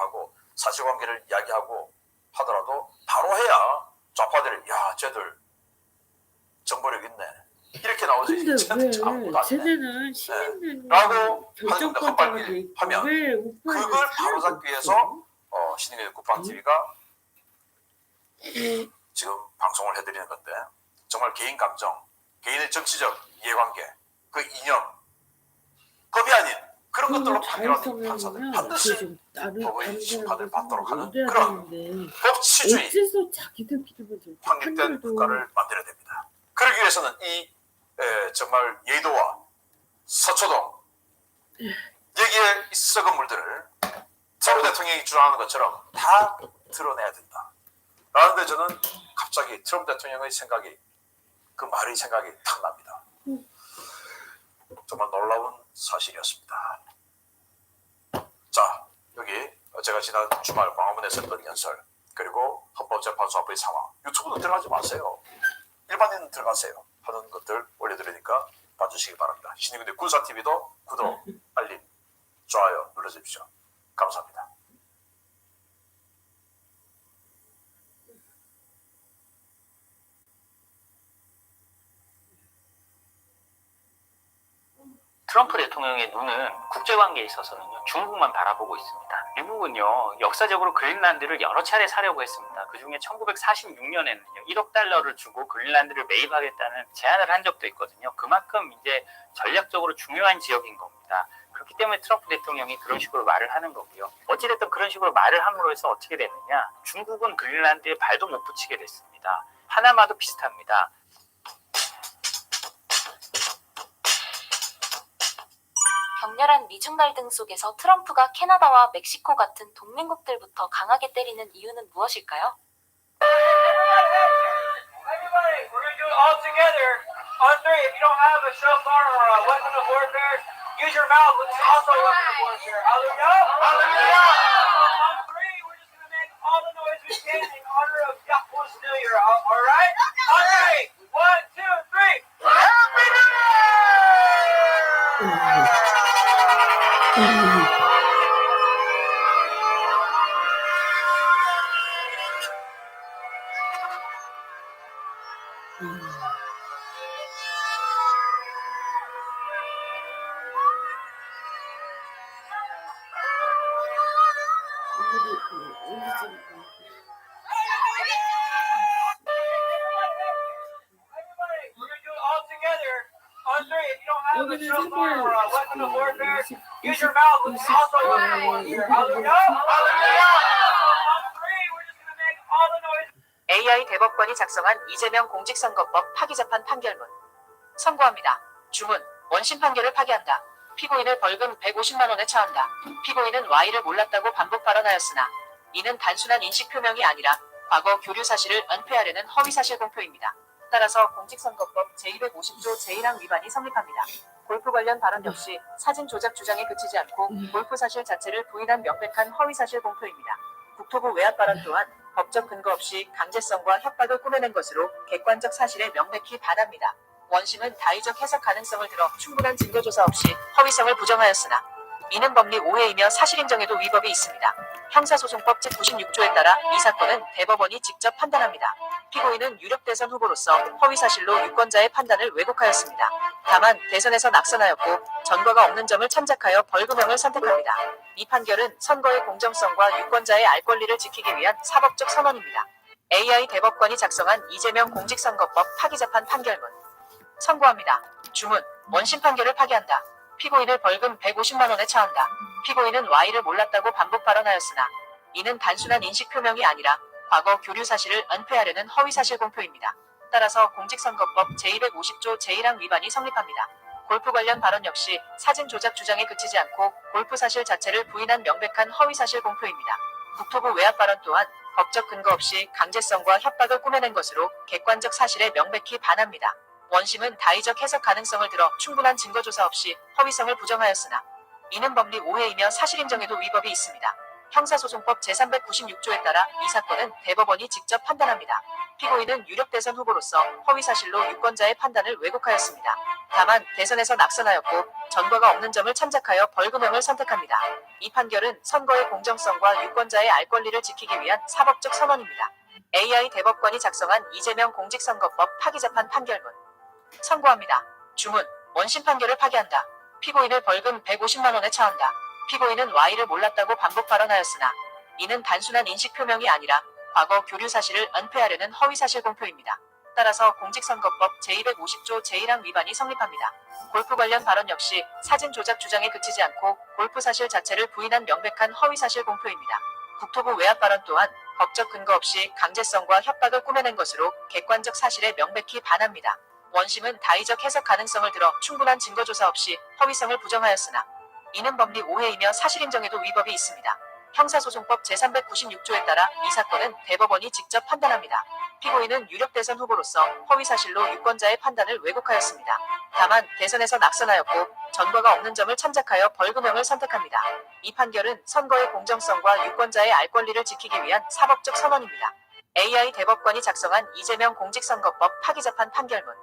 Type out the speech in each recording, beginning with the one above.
주장하고 사실관계를 이야기하고 하더라도 바로 해야 좌파들이 야 쟤들 정보력 있네 이렇게 나오지. 근데 왜 쟤네는 시민들이 결정권자가 돼 있고 왜 우파는 그걸 바로잡기 위해서 신인의 국방TV가 지금 방송을 해드리는 건데 정말 개인 감정, 개인의 정치적 이해관계, 그 이념, 법이 아닌 그런 것들로 판결하는 판사들 반드시 법의 심판을 받도록 하는 그런 법치주의 확립된 국가를 만들어야 됩니다. 그러기 위해서는 이 정말 예도와 서초동 여기에 썩은 물들을 트럼프 대통령이 주장하는 것처럼 다 드러내야 된다. 라는데 저는 갑자기 트럼프 대통령의 생각이 그 말의 생각이 탁 납니다. 정말 놀라운 사실이었습니다. 자, 여기 제가 지난 주말 광화문에서 했던 연설 그리고 헌법재판소 앞의 상황 유튜브는 들어가지 마세요. 일반인은 들어가세요. 하는 것들 올려드리니까 봐주시기 바랍니다. 신의군대 군사TV도 구독, 알림, 좋아요 눌러주십시오. 감사합니다. 트럼프 대통령의 눈은 국제관계에 있어서는요, 중국만 바라보고 있습니다. 미국은요, 역사적으로 그린란드를 여러 차례 사려고 했습니다. 그 중에 1946년에는요, 1억 달러를 주고 그린란드를 매입하겠다는 제안을 한 적도 있거든요. 그만큼 이제 전략적으로 중요한 지역인 겁니다. 그렇기 때문에 트럼프 대통령이 그런 식으로 말을 하는 거고요. 어찌됐든 그런 식으로 말을 함으로 해서 어떻게 됐느냐, 중국은 그린란드에 발도 못 붙이게 됐습니다. 파나마도 비슷합니다. 격렬한 미중 갈등 속에서 트럼프가 캐나다와 멕시코 같은 동맹국들부터 강하게 때리는 이유는 무엇일까요? Everybody, we're gonna do it all together. On three, if you don't have a shofar or a weapon of warfare, use your mouth, which is also a weapon of warfare. Hallelujah! Hallelujah! On three, we're just gonna make all the noise we can in honor of Yahweh's New Year. All right? On three, 1, 2, 3. Happy New Year! Use your mouth, which is also a weapon of warfare. Hallelujah! Hallelujah! On three, we're just gonna make all the noise. AI 대법관이 작성한 이재명 공직선거법 파기재판 판결문. 선고합니다. 주문. 원심 판결을 파기한다. 피고인을 벌금 150만 원에 처한다. 피고인은 Y를 몰랐다고 반복 발언하였으나 이는 단순한 인식 표명이 아니라 과거 교류 사실을 은폐하려는 허위사실 공표입니다. 따라서 공직선거법 제250조 제1항 위반이 성립합니다. 골프 관련 발언 역시 사진 조작 주장에 그치지 않고 골프 사실 자체를 부인한 명백한 허위사실 공표입니다. 국토부 외압 발언 또한 법적 근거 없이 강제성과 협박을 꾸며낸 것으로 객관적 사실에 명백히 반합니다. 원심은 다의적 해석 가능성을 들어 충분한 증거조사 없이 허위성을 부정하였으나 이는 법리 오해이며 사실인정에도 위법이 있습니다. 형사소송법 제96조에 따라 이 사건은 대법원이 직접 판단합니다. 피고인은 유력 대선 후보로서 허위사실로 유권자의 판단을 왜곡하였습니다. 다만 대선에서 낙선하였고 전과가 없는 점을 참작하여 벌금형을 선택합니다. 이 판결은 선거의 공정성과 유권자의 알 권리를 지키기 위한 사법적 선언입니다. AI 대법관이 작성한 이재명 공직선거법 파기재판 판결문. 선고합니다. 주문. 원심 판결을 파기한다. 피고인을 벌금 150만 원에 처한다. 피고인은 Y를 몰랐다고 반복 발언하였으나 이는 단순한 인식 표명이 아니라 과거 교류 사실을 은폐하려는 허위사실 공표입니다. 따라서 공직선거법 제250조 제1항 위반이 성립합니다. 골프 관련 발언 역시 사진 조작 주장에 그치지 않고 골프 사실 자체를 부인한 명백한 허위사실 공표입니다. 국토부 외압 발언 또한 법적 근거 없이 강제성과 협박을 꾸며낸 것으로 객관적 사실에 명백히 반합니다. 원심은 다의적 해석 가능성을 들어 충분한 증거조사 없이 허위성을 부정하였으나 이는 법리 오해이며 사실인정에도 위법이 있습니다. 형사소송법 제396조에 따라 이 사건은 대법원이 직접 판단합니다. 피고인은 유력 대선 후보로서 허위 사실로 유권자의 판단을 왜곡하였습니다. 다만 대선에서 낙선하였고 전과가 없는 점을 참작하여 벌금형을 선택합니다. 이 판결은 선거의 공정성과 유권자의 알 권리를 지키기 위한 사법적 선언입니다. AI 대법관이 작성한 이재명 공직선거법 파기재판 판결문. 선고합니다. 주문. 원심 판결을 파기한다. 피고인을 벌금 150만 원에 처한다. 피고인은 Y를 몰랐다고 반복 발언하였으나 이는 단순한 인식 표명이 아니라 과거 교류 사실을 은폐하려는 허위 사실 공표입니다. 따라서 공직선거법 제250조 제1항 위반이 성립합니다. 골프 관련 발언 역시 사진 조작 주장에 그치지 않고 골프 사실 자체를 부인한 명백한 허위 사실 공표입니다. 국토부 외압 발언 또한 법적 근거 없이 강제성과 협박을 꾸며낸 것으로 객관적 사실에 명백히 반합니다. 원심은 다의적 해석 가능성을 들어 충분한 증거 조사 없이 허위성을 부정하였으나 이는 법리 오해이며 사실인정에도 위법이 있습니다. 형사소송법 제396조에 따라 이 사건은 대법원이 직접 판단합니다. 피고인은 유력 대선 후보로서 허위 사실로 유권자의 판단을 왜곡하였습니다. 다만 대선에서 낙선하였고 전과가 없는 점을 참작하여 벌금형을 선택합니다. 이 판결은 선거의 공정성과 유권자의 알 권리를 지키기 위한 사법적 선언입니다. AI 대법관이 작성한 이재명 공직선거법 파기재판 판결문.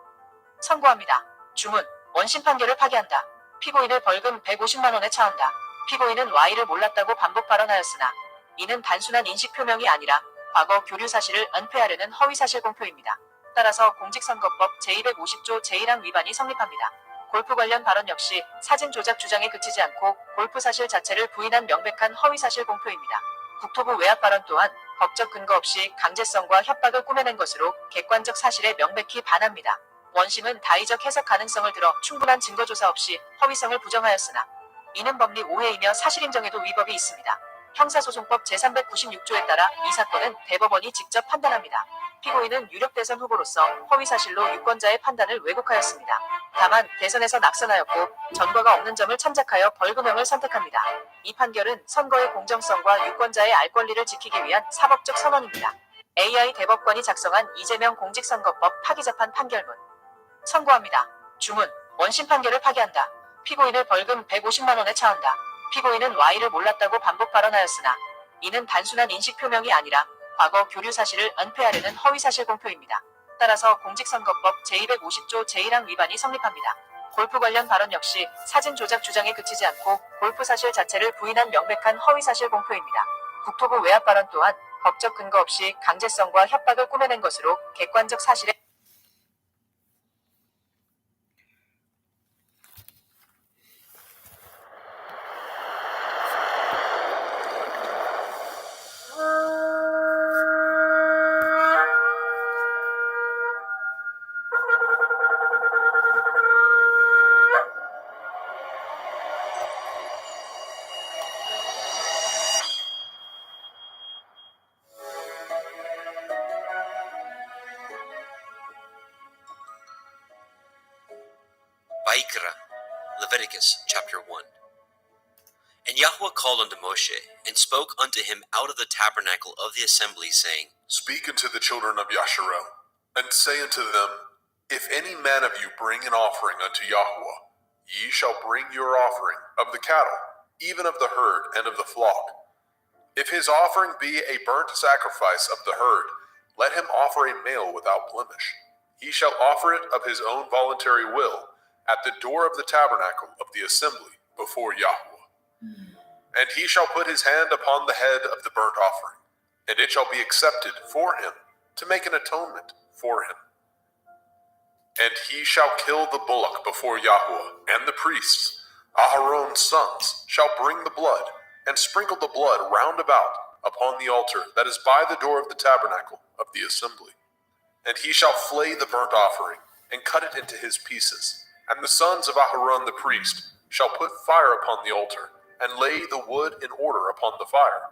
선고합니다. 주문. 원심 판결을 파기한다. 피고인을 벌금 150만 원에 처한다. 피고인은 Y를 몰랐다고 반복 발언하였으나 이는 단순한 인식 표명이 아니라 과거 교류 사실을 은폐하려는 허위 사실 공표입니다. 따라서 공직선거법 제250조 제1항 위반이 성립합니다. 골프 관련 발언 역시 사진 조작 주장에 그치지 않고 골프 사실 자체를 부인한 명백한 허위 사실 공표입니다. 국토부 외압 발언 또한 법적 근거 없이 강제성과 협박을 꾸며낸 것으로 객관적 사실에 명백히 반합니다. 원심은 다의적 해석 가능성을 들어 충분한 증거 조사 없이 허위성을 부정하였으나 이는 법리 오해이며 사실인정에도 위법이 있습니다. 형사소송법 제396조에 따라 이 사건은 대법원이 직접 판단합니다. 피고인은 유력 대선 후보로서 허위 사실로 유권자의 판단을 왜곡하였습니다. 다만 대선에서 낙선하였고 전과가 없는 점을 참작하여 벌금형을 선택합니다. 이 판결은 선거의 공정성과 유권자의 알 권리를 지키기 위한 사법적 선언입니다. AI 대법관이 작성한 이재명 공직선거법 파기재판 판결문. 선고합니다. 주문. 원심 판결을 파기한다. 피고인을 벌금 150만 원에 처한다. 피고인은 Y를 몰랐다고 반복 발언하였으나 이는 단순한 인식 표명이 아니라 과거 교류 사실을 은폐하려는 허위 사실 공표입니다. 따라서 공직선거법 제250조 제1항 위반이 성립합니다. 골프 관련 발언 역시 사진 조작 주장에 그치지 않고 골프 사실 자체를 부인한 명백한 허위 사실 공표입니다. 국토부 외압 발언 또한 법적 근거 없이 강제성과 협박을 꾸며낸 것으로 객관적 사실에 Vaikra, Leviticus chapter 1. And Yahweh called unto Moshe, and spoke unto him out of the tabernacle of the assembly, saying, Speak unto the children of Yasharel, and say unto them, If any man of you bring an offering unto Yahweh, ye shall bring your offering of the cattle, even of the herd and of the flock. If his offering be a burnt sacrifice of the herd, let him offer a male without blemish. He shall offer it of his own voluntary will, at the door of the tabernacle of the assembly before Yahweh. And he shall put his hand upon the head of the burnt offering, and it shall be accepted for him to make an atonement for him. And he shall kill the bullock before Yahweh, and the priests, Aharon's sons, shall bring the blood, and sprinkle the blood round about upon the altar that is by the door of the tabernacle of the assembly. And he shall flay the burnt offering, and cut it into his pieces. And the sons of Aharon the priest shall put fire upon the altar, and lay the wood in order upon the fire.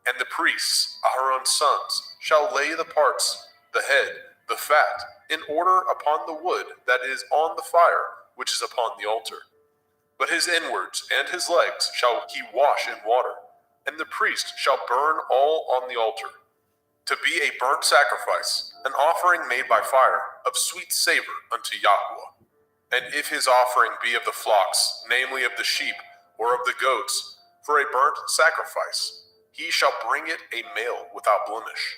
And the priests, Aharon's sons, shall lay the parts, the head, the fat, in order upon the wood that is on the fire, which is upon the altar. But his inwards and his legs shall he wash in water, and the priest shall burn all on the altar, to be a burnt sacrifice, an offering made by fire, of sweet savor unto Yahweh. And if his offering be of the flocks, namely of the sheep, or of the goats, for a burnt sacrifice, he shall bring it a male without blemish.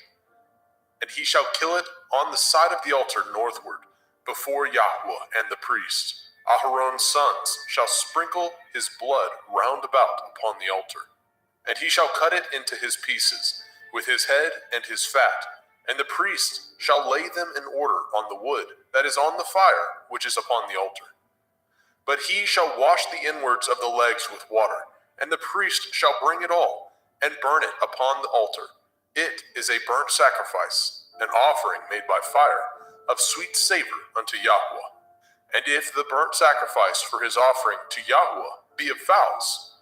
And he shall kill it on the side of the altar northward, before Yahweh and the priests. Aharon's sons shall sprinkle his blood round about upon the altar. And he shall cut it into his pieces, with his head and his fat, and the priest shall lay them in order on the wood that is on the fire which is upon the altar. But he shall wash the inwards of the legs with water, and the priest shall bring it all, and burn it upon the altar. It is a burnt sacrifice, an offering made by fire, of sweet savor unto Yahweh. And if the burnt sacrifice for his offering to Yahweh be of fowls,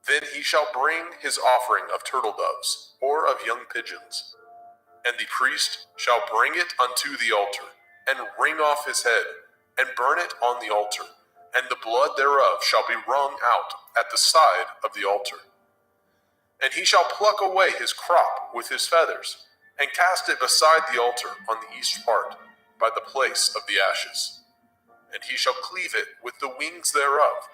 then he shall bring his offering of turtle doves, or of young pigeons. And the priest shall bring it unto the altar, and wring off his head, and burn it on the altar, and the blood thereof shall be wrung out at the side of the altar. And he shall pluck away his crop with his feathers, and cast it beside the altar on the east part, by the place of the ashes. And he shall cleave it with the wings thereof,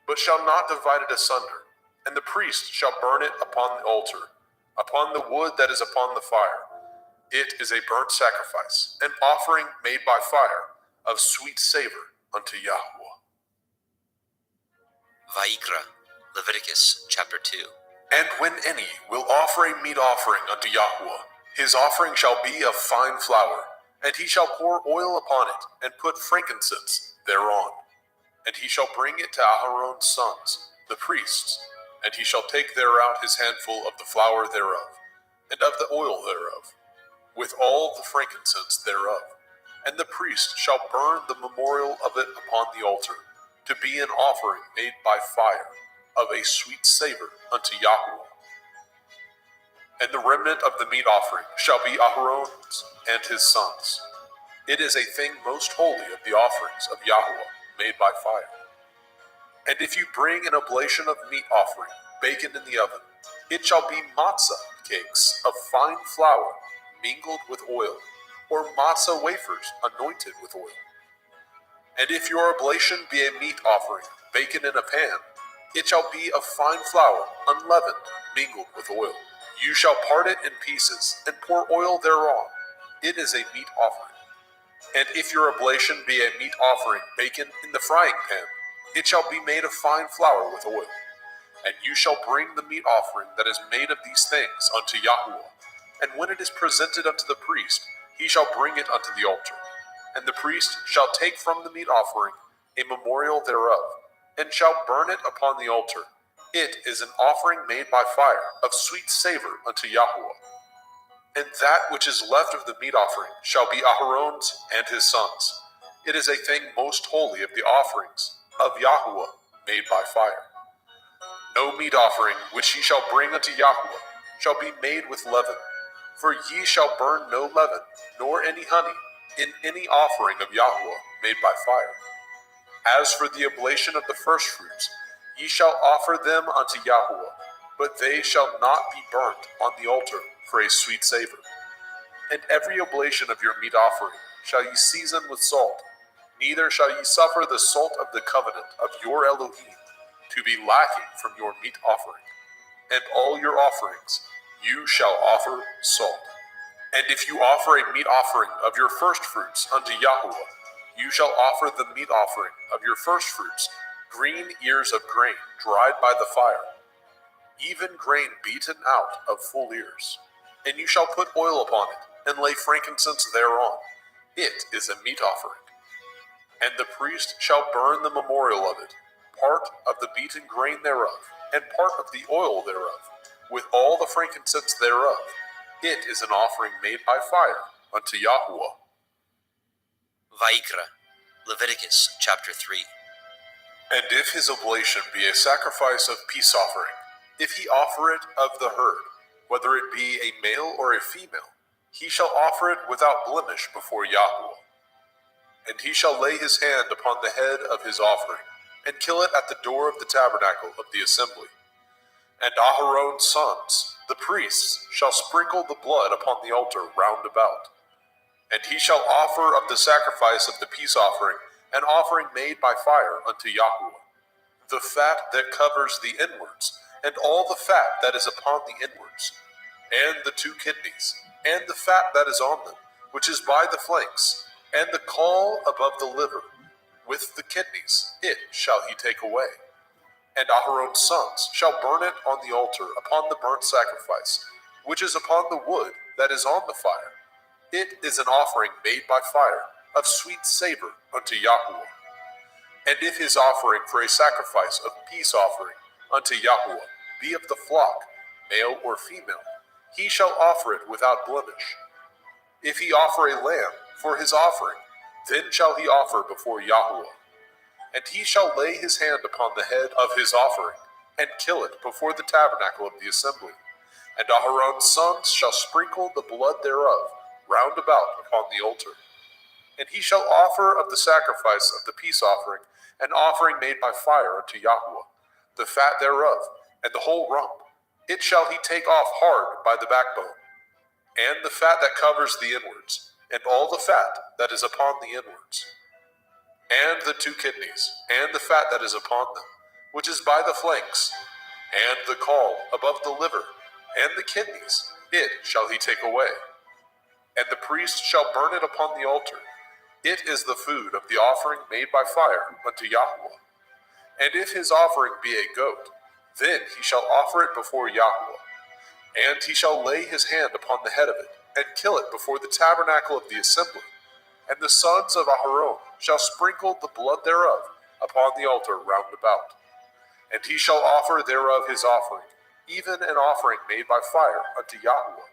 but shall not divide it asunder. And the priest shall burn it upon the altar, upon the wood that is upon the fire. It is a burnt sacrifice, an offering made by fire, of sweet savor unto Yahweh. Vayikra, Leviticus chapter 2. And when any will offer a meat offering unto Yahweh, his offering shall be of fine flour, and he shall pour oil upon it, and put frankincense thereon. And he shall bring it to Aharon's sons, the priests, and he shall take thereout his handful of the flour thereof, and of the oil thereof, with all the frankincense thereof. And the priest shall burn the memorial of it upon the altar, to be an offering made by fire, of a sweet savor unto Yahweh. And the remnant of the meat offering shall be Aharon's and his sons. It is a thing most holy of the offerings of Yahweh, made by fire. And if you bring an oblation of meat offering, baken in the oven, it shall be matzah cakes of fine flour, mingled with oil, or matzah wafers anointed with oil. And if your oblation be a meat offering, baken in a pan, it shall be of fine flour, unleavened, mingled with oil. You shall part it in pieces, and pour oil thereon. It is a meat offering. And if your oblation be a meat offering, baken in the frying pan, it shall be made of fine flour with oil. And you shall bring the meat offering that is made of these things unto Yahweh. And when it is presented unto the priest, he shall bring it unto the altar. And the priest shall take from the meat offering a memorial thereof, and shall burn it upon the altar. It is an offering made by fire, of sweet savor unto Yahweh. And that which is left of the meat offering shall be Aharon's and his sons. It is a thing most holy of the offerings of Yahweh made by fire. No meat offering which ye shall bring unto Yahweh shall be made with leaven, for ye shall burn no leaven, nor any honey, in any offering of Yahweh made by fire. As for the oblation of the firstfruits, ye shall offer them unto Yahweh, but they shall not be burnt on the altar for a sweet savor. And every oblation of your meat offering shall ye season with salt, neither shall ye suffer the salt of the covenant of your Elohim to be lacking from your meat offering. And all your offerings you shall offer salt. And if you offer a meat offering of your firstfruits unto Yahweh, you shall offer the meat offering of your firstfruits, green ears of grain dried by the fire, even grain beaten out of full ears. And you shall put oil upon it, and lay frankincense thereon. It is a meat offering. And the priest shall burn the memorial of it, part of the beaten grain thereof, and part of the oil thereof, with all the frankincense thereof. It is an offering made by fire unto Yahweh. Vayikra, Leviticus chapter 3. And if his oblation be a sacrifice of peace offering, if he offer it of the herd, whether it be a male or a female, he shall offer it without blemish before Yahweh. And he shall lay his hand upon the head of his offering, and kill it at the door of the tabernacle of the assembly. And Aharon's sons, the priests, shall sprinkle the blood upon the altar round about. And he shall offer of the sacrifice of the peace offering an offering made by fire unto Yahweh, the fat that covers the inwards, and all the fat that is upon the inwards, and the 2 kidneys, and the fat that is on them, which is by the flanks, and the caul above the liver, with the kidneys, it shall he take away. And Aharon's sons shall burn it on the altar upon the burnt sacrifice, which is upon the wood that is on the fire. It is an offering made by fire, of sweet savor unto Yahweh. And if his offering for a sacrifice of peace offering unto Yahweh be of the flock, male or female, he shall offer it without blemish. If he offer a lamb for his offering, then shall he offer before Yahweh. And he shall lay his hand upon the head of his offering, and kill it before the tabernacle of the assembly. And Aharon's sons shall sprinkle the blood thereof round about upon the altar. And he shall offer of the sacrifice of the peace offering an offering made by fire unto Yahweh, the fat thereof, and the whole rump. It shall he take off hard by the backbone, and the fat that covers the inwards, and all the fat that is upon the inwards, and the 2 kidneys, and the fat that is upon them, which is by the flanks, and the caul above the liver, and the kidneys, it shall he take away. And the priest shall burn it upon the altar. It is the food of the offering made by fire unto Yahweh. And if his offering be a goat, then he shall offer it before Yahweh. And he shall lay his hand upon the head of it, and kill it before the tabernacle of the assembly. And the sons of Aharon shall sprinkle the blood thereof upon the altar round about. And he shall offer thereof his offering, even an offering made by fire unto Yahweh,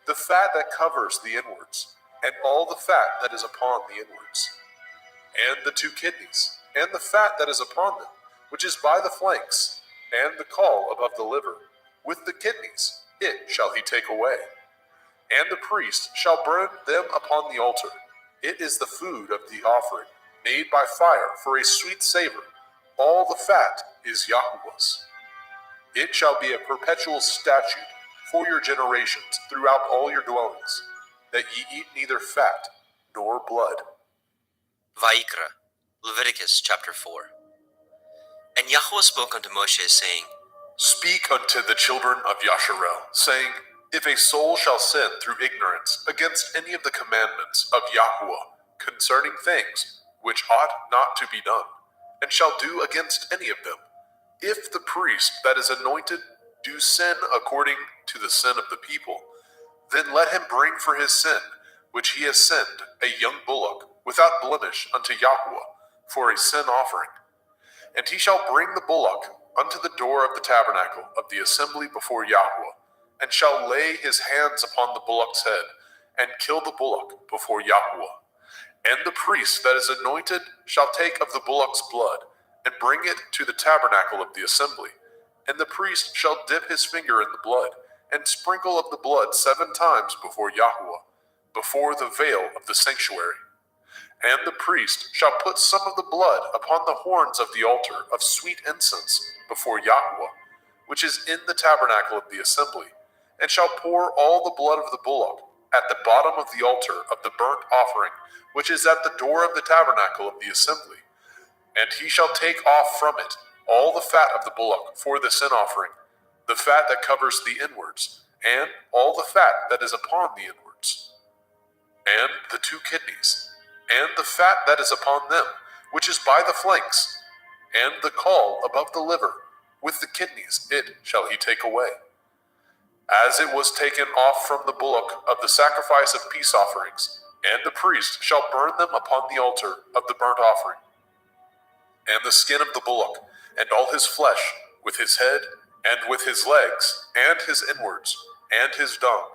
the fat that covers the inwards, and all the fat that is upon the inwards, and the 2 kidneys, and the fat that is upon them, which is by the flanks, and the caul above the liver, with the kidneys, it shall he take away. And the priest shall burn them upon the altar. It is the food of the offering, made by fire for a sweet savor. All the fat is Yahweh's. It shall be a perpetual statute for your generations throughout all your dwellings, that ye eat neither fat nor blood. Vayikra, Leviticus chapter 4. And Yahweh spoke unto Moshe, saying, Speak unto the children of Yasharel, saying, If a soul shall sin through ignorance against any of the commandments of Yahweh concerning things which ought not to be done, and shall do against any of them, if the priest that is anointed do sin according to the sin of the people, then let him bring for his sin, which he has sinned, a young bullock, without blemish unto Yahweh, for a sin offering. And he shall bring the bullock unto the door of the tabernacle of the assembly before Yahweh, and shall lay his hands upon the bullock's head, and kill the bullock before Yahweh. And the priest that is anointed shall take of the bullock's blood, and bring it to the tabernacle of the assembly. And the priest shall dip his finger in the blood, and sprinkle of the blood 7 times before Yahweh, before the veil of the sanctuary. And the priest shall put some of the blood upon the horns of the altar of sweet incense before Yahweh, which is in the tabernacle of the assembly, and shall pour all the blood of the bullock at the bottom of the altar of the burnt offering, which is at the door of the tabernacle of the assembly. And he shall take off from it all the fat of the bullock for the sin offering, the fat that covers the inwards, and all the fat that is upon the inwards, and the 2 kidneys, and the fat that is upon them, which is by the flanks, and the caul above the liver, with the kidneys, it shall he take away. As it was taken off from the bullock of the sacrifice of peace offerings, and the priest shall burn them upon the altar of the burnt offering. And the skin of the bullock, and all his flesh, with his head, and with his legs, and his inwards, and his dung,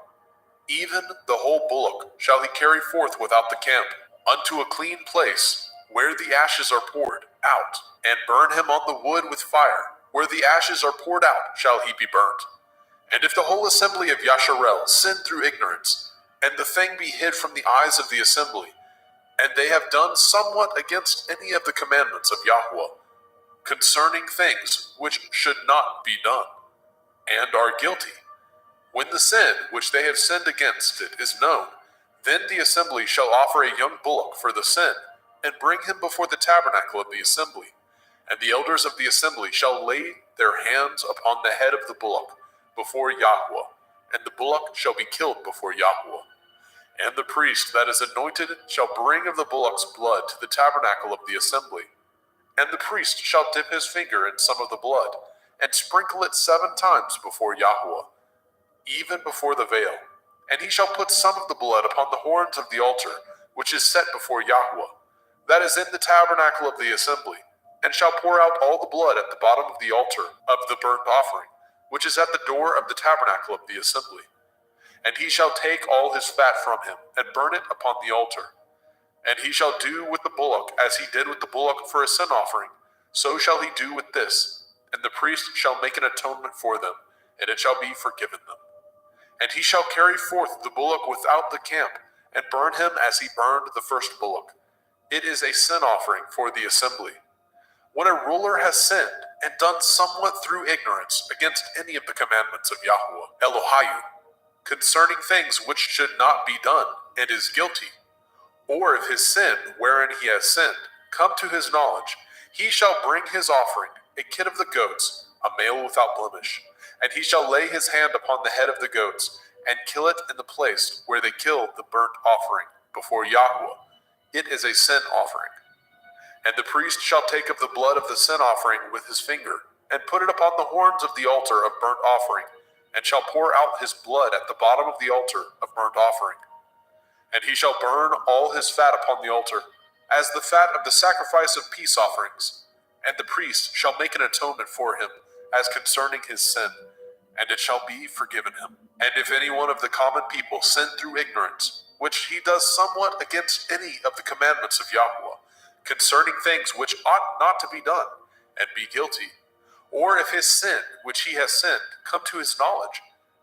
even the whole bullock shall he carry forth without the camp, unto a clean place, where the ashes are poured out, and burn him on the wood with fire. Where the ashes are poured out shall he be burnt. And if the whole assembly of Yasharel sin through ignorance, and the thing be hid from the eyes of the assembly, and they have done somewhat against any of the commandments of Yahweh, concerning things which should not be done, and are guilty, when the sin which they have sinned against it is known, then the assembly shall offer a young bullock for the sin, and bring him before the tabernacle of the assembly. And the elders of the assembly shall lay their hands upon the head of the bullock before Yahweh, and the bullock shall be killed before Yahweh. And the priest that is anointed shall bring of the bullock's blood to the tabernacle of the assembly. And the priest shall dip his finger in some of the blood, and sprinkle it 7 times before Yahweh, even before the veil. And he shall put some of the blood upon the horns of the altar, which is set before Yahweh, that is in the tabernacle of the assembly, and shall pour out all the blood at the bottom of the altar of the burnt offering, which is at the door of the tabernacle of the assembly. And he shall take all his fat from him, and burn it upon the altar. And he shall do with the bullock as he did with the bullock for a sin offering, so shall he do with this. And the priest shall make an atonement for them, and it shall be forgiven them. And he shall carry forth the bullock without the camp, and burn him as he burned the first bullock. It is a sin offering for the assembly. When a ruler has sinned, and done somewhat through ignorance against any of the commandments of Yahweh, Elohiah, concerning things which should not be done, and is guilty, or if his sin, wherein he has sinned, come to his knowledge, he shall bring his offering, a kid of the goats, a male without blemish, and he shall lay his hand upon the head of the goats, and kill it in the place where they killed the burnt offering before Yahweh. It is a sin offering. And the priest shall take of the blood of the sin offering with his finger, and put it upon the horns of the altar of burnt offering, and shall pour out his blood at the bottom of the altar of burnt offering. And he shall burn all his fat upon the altar, as the fat of the sacrifice of peace offerings. And the priest shall make an atonement for him, as concerning his sin, and it shall be forgiven him. And if any one of the common people sin through ignorance, which he does somewhat against any of the commandments of Yahweh, concerning things which ought not to be done, and be guilty, or if his sin, which he has sinned, come to his knowledge,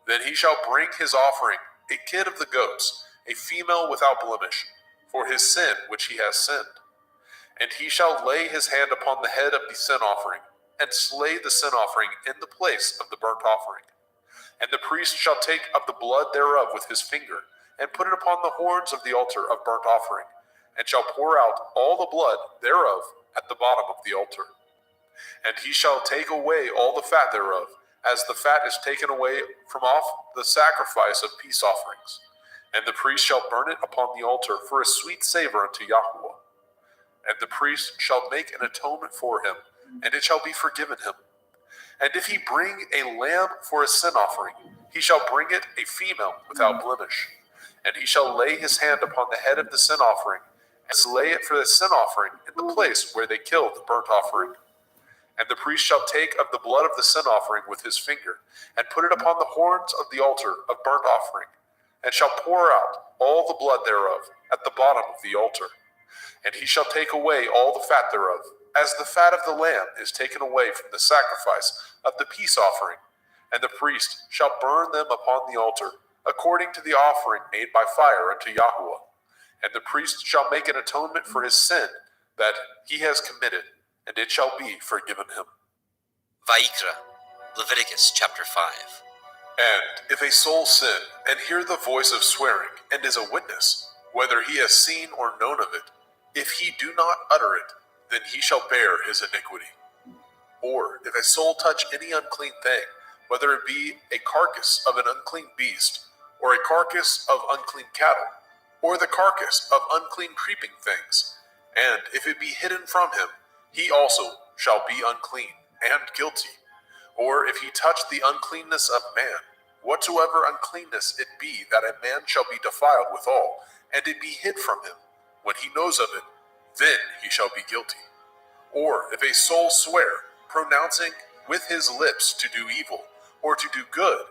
then he shall bring his offering, a kid of the goats, a female without blemish, for his sin which he has sinned. And he shall lay his hand upon the head of the sin offering, and slay the sin offering in the place of the burnt offering. And the priest shall take of the blood thereof with his finger, and put it upon the horns of the altar of burnt offering, and shall pour out all the blood thereof at the bottom of the altar. And he shall take away all the fat thereof, as the fat is taken away from off the sacrifice of peace offerings. And the priest shall burn it upon the altar for a sweet savor unto Yahweh. And the priest shall make an atonement for him, and it shall be forgiven him. And if he bring a lamb for a sin offering, he shall bring it a female without blemish. And he shall lay his hand upon the head of the sin offering, and slay it for the sin offering in the place where they killed the burnt offering. And the priest shall take of the blood of the sin offering with his finger, and put it upon the horns of the altar of burnt offering, and shall pour out all the blood thereof at the bottom of the altar. And he shall take away all the fat thereof, as the fat of the lamb is taken away from the sacrifice of the peace offering. And the priest shall burn them upon the altar, according to the offering made by fire unto Yahweh. And the priest shall make an atonement for his sin that he has committed, and it shall be forgiven him. Vayikra, Leviticus chapter 5. And if a soul sin, and hear the voice of swearing, and is a witness, whether he has seen or known of it, if he do not utter it, then he shall bear his iniquity. Or if a soul touch any unclean thing, whether it be a carcass of an unclean beast, or a carcass of unclean cattle, or the carcass of unclean creeping things, and if it be hidden from him, he also shall be unclean and guilty. Or if he touch the uncleanness of man, whatsoever uncleanness it be, that a man shall be defiled withal, and it be hid from him, when he knows of it, then he shall be guilty. Or if a soul swear, pronouncing with his lips to do evil, or to do good,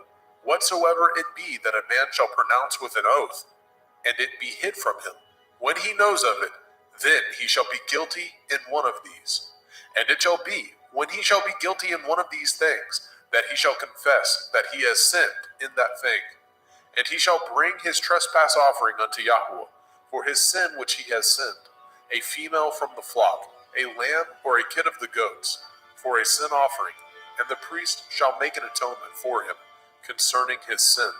whatsoever it be that a man shall pronounce with an oath, and it be hid from him, when he knows of it, then he shall be guilty in one of these. And it shall be, when he shall be guilty in one of these things, that he shall confess that he has sinned in that thing. And he shall bring his trespass offering unto Yahweh, for his sin which he has sinned, a female from the flock, a lamb or a kid of the goats, for a sin offering, and the priest shall make an atonement for him concerning his sin.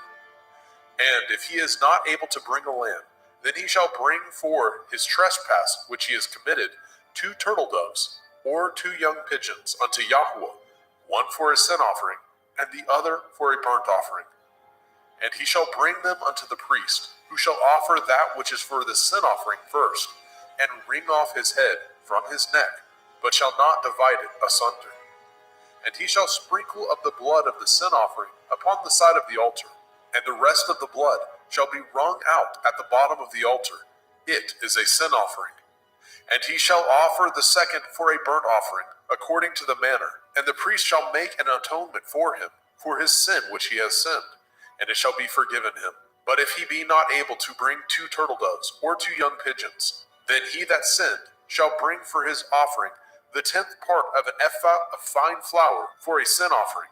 And if he is not able to bring a lamb, then he shall bring for his trespass which he has committed 2 turtle doves, or 2 young pigeons unto Yahweh, one for a sin offering, and the other for a burnt offering. And he shall bring them unto the priest, who shall offer that which is for the sin offering first, and wring off his head from his neck, but shall not divide it asunder. And he shall sprinkle of the blood of the sin offering upon the side of the altar, and the rest of the blood shall be wrung out at the bottom of the altar. It is a sin offering. And he shall offer the second for a burnt offering, according to the manner, and the priest shall make an atonement for him, for his sin which he has sinned, and it shall be forgiven him. But if he be not able to bring 2 turtle doves, or 2 young pigeons, then he that sinned shall bring for his offering the 10th part of an ephah of fine flour for a sin offering.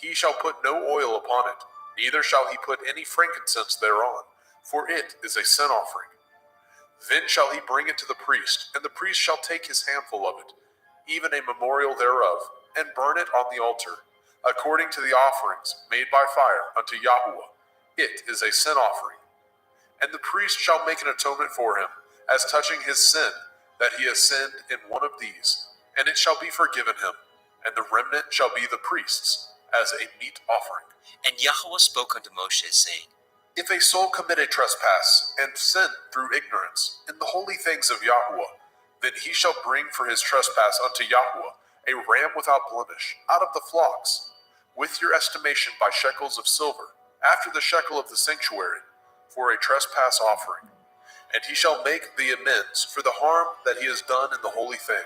He shall put no oil upon it, neither shall he put any frankincense thereon, for it is a sin offering. Then shall he bring it to the priest, and the priest shall take his handful of it, even a memorial thereof, and burn it on the altar, according to the offerings made by fire unto Yahuwah. It is a sin offering. And the priest shall make an atonement for him, as touching his sin, that he has sinned in one of these, and it shall be forgiven him, and the remnant shall be the priest's, as a meat offering. And Yahweh spoke unto Moshe, saying, If a soul commit a trespass, and sin through ignorance, in the holy things of Yahuwah, then he shall bring for his trespass unto Yahuwah a ram without blemish, out of the flocks, with your estimation by shekels of silver, after the shekel of the sanctuary, for a trespass offering. And he shall make the amends for the harm that he has done in the holy thing,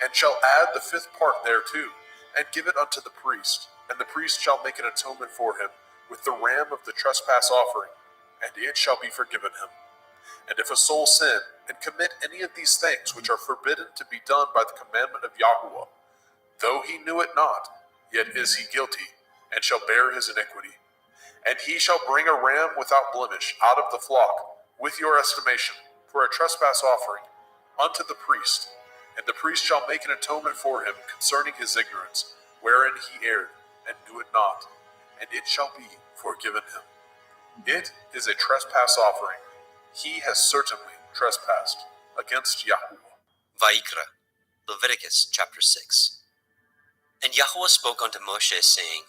and shall add the 5th part thereto, and give it unto the priest, and the priest shall make an atonement for him with the ram of the trespass offering, and it shall be forgiven him. And if a soul sin, and commit any of these things which are forbidden to be done by the commandment of Yahuwah, though he knew it not, yet is he guilty, and shall bear his iniquity. And he shall bring a ram without blemish out of the flock, with your estimation, for a trespass offering, unto the priest. And the priest shall make an atonement for him concerning his ignorance, wherein he erred, and knew it not, and it shall be forgiven him. It is a trespass offering. He has certainly trespassed against Yahuwah. Vayikra, Leviticus chapter 6. And Yahweh spoke unto Moshe, saying,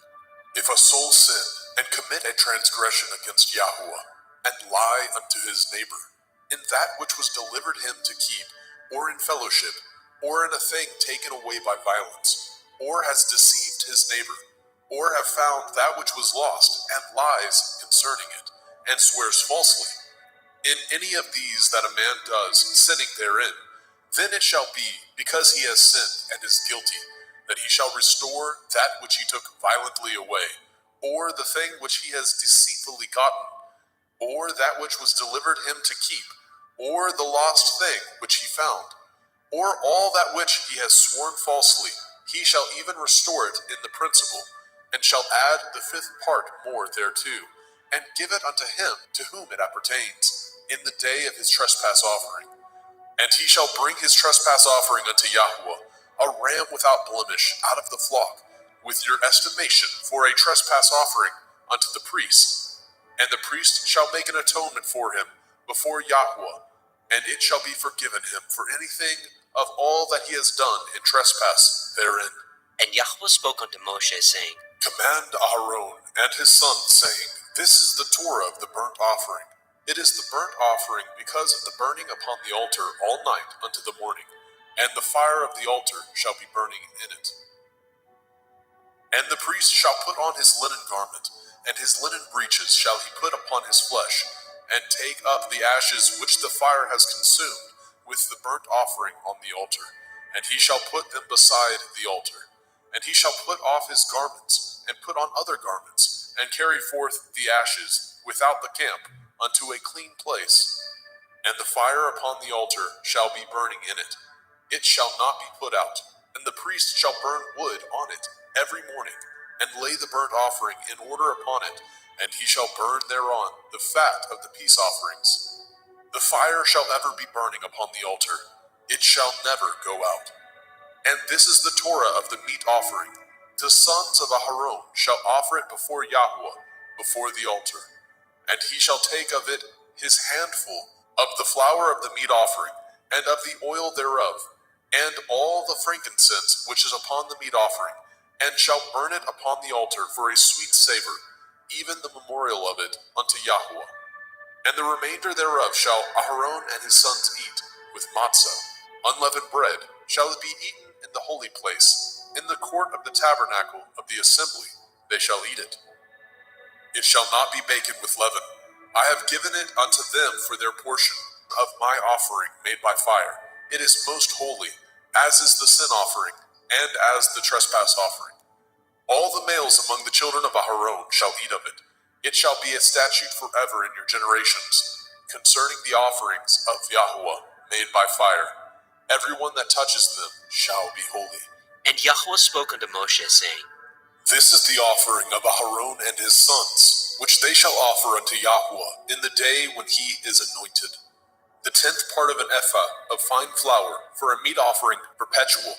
If a soul sin, and commit a transgression against Yahuwah, and lie unto his neighbor, in that which was delivered him to keep, or in fellowship, or in a thing taken away by violence, or has deceived his neighbor, or have found that which was lost, and lies concerning it, and swears falsely, in any of these that a man does, sinning therein, then it shall be, because he has sinned and is guilty, that he shall restore that which he took violently away, or the thing which he has deceitfully gotten, or that which was delivered him to keep, or the lost thing which he found, or all that which he has sworn falsely, he shall even restore it in the principal, and shall add the 5th part more thereto, and give it unto him to whom it appertains, in the day of his trespass offering. And he shall bring his trespass offering unto Yahuwah, a ram without blemish out of the flock, with your estimation for a trespass offering unto the priest. And the priest shall make an atonement for him before Yahuwah, and it shall be forgiven him for anything of all that he has done in trespass therein. And Yahweh spoke unto Moshe, saying, Command Aaron and his sons, saying, This is the Torah of the burnt offering. It is the burnt offering because of the burning upon the altar all night unto the morning, and the fire of the altar shall be burning in it. And the priest shall put on his linen garment, and his linen breeches shall he put upon his flesh, and take up the ashes which the fire has consumed with the burnt offering on the altar, and he shall put them beside the altar. And he shall put off his garments, and put on other garments, and carry forth the ashes without the camp unto a clean place. And the fire upon the altar shall be burning in it. It shall not be put out. And the priest shall burn wood on it every morning, and lay the burnt offering in order upon it, and he shall burn thereon the fat of the peace offerings. The fire shall ever be burning upon the altar. It shall never go out. And this is the Torah of the meat offering. The sons of Aharon shall offer it before Yahuwah, before the altar. And he shall take of it his handful of the flour of the meat offering, and of the oil thereof, and all the frankincense which is upon the meat offering, and shall burn it upon the altar for a sweet savor. even the memorial of it unto Yahweh. And the remainder thereof shall Aharon and his sons eat, with matzah, unleavened bread, shall it be eaten in the holy place, in the court of the tabernacle of the assembly, they shall eat it. It shall not be baken with leaven. I have given it unto them for their portion of my offering made by fire. It is most holy, as is the sin offering, and as the trespass offering. All the males among the children of Aharon shall eat of it. It shall be a statute forever in your generations, concerning the offerings of Yahweh made by fire. Everyone that touches them shall be holy. And Yahweh spoke unto Moshe, saying, This is the offering of Aharon and his sons, which they shall offer unto Yahweh in the day when he is anointed. The 10th part of an ephah of fine flour for a meat offering perpetual,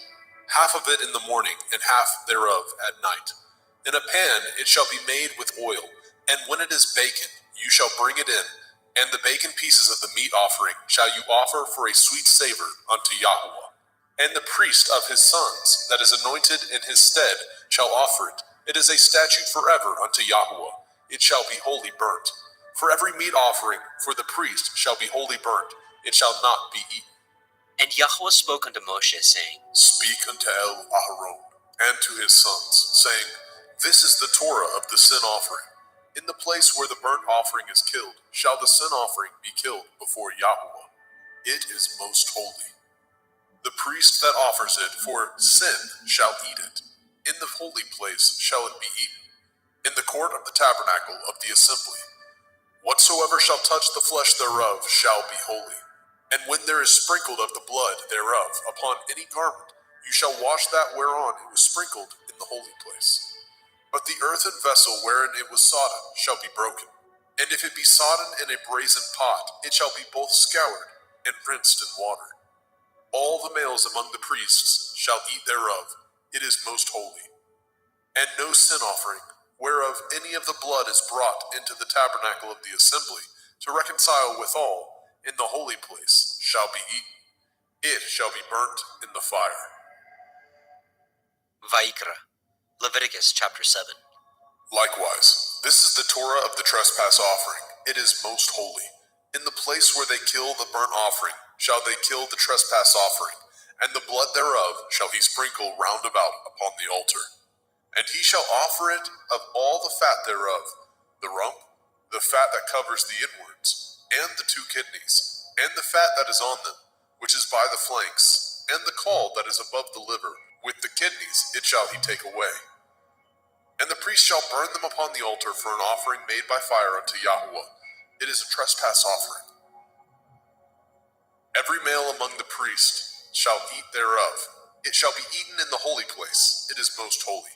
half of it in the morning, and half thereof at night. In a pan it shall be made with oil, and when it is baken, you shall bring it in, and the baken pieces of the meat offering shall you offer for a sweet savor unto Yahweh. And the priest of his sons, that is anointed in his stead, shall offer it. It is a statute forever unto Yahweh. It shall be wholly burnt. For every meat offering for the priest shall be wholly burnt. It shall not be eaten. And Yahweh spoke unto Moshe, saying, Speak unto El Aharon and to his sons, saying, This is the Torah of the sin offering. In the place where the burnt offering is killed, shall the sin offering be killed before Yahweh. It is most holy. The priest that offers it for sin shall eat it. In the holy place shall it be eaten, in the court of the tabernacle of the assembly. Whatsoever shall touch the flesh thereof shall be holy. And when there is sprinkled of the blood thereof upon any garment, you shall wash that whereon it was sprinkled in the holy place. But the earthen vessel wherein it was sodden shall be broken. And if it be sodden in a brazen pot, it shall be both scoured and rinsed in water. All the males among the priests shall eat thereof. It is most holy. And no sin offering, whereof any of the blood is brought into the tabernacle of the assembly, to reconcile withal in the holy place, shall be eaten. It shall be burnt in the fire. Vayikra, Leviticus chapter 7. Likewise, this is the Torah of the trespass offering. It is most holy. In the place where they kill the burnt offering shall they kill the trespass offering, and the blood thereof shall he sprinkle round about upon the altar. And he shall offer it of all the fat thereof, the rump, the fat that covers the inwards, and the 2 kidneys, and the fat that is on them, which is by the flanks, and the caul that is above the liver, with the kidneys it shall he take away. And the priest shall burn them upon the altar for an offering made by fire unto Yahweh. It is a trespass offering. Every male among the priests shall eat thereof. It shall be eaten in the holy place. It is most holy.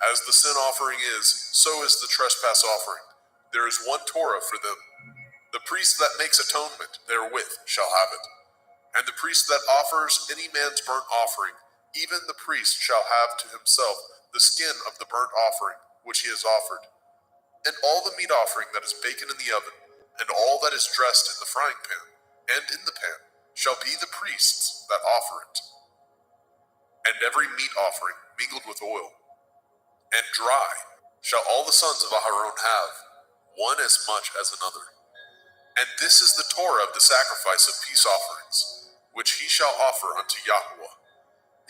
As the sin offering is, so is the trespass offering. There is one Torah for them. The priest that makes atonement therewith shall have it. And the priest that offers any man's burnt offering, even the priest shall have to himself the skin of the burnt offering which he has offered. And all the meat offering that is baken in the oven, and all that is dressed in the frying pan, and in the pan, shall be the priest's that offer it. And every meat offering mingled with oil, and dry, shall all the sons of Aharon have, one as much as another. And this is the Torah of the sacrifice of peace offerings, which he shall offer unto Yahweh.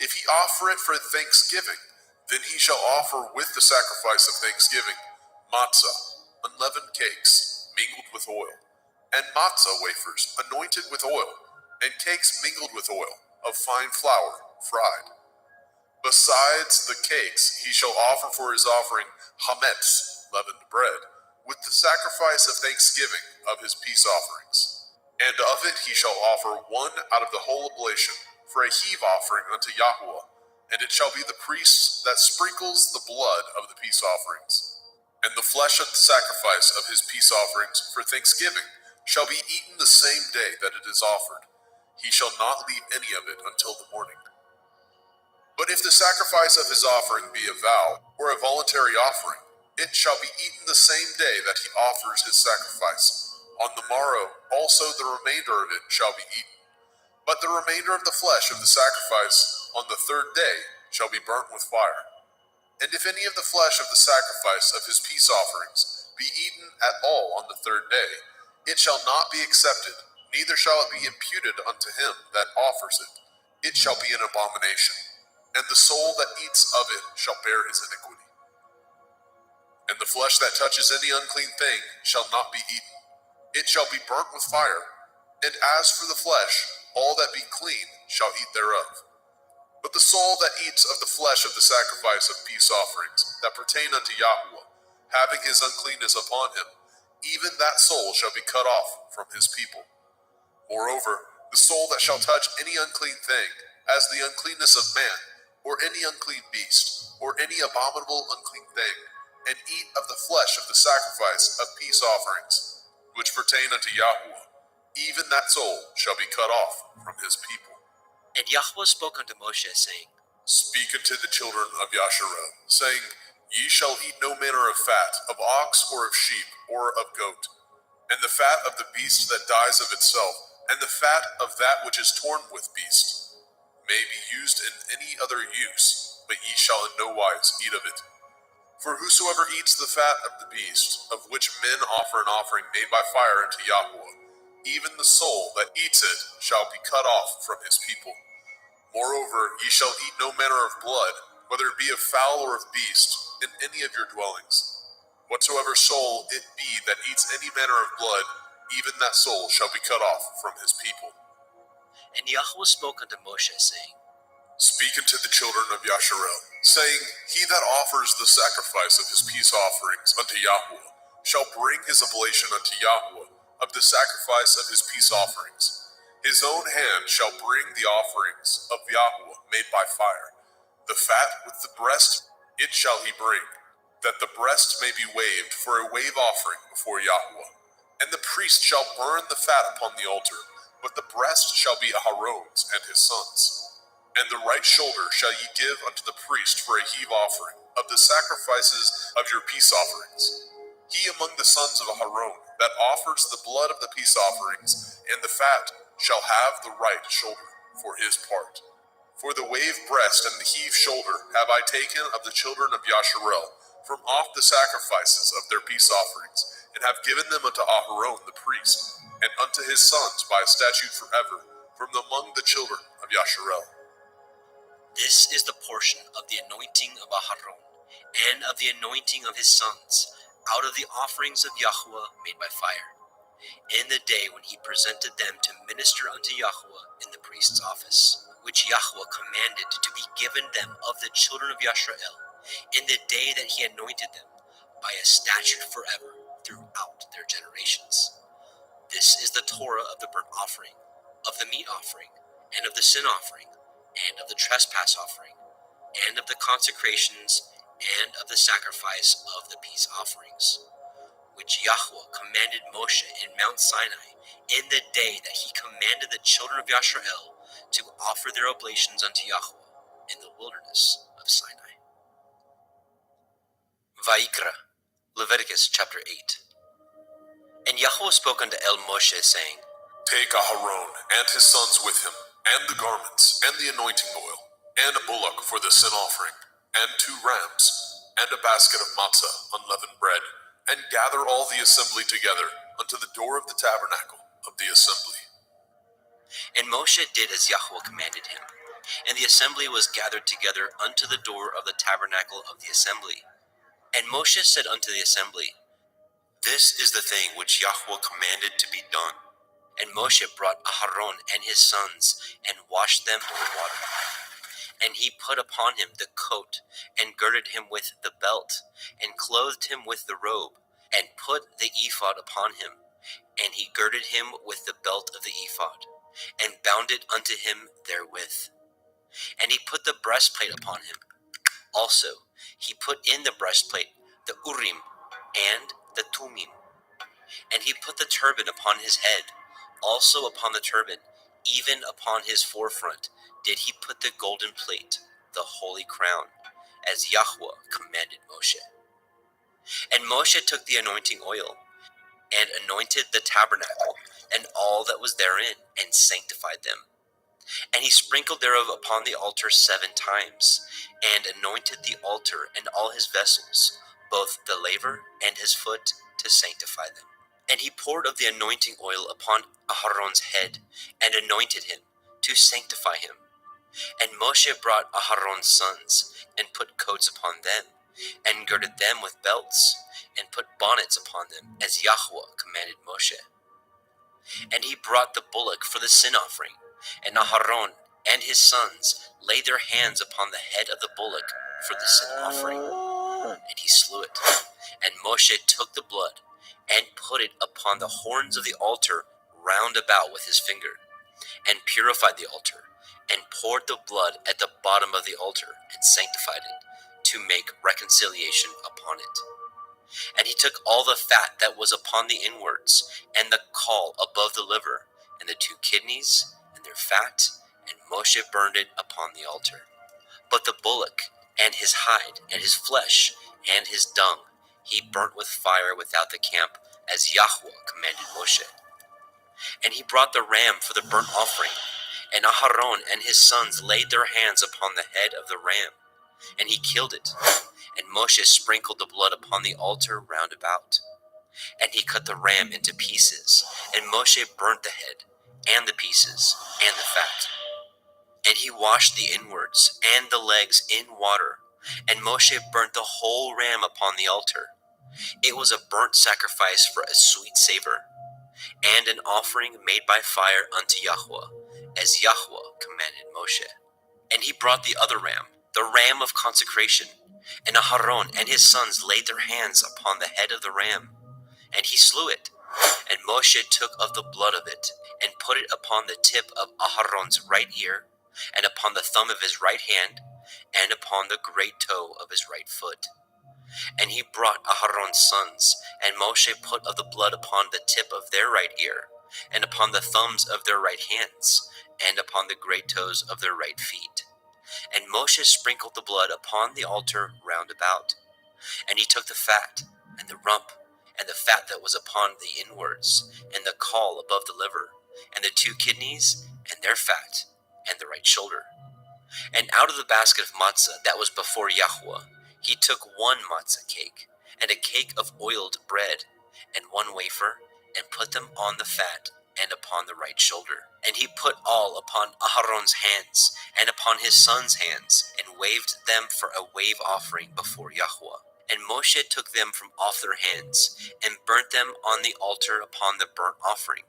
If he offer it for thanksgiving, then he shall offer with the sacrifice of thanksgiving matzah, unleavened cakes, mingled with oil, and matzah wafers, anointed with oil, and cakes mingled with oil, of fine flour, fried. Besides the cakes, he shall offer for his offering hametz, leavened bread, with the sacrifice of thanksgiving of his peace offerings. And of it he shall offer one out of the whole oblation, for a heave offering unto Yahweh, and it shall be the priest that sprinkles the blood of the peace offerings. And the flesh of the sacrifice of his peace offerings for thanksgiving shall be eaten the same day that it is offered. He shall not leave any of it until the morning. But if the sacrifice of his offering be a vow, or a voluntary offering, it shall be eaten the same day that he offers his sacrifice. On the morrow also the remainder of it shall be eaten. But the remainder of the flesh of the sacrifice on the 3rd day shall be burnt with fire. And if any of the flesh of the sacrifice of his peace offerings be eaten at all on the third day, it shall not be accepted, neither shall it be imputed unto him that offers it. It shall be an abomination, and the soul that eats of it shall bear his iniquity. And the flesh that touches any unclean thing shall not be eaten. It shall be burnt with fire. And as for the flesh, all that be clean shall eat thereof. But the soul that eats of the flesh of the sacrifice of peace offerings that pertain unto Yahweh, having his uncleanness upon him, even that soul shall be cut off from his people. Moreover, the soul that shall touch any unclean thing, as the uncleanness of man, or any unclean beast, or any abominable unclean thing, and eat of the flesh of the sacrifice of peace offerings, which pertain unto Yahweh, even that soul shall be cut off from his people. And Yahweh spoke unto Moshe, saying, Speak unto the children of Yasharel, saying, Ye shall eat no manner of fat, of ox, or of sheep, or of goat, and the fat of the beast that dies of itself, and the fat of that which is torn with beast, may be used in any other use, but ye shall in no wise eat of it. For whosoever eats the fat of the beast, of which men offer an offering made by fire unto Yahweh, even the soul that eats it shall be cut off from his people. Moreover, ye shall eat no manner of blood, whether it be of fowl or of beast, in any of your dwellings. Whatsoever soul it be that eats any manner of blood, even that soul shall be cut off from his people. And Yahweh spoke unto Moshe, saying, Speak unto the children of Yasharel, saying, He that offers the sacrifice of his peace offerings unto Yahweh shall bring his oblation unto Yahweh of the sacrifice of his peace offerings. His own hand shall bring the offerings of Yahweh made by fire. The fat with the breast it shall he bring, that the breast may be waved for a wave offering before Yahweh. And the priest shall burn the fat upon the altar, but the breast shall be Aharon's and his sons'. And the right shoulder shall ye give unto the priest for a heave offering of the sacrifices of your peace offerings. He among the sons of Aharon that offers the blood of the peace offerings and the fat shall have the right shoulder for his part. For the wave breast and the heave shoulder have I taken of the children of Yasharel from off the sacrifices of their peace offerings, and have given them unto Aharon the priest, and unto his sons by a statute forever, from among the children of Yasharel. This is the portion of the anointing of Aharon, and of the anointing of his sons, out of the offerings of Yahweh made by fire, in the day when he presented them to minister unto Yahweh in the priest's office, which Yahweh commanded to be given them of the children of Yasharel, in the day that he anointed them, by a statute forever throughout their generations. This is the Torah of the burnt offering, of the meat offering, and of the sin offering, and of the trespass offering, and of the consecrations, and of the sacrifice of the peace offerings, which Yahweh commanded Moshe in Mount Sinai, in the day that he commanded the children of Yasharel to offer their oblations unto Yahweh in the wilderness of Sinai. Vayikra, Leviticus chapter 8. And Yahweh spoke unto Moshe, saying, Take Aharon and his sons with him, and the garments, and the anointing oil, and a bullock for the sin offering, and 2 rams, and a basket of matzah, unleavened bread, and gather all the assembly together unto the door of the tabernacle of the assembly. And Moshe did as Yahweh commanded him, and the assembly was gathered together unto the door of the tabernacle of the assembly. And Moshe said unto the assembly, This is the thing which Yahweh commanded to be done. And Moshe brought Aharon and his sons, and washed them with water. And he put upon him the coat, and girded him with the belt, and clothed him with the robe, and put the ephod upon him. And he girded him with the belt of the ephod, and bound it unto him therewith. And he put the breastplate upon him. Also he put in the breastplate the Urim and the Tumim. And he put the turban upon his head. Also upon the turban, even upon his forefront, did he put the golden plate, the holy crown, as Yahweh commanded Moshe. And Moshe took the anointing oil, and anointed the tabernacle, and all that was therein, and sanctified them. And he sprinkled thereof upon the altar 7 times, and anointed the altar and all his vessels, both the laver and his foot, to sanctify them. And he poured of the anointing oil upon Aharon's head, and anointed him, to sanctify him. And Moshe brought Aharon's sons, and put coats upon them, and girded them with belts, and put bonnets upon them, as Yahweh commanded Moshe. And he brought the bullock for the sin offering, and Aharon and his sons laid their hands upon the head of the bullock for the sin offering, and he slew it. And Moshe took the blood, and put it upon the horns of the altar round about with his finger, and purified the altar, and poured the blood at the bottom of the altar, and sanctified it, to make reconciliation upon it. And he took all the fat that was upon the inwards, and the caul above the liver, and the 2 kidneys, and their fat, and Moshe burned it upon the altar. But the bullock, and his hide, and his flesh, and his dung, he burnt with fire without the camp, as Yahweh commanded Moshe. And he brought the ram for the burnt offering, and Aharon and his sons laid their hands upon the head of the ram, and he killed it. And Moshe sprinkled the blood upon the altar round about. And he cut the ram into pieces, and Moshe burnt the head, and the pieces, and the fat. And he washed the inwards and the legs in water, and Moshe burnt the whole ram upon the altar. It was a burnt sacrifice for a sweet savor, and an offering made by fire unto Yahweh, as Yahweh commanded Moshe. And he brought the other ram, the ram of consecration, and Aharon and his sons laid their hands upon the head of the ram, and he slew it. And Moshe took of the blood of it, and put it upon the tip of Aharon's right ear, and upon the thumb of his right hand, and upon the great toe of his right foot. And he brought Aharon's sons, and Moshe put of the blood upon the tip of their right ear, and upon the thumbs of their right hands, and upon the great toes of their right feet. And Moshe sprinkled the blood upon the altar round about. And he took the fat, and the rump, and the fat that was upon the inwards, and the caul above the liver, and the 2 kidneys, and their fat, and the right shoulder. And out of the basket of matzah that was before Yahweh, he took 1 matzah cake, and a cake of oiled bread, and 1 wafer, and put them on the fat, and upon the right shoulder. And he put all upon Aharon's hands, and upon his sons' hands, and waved them for a wave offering before Yahweh. And Moshe took them from off their hands, and burnt them on the altar upon the burnt offering.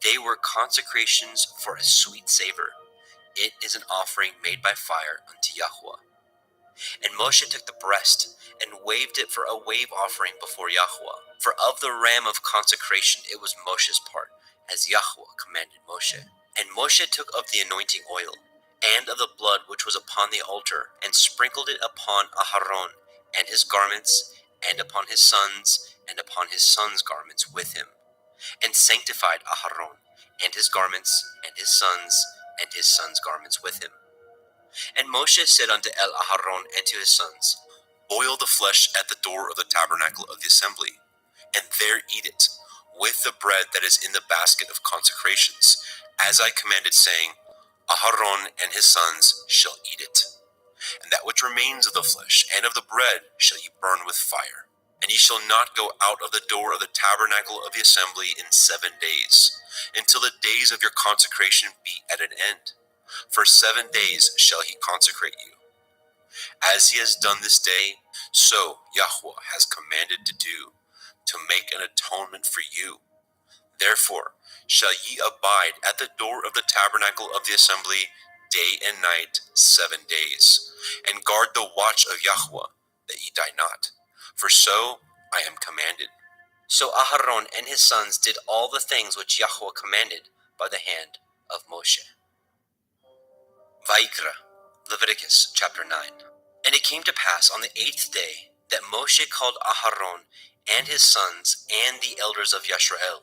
They were consecrations for a sweet savor. It is an offering made by fire unto Yahweh. And Moshe took the breast, and waved it for a wave offering before Yahweh. For of the ram of consecration it was Moshe's part, as Yahweh commanded Moshe. And Moshe took of the anointing oil, and of the blood which was upon the altar, and sprinkled it upon Aharon and his garments, and upon his sons, and upon his sons' garments with him, and sanctified Aharon and his garments, and his sons' garments with him. And Moshe said unto Aharon and to his sons, Boil the flesh at the door of the tabernacle of the assembly, and there eat it, with the bread that is in the basket of consecrations, as I commanded, saying, Aharon and his sons shall eat it. And that which remains of the flesh and of the bread shall ye burn with fire. And ye shall not go out of the door of the tabernacle of the assembly in 7 days, until the days of your consecration be at an end. For 7 days shall he consecrate you. As he has done this day, so Yahweh has commanded to do, to make an atonement for you. Therefore shall ye abide at the door of the tabernacle of the assembly day and night 7 days, and guard the watch of Yahweh, that ye die not. For so I am commanded. So Aharon and his sons did all the things which Yahweh commanded by the hand of Moshe. Vayikra, Leviticus chapter 9. And it came to pass on the 8th day that Moshe called Aharon and his sons and the elders of Yisrael.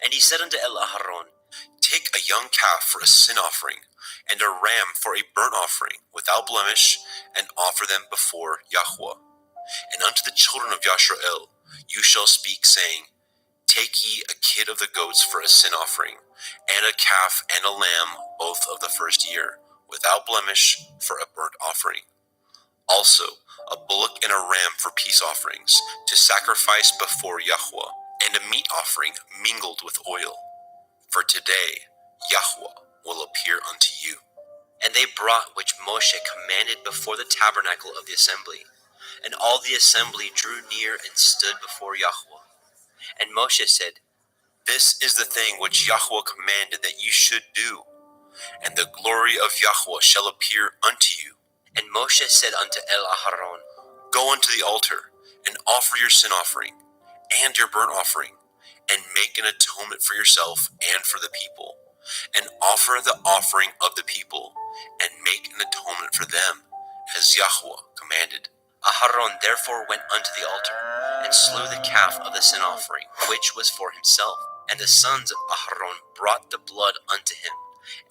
And he said unto Aharon, Take a young calf for a sin offering, and a ram for a burnt offering, without blemish, and offer them before Yahweh. And unto the children of Yisrael you shall speak, saying, Take ye a kid of the goats for a sin offering, and a calf and a lamb, both of the first year, without blemish, for a burnt offering. Also, a bullock and a ram for peace offerings, to sacrifice before Yahweh, and a meat offering mingled with oil. For today Yahweh will appear unto you. And they brought which Moshe commanded before the tabernacle of the assembly. And all the assembly drew near and stood before Yahweh. And Moshe said, This is the thing which Yahweh commanded that you should do, and the glory of Yahweh shall appear unto you. And Moshe said unto Aharon, Go unto the altar, and offer your sin offering, and your burnt offering, and make an atonement for yourself and for the people, and offer the offering of the people, and make an atonement for them, as Yahweh commanded. Aharon therefore went unto the altar, and slew the calf of the sin offering, which was for himself. And the sons of Aharon brought the blood unto him,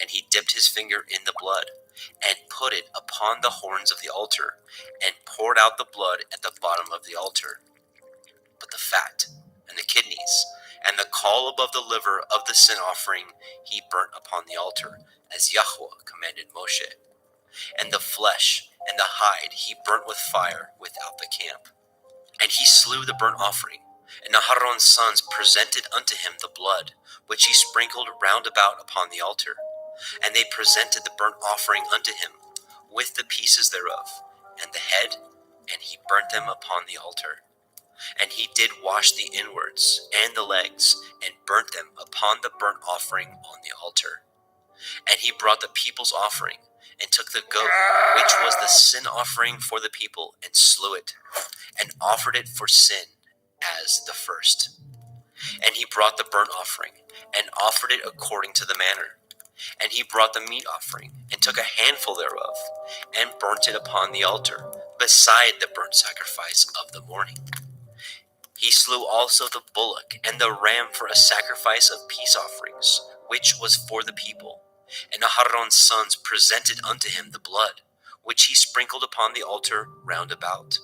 and he dipped his finger in the blood, and put it upon the horns of the altar, and poured out the blood at the bottom of the altar. But the fat, and the kidneys, and the caul above the liver of the sin offering he burnt upon the altar, as Yahweh commanded Moshe. And the flesh and the hide he burnt with fire without the camp. And he slew the burnt offering, and Aharon's sons presented unto him the blood, which he sprinkled round about upon the altar. And they presented the burnt offering unto him, with the pieces thereof, and the head, and he burnt them upon the altar. And he did wash the inwards and the legs, and burnt them upon the burnt offering on the altar. And he brought the people's offering, and took the goat, which was the sin offering for the people, and slew it, and offered it for sin as the first. And he brought the burnt offering, and offered it according to the manner. And he brought the meat offering, and took a handful thereof, and burnt it upon the altar, beside the burnt sacrifice of the morning. He slew also the bullock and the ram for a sacrifice of peace offerings, which was for the people. And Aharon's sons presented unto him the blood, which he sprinkled upon the altar round about.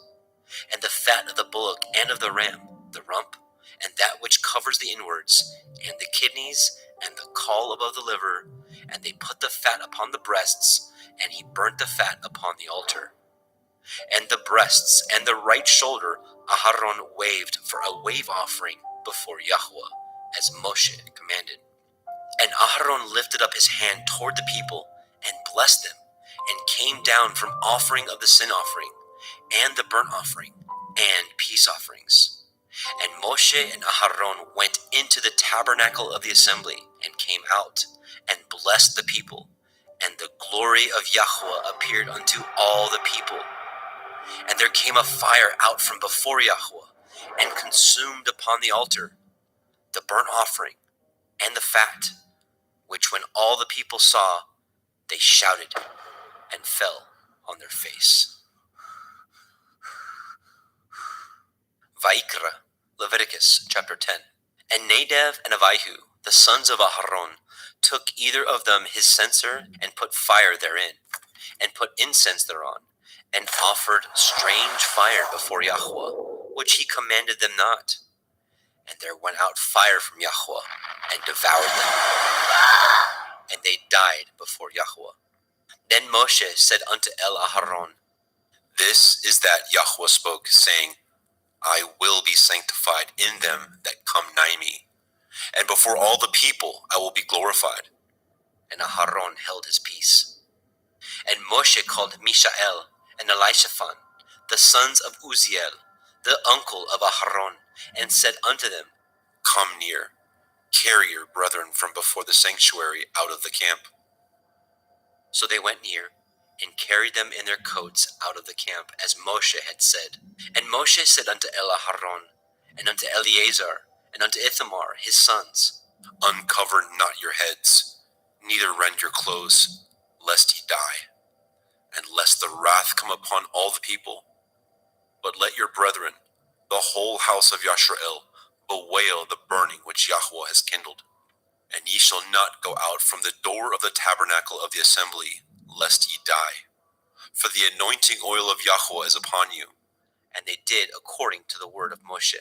And the fat of the bullock and of the ram, the rump, and that which covers the inwards, and the kidneys, and the caul above the liver, and they put the fat upon the breasts, and he burnt the fat upon the altar. And the breasts and the right shoulder Aharon waved for a wave offering before Yahweh, as Moshe commanded. And Aharon lifted up his hand toward the people, and blessed them, and came down from offering of the sin offering, and the burnt offering, and peace offerings. And Moshe and Aharon went into the tabernacle of the assembly, and came out, and blessed the people. And the glory of Yahweh appeared unto all the people. And there came a fire out from before Yahweh, and consumed upon the altar the burnt offering, and the fat, which when all the people saw, they shouted, and fell on their face. Vaikra, Leviticus chapter 10. And Nadab and Abihu, the sons of Aharon, took either of them his censer, and put fire therein, and put incense thereon, and offered strange fire before Yahweh, which he commanded them not. And there went out fire from Yahweh, and devoured them, and they died before Yahweh. Then Moshe said unto Aharon, This is that Yahweh spoke, saying, I will be sanctified in them that come nigh me, and before all the people I will be glorified. And Aharon held his peace. And Moshe called Mishael and Elishaphan, the sons of Uzziel, the uncle of Aharon, and said unto them, Come near, carry your brethren from before the sanctuary out of the camp. So they went near, and carried them in their coats out of the camp, as Moshe had said. And Moshe said unto Aharon, and unto Eleazar, and unto Ithamar his sons, Uncover not your heads, neither rend your clothes, lest ye die, and lest the wrath come upon all the people. But let your brethren, the whole house of Yashrael, bewail the burning which Yahweh has kindled. And ye shall not go out from the door of the tabernacle of the assembly, lest ye die. For the anointing oil of Yahweh is upon you. And they did according to the word of Moshe.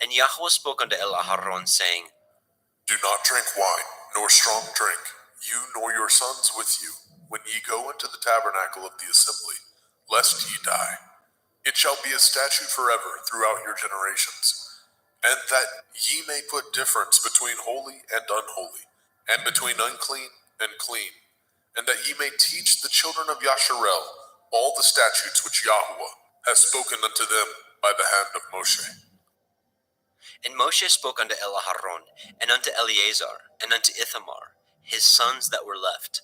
And Yahweh spoke unto Aharon, saying, Do not drink wine, nor strong drink, you nor your sons with you, when ye go into the tabernacle of the assembly, lest ye die. It shall be a statute forever throughout your generations, and that ye may put difference between holy and unholy, and between unclean and clean, and that ye may teach the children of Yasharel all the statutes which Yahuwah has spoken unto them by the hand of Moshe. And Moshe spoke unto Elaharon, and unto Eleazar, and unto Ithamar, his sons that were left.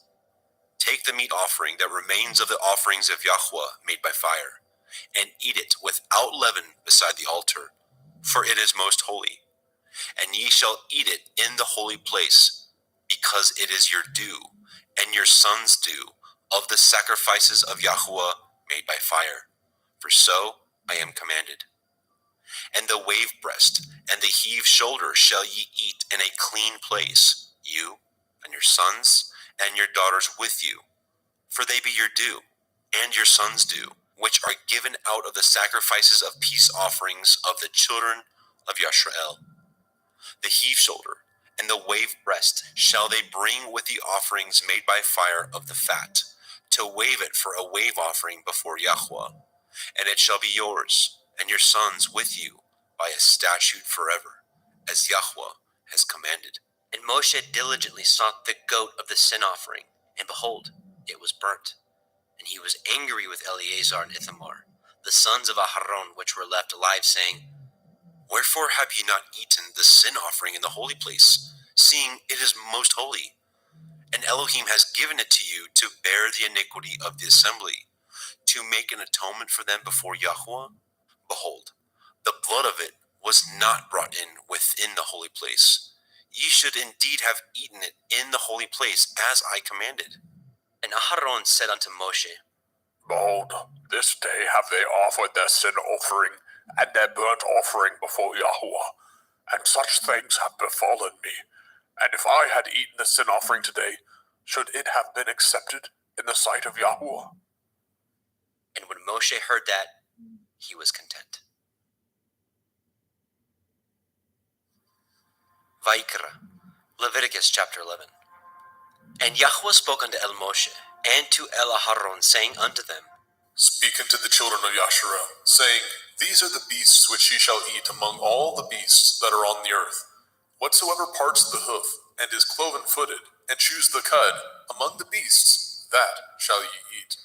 Take the meat offering that remains of the offerings of Yahweh made by fire, and eat it without leaven beside the altar, for it is most holy. And ye shall eat it in the holy place, because it is your due, and your sons' due, of the sacrifices of Yahweh made by fire. For so I am commanded. And the wave breast and the heave shoulder shall ye eat in a clean place, you and your sons and your daughters with you, for they be your due, and your sons' due, which are given out of the sacrifices of peace offerings of the children of Yashrael. The heave shoulder and the wave breast shall they bring with the offerings made by fire of the fat, to wave it for a wave offering before Yahweh. And it shall be yours and your sons with you by a statute forever, as Yahweh has commanded. And Moshe diligently sought the goat of the sin offering, and behold, it was burnt. And he was angry with Eleazar and Ithamar, the sons of Aharon, which were left alive, saying, Wherefore have ye not eaten the sin offering in the holy place, seeing it is most holy? And Elohim has given it to you to bear the iniquity of the assembly, to make an atonement for them before Yahweh? Behold, the blood of it was not brought in within the holy place. Ye should indeed have eaten it in the holy place, as I commanded. And Aharon said unto Moshe, Behold, this day have they offered their sin offering and their burnt offering before Yahuwah, and such things have befallen me. And if I had eaten the sin offering today, should it have been accepted in the sight of Yahuwah? And when Moshe heard that, he was content. Vaikra, Leviticus chapter 11. And Yahweh spoke unto El Moshe, and to El Aharon, saying unto them, Speak unto the children of Yasharel, saying, These are the beasts which ye shall eat among all the beasts that are on the earth. Whatsoever parts the hoof, and is cloven-footed, and chews the cud, among the beasts, that shall ye eat.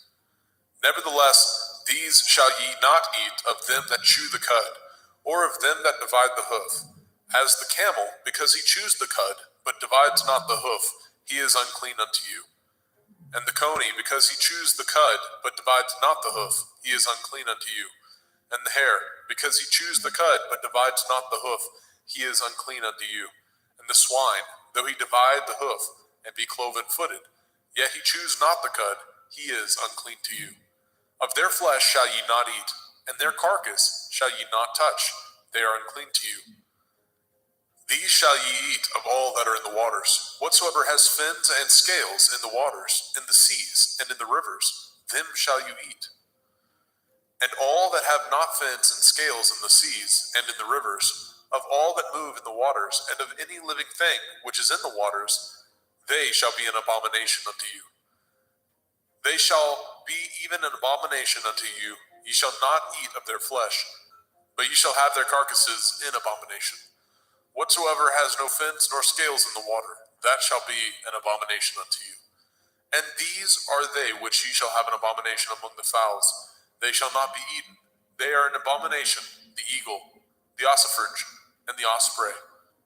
Nevertheless, these shall ye not eat of them that chew the cud, or of them that divide the hoof. As the camel, because he chews the cud, but divides not the hoof, he is unclean unto you. And the coney, because he chews the cud, but divides not the hoof, he is unclean unto you. And the hare, because he chews the cud, but divides not the hoof, he is unclean unto you. And the swine, though he divide the hoof, and be cloven-footed, yet he chews not the cud, he is unclean to you. Of their flesh shall ye not eat, and their carcass shall ye not touch, they are unclean to you. These shall ye eat of all that are in the waters. Whatsoever has fins and scales in the waters, in the seas, and in the rivers, them shall you eat. And all that have not fins and scales in the seas and in the rivers, of all that move in the waters, and of any living thing which is in the waters, they shall be an abomination unto you. They shall be even an abomination unto you. Ye shall not eat of their flesh, but ye shall have their carcasses in abomination. Whatsoever has no fins nor scales in the water, that shall be an abomination unto you. And these are they which ye shall have an abomination among the fowls. They shall not be eaten. They are an abomination, the eagle, the ossifrage, and the osprey,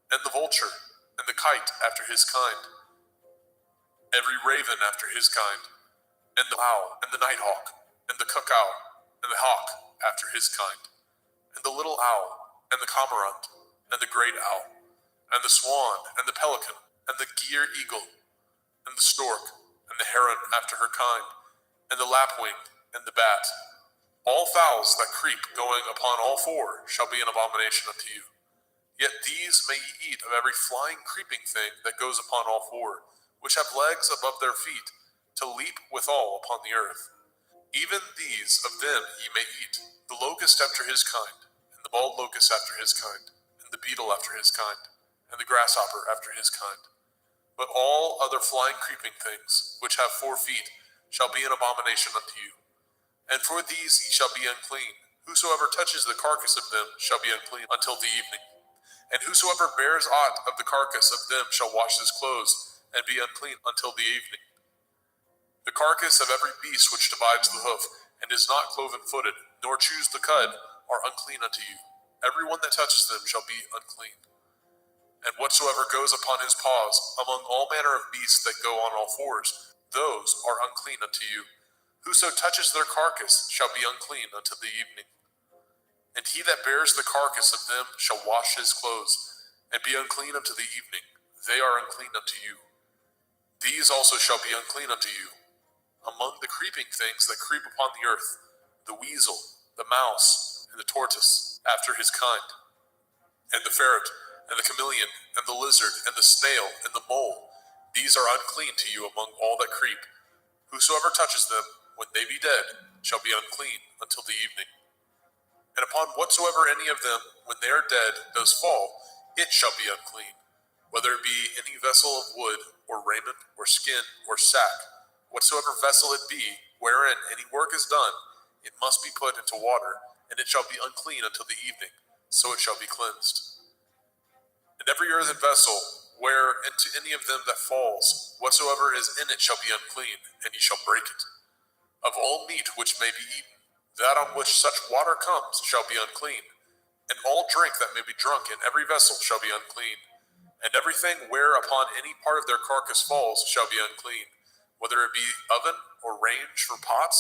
and the vulture, and the kite after his kind, every raven after his kind, and the owl, and the nighthawk, and the cuckow, and the hawk after his kind, and the little owl, and the cormorant, and the great owl, and the swan, and the pelican, and the gier eagle, and the stork, and the heron after her kind, and the lapwing, and the bat. All fowls that creep going upon all four shall be an abomination unto you. Yet these may ye eat of every flying creeping thing that goes upon all four, which have legs above their feet, to leap withal upon the earth. Even these of them ye may eat, the locust after his kind, and the bald locust after his kind, and the beetle after his kind, and the grasshopper after his kind. But all other flying creeping things, which have 4 feet, shall be an abomination unto you. And for these ye shall be unclean. Whosoever touches the carcass of them shall be unclean until the evening. And whosoever bears aught of the carcass of them shall wash his clothes, and be unclean until the evening. The carcass of every beast which divides the hoof, and is not cloven-footed, nor chews the cud, are unclean unto you. Every one that touches them shall be unclean. And whatsoever goes upon his paws, among all manner of beasts that go on all fours, those are unclean unto you. Whoso touches their carcass shall be unclean until the evening. And he that bears the carcass of them shall wash his clothes, and be unclean unto the evening. They are unclean unto you. These also shall be unclean unto you. Among the creeping things that creep upon the earth, the weasel, the mouse, and the tortoise, after his kind, and the ferret, and the chameleon, and the lizard, and the snail, and the mole, these are unclean to you among all that creep. Whosoever touches them, when they be dead, shall be unclean until the evening. And upon whatsoever any of them, when they are dead, does fall, it shall be unclean, whether it be any vessel of wood, or raiment, or skin, or sack, whatsoever vessel it be, wherein any work is done, it must be put into water, and it shall be unclean until the evening, so it shall be cleansed. And every earthen vessel, where into any of them that falls, whatsoever is in it shall be unclean, and ye shall break it. Of all meat which may be eaten, that on which such water comes shall be unclean, and all drink that may be drunk in every vessel shall be unclean. And everything whereupon any part of their carcass falls shall be unclean, whether it be oven or range for pots,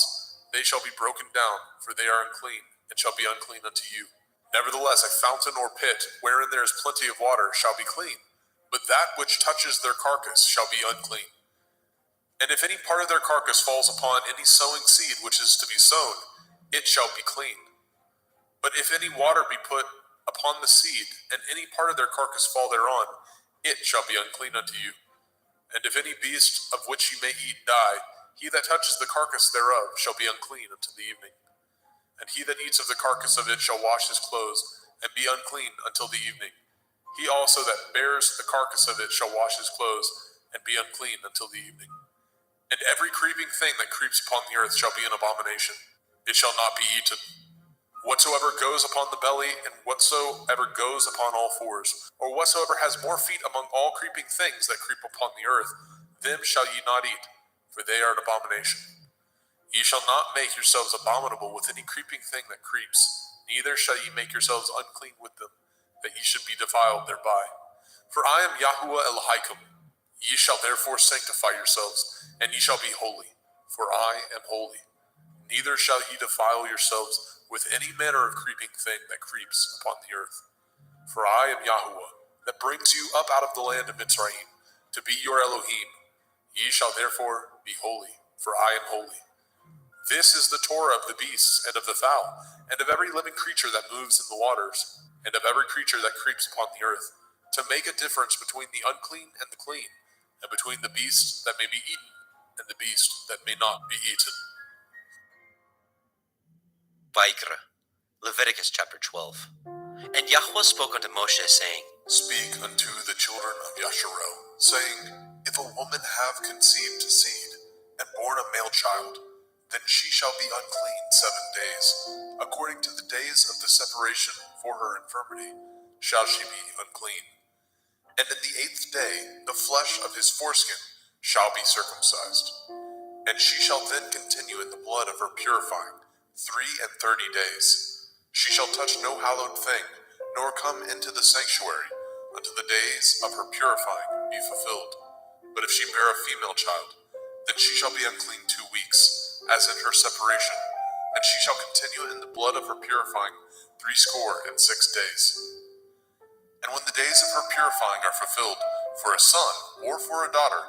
they shall be broken down, for they are unclean, and shall be unclean unto you. Nevertheless, a fountain or pit, wherein there is plenty of water, shall be clean, but that which touches their carcass shall be unclean. And if any part of their carcass falls upon any sowing seed which is to be sown, it shall be clean. But if any water be put upon the seed, and any part of their carcass fall thereon, it shall be unclean unto you. And if any beast of which ye may eat die, he that touches the carcass thereof shall be unclean until the evening. And he that eats of the carcass of it shall wash his clothes, and be unclean until the evening. He also that bears the carcass of it shall wash his clothes, and be unclean until the evening. And every creeping thing that creeps upon the earth shall be an abomination. It shall not be eaten. Whatsoever goes upon the belly, and whatsoever goes upon all fours, or whatsoever has more feet among all creeping things that creep upon the earth, them shall ye not eat, for they are an abomination. Ye shall not make yourselves abominable with any creeping thing that creeps, neither shall ye make yourselves unclean with them, that ye should be defiled thereby. For I am Yahuwah Elohim. Ye shall therefore sanctify yourselves, and ye shall be holy, for I am holy. Neither shall ye defile yourselves with any manner of creeping thing that creeps upon the earth. For I am Yahuwah, that brings you up out of the land of Mitzrayim, to be your Elohim. Ye shall therefore be holy, for I am holy. This is the Torah of the beasts, and of the fowl, and of every living creature that moves in the waters, and of every creature that creeps upon the earth, to make a difference between the unclean and the clean, and between the beast that may be eaten, and the beast that may not be eaten. Vaikra, Leviticus chapter 12. And Yahweh spoke unto Moshe, saying, Speak unto the children of Yasharel, saying, If a woman have conceived seed, and born a male child, then she shall be unclean 7 days. According to the days of the separation for her infirmity, shall she be unclean. And in the 8th day, the flesh of his foreskin shall be circumcised. And she shall then continue in the blood of her purifying 33 days. She shall touch no hallowed thing, nor come into the sanctuary, until the days of her purifying be fulfilled. But if she bear a female child, then she shall be unclean 2 weeks, as in her separation, and she shall continue in the blood of her purifying 66 days. And when the days of her purifying are fulfilled, for a son or for a daughter,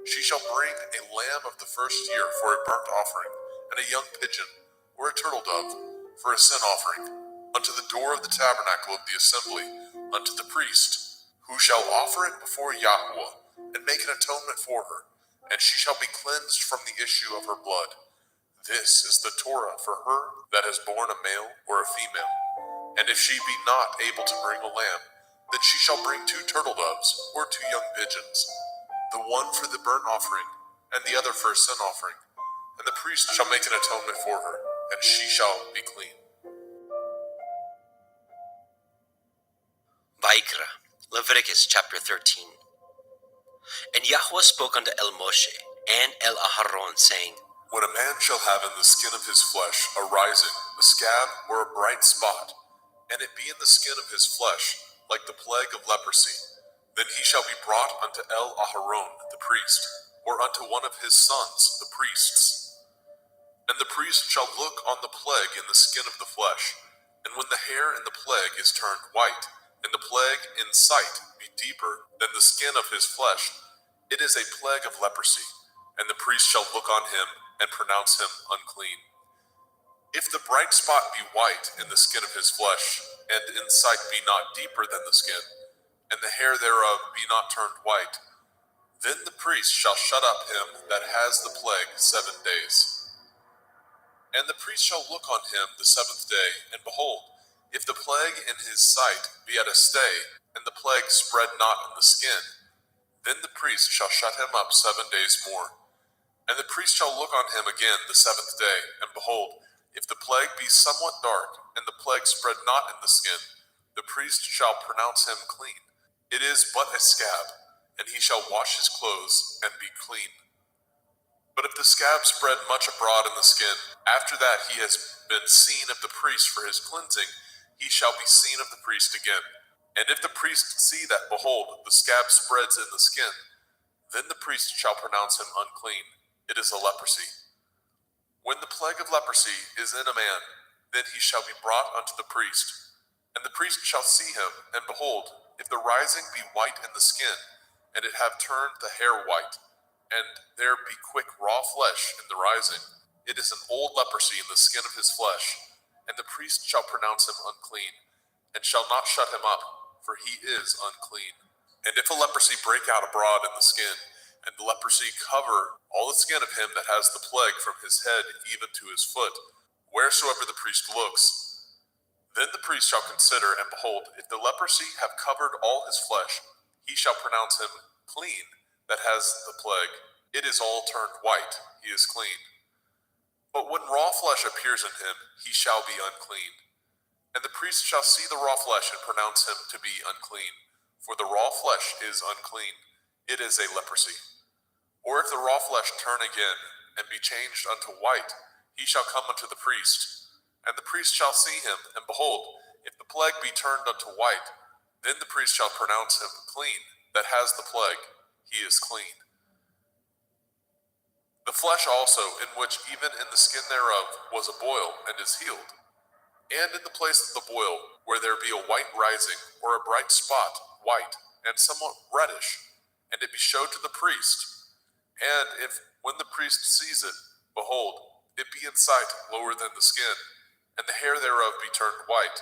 she shall bring a lamb of the first year for a burnt offering, and a young pigeon, or a turtle dove, for a sin offering, unto the door of the tabernacle of the assembly, unto the priest, who shall offer it before Yahuwah, and make an atonement for her, and she shall be cleansed from the issue of her blood. This is the Torah for her that has borne a male or a female. And if she be not able to bring a lamb, Then she shall bring 2 turtle doves or 2 young pigeons, the one for the burnt offering and the other for a sin offering. And the priest shall make an atonement for her, and she shall be clean. Vaikra, Leviticus chapter 13. And Yahweh spoke unto El Moshe and El Aharon, saying, When a man shall have in the skin of his flesh a rising, a scab, or a bright spot, and it be in the skin of his flesh, like the plague of leprosy, then he shall be brought unto El Aharon the priest, or unto one of his sons the priests. And the priest shall look on the plague in the skin of the flesh, and when the hair in the plague is turned white, and the plague in sight be deeper than the skin of his flesh, it is a plague of leprosy, and the priest shall look on him and pronounce him unclean. If the bright spot be white in the skin of his flesh, and in sight be not deeper than the skin, and the hair thereof be not turned white, then the priest shall shut up him that has the plague 7 days. And the priest shall look on him the 7th day, and behold, if the plague in his sight be at a stay, and the plague spread not in the skin, then the priest shall shut him up 7 days more. And the priest shall look on him again the 7th day, and behold, if the plague be somewhat dark, and the plague spread not in the skin, the priest shall pronounce him clean. It is but a scab, and he shall wash his clothes and be clean. But if the scab spread much abroad in the skin, after that he has been seen of the priest for his cleansing, he shall be seen of the priest again. And if the priest see that, behold, the scab spreads in the skin, then the priest shall pronounce him unclean. It is a leprosy. When the plague of leprosy is in a man, then he shall be brought unto the priest. And the priest shall see him, and behold, if the rising be white in the skin, and it have turned the hair white, and there be quick raw flesh in the rising, it is an old leprosy in the skin of his flesh, and the priest shall pronounce him unclean, and shall not shut him up, for he is unclean. And if a leprosy break out abroad in the skin, and the leprosy cover all the skin of him that has the plague from his head even to his foot, wheresoever the priest looks, then the priest shall consider, and behold, if the leprosy have covered all his flesh, he shall pronounce him clean that has the plague. It is all turned white, he is clean. But when raw flesh appears in him, he shall be unclean. And the priest shall see the raw flesh and pronounce him to be unclean. For the raw flesh is unclean, it is a leprosy. Or if the raw flesh turn again, and be changed unto white, he shall come unto the priest. And the priest shall see him, and behold, if the plague be turned unto white, then the priest shall pronounce him clean that has the plague, he is clean. The flesh also, in which even in the skin thereof was a boil, and is healed. And in the place of the boil, where there be a white rising, or a bright spot, white, and somewhat reddish, and it be showed to the priest. And if, when the priest sees it, behold, it be in sight lower than the skin, and the hair thereof be turned white,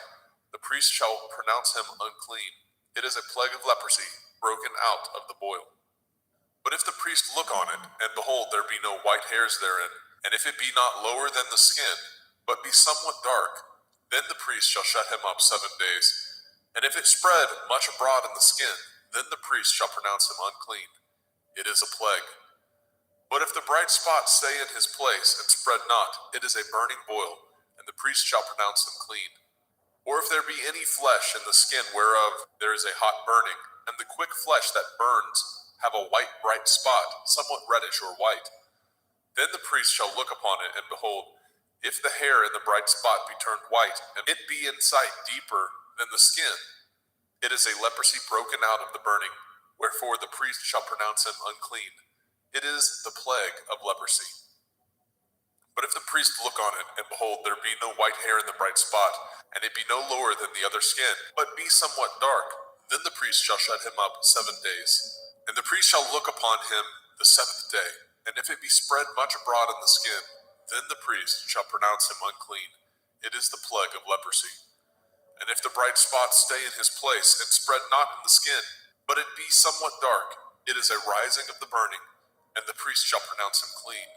the priest shall pronounce him unclean. It is a plague of leprosy, broken out of the boil. But if the priest look on it, and behold, there be no white hairs therein, and if it be not lower than the skin, but be somewhat dark, then the priest shall shut him up 7 days. And if it spread much abroad in the skin, then the priest shall pronounce him unclean. It is a plague. But if the bright spot stay in his place and spread not, it is a burning boil, and the priest shall pronounce him clean. Or if there be any flesh in the skin whereof there is a hot burning, and the quick flesh that burns have a white bright spot, somewhat reddish or white, then the priest shall look upon it, and behold, if the hair in the bright spot be turned white, and it be in sight deeper than the skin, it is a leprosy broken out of the burning, wherefore the priest shall pronounce him unclean. It is the plague of leprosy. But if the priest look on it, and behold, there be no white hair in the bright spot, and it be no lower than the other skin, but be somewhat dark, then the priest shall shut him up 7 days. And the priest shall look upon him the 7th day, and if it be spread much abroad in the skin, then the priest shall pronounce him unclean. It is the plague of leprosy. And if the bright spot stay in his place, and spread not in the skin, but it be somewhat dark, it is a rising of the burning, and the priest shall pronounce him clean,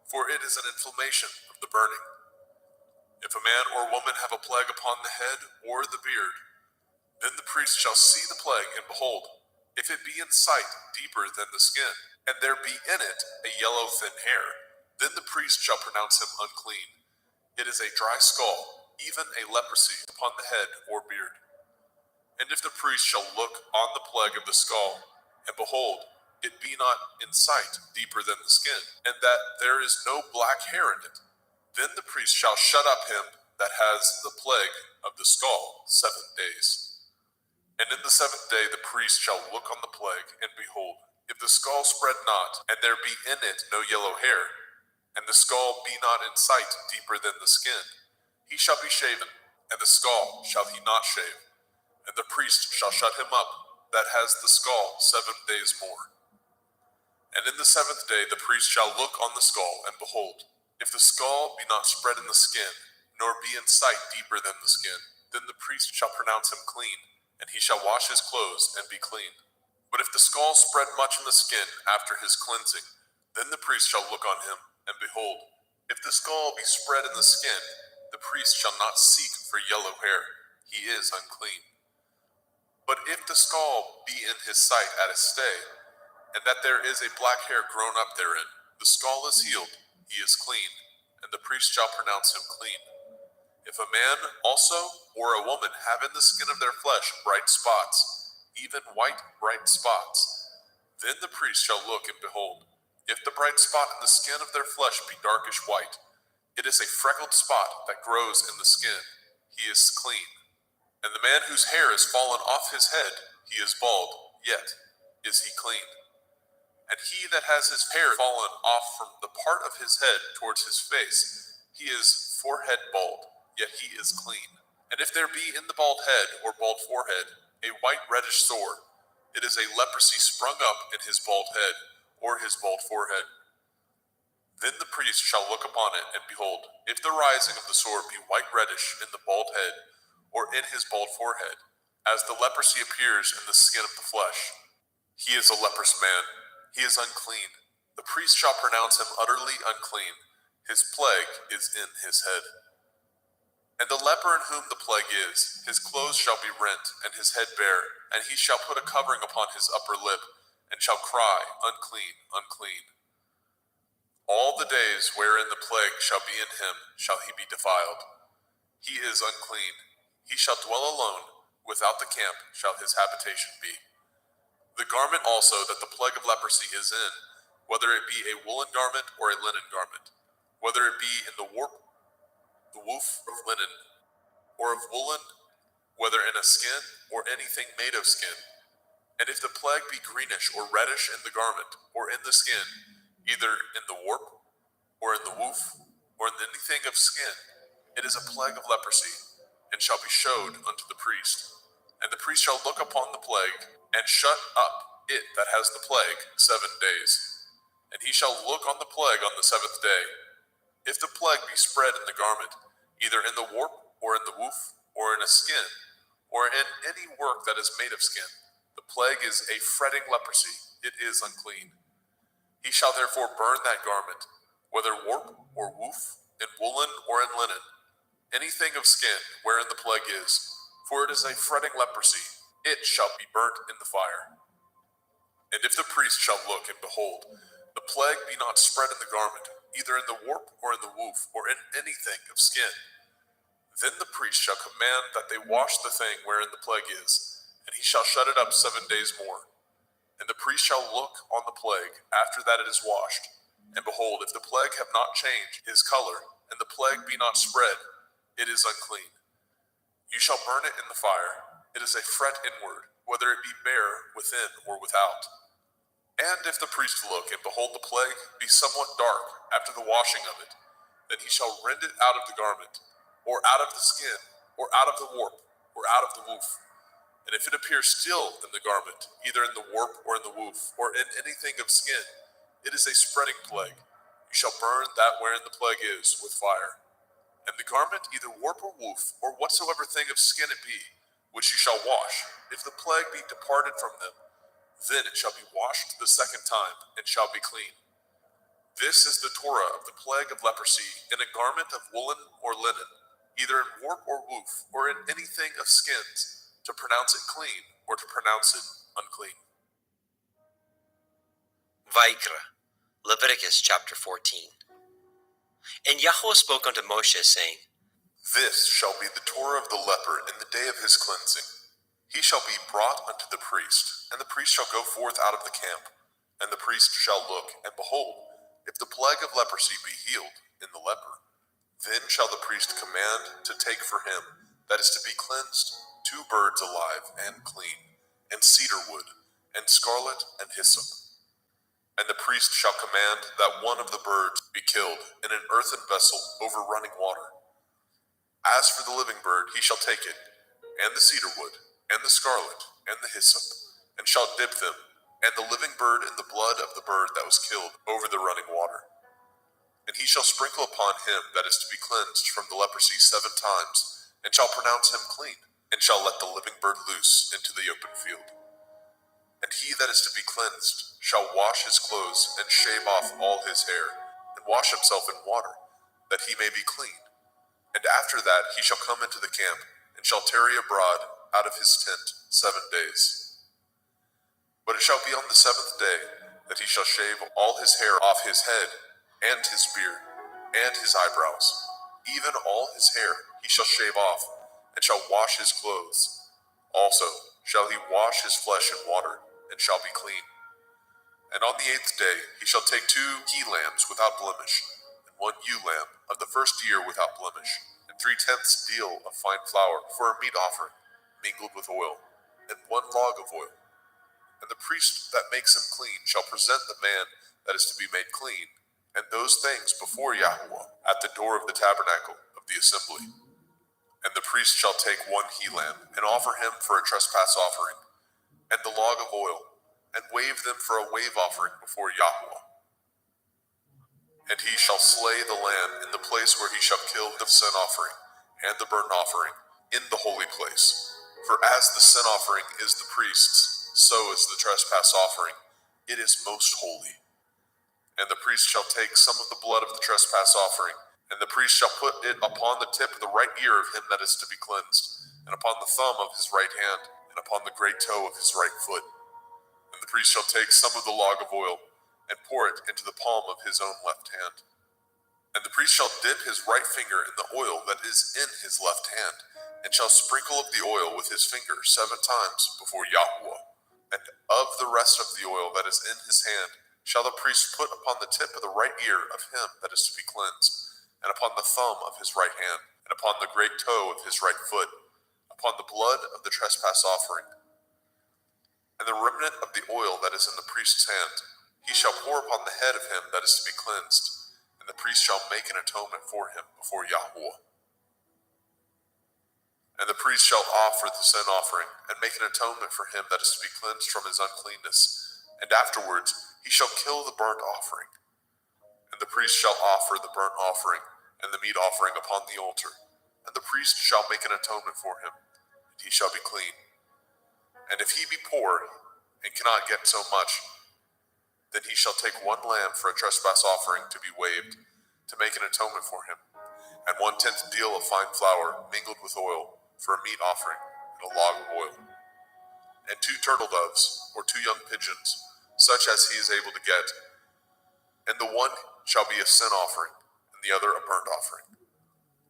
for it is an inflammation of the burning. If a man or woman have a plague upon the head or the beard, Then the priest shall see the plague, and behold, if it be in sight deeper than the skin, and there be in it a yellow thin hair, then the priest shall pronounce him unclean. It is a dry skull, even a leprosy upon the head or beard. And if the priest shall look on the plague of the skull, and behold, it be not in sight deeper than the skin, and that there is no black hair in it, then the priest shall shut up him that has the plague of the skull 7 days. And in the 7th day the priest shall look on the plague, and behold, if the skull spread not, and there be in it no yellow hair, and the skull be not in sight deeper than the skin, he shall be shaven, and the skull shall he not shave, and the priest shall shut him up that has the skull 7 days more. And in the 7th day the priest shall look on the skull, and behold, if the skull be not spread in the skin, nor be in sight deeper than the skin, then the priest shall pronounce him clean, and he shall wash his clothes and be clean. But if the skull spread much in the skin after his cleansing, then the priest shall look on him, and behold, if the skull be spread in the skin, the priest shall not seek for yellow hair, he is unclean. But if the skull be in his sight at his stay, and that there is a black hair grown up therein, the skull is healed, he is clean, and the priest shall pronounce him clean. If a man also or a woman have in the skin of their flesh bright spots, even white bright spots, then the priest shall look, and behold, if the bright spot in the skin of their flesh be darkish white, it is a freckled spot that grows in the skin, he is clean. And the man whose hair is fallen off his head, he is bald, yet is he clean. And he that has his hair fallen off from the part of his head towards his face, he is forehead bald, yet he is clean. And if there be in the bald head or bald forehead a white reddish sore, it is a leprosy sprung up in his bald head or his bald forehead. Then the priest shall look upon it, and behold, if the rising of the sore be white reddish in the bald head or in his bald forehead, as the leprosy appears in the skin of the flesh, he is a leprous man, he is unclean. The priest shall pronounce him utterly unclean, his plague is in his head. And the leper in whom the plague is, his clothes shall be rent, and his head bare, and he shall put a covering upon his upper lip, and shall cry, unclean, unclean. All the days wherein the plague shall be in him shall he be defiled. He is unclean. He shall dwell alone, without the camp shall his habitation be. The garment also that the plague of leprosy is in, whether it be a woolen garment or a linen garment, whether it be in the warp, the woof of linen, or of woolen, whether in a skin or anything made of skin. And if the plague be greenish or reddish in the garment or in the skin, either in the warp or in the woof or in anything of skin, it is a plague of leprosy, and shall be showed unto the priest. And the priest shall look upon the plague, and shut up it that has the plague 7 days. And he shall look on the plague on the 7th day. If the plague be spread in the garment, either in the warp or in the woof or in a skin, or in any work that is made of skin, the plague is a fretting leprosy, it is unclean. He shall therefore burn that garment, whether warp or woof, in woolen or in linen, anything of skin wherein the plague is, for it is a fretting leprosy, it shall be burnt in the fire. And if the priest shall look, and behold, the plague be not spread in the garment, either in the warp or in the woof, or in anything of skin, then the priest shall command that they wash the thing wherein the plague is, and he shall shut it up 7 days more. And the priest shall look on the plague after that it is washed, and behold, if the plague have not changed his color, and the plague be not spread, it is unclean. You shall burn it in the fire. It is a fret inward, whether it be bare within or without. And if the priest look, and behold the plague be somewhat dark after the washing of it, then he shall rend it out of the garment, or out of the skin, or out of the warp, or out of the woof. And if it appear still in the garment, either in the warp or in the woof, or in anything of skin, it is a spreading plague. You shall burn that wherein the plague is with fire. And the garment, either warp or woof, or whatsoever thing of skin it be, which you shall wash, if the plague be departed from them, then it shall be washed the 2nd time, and shall be clean. This is the Torah of the plague of leprosy in a garment of woolen or linen, either in warp or woof, or in anything of skins, to pronounce it clean or to pronounce it unclean. Vaikra, Leviticus chapter 14. And Yahweh spoke unto Moshe, saying, This shall be the Torah of the leper in the day of his cleansing. He shall be brought unto the priest, and the priest shall go forth out of the camp. And the priest shall look, and behold, if the plague of leprosy be healed in the leper, then shall the priest command to take for him that is to be cleansed 2 birds alive and clean, and cedar wood, and scarlet, and hyssop. And the priest shall command that one of the birds be killed in an earthen vessel over running water. As for the living bird, he shall take it, and the cedar wood, and the scarlet, and the hyssop, and shall dip them, and the living bird in the blood of the bird that was killed over the running water. And he shall sprinkle upon him that is to be cleansed from the leprosy 7 times, and shall pronounce him clean, and shall let the living bird loose into the open field. And he that is to be cleansed shall wash his clothes, and shave off all his hair, and wash himself in water, that he may be clean. And after that he shall come into the camp, and shall tarry abroad out of his tent 7 days. But it shall be on the 7th day that he shall shave all his hair off his head, and his beard, and his eyebrows, even all his hair he shall shave off, and shall wash his clothes. Also shall he wash his flesh in water, and shall be clean. And on the 8th day he shall take 2 he-lambs without blemish, and 1 ewe lamb of the first year without blemish, and 3/10 deal of fine flour for a meat offering, mingled with oil, and 1 log of oil. And the priest that makes him clean shall present the man that is to be made clean, and those things before Yahweh at the door of the tabernacle of the assembly. And the priest shall take 1 he-lamb, and offer him for a trespass offering, and the log of oil, and wave them for a wave offering before Yahweh. And he shall slay the lamb in the place where he shall kill the sin offering and the burnt offering in the holy place. For as the sin offering is the priest's, so is the trespass offering. It is most holy. And the priest shall take some of the blood of the trespass offering, and the priest shall put it upon the tip of the right ear of him that is to be cleansed, and upon the thumb of his right hand, and upon the great toe of his right foot. And the priest shall take some of the log of oil, and pour it into the palm of his own left hand. And the priest shall dip his right finger in the oil that is in his left hand, and shall sprinkle of the oil with his finger 7 times before Yahweh. And of the rest of the oil that is in his hand shall the priest put upon the tip of the right ear of him that is to be cleansed, and upon the thumb of his right hand, and upon the great toe of his right foot, upon the blood of the trespass offering. And the remnant of the oil that is in the priest's hand he shall pour upon the head of him that is to be cleansed, and the priest shall make an atonement for him before Yahweh. And the priest shall offer the sin offering, and make an atonement for him that is to be cleansed from his uncleanness. And afterwards he shall kill the burnt offering. And the priest shall offer the burnt offering and the meat offering upon the altar. And the priest shall make an atonement for him, and he shall be clean. And if he be poor, and cannot get so much, then he shall take 1 lamb for a trespass offering to be waved, to make an atonement for him, and 1/10 deal of fine flour mingled with oil, for a meat offering, and a log of oil, and 2 turtle doves, or 2 young pigeons, such as he is able to get, and the one shall be a sin offering, and the other a burnt offering.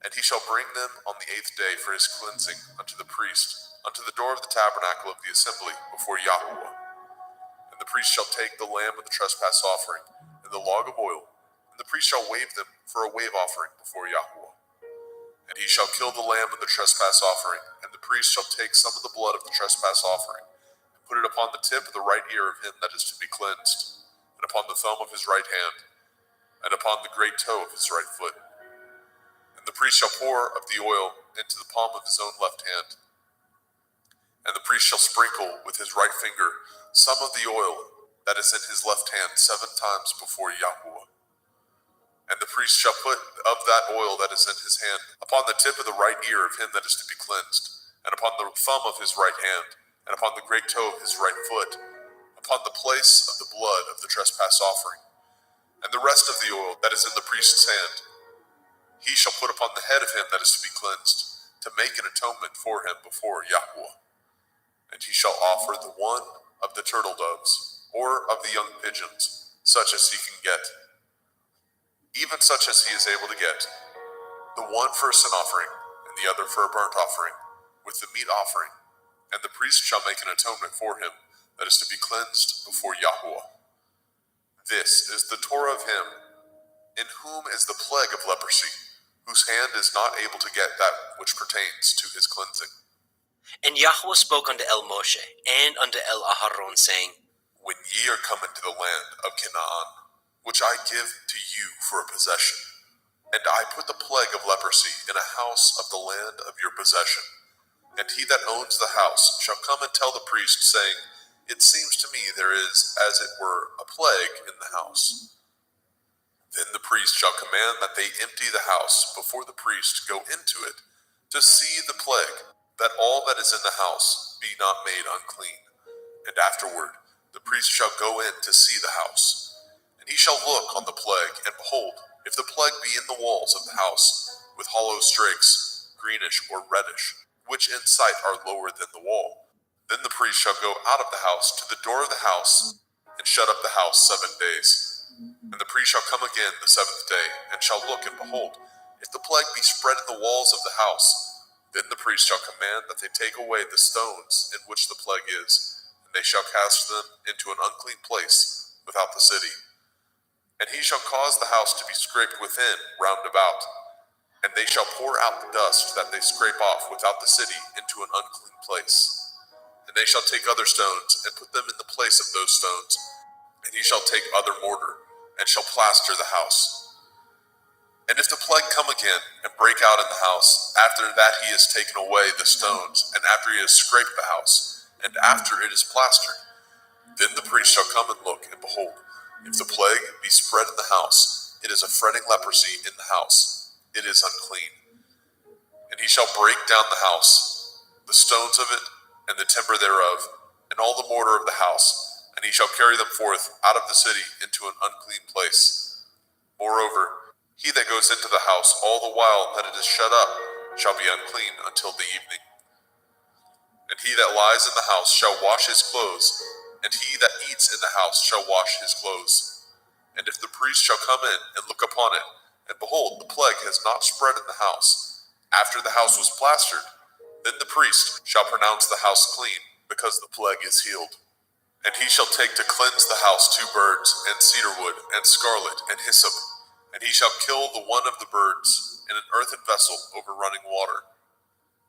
And he shall bring them on the 8th day for his cleansing unto the priest, unto the door of the tabernacle of the assembly before Yahweh. And the priest shall take the lamb of the trespass offering, and the log of oil, and the priest shall wave them for a wave offering before Yahweh. And he shall kill the lamb of the trespass offering, and the priest shall take some of the blood of the trespass offering, and put it upon the tip of the right ear of him that is to be cleansed, and upon the thumb of his right hand, and upon the great toe of his right foot. And the priest shall pour of the oil into the palm of his own left hand. And the priest shall sprinkle with his right finger some of the oil that is in his left hand 7 times before Yahweh. And the priest shall put of that oil that is in his hand upon the tip of the right ear of him that is to be cleansed, and upon the thumb of his right hand, and upon the great toe of his right foot, upon the place of the blood of the trespass offering. And the rest of the oil that is in the priest's hand he shall put upon the head of him that is to be cleansed, to make an atonement for him before Yahweh. And he shall offer the one of the turtle doves, or of the young pigeons, such as he can get, even such as he is able to get, the one for a sin offering, and the other for a burnt offering, with the meat offering. And the priest shall make an atonement for him that is to be cleansed before Yahweh. This is the Torah of him, in whom is the plague of leprosy, whose hand is not able to get that which pertains to his cleansing. And Yahweh spoke unto El Moshe and unto El Aharon, saying, When ye are come into the land of Canaan, which I give to you for a possession, and I put the plague of leprosy in a house of the land of your possession, and he that owns the house shall come and tell the priest, saying, It seems to me there is, as it were, a plague in the house. Then the priest shall command that they empty the house before the priest go into it to see the plague, that all that is in the house be not made unclean. And afterward the priest shall go in to see the house. And he shall look on the plague, and behold, if the plague be in the walls of the house, with hollow strakes, greenish or reddish, which in sight are lower than the wall, then the priest shall go out of the house to the door of the house, and shut up the house 7 days. And the priest shall come again the 7th day, and shall look, and behold, if the plague be spread in the walls of the house, then the priest shall command that they take away the stones in which the plague is, and they shall cast them into an unclean place without the city. And he shall cause the house to be scraped within round about, and they shall pour out the dust that they scrape off without the city into an unclean place. And they shall take other stones, and put them in the place of those stones. And he shall take other mortar, and shall plaster the house. And if the plague come again, and break out in the house, after that he has taken away the stones, and after he has scraped the house, and after it is plastered, then the priest shall come and look, and behold, if the plague be spread in the house, it is a fretting leprosy in the house. It is unclean. And he shall break down the house, the stones of it, and the timber thereof, and all the mortar of the house, and he shall carry them forth out of the city into an unclean place. Moreover, he that goes into the house all the while that it is shut up shall be unclean until the evening. And he that lies in the house shall wash his clothes, and he that eats in the house shall wash his clothes. And if the priest shall come in and look upon it, and behold, the plague has not spread in the house, after the house was plastered, then the priest shall pronounce the house clean, because the plague is healed. And he shall take to cleanse the house 2 birds, and cedar wood, and scarlet, and hyssop. And he shall kill the one of the birds in an earthen vessel over running water.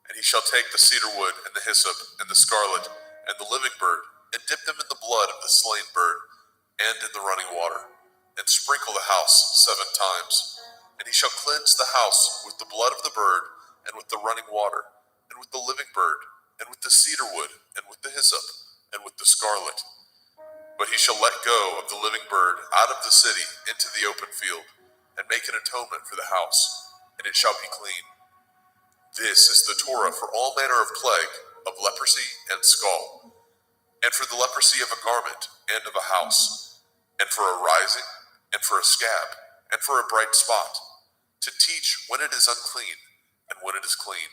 And he shall take the cedar wood, and the hyssop, and the scarlet, and the living bird, and dip them in the blood of the slain bird, and in the running water, and sprinkle the house 7 times. And he shall cleanse the house with the blood of the bird, and with the running water, and with the living bird, and with the cedar wood, and with the hyssop, and with the scarlet. But he shall let go of the living bird out of the city into the open field, and make an atonement for the house, and it shall be clean. This is the Torah for all manner of plague, of leprosy and scald, and for the leprosy of a garment and of a house, and for a rising, and for a scab, and for a bright spot, to teach when it is unclean and when it is clean.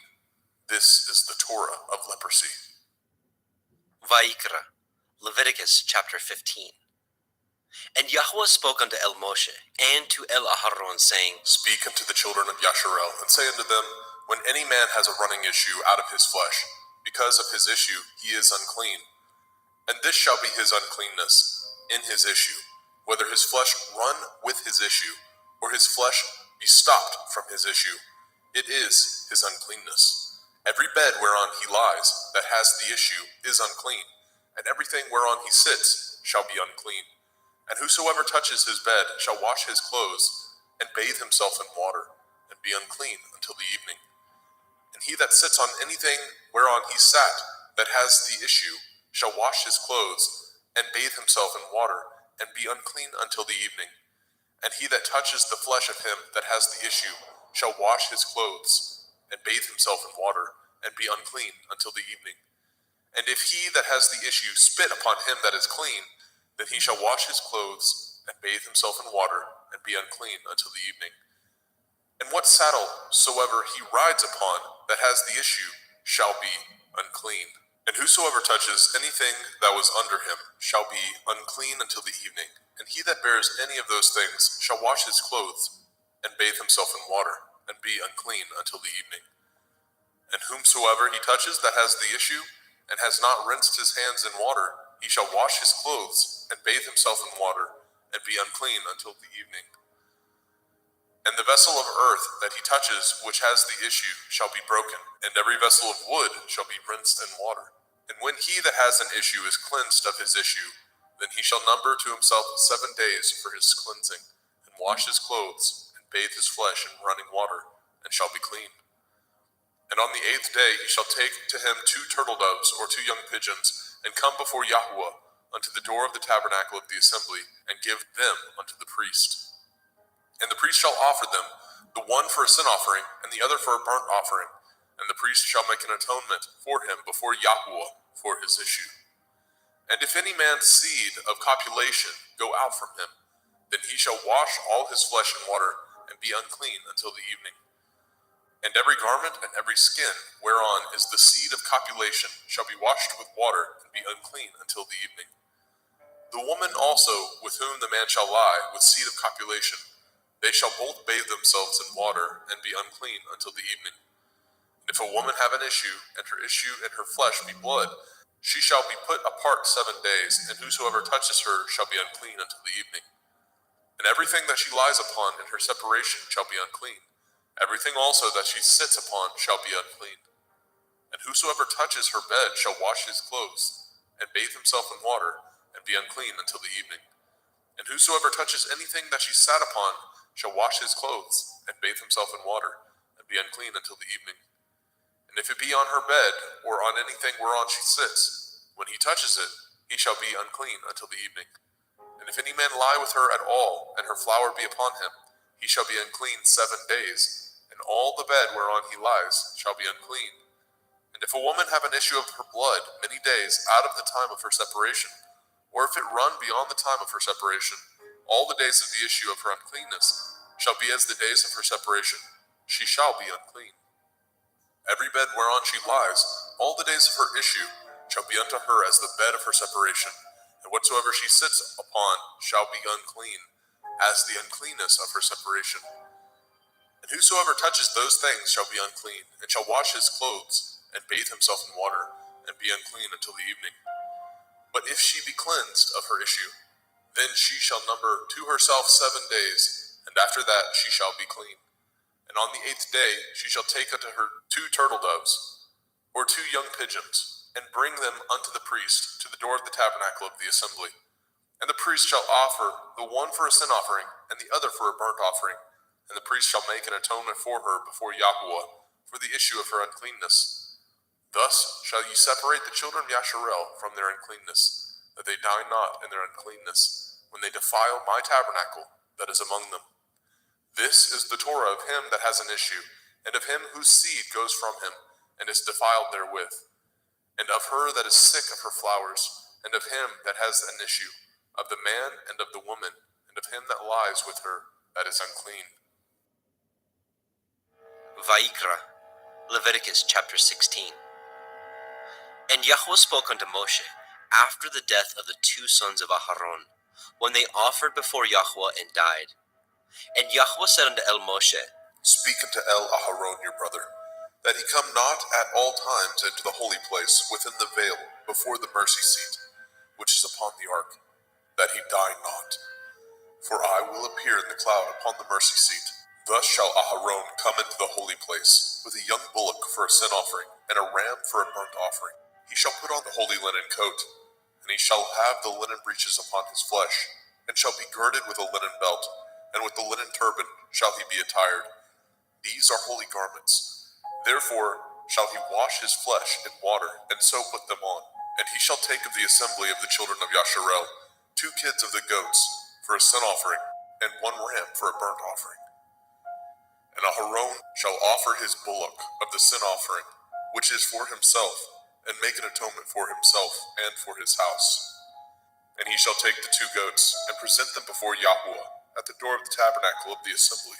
This is the Torah of leprosy. Vayikra, Leviticus chapter 15. And Yahweh spoke unto El Moshe and to El Aharon, saying, Speak unto the children of Yasharel, and say unto them, When any man has a running issue out of his flesh, because of his issue he is unclean. And this shall be his uncleanness in his issue, whether his flesh run with his issue, or his flesh be stopped from his issue. It is his uncleanness. Every bed whereon he lies that has the issue is unclean, and everything whereon he sits shall be unclean. And whosoever touches his bed shall wash his clothes, and bathe himself in water, and be unclean until the evening. And he that sits on anything whereon he sat that has the issue shall wash his clothes, and bathe himself in water, and be unclean until the evening. And he that touches the flesh of him that has the issue shall wash his clothes, and bathe himself in water, and be unclean until the evening. And if he that has the issue spit upon him that is clean, then he shall wash his clothes, and bathe himself in water, and be unclean until the evening. And what saddle soever he rides upon that has the issue shall be unclean. And whosoever touches anything that was under him shall be unclean until the evening. And he that bears any of those things shall wash his clothes, and bathe himself in water, and be unclean until the evening. And whomsoever he touches that has the issue, and has not rinsed his hands in water, he shall wash his clothes, and bathe himself in water, and be unclean until the evening. And the vessel of earth that he touches, which has the issue, shall be broken, and every vessel of wood shall be rinsed in water. And when he that has an issue is cleansed of his issue, then he shall number to himself 7 days for his cleansing, and wash his clothes, and bathe his flesh in running water, and shall be clean. And on the 8th day he shall take to him 2 turtle doves or 2 young pigeons, and come before Yahuwah unto the door of the tabernacle of the assembly, and give them unto the priest. And the priest shall offer them, the one for a sin offering, and the other for a burnt offering. And the priest shall make an atonement for him before Yahuwah for his issue. And if any man's seed of copulation go out from him, then he shall wash all his flesh in water, and be unclean until the evening. And every garment and every skin whereon is the seed of copulation shall be washed with water, and be unclean until the evening. The woman also with whom the man shall lie with seed of copulation, they shall both bathe themselves in water, and be unclean until the evening. And if a woman have an issue, and her issue in her flesh be blood, she shall be put apart 7 days, and whosoever touches her shall be unclean until the evening. And everything that she lies upon in her separation shall be unclean. Everything also that she sits upon shall be unclean. And whosoever touches her bed shall wash his clothes, and bathe himself in water, and be unclean until the evening. And whosoever touches anything that she sat upon shall wash his clothes, and bathe himself in water, and be unclean until the evening. And if it be on her bed, or on anything whereon she sits, when he touches it, he shall be unclean until the evening. And if any man lie with her at all, and her flower be upon him, he shall be unclean 7 days, and all the bed whereon he lies shall be unclean. And if a woman have an issue of her blood many days out of the time of her separation, or if it run beyond the time of her separation, all the days of the issue of her uncleanness shall be as the days of her separation. She shall be unclean. Every bed whereon she lies, all the days of her issue, shall be unto her as the bed of her separation, and whatsoever she sits upon shall be unclean, as the uncleanness of her separation. And whosoever touches those things shall be unclean, and shall wash his clothes, and bathe himself in water, and be unclean until the evening. But if she be cleansed of her issue, then she shall number to herself 7 days, and after that she shall be clean. And on the 8th day she shall take unto her 2 turtle doves, or 2 young pigeons, and bring them unto the priest to the door of the tabernacle of the assembly. And the priest shall offer the one for a sin offering, and the other for a burnt offering. And the priest shall make an atonement for her before Yahuwah for the issue of her uncleanness. Thus shall ye separate the children of Yasharel from their uncleanness, that they die not in their uncleanness, when they defile my tabernacle that is among them. This is the Torah of him that has an issue, and of him whose seed goes from him, and is defiled therewith, and of her that is sick of her flowers, and of him that has an issue, of the man and of the woman, and of him that lies with her that is unclean. Vayikra, Leviticus chapter 16. And Yahweh spoke unto Moshe after the death of the 2 sons of Aharon, when they offered before Yahweh and died. And Yahweh said unto Moshe, Speak unto Aharon your brother, that he come not at all times into the holy place within the veil before the mercy seat, which is upon the ark, that he die not. For I will appear in the cloud upon the mercy seat. Thus shall Aharon come into the holy place, with a young bullock for a sin offering, and a ram for a burnt offering. He shall put on the holy linen coat, and he shall have the linen breeches upon his flesh, and shall be girded with a linen belt, and with the linen turban shall he be attired. These are holy garments. Therefore shall he wash his flesh in water, and so put them on. And he shall take of the assembly of the children of Yasharel 2 kids of the goats for a sin offering, and 1 ram for a burnt offering. And Aharon shall offer his bullock of the sin offering, which is for himself, and make an atonement for himself and for his house. And he shall take the 2 goats, and present them before Yahuwah at the door of the tabernacle of the assembly.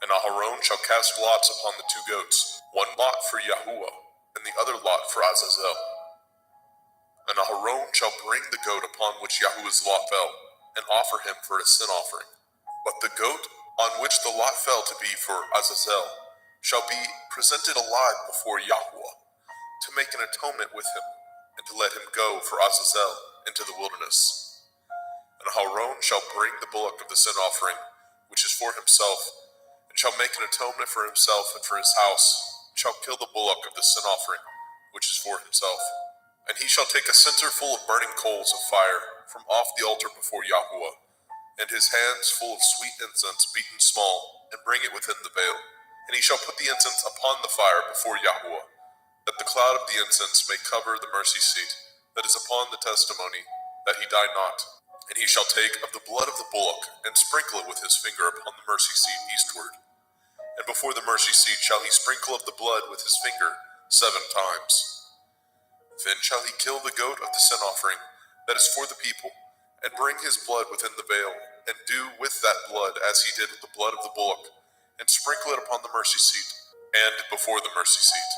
And Aharon shall cast lots upon the 2 goats, 1 lot for Yahuwah, and the other lot for Azazel. And Aharon shall bring the goat upon which Yahuwah's lot fell, and offer him for a sin offering. But the goat on which the lot fell to be for Azazel shall be presented alive before Yahuwah, to make an atonement with him, and to let him go for Azazel into the wilderness. And Aharon shall bring the bullock of the sin offering, which is for himself, and shall make an atonement for himself and for his house, and shall kill the bullock of the sin offering, which is for himself. And he shall take a censer full of burning coals of fire from off the altar before Yahuwah, and his hands full of sweet incense beaten small, and bring it within the veil. And he shall put the incense upon the fire before Yahuwah, that the cloud of the incense may cover the mercy seat that is upon the testimony, that he die not. And he shall take of the blood of the bullock, and sprinkle it with his finger upon the mercy seat eastward. And before the mercy seat shall he sprinkle of the blood with his finger 7 times. Then shall he kill the goat of the sin offering that is for the people, and bring his blood within the veil, and do with that blood as he did with the blood of the bullock, and sprinkle it upon the mercy seat, and before the mercy seat.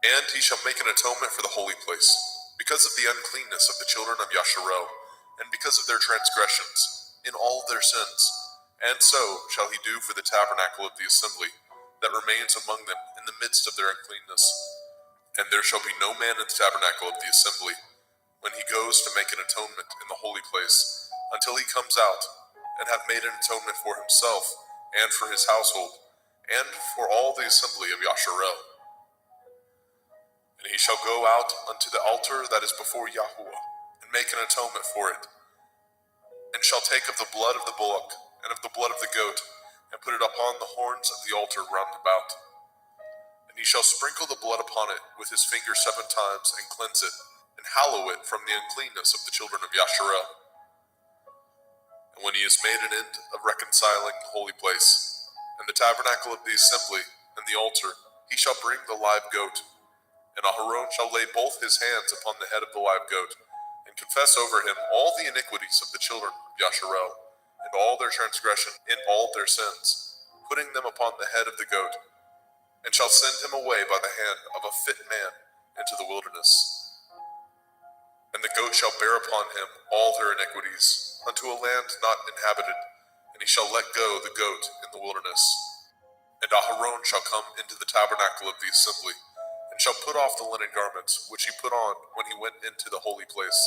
And he shall make an atonement for the holy place, because of the uncleanness of the children of Yasharel, and because of their transgressions, in all their sins. And so shall he do for the tabernacle of the assembly, that remains among them in the midst of their uncleanness. And there shall be no man in the tabernacle of the assembly, when he goes to make an atonement in the holy place, until he comes out, and have made an atonement for himself, and for his household, and for all the assembly of Yasharel. And he shall go out unto the altar that is before Yahuwah, and make an atonement for it, and shall take of the blood of the bullock, and of the blood of the goat, and put it upon the horns of the altar round about. And he shall sprinkle the blood upon it with his finger 7 times, and cleanse it, and hallow it from the uncleanness of the children of Yasharel. And when he has made an end of reconciling the holy place, and the tabernacle of the assembly, and the altar, he shall bring the live goat. And Aharon shall lay both his hands upon the head of the live goat, and confess over him all the iniquities of the children of Yasharel, and all their transgression in all their sins, putting them upon the head of the goat, and shall send him away by the hand of a fit man into the wilderness. And the goat shall bear upon him all their iniquities, unto a land not inhabited, and he shall let go the goat in the wilderness. And Aharon shall come into the tabernacle of the assembly, and shall put off the linen garments which he put on when he went into the holy place,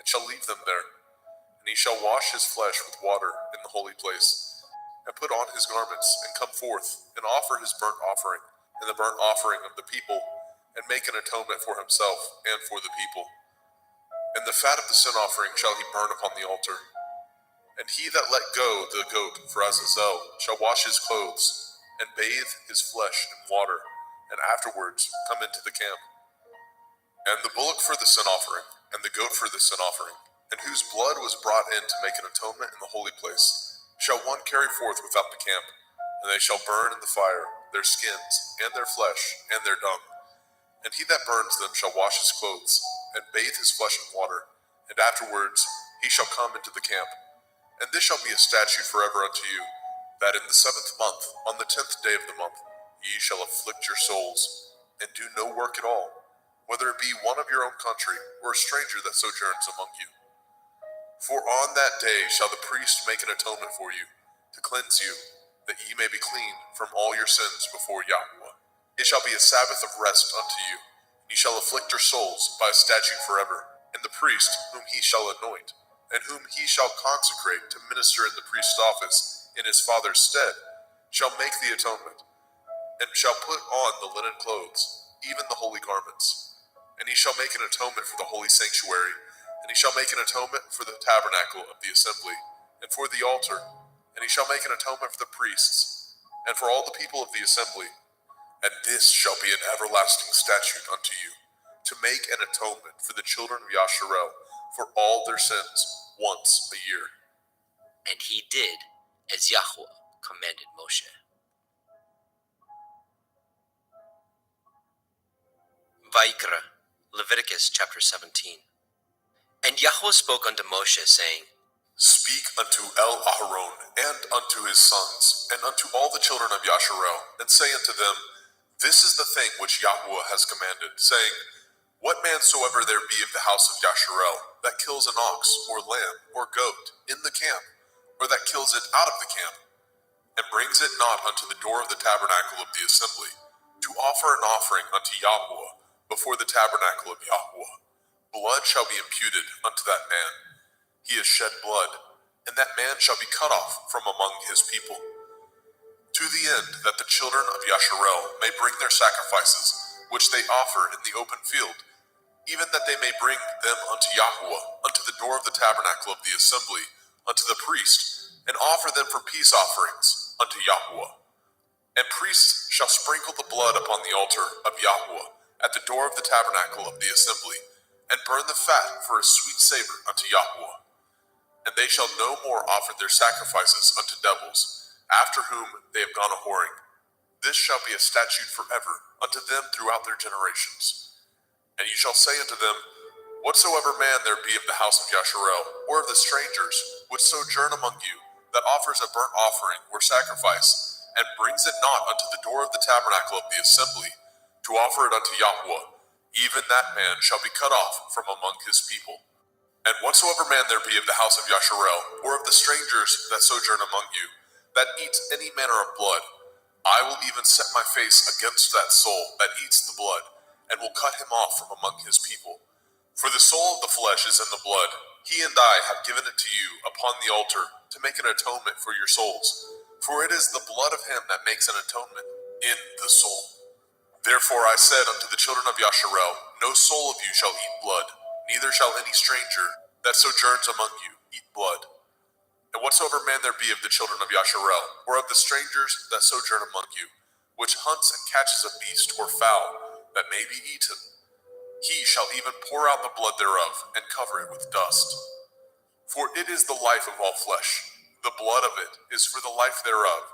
and shall leave them there. And he shall wash his flesh with water in the holy place, and put on his garments, and come forth, and offer his burnt offering, and the burnt offering of the people, and make an atonement for himself and for the people. And the fat of the sin offering shall he burn upon the altar. And he that let go the goat for Azazel shall wash his clothes, and bathe his flesh in water, and afterwards come into the camp. And the bullock for the sin offering, and the goat for the sin offering, and whose blood was brought in to make an atonement in the holy place, shall one carry forth without the camp, and they shall burn in the fire their skins, and their flesh, and their dung. And he that burns them shall wash his clothes, and bathe his flesh in water, and afterwards he shall come into the camp. And this shall be a statute forever unto you, that in the 7th month, on the 10th day of the month, ye shall afflict your souls, and do no work at all, whether it be one of your own country, or a stranger that sojourns among you. For on that day shall the priest make an atonement for you, to cleanse you, that ye may be clean from all your sins before Yahuwah. It shall be a Sabbath of rest unto you, and ye shall afflict your souls by a statute forever. And the priest, whom he shall anoint, and whom he shall consecrate to minister in the priest's office in his father's stead, shall make the atonement, and shall put on the linen clothes, even the holy garments. And he shall make an atonement for the holy sanctuary, and he shall make an atonement for the tabernacle of the assembly, and for the altar, and he shall make an atonement for the priests, and for all the people of the assembly. And this shall be an everlasting statute unto you, to make an atonement for the children of Yasharel for all their sins once a year. And he did as Yahweh commanded Moshe. Vayikra, Leviticus chapter 17. And Yahweh spoke unto Moshe, saying, Speak unto Aharon, and unto his sons, and unto all the children of Yasharel, and say unto them, This is the thing which Yahweh has commanded, saying, What man soever there be of the house of Yasharel that kills an ox, or lamb, or goat, in the camp, or that kills it out of the camp, and brings it not unto the door of the tabernacle of the assembly, to offer an offering unto Yahweh before the tabernacle of Yahweh, blood shall be imputed unto that man. He has shed blood, and that man shall be cut off from among his people. To the end that the children of Yasharel may bring their sacrifices, which they offer in the open field, even that they may bring them unto Yahweh, unto the door of the tabernacle of the assembly, unto the priest, and offer them for peace offerings unto Yahweh. And priests shall sprinkle the blood upon the altar of Yahweh at the door of the tabernacle of the assembly, and burn the fat for a sweet savor unto Yahweh. And they shall no more offer their sacrifices unto devils, after whom they have gone a whoring. This shall be a statute forever unto them throughout their generations. And you shall say unto them, Whatsoever man there be of the house of Yasharel, or of the strangers which sojourn among you, that offers a burnt offering or sacrifice, and brings it not unto the door of the tabernacle of the assembly, to offer it unto Yahweh, even that man shall be cut off from among his people. And whatsoever man there be of the house of Yasharel, or of the strangers that sojourn among you, that eats any manner of blood, I will even set my face against that soul that eats the blood, and will cut him off from among his people. For the soul of the flesh is in the blood. He and I have given it to you upon the altar to make an atonement for your souls. For it is the blood of him that makes an atonement in the soul. Therefore I said unto the children of Yasharel, No soul of you shall eat blood, neither shall any stranger that sojourns among you eat blood. And whatsoever man there be of the children of Yasharel, or of the strangers that sojourn among you, which hunts and catches a beast or fowl that may be eaten, he shall even pour out the blood thereof, and cover it with dust. For it is the life of all flesh, the blood of it is for the life thereof.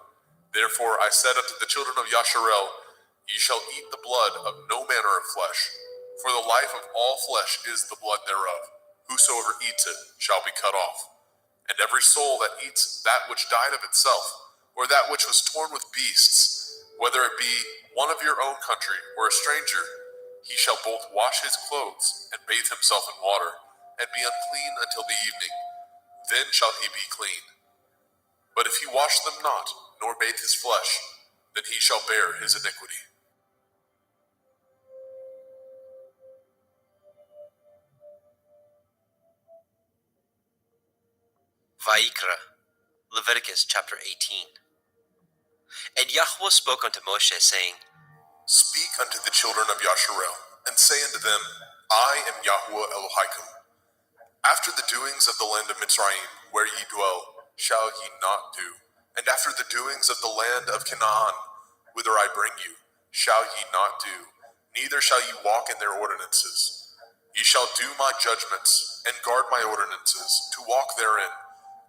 Therefore I said unto the children of Yasharel, Ye shall eat the blood of no manner of flesh, for the life of all flesh is the blood thereof. Whosoever eats it shall be cut off. And every soul that eats that which died of itself, or that which was torn with beasts, whether it be one of your own country or a stranger, he shall both wash his clothes and bathe himself in water, and be unclean until the evening. Then shall he be clean. But if he wash them not, nor bathe his flesh, then he shall bear his iniquity. Vayikra, Leviticus chapter 18. And Yahweh spoke unto Moshe, saying, Speak unto the children of Yasharel, and say unto them, I am Yahweh Elohim. After the doings of the land of Mitzrayim, where ye dwell, shall ye not do. And after the doings of the land of Canaan, whither I bring you, shall ye not do. Neither shall ye walk in their ordinances. Ye shall do my judgments, and guard my ordinances, to walk therein.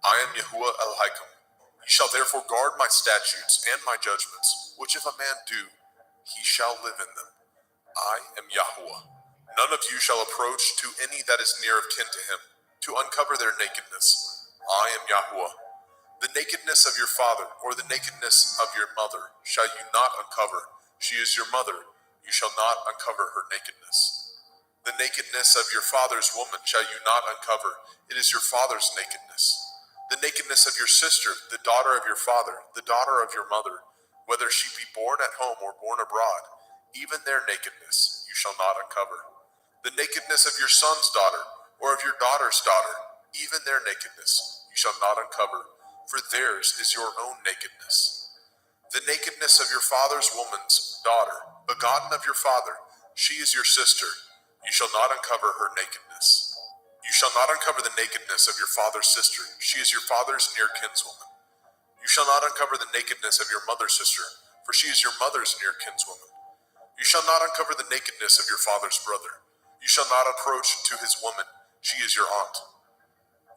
I am Yahuwah Elohim. Ye shall therefore guard my statutes and my judgments, which if a man do, he shall live in them. I am Yahweh. None of you shall approach to any that is near of kin to him, to uncover their nakedness. I am Yahweh. The nakedness of your father, or the nakedness of your mother, shall you not uncover. She is your mother. You shall not uncover her nakedness. The nakedness of your father's woman shall you not uncover. It is your father's nakedness. The nakedness of your sister, the daughter of your father, the daughter of your mother, whether she be born at home or born abroad, even their nakedness you shall not uncover. The nakedness of your son's daughter, or of your daughter's daughter, even their nakedness you shall not uncover, for theirs is your own nakedness. The nakedness of your father's woman's daughter, begotten of your father, she is your sister, you shall not uncover her nakedness. You shall not uncover the nakedness of your father's sister, she is your father's near kinswoman. You shall not uncover the nakedness of your mother's sister, for she is your mother's near kinswoman. You shall not uncover the nakedness of your father's brother. You shall not approach to his woman, she is your aunt.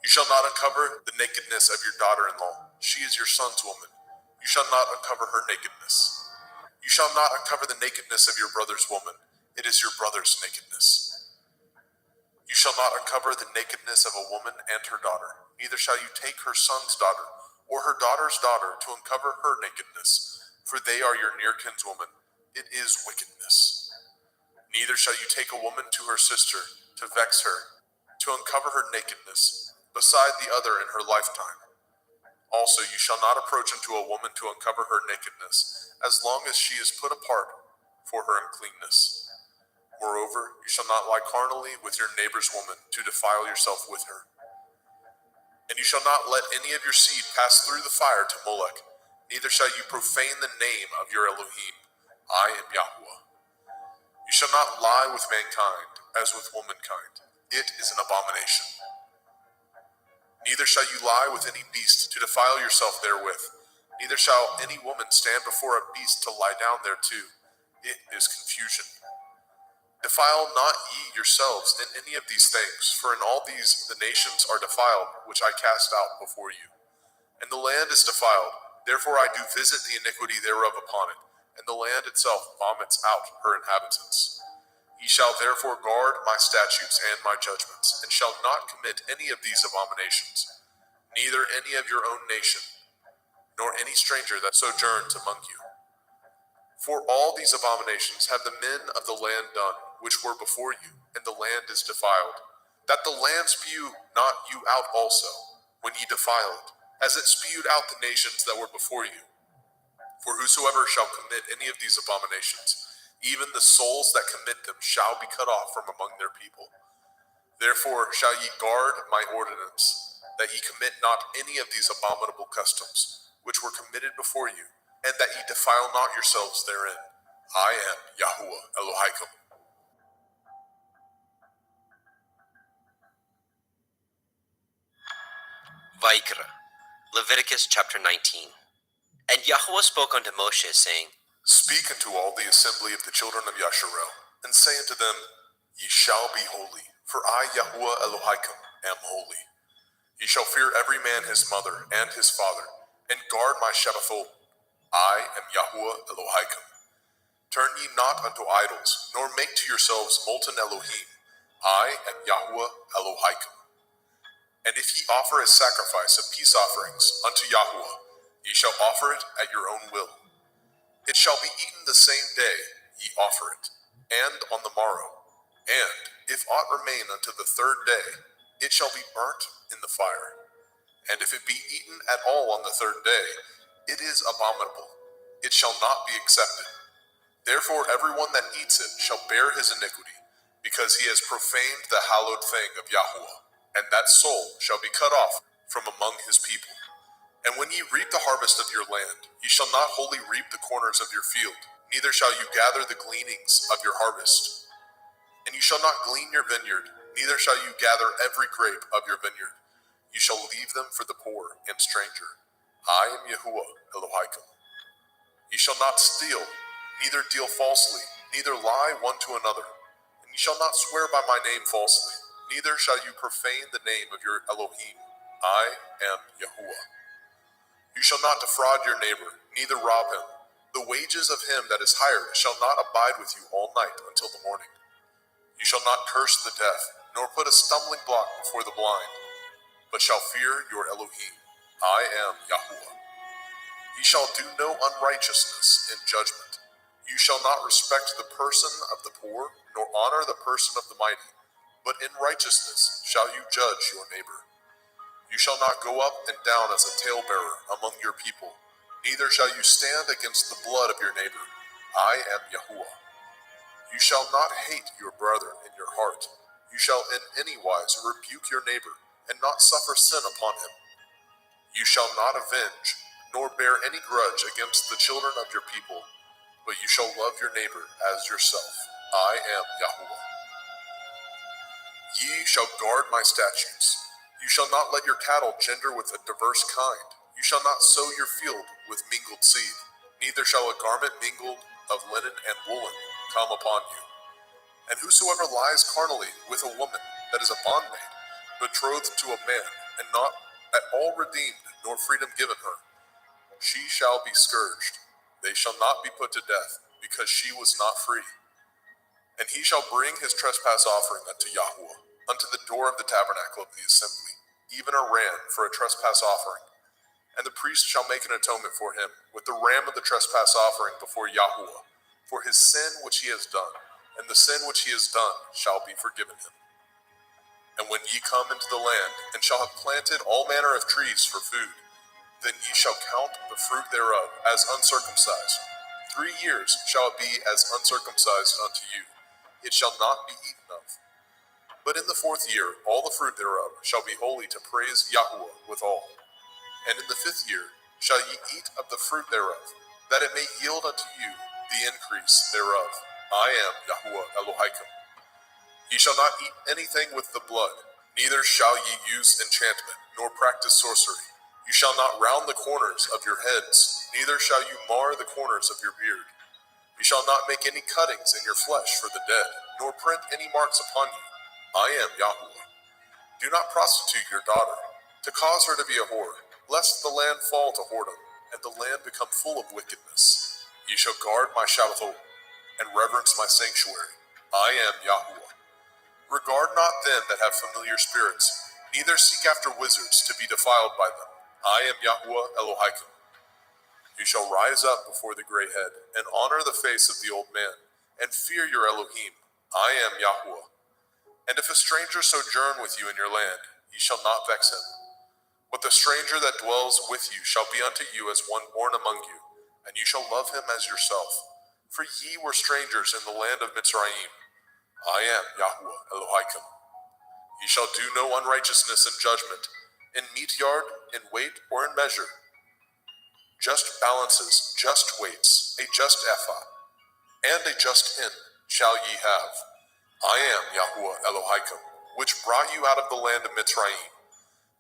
You shall not uncover the nakedness of your daughter-in-law, she is your son's woman. You shall not uncover her nakedness. You shall not uncover the nakedness of your brother's woman, it is your brother's nakedness. You shall not uncover the nakedness of a woman and her daughter, neither shall you take her son's daughter, or her daughter's daughter, to uncover her nakedness, for they are your near kinswoman. It is wickedness. Neither shall you take a woman to her sister to vex her, to uncover her nakedness, beside the other in her lifetime. Also, you shall not approach unto a woman to uncover her nakedness, as long as she is put apart for her uncleanness. Moreover, you shall not lie carnally with your neighbor's woman to defile yourself with her. And you shall not let any of your seed pass through the fire to Molech, neither shall you profane the name of your Elohim. I am Yahweh. You shall not lie with mankind as with womankind. It is an abomination. Neither shall you lie with any beast to defile yourself therewith. Neither shall any woman stand before a beast to lie down thereto. It is confusion. Defile not ye yourselves in any of these things, for in all these the nations are defiled, which I cast out before you. And the land is defiled, therefore I do visit the iniquity thereof upon it, and the land itself vomits out her inhabitants. Ye shall therefore guard my statutes and my judgments, and shall not commit any of these abominations, neither any of your own nation, nor any stranger that sojourns among you. For all these abominations have the men of the land done, which were before you, and the land is defiled, that the land spew not you out also, when ye defile it, as it spewed out the nations that were before you. For whosoever shall commit any of these abominations, even the souls that commit them shall be cut off from among their people. Therefore shall ye guard my ordinance, that ye commit not any of these abominable customs, which were committed before you, and that ye defile not yourselves therein. I am Yahuwah Elohim. Vaikra, Leviticus chapter 19. And Yahweh spoke unto Moshe, saying, Speak unto all the assembly of the children of Yasharel, and say unto them, Ye shall be holy, for I, Yahuwah Elohim, am holy. Ye shall fear every man his mother and his father, and guard my Shabbathot. I am Yahuwah Elohim. Turn ye not unto idols, nor make to yourselves molten Elohim. I am Yahuwah Elohim. And if ye offer a sacrifice of peace offerings unto Yahuwah, ye shall offer it at your own will. It shall be eaten the same day ye offer it, and on the morrow. And if aught remain unto the third day, it shall be burnt in the fire. And if it be eaten at all on the third day, it is abominable. It shall not be accepted. Therefore everyone that eats it shall bear his iniquity, because he has profaned the hallowed thing of Yahuwah, and that soul shall be cut off from among his people. And when ye reap the harvest of your land, ye shall not wholly reap the corners of your field, neither shall you gather the gleanings of your harvest. And you shall not glean your vineyard, neither shall you gather every grape of your vineyard. You shall leave them for the poor and stranger. I am Yahuwah Elohim. Ye shall not steal, neither deal falsely, neither lie one to another. And ye shall not swear by my name falsely, neither shall you profane the name of your Elohim. I am Yahuwah. You shall not defraud your neighbor, neither rob him. The wages of him that is hired shall not abide with you all night until the morning. You shall not curse the deaf, nor put a stumbling block before the blind, but shall fear your Elohim. I am Yahuwah. Ye shall do no unrighteousness in judgment. You shall not respect the person of the poor, nor honor the person of the mighty, but in righteousness shall you judge your neighbor. You shall not go up and down as a talebearer among your people, neither shall you stand against the blood of your neighbor. I am Yahuwah. You shall not hate your brother in your heart. You shall in any wise rebuke your neighbor, and not suffer sin upon him. You shall not avenge, nor bear any grudge against the children of your people, but you shall love your neighbor as yourself. I am Yahuwah. Ye shall guard my statutes. You shall not let your cattle gender with a diverse kind. You shall not sow your field with mingled seed, neither shall a garment mingled of linen and woolen come upon you. And whosoever lies carnally with a woman that is a bondmaid, betrothed to a man, and not at all redeemed, nor freedom given her, she shall be scourged. They shall not be put to death, because she was not free. And he shall bring his trespass offering unto Yahuwah, unto the door of the tabernacle of the assembly, even a ram for a trespass offering. And the priest shall make an atonement for him with the ram of the trespass offering before Yahuwah for his sin which he has done, and the sin which he has done shall be forgiven him. And when ye come into the land, and shall have planted all manner of trees for food, then ye shall count the fruit thereof as uncircumcised. 3 years shall it be as uncircumcised unto you. It shall not be eaten of. But in the 4th year all the fruit thereof shall be holy to praise Yahuwah withal. And in the 5th year shall ye eat of the fruit thereof, that it may yield unto you the increase thereof. I am Yahuwah Elohim. Ye shall not eat anything with the blood, neither shall ye use enchantment, nor practice sorcery. You shall not round the corners of your heads, neither shall you mar the corners of your beard. You shall not make any cuttings in your flesh for the dead, nor print any marks upon you. I am Yahuwah. Do not prostitute your daughter, to cause her to be a whore, lest the land fall to whoredom, and the land become full of wickedness. Ye shall guard my Shabbatot, and reverence my sanctuary. I am Yahuwah. Regard not them that have familiar spirits, neither seek after wizards to be defiled by them. I am Yahuwah Elohim. You shall rise up before the gray head, and honor the face of the old man, and fear your Elohim. I am Yahuwah. And if a stranger sojourn with you in your land, ye shall not vex him. But the stranger that dwells with you shall be unto you as one born among you, and you shall love him as yourself. For ye were strangers in the land of Mitzrayim. I am Yahuwah Elohim. Ye shall do no unrighteousness in judgment, in meat yard, in weight, or in measure. Just balances, just weights, a just ephah, and a just hin shall ye have. I am Yahuwah Elohim, which brought you out of the land of Mitzrayim.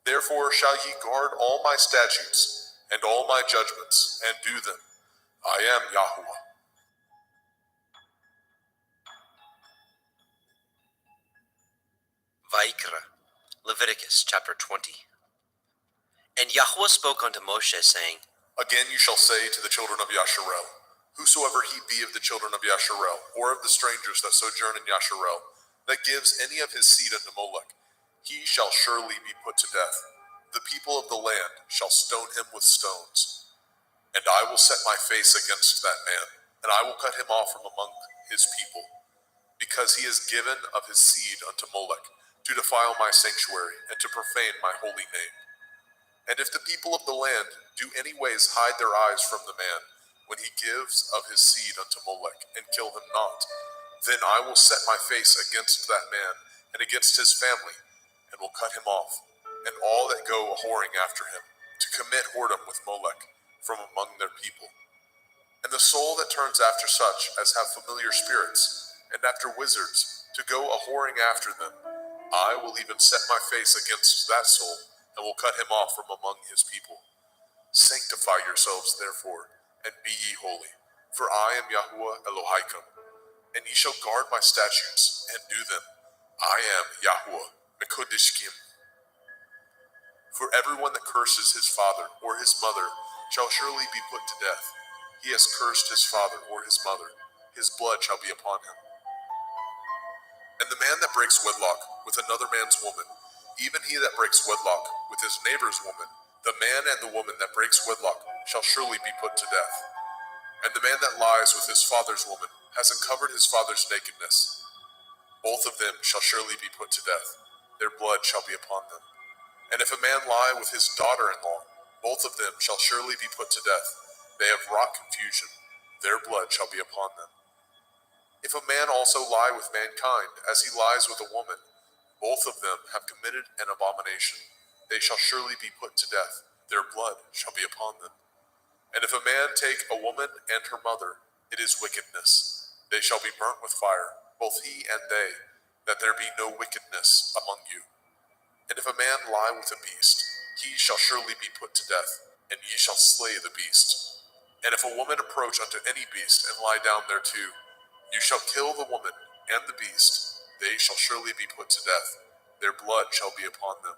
Therefore shall ye guard all my statutes, and all my judgments, and do them. I am Yahuwah. Vaikra, Leviticus chapter 20. And Yahuwah spoke unto Moshe, saying, Again you shall say to the children of Yasharel, whosoever he be of the children of Yasharel, or of the strangers that sojourn in Yasharel, that gives any of his seed unto Molech, he shall surely be put to death. The people of the land shall stone him with stones. And I will set my face against that man, and I will cut him off from among his people, because he has given of his seed unto Molech, to defile my sanctuary, and to profane my holy name. And if the people of the land do any ways hide their eyes from the man, when he gives of his seed unto Molech, and kill him not, then I will set my face against that man, and against his family, and will cut him off, and all that go a-whoring after him, to commit whoredom with Molech, from among their people. And the soul that turns after such as have familiar spirits, and after wizards, to go a-whoring after them, I will even set my face against that soul, and will cut him off from among his people. Sanctify yourselves, therefore, and be ye holy, for I am Yahuwah Elohim, and ye shall guard my statutes, and do them. I am Yahuwah Mekodishkim. For everyone that curses his father or his mother shall surely be put to death. He has cursed his father or his mother, his blood shall be upon him. And the man that breaks wedlock with another man's woman, even he that breaks wedlock with his neighbor's woman, the man and the woman that breaks wedlock shall surely be put to death. And the man that lies with his father's woman has uncovered his father's nakedness. Both of them shall surely be put to death. Their blood shall be upon them. And if a man lie with his daughter-in-law, both of them shall surely be put to death. They have wrought confusion. Their blood shall be upon them. If a man also lie with mankind, as he lies with a woman, both of them have committed an abomination. They shall surely be put to death. Their blood shall be upon them. And if a man take a woman and her mother, it is wickedness. They shall be burnt with fire, both he and they, that there be no wickedness among you. And if a man lie with a beast, he shall surely be put to death, and ye shall slay the beast. And if a woman approach unto any beast, and lie down thereto, you shall kill the woman and the beast. They shall surely be put to death. Their blood shall be upon them.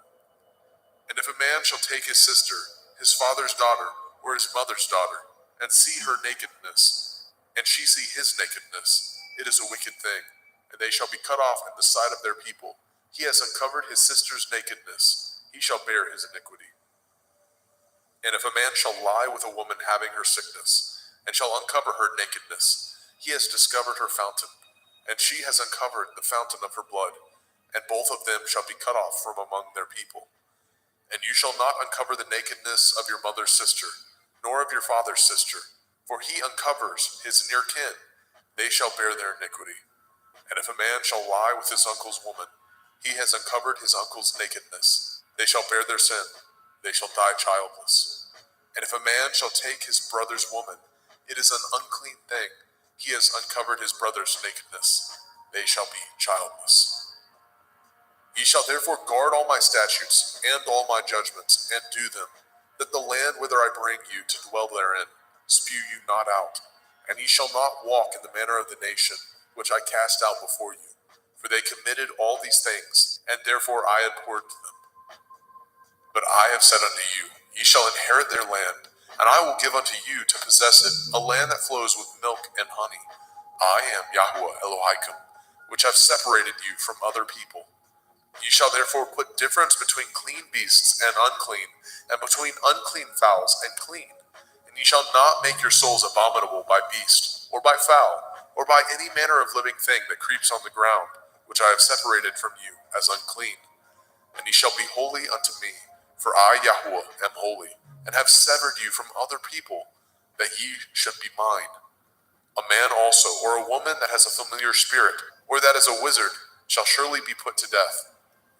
And if a man shall take his sister, his father's daughter, or his mother's daughter, and see her nakedness, and she see his nakedness, it is a wicked thing, and they shall be cut off in the sight of their people. He has uncovered his sister's nakedness. He shall bear his iniquity. And if a man shall lie with a woman having her sickness, and shall uncover her nakedness, he has discovered her fountain, and she has uncovered the fountain of her blood, and both of them shall be cut off from among their people. And you shall not uncover the nakedness of your mother's sister, nor of your father's sister, for he uncovers his near kin, they shall bear their iniquity. And if a man shall lie with his uncle's woman, he has uncovered his uncle's nakedness. They shall bear their sin, they shall die childless. And if a man shall take his brother's woman, it is an unclean thing. He has uncovered his brother's nakedness. They shall be childless. Ye shall therefore guard all my statutes and all my judgments, and do them, that the land whither I bring you to dwell therein spew you not out. And ye shall not walk in the manner of the nation which I cast out before you. For they committed all these things, and therefore I abhorred them. But I have said unto you, ye shall inherit their land, and I will give unto you to possess it, a land that flows with milk and honey. I am Yahweh Elohim, which have separated you from other people. Ye shall therefore put difference between clean beasts and unclean, and between unclean fowls and clean. And ye shall not make your souls abominable by beast, or by fowl, or by any manner of living thing that creeps on the ground, which I have separated from you as unclean. And ye shall be holy unto me, for I, Yahweh, am holy, and have severed you from other people, that ye should be mine. A man also, or a woman that has a familiar spirit, or that is a wizard, shall surely be put to death.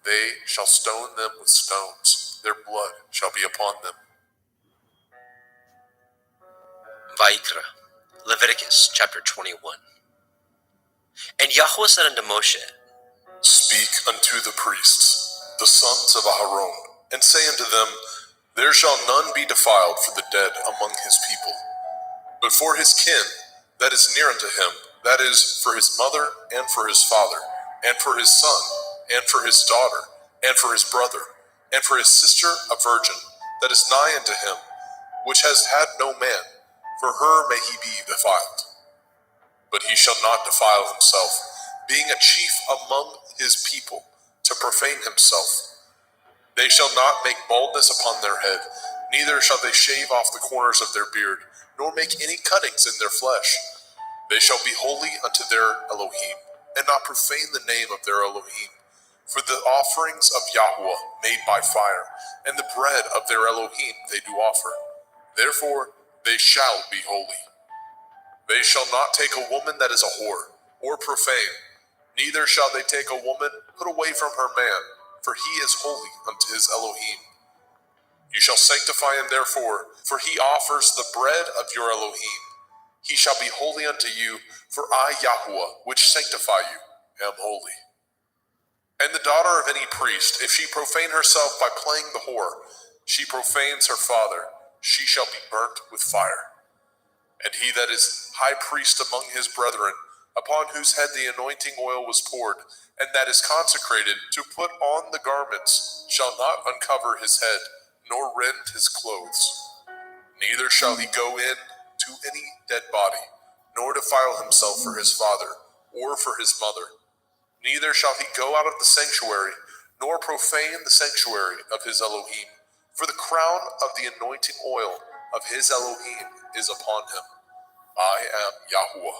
They shall stone them with stones. Their blood shall be upon them. Vayikra, Leviticus chapter 21. And Yahweh said unto Moshe, Speak unto the priests, the sons of Aharon, and say unto them, There shall none be defiled for the dead among his people, but for his kin that is near unto him, that is, for his mother, and for his father, and for his son, and for his daughter, and for his brother, and for his sister a virgin, that is nigh unto him, which has had no man, for her may he be defiled. But he shall not defile himself, being a chief among his people, to profane himself. They shall not make baldness upon their head, neither shall they shave off the corners of their beard, nor make any cuttings in their flesh. They shall be holy unto their Elohim, and not profane the name of their Elohim. For the offerings of Yahweh made by fire, and the bread of their Elohim they do offer. Therefore they shall be holy. They shall not take a woman that is a whore, or profane, neither shall they take a woman put away from her man, for he is holy unto his Elohim. You shall sanctify him therefore, for he offers the bread of your Elohim. He shall be holy unto you, for I, Yahweh, which sanctify you, am holy. And the daughter of any priest, if she profane herself by playing the whore, she profanes her father, she shall be burnt with fire. And he that is high priest among his brethren, upon whose head the anointing oil was poured, and that is consecrated to put on the garments, shall not uncover his head, nor rend his clothes. Neither shall he go in to any dead body, nor defile himself for his father, or for his mother. Neither shall he go out of the sanctuary, nor profane the sanctuary of his Elohim. For the crown of the anointing oil of his Elohim is upon him. I am Yahweh.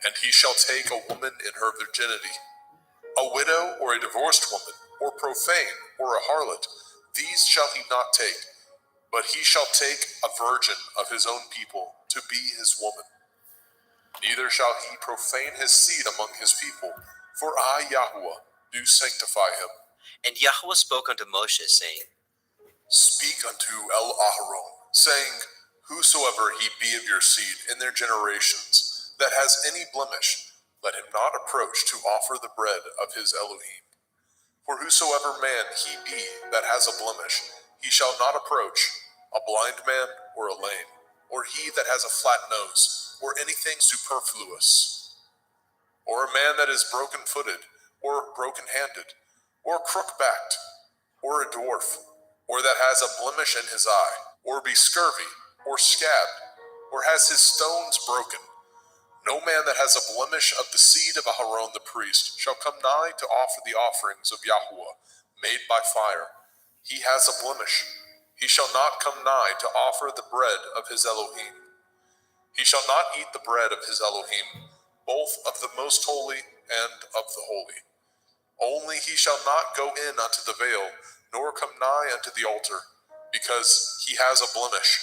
And he shall take a woman in her virginity, a widow or a divorced woman, or profane, or a harlot. These shall he not take, but he shall take a virgin of his own people to be his woman. Neither shall he profane his seed among his people, for I, Yahweh, do sanctify him. And Yahweh spoke unto Moshe, saying, Speak unto Aharon, saying, Whosoever he be of your seed in their generations, that has any blemish, let him not approach to offer the bread of his Elohim. For whosoever man he be that has a blemish, he shall not approach, a blind man or a lame, or he that has a flat nose, or anything superfluous, or a man that is broken-footed, or broken-handed, or crook-backed, or a dwarf, or that has a blemish in his eye, or be scurvy, or scabbed, or has his stones broken. No man that has a blemish of the seed of Aharon the priest shall come nigh to offer the offerings of Yahweh, made by fire. He has a blemish. He shall not come nigh to offer the bread of his Elohim. He shall not eat the bread of his Elohim, both of the most holy and of the holy. Only he shall not go in unto the veil, nor come nigh unto the altar, because he has a blemish,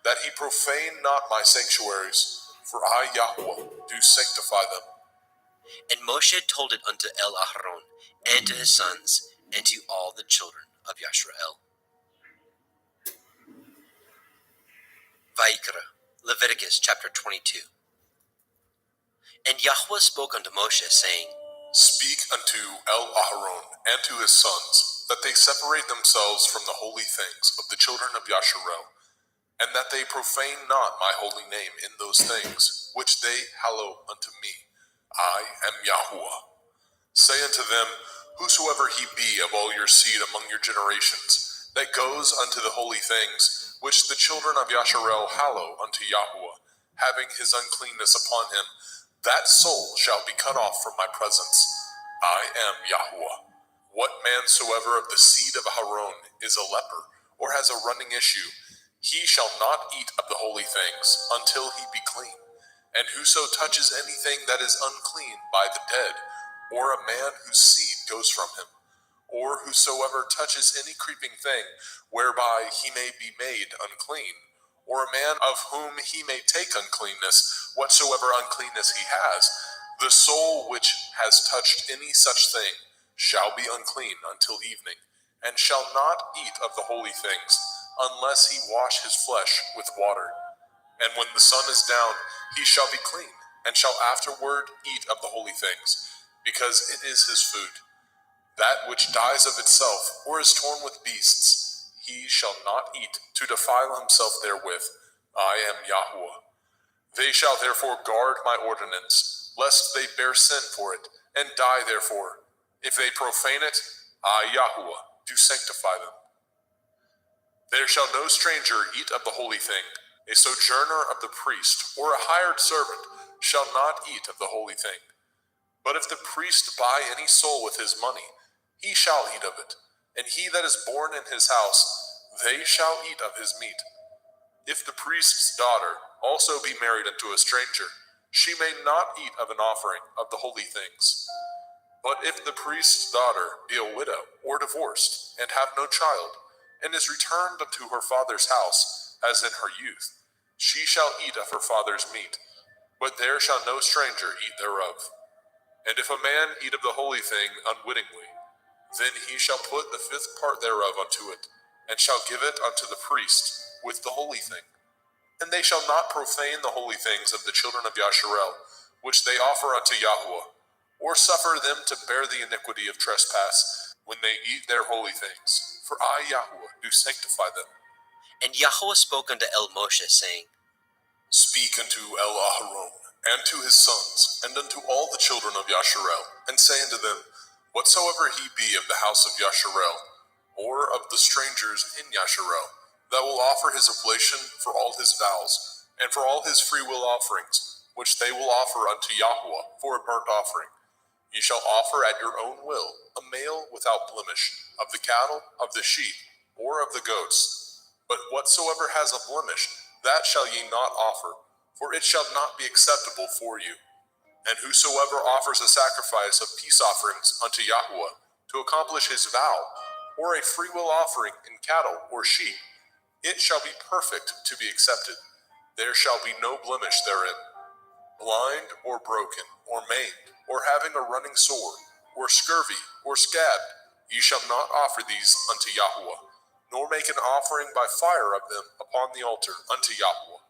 that he profane not my sanctuaries, for I, Yahweh, do sanctify them. And Moshe told it unto Aharon, and to his sons, and to all the children of Yashrael. Vayikra, Leviticus chapter 22. And Yahweh spoke unto Moshe, saying, Speak unto Aharon and to his sons, that they separate themselves from the holy things of the children of Yasharel, and that they profane not my holy name in those things which they hallow unto me. I am Yahweh. Say unto them, whosoever he be of all your seed among your generations, that goes unto the holy things which the children of Yasharel hallow unto Yahweh, having his uncleanness upon him, that soul shall be cut off from my presence. I am Yahweh. What man soever of the seed of Aaron is a leper, or has a running issue, he shall not eat of the holy things until he be clean. And whoso touches anything that is unclean by the dead, or a man whose seed goes from him, or whosoever touches any creeping thing whereby he may be made unclean, or a man of whom he may take uncleanness, whatsoever uncleanness he has, the soul which has touched any such thing shall be unclean until evening, and shall not eat of the holy things, unless he wash his flesh with water. And when the sun is down, he shall be clean, and shall afterward eat of the holy things, because it is his food. That which dies of itself, or is torn with beasts, he shall not eat, to defile himself therewith. I am Yahweh. They shall therefore guard my ordinance, lest they bear sin for it, and die therefore. If they profane it, I, Yahweh, do sanctify them. There shall no stranger eat of the holy thing. A sojourner of the priest, or a hired servant, shall not eat of the holy thing. But if the priest buy any soul with his money, he shall eat of it. And he that is born in his house, they shall eat of his meat. If the priest's daughter also be married unto a stranger, she may not eat of an offering of the holy things. But if the priest's daughter be a widow or divorced, and have no child, and is returned unto her father's house, as in her youth, she shall eat of her father's meat, but there shall no stranger eat thereof. And if a man eat of the holy thing unwittingly, then he shall put the fifth part thereof unto it, and shall give it unto the priest with the holy thing. And they shall not profane the holy things of the children of Yasharel, which they offer unto Yahweh, or suffer them to bear the iniquity of trespass when they eat their holy things. For I, Yahweh, do sanctify them. And Yahweh spoke unto Moshe, saying, Speak unto Aharon and to his sons, and unto all the children of Yasharel, and say unto them, whatsoever he be of the house of Yasharel, or of the strangers in Yasharel, that will offer his oblation for all his vows, and for all his freewill offerings, which they will offer unto Yahweh for a burnt offering. Ye shall offer at your own will a male without blemish, of the cattle, of the sheep, or of the goats. But whatsoever has a blemish, that shall ye not offer, for it shall not be acceptable for you. And whosoever offers a sacrifice of peace offerings unto Yahweh, to accomplish his vow, or a freewill offering in cattle or sheep, it shall be perfect to be accepted. There shall be no blemish therein. Blind, or broken, or maimed, or having a running sore, or scurvy, or scabbed, ye shall not offer these unto Yahweh, nor make an offering by fire of them upon the altar unto Yahweh.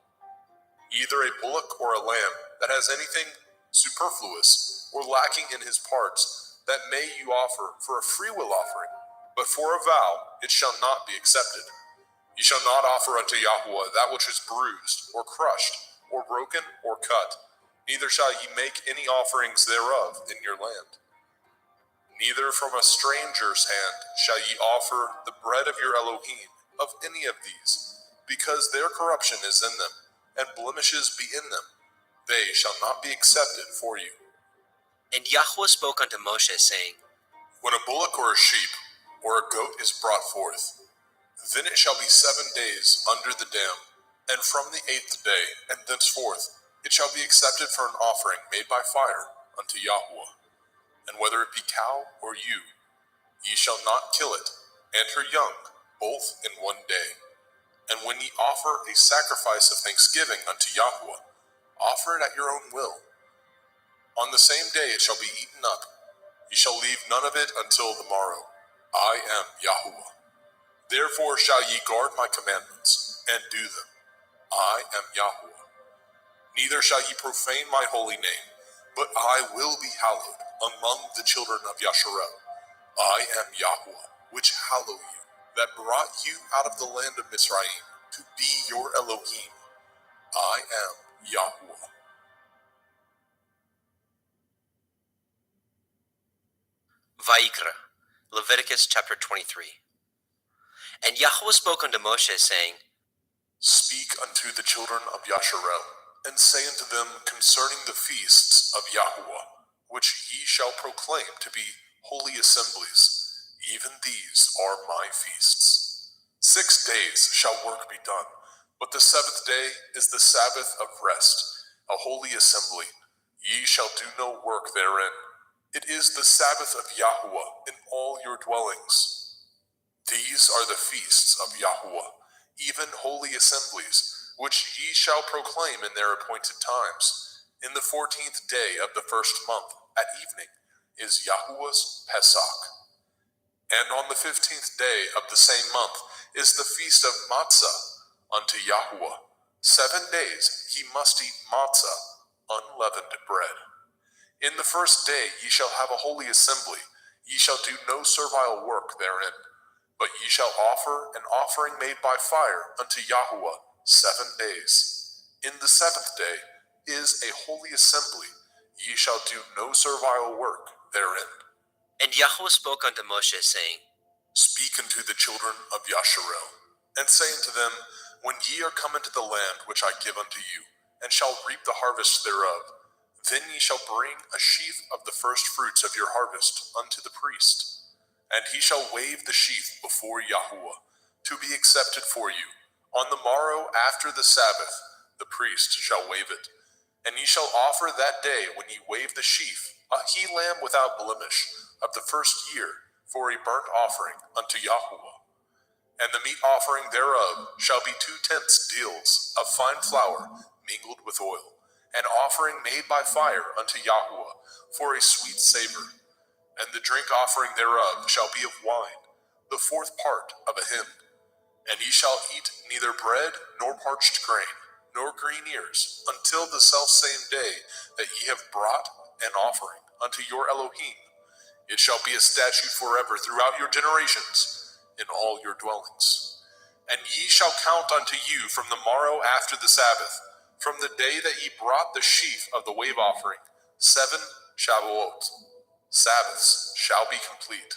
Either a bullock or a lamb that has anything superfluous or lacking in his parts, that may you offer for a freewill offering, but for a vow it shall not be accepted. Ye shall not offer unto Yahweh that which is bruised, or crushed, or broken, or cut, neither shall ye make any offerings thereof in your land. Neither from a stranger's hand shall ye offer the bread of your Elohim of any of these, because their corruption is in them, and blemishes be in them. They shall not be accepted for you. And Yahweh spoke unto Moshe, saying, When a bullock or a sheep or a goat is brought forth, then it shall be 7 days under the dam, And from the 8th day, and thenceforth, it shall be accepted for an offering made by fire unto Yahweh. And whether it be cow or ewe, ye shall not kill it, and her young, both in one day. And when ye offer a sacrifice of thanksgiving unto Yahweh, offer it at your own will. On the same day it shall be eaten up. Ye shall leave none of it until the morrow. I am Yahweh. Therefore shall ye guard my commandments, and do them. I am Yahweh. Neither shall ye profane my holy name, but I will be hallowed among the children of Yasharel. I am Yahweh, which hallow you, that brought you out of the land of Mizraim, to be your Elohim. I am Yahweh. Vayikra, Leviticus chapter 23. And Yahweh spoke unto Moshe, saying, Speak unto the children of Yasharel, and say unto them concerning the feasts of Yahweh, which ye shall proclaim to be holy assemblies. Even these are my feasts. 6 days shall work be done, but the 7th day is the Sabbath of rest, a holy assembly. Ye shall do no work therein. It is the Sabbath of Yahweh in all your dwellings. These are the feasts of Yahweh, even holy assemblies, which ye shall proclaim in their appointed times. In the 14th day of the first month, at evening, is Yahweh's Pesach. And on the 15th day of the same month is the feast of Matzah unto Yahweh. 7 days ye must eat matzah, unleavened bread. In the first day ye shall have a holy assembly. Ye shall do no servile work therein, but ye shall offer an offering made by fire unto Yahweh 7 days. In the 7th day is a holy assembly. Ye shall do no servile work therein. And Yahweh spoke unto Moshe, saying, Speak unto the children of Yasharel, and say unto them, When ye are come into the land which I give unto you, and shall reap the harvest thereof, then ye shall bring a sheaf of the first fruits of your harvest unto the priest. And he shall wave the sheaf before Yahweh, to be accepted for you. On the morrow after the Sabbath, the priest shall wave it. And ye shall offer that day, when ye wave the sheaf, a he-lamb without blemish, of the first year, for a burnt offering unto Yahweh. And the meat offering thereof shall be 2/10 deals of fine flour mingled with oil, an offering made by fire unto Yahweh, for a sweet savor. And the drink offering thereof shall be of wine, the 4th part of a hin. And ye shall eat neither bread nor parched grain, nor green ears, until the selfsame day that ye have brought an offering unto your Elohim. It shall be a statute forever throughout your generations in all your dwellings. And ye shall count unto you from the morrow after the Sabbath, from the day that ye brought the sheaf of the wave offering, 7 Shavuot. Sabbaths shall be complete.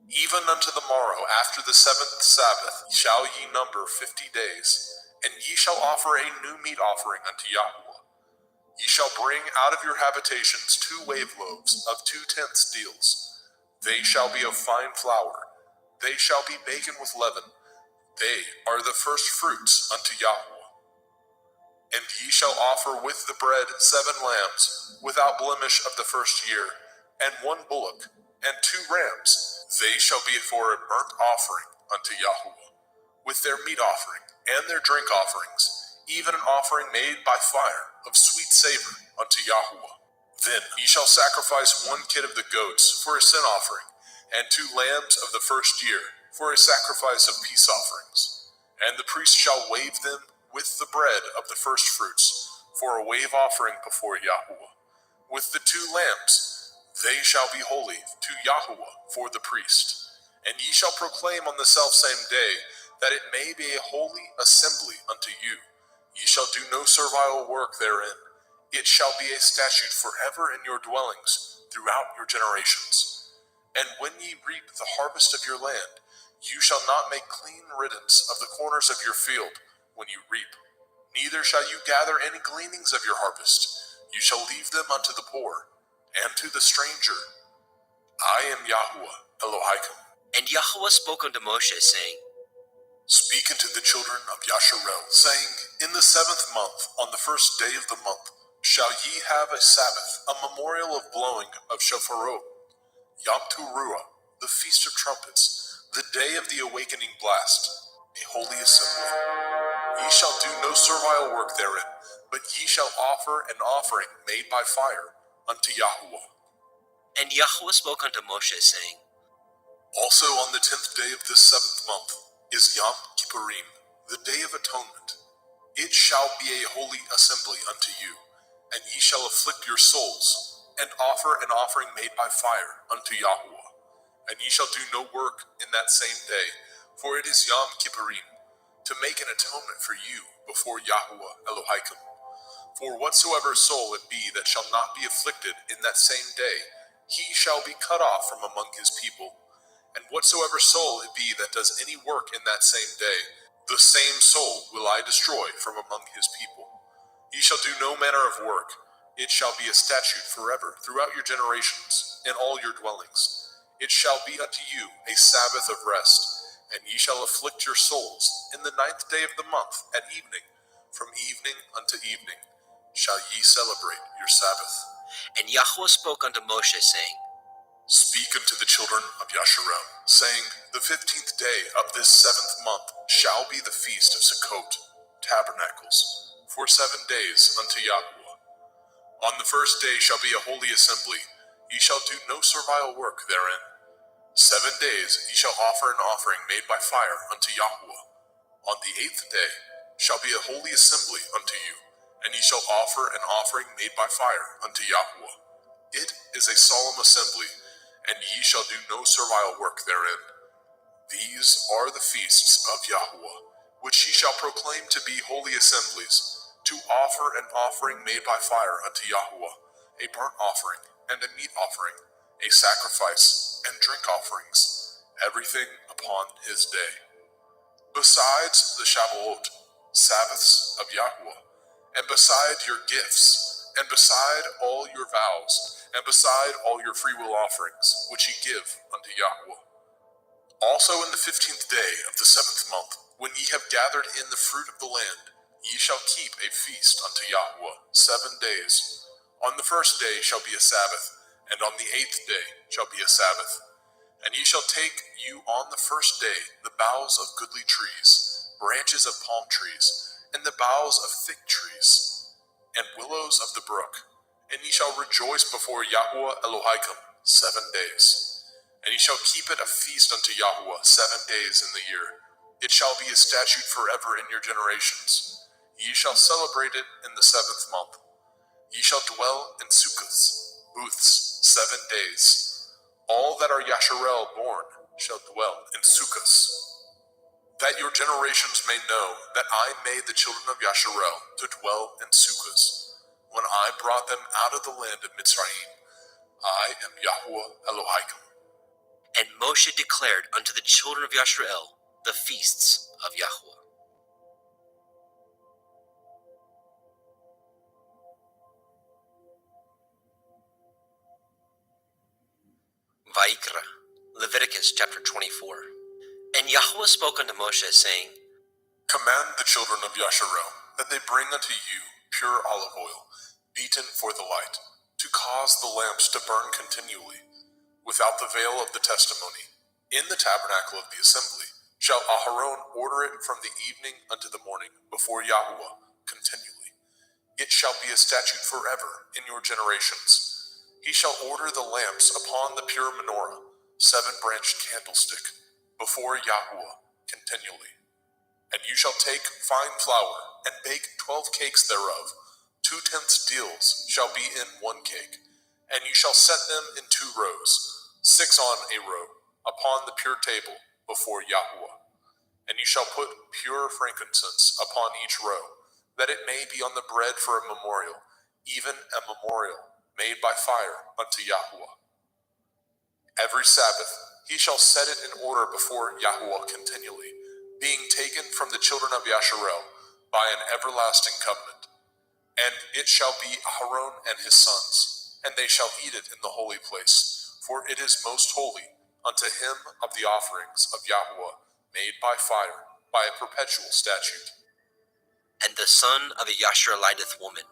Even unto the morrow after the 7th Sabbath shall ye number 50 days, and ye shall offer a new meat offering unto Yahweh. Ye shall bring out of your habitations 2 wave loaves of 2/10 deals. They shall be of fine flour. They shall be baken with leaven. They are the first fruits unto Yahweh. And ye shall offer with the bread 7 lambs, without blemish of the first year, and 1 bullock, and 2 rams. They shall be for a burnt offering unto Yahweh, with their meat offering and their drink offerings, even an offering made by fire of sweet savor unto Yahweh. Then ye shall sacrifice 1 kid of the goats for a sin offering, and 2 lambs of the first year for a sacrifice of peace offerings. And the priest shall wave them with the bread of the first fruits for a wave offering before Yahweh. With the 2 lambs, they shall be holy to Yahweh for the priest. And ye shall proclaim on the selfsame day that it may be a holy assembly unto you. Ye shall do no servile work therein. It shall be a statute forever in your dwellings throughout your generations. And when ye reap the harvest of your land, you shall not make clean riddance of the corners of your field when you reap. Neither shall you gather any gleanings of your harvest. You shall leave them unto the poor and to the stranger. I am Yahweh Elohim. And Yahweh spoke unto Moshe, saying, Speak unto the children of Yasharel, saying, In the 7th month, on the 1st day of the month, shall ye have a Sabbath, a memorial of blowing of shofarot, Yom Teruah, the feast of trumpets, the day of the awakening blast, a holy assembly. Ye shall do no servile work therein, but ye shall offer an offering made by fire unto Yahuwah. And Yahweh spoke unto Moshe, saying, Also on the 10th day of this 7th month is Yom Kippurim, the day of atonement. It shall be a holy assembly unto you, and ye shall afflict your souls, and offer an offering made by fire unto Yahuwah. And ye shall do no work in that same day, for it is Yom Kippurim, to make an atonement for you before Yahuwah Elohaikum. For whatsoever soul it be that shall not be afflicted in that same day, he shall be cut off from among his people. And whatsoever soul it be that does any work in that same day, the same soul will I destroy from among his people. Ye shall do no manner of work. It shall be a statute forever throughout your generations, in all your dwellings. It shall be unto you a Sabbath of rest, and ye shall afflict your souls in the 9th day of the month at evening. From evening unto evening shall ye celebrate your Sabbath. And Yahweh spoke unto Moshe, saying, Speak unto the children of Yasharel, saying, The 15th day of this 7th month shall be the feast of Sukkot, tabernacles, for 7 days unto Yahuwah. On the 1st day shall be a holy assembly. Ye shall do no servile work therein. 7 days ye shall offer an offering made by fire unto Yahuwah. On the 8th day shall be a holy assembly unto you, and ye shall offer an offering made by fire unto Yahuwah. It is a solemn assembly, and ye shall do no servile work therein. These are the feasts of Yahuwah, which ye shall proclaim to be holy assemblies, to offer an offering made by fire unto Yahuwah, a burnt offering and a meat offering, a sacrifice and drink offerings, everything upon his day. Besides the Shavuot, Sabbaths of Yahuwah, and beside your gifts, and beside all your vows, and beside all your freewill offerings, which ye give unto Yahuwah. Also in the 15th day of the 7th month, when ye have gathered in the fruit of the land, ye shall keep a feast unto Yahuwah 7 days. On the 1st day shall be a Sabbath, and on the 8th day shall be a Sabbath. And ye shall take you on the 1st day the boughs of goodly trees, branches of palm trees, and the boughs of thick trees, and willows of the brook, and ye shall rejoice before Yahuwah Elohaikum 7 days. And ye shall keep it a feast unto Yahuwah 7 days in the year. It shall be a statute forever in your generations. Ye shall celebrate it in the 7th month. Ye shall dwell in sukkahs, booths, 7 days. All that are Yasharel born shall dwell in sukkahs. That your generations may know that I made the children of Yasharel to dwell in sukkahs, when I brought them out of the land of Mitzrayim. I am Yahuwah Elohaikum. And Moshe declared unto the children of Yasharel the feasts of Yahweh. Vaikra, Leviticus chapter 24. And Yahweh spoke unto Moshe, saying, Command the children of Yasharel that they bring unto you pure olive oil, beaten for the light, to cause the lamps to burn continually, without the veil of the testimony. In the tabernacle of the assembly shall Aharon order it from the evening unto the morning before Yahuwah continually. It shall be a statute forever in your generations. He shall order the lamps upon the pure menorah, 7-branched candlestick, before Yahuwah continually. And you shall take fine flour, and bake 12 cakes thereof. 2/10 deals shall be in 1 cake. And you shall set them in 2 rows, 6 on a row, upon the pure table before Yahuwah. And you shall put pure frankincense upon each row, that it may be on the bread for a memorial, even a memorial made by fire unto Yahuwah. Every Sabbath he shall set it in order before Yahuwah continually, being taken from the children of Yasharel by an everlasting covenant. And it shall be Aharon and his sons, and they shall eat it in the holy place, for it is most holy unto him of the offerings of Yahuwah made by fire by a perpetual statute. And the son of a Yasharaliteth woman,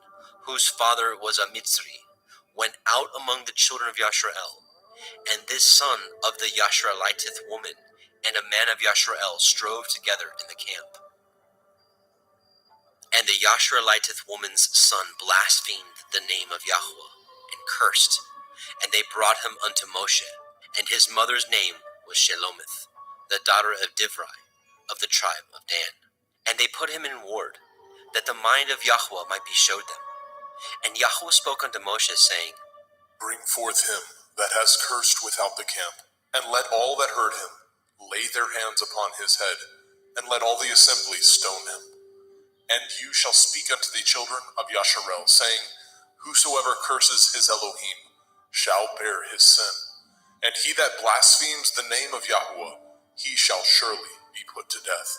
whose father was a Mitzri, went out among the children of Yashrael. And this son of the Yasharaliteth woman and a man of Yashrael strove together in the camp. And the Yasharaliteth woman's son blasphemed the name of Yahweh and cursed. And they brought him unto Moshe, and his mother's name was Shelomith, the daughter of Divri, of the tribe of Dan. And they put him in ward, that the mind of Yahweh might be showed them. And Yahweh spoke unto Moshe, saying, Bring forth him that has cursed without the camp, and let all that heard him lay their hands upon his head, and let all the assembly stone him. And you shall speak unto the children of Yasharel, saying, Whosoever curses his Elohim shall bear his sin. And he that blasphemes the name of Yahweh, he shall surely be put to death.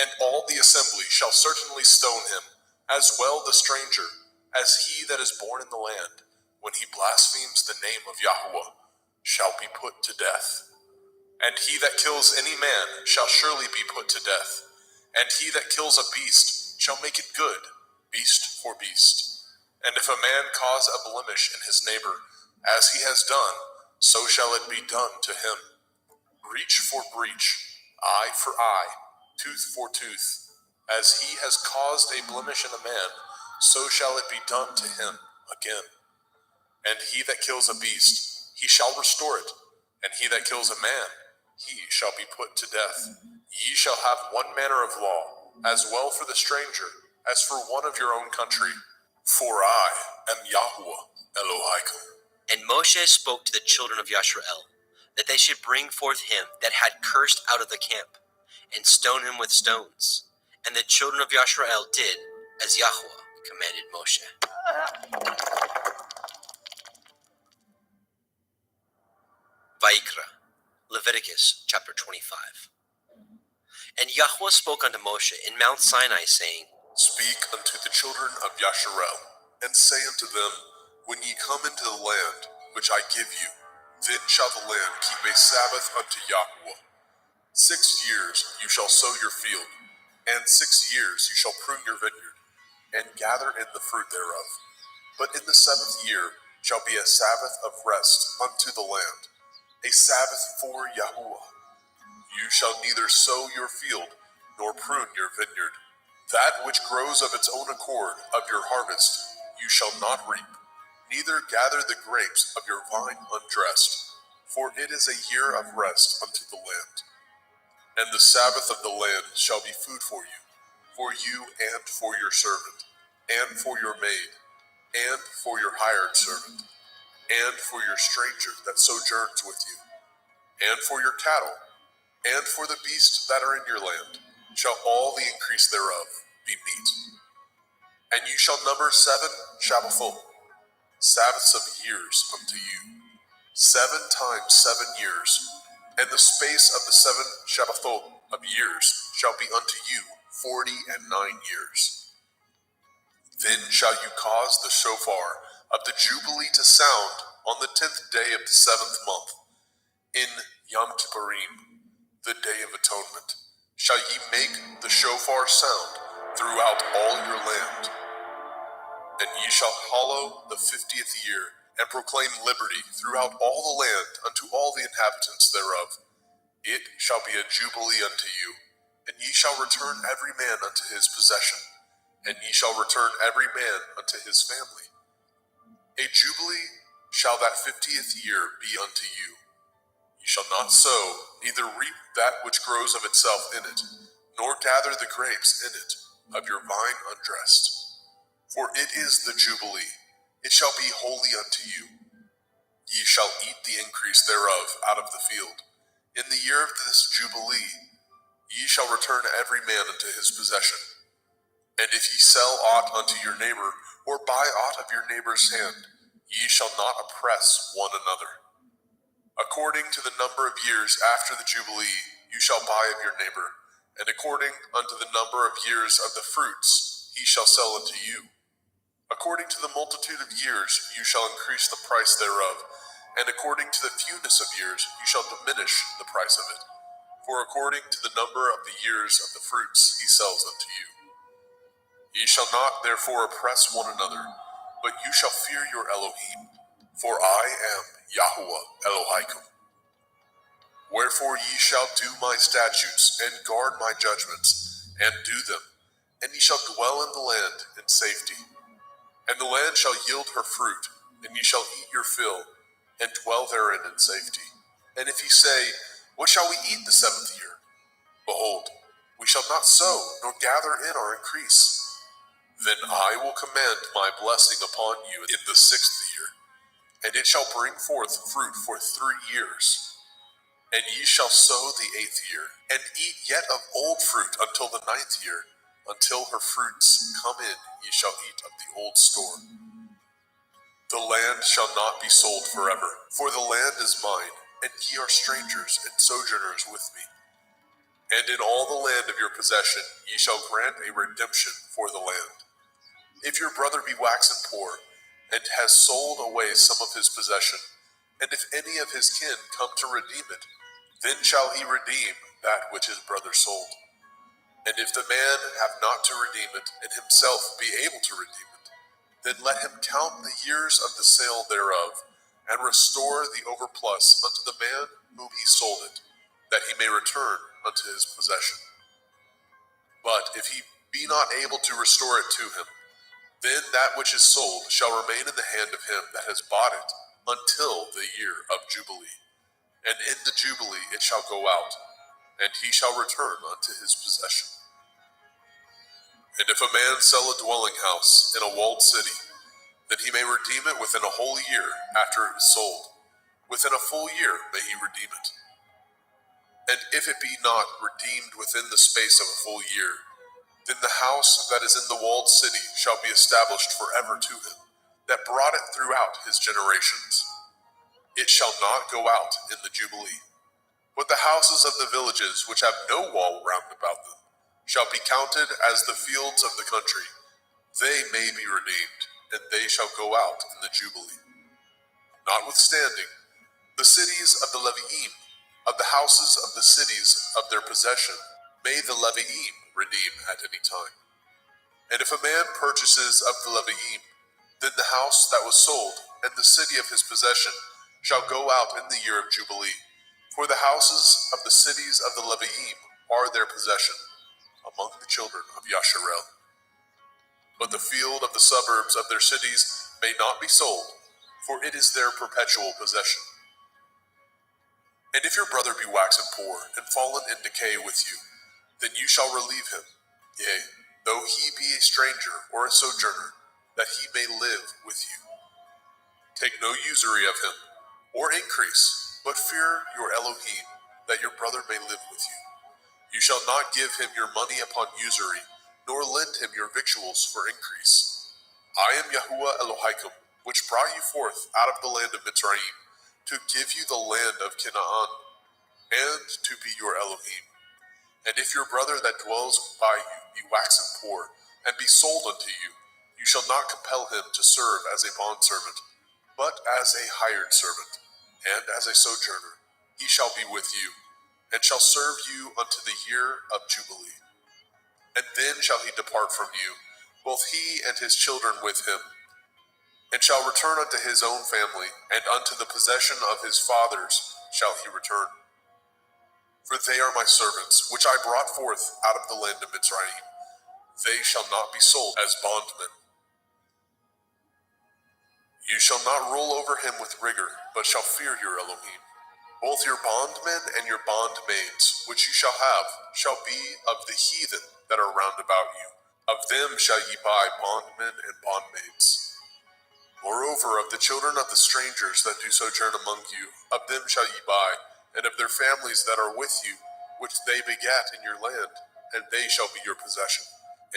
And all the assembly shall certainly stone him, as well the stranger, as he that is born in the land, when he blasphemes the name of Yahweh, shall be put to death. And he that kills any man shall surely be put to death. And he that kills a beast shall make it good, beast for beast. And if a man cause a blemish in his neighbor, as he has done, so shall it be done to him. Breach for breach, eye for eye, tooth for tooth. As he has caused a blemish in a man, so shall it be done to him again. And he that kills a beast, he shall restore it. And he that kills a man, he shall be put to death. Ye shall have one manner of law, as well for the stranger, as for one of your own country. For I am Yahweh Elohim. And Moshe spoke to the children of Yashrael, that they should bring forth him that had cursed out of the camp, and stone him with stones. And the children of Yashrael did as Yahweh commanded Moshe. Vayikra, Leviticus chapter 25. And Yahweh spoke unto Moshe in Mount Sinai, saying, Speak unto the children of Yasharel, and say unto them, When ye come into the land which I give you, then shall the land keep a Sabbath unto Yahweh. 6 years you shall sow your field, and 6 years you shall prune your vineyard, and gather in the fruit thereof. But in the 7th year shall be a Sabbath of rest unto the land, a Sabbath for Yahweh. You shall neither sow your field, nor prune your vineyard. That which grows of its own accord of your harvest you shall not reap, neither gather the grapes of your vine undressed, for it is a year of rest unto the land. And the Sabbath of the land shall be food for you and for your servant, and for your maid, and for your hired servant, and for your stranger that sojourns with you, and for your cattle, and for the beasts that are in your land, shall all the increase thereof be meat. And you shall number 7 Shabbathot, Sabbaths of years unto you, 7 times 7 years, and the space of the 7 Shabbathot of years shall be unto you 49 years. Then shall you cause the shofar of the Jubilee to sound on the 10th day of the 7th month, in Yom Kippurim, the Day of Atonement, shall ye make the shofar sound throughout all your land. And ye shall hallow the 50th year, and proclaim liberty throughout all the land unto all the inhabitants thereof. It shall be a jubilee unto you, and ye shall return every man unto his possession, and ye shall return every man unto his family. A jubilee shall that 50th year be unto you. Ye shall not sow, neither reap that which grows of itself in it, nor gather the grapes in it of your vine undressed. For it is the Jubilee, it shall be holy unto you. Ye shall eat the increase thereof out of the field. In the year of this Jubilee, ye shall return every man unto his possession. And if ye sell aught unto your neighbor, or buy aught of your neighbor's hand, ye shall not oppress one another. According to the number of years after the Jubilee, you shall buy of your neighbor, and according unto the number of years of the fruits, he shall sell unto you. According to the multitude of years, you shall increase the price thereof, and according to the fewness of years, you shall diminish the price of it. For according to the number of the years of the fruits he sells unto you. Ye shall not therefore oppress one another, but you shall fear your Elohim, for I am Yahuwah Elohim. Wherefore ye shall do my statutes, and guard my judgments, and do them, and ye shall dwell in the land in safety. And the land shall yield her fruit, and ye shall eat your fill, and dwell therein in safety. And if ye say, what shall we eat the 7th year? Behold, we shall not sow, nor gather in our increase. Then I will command my blessing upon you in the 6th year, and it shall bring forth fruit for 3 years. And ye shall sow the 8th year, and eat yet of old fruit until the 9th year. Until her fruits come in, ye shall eat of the old store. The land shall not be sold forever, for the land is mine, and ye are strangers and sojourners with me. And in all the land of your possession ye shall grant a redemption for the land. If your brother be waxen poor, and has sold away some of his possession, and if any of his kin come to redeem it, then shall he redeem that which his brother sold. And if the man have not to redeem it, and himself be able to redeem it, then let him count the years of the sale thereof, and restore the overplus unto the man whom he sold it, that he may return unto his possession. But if he be not able to restore it to him, then that which is sold shall remain in the hand of him that has bought it until the year of Jubilee. And in the Jubilee it shall go out, and he shall return unto his possession. And if a man sell a dwelling house in a walled city, then he may redeem it within a whole year after it is sold. Within a full year may he redeem it. And if it be not redeemed within the space of a full year, then the house that is in the walled city shall be established forever to him, that brought it throughout his generations. It shall not go out in the Jubilee. But the houses of the villages which have no wall round about them shall be counted as the fields of the country. They may be redeemed, and they shall go out in the Jubilee. Notwithstanding, the cities of the Leviim, of the houses of the cities of their possession, may the Leviim redeem at any time. And if a man purchases of the Leviim, then the house that was sold and the city of his possession shall go out in the year of Jubilee. For the houses of the cities of the Leviim are their possession among the children of Yasharel. But the field of the suburbs of their cities may not be sold, for it is their perpetual possession. And if your brother be waxen poor and fallen in decay with you, then you shall relieve him, yea, though he be a stranger or a sojourner, that he may live with you. Take no usury of him, or increase, but fear your Elohim, that your brother may live with you. You shall not give him your money upon usury, nor lend him your victuals for increase. I am Yahuwah Elohim, which brought you forth out of the land of Mitzrayim, to give you the land of Canaan, and to be your Elohim. And if your brother that dwells by you be waxen poor, and be sold unto you, you shall not compel him to serve as a bondservant, but as a hired servant, and as a sojourner. He shall be with you, and shall serve you unto the year of Jubilee. And then shall he depart from you, both he and his children with him, and shall return unto his own family, and unto the possession of his fathers shall he return. For they are my servants, which I brought forth out of the land of Mitzrayim. They shall not be sold as bondmen. You shall not rule over him with rigor, but shall fear your Elohim. Both your bondmen and your bondmaids, which you shall have, shall be of the heathen that are round about you. Of them shall ye buy bondmen and bondmaids. Moreover, of the children of the strangers that do sojourn among you, of them shall ye buy, and of their families that are with you, which they begat in your land, and they shall be your possession.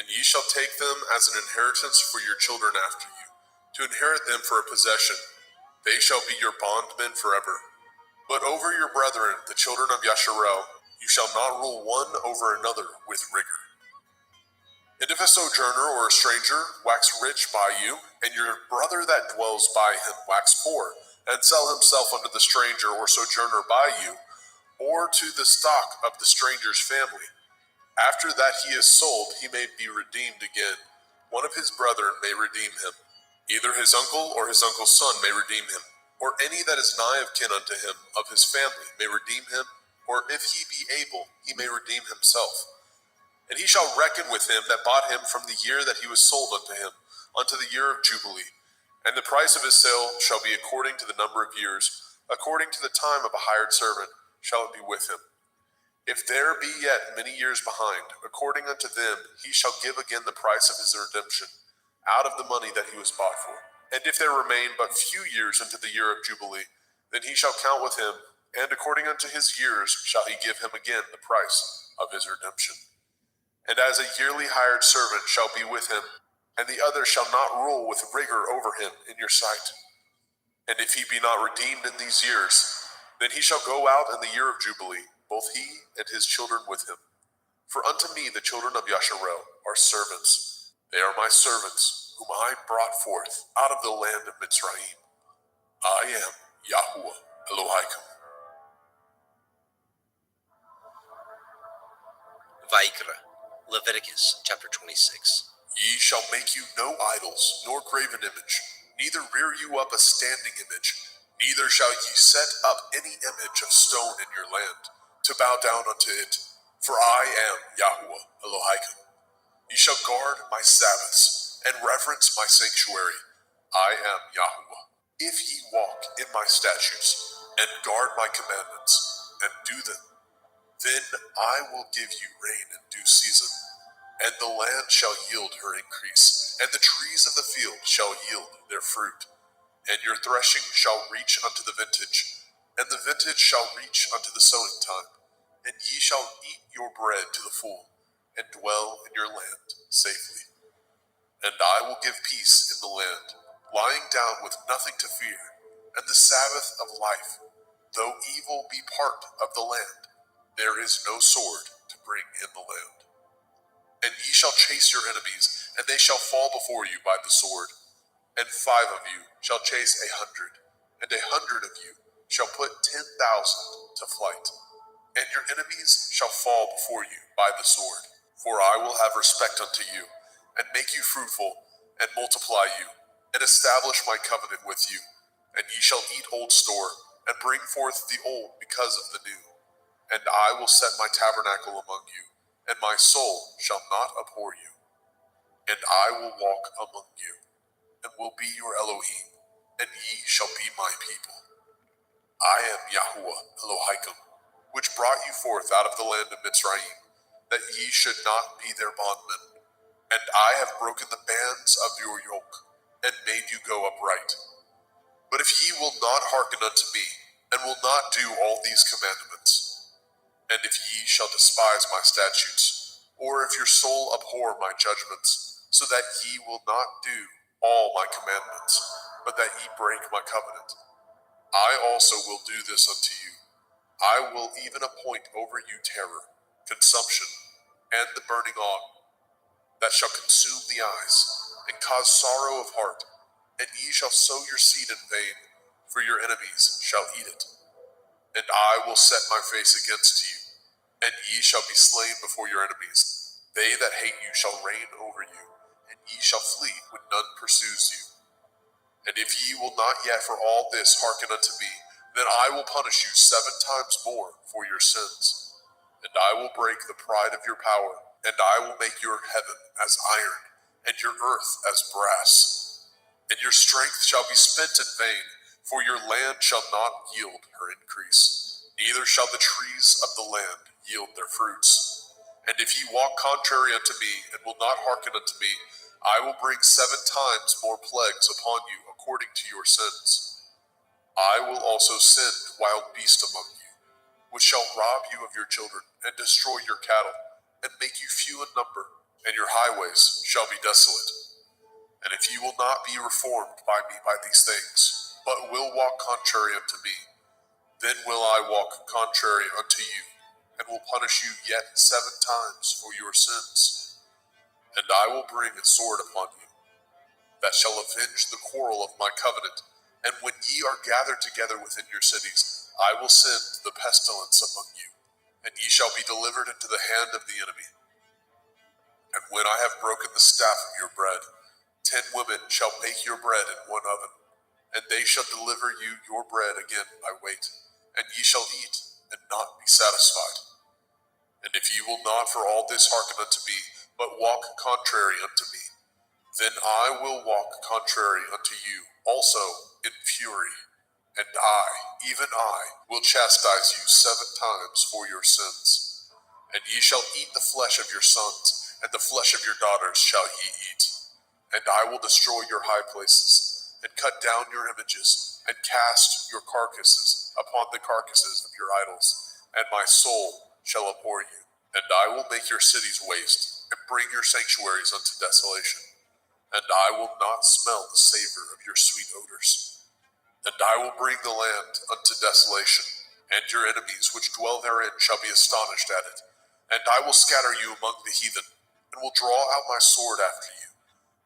And ye shall take them as an inheritance for your children after you, to inherit them for a possession. They shall be your bondmen forever. But over your brethren, the children of Yasharel, you shall not rule one over another with rigor. And if a sojourner or a stranger wax rich by you, and your brother that dwells by him wax poor, and sell himself unto the stranger or sojourner by you, or to the stock of the stranger's family. After that he is sold, he may be redeemed again. One of his brethren may redeem him. Either his uncle or his uncle's son may redeem him, or any that is nigh of kin unto him of his family may redeem him, or if he be able, he may redeem himself. And he shall reckon with him that bought him from the year that he was sold unto him, unto the year of Jubilee. And the price of his sale shall be according to the number of years, according to the time of a hired servant shall it be with him. If there be yet many years behind, according unto them he shall give again the price of his redemption, out of the money that he was bought for. And if there remain but few years unto the year of Jubilee, then he shall count with him, and according unto his years shall he give him again the price of his redemption. And as a yearly hired servant shall be with him, and the other shall not rule with rigor over him in your sight. And if he be not redeemed in these years, then he shall go out in the year of Jubilee, both he and his children with him. For unto me the children of Yasharel are servants. They are my servants, whom I brought forth out of the land of Mitzrayim. I am Yahuwah Elohaikum. Vaikra, Leviticus chapter 26. Ye shall make you no idols, nor graven image, neither rear you up a standing image, neither shall ye set up any image of stone in your land, to bow down unto it. For I am Yahuwah Elohaikum. Ye shall guard my Sabbaths, and reverence my sanctuary. I am Yahuwah. If ye walk in my statutes, and guard my commandments, and do them, then I will give you rain in due season, and the land shall yield her increase, and the trees of the field shall yield their fruit. And your threshing shall reach unto the vintage, and the vintage shall reach unto the sowing time. And ye shall eat your bread to the full, and dwell in your land safely. And I will give peace in the land, lying down with nothing to fear, and the Sabbath of life. Though evil be part of the land, there is no sword to bring in the land. And ye shall chase your enemies, and they shall fall before you by the sword. And 5 of you shall chase 100, and 100 of you shall put 10,000 to flight. And your enemies shall fall before you by the sword. For I will have respect unto you, and make you fruitful, and multiply you, and establish my covenant with you. And ye shall eat old store, and bring forth the old because of the new. And I will set my tabernacle among you, and my soul shall not abhor you. And I will walk among you, and will be your Elohim, and ye shall be my people. I am Yahuwah Elohaikum, which brought you forth out of the land of Mitzrayim, that ye should not be their bondmen. And I have broken the bands of your yoke, and made you go upright. But if ye will not hearken unto me, and will not do all these commandments, and if ye shall despise my statutes, or if your soul abhor my judgments, so that ye will not do all my commandments, but that ye break my covenant, I also will do this unto you. I will even appoint over you terror, consumption, and the burning ague, that shall consume the eyes, and cause sorrow of heart, and ye shall sow your seed in vain, for your enemies shall eat it. And I will set my face against you, and ye shall be slain before your enemies. They that hate you shall reign over you, and ye shall flee when none pursues you. And if ye will not yet for all this hearken unto me, then I will punish you 7 times more for your sins. And I will break the pride of your power, and I will make your heaven as iron, and your earth as brass. And your strength shall be spent in vain, for your land shall not yield her increase, neither shall the trees of the land yield their fruits. And if ye walk contrary unto me, and will not hearken unto me, I will bring 7 times more plagues upon you according to your sins. I will also send wild beasts among you, which shall rob you of your children, and destroy your cattle, and make you few in number, and your highways shall be desolate. And if ye will not be reformed by me by these things, but will walk contrary unto me, then will I walk contrary unto you, and will punish you yet 7 times for your sins. And I will bring a sword upon you, that shall avenge the quarrel of my covenant. And when ye are gathered together within your cities, I will send the pestilence among you, and ye shall be delivered into the hand of the enemy. And when I have broken the staff of your bread, 10 women shall bake your bread in one oven, and they shall deliver you your bread again by weight, and ye shall eat, and not be satisfied. And if ye will not for all this hearken unto me, but walk contrary unto me, then I will walk contrary unto you also in fury, and I, even I, will chastise you 7 times for your sins. And ye shall eat the flesh of your sons, and the flesh of your daughters shall ye eat. And I will destroy your high places, and cut down your images, and cast your carcasses upon the carcasses of your idols, and my soul shall abhor you. And I will make your cities waste, and bring your sanctuaries unto desolation. And I will not smell the savor of your sweet odors. And I will bring the land unto desolation, and your enemies which dwell therein shall be astonished at it. And I will scatter you among the heathen, and will draw out my sword after you,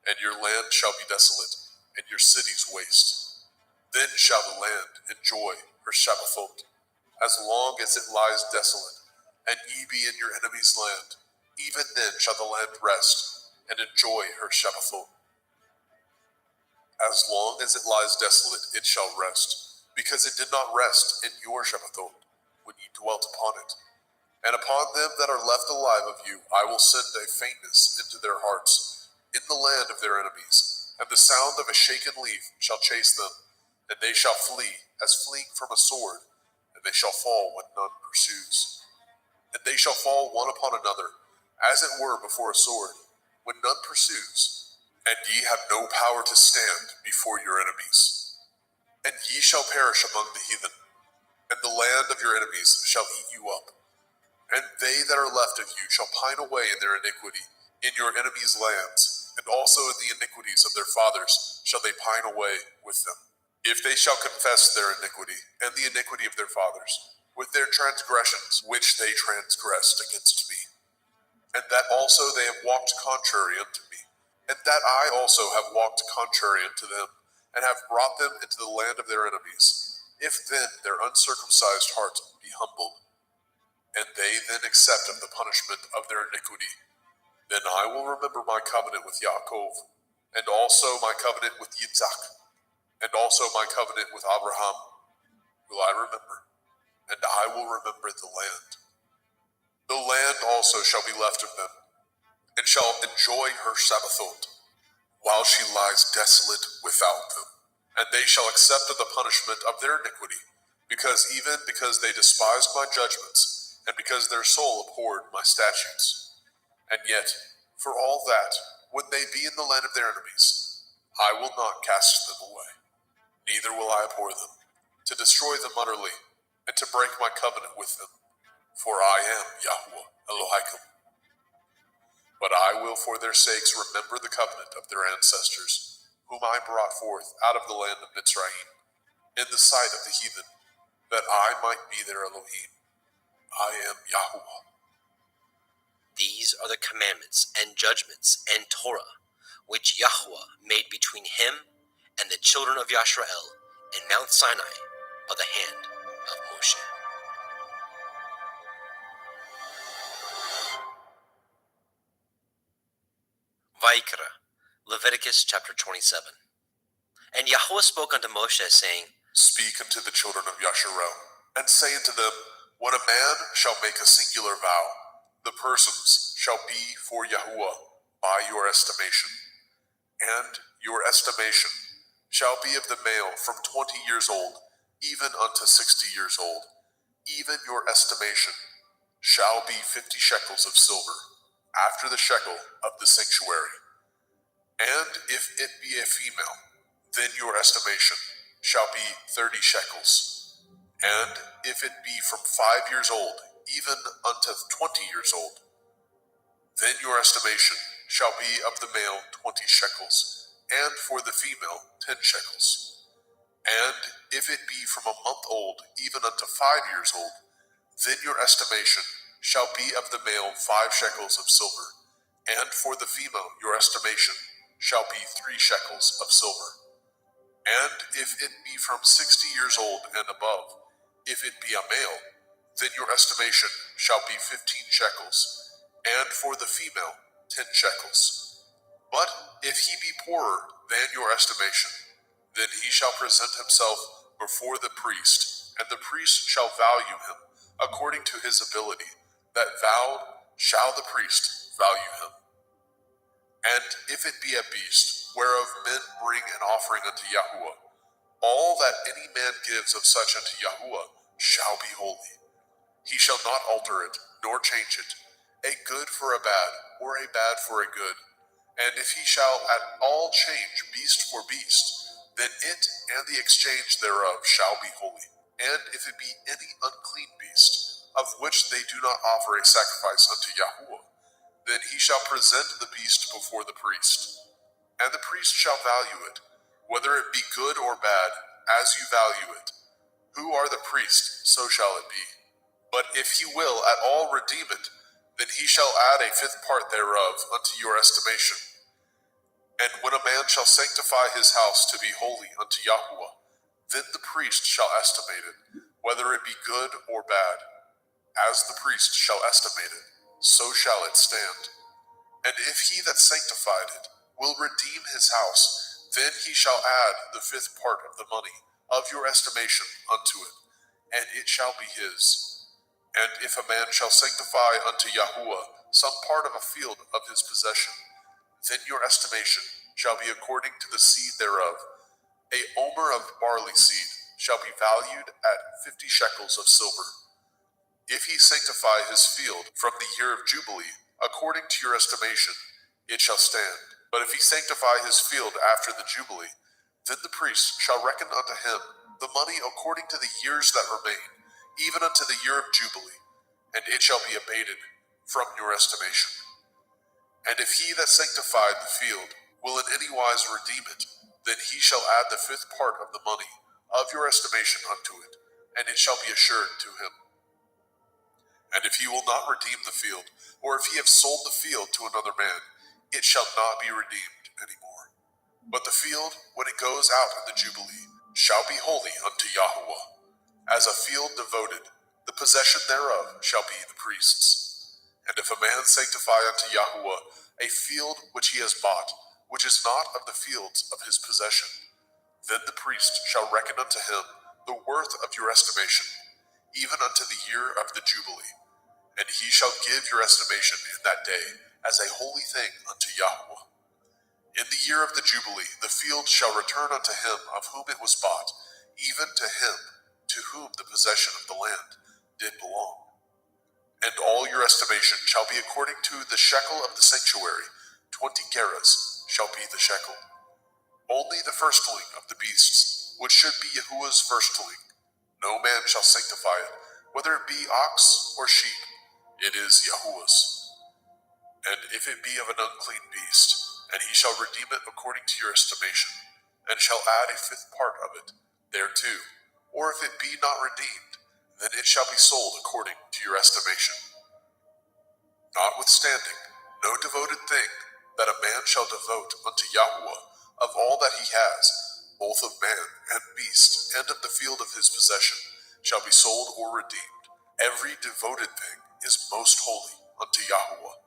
and your land shall be desolate, and your cities waste. Then shall the land enjoy her Shabbathot, as long as it lies desolate, and ye be in your enemy's land. Even then shall the land rest, and enjoy her Shabbathot. As long as it lies desolate, it shall rest, because it did not rest in your Shabbathot, when ye dwelt upon it. And upon them that are left alive of you, I will send a faintness into their hearts, in the land of their enemies, and the sound of a shaken leaf shall chase them, and they shall flee as fleeing from a sword, and they shall fall when none pursues. And they shall fall one upon another, as it were before a sword, when none pursues. And ye have no power to stand before your enemies. And ye shall perish among the heathen, and the land of your enemies shall eat you up. And they that are left of you shall pine away in their iniquity in your enemies' lands, and also in the iniquities of their fathers shall they pine away with them. If they shall confess their iniquity, and the iniquity of their fathers, with their transgressions which they transgressed against me, and that also they have walked contrary unto me, and that I also have walked contrary unto them, and have brought them into the land of their enemies, if then their uncircumcised heart be humbled, and they then accept of the punishment of their iniquity, then I will remember my covenant with Yaakov, and also my covenant with Yitzhak, and also my covenant with Abraham will I remember, and I will remember the land. The land also shall be left of them, and shall enjoy her Sabbathot, while she lies desolate without them. And they shall accept of the punishment of their iniquity, because they despised my judgments, and because their soul abhorred my statutes. And yet, for all that, when they be in the land of their enemies, I will not cast them away, neither will I abhor them, to destroy them utterly, and to break my covenant with them. For I am Yahweh Elohim. But I will for their sakes remember the covenant of their ancestors, whom I brought forth out of the land of Mitzrayim, in the sight of the heathen, that I might be their Elohim. I am Yahweh. These are the commandments and judgments and Torah, which Yahweh made between him and the children of Yashrael in Mount Sinai by the hand of Moshe. Vayikra, Leviticus chapter 27. And Yahweh spoke unto Moshe, saying, Speak unto the children of Yasharel, and say unto them, when a man shall make a singular vow, the persons shall be for Yahuwah by your estimation. And your estimation shall be of the male from 20 years old, even unto 60 years old. Even your estimation shall be 50 shekels of silver, after the shekel of the sanctuary. And if it be a female, then your estimation shall be 30 shekels. And if it be from 5 years old, even unto 20 years old, then your estimation shall be of the male 20 shekels, and for the female 10 shekels. And if it be from a month old, even unto 5 years old, then your estimation shall be of the male 5 shekels of silver, and for the female your estimation shall be 3 shekels of silver. And if it be from 60 years old and above, If it be a male, then your estimation shall be 15 shekels, and for the female 10 shekels. But if he be poorer than your estimation, then he shall present himself before the priest, and the priest shall value him according to his ability. That vowed shall the priest value him. And if it be a beast, whereof men bring an offering unto Yahuwah, all that any man gives of such unto Yahuwah shall be holy. He shall not alter it, nor change it, a good for a bad, or a bad for a good. And if he shall at all change beast for beast, then it and the exchange thereof shall be holy. And if it be any unclean beast, of which they do not offer a sacrifice unto Yahuwah, then he shall present the beast before the priest. And the priest shall value it, whether it be good or bad, as you value it. Who are the priest, so shall it be. But if he will at all redeem it, then he shall add a fifth part thereof unto your estimation. And when a man shall sanctify his house to be holy unto Yahuwah, then the priest shall estimate it, whether it be good or bad. As the priest shall estimate it, so shall it stand. And if he that sanctified it will redeem his house, then he shall add the fifth part of the money of your estimation unto it, and it shall be his. And if a man shall sanctify unto Yahuwah some part of a field of his possession, then your estimation shall be according to the seed thereof. A omer of barley seed shall be valued at 50 shekels of silver. If he sanctify his field from the year of Jubilee, according to your estimation, it shall stand. But if he sanctify his field after the Jubilee, then the priest shall reckon unto him the money according to the years that remain, even unto the year of Jubilee, and it shall be abated from your estimation. And if he that sanctified the field will in any wise redeem it, then he shall add the fifth part of the money of your estimation unto it, and it shall be assured to him. And if he will not redeem the field, or if he have sold the field to another man, it shall not be redeemed any more. But the field, when it goes out in the Jubilee, shall be holy unto Yahuwah. As a field devoted, the possession thereof shall be the priest's. And if a man sanctify unto Yahuwah a field which he has bought, which is not of the fields of his possession, then the priest shall reckon unto him the worth of your estimation, even unto the year of the Jubilee. And he shall give your estimation in that day as a holy thing unto Yahuwah. In the year of the Jubilee, the field shall return unto him of whom it was bought, even to him to whom the possession of the land did belong. And all your estimation shall be according to the shekel of the sanctuary. 20 gerahs shall be the shekel. Only the firstling of the beasts, which should be Yahuwah's firstling, no man shall sanctify it, whether it be ox or sheep. It is Yahuwah's. And if it be of an unclean beast, and he shall redeem it according to your estimation, and shall add a fifth part of it thereto, or if it be not redeemed, then it shall be sold according to your estimation. Notwithstanding, no devoted thing that a man shall devote unto Yahuwah of all that he has, both of man and beast, and of the field of his possession, shall be sold or redeemed. Every devoted thing is most holy unto Yahuwah.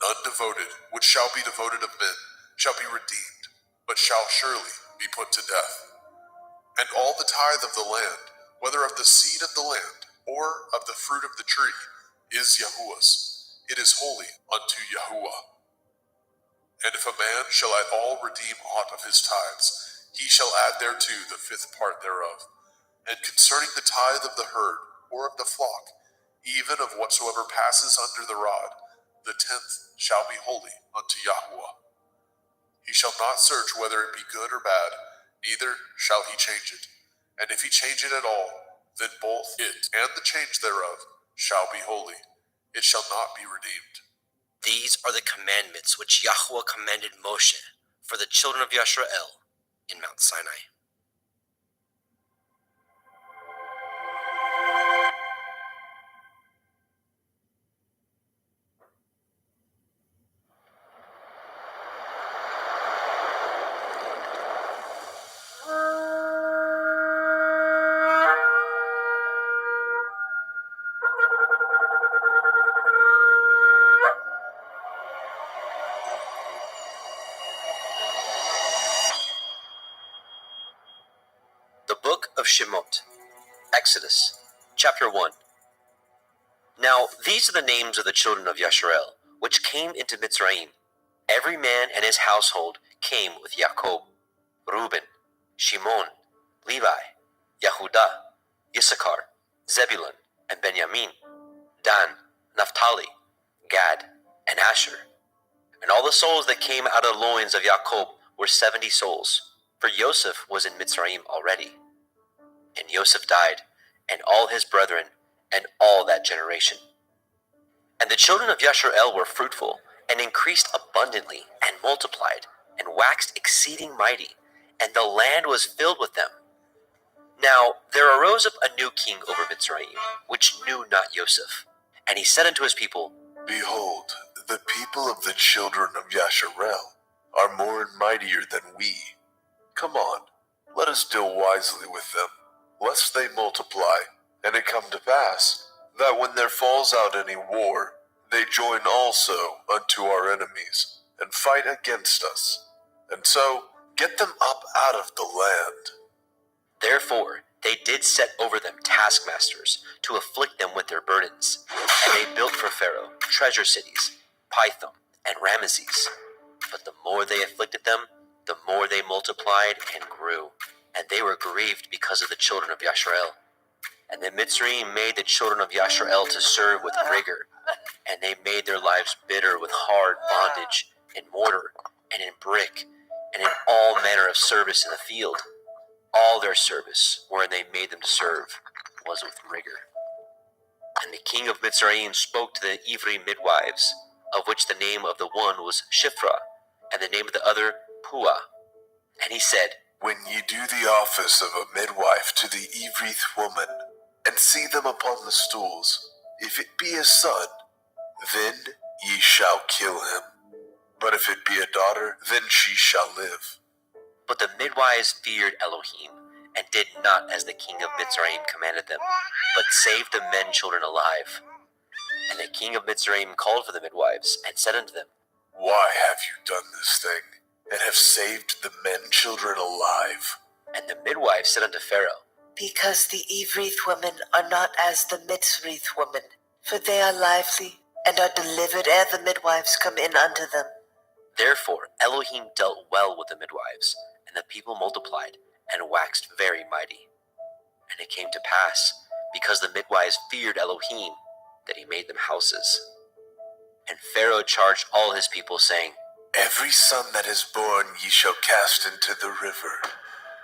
None devoted, which shall be devoted of men, shall be redeemed, but shall surely be put to death. And all the tithe of the land, whether of the seed of the land, or of the fruit of the tree, is Yahuwah's. It is holy unto Yahuwah. And if a man shall at all redeem aught of his tithes, he shall add thereto the fifth part thereof. And concerning the tithe of the herd, or of the flock, even of whatsoever passes under the rod, the 10th shall be holy unto Yahuwah. He shall not search whether it be good or bad, neither shall he change it. And if he change it at all, then both it and the change thereof shall be holy. It shall not be redeemed. These are the commandments which Yahuwah commanded Moshe for the children of Yisrael in Mount Sinai. Shemot. Exodus, chapter 1. Now these are the names of the children of Yasharel, which came into Mitzrayim. Every man and his household came with Jacob: Reuben, Shimon, Levi, Yehudah, Issachar, Zebulun, and Benjamin, Dan, Naphtali, Gad, and Asher. And all the souls that came out of the loins of Jacob were 70 souls, for Joseph was in Mitzrayim already. And Joseph died, and all his brethren, and all that generation. And the children of Yasharel were fruitful, and increased abundantly, and multiplied, and waxed exceeding mighty, and the land was filled with them. Now there arose up a new king over Mitzrayim, which knew not Joseph. And he said unto his people, Behold, the people of the children of Yasharel are more and mightier than we. Come on, let us deal wisely with them, lest they multiply, and it come to pass, that when there falls out any war, they join also unto our enemies, and fight against us, and so get them up out of the land. Therefore they did set over them taskmasters, to afflict them with their burdens. And they built for Pharaoh treasure cities, Pithom and Ramesses. But the more they afflicted them, the more they multiplied and grew, and they were grieved because of the children of Yasharel. And the Mitzrayim made the children of Yasharel to serve with rigor, and they made their lives bitter with hard bondage, in mortar, and in brick, and in all manner of service in the field. All their service, wherein they made them to serve, was with rigor. And the king of Mitzrayim spoke to the Ivri midwives, of which the name of the one was Shiphrah, and the name of the other Puah. And he said, When ye do the office of a midwife to the Ivrith woman, and see them upon the stools, if it be a son, then ye shall kill him. But if it be a daughter, then she shall live. But the midwives feared Elohim, and did not as the king of Mitzrayim commanded them, but saved the men children alive. And the king of Mitzrayim called for the midwives, and said unto them, Why have you done this thing, and have saved the men children alive? And the midwives said unto Pharaoh, Because the Ivrith women are not as the Mitzrith women, for they are lively, and are delivered ere the midwives come in unto them. Therefore Elohim dealt well with the midwives, and the people multiplied, and waxed very mighty. And it came to pass, because the midwives feared Elohim, that he made them houses. And Pharaoh charged all his people, saying, Every son that is born ye shall cast into the river,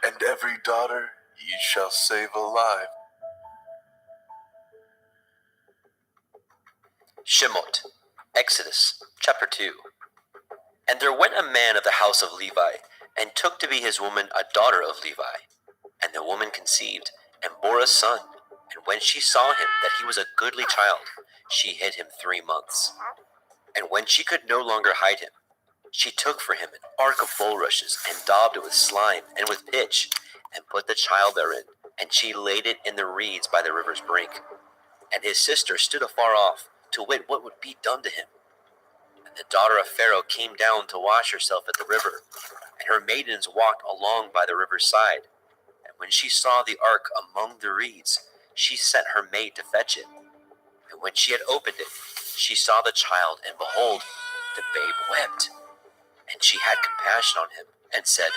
and every daughter ye shall save alive. Shemot. Exodus, chapter 2. And there went a man of the house of Levi, and took to be his woman a daughter of Levi. And the woman conceived, and bore a son. And when she saw him that he was a goodly child, she hid him 3 months. And when she could no longer hide him, she took for him an ark of bulrushes, and daubed it with slime and with pitch, and put the child therein, and she laid it in the reeds by the river's brink. And his sister stood afar off, to wit what would be done to him. And the daughter of Pharaoh came down to wash herself at the river, and her maidens walked along by the river's side. And when she saw the ark among the reeds, she sent her maid to fetch it. And when she had opened it, she saw the child, and behold, the babe wept. And she had compassion on him, and said,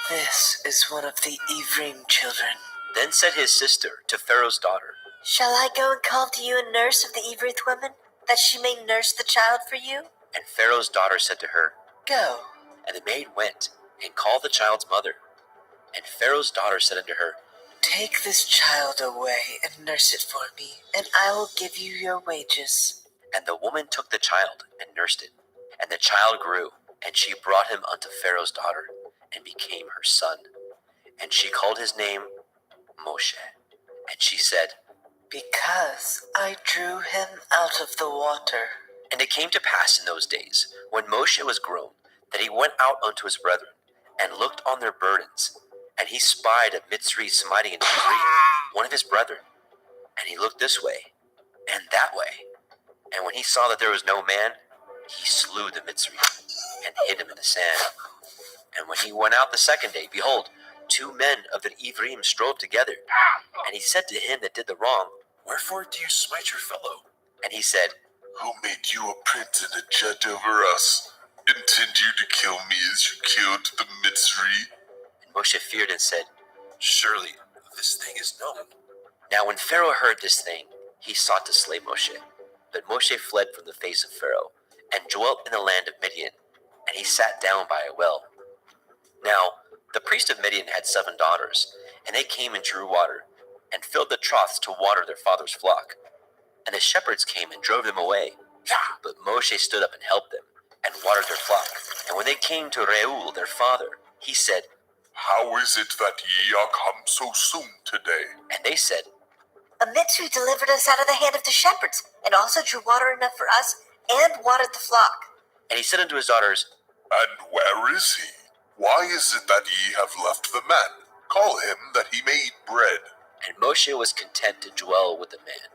This is one of the Ivrim children. Then said his sister to Pharaoh's daughter, Shall I go and call to you a nurse of the Ivrith woman, that she may nurse the child for you? And Pharaoh's daughter said to her, Go. And the maid went, and called the child's mother. And Pharaoh's daughter said unto her, Take this child away and nurse it for me, and I will give you your wages. And the woman took the child, and nursed it. And the child grew, and she brought him unto Pharaoh's daughter, and became her son. And she called his name Moshe. And she said, Because I drew him out of the water. And it came to pass in those days, when Moshe was grown, that he went out unto his brethren, and looked on their burdens. And he spied a Mitzri smiting an Ivri, one of his brethren. And he looked this way, and that way. And when he saw that there was no man, he slew the Mitzri, and hid him in the sand. And when he went out the second day, behold, 2 men of the Ephraim strove together. And he said to him that did the wrong, Wherefore do you smite your fellow? And he said, Who made you a prince and a judge over us? Intend you to kill me as you killed the Mitzri? And Moshe feared and said, Surely this thing is known. Now when Pharaoh heard this thing, he sought to slay Moshe. But Moshe fled from the face of Pharaoh, and dwelt in the land of Midian, and he sat down by a well. Now the priest of Midian had 7 daughters, and they came and drew water, and filled the troughs to water their father's flock. And the shepherds came and drove them away. But Moshe stood up and helped them, and watered their flock. And when they came to Reuel their father, he said, How is it that ye are come so soon today? And they said, A Mitzri delivered us out of the hand of the shepherds, and also drew water enough for us, and watered the flock. And he said unto his daughters, And where is he? Why is it that ye have left the man? Call him that he may eat bread. And Moshe was content to dwell with the man.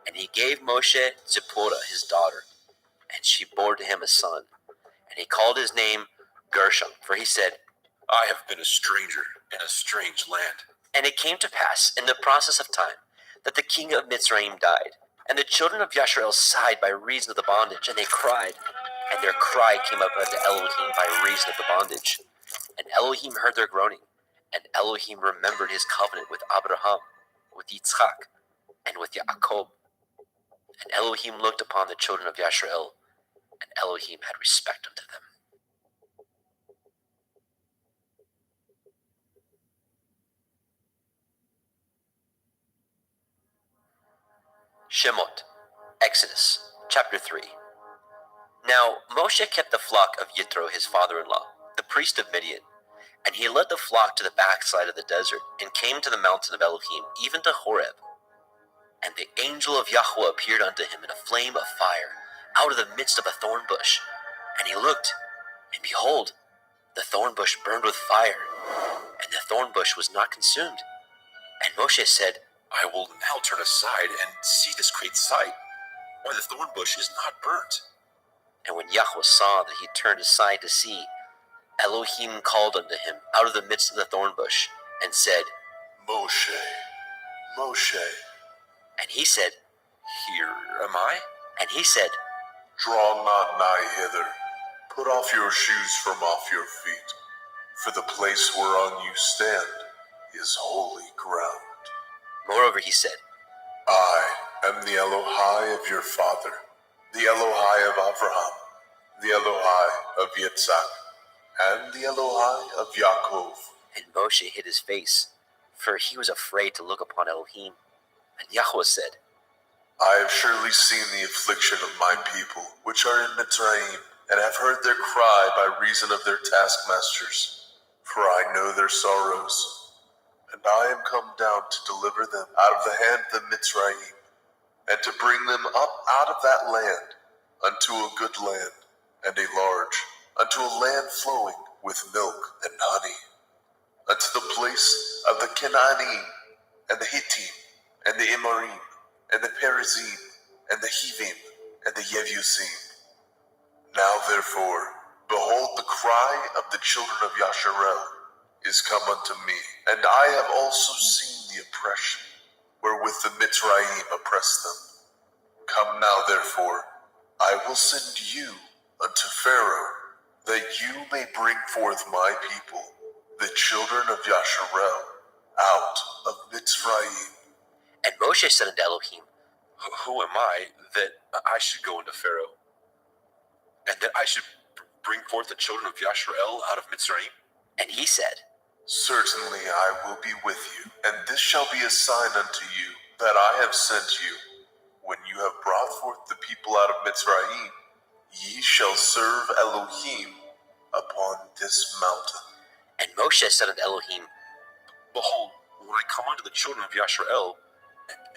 And he gave Moshe Zipporah his daughter, and she bore to him a son. And he called his name Gershom, for he said, I have been a stranger in a strange land. And it came to pass in the process of time that the king of Mitzrayim died, and the children of Yasharel sighed by reason of the bondage, and they cried, and their cry came up unto Elohim by reason of the bondage. And Elohim heard their groaning, and Elohim remembered his covenant with Abraham, with Yitzchak, and with Yaakov. And Elohim looked upon the children of Yasharel, and Elohim had respect unto them. Shemot, Exodus, chapter 3. Now Moshe kept the flock of Yitro his father-in-law, the priest of Midian, and he led the flock to the backside of the desert, and came to the mountain of Elohim, even to Horeb. And the angel of Yahweh appeared unto him in a flame of fire, out of the midst of a thorn bush. And he looked, and behold, the thorn bush burned with fire, and the thorn bush was not consumed. And Moshe said, I will now turn aside and see this great sight, why the thorn bush is not burnt. And when Yahweh saw that he turned aside to see, Elohim called unto him out of the midst of the thorn bush, and said, Moshe, Moshe. And he said, Here am I. And he said, Draw not nigh hither. Put off your shoes from off your feet, for the place whereon you stand is holy ground. Moreover he said, I am the Elohai of your father, the Elohai of Abraham, the Elohai of Yitzhak, and the Elohai of Yaakov. And Moshe hid his face, for he was afraid to look upon Elohim. And Yahweh said, I have surely seen the affliction of my people, which are in Mitzrayim, and have heard their cry by reason of their taskmasters. For I know their sorrows, and I am come down to deliver them out of the hand of the Mitzrayim, and to bring them up out of that land unto a good land, and a large, unto a land flowing with milk and honey, unto the place of the Canaanim, and the Hittim, and the Amorim, and the Perizim, and the Hivim, and the Yevusim. Now therefore, behold, the cry of the children of Yasharel is come unto me, and I have also seen the oppression wherewith the Mitzrayim oppress them. Come now therefore, I will send you unto Pharaoh, that you may bring forth my people, the children of Yasharel, out of Mitzrayim. And Moshe said unto Elohim, Who am I that I should go unto Pharaoh, and that I should bring forth the children of Yasharel out of Mitzrayim? And he said, Certainly I will be with you, and this shall be a sign unto you that I have sent you. When you have brought forth the people out of Mitzrayim, ye shall serve Elohim upon this mountain. And Moshe said unto Elohim, Behold, when I come unto the children of Yasharel,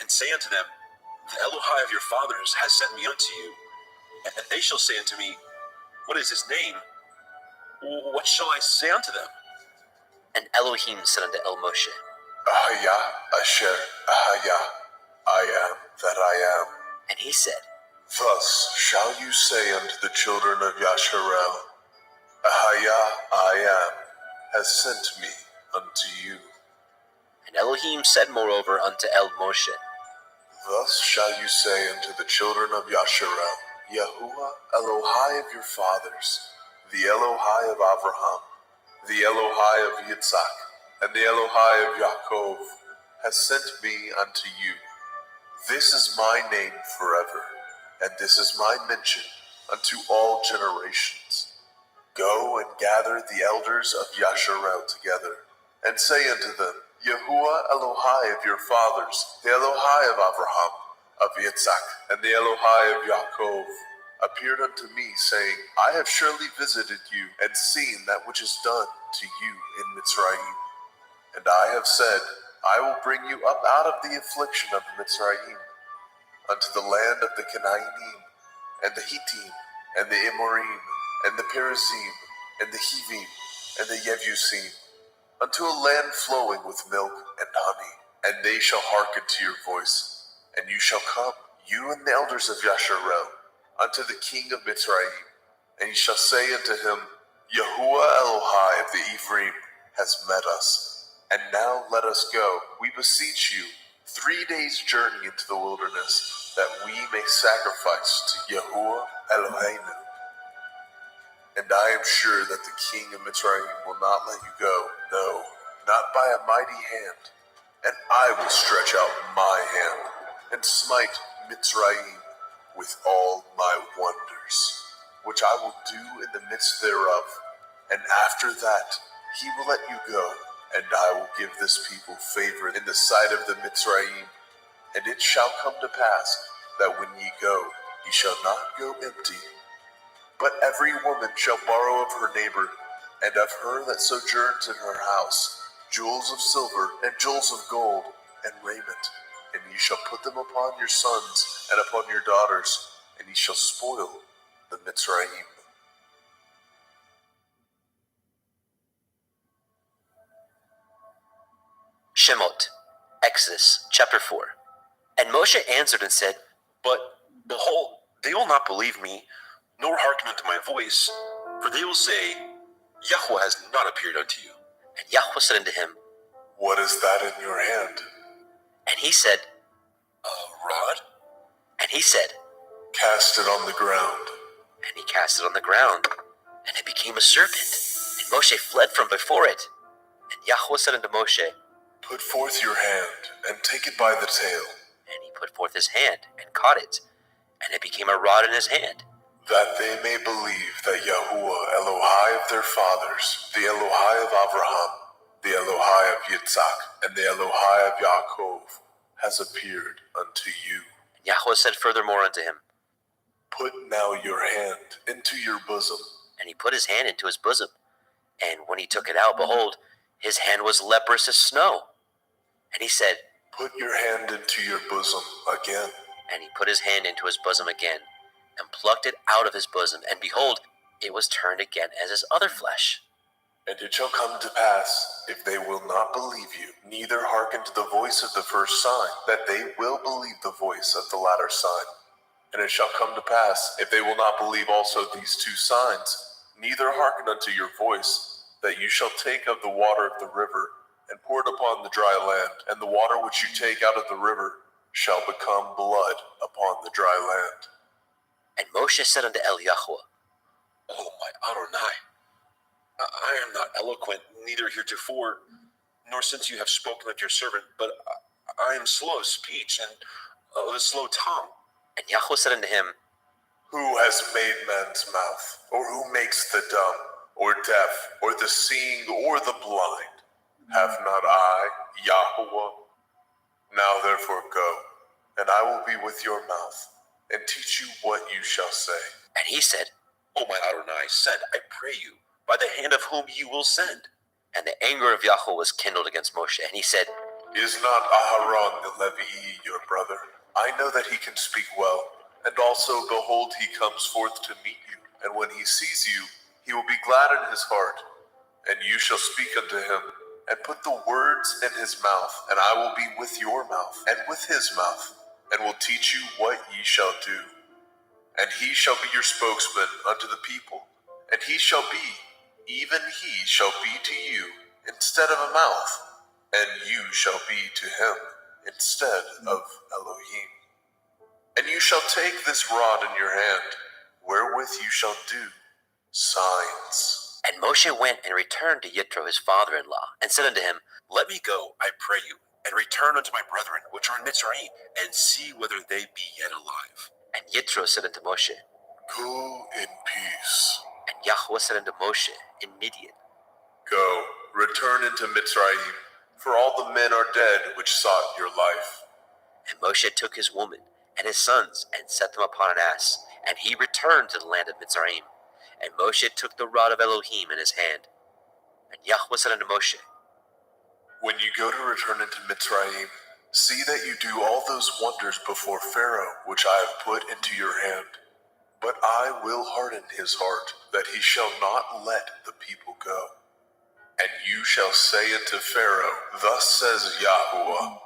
and say unto them, The Elohai of your fathers has sent me unto you, and they shall say unto me, What is his name? What shall I say unto them? And Elohim said unto El Moshe, Ahaya Asher Ahaya, I am that I am. And he said, Thus shall you say unto the children of Yasharel, Ahaya I am has sent me unto you. And Elohim said moreover unto Moshe, Thus shall you say unto the children of Yasharel, Yahuwah Elohai of your fathers, the Elohai of Abraham, the Elohai of Yitzhak, and the Elohai of Yaakov, has sent me unto you. This is my name forever, and this is my mention unto all generations. Go and gather the elders of Yasharel together, and say unto them, Yahuwah Elohai of your fathers, the Elohai of Abraham, of Yitzhak, and the Elohai of Yaakov, appeared unto me, saying, I have surely visited you, and seen that which is done to you in Mitzrayim. And I have said, I will bring you up out of the affliction of Mitzrayim, unto the land of the Canaanim, and the Hittim, and the Amorim, and the Perizim, and the Hivim, and the Yevusim, unto a land flowing with milk and honey. And they shall hearken to your voice, and you shall come, you and the elders of Yasharel, unto the king of Mitzrayim, and ye shall say unto him, Yahuwah Elohai of the Ephraim has met us. And now let us go, we beseech you, 3 days' journey into the wilderness, that we may sacrifice to Yahuwah Eloheinu. And I am sure that the king of Mitzrayim will not let you go, no, not by a mighty hand. And I will stretch out my hand, and smite Mitzrayim with all my wonders, which I will do in the midst thereof. And after that he will let you go, and I will give this people favor in the sight of the Mitzrayim. And it shall come to pass that when ye go, ye shall not go empty. But every woman shall borrow of her neighbor, and of her that sojourns in her house, jewels of silver, and jewels of gold, and raiment. And ye shall put them upon your sons, and upon your daughters, and ye shall spoil the Mitzrayim. Shemot, Exodus, chapter 4. And Moshe answered and said, But, behold, they will not believe me, nor hearken unto my voice, for they will say, Yahweh has not appeared unto you. And Yahweh said unto him, What is that in your hand? And he said, A rod? And he said, Cast it on the ground. And he cast it on the ground, and it became a serpent. And Moshe fled from before it. And Yahweh said unto Moshe, Put forth your hand, and take it by the tail, and he put forth his hand, and caught it, and it became a rod in his hand. that they may believe that Yahuwah Elohai of their fathers, the Elohai of Abraham, the Elohai of Yitzhak, and the Elohai of Yaakov, has appeared unto you. And Yahweh said furthermore unto him, Put now your hand into your bosom. and he put his hand into his bosom. And when he took it out, behold, his hand was leprous as snow. And he said, Put your hand into your bosom again. and he put his hand into his bosom again, and plucked it out of his bosom, and behold, it was turned again as his other flesh. And it shall come to pass, if they will not believe you, neither hearken to the voice of the first sign, that they will believe the voice of the latter sign. And it shall come to pass, if they will not believe also these two signs, neither hearken unto your voice, that you shall take of the water of the river, and pour it upon the dry land, and the water which you take out of the river shall become blood upon the dry land. And Moshe said unto Yahweh, Oh, my Adonai, I am not eloquent, neither heretofore, nor since you have spoken unto your servant, but I am slow of speech and of a slow tongue. And Yahweh said unto him, Who has made man's mouth, or who makes the dumb, or deaf, or the seeing, or the blind? Have not I, Yahweh? Now therefore go, and I will be with your mouth, and teach you what you shall say. and he said, O my Adonai, send, I pray you, by the hand of whom you will send. and the anger of Yahweh was kindled against Moshe, and he said, Is not Aharon the Levi your brother? I know that he can speak well, and also, behold, he comes forth to meet you, and when he sees you, he will be glad in his heart. And you shall speak unto him, and put the words in his mouth, and I will be with your mouth, and with his mouth, and will teach you what ye shall do. And he shall be your spokesman unto the people, and he shall be, even he shall be to you, instead of a mouth, and you shall be to him instead of Elohim. And you shall take this rod in your hand, wherewith you shall do signs. And Moshe went and returned to Yitro his father-in-law, and said unto him, Let me go, I pray you, and return unto my brethren which are in Mitzrayim, and see whether they be yet alive. And Yitro said unto Moshe, Go in peace. and Yahweh said unto Moshe in Midian, Go, return into Mitzrayim, for all the men are dead which sought your life. And Moshe took his woman and his sons, and set them upon an ass, and he returned to the land of Mitzrayim. And Moshe took the rod of Elohim in his hand. And Yahweh said unto Moshe, When you go to return into Mitzrayim, see that you do all those wonders before Pharaoh, which I have put into your hand. But I will harden his heart, that he shall not let the people go. And you shall say unto Pharaoh, Thus says Yahuwah,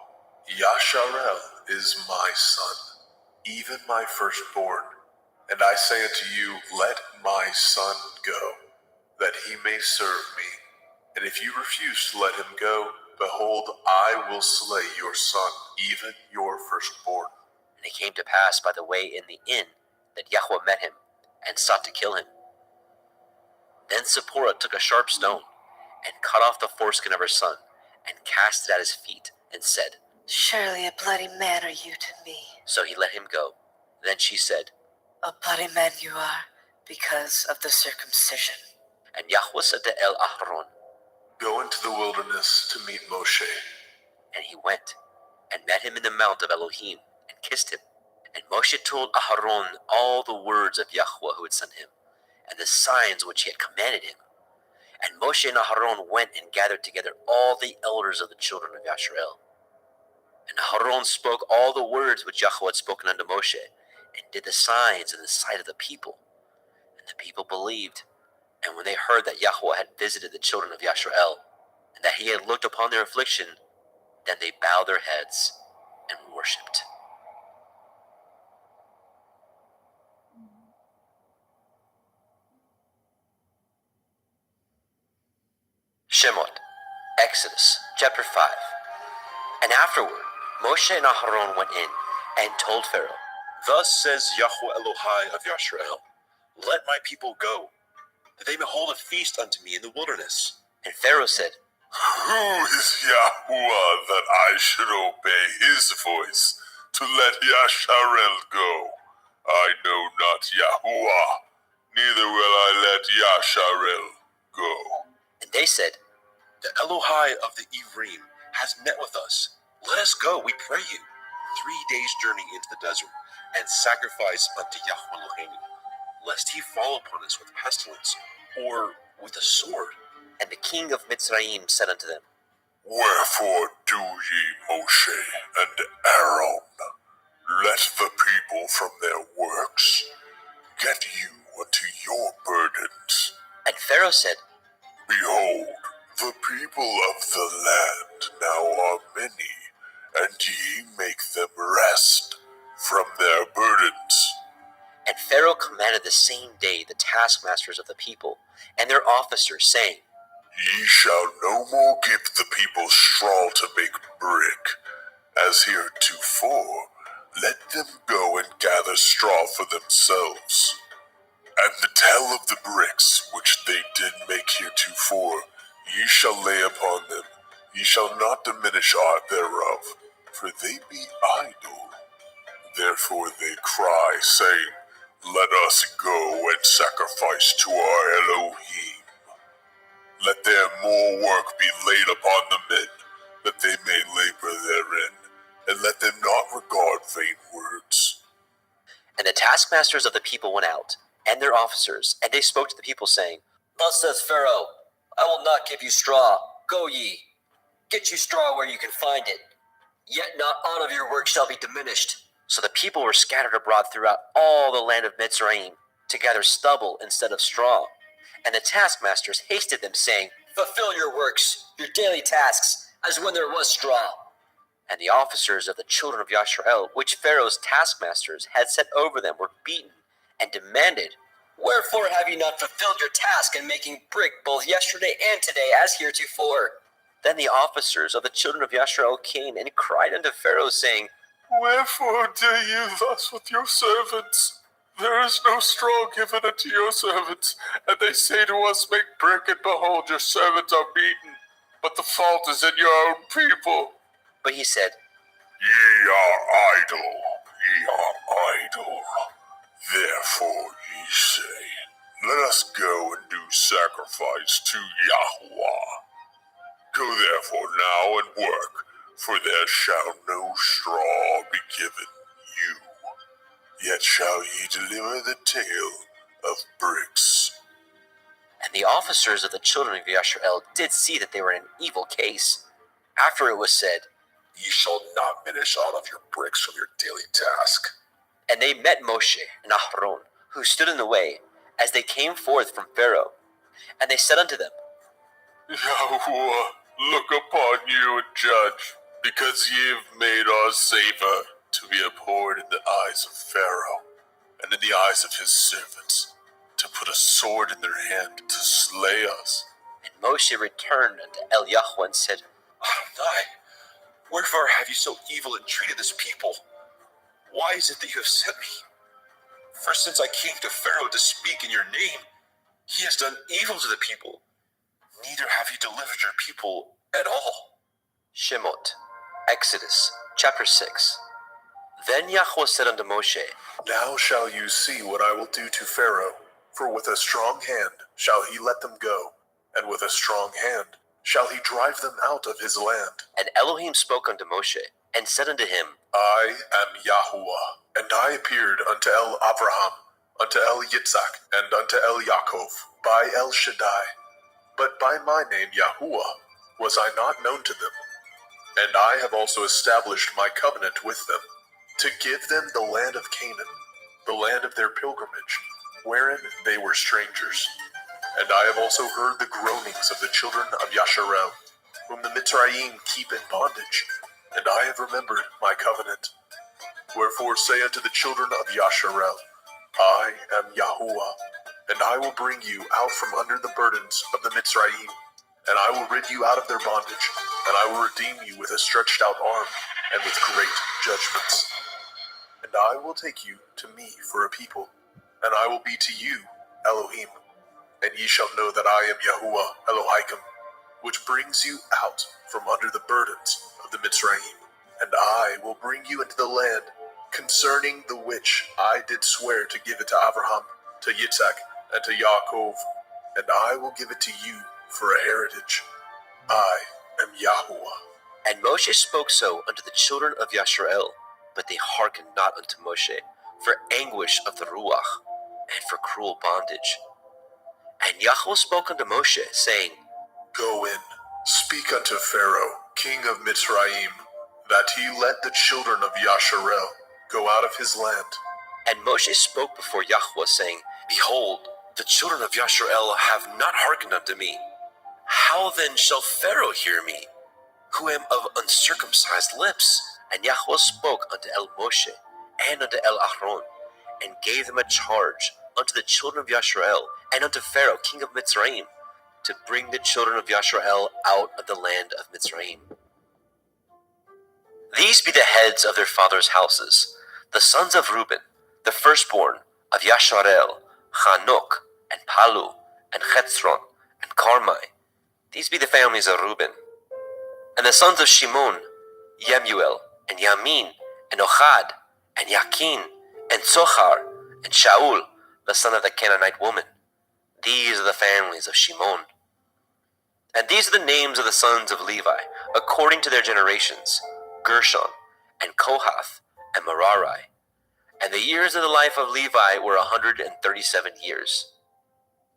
Yasharel is my son, even my firstborn. And I say unto you, Let my son go, that he may serve me. And if you refuse to let him go, behold, I will slay your son, even your firstborn. And it came to pass by the way in the inn that Yahweh met him, and sought to kill him. Then Zipporah took a sharp stone, and cut off the foreskin of her son, and cast it at his feet, and said, Surely a bloody man are you to me. So he let him go. Then she said, A bloody man you are, because of the circumcision. and Yahweh said to El Aharon, Go into the wilderness to meet Moshe. and he went, and met him in the mount of Elohim, and kissed him. And Moshe told Aharon all the words of Yahweh who had sent him, and the signs which he had commanded him. And Moshe and Aharon went and gathered together all the elders of the children of Yasharel. And Aharon spoke all the words which Yahweh had spoken unto Moshe, and did the signs in the sight of the people. And the people believed. And when they heard that Yahweh had visited the children of Yasharel, and that he had looked upon their affliction, then they bowed their heads and worshipped. Shemot, Exodus, chapter 5. And afterward, Moshe and Aharon went in, and told Pharaoh, Thus says Yahweh Elohai of Yasharel, Let my people go, that they may hold a feast unto me in the wilderness. And Pharaoh said, Who is Yahuwah that I should obey his voice to let Yasharel go? I know not Yahuwah, neither will I let Yasharel go. And they said, The Elohai of the Ivrim has met with us. Let us go, we pray you, 3 days' journey into the desert, and sacrifice unto Yahweh Elohim, lest he fall upon us with pestilence, or with a sword. And the king of Mitzrayim said unto them, Wherefore do ye, Moshe and Aaron, let the people from their works get you unto your burdens. And Pharaoh said, Behold, the people of the land now are many, and ye make them rest from their burdens. And Pharaoh commanded the same day the taskmasters of the people and their officers, saying, Ye shall no more give the people straw to make brick, as heretofore. Let them go and gather straw for themselves. And the tell of the bricks which they did make heretofore, ye shall lay upon them. Ye shall not diminish aught thereof, for they be idle. Therefore they cry, saying, Let us go and sacrifice to our Elohim. Let their more work be laid upon the men, that they may labor therein, and let them not regard vain words. And the taskmasters of the people went out, and their officers, and they spoke to the people, saying, Thus says Pharaoh, I will not give you straw. Go ye, get you straw where you can find it. Yet not aught of your work shall be diminished. So the people were scattered abroad throughout all the land of Mitzrayim, to gather stubble instead of straw. And the taskmasters hasted them, saying, Fulfill your works, your daily tasks, as when there was straw. And the officers of the children of Yasharel, which Pharaoh's taskmasters had set over them, were beaten, and demanded, Wherefore have you not fulfilled your task in making brick both yesterday and today as heretofore? Then the officers of the children of Yasharel came and cried unto Pharaoh, saying, Wherefore do you thus with your servants? There is no straw given unto your servants, and they say to us, Make brick, and behold, your servants are beaten. But the fault is in your own people. But he said, Ye are idle, ye are idle. Therefore ye say, Let us go and do sacrifice to Yahweh. Go therefore now and work, for there shall no straw be given you. Yet shall ye deliver the tale of bricks. and the officers of the children of Yasharel did see that they were in an evil case. After it was said, Ye shall not diminish out of your bricks from your daily task. and they met Moshe and Aharon, who stood in the way, as they came forth from Pharaoh. And they said unto them, Yahweh, look upon you and judge, because ye have made our savor to be abhorred in the eyes of Pharaoh, and in the eyes of his servants, to put a sword in their hand to slay us. And Moshe returned unto Eliyahu and said, Adonai, wherefore have you so evil entreated this people? Why is it that you have sent me? For since I came to Pharaoh to speak in your name, he has done evil to the people. Neither have you delivered your people at all. Shemot, Exodus, chapter 6. Then Yahweh said unto Moshe, Now shall you see what I will do to Pharaoh, for with a strong hand shall he let them go, and with a strong hand shall he drive them out of his land. And Elohim spoke unto Moshe, and said unto him, I am Yahuwah, and I appeared unto El Abraham, unto El Yitzhak, and unto El Yaakov, by El Shaddai. But by my name Yahuwah was I not known to them. And I have also established my covenant with them, to give them the land of Canaan, the land of their pilgrimage, wherein they were strangers. And I have also heard the groanings of the children of Yasharel, whom the Mitzrayim keep in bondage, and I have remembered my covenant. Wherefore say unto the children of Yasharel, I am Yahuwah, and I will bring you out from under the burdens of the Mitzrayim, and I will rid you out of their bondage, and I will redeem you with a stretched out arm, and with great judgments. And I will take you to me for a people, and I will be to you Elohim. And ye shall know that I am Yahuwah Elohim, which brings you out from under the burdens of the Mitzrayim. And I will bring you into the land, concerning the which I did swear to give it to Abraham, to Yitzhak, and to Yaakov, and I will give it to you for a heritage. I am Yahuwah. And Moshe spoke so unto the children of Yasharel, but they hearkened not unto Moshe, for anguish of the Ruach, and for cruel bondage. And Yahweh spoke unto Moshe, saying, Go in, speak unto Pharaoh, king of Mitzrayim, that he let the children of Yasharel go out of his land. And Moshe spoke before Yahweh, saying, Behold, the children of Yasharel have not hearkened unto me. How then shall Pharaoh hear me, who am of uncircumcised lips? And Yahweh spoke unto El Moshe and unto El Aharon, and gave them a charge unto the children of Yasharel and unto Pharaoh king of Mitzrayim, to bring the children of Yasharel out of the land of Mitzrayim. These be the heads of their fathers' houses, the sons of Reuben, the firstborn of Yasharel, Chanok, and Palu, and Chetzron, and Carmi. These be the families of Reuben. And the sons of Shimon, Yemuel, and Yamin, and Ochad, and Yakin, and Zohar, and Shaul, the son of the Canaanite woman. These are the families of Shimon. And these are the names of the sons of Levi, according to their generations, Gershon, and Kohath, and Merari. And the years of the life of Levi were 137 years.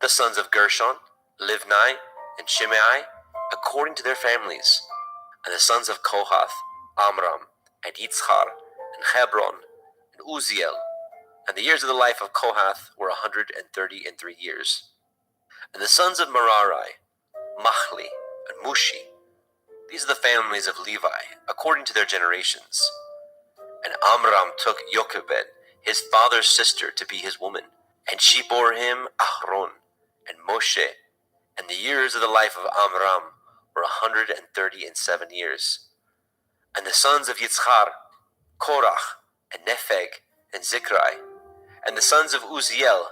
The sons of Gershon, Livni, and Shimei, according to their families. And the sons of Kohath, Amram, and Yitzchar, and Hebron, and Uziel. And the years of the life of Kohath were 133 years. And the sons of Merari, Machli, and Mushi. These are the families of Levi, according to their generations. And Amram took Jochebed, his father's sister, to be his woman, And she bore him Aaron and Moshe, and the years of the life of Amram were 137 years. And the sons of Yitzchar, Korach, and Nepheg, and Zikri, and the sons of Uziel,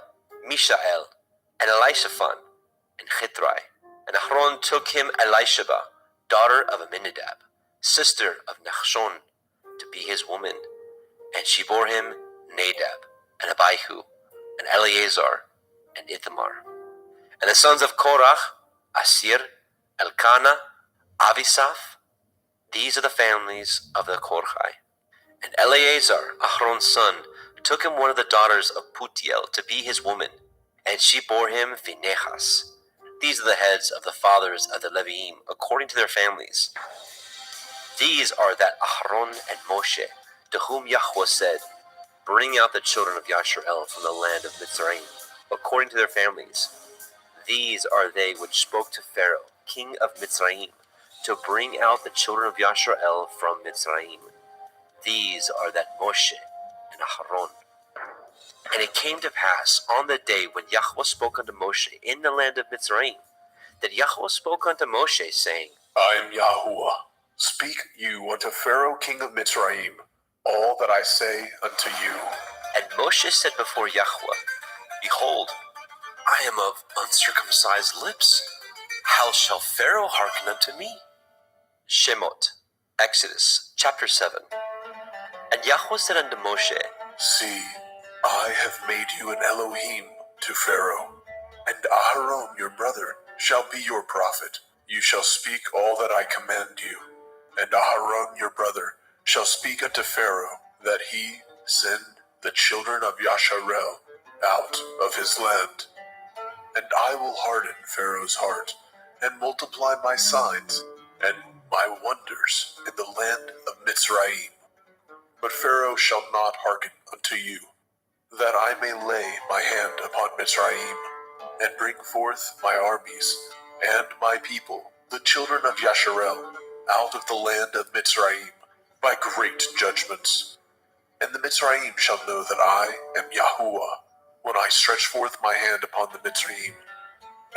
Mishael, and Elishaphan, and Chitrai. And Aaron took him Elisheba, daughter of Aminadab, sister of Nachshon, to be his woman. And she bore him Nadab, and Abihu, and Eleazar, and Ithamar. And the sons of Korach, Asir, Elkanah, Avisaph. These are the families of the Korchai. And Eleazar, Aaron's son, took him one of the daughters of Putiel to be his woman, and she bore him Phinehas. These are the heads of the fathers of the Leviim, according to their families. These are that Aaron and Moshe, to whom Yahweh said, Bring out the children of Yasharel from the land of Mitzrayim, according to their families. These are they which spoke to Pharaoh, king of Mitzrayim, to bring out the children of Yasharel from Mitzrayim. These are that Moshe and Aaron. And it came to pass on the day when Yahweh spoke unto Moshe in the land of Mitzrayim, that Yahweh spoke unto Moshe, saying, I am Yahuwah. Speak you unto Pharaoh king of Mitzrayim all that I say unto you. And Moshe said before Yahweh, Behold, I am of uncircumcised lips. How shall Pharaoh hearken unto me? Shemot, Exodus, chapter 7. And Yahweh said unto Moshe, See, I have made you an Elohim to Pharaoh, and Aharon your brother shall be your prophet. You shall speak all that I command you, and Aharon your brother shall speak unto Pharaoh, that he send the children of Yasharel out of his land. And I will harden Pharaoh's heart, and multiply my signs and my wonders in the land of Mitzrayim. But Pharaoh shall not hearken unto you, that I may lay my hand upon Mitzrayim, and bring forth my armies and my people, the children of Yasharel, out of the land of Mitzrayim, by great judgments. And the Mitzrayim shall know that I am Yahuwah, when I stretch forth my hand upon the Mitzrayim,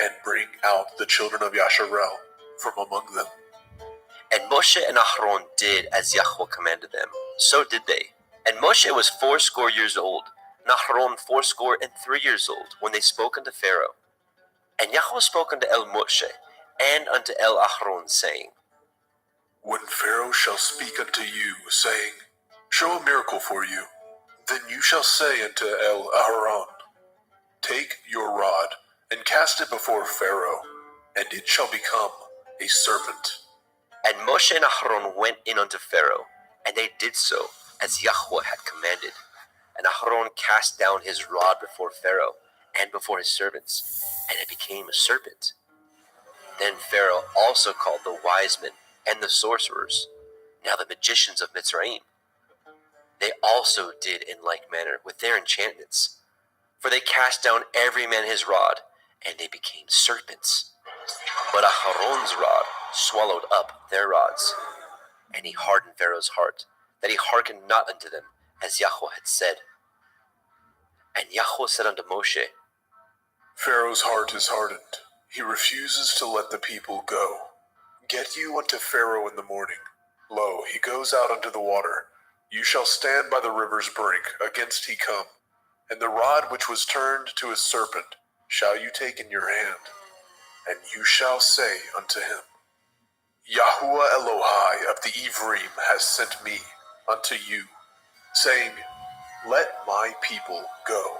and bring out the children of Yasharel from among them. And Moshe and Aaron did as Yahweh commanded them. So did they. And Moshe was 80 years old, and Aaron 83 years old, when they spoke unto Pharaoh. And Yahweh spoke unto El Moshe, and unto El Aaron, saying, When Pharaoh shall speak unto you, saying, Show a miracle for you, then you shall say unto El Aaron, Take your rod, and cast it before Pharaoh, and it shall become a serpent. And Moshe and Aaron went in unto Pharaoh, and they did so, as Yahweh had commanded. And Aaron cast down his rod before Pharaoh, and before his servants, and it became a serpent. Then Pharaoh also called the wise men and the sorcerers, now the magicians of Mitzrayim. They also did in like manner with their enchantments, for they cast down every man his rod, and they became serpents. But Aaron's rod swallowed up their rods, and he hardened Pharaoh's heart, that he hearkened not unto them, as Yahweh had said. And Yahweh said unto Moshe, Pharaoh's heart is hardened. He refuses to let the people go. Get you unto Pharaoh in the morning. Lo, he goes out unto the water. You shall stand by the river's brink, against he come. And the rod which was turned to a serpent shall you take in your hand. And you shall say unto him, Yahuwah Elohai of the Ivrim has sent me unto you, saying, Let my people go,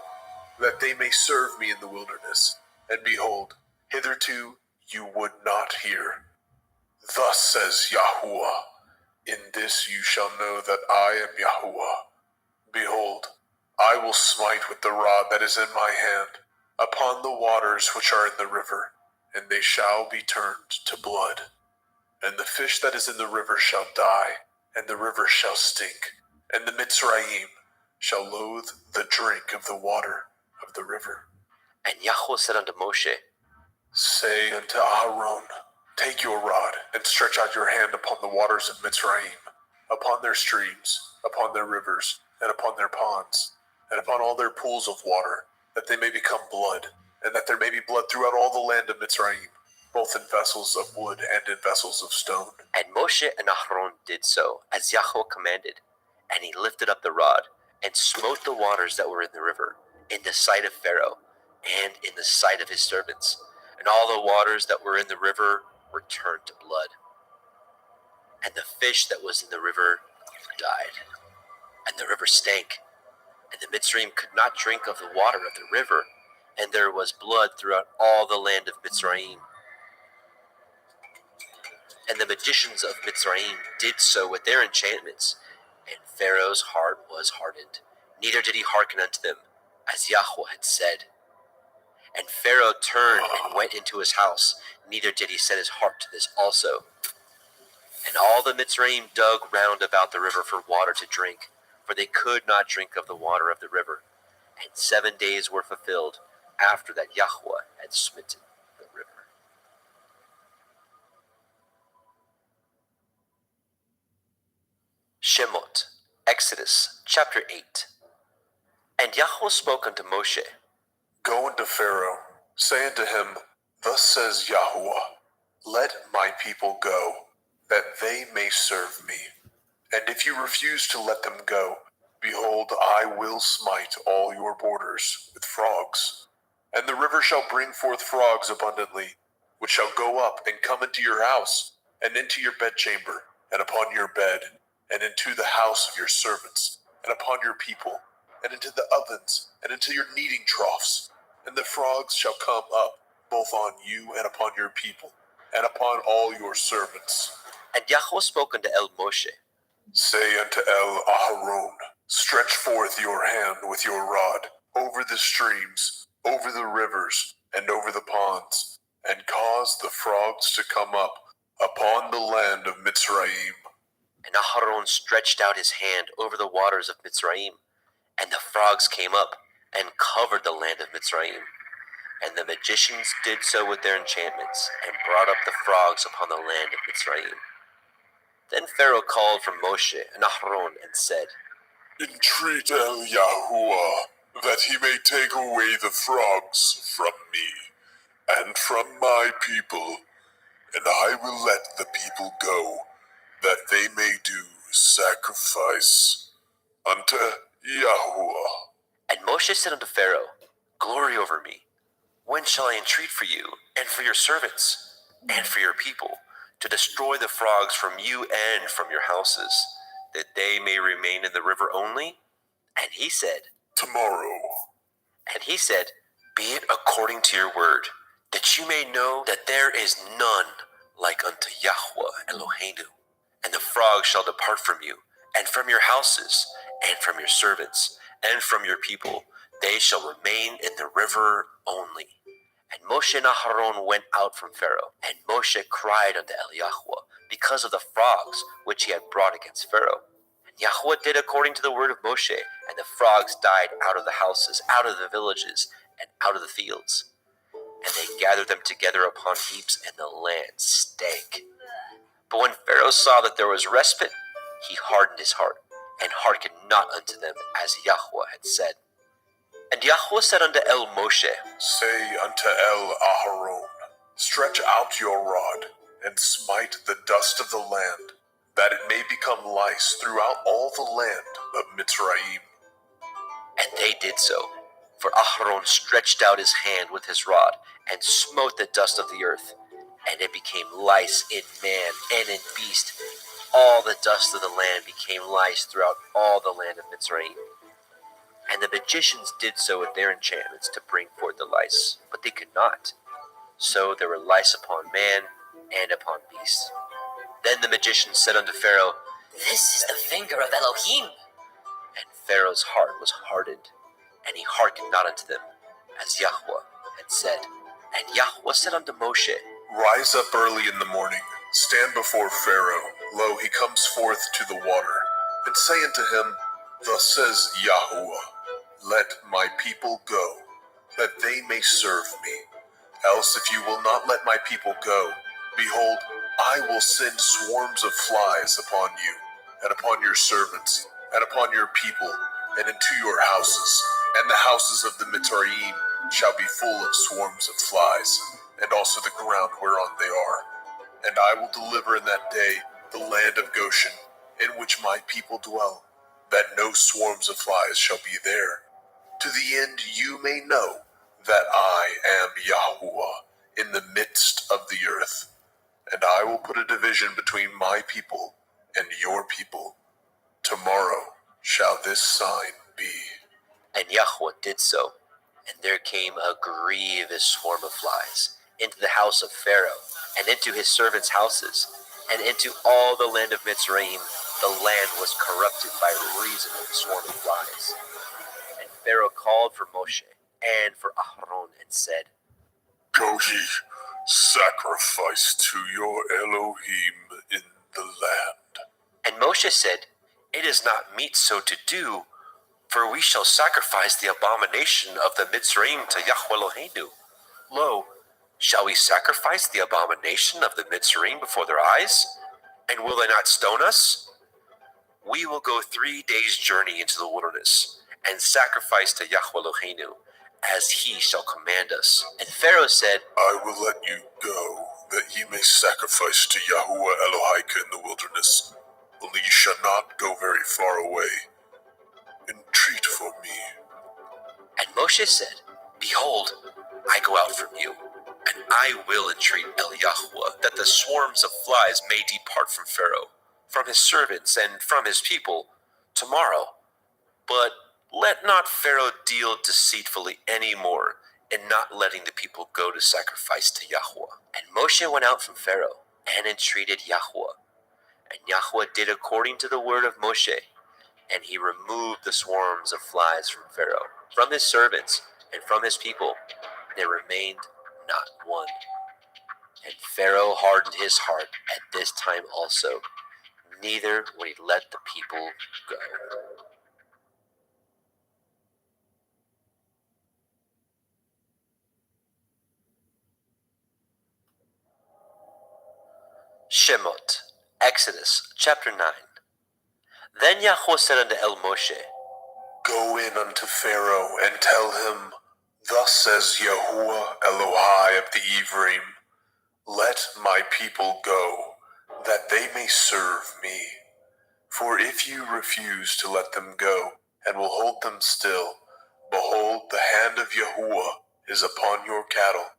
that they may serve me in the wilderness. And behold, hitherto you would not hear. Thus says Yahuwah, In this you shall know that I am Yahuwah. Behold, I will smite with the rod that is in my hand upon the waters which are in the river, and they shall be turned to blood. And the fish that is in the river shall die, and the river shall stink, and the Mitzrayim shall loathe the drink of the water of the river. And Yahweh said unto Moshe, Say unto Aaron, Take your rod, and stretch out your hand upon the waters of Mitzrayim, upon their streams, upon their rivers, and upon their ponds, and upon all their pools of water, that they may become blood, and that there may be blood throughout all the land of Mitzrayim, both in vessels of wood and in vessels of stone. And Moshe and Aharon did so, as Yahweh commanded. And he lifted up the rod, and smote the waters that were in the river, in the sight of Pharaoh, and in the sight of his servants. And all the waters that were in the river were turned to blood. And the fish that was in the river died. And the river stank, and the Mitzrayim could not drink of the water of the river, and there was blood throughout all the land of Mitzrayim. And the magicians of Mitzrayim did so with their enchantments, and Pharaoh's heart was hardened, neither did he hearken unto them, as Yahweh had said. And Pharaoh turned and went into his house, neither did he set his heart to this also. And all the Mitzrayim dug round about the river for water to drink, for they could not drink of the water of the river. And 7 days were fulfilled after that Yahweh had smitten the river. Shemot, Exodus, chapter 8. And Yahweh spoke unto Moshe, Go unto Pharaoh, say unto him, Thus says Yahweh, Let my people go, that they may serve me. And if you refuse to let them go, behold, I will smite all your borders with frogs. And the river shall bring forth frogs abundantly, which shall go up and come into your house, and into your bedchamber, and upon your bed, and into the house of your servants, and upon your people, and into the ovens, and into your kneading troughs. And the frogs shall come up, both on you and upon your people, and upon all your servants. And Yahweh spoke unto Moshe, Say unto Aharon, Stretch forth your hand with your rod over the streams, over the rivers, and over the ponds, and cause the frogs to come up upon the land of Mitzrayim. And Aharon stretched out his hand over the waters of Mitzrayim, and the frogs came up and covered the land of Mitzrayim. And the magicians did so with their enchantments, and brought up the frogs upon the land of Mitzrayim. Then Pharaoh called for Moshe and Aharon and said, Entreat Yahuwah, that he may take away the frogs from me, and from my people, and I will let the people go, that they may do sacrifice unto Yahuwah. And Moshe said unto Pharaoh, Glory over me. When shall I entreat for you, and for your servants, and for your people, to destroy the frogs from you and from your houses, that they may remain in the river only? And he said, Tomorrow. And he said, Be it according to your word, that you may know that there is none like unto Yahweh Eloheinu. And the frogs shall depart from you, and from your houses, and from your servants, and from your people. They shall remain in the river only. And Moshe and Aharon went out from Pharaoh. And Moshe cried unto Yahweh, because of the frogs which he had brought against Pharaoh. And Yahweh did according to the word of Moshe, and the frogs died out of the houses, out of the villages, and out of the fields. And they gathered them together upon heaps, and the land stank. But when Pharaoh saw that there was respite, he hardened his heart, and hearkened not unto them, as Yahweh had said. And Yahweh said unto Moshe, Say unto Aharon, Stretch out your rod, and smite the dust of the land, that it may become lice throughout all the land of Mitzrayim. And they did so. For Aharon stretched out his hand with his rod, and smote the dust of the earth, and it became lice in man and in beast. All the dust of the land became lice throughout all the land of Mitzrayim. And the magicians did so with their enchantments to bring forth the lice, but they could not. So there were lice upon man and upon beast. Then the magicians said unto Pharaoh, This is the finger of Elohim. And Pharaoh's heart was hardened, and he hearkened not unto them, as Yahweh had said. And Yahweh said unto Moshe, Rise up early in the morning, stand before Pharaoh. Lo, he comes forth to the water. And say unto him, Thus says Yahuwah, Let my people go, that they may serve me. Else if you will not let my people go, behold, I will send swarms of flies upon you, and upon your servants, and upon your people, and into your houses, And the houses of the Mitzrayim shall be full of swarms of flies, and also the ground whereon they are. And I will deliver in that day the land of Goshen, in which my people dwell, that no swarms of flies shall be there, to the end you may know that I am Yahuwah in the midst of the earth. And I will put a division between my people and your people. Tomorrow shall this sign be. And Yahweh did so, and there came a grievous swarm of flies into the house of Pharaoh, and into his servants' houses, and into all the land of Mitzrayim. The land was corrupted by reason of the swarm of flies. And Pharaoh called for Moshe and for Aaron and said, Go ye, sacrifice to your Elohim in the land. And Moshe said, It is not meet so to do, for we shall sacrifice the abomination of the Mitzrayim to Yahweh Eloheinu. Lo, shall we sacrifice the abomination of the Mitzrayim before their eyes? And will they not stone us? We will go 3 days' journey into the wilderness, and sacrifice to Yahweh Eloheinu, as he shall command us. And Pharaoh said, I will let you go, that ye may sacrifice to Yahuwah Elohika in the wilderness. Only ye shall not go very far away. Entreat for me. And Moshe said, Behold, I go out from you, and I will entreat El Yahuwah, that the swarms of flies may depart from Pharaoh, from his servants, and from his people, tomorrow. But let not Pharaoh deal deceitfully any more, in not letting the people go to sacrifice to Yahuwah. And Moshe went out from Pharaoh, and entreated Yahuwah. And Yahuwah did according to the word of Moshe, and he removed the swarms of flies from Pharaoh, from his servants, and from his people. There remained not one. And Pharaoh hardened his heart at this time also, neither would he let the people go. Shemot, Exodus, chapter 9. Then Yahweh said unto El Moshe, Go in unto Pharaoh, and tell him, Thus says Yahuwah Elohai of the Ephraim, Let my people go, that they may serve me. For if you refuse to let them go, and will hold them still, behold, the hand of Yahuwah is upon your cattle,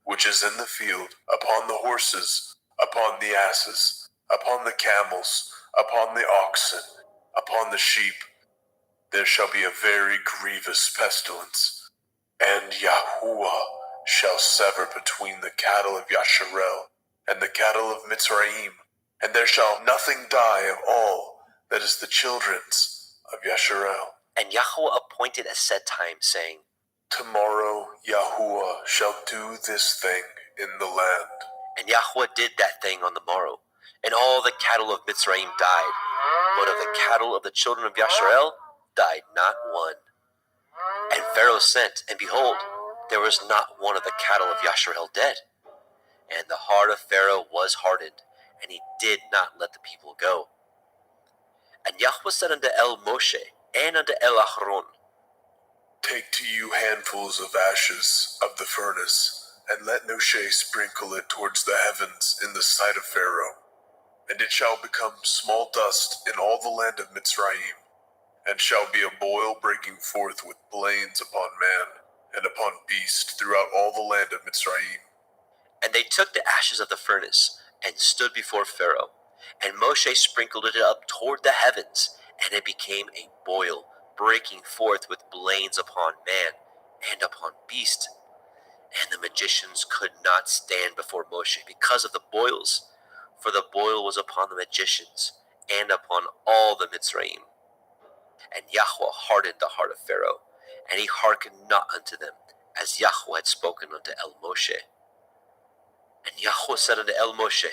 which is in the field, upon the horses, upon the asses, upon the camels, upon the oxen, upon the sheep. There shall be a very grievous pestilence, and Yahuwah shall sever between the cattle of Yasharel and the cattle of Mitzrayim, and there shall nothing die of all that is the children's of Yasharel. And Yahweh appointed a set time, saying, Tomorrow Yahuwah shall do this thing in the land. And Yahweh did that thing on the morrow, and all the cattle of Mitzrayim died, but of the cattle of the children of Yasharel died not one. And Pharaoh sent, and behold, there was not one of the cattle of Yasharel dead. And the heart of Pharaoh was hardened, and he did not let the people go. And Yahweh said unto El Moshe and unto El Aaron, Take to you handfuls of ashes of the furnace, and let Moshe sprinkle it towards the heavens in the sight of Pharaoh. And it shall become small dust in all the land of Mitzrayim, and shall be a boil breaking forth with blains upon man, and upon beast throughout all the land of Mitzrayim. And they took the ashes of the furnace, and stood before Pharaoh. And Moshe sprinkled it up toward the heavens, and it became a boil, breaking forth with blains upon man, and upon beast. And the magicians could not stand before Moshe because of the boils, for the boil was upon the magicians, and upon all the Mitzrayim. And Yahweh hardened the heart of Pharaoh, and he hearkened not unto them, as Yahweh had spoken unto El Moshe. And Yahweh said unto El Moshe,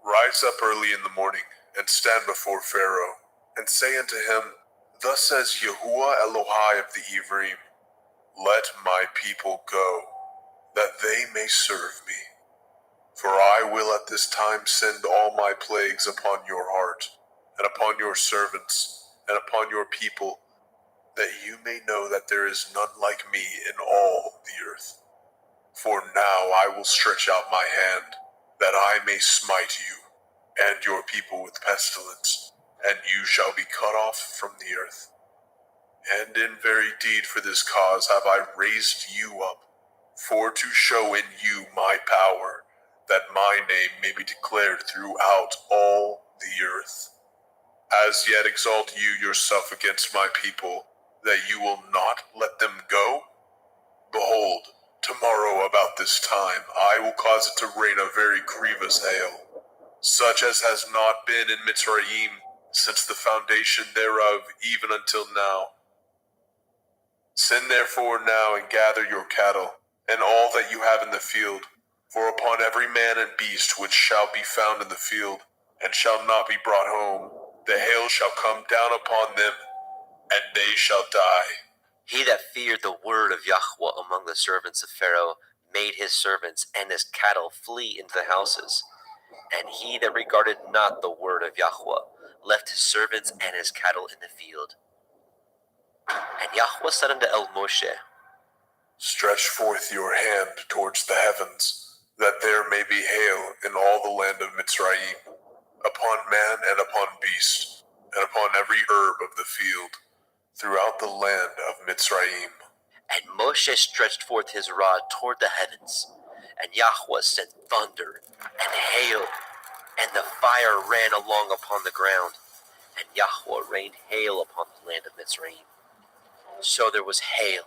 Rise up early in the morning, and stand before Pharaoh, and say unto him, Thus says Yahuwah Elohai of the Ephraim, Let my people go, that they may serve me. For I will at this time send all my plagues upon your heart, and upon your servants, and upon your people, that you may know that there is none like me in all the earth. For now I will stretch out my hand, that I may smite you and your people with pestilence, and you shall be cut off from the earth. And in very deed for this cause have I raised you up, for to show in you my power, that my name may be declared throughout all the earth. As yet exalt you yourself against my people, that you will not let them go? Behold, tomorrow about this time I will cause it to rain a very grievous hail, such as has not been in Mitzrayim since the foundation thereof even until now. Send therefore now and gather your cattle, and all that you have in the field, for upon every man and beast which shall be found in the field, and shall not be brought home, the hail shall come down upon them, and they shall die. He that feared the word of Yahweh among the servants of Pharaoh made his servants and his cattle flee into the houses. And he that regarded not the word of Yahweh left his servants and his cattle in the field. And Yahweh said unto El Moshe, Stretch forth your hand towards the heavens, that there may be hail in all the land of Mitzrayim, upon man and upon beast, and upon every herb of the field, throughout the land of Mitzrayim. And Moshe stretched forth his rod toward the heavens, and Yahweh sent thunder and hail, and the fire ran along upon the ground, and Yahweh rained hail upon the land of Mitzrayim. So there was hail,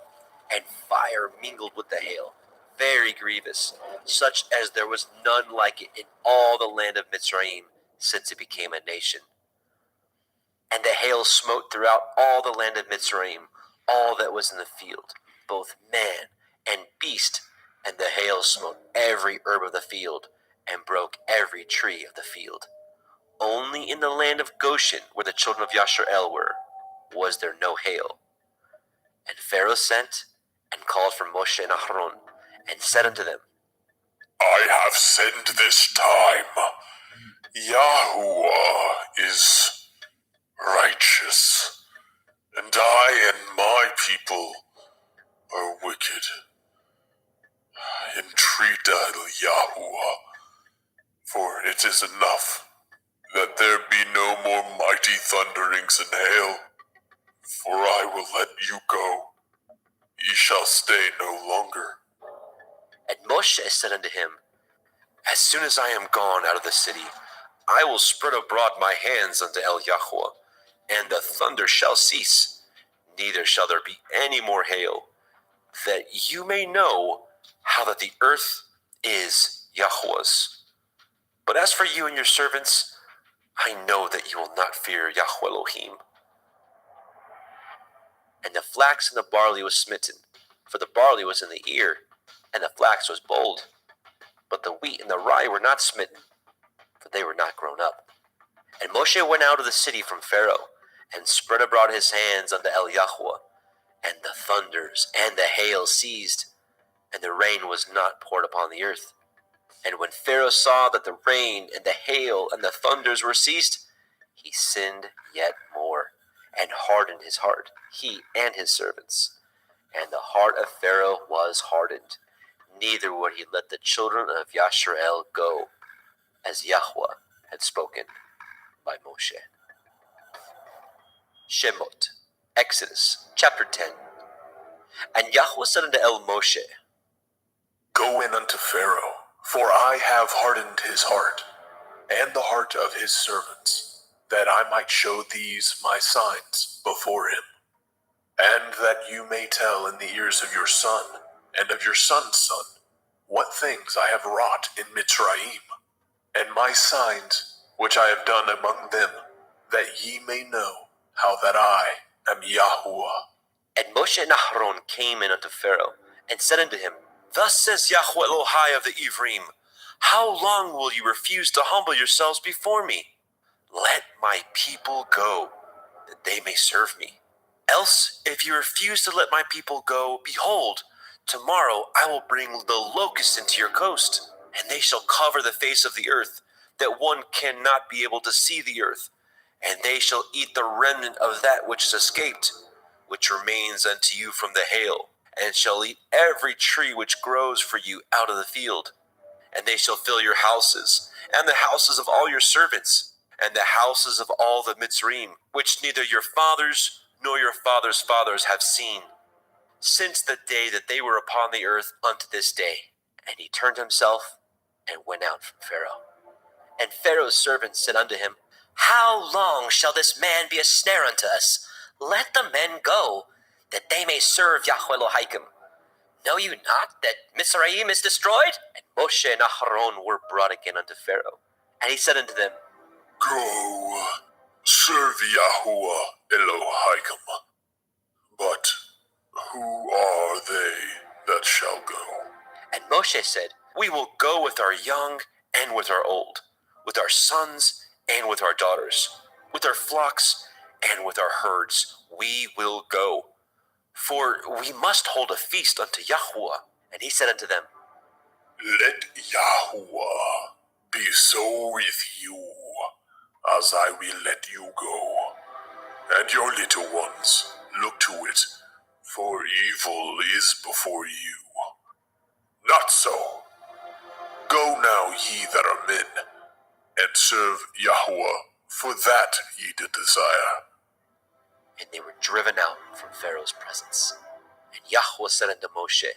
and fire mingled with the hail, very grievous, such as there was none like it in all the land of Mitzrayim, since it became a nation. And the hail smote throughout all the land of Mitzrayim, all that was in the field, both man and beast, and the hail smote every herb of the field, and broke every tree of the field. Only in the land of Goshen, where the children of Yashar'el were, was there no hail. And Pharaoh sent and called for Moshe and Aharon, and said unto them, I have sinned this time. Yahuwah is righteous, and I and my people are wicked. Entreat Yahuwah, for it is enough that there be no more mighty thunderings and hail, for I will let you go. Ye shall stay no longer. And Moshe said unto him, As soon as I am gone out of the city, I will spread abroad my hands unto El Yahweh, and the thunder shall cease, neither shall there be any more hail, that you may know how that the earth is Yahweh's. But as for you and your servants, I know that you will not fear Yahweh Elohim. And the flax and the barley was smitten, for the barley was in the ear, and the flax was bold. But the wheat and the rye were not smitten, for they were not grown up. And Moshe went out of the city from Pharaoh, and spread abroad his hands unto El Yahweh, and the thunders and the hail ceased, and the rain was not poured upon the earth. And when Pharaoh saw that the rain and the hail and the thunders were ceased, he sinned yet more, and hardened his heart, he and his servants. And the heart of Pharaoh was hardened, neither would he let the children of Yashar'el go, as Yahweh had spoken by Moshe. Shemot, Exodus, chapter 10. And Yahweh said unto El Moshe, Go in unto Pharaoh, for I have hardened his heart, and the heart of his servants, that I might show these my signs before him, and that you may tell in the ears of your son and of your son's son what things I have wrought in Mitzrayim, and my signs which I have done among them, that ye may know how that I am Yahuwah. And Moshe and Aharon came in unto Pharaoh, and said unto him, Thus says Yahweh Elohai of the Ephraim, How long will you refuse to humble yourselves before me? Let my people go, that they may serve me. Else, if you refuse to let my people go, behold, tomorrow I will bring the locusts into your coast, and they shall cover the face of the earth, that one cannot be able to see the earth, and they shall eat the remnant of that which is escaped, which remains unto you from the hail, and shall eat every tree which grows for you out of the field. And they shall fill your houses, and the houses of all your servants, and the houses of all the Mitzrayim, which neither your fathers nor your fathers' fathers have seen, since the day that they were upon the earth unto this day. And he turned himself and went out from Pharaoh. And Pharaoh's servants said unto him, How long shall this man be a snare unto us? Let the men go, that they may serve Yahweh Elohim. Know you not that Mizraim is destroyed? And Moshe and Aharon were brought again unto Pharaoh. And he said unto them, Go, serve Yahuwah Elohim. But who are they that shall go? And Moshe said, We will go with our young and with our old, with our sons and with our daughters, with our flocks and with our herds. We will go. For we must hold a feast unto Yahuwah. And he said unto them, Let Yahuwah be so with you, as I will let you go. And your little ones, look to it, for evil is before you. Not so. Go now, ye that are men, and serve Yahuwah, for that ye did desire. And they were driven out from Pharaoh's presence. And Yahuwah said unto Moshe,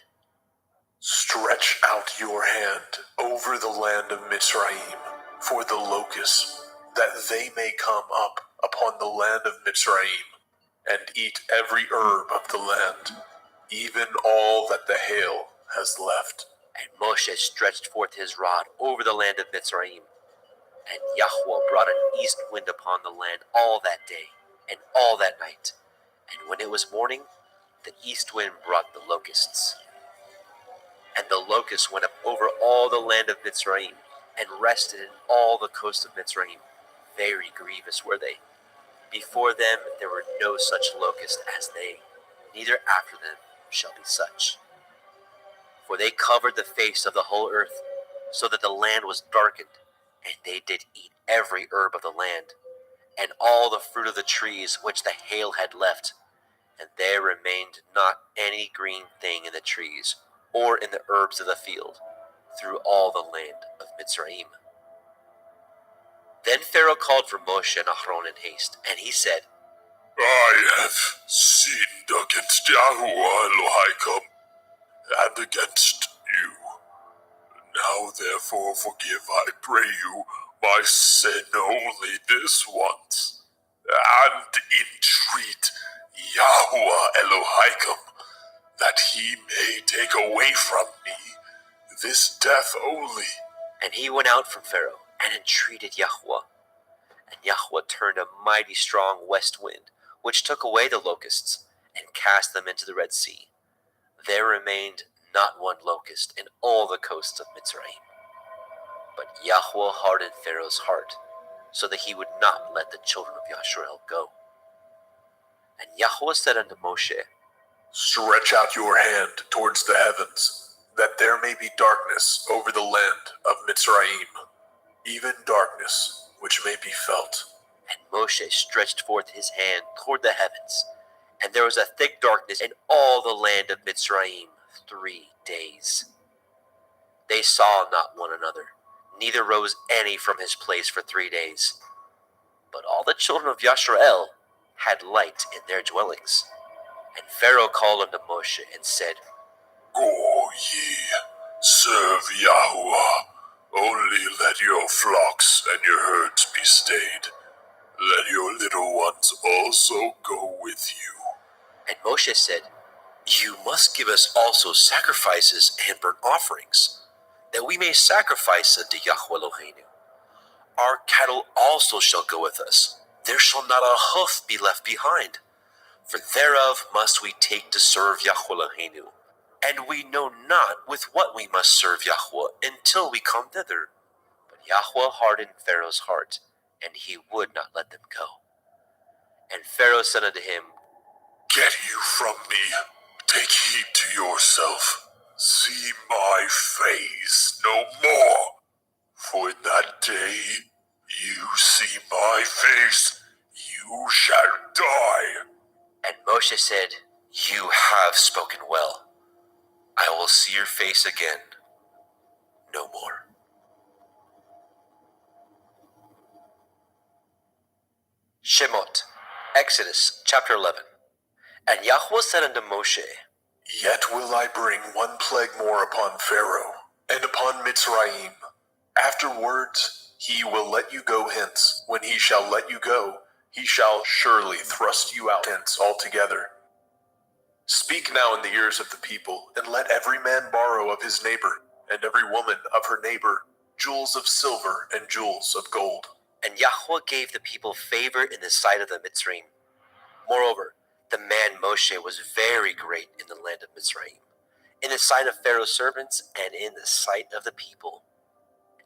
Stretch out your hand over the land of Mitzrayim for the locusts, that they may come up upon the land of Mitzrayim, and eat every herb of the land, even all that the hail has left. And Moshe stretched forth his rod over the land of Mitzrayim. And Yahuwah brought an east wind upon the land all that day, and all that night. And when it was morning, the east wind brought the locusts. And the locusts went up over all the land of Mitzrayim, and rested in all the coast of Mitzrayim. Very grievous were they. Before them there were no such locusts as they, neither after them shall be such. For they covered the face of the whole earth, so that the land was darkened, and they did eat every herb of the land, and all the fruit of the trees which the hail had left, and there remained not any green thing in the trees, or in the herbs of the field, through all the land of Mitzrayim. Then Pharaoh called for Moshe and Aharon in haste, and he said, I have sinned against Yahuwah Elohim, and against you. Now therefore forgive, I pray you, my sin only this once, and entreat Yahuwah Elohim, that he may take away from me this death only. And he went out from Pharaoh, and entreated Yahuwah. And Yahuwah turned a mighty strong west wind, which took away the locusts, and cast them into the Red Sea. There remained not one locust in all the coasts of Mitzrayim. But Yahuwah hardened Pharaoh's heart, so that he would not let the children of Yasharel go. And Yahuwah said unto Moshe, Stretch out your hand towards the heavens, that there may be darkness over the land of Mitzrayim, even darkness which may be felt. And Moshe stretched forth his hand toward the heavens, and there was a thick darkness in all the land of Mitzrayim 3 days. They saw not one another, neither rose any from his place for 3 days. But all the children of Yasharel had light in their dwellings. And Pharaoh called unto Moshe and said, Go ye, serve Yahuwah, only let your flocks and your herds be stayed. Let your little ones also go with you. And Moshe said, You must give us also sacrifices and burnt offerings, that we may sacrifice unto Yahweh Eloheinu. Our cattle also shall go with us. There shall not a hoof be left behind. For thereof must we take to serve Yahweh Eloheinu. And we know not with what we must serve Yahweh until we come thither. But Yahweh hardened Pharaoh's heart, and he would not let them go. And Pharaoh said unto him, Get you from me, take heed to yourself, see my face no more. For in that day you see my face, you shall die. And Moshe said, "You have spoken well. I will see your face again no more." Shemot, Exodus chapter 11. And Yahweh said unto Moshe, Yet will I bring one plague more upon Pharaoh, and upon Mitzrayim. Afterwards he will let you go hence. When he shall let you go, he shall surely thrust you out hence altogether. Speak now in the ears of the people, and let every man borrow of his neighbor, and every woman of her neighbor, jewels of silver and jewels of gold. And Yahweh gave the people favor in the sight of the Mitzrayim. Moreover, the man Moshe was very great in the land of Mitzrayim, in the sight of Pharaoh's servants, and in the sight of the people.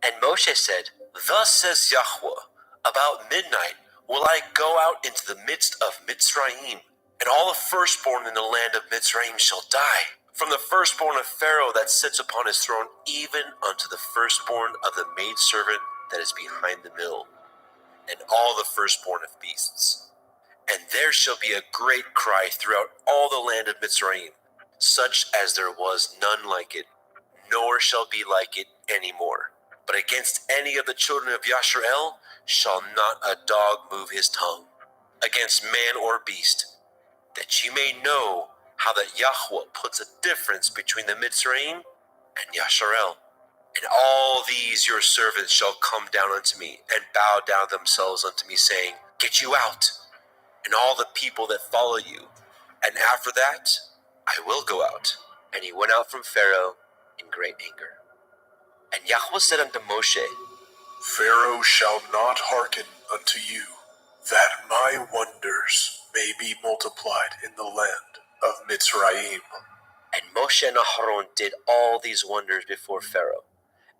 And Moshe said, "Thus says Yahweh, about midnight will I go out into the midst of Mitzrayim, and all the firstborn in the land of Mitzrayim shall die, from the firstborn of Pharaoh that sits upon his throne, even unto the firstborn of the maidservant that is behind the mill, and all the firstborn of beasts. And there shall be a great cry throughout all the land of Mitzrayim, such as there was none like it, nor shall be like it any more. But against any of the children of Yasharel shall not a dog move his tongue, against man or beast, that ye may know how that Yahweh puts a difference between the Mitzrayim and Yasharel. And all these your servants shall come down unto me, and bow down themselves unto me, saying, Get you out, and all the people that follow you. And after that I will go out." And he went out from Pharaoh in great anger. And Yahweh said unto Moshe, Pharaoh shall not hearken unto you, that my wonders may be multiplied in the land of Mitzrayim. And Moshe and Aharon did all these wonders before Pharaoh.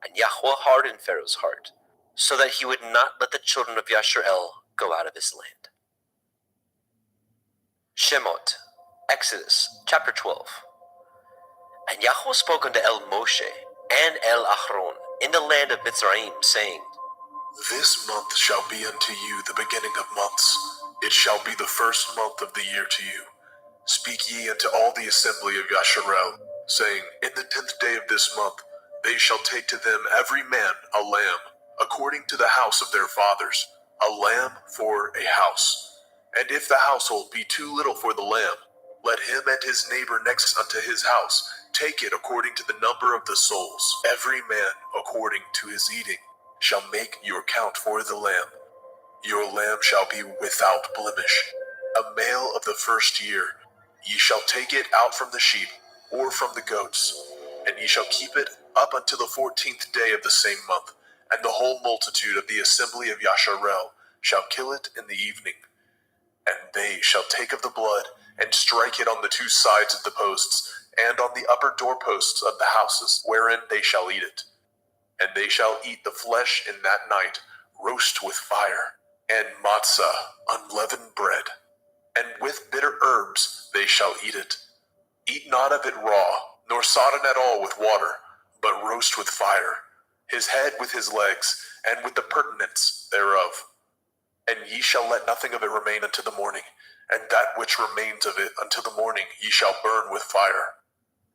And Yahweh hardened Pharaoh's heart, so that he would not let the children of Yasharel go out of his land. Shemot, Exodus chapter 12. And Yahweh spoke unto El Moshe and El Aharon in the land of Mitzrayim, saying, This month shall be unto you the beginning of months. It shall be the first month of the year to you. Speak ye unto all the assembly of Yasharel, saying, In the 10th day of this month they shall take to them every man a lamb, according to the house of their fathers, a lamb for a house. And if the household be too little for the lamb, let him and his neighbor next unto his house take it according to the number of the souls. Every man according to his eating shall make your count for the lamb. Your lamb shall be without blemish, a male of the first year. Ye shall take it out from the sheep or from the goats, and ye shall keep it up until the 14th day of the same month. And the whole multitude of the assembly of Yasharel shall kill it in the evening. And they shall take of the blood, and strike it on the two sides of the posts, and on the upper doorposts of the houses, wherein they shall eat it. And they shall eat the flesh in that night, roast with fire, and matzah, unleavened bread. And with bitter herbs they shall eat it. Eat not of it raw, nor sodden at all with water, but roast with fire, his head with his legs, and with the purtenance thereof. And ye shall let nothing of it remain until the morning, and that which remains of it until the morning ye shall burn with fire.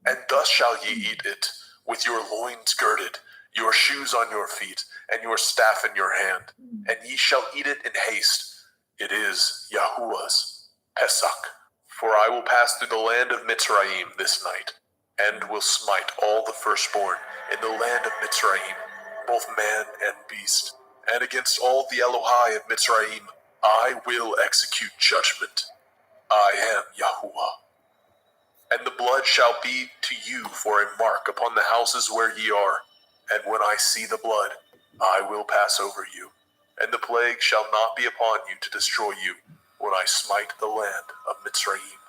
And thus shall ye eat it, with your loins girded, your shoes on your feet, and your staff in your hand. And ye shall eat it in haste. It is Yahuwah's Pesach. For I will pass through the land of Mitzrayim this night, and will smite all the firstborn in the land of Mitzrayim, both man and beast. And against all the Elohai of Mitzrayim I will execute judgment. I am Yahuwah. And the blood shall be to you for a mark upon the houses where ye are. And when I see the blood, I will pass over you. And the plague shall not be upon you to destroy you, when I smite the land of Mitzrayim.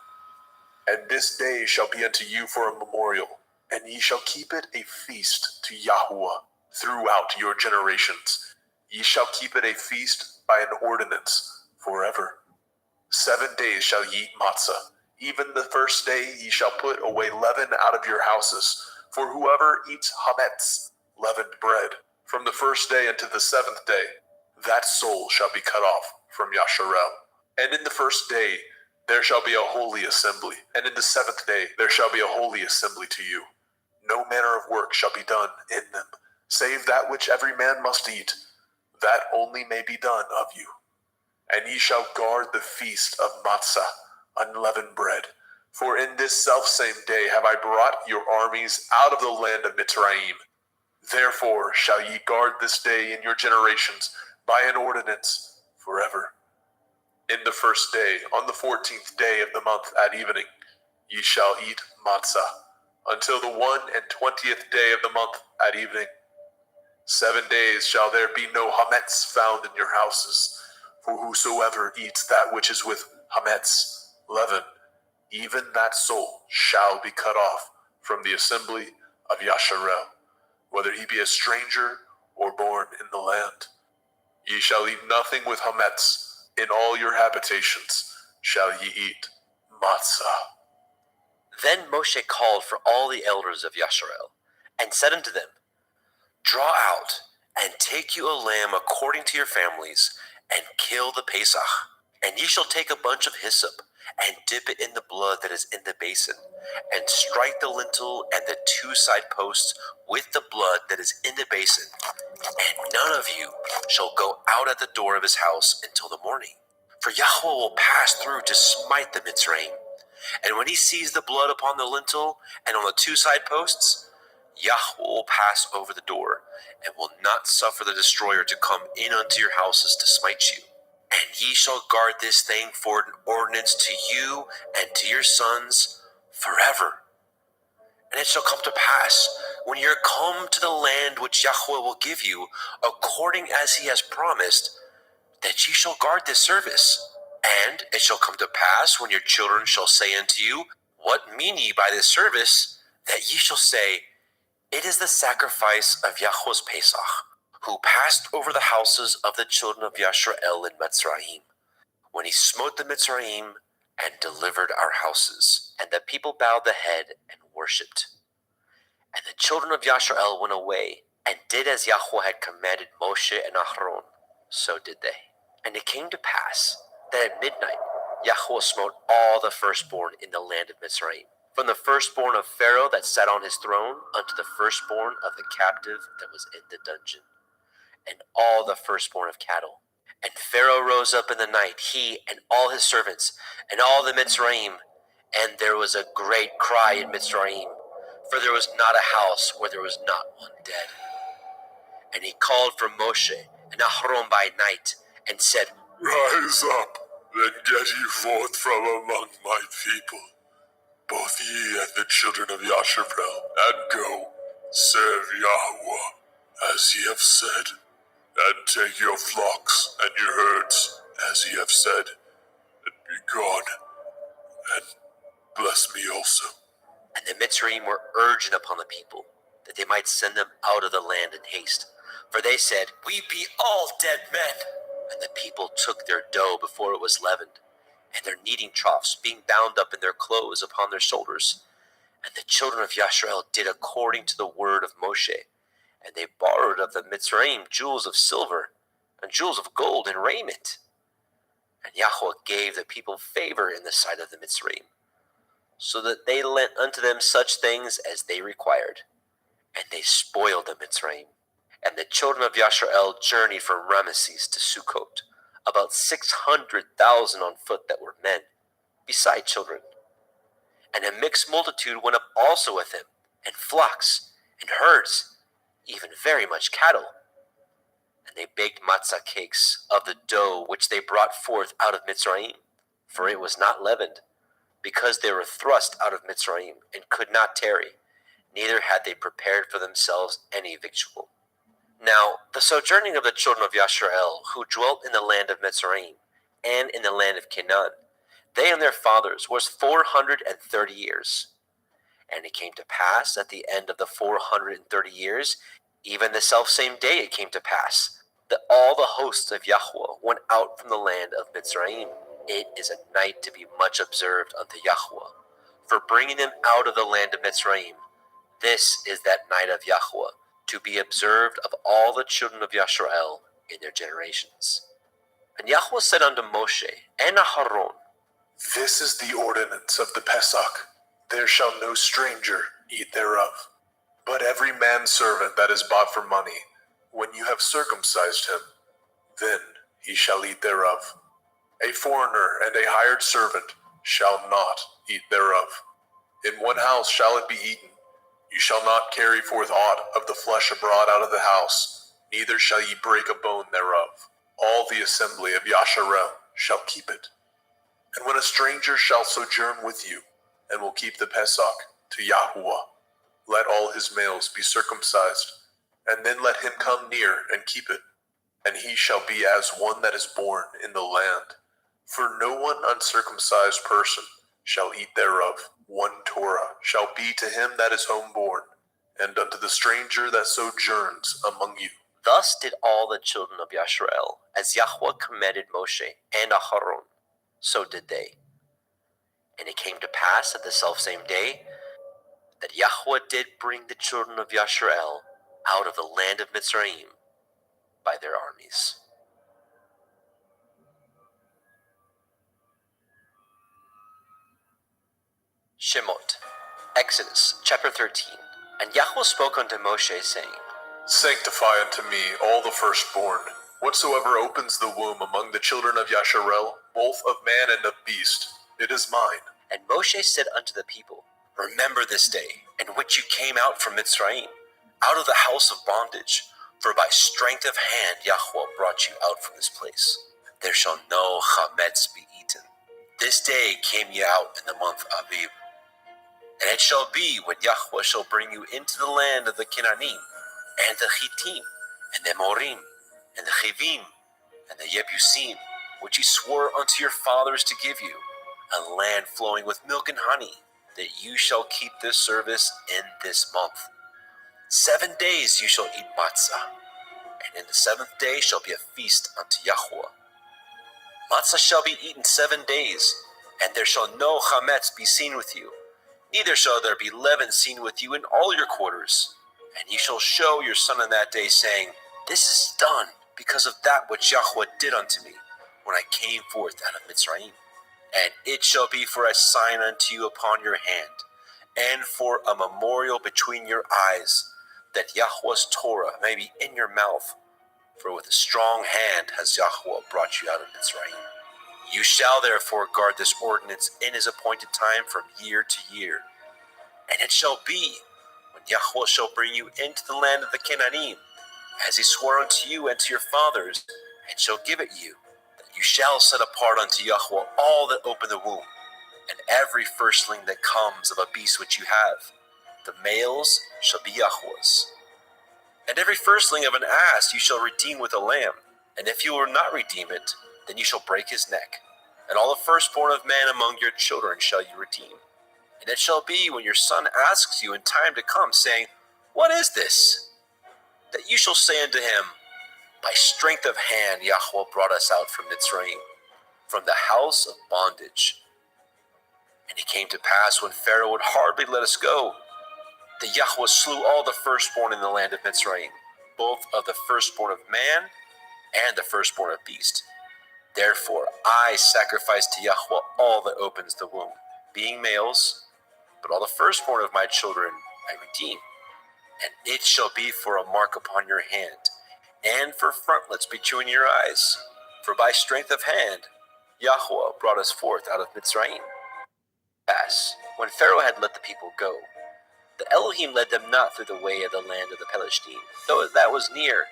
And this day shall be unto you for a memorial, and ye shall keep it a feast to Yahuwah throughout your generations. Ye shall keep it a feast by an ordinance forever. 7 days shall ye eat matzah. Even the first day ye shall put away leaven out of your houses. For whoever eats hametz, leavened bread, from the first day unto the 7th day, that soul shall be cut off from Yasharel. And in the first day there shall be a holy assembly, and in the 7th day there shall be a holy assembly to you. No manner of work shall be done in them, save that which every man must eat, that only may be done of you. And ye shall guard the feast of matzah, unleavened bread. For in this selfsame day have I brought your armies out of the land of Mitzrayim. Therefore shall ye guard this day in your generations by an ordinance forever. In the 1st day, on the 14th day of the month at evening, ye shall eat matzah, until the 21st day of the month at evening. 7 days shall there be no hametz found in your houses, for whosoever eats that which is with hametz, leaven, even that soul shall be cut off from the assembly of Yasharel, whether he be a stranger or born in the land. Ye shall eat nothing with hametz. In all your habitations shall ye eat matzah. Then Moshe called for all the elders of Yasharel, and said unto them, Draw out, and take you a lamb according to your families, and kill the Pesach. And ye shall take a bunch of hyssop, and dip it in the blood that is in the basin, and strike the lintel and the 2 side posts with the blood that is in the basin. And none of you shall go out at the door of his house until the morning. For Yahweh will pass through to smite the Mitzrayim. And when he sees the blood upon the lintel and on the 2 side posts, Yahweh will pass over the door, and will not suffer the destroyer to come in unto your houses to smite you. And ye shall guard this thing for an ordinance to you and to your sons forever. And it shall come to pass, when ye are come to the land which Yahweh will give you, according as he has promised, that ye shall guard this service. And it shall come to pass, when your children shall say unto you, What mean ye by this service? That ye shall say, It is the sacrifice of Yahweh's Pesach, who passed over the houses of the children of Yasharel in Mitzrayim, when he smote the Mitzrayim and delivered our houses. And the people bowed the head and worshipped. And the children of Yasharel went away, and did as Yahweh had commanded Moshe and Aharon. So did they. And it came to pass that at midnight Yahweh smote all the firstborn in the land of Mitzrayim, from the firstborn of Pharaoh that sat on his throne unto the firstborn of the captive that was in the dungeon, and all the firstborn of cattle. And Pharaoh rose up in the night, he and all his servants, and all the Mitzrayim, and there was a great cry in Mitzrayim, for there was not a house where there was not one dead. And he called for Moshe and Aharon by night, and said, Rise up, then get ye forth from among my people, both ye and the children of Yasharel, and go, serve Yahweh, as ye have said, and take your flocks and your herds, as ye have said, and be gone, and bless me also. And the Mitzrayim were urgent upon the people, that they might send them out of the land in haste. For they said, We be all dead men. And the people took their dough before it was leavened, and their kneading troughs being bound up in their clothes upon their shoulders. And the children of Yasharel did according to the word of Moshe. And they borrowed of the Mitzrayim jewels of silver, and jewels of gold and raiment. And Yahweh gave the people favor in the sight of the Mitzrayim, so that they lent unto them such things as they required. And they spoiled the Mitzrayim. And the children of Yasharel journeyed from Ramesses to Sukkot, about 600,000 on foot that were men, beside children. And a mixed multitude went up also with him, and flocks, and herds, even very much cattle. And they baked matzah cakes of the dough which they brought forth out of Mitzrayim, for it was not leavened, because they were thrust out of Mitzrayim, and could not tarry, neither had they prepared for themselves any victual. Now the sojourning of the children of Yasharel, who dwelt in the land of Mitzrayim, and in the land of Canaan, they and their fathers, was 430 years. And it came to pass at the end of the 430 years, even the selfsame day it came to pass, that all the hosts of Yahweh went out from the land of Mitzrayim. It is a night to be much observed unto Yahweh, for bringing them out of the land of Mitzrayim. This is that night of Yahweh, to be observed of all the children of Yasharel in their generations. And Yahweh said unto Moshe and Aharon, This is the ordinance of the Pesach. There shall no stranger eat thereof. But every manservant that is bought for money, when you have circumcised him, then he shall eat thereof. A foreigner and a hired servant shall not eat thereof. In one house shall it be eaten. You shall not carry forth aught of the flesh abroad out of the house, neither shall ye break a bone thereof. All the assembly of Yasharel shall keep it. And when a stranger shall sojourn with you, and will keep the Pesach to Yahuwah, let all his males be circumcised, and then let him come near and keep it. And he shall be as one that is born in the land. For no one uncircumcised person shall eat thereof. One Torah shall be to him that is homeborn, and unto the stranger that sojourns among you. Thus did all the children of Yasharel, as Yahweh commanded Moshe and Aharon, so did they. And it came to pass at the selfsame day that Yahweh did bring the children of Yasharel out of the land of Mitzrayim by their armies. Shemot, Exodus chapter 13. And Yahweh spoke unto Moshe, saying, Sanctify unto me all the firstborn, whatsoever opens the womb among the children of Yasharel, both of man and of beast, it is mine. And Moshe said unto the people, Remember this day, in which you came out from Mitzrayim, out of the house of bondage, for by strength of hand Yahweh brought you out from this place. There shall no chametz be eaten. This day came ye out in the month Aviv. And it shall be, when Yahweh shall bring you into the land of the Canaanim, and the Hittim, and the Amorim, and the Chivim, and the Yebusim, which he swore unto your fathers to give you, a land flowing with milk and honey, that you shall keep this service in this month. 7 days you shall eat matzah, and in the 7th day shall be a feast unto Yahweh. Matzah shall be eaten 7 days, and there shall no chametz be seen with you, neither shall there be leaven seen with you in all your quarters. And ye shall show your son in that day, saying, This is done because of that which Yahweh did unto me, when I came forth out of Mitzrayim. And it shall be for a sign unto you upon your hand, and for a memorial between your eyes, that Yahweh's Torah may be in your mouth. For with a strong hand has Yahweh brought you out of Mitzrayim. You shall therefore guard this ordinance in his appointed time from year to year. And it shall be, when Yahweh shall bring you into the land of the Canaanim, as he swore unto you and to your fathers, and shall give it you, that you shall set apart unto Yahweh all that open the womb, and every firstling that comes of a beast which you have. The males shall be Yahweh's. And every firstling of an ass you shall redeem with a lamb, and if you will not redeem it, then you shall break his neck. And all the firstborn of man among your children shall you redeem. And it shall be, when your son asks you in time to come, saying, What is this? That you shall say unto him, By strength of hand Yahweh brought us out from Mitzrayim, from the house of bondage. And it came to pass, when Pharaoh would hardly let us go, that Yahweh slew all the firstborn in the land of Mitzrayim, both of the firstborn of man and the firstborn of beast. Therefore I sacrifice to Yahweh all that opens the womb, being males, but all the firstborn of my children I redeem. And it shall be for a mark upon your hand, and for frontlets between your eyes. For by strength of hand Yahweh brought us forth out of Mitzrayim. As when Pharaoh had let the people go, the Elohim led them not through the way of the land of the Palestine, though that was near.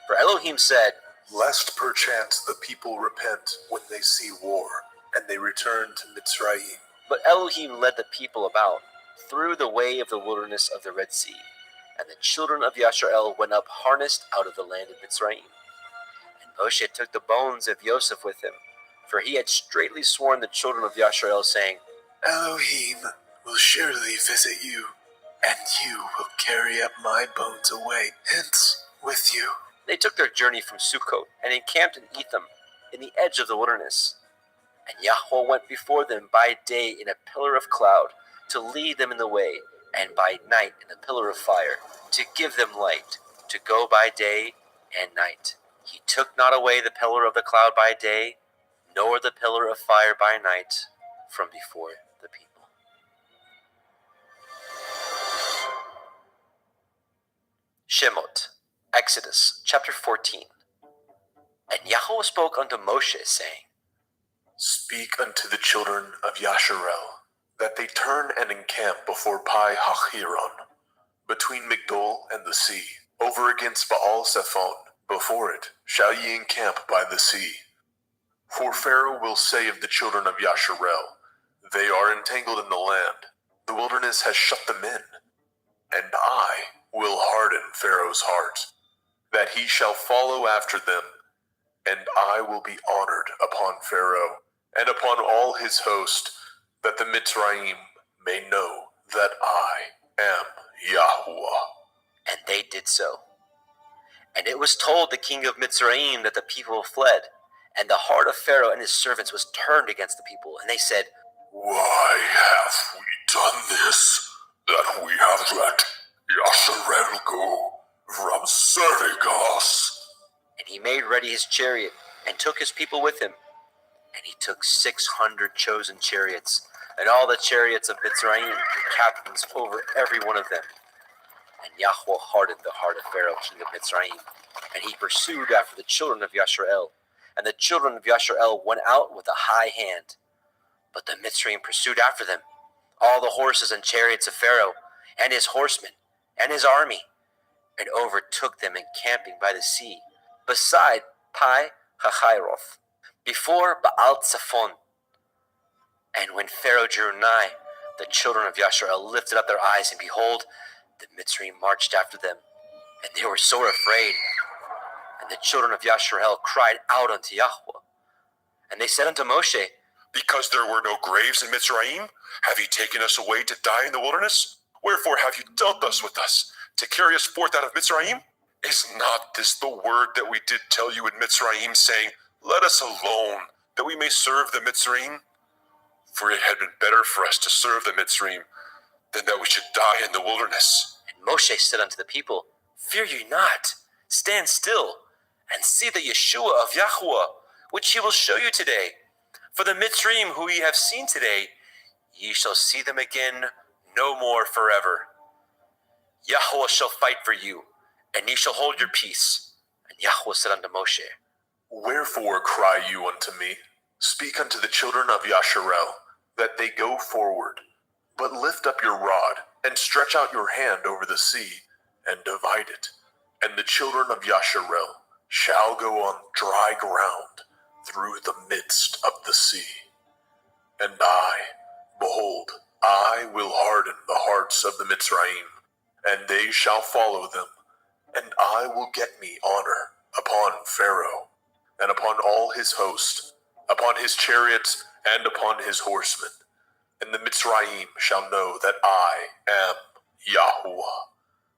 For Elohim said, Lest perchance the people repent when they see war, and they return to Mitzrayim. But Elohim led the people about through the way of the wilderness of the Red Sea, and the children of Yasharel went up harnessed out of the land of Mitzrayim. And Moshe took the bones of Joseph with him, for he had straitly sworn the children of Yasharel, saying, Elohim will surely visit you, and you will carry up my bones away hence with you. They took their journey from Sukkot, and encamped in Etham, in the edge of the wilderness. And Yahweh went before them by day in a pillar of cloud, to lead them in the way, and by night in a pillar of fire, to give them light, to go by day and night. He took not away the pillar of the cloud by day, nor the pillar of fire by night, from before the people. Shemot, Exodus chapter 14. And Yahweh spoke unto Moshe, saying, Speak unto the children of Yasharel, that they turn and encamp before Pi Hachiron, between Migdol and the sea, over against Baal Zephon. Before it shall ye encamp by the sea. For Pharaoh will say of the children of Yasharel, they are entangled in the land, the wilderness has shut them in. And I will harden Pharaoh's heart, that he shall follow after them, and I will be honored upon Pharaoh, and upon all his host, that the Mitzrayim may know that I am Yahweh. And they did so. And it was told the king of Mitzrayim that the people fled, and the heart of Pharaoh and his servants was turned against the people. And they said, Why have we done this, that we have let Yasharel go from serving us? And he made ready his chariot, and took his people with him. And he took 600 chosen chariots, and all the chariots of Mitzrayim, and captains over every one of them. And Yahweh hardened the heart of Pharaoh, king of Mitzrayim, and he pursued after the children of Yasharel. And the children of Yasharel went out with a high hand. But the Mitzrayim pursued after them, all the horses and chariots of Pharaoh, and his horsemen, and his army, and overtook them encamping by the sea, beside Pi Hachiroth, before Baal Zephon. And when Pharaoh drew nigh, the children of Yasharel lifted up their eyes, and behold, the Mitzrayim marched after them, and they were sore afraid. And the children of Yasharel cried out unto Yahweh. And they said unto Moshe, Because there were no graves in Mitzrayim, have ye taken us away to die in the wilderness? Wherefore have you dealt thus with us, to carry us forth out of Mitzrayim? Is not this the word that we did tell you in Mitzrayim, saying, Let us alone, that we may serve the Mitzrayim? For it had been better for us to serve the Mitzrayim, than that we should die in the wilderness. And Moshe said unto the people, Fear ye not, stand still, and see the Yeshua of Yahweh, which he will show you today. For the Mitzrayim who ye have seen today, ye shall see them again no more forever. Yahweh shall fight for you, and ye shall hold your peace. And Yahweh said unto Moshe, Wherefore cry you unto me? Speak unto the children of Yasharel, that they go forward. But lift up your rod, and stretch out your hand over the sea, and divide it. And the children of Yasharel shall go on dry ground through the midst of the sea. And I, behold, I will harden the hearts of the Mitzrayim, and they shall follow them. And I will get me honor upon Pharaoh, and upon all his host, upon his chariots, and upon his horsemen. And the Mitzrayim shall know that I am Yahweh,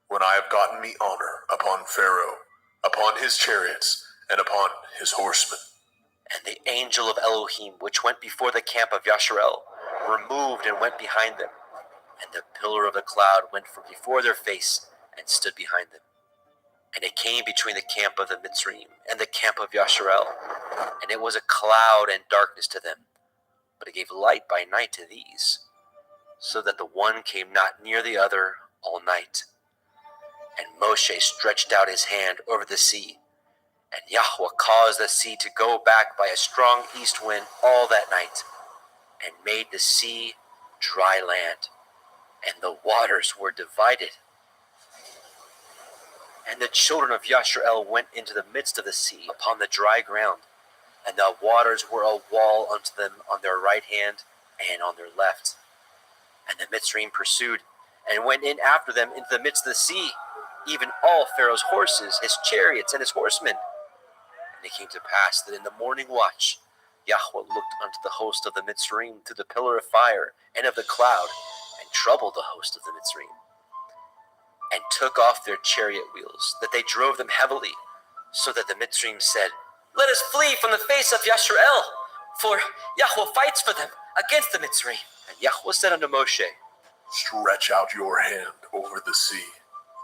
when I have gotten me honor upon Pharaoh, upon his chariots, and upon his horsemen. And the angel of Elohim, which went before the camp of Yasharel, removed and went behind them. And the pillar of the cloud went from before their face, and stood behind them. And it came between the camp of the Mitzrayim and the camp of Yasharel, and it was a cloud and darkness to them, but it gave light by night to these, so that the one came not near the other all night. And Moshe stretched out his hand over the sea, and Yahweh caused the sea to go back by a strong east wind all that night, and made the sea dry land, and the waters were divided. And the children of Yasharel went into the midst of the sea upon the dry ground, and the waters were a wall unto them on their right hand and on their left. And the Mitzrayim pursued, and went in after them into the midst of the sea, even all Pharaoh's horses, his chariots, and his horsemen. And it came to pass that in the morning watch Yahweh looked unto the host of the Mitzrayim through the pillar of fire and of the cloud, and troubled the host of the Mitzrayim, and took off their chariot wheels, that they drove them heavily, so that the Mitzrayim said, Let us flee from the face of Yasharel, for Yahweh fights for them against the Mitzrayim. And Yahweh said unto Moshe, Stretch out your hand over the sea,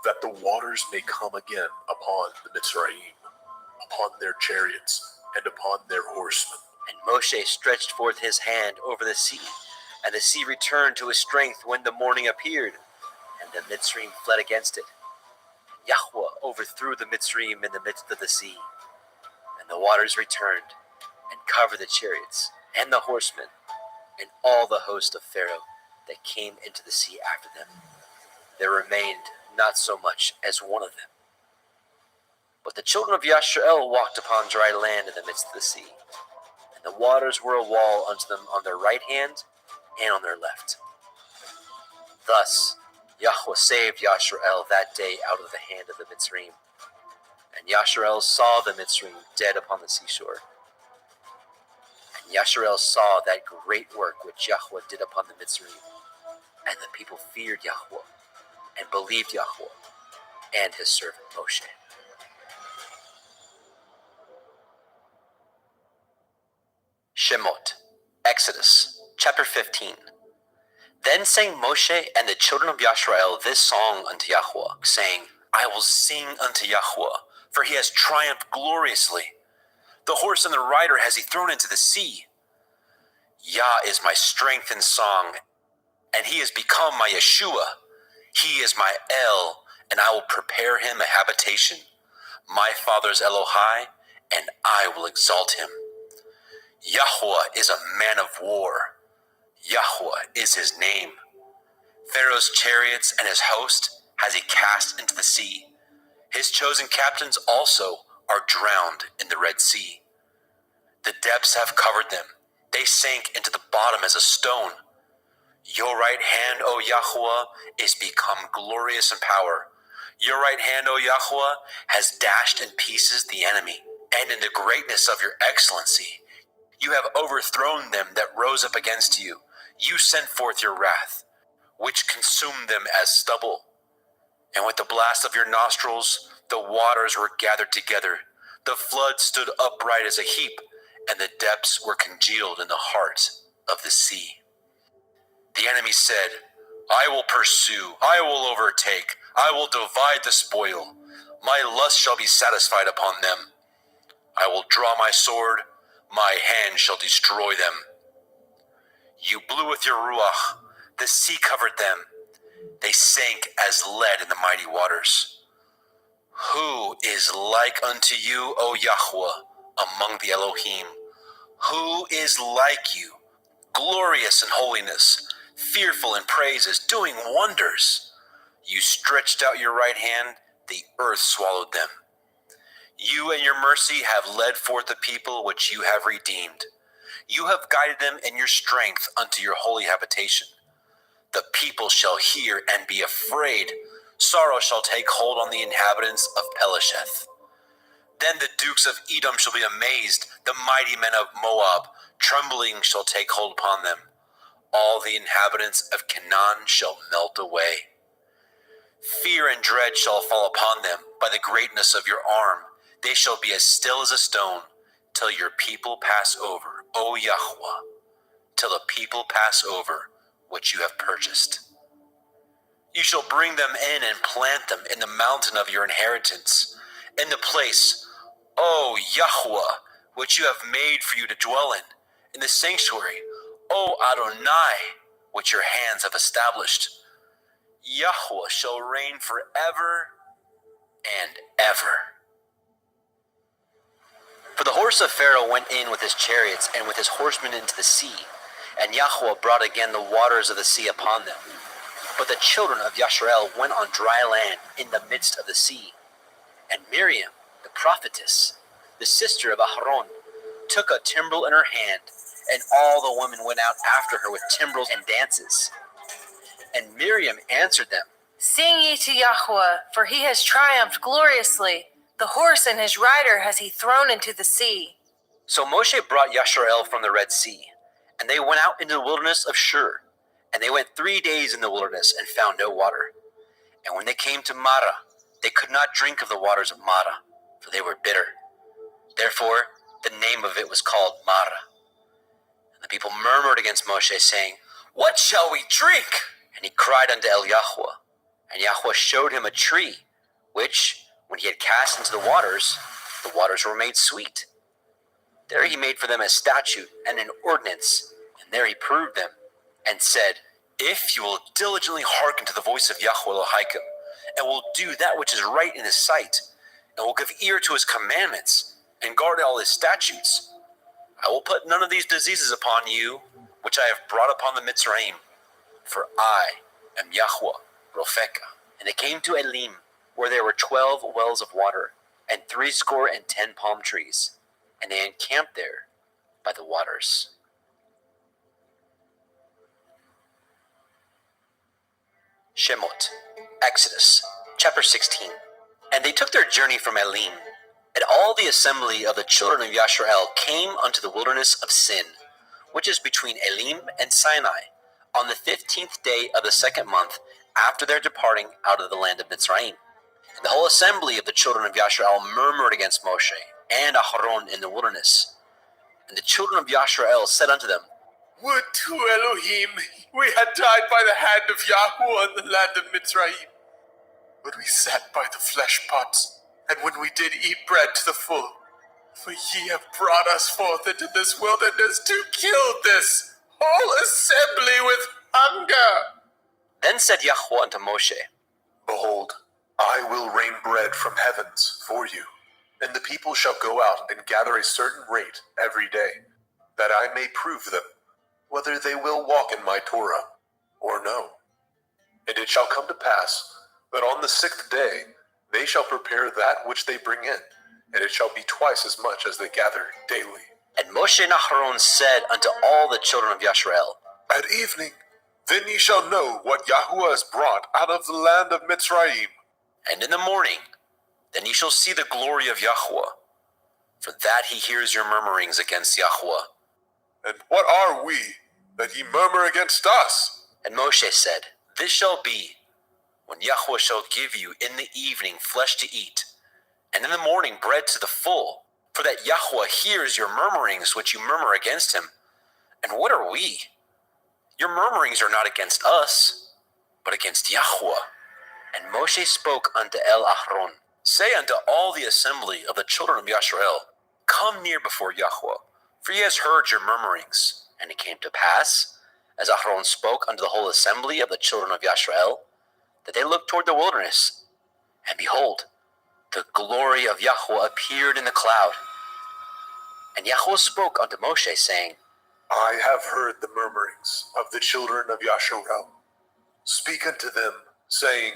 that the waters may come again upon the Mitzrayim, upon their chariots, and upon their horsemen. And Moshe stretched forth his hand over the sea, and the sea returned to his strength when the morning appeared, and the Mitzrayim fled against it. Yahweh overthrew the Mitzrayim in the midst of the sea, and the waters returned and covered the chariots and the horsemen and all the host of Pharaoh that came into the sea after them. There remained not so much as one of them. But the children of Yashrael walked upon dry land in the midst of the sea, and the waters were a wall unto them on their right hand and on their left. Thus Yahweh saved Yashrael that day out of the hand of the Mitzrayim. And Yashrael saw the Mitzrayim dead upon the seashore. And Yashrael saw that great work which Yahweh did upon the Mitzrayim. And the people feared Yahweh, and believed Yahweh, and his servant Moshe. Shemot, Exodus, chapter 15. Then sang Moshe and the children of Yashrael this song unto Yahweh, saying, I will sing unto Yahweh, for he has triumphed gloriously. The horse and the rider has he thrown into the sea. Yah is my strength and song, and he has become my Yeshua. He is my El, and I will prepare him a habitation. My father's Elohai, and I will exalt him. Yahweh is a man of war. Yahweh is his name. Pharaoh's chariots and his host has he cast into the sea. His chosen captains also are drowned in the Red Sea. The depths have covered them. They sank into the bottom as a stone. Your right hand, O Yahweh, is become glorious in power. Your right hand, O Yahweh, has dashed in pieces the enemy, and in the greatness of your excellency, you have overthrown them that rose up against you. You sent forth your wrath, which consumed them as stubble. And with the blast of your nostrils, the waters were gathered together. The flood stood upright as a heap, and the depths were congealed in the heart of the sea. The enemy said, I will pursue, I will overtake, I will divide the spoil. My lust shall be satisfied upon them. I will draw my sword, my hand shall destroy them. You blew with your ruach, the sea covered them. They sank as lead in the mighty waters. Who is like unto you, O Yahweh, among the Elohim? Who is like you, glorious in holiness, fearful in praises, doing wonders? You stretched out your right hand, the earth swallowed them. You and your mercy have led forth the people which you have redeemed. You have guided them in your strength unto your holy habitation. The people shall hear and be afraid. Sorrow shall take hold on the inhabitants of Pelesheth. Then the dukes of Edom shall be amazed, the mighty men of Moab, trembling shall take hold upon them. All the inhabitants of Canaan shall melt away. Fear and dread shall fall upon them by the greatness of your arm. They shall be as still as a stone, till your people pass over, O Yahweh, till the people pass over which you have purchased. You shall bring them in and plant them in the mountain of your inheritance, in the place, O Yahweh, which you have made for you to dwell in the sanctuary, O Adonai, which your hands have established. Yahweh shall reign forever and ever. For the horse of Pharaoh went in with his chariots and with his horsemen into the sea, and Yahweh brought again the waters of the sea upon them. But the children of Yashrael went on dry land in the midst of the sea. And Miriam, the prophetess, the sister of Aharon, took a timbrel in her hand, and all the women went out after her with timbrels and dances. And Miriam answered them, Sing ye to Yahweh, for he has triumphed gloriously. The horse and his rider has he thrown into the sea. So Moshe brought Yashrael from the Red Sea, and they went out into the wilderness of Shur. And they went 3 days in the wilderness and found no water. And when they came to Marah, they could not drink of the waters of Marah, for they were bitter. Therefore the name of it was called Marah. And the people murmured against Moshe, saying, What shall we drink? And he cried unto El Yahweh. And Yahweh showed him a tree, which, when he had cast into the waters were made sweet. There he made for them a statute and an ordinance, and there he proved them, and said, If you will diligently hearken to the voice of Yahweh Elohim, and will do that which is right in his sight, and will give ear to his commandments, and guard all his statutes, I will put none of these diseases upon you, which I have brought upon the Mitzrayim, for I am Yahweh Ropheka. And they came to Elim, where there were 12 wells of water, and 70 palm trees, and they encamped there by the waters. Shemot, Exodus, chapter 16. And they took their journey from Elim, and all the assembly of the children of Yasharel came unto the wilderness of Sin, which is between Elim and Sinai, on the 15th day of the 2nd month after their departing out of the land of Mitzrayim. And the whole assembly of the children of Yasharel murmured against Moshe and Aharon in the wilderness. And the children of Yasharel said unto them, Would to Elohim we had died by the hand of Yahweh in the land of Mitzrayim. But we sat by the flesh pots, and when we did eat bread to the full. For ye have brought us forth into this wilderness to kill this whole assembly with hunger. Then said Yahweh unto Moshe, Behold, I will rain bread from heavens for you, and the people shall go out and gather a certain rate every day, that I may prove them, whether they will walk in my Torah or no. And it shall come to pass that on the 6th day they shall prepare that which they bring in, and it shall be twice as much as they gather daily. And Moshe and Aharon said unto all the children of Yasharel, At evening, then ye shall know what Yahweh has brought out of the land of Mitzrayim. And in the morning, then ye shall see the glory of Yahweh, for that he hears your murmurings against Yahweh. And what are we, that ye murmur against us? And Moshe said, This shall be, when Yahweh shall give you in the evening flesh to eat, and in the morning bread to the full, for that Yahweh hears your murmurings which you murmur against him. And what are we? Your murmurings are not against us, but against Yahweh. And Moshe spoke unto Aharon, Say unto all the assembly of the children of Yasharel, Come near before Yahweh, for he has heard your murmurings. And it came to pass, as Aharon spoke unto the whole assembly of the children of Yasharel, that they looked toward the wilderness, and behold, the glory of Yahweh appeared in the cloud. And Yahweh spoke unto Moshe, saying, I have heard the murmurings of the children of Yasharel. Speak unto them, saying,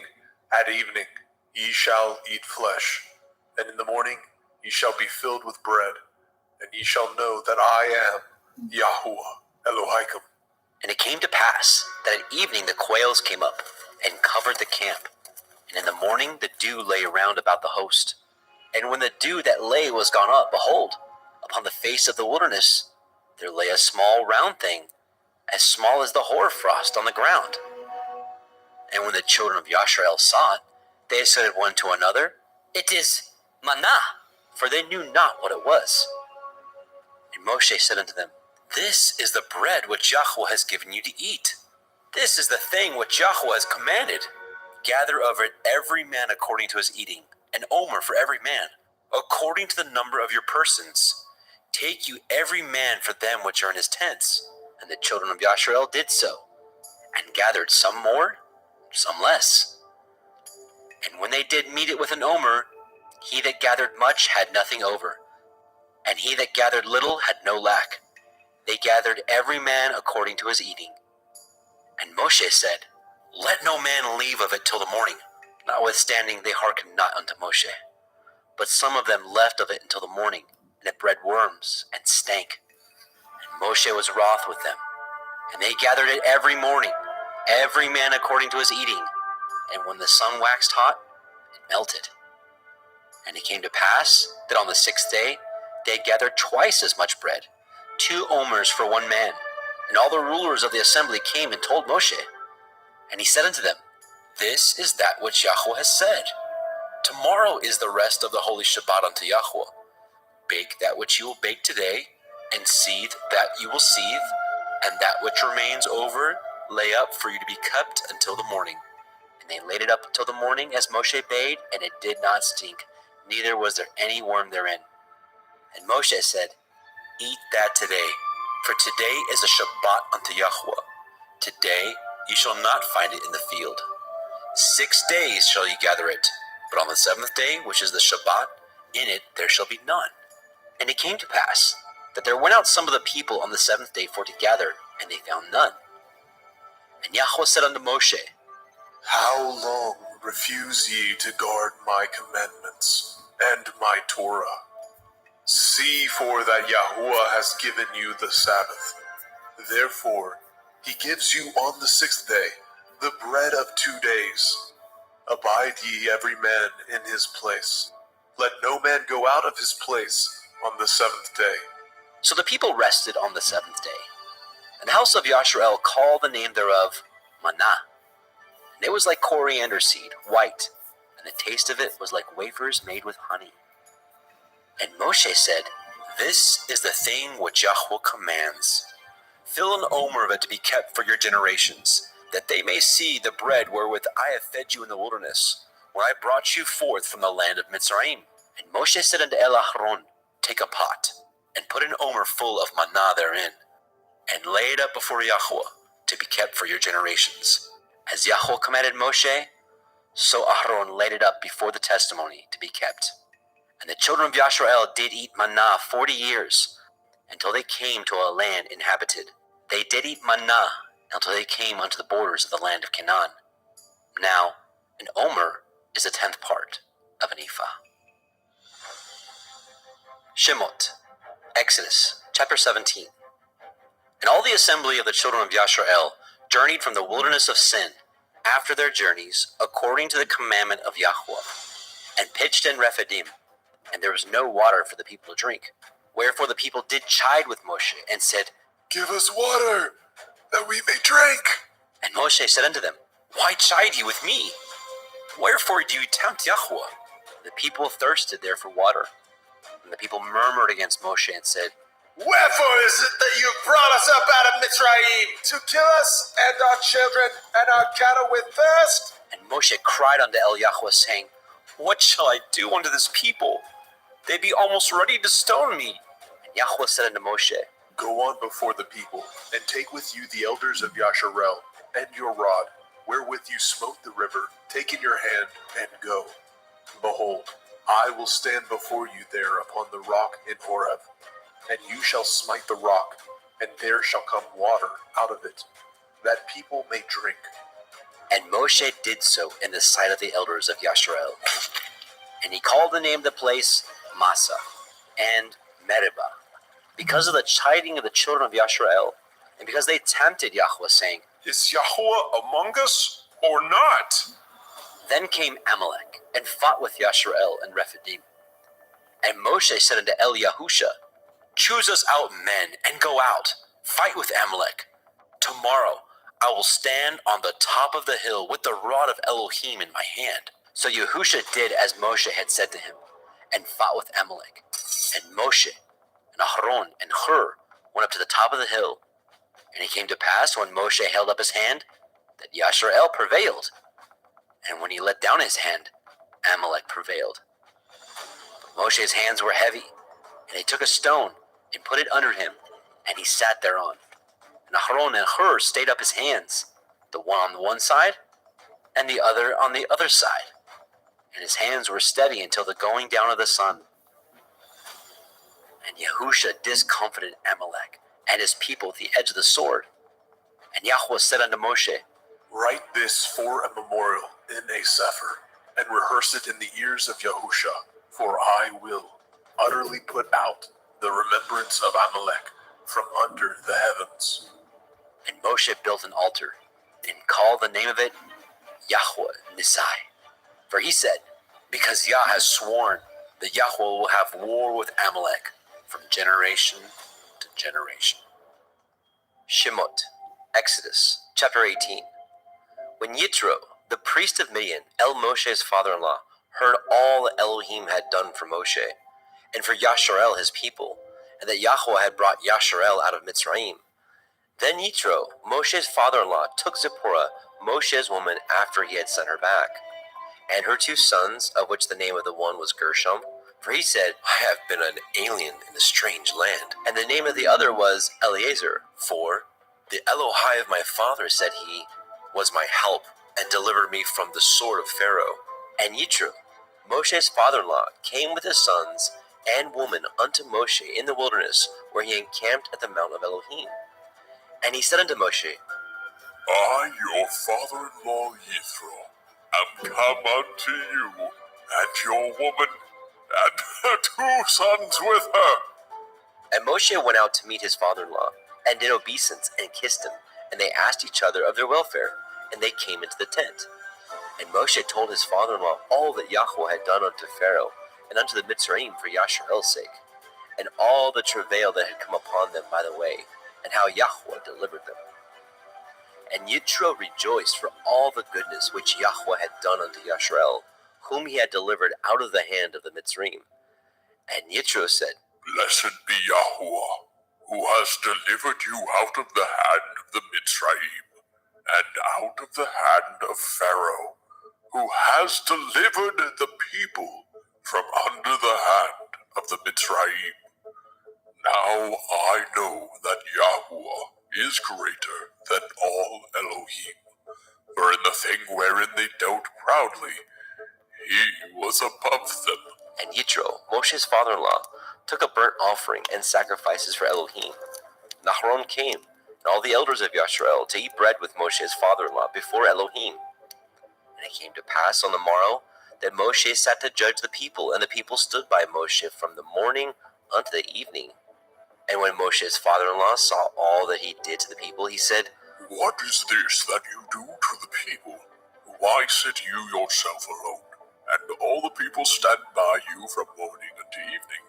At evening ye shall eat flesh, and in the morning ye shall be filled with bread, and ye shall know that I am Yahweh Elohim. And it came to pass that at evening the quails came up and covered the camp, and in the morning the dew lay around about the host. And when the dew that lay was gone up, behold, upon the face of the wilderness there lay a small round thing, as small as the hoarfrost on the ground. And when the children of Yasharel saw it, they said one to another, It is manna, for they knew not what it was. And Moshe said unto them, This is the bread which Yahweh has given you to eat. This is the thing which Yahweh has commanded. Gather of it every man according to his eating, an omer for every man, according to the number of your persons. Take you every man for them which are in his tents. And the children of Yasharel did so, and gathered some more, some less. And when they did meet it with an omer, he that gathered much had nothing over, and he that gathered little had no lack. They gathered every man according to his eating. And Moshe said, Let no man leave of it till the morning. Notwithstanding they hearkened not unto Moshe. But some of them left of it until the morning, and it bred worms, and stank. And Moshe was wroth with them. And they gathered it every morning, every man according to his eating. And when the sun waxed hot, it melted. And it came to pass that on the 6th day they gathered twice as much bread, 2 omers for one man. And all the rulers of the assembly came and told Moshe. And he said unto them, This is that which Yahweh has said. Tomorrow is the rest of the holy Shabbat unto Yahweh. Bake that which you will bake today, and seethe that you will seethe, and that which remains over lay up for you to be kept until the morning. And they laid it up until the morning as Moshe bade, and it did not stink, neither was there any worm therein. And Moshe said, eat that today, for today is a Shabbat unto Yahweh. Today you shall not find it in the field. 6 days shall ye gather it, but on the 7th day, which is the Shabbat, in it there shall be none. And it came to pass that there went out some of the people on the 7th day for to gather, and they found none. And Yahweh said unto Moshe, How long refuse ye to guard my commandments and my Torah? See for that Yahuwah has given you the Sabbath. Therefore, he gives you on the 6th day the bread of 2 days. Abide ye every man in his place. Let no man go out of his place on the 7th day. So the people rested on the 7th day. And the house of Yashrael called the name thereof Manna. And it was like coriander seed, white, and the taste of it was like wafers made with honey. And Moshe said, This is the thing which Yahweh commands. Fill an omer of it to be kept for your generations, that they may see the bread wherewith I have fed you in the wilderness, when I brought you forth from the land of Mitzrayim. And Moshe said unto Aaron, Take a pot, and put an omer full of manna therein, and lay it up before Yahweh, to be kept for your generations. As Yahweh commanded Moshe, so Aaron laid it up before the testimony to be kept. And the children of Yashrael did eat manna 40 years, until they came to a land inhabited. They did eat manna until they came unto the borders of the land of Canaan. Now, an omer is a 10th part of an ephah. Shemot, Exodus, chapter 17. And all the assembly of the children of Yashrael journeyed from the wilderness of Sin, after their journeys, according to the commandment of Yahweh, and pitched in Rephidim, and there was no water for the people to drink. Wherefore the people did chide with Moshe, and said, Give us water, that we may drink. And Moshe said unto them, Why chide ye with me? Wherefore do you tempt Yahweh? The people thirsted there for water. And the people murmured against Moshe, and said, Wherefore is it that you have brought us up out of Mitzrayim, to kill us and our children and our cattle with thirst? And Moshe cried unto Yahweh, saying, What shall I do unto this people? They be almost ready to stone me. And Yahweh said unto Moshe, Go on before the people, and take with you the elders of Yasharel, and your rod, wherewith you smote the river, take in your hand, and go. Behold, I will stand before you there upon the rock in Horeb, and you shall smite the rock, and there shall come water out of it, that people may drink. And Moshe did so in the sight of the elders of Yashrael. And he called the name of the place Massa and Meribah, because of the chiding of the children of Yashrael, and because they tempted Yahweh, saying, Is Yahweh among us or not? Then came Amalek, and fought with Yashrael and Rephidim. And Moshe said unto Yahusha, Choose us out men, and go out, fight with Amalek. Tomorrow I will stand on the top of the hill with the rod of Elohim in my hand. So Yahusha did as Moshe had said to him, and fought with Amalek. And Moshe, and Aharon, and Hur went up to the top of the hill. And it came to pass, when Moshe held up his hand, that Yashrael prevailed. And when he let down his hand, Amalek prevailed. But Moshe's hands were heavy, and he took a stone, and put it under him, and he sat thereon. And Aharon and Hur stayed up his hands, the one on the one side, and the other on the other side. And his hands were steady until the going down of the sun. And Yahusha discomfited Amalek and his people with the edge of the sword. And Yahweh said unto Moshe, Write this for a memorial in a sefer, and rehearse it in the ears of Yahusha, for I will utterly put out the remembrance of Amalek from under the heavens. And Moshe built an altar, and called the name of it Yahweh Nisai. For he said, Because Yah has sworn that Yahweh will have war with Amalek from generation to generation. Shemot, Exodus, chapter 18. When Yitro, the priest of Midian, Moshe's father-in-law, heard all that Elohim had done for Moshe, and for Yasharel his people, and that Yahweh had brought Yasharel out of Mitzrayim, then Yitro, Moshe's father-in-law, took Zipporah, Moshe's woman, after he had sent her back, and her 2 sons, of which the name of the one was Gershom, For he said, I have been an alien in a strange land. And the name of the other was Eliezer. For the Elohai of my father, said he, was my help, and delivered me from the sword of Pharaoh. And Yitro, Moshe's father-in-law, came with his sons and woman unto Moshe in the wilderness, where he encamped at the mount of Elohim. And he said unto Moshe, I, your father-in-law Yithro, am come unto you, and your woman, and her 2 sons with her. And Moshe went out to meet his father-in-law, and did obeisance, and kissed him. And they asked each other of their welfare, and they came into the tent. And Moshe told his father-in-law all that Yahweh had done unto Pharaoh, and unto the Mitzrayim for Yasharel's sake, and all the travail that had come upon them by the way, and how Yahweh delivered them. And Yitro rejoiced for all the goodness which Yahweh had done unto Yasharel, whom he had delivered out of the hand of the Mitzrayim. And Yitro said, Blessed be Yahweh, who has delivered you out of the hand of the Mitzrayim, and out of the hand of Pharaoh, who has delivered the people from under the hand of the Mitzrayim. Now I know that Yahweh is greater than all Elohim, for in the thing wherein they dealt proudly, he was above them. And Yitro, Moshe's father-in-law, took a burnt offering and sacrifices for Elohim. Nahron came, and all the elders of Yasharel, to eat bread with Moshe's father-in-law before Elohim. And it came to pass on the morrow that Moshe sat to judge the people, and the people stood by Moshe from the morning unto the evening. And when Moshe's father-in-law saw all that he did to the people, he said, What is this that you do to the people? Why sit you yourself alone, and all the people stand by you from morning unto evening?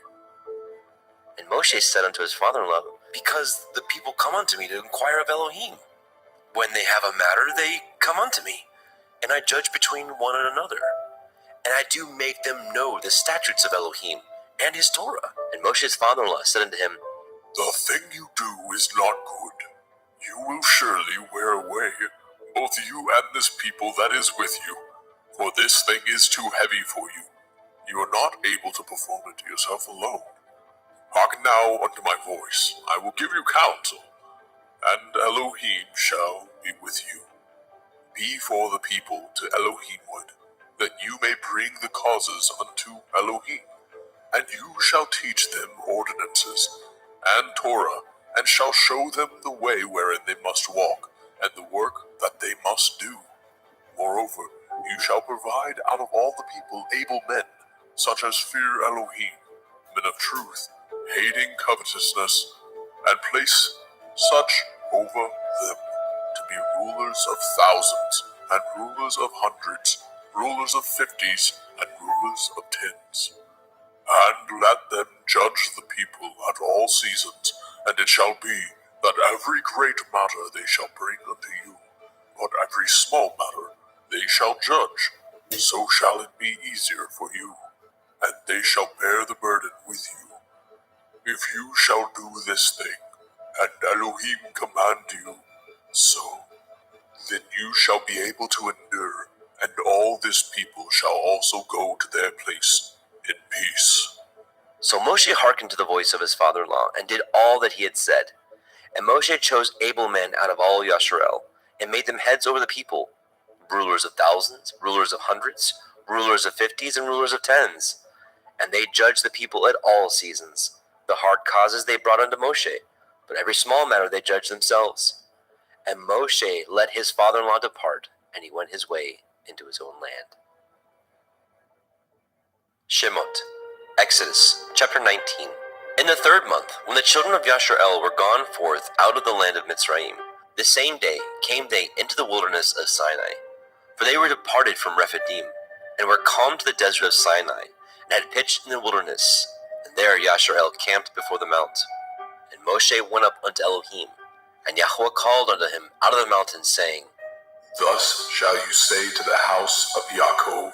And Moshe said unto his father-in-law, Because the people come unto me to inquire of Elohim. When they have a matter, they come unto me, and I judge between one and another. And I do make them know the statutes of Elohim and his Torah. And Moshe's father-in-law said unto him, The thing you do is not good. You will surely wear away, both you and this people that is with you, for this thing is too heavy for you. You are not able to perform it yourself alone. Hearken now unto my voice. I will give you counsel, and Elohim shall be with you. Be for the people to Elohimward, that you may bring the causes unto Elohim, and you shall teach them ordinances and Torah, and shall show them the way wherein they must walk, and the work that they must do. Moreover, you shall provide out of all the people able men, such as fear Elohim, men of truth, hating covetousness, and place such over them to be rulers of thousands, and rulers of hundreds, rulers of 50s, and rulers of 10s. And let them judge the people at all seasons, and it shall be that every great matter they shall bring unto you, but every small matter they shall judge. So shall it be easier for you, and they shall bear the burden with you. If you shall do this thing, and Elohim command you, so, then you shall be able to endure, and all this people shall also go to their place in peace. So Moshe hearkened to the voice of his father-in-law, and did all that he had said. And Moshe chose able men out of all Yasharel, and made them heads over the people, rulers of thousands, rulers of hundreds, rulers of 50s, and rulers of 10s. And they judged the people at all seasons. The hard causes they brought unto Moshe, but every small matter they judged themselves. And Moshe let his father-in-law depart, and he went his way into his own land. Shemot, Exodus, chapter 19. In the 3rd month, when the children of Yasharel were gone forth out of the land of Mitzrayim, the same day came they into the wilderness of Sinai. For they were departed from Rephidim, and were come to the desert of Sinai, and had pitched in the wilderness. And there Yasharel camped before the mount. And Moshe went up unto Elohim, and Yahweh called unto him out of the mountain, saying, Thus shall you say to the house of Yaakov,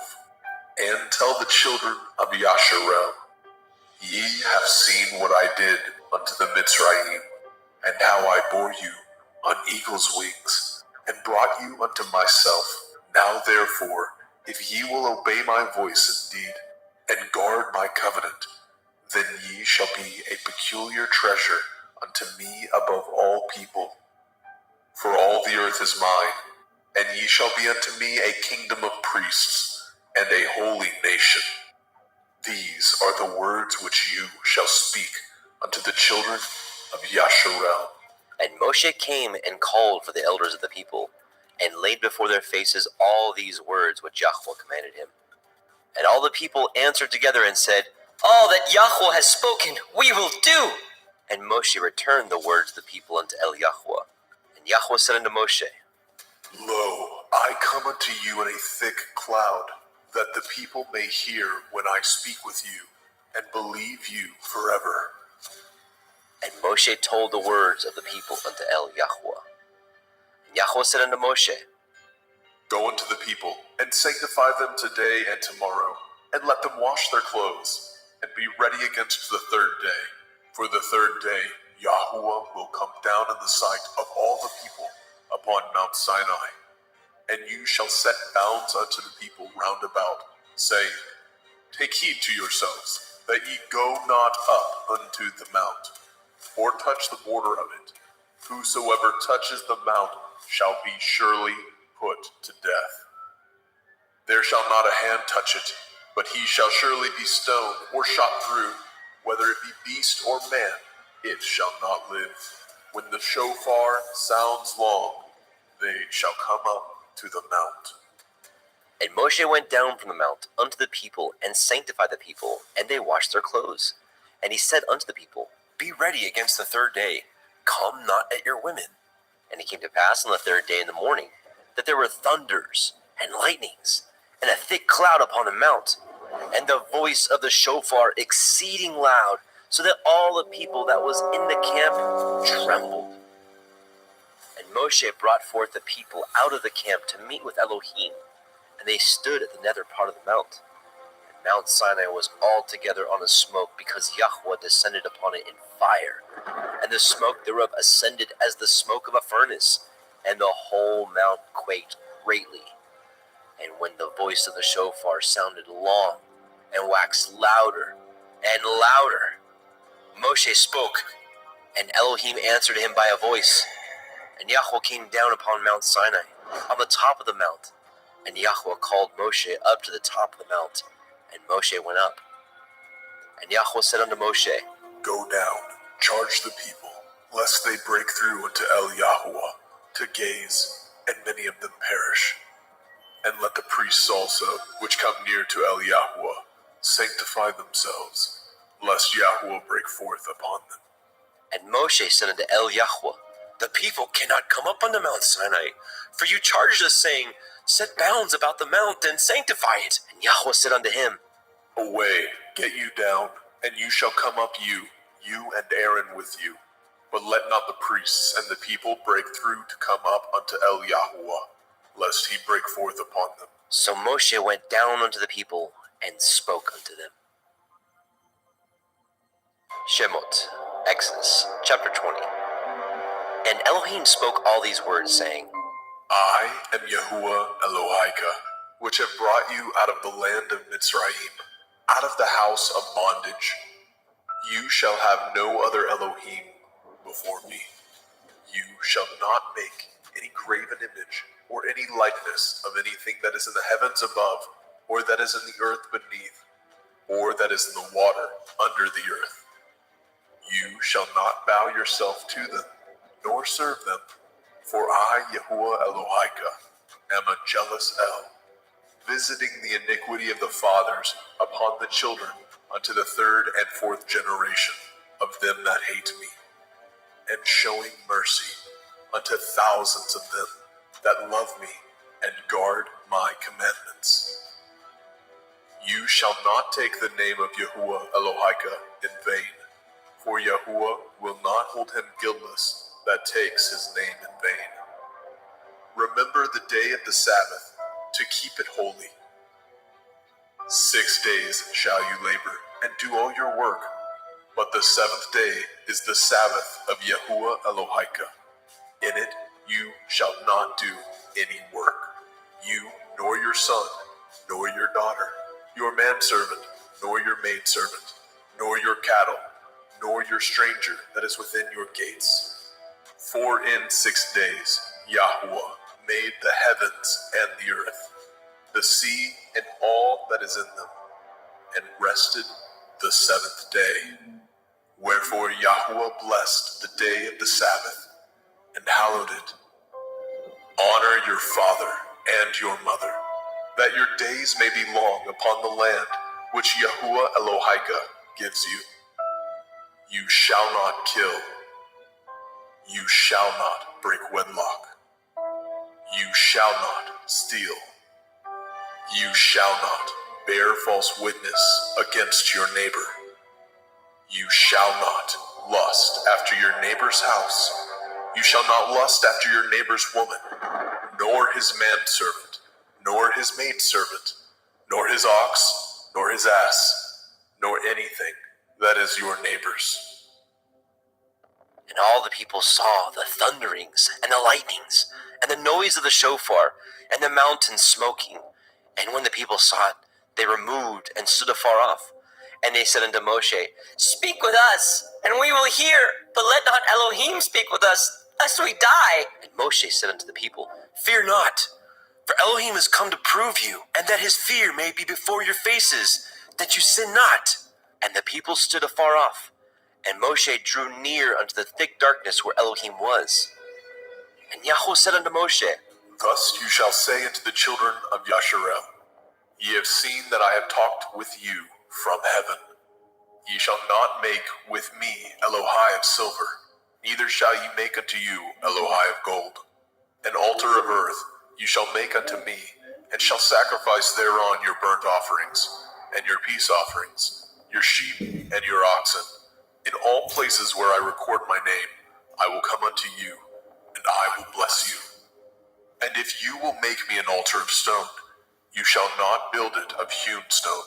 and tell the children of Yasharel, Ye have seen what I did unto the Mitzrayim, and how I bore you on eagle's wings, and brought you unto myself. Now therefore, if ye will obey my voice indeed, and guard my covenant, then ye shall be a peculiar treasure unto me above all people. For all the earth is mine, and ye shall be unto me a kingdom of priests, and a holy nation. These are the words which you shall speak unto the children of Yasharel. And Moshe came and called for the elders of the people, and laid before their faces all these words which Yahweh commanded him. And all the people answered together and said, All that Yahweh has spoken, we will do. And Moshe returned the words of the people unto El Yahweh. And Yahweh said unto Moshe, Lo, I come unto you in a thick cloud, that the people may hear when I speak with you, and believe you forever. And Moshe told the words of the people unto El Yahweh. And Yahweh said unto Moshe, Go unto the people, and sanctify them today and tomorrow, and let them wash their clothes, and be ready against the third day. For the third day Yahuwah will come down in the sight of all the people upon Mount Sinai. And you shall set bounds unto the people round about, saying, Take heed to yourselves, that ye go not up unto the mount, or touch the border of it. Whosoever touches the mount shall be surely put to death. There shall not a hand touch it, but he shall surely be stoned or shot through, whether it be beast or man, it shall not live. When the shofar sounds long, they shall come up to the mount. And Moshe went down from the mount unto the people, and sanctified the people, and they washed their clothes. And he said unto the people, Be ready against the third day, come not at your women. And it came to pass on the third day in the morning, that there were thunders and lightnings, and a thick cloud upon the mount, and the voice of the shofar exceeding loud, so that all the people that was in the camp trembled. And Moshe brought forth the people out of the camp to meet with Elohim, and they stood at the nether part of the mount. And Mount Sinai was altogether on a smoke, because Yahweh descended upon it in fire, and the smoke thereof ascended as the smoke of a furnace, and the whole mount quaked greatly. And when the voice of the shofar sounded long, and waxed louder and louder, Moshe spoke, and Elohim answered him by a voice. And Yahweh came down upon Mount Sinai, on the top of the mount. And Yahweh called Moshe up to the top of the mount, and Moshe went up. And Yahweh said unto Moshe, Go down, charge the people, lest they break through unto El Yahweh to gaze, and many of them perish. And let the priests also, which come near to El Yahweh, sanctify themselves, lest Yahweh break forth upon them. And Moshe said unto El Yahweh, The people cannot come up unto Mount Sinai, for you charged us, saying, Set bounds about the mount, and sanctify it. And Yahweh said unto him, Away, get you down, and you shall come up you and Aaron with you. But let not the priests and the people break through to come up unto El Yahweh, lest he break forth upon them. So Moshe went down unto the people, and spoke unto them. Shemot, Exodus, chapter 20. And Elohim spoke all these words, saying, I am Yahuwah Elohika, which have brought you out of the land of Mitzrayim, out of the house of bondage. You shall have no other Elohim before me. You shall not make any graven image or any likeness of anything that is in the heavens above, or that is in the earth beneath, or that is in the water under the earth. You shall not bow yourself to them, nor serve them, for I, Yahuwah Elohika, am a jealous El, visiting the iniquity of the fathers upon the children unto the third and fourth generation of them that hate me, and showing mercy unto thousands of them that love me and guard my commandments. You shall not take the name of Yahuwah Elohika in vain, for Yahuwah will not hold him guiltless that takes his name in vain. Remember the day of the Sabbath to keep it holy. 6 days shall you labor and do all your work, but the seventh day is the Sabbath of Yahuwah Elohika. In it you shall not do any work, you nor your son, nor your daughter, your manservant, nor your maidservant, nor your cattle, nor your stranger that is within your gates. For in 6 days Yahweh made the heavens and the earth, the sea and all that is in them, and rested the 7th day. Wherefore Yahweh blessed the day of the Sabbath, and hallowed it. Honor your father and your mother, that your days may be long upon the land which Yahuwah Elohika gives you. You shall not kill. You shall not break wedlock. You shall not steal. You shall not bear false witness against your neighbor. You shall not lust after your neighbor's house. You shall not lust after your neighbor's woman, nor his manservant, nor his maidservant, nor his ox, nor his ass, nor anything that is your neighbor's. And all the people saw the thunderings and the lightnings, and the noise of the shofar, and the mountain smoking. And when the people saw it, they removed and stood afar off. And they said unto Moshe, Speak with us, and we will hear, but let not Elohim speak with us, lest we die. And Moshe said unto the people, Fear not, for Elohim is come to prove you, and that his fear may be before your faces, that you sin not. And the people stood afar off, and Moshe drew near unto the thick darkness where Elohim was. And Yahweh said unto Moshe, Thus you shall say unto the children of Yasharel, Ye have seen that I have talked with you from heaven. Ye shall not make with me Elohai of silver, neither shall ye make unto you Elohai of gold. An altar of earth you shall make unto me, and shall sacrifice thereon your burnt offerings, and your peace offerings, your sheep and your oxen. In all places where I record my name, I will come unto you, and I will bless you. And if you will make me an altar of stone, you shall not build it of hewn stone.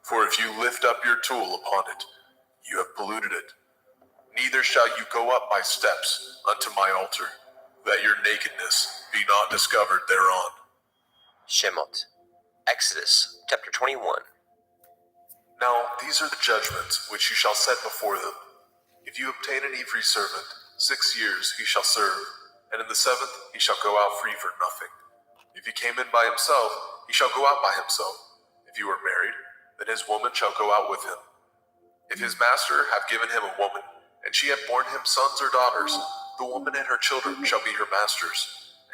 For if you lift up your tool upon it, you have polluted it. Neither shall you go up by steps unto my altar, that your nakedness be not discovered thereon. Shemot, Exodus chapter 21. Now these are the judgments which you shall set before them. If you obtain an Ivri servant, 6 years he shall serve, and in the 7th he shall go out free for nothing. If he came in by himself, he shall go out by himself. If you are married, then his woman shall go out with him. If his master have given him a woman, and she have borne him sons or daughters, the woman and her children shall be her master's,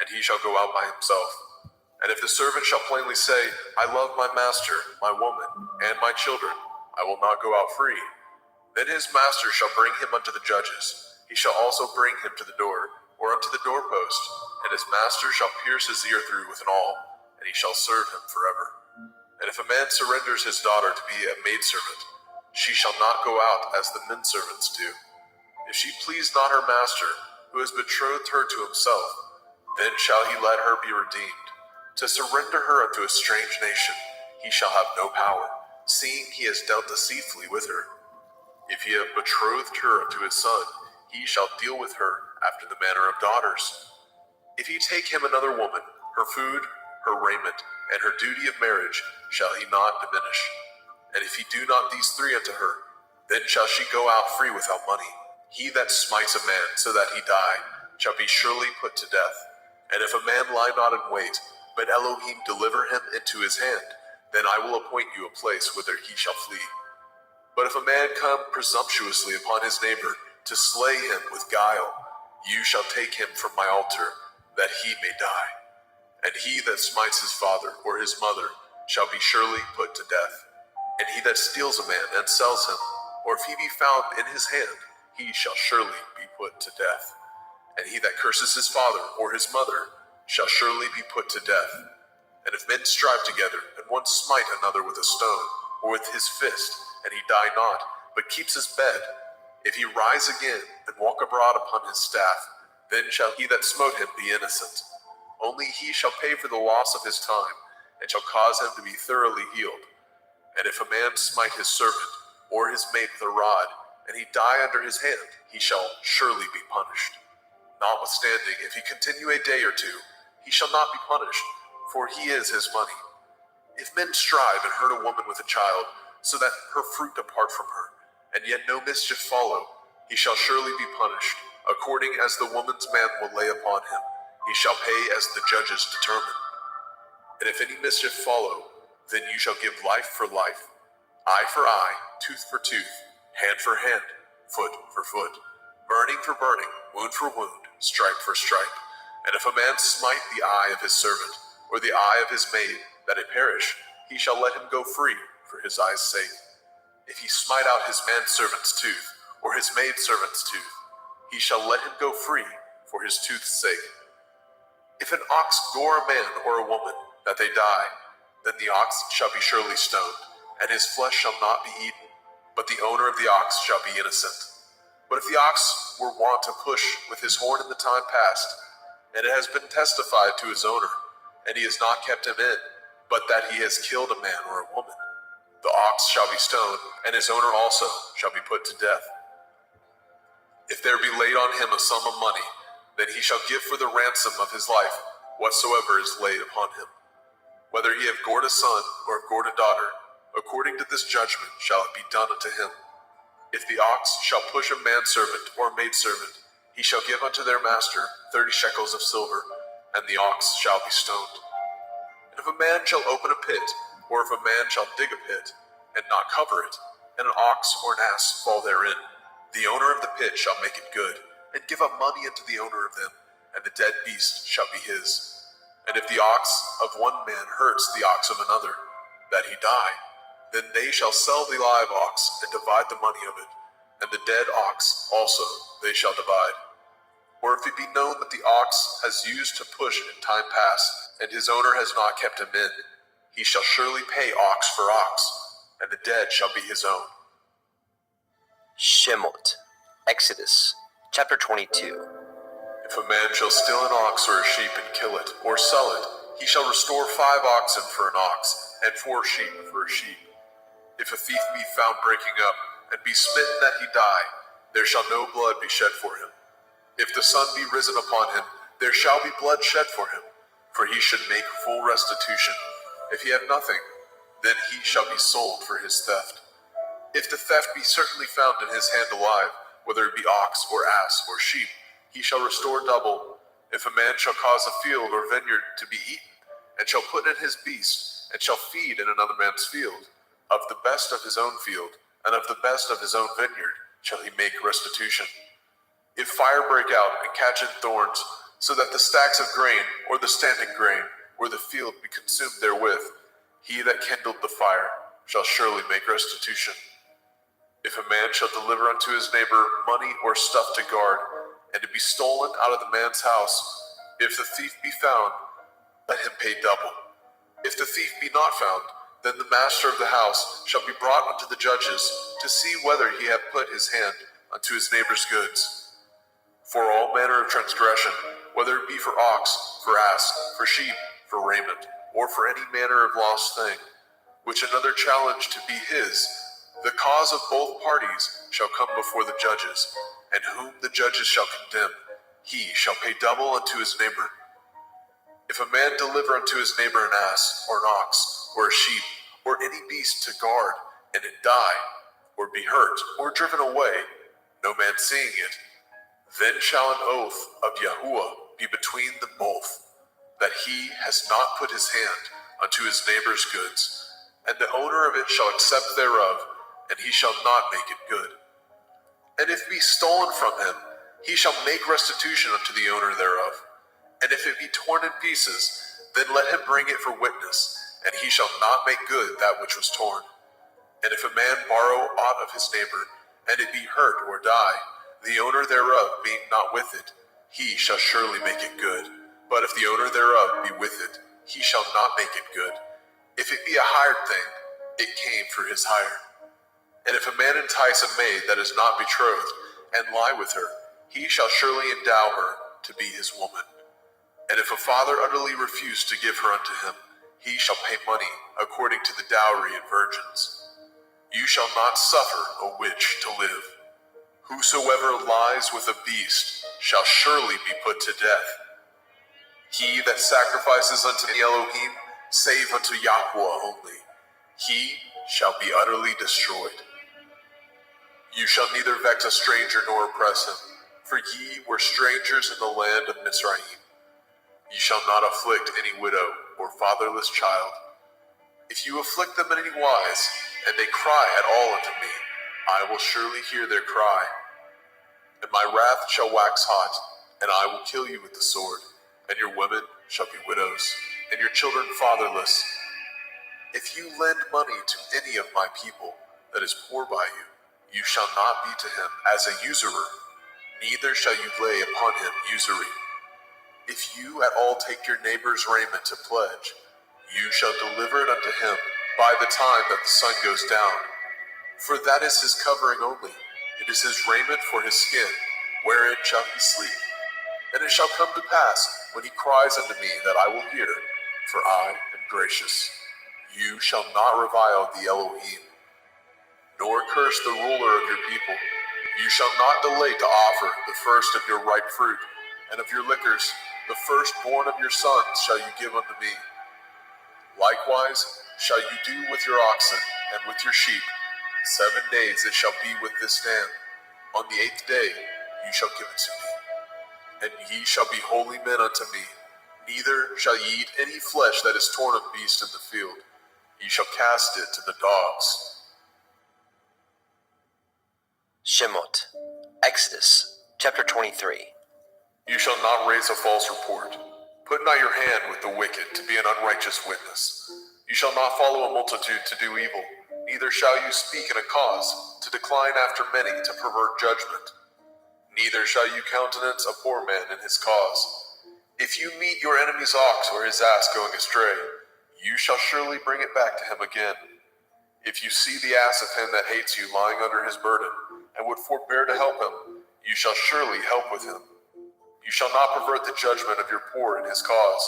and he shall go out by himself. And if the servant shall plainly say, I love my master, my woman, and my children, I will not go out free, then his master shall bring him unto the judges. He shall also bring him to the door, or unto the doorpost, and his master shall pierce his ear through with an awl, and he shall serve him forever. And if a man surrenders his daughter to be a maidservant, she shall not go out as the menservants do. If she please not her master, who has betrothed her to himself, then shall he let her be redeemed. To surrender her unto a strange nation, he shall have no power, seeing he has dealt deceitfully with her. If he have betrothed her unto his son, he shall deal with her after the manner of daughters. If he take him another woman, her food, her raiment, and her duty of marriage shall he not diminish. And if he do not these 3 unto her, then shall she go out free without money. He that smites a man so that he die shall be surely put to death. And if a man lie not in wait, but Elohim deliver him into his hand, then I will appoint you a place whither he shall flee. But if a man come presumptuously upon his neighbor to slay him with guile, you shall take him from my altar, that he may die. And he that smites his father or his mother shall be surely put to death. And he that steals a man and sells him, or if he be found in his hand, he shall surely be put to death. And he that curses his father or his mother shall surely be put to death. And if men strive together, and one smite another with a stone, or with his fist, and he die not, but keeps his bed, if he rise again, and walk abroad upon his staff, then shall he that smote him be innocent. Only he shall pay for the loss of his time, and shall cause him to be thoroughly healed. And if a man smite his servant, or his mate with a rod, and he die under his hand, he shall surely be punished. Notwithstanding, if he continue a day or two, he shall not be punished, for he is his money. If men strive and hurt a woman with a child, so that her fruit depart from her, and yet no mischief follow, he shall surely be punished, according as the woman's man will lay upon him. He shall pay as the judges determine. And if any mischief follow, then you shall give life for life, eye for eye, tooth for tooth, hand for hand, foot for foot, burning for burning, wound for wound, stripe for stripe. And if a man smite the eye of his servant, or the eye of his maid, that it perish, he shall let him go free for his eye's sake. If he smite out his manservant's tooth, or his maidservant's tooth, he shall let him go free for his tooth's sake. If an ox gore a man or a woman, that they die, then the ox shall be surely stoned, and his flesh shall not be eaten, but the owner of the ox shall be innocent. But if the ox were wont to push with his horn in the time past, and it has been testified to his owner, and he has not kept him in, but that he has killed a man or a woman, the ox shall be stoned, and his owner also shall be put to death. If there be laid on him a sum of money, then he shall give for the ransom of his life whatsoever is laid upon him. Whether he have gored a son or have gored a daughter, according to this judgment shall it be done unto him. If the ox shall push a manservant or a maidservant, he shall give unto their master 30 shekels of silver, and the ox shall be stoned. And if a man shall open a pit, or if a man shall dig a pit, and not cover it, and an ox or an ass fall therein, the owner of the pit shall make it good, and give up money unto the owner of them, and the dead beast shall be his. And if the ox of one man hurts the ox of another, that he die, then they shall sell the live ox, and divide the money of it, and the dead ox also they shall divide. Or if it be known that the ox has used to push in time past, and his owner has not kept him in, he shall surely pay ox for ox, and the dead shall be his own. Shemot. Exodus, chapter 22. If a man shall steal an ox or a sheep and kill it, or sell it, he shall restore 5 oxen for an ox, and 4 sheep for a sheep. If a thief be found breaking up, and be smitten that he die, there shall no blood be shed for him. If the sun be risen upon him, there shall be blood shed for him, for he should make full restitution. If he have nothing, then he shall be sold for his theft. If the theft be certainly found in his hand alive, whether it be ox or ass or sheep, he shall restore double. If a man shall cause a field or vineyard to be eaten, and shall put in his beast, and shall feed in another man's field, of the best of his own field, and of the best of his own vineyard, shall he make restitution. If fire break out and catch in thorns, so that the stacks of grain, or the standing grain, or the field be consumed therewith, he that kindled the fire shall surely make restitution. If a man shall deliver unto his neighbor money or stuff to guard, and it be stolen out of the man's house, if the thief be found, let him pay double. If the thief be not found, then the master of the house shall be brought unto the judges, to see whether he have put his hand unto his neighbor's goods. For all manner of transgression, whether it be for ox, for ass, for sheep, for raiment, or for any manner of lost thing, which another challenged to be his, the cause of both parties shall come before the judges, and whom the judges shall condemn, he shall pay double unto his neighbor. If a man deliver unto his neighbor an ass, or an ox, or a sheep, or any beast to guard, and it die, or be hurt, or driven away, no man seeing it, then shall an oath of Yahuwah be between them both, that he has not put his hand unto his neighbor's goods, and the owner of it shall accept thereof, and he shall not make it good. And if it be stolen from him, he shall make restitution unto the owner thereof. And if it be torn in pieces, then let him bring it for witness, and he shall not make good that which was torn. And if a man borrow aught of his neighbor, and it be hurt or die, the owner thereof being not with it, he shall surely make it good. But if the owner thereof be with it, he shall not make it good. If it be a hired thing, it came for his hire. And if a man entice a maid that is not betrothed, and lie with her, he shall surely endow her to be his woman. And if a father utterly refuse to give her unto him, he shall pay money according to the dowry of virgins. You shall not suffer a witch to live. Whosoever lies with a beast shall surely be put to death. He that sacrifices unto the Elohim, save unto Yahweh only. He shall be utterly destroyed. You shall neither vex a stranger nor oppress him, for ye were strangers in the land of Mizraim. Ye shall not afflict any widow or fatherless child. If you afflict them in any wise, and they cry at all unto me, I will surely hear their cry. And my wrath shall wax hot, and I will kill you with the sword, and your women shall be widows, and your children fatherless. If you lend money to any of my people that is poor by you, you shall not be to him as a usurer, neither shall you lay upon him usury. If you at all take your neighbor's raiment to pledge, you shall deliver it unto him by the time that the sun goes down. For that is his covering only, it is his raiment for his skin, wherein shall he sleep. And it shall come to pass, when he cries unto me, that I will hear, for I am gracious. You shall not revile the Elohim, nor curse the ruler of your people. You shall not delay to offer the first of your ripe fruit, and of your liquors, the firstborn of your sons shall you give unto me. Likewise shall you do with your oxen and with your sheep. 7 days it shall be with this dam. On the 8th day you shall give it to me. And ye shall be holy men unto me. Neither shall ye eat any flesh that is torn of beast in the field. Ye shall cast it to the dogs. Shemot. Exodus, chapter 23. You shall not raise a false report. Put not your hand with the wicked to be an unrighteous witness. You shall not follow a multitude to do evil, neither shall you speak in a cause, to decline after many, to pervert judgment. Neither shall you countenance a poor man in his cause. If you meet your enemy's ox or his ass going astray, you shall surely bring it back to him again. If you see the ass of him that hates you lying under his burden, and would forbear to help him, you shall surely help with him. You shall not pervert the judgment of your poor in his cause.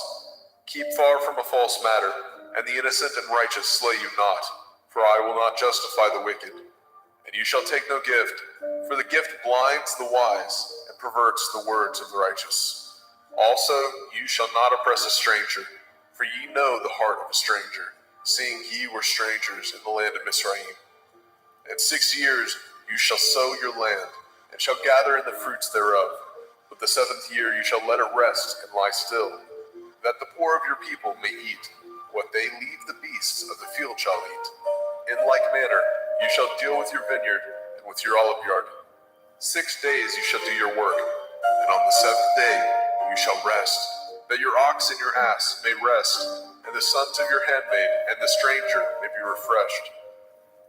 Keep far from a false matter, and the innocent and righteous slay you not, for I will not justify the wicked. And you shall take no gift, for the gift blinds the wise, and perverts the words of the righteous. Also, you shall not oppress a stranger, for ye know the heart of a stranger, seeing ye were strangers in the land of Mizraim. And 6 years you shall sow your land, and shall gather in the fruits thereof. But the 7th year you shall let it rest and lie still, that the poor of your people may eat. What they leave the beasts of the field shall eat. In like manner you shall deal with your vineyard and with your olive yard. 6 days you shall do your work, and on the 7th day you shall rest, that your ox and your ass may rest, and the sons of your handmaid and the stranger may be refreshed.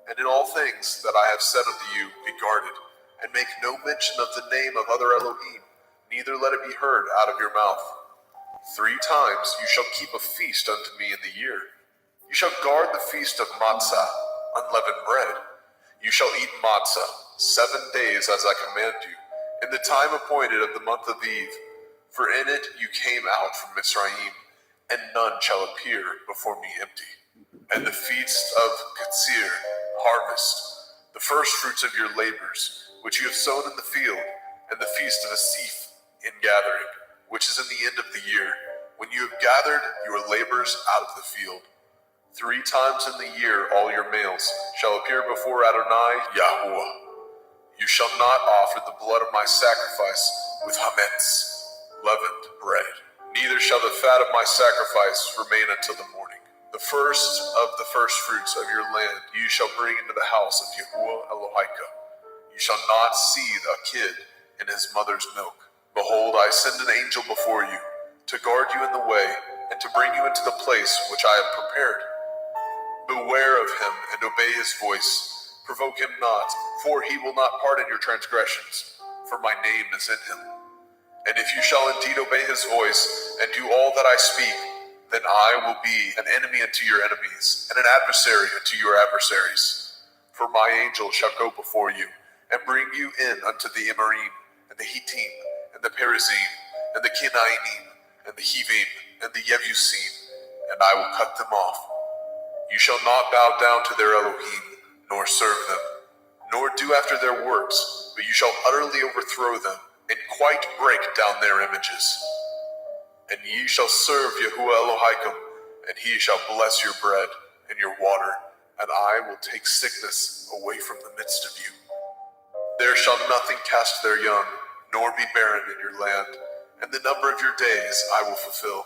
And in all things that I have said unto you, be guarded, and make no mention of the name of other Elohim, neither let it be heard out of your mouth. 3 times you shall keep a feast unto me in the year. You shall guard the feast of matzah, unleavened bread. You shall eat matzah 7 days as I command you, in the time appointed of the month of Eve. For in it you came out from Mizraim, and none shall appear before me empty. And the feast of Katsir, harvest, the first fruits of your labors, which you have sown in the field, and the feast of Asif, in gathering, which is in the end of the year, when you have gathered your labors out of the field. 3 times in the year all your males shall appear before Adonai Yahuwah. You shall not offer the blood of my sacrifice with hametz, leavened bread. Neither shall the fat of my sacrifice remain until the morning. The first of the first fruits of your land you shall bring into the house of Yahuwah Elohika. You shall not seethe a kid in his mother's milk. Behold, I send an angel before you, to guard you in the way, and to bring you into the place which I have prepared. Beware of him, and obey his voice. Provoke him not, for he will not pardon your transgressions, for my name is in him. And if you shall indeed obey his voice, and do all that I speak, then I will be an enemy unto your enemies, and an adversary unto your adversaries. For my angel shall go before you, and bring you in unto the Emorym, and the Hittim, and the Perizim, and the Kenainim, and the Hivim, and the Yebusim, and I will cut them off. You shall not bow down to their Elohim, nor serve them, nor do after their works, but you shall utterly overthrow them, and quite break down their images. And ye shall serve Yahuwah Elohim, and he shall bless your bread, and your water, and I will take sickness away from the midst of you. There shall nothing cast their young, nor be barren in your land, and the number of your days I will fulfill.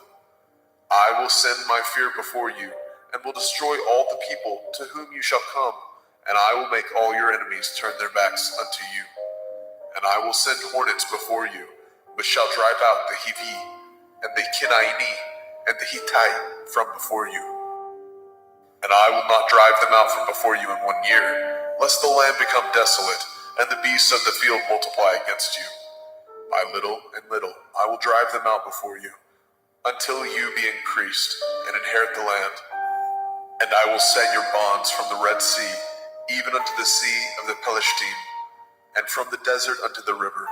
I will send my fear before you, and will destroy all the people to whom you shall come, and I will make all your enemies turn their backs unto you. And I will send hornets before you, which shall drive out the Hivi, and the Kinaini, and the Hittite from before you. And I will not drive them out from before you in 1 year, lest the land become desolate, and the beasts of the field multiply against you. By little and little I will drive them out before you, until you be increased and inherit the land. And I will set your bonds from the Red Sea, even unto the sea of the Pelishtim, and from the desert unto the river.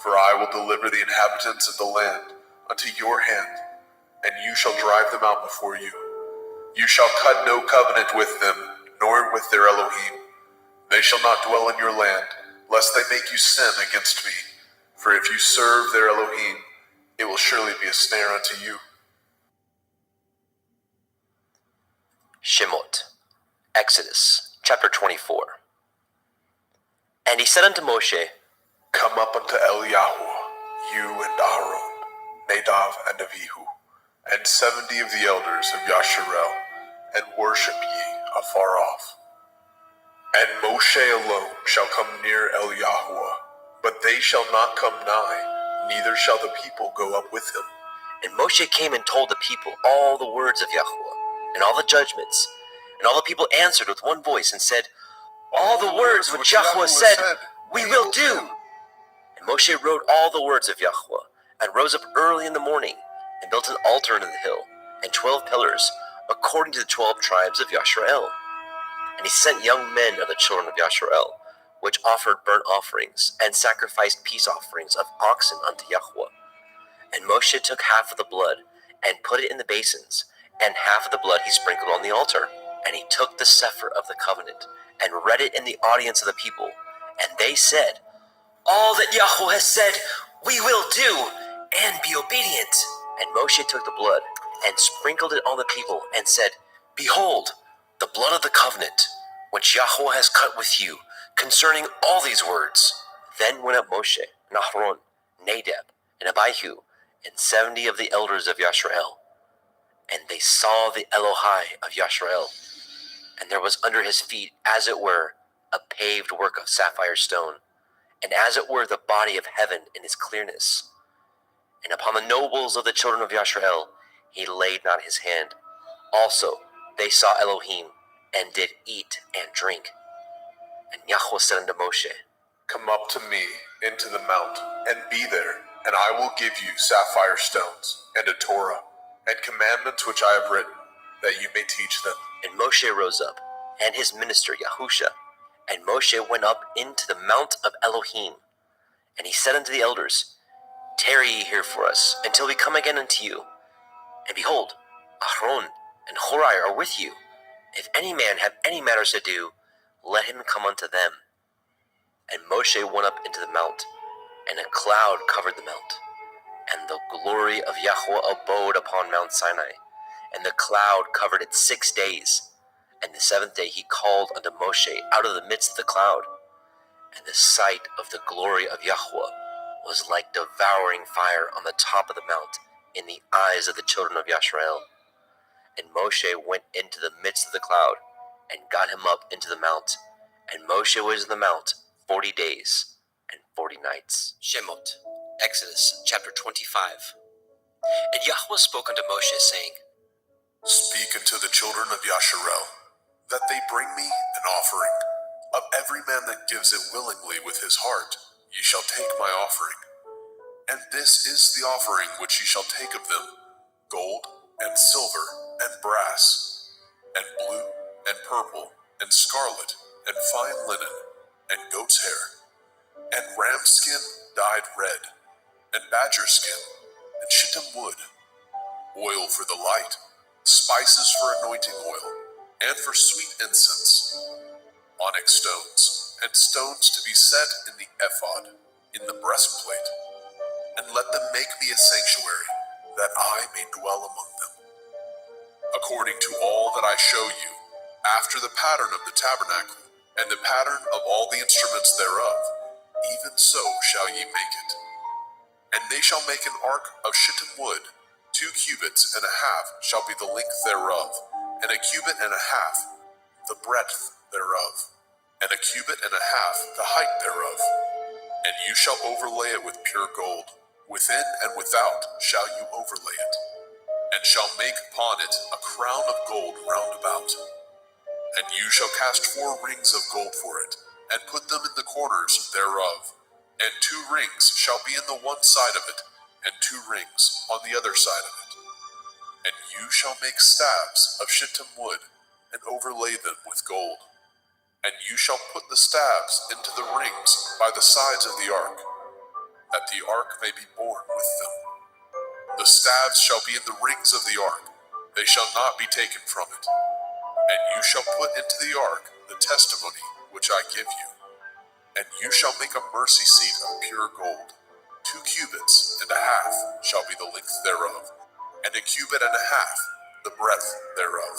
For I will deliver the inhabitants of the land unto your hand, and you shall drive them out before you. You shall cut no covenant with them, nor with their Elohim. They shall not dwell in your land, lest they make you sin against me. For if you serve their Elohim, it will surely be a snare unto you. Shemot, Exodus, chapter 24. And he said unto Moshe, Come up unto Eliyahu, you and Aaron, Nadav and Abihu, and 70 of the elders of Yasharel, and worship ye afar off. And Moshe alone shall come near Eliyahu, but they shall not come nigh, neither shall the people go up with him. And Moshe came and told the people all the words of Yahweh, and all the judgments. And all the people answered with one voice and said, All the words which Yahweh said, we will do. And Moshe wrote all the words of Yahweh, and rose up early in the morning, and built an altar unto the hill, and 12 pillars, according to the 12 tribes of Yasharel. And he sent young men of the children of Yasharel, which offered burnt offerings, and sacrificed peace offerings of oxen unto Yahweh. And Moshe took half of the blood, and put it in the basins, and half of the blood he sprinkled on the altar. And he took the sefer of the covenant, and read it in the audience of the people. And they said, All that Yahweh has said, we will do, and be obedient. And Moshe took the blood, and sprinkled it on the people, and said, Behold, the blood of the covenant, which Yahweh has cut with you, concerning all these words. Then went up Moshe, and Aaron, Nadab, and Abihu, and 70 of the elders of Yasharel. And they saw the Elohai of Yasharel, and there was under his feet, as it were, a paved work of sapphire stone, and as it were the body of heaven in his clearness. And upon the nobles of the children of Yasharel he laid not his hand. Also they saw Elohim, and did eat and drink. And Yahweh said unto Moshe, Come up to me into the mount, and be there, and I will give you sapphire stones, and a Torah, and commandments which I have written, that you may teach them. And Moshe rose up, and his minister Yahusha. And Moshe went up into the mount of Elohim. And he said unto the elders, Tarry ye here for us, until we come again unto you. And behold, Aaron and Horai are with you. If any man have any matters to do, let him come unto them. And Moshe went up into the mount, and a cloud covered the mount. And the glory of Yahweh abode upon Mount Sinai. And the cloud covered it 6 days. And the 7th day he called unto Moshe out of the midst of the cloud. And the sight of the glory of Yahweh was like devouring fire on the top of the mount in the eyes of the children of Yasharel. And Moshe went into the midst of the cloud, and got him up into the mount. And Moshe was in the mount 40 days and 40 nights. Shemot, Exodus chapter 25. And Yahweh spoke unto Moshe, saying, Speak unto the children of Yasharel, that they bring me an offering. Of every man that gives it willingly with his heart, ye shall take my offering. And this is the offering which ye shall take of them, gold, and silver, and brass, and blue, and purple, and scarlet, and fine linen, and goat's hair, and ram skin dyed red, and badger skin, and shittim wood, oil for the light, spices for anointing oil, and for sweet incense, onyx stones, and stones to be set in the ephod, in the breastplate. And let them make me a sanctuary, that I may dwell among them. According to all that I show you, after the pattern of the tabernacle, and the pattern of all the instruments thereof, even so shall ye make it. And they shall make an ark of shittim wood, 2 cubits and a half shall be the length thereof, and a cubit and a half the breadth thereof, and a cubit and a half the height thereof. And you shall overlay it with pure gold, within and without shall you overlay it, and shall make upon it a crown of gold round about. And you shall cast 4 rings of gold for it, and put them in the corners thereof. And 2 rings shall be in the one side of it, and 2 rings on the other side of it. And you shall make staves of shittim wood, and overlay them with gold. And you shall put the staves into the rings by the sides of the ark, that the ark may be borne with them. The staves shall be in the rings of the ark, they shall not be taken from it. And you shall put into the ark the testimony which I give you. And you shall make a mercy seat of pure gold. 2 cubits and a half shall be the length thereof, and a cubit and a half the breadth thereof.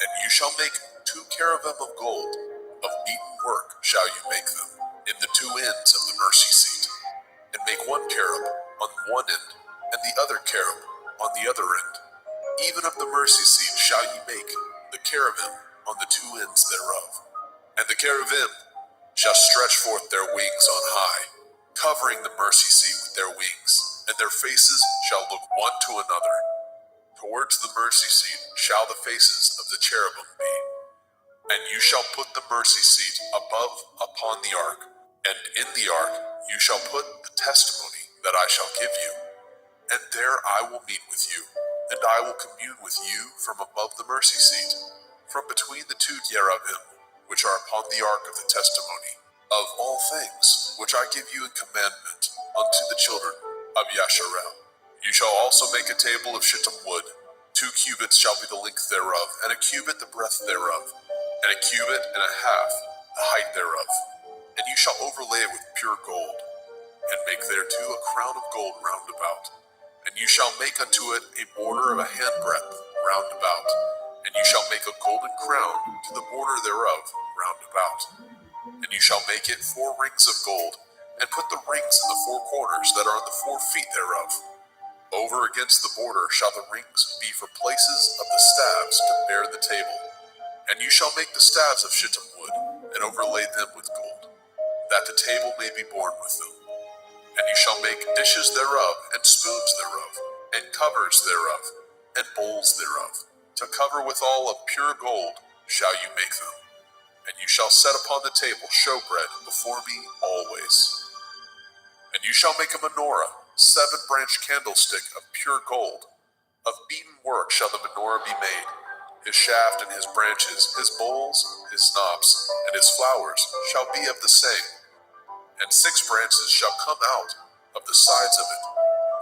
And you shall make 2 cherubim of gold, of beaten work shall you make them, in the 2 ends of the mercy seat. And make 1 cherub on one end, and the other cherub on the other end. Even of the mercy seat shall ye make the cherubim on the 2 ends thereof. And the cherubim shall stretch forth their wings on high, covering the mercy seat with their wings, and their faces shall look one to another. Towards the mercy seat shall the faces of the cherubim be. And you shall put the mercy seat above upon the ark, and in the ark you shall put the testimony that I shall give you. And there I will meet with you, and I will commune with you from above the mercy seat, from between the 2 cherubim, which are upon the ark of the testimony, of all things which I give you in commandment unto the children of Yasharel. You shall also make a table of shittim wood. 2 cubits shall be the length thereof, and a cubit the breadth thereof, and a cubit and a half the height thereof. And you shall overlay it with pure gold, and make thereto a crown of gold round about. And you shall make unto it a border of a handbreadth round about. And you shall make a golden crown to the border thereof round about. And you shall make it 4 rings of gold, and put the rings in the 4 corners that are on the 4 feet thereof. Over against the border shall the rings be for places of the staves to bear the table. And you shall make the staves of shittim wood, and overlay them with gold, that the table may be borne with them. And you shall make dishes thereof, and spoons thereof, and covers thereof, and bowls thereof. To cover withal of pure gold shall you make them. And you shall set upon the table showbread before me always. And you shall make a menorah, 7-branched candlestick of pure gold. Of beaten work shall the menorah be made. His shaft and his branches, his bowls, his knops, and his flowers shall be of the same. And 6 branches shall come out of the sides of it,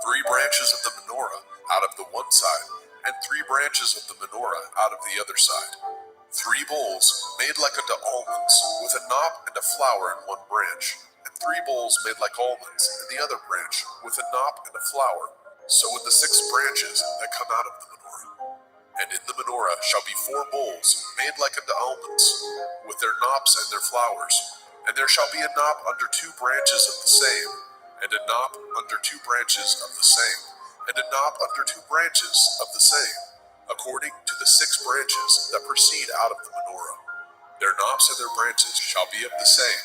3 branches of the menorah out of the one side, and 3 branches of the menorah out of the other side. 3 bowls made like unto almonds, with a knop and a flower in one branch, and 3 bowls made like almonds in the other branch, with a knop and a flower. So in the 6 branches that come out of the menorah. And in the menorah shall be 4 bowls made like unto almonds, with their knops and their flowers. And there shall be a knop under 2 branches of the same, and a knop under 2 branches of the same, and a knop under 2 branches of the same, according to the 6 branches that proceed out of the menorah. Their knops and their branches shall be of the same.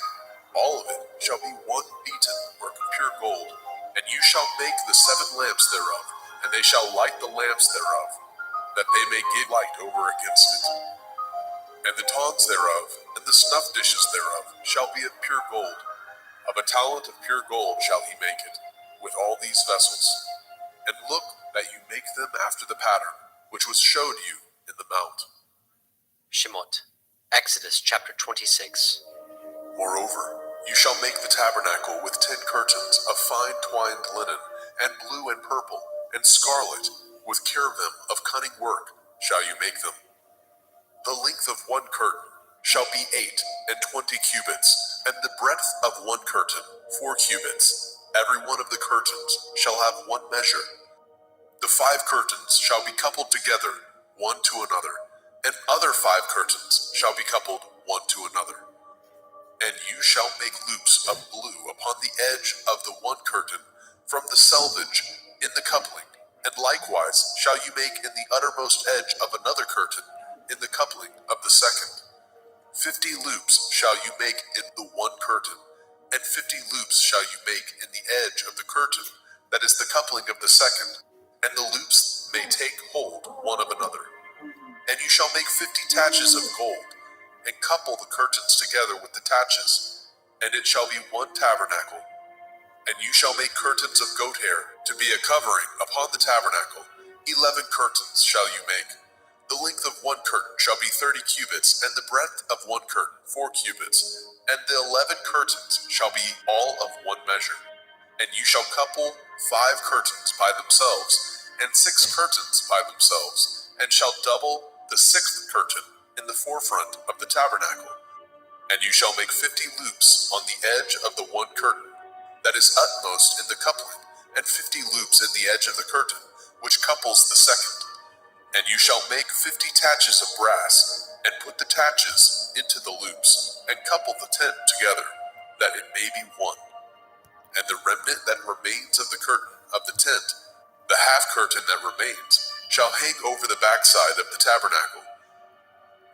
All of it shall be one beaten work of pure gold. And you shall make the 7 lamps thereof, and they shall light the lamps thereof, that they may give light over against it. And the tongs thereof, and the snuff dishes thereof, shall be of pure gold. Of a talent of pure gold shall he make it, with all these vessels. And look that you make them after the pattern, which was showed you in the mount. Shemot, Exodus chapter 26. Moreover, you shall make the tabernacle with 10 curtains of fine twined linen, and blue and purple, and scarlet, with cherubim of cunning work shall you make them. The length of 1 curtain shall be 28 cubits, and the breadth of 1 curtain 4 cubits. Every one of the curtains shall have 1 measure. The 5 curtains shall be coupled together, one to another, and other 5 curtains shall be coupled one to another. And you shall make loops of blue upon the edge of the one curtain from the selvage in the coupling, and likewise shall you make in the uttermost edge of another curtain in the coupling of the second. 50 loops shall you make in the one curtain, and 50 loops shall you make in the edge of the curtain that is the coupling of the second, and the loops may take hold one of another. And you shall make 50 taches of gold, and couple the curtains together with the taches, and it shall be one tabernacle. And you shall make curtains of goat hair to be a covering upon the tabernacle. 11 curtains shall you make. The length of one curtain shall be 30 cubits, and the breadth of one curtain 4 cubits, and the 11 curtains shall be all of one measure. And you shall couple 5 curtains by themselves, and 6 curtains by themselves, and shall double the 6th curtain in the forefront of the tabernacle. And you shall make 50 loops on the edge of the one curtain that is utmost in the coupling, and 50 loops in the edge of the curtain which couples the second. And you shall make 50 taches of brass, and put the taches into the loops, and couple the tent together, that it may be one. And the remnant that remains of the curtain of the tent, the half curtain that remains, shall hang over the backside of the tabernacle,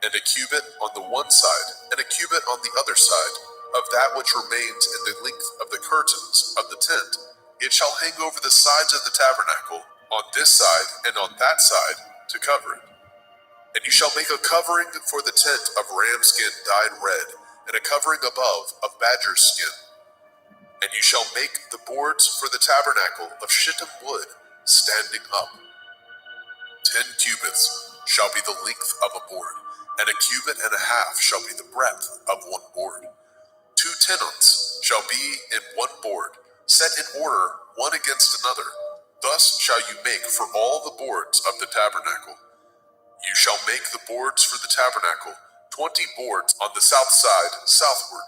and a cubit on the one side, and a cubit on the other side, of that which remains in the length of the curtains of the tent. It shall hang over the sides of the tabernacle, on this side and on that side, to cover it. And you shall make a covering for the tent of ram skin dyed red, and a covering above of badger skin. And you shall make the boards for the tabernacle of shittim wood, standing up. 10 cubits shall be the length of a board, and a cubit and a half shall be the breadth of one board. 2 tenons shall be in one board, set in order one against another. Thus shall you make for all the boards of the tabernacle. You shall make the boards for the tabernacle, 20 boards on the south side southward.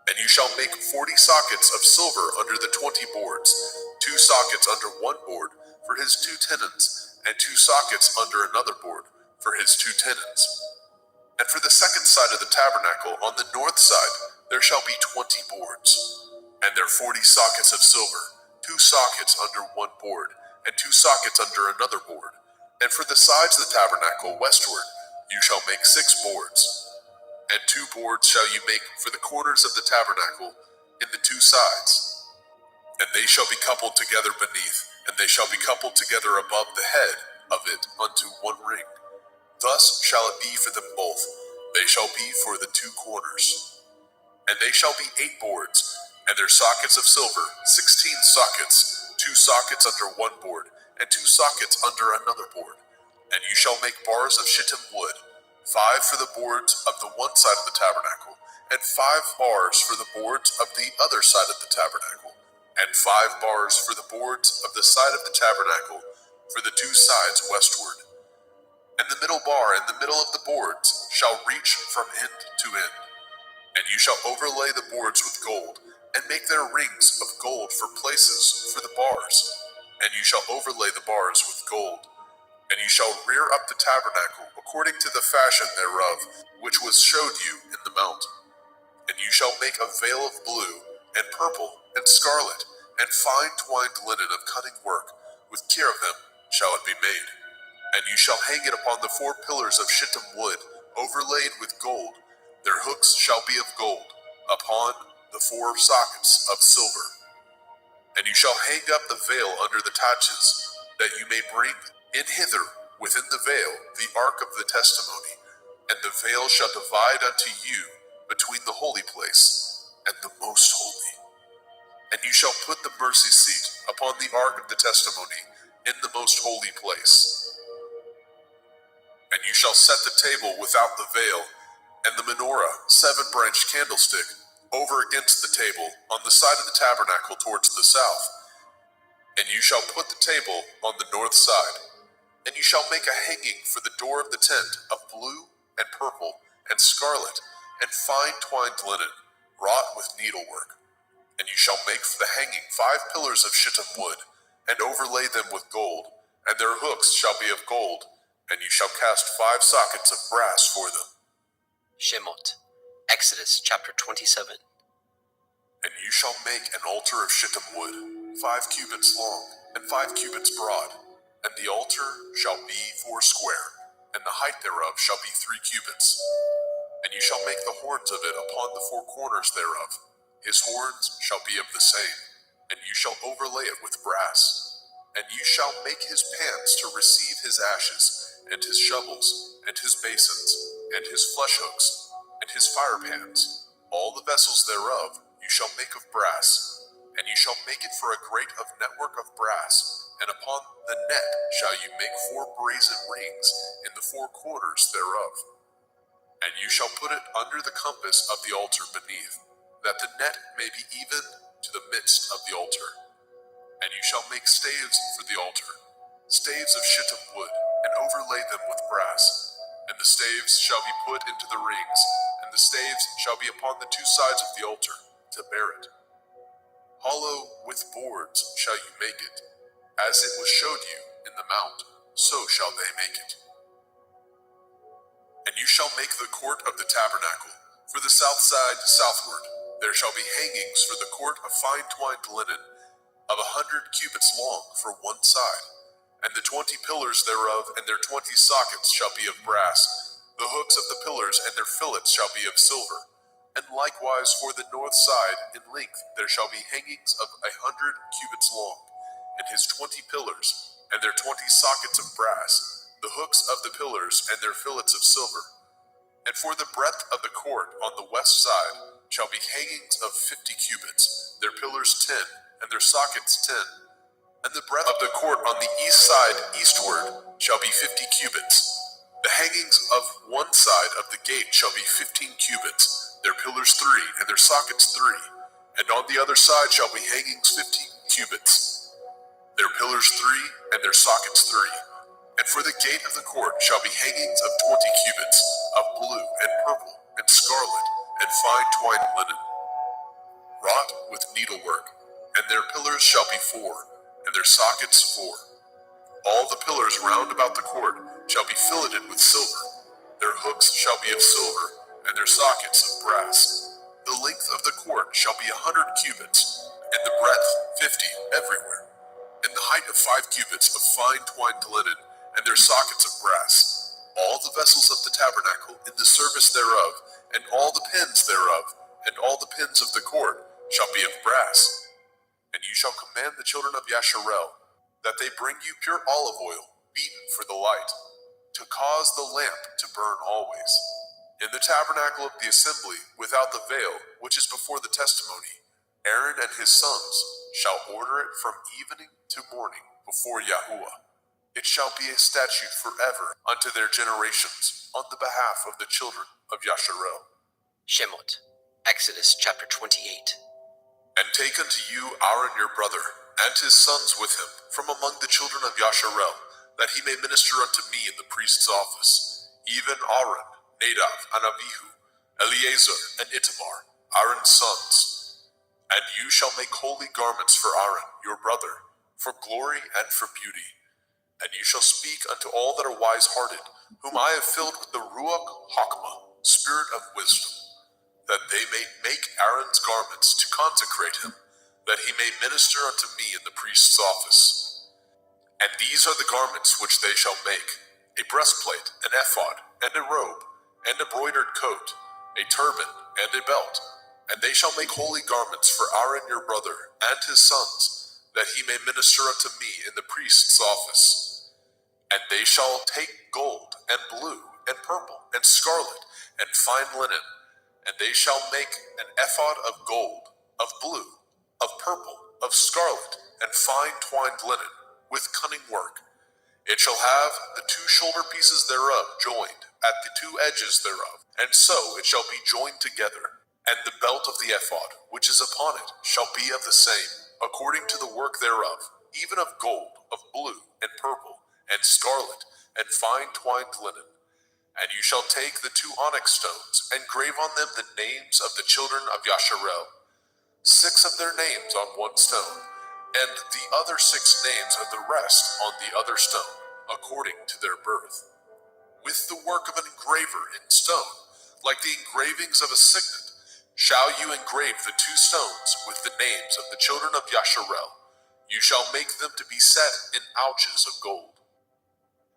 And you shall make 40 sockets of silver under the 20 boards, 2 sockets under one board for his 2 tenons, and 2 sockets under another board for his 2 tenons. And for the second side of the tabernacle on the north side there shall be 20 boards, and their 40 sockets of silver, 2 sockets under one board, and 2 sockets under another board. And for the sides of the tabernacle westward you shall make 6 boards, and 2 boards shall you make for the corners of the tabernacle in the 2 sides. And they shall be coupled together beneath, and they shall be coupled together above the head of it unto one ring. Thus shall it be for them both. They shall be for the 2 corners. And they shall be 8 boards, and their sockets of silver, 16 sockets, 2 sockets under one board, and 2 sockets under another board. And you shall make bars of shittim wood, 5 for the boards of the one side of the tabernacle, and 5 bars for the boards of the other side of the tabernacle, and 5 bars for the boards of the side of the tabernacle for the 2 sides westward. And the middle bar in the middle of the boards shall reach from end to end. And you shall overlay the boards with gold, and make their rings of gold for places for the bars. And you shall overlay the bars with gold. And you shall rear up the tabernacle according to the fashion thereof, which was showed you in the mount. And you shall make a veil of blue, and purple, and scarlet, and fine twined linen of cunning work, with cherubim shall it be made. And you shall hang it upon the 4 pillars of shittim wood, overlaid with gold. Their hooks shall be of gold, upon the 4 sockets of silver. And you shall hang up the veil under the taches, that you may bring in hither within the veil the ark of the testimony. And the veil shall divide unto you between the holy place and the most holy. And you shall put the mercy seat upon the ark of the testimony in the most holy place. And you shall set the table without the veil, and the menorah, 7-branched candlestick, over against the table, on the side of the tabernacle towards the south. And you shall put the table on the north side. And you shall make a hanging for the door of the tent of blue and purple and scarlet and fine twined linen, wrought with needlework. And you shall make for the hanging 5 pillars of shittim wood, and overlay them with gold, and their hooks shall be of gold, And you shall cast 5 sockets of brass for them. Shemot, Exodus chapter 27. And you shall make an altar of shittim wood, 5 cubits long, and 5 cubits broad. And the altar shall be 4 square, and the height thereof shall be 3 cubits. And you shall make the horns of it upon the 4 corners thereof. His horns shall be of the same, and you shall overlay it with brass. And you shall make his pans to receive his ashes, and his shovels, and his basins, and his flesh hooks, and his fire pans. All the vessels thereof you shall make of brass, and you shall make it for a grate of network of brass, and upon the net shall you make 4 brazen rings in the 4 corners thereof. And you shall put it under the compass of the altar beneath, that the net may be even to the midst of the altar. And you shall make staves for the altar, staves of shittim wood, and overlay them with brass. And the staves shall be put into the rings, and the staves shall be upon the 2 sides of the altar, to bear it. Hollow with boards shall you make it, as it was showed you in the mount, so shall they make it. And you shall make the court of the tabernacle. For the south side southward, there shall be hangings for the court of fine twined linen, of 100 cubits long for 1 side. And the 20 pillars thereof and their 20 sockets shall be of brass. The hooks of the pillars and their fillets shall be of silver. And likewise for the north side in length there shall be hangings of 100 cubits long, and his 20 pillars, and their 20 sockets of brass, the hooks of the pillars and their fillets of silver. And for the breadth of the court on the west side shall be hangings of 50 cubits, their pillars 10, and their sockets 10. And the breadth of the court on the east side eastward shall be 50 cubits. The hangings of one side of the gate shall be 15 cubits, their pillars 3, and their sockets 3. And on the other side shall be hangings 15 cubits, their pillars 3, and their sockets 3. And for the gate of the court shall be hangings of 20 cubits, of blue, and purple, and scarlet, and fine twined linen, wrought with needlework. And their pillars shall be 4, and their sockets 4. All the pillars round about the court shall be filleted with silver. Their hooks shall be of silver, and their sockets of brass. The length of the court shall be 100 cubits, and the breadth 50 everywhere. And the height of 5 cubits of fine twined linen, and their sockets of brass. All the vessels of the tabernacle in the service thereof, and all the pins thereof, and all the pins of the court shall be of brass. And you shall command the children of Yasharel that they bring you pure olive oil, beaten for the light, to cause the lamp to burn always. In the tabernacle of the assembly, without the veil, which is before the testimony, Aaron and his sons shall order it from evening to morning before Yahuwah. It shall be a statute forever unto their generations on the behalf of the children of Yasharel. Shemot, Exodus chapter 28. And take unto you Aaron your brother, and his sons with him, from among the children of Yasharel, that he may minister unto me in the priest's office, even Aaron, Nadab, and Abihu, Eleazar, and Itamar, Aaron's sons. And you shall make holy garments for Aaron your brother, for glory and for beauty. And you shall speak unto all that are wise-hearted, whom I have filled with the Ruach Hakmah, spirit of wisdom, that they may make Aaron's garments to consecrate him, that he may minister unto me in the priest's office. And these are the garments which they shall make: a breastplate, an ephod, and a robe, and a broidered coat, a turban, and a belt. And they shall make holy garments for Aaron your brother and his sons, that he may minister unto me in the priest's office. And they shall take gold, and blue, and purple, and scarlet, and fine linen, and they shall make an ephod of gold, of blue, of purple, of scarlet, and fine twined linen, with cunning work. It shall have the 2 shoulder pieces thereof joined at the 2 edges thereof, and so it shall be joined together. And the belt of the ephod, which is upon it, shall be of the same, according to the work thereof, even of gold, of blue, and purple, and scarlet, and fine twined linen. And you shall take the 2 onyx stones, and grave on them the names of the children of Yasharel, 6 of their names on 1 stone, and the other 6 names of the rest on the other stone, according to their birth. with the work of an engraver in stone, like the engravings of a signet, shall you engrave the 2 stones with the names of the children of Yasharel. You shall make them to be set in ouches of gold.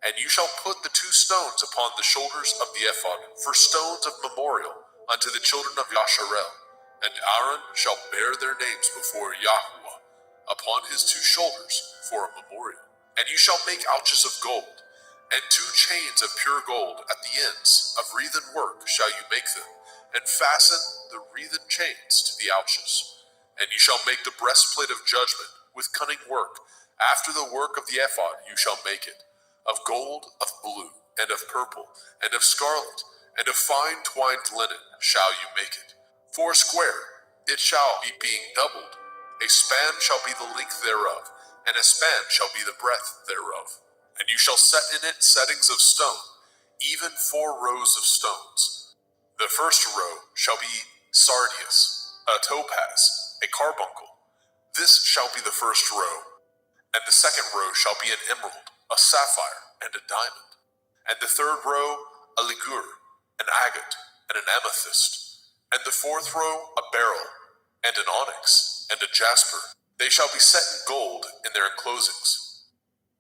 And you shall put the 2 stones upon the shoulders of the ephod for stones of memorial unto the children of Yasharel. And Aaron shall bear their names before Yahuwah upon his 2 shoulders for a memorial. And you shall make ouches of gold, and 2 chains of pure gold at the ends of wreathen work shall you make them, and fasten the wreathen chains to the ouches. And you shall make the breastplate of judgment with cunning work. After the work of the ephod you shall make it, of gold, of blue, and of purple, and of scarlet, and of fine twined linen shall you make it. 4 square it shall be, being doubled. A span shall be the length thereof, and a span shall be the breadth thereof. And you shall set in it settings of stone, even 4 rows of stones. The first row shall be sardius, a topaz, a carbuncle. This shall be the first row. And the second row shall be an emerald, a sapphire, and a diamond. And the third row a ligure, an agate, and an amethyst. And the fourth row a beryl, and an onyx, and a jasper. They shall be set in gold in their enclosings.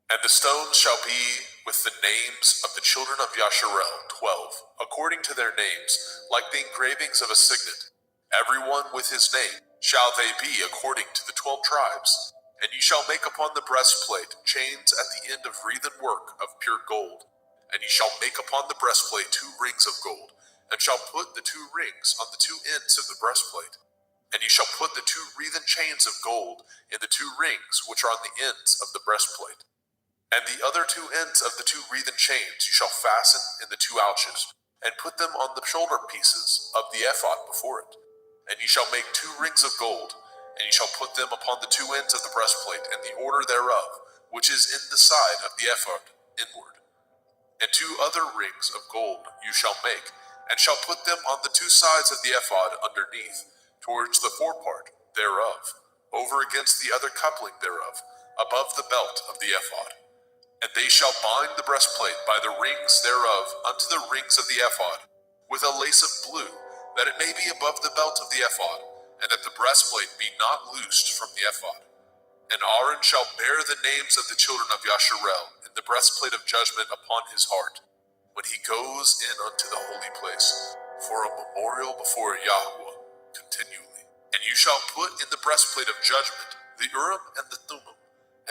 And the stones shall be with the names of the children of Yasharel, 12, according to their names, like the engravings of a signet. Everyone with his name shall they be according to the 12 tribes. And you shall make upon the breastplate chains at the end of wreathen work of pure gold. And you shall make upon the breastplate 2 rings of gold, and shall put the 2 rings on the 2 ends of the breastplate. And you shall put the 2 wreathen chains of gold in the 2 rings which are on the ends of the breastplate. And the other 2 ends of the 2 wreathen chains you shall fasten in the 2 ouches, and put them on the shoulder pieces of the ephod before it. And you shall make 2 rings of gold, and you shall put them upon the 2 ends of the breastplate in the order thereof, which is in the side of the ephod inward. And 2 other rings of gold you shall make, and shall put them on the 2 sides of the ephod underneath, towards the forepart thereof, over against the other coupling thereof, above the belt of the ephod. And they shall bind the breastplate by the rings thereof unto the rings of the ephod, with a lace of blue, that it may be above the belt of the ephod, and that the breastplate be not loosed from the ephod. And Aaron shall bear the names of the children of Yasharel in the breastplate of judgment upon his heart, when he goes in unto the holy place, for a memorial before Yahuwah continually. And you shall put in the breastplate of judgment the Urim and the Thummim,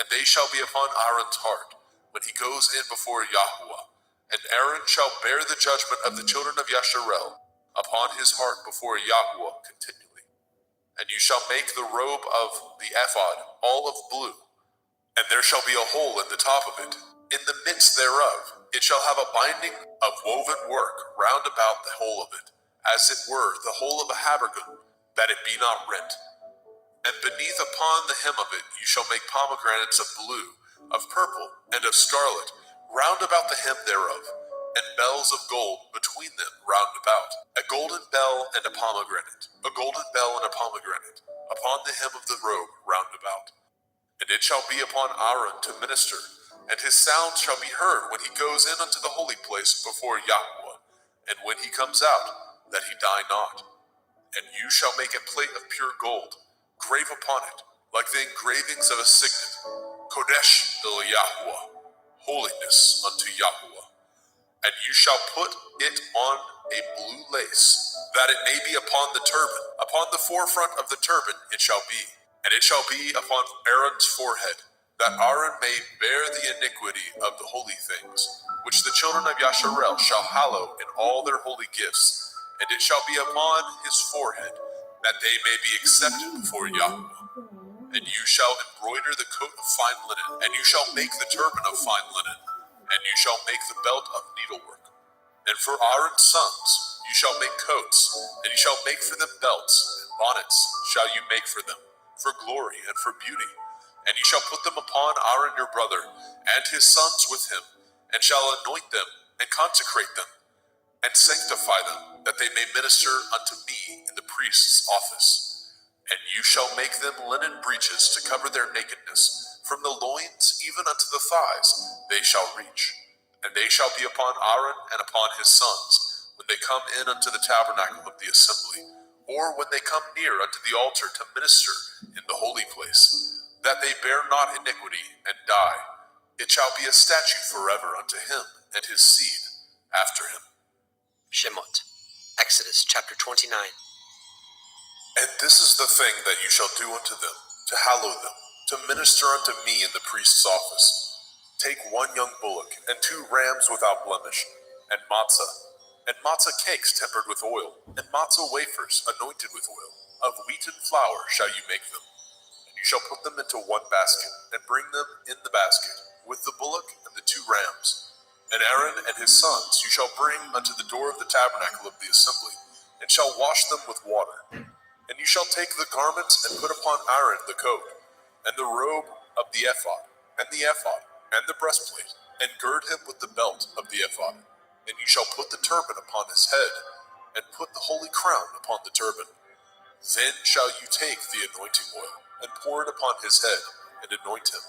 and they shall be upon Aaron's heart, when he goes in before Yahuwah. And Aaron shall bear the judgment of the children of Yasharel upon his heart before Yahuwah continually. And you shall make the robe of the ephod all of blue, and there shall be a hole in the top of it. In the midst thereof it shall have a binding of woven work round about the whole of it, as it were the hole of a habergeon, that it be not rent. And beneath upon the hem of it you shall make pomegranates of blue, of purple, and of scarlet, round about the hem thereof, and bells of gold between them round about, a golden bell and a pomegranate, a golden bell and a pomegranate, upon the hem of the robe round about. And it shall be upon Aaron to minister, and his sound shall be heard when he goes in unto the holy place before Yahuwah, and when he comes out, that he die not. And you shall make a plate of pure gold, grave upon it, like the engravings of a signet, Kodesh el Yahuwah, holiness unto Yahuwah. And you shall put it on a blue lace, that it may be upon the turban. Upon the forefront of the turban it shall be, and it shall be upon Aaron's forehead, that Aaron may bear the iniquity of the holy things, which the children of Yasharel shall hallow in all their holy gifts, and it shall be upon his forehead, that they may be accepted before Yahuwah. And you shall embroider the coat of fine linen, and you shall make the turban of fine linen, and you shall make the belt of needlework. And for Aaron's sons you shall make coats, and you shall make for them belts, and bonnets shall you make for them, for glory and for beauty. And you shall put them upon Aaron your brother, and his sons with him, and shall anoint them, and consecrate them, and sanctify them, that they may minister unto me in the priest's office. And you shall make them linen breeches to cover their nakedness, from the loins even unto the thighs they shall reach. And they shall be upon Aaron and upon his sons, when they come in unto the tabernacle of the assembly, or when they come near unto the altar to minister in the holy place, that they bear not iniquity and die. It shall be a statute forever unto him and his seed after him. Shemot, Exodus chapter 29. And this is the thing that you shall do unto them, to hallow them, to minister unto me in the priest's office. Take 1 young bullock, and 2 rams without blemish, and matzah cakes tempered with oil, and matzah wafers anointed with oil. Of wheaten flour shall you make them. And you shall put them into 1 basket, and bring them in the basket, with the bullock and the 2 rams. And Aaron and his sons you shall bring unto the door of the tabernacle of the assembly, and shall wash them with water. And you shall take the garments and put upon Aaron the coat, and the robe of the ephod, and the breastplate, and gird him with the belt of the ephod. And you shall put the turban upon his head, and put the holy crown upon the turban. Then shall you take the anointing oil, and pour it upon his head, and anoint him.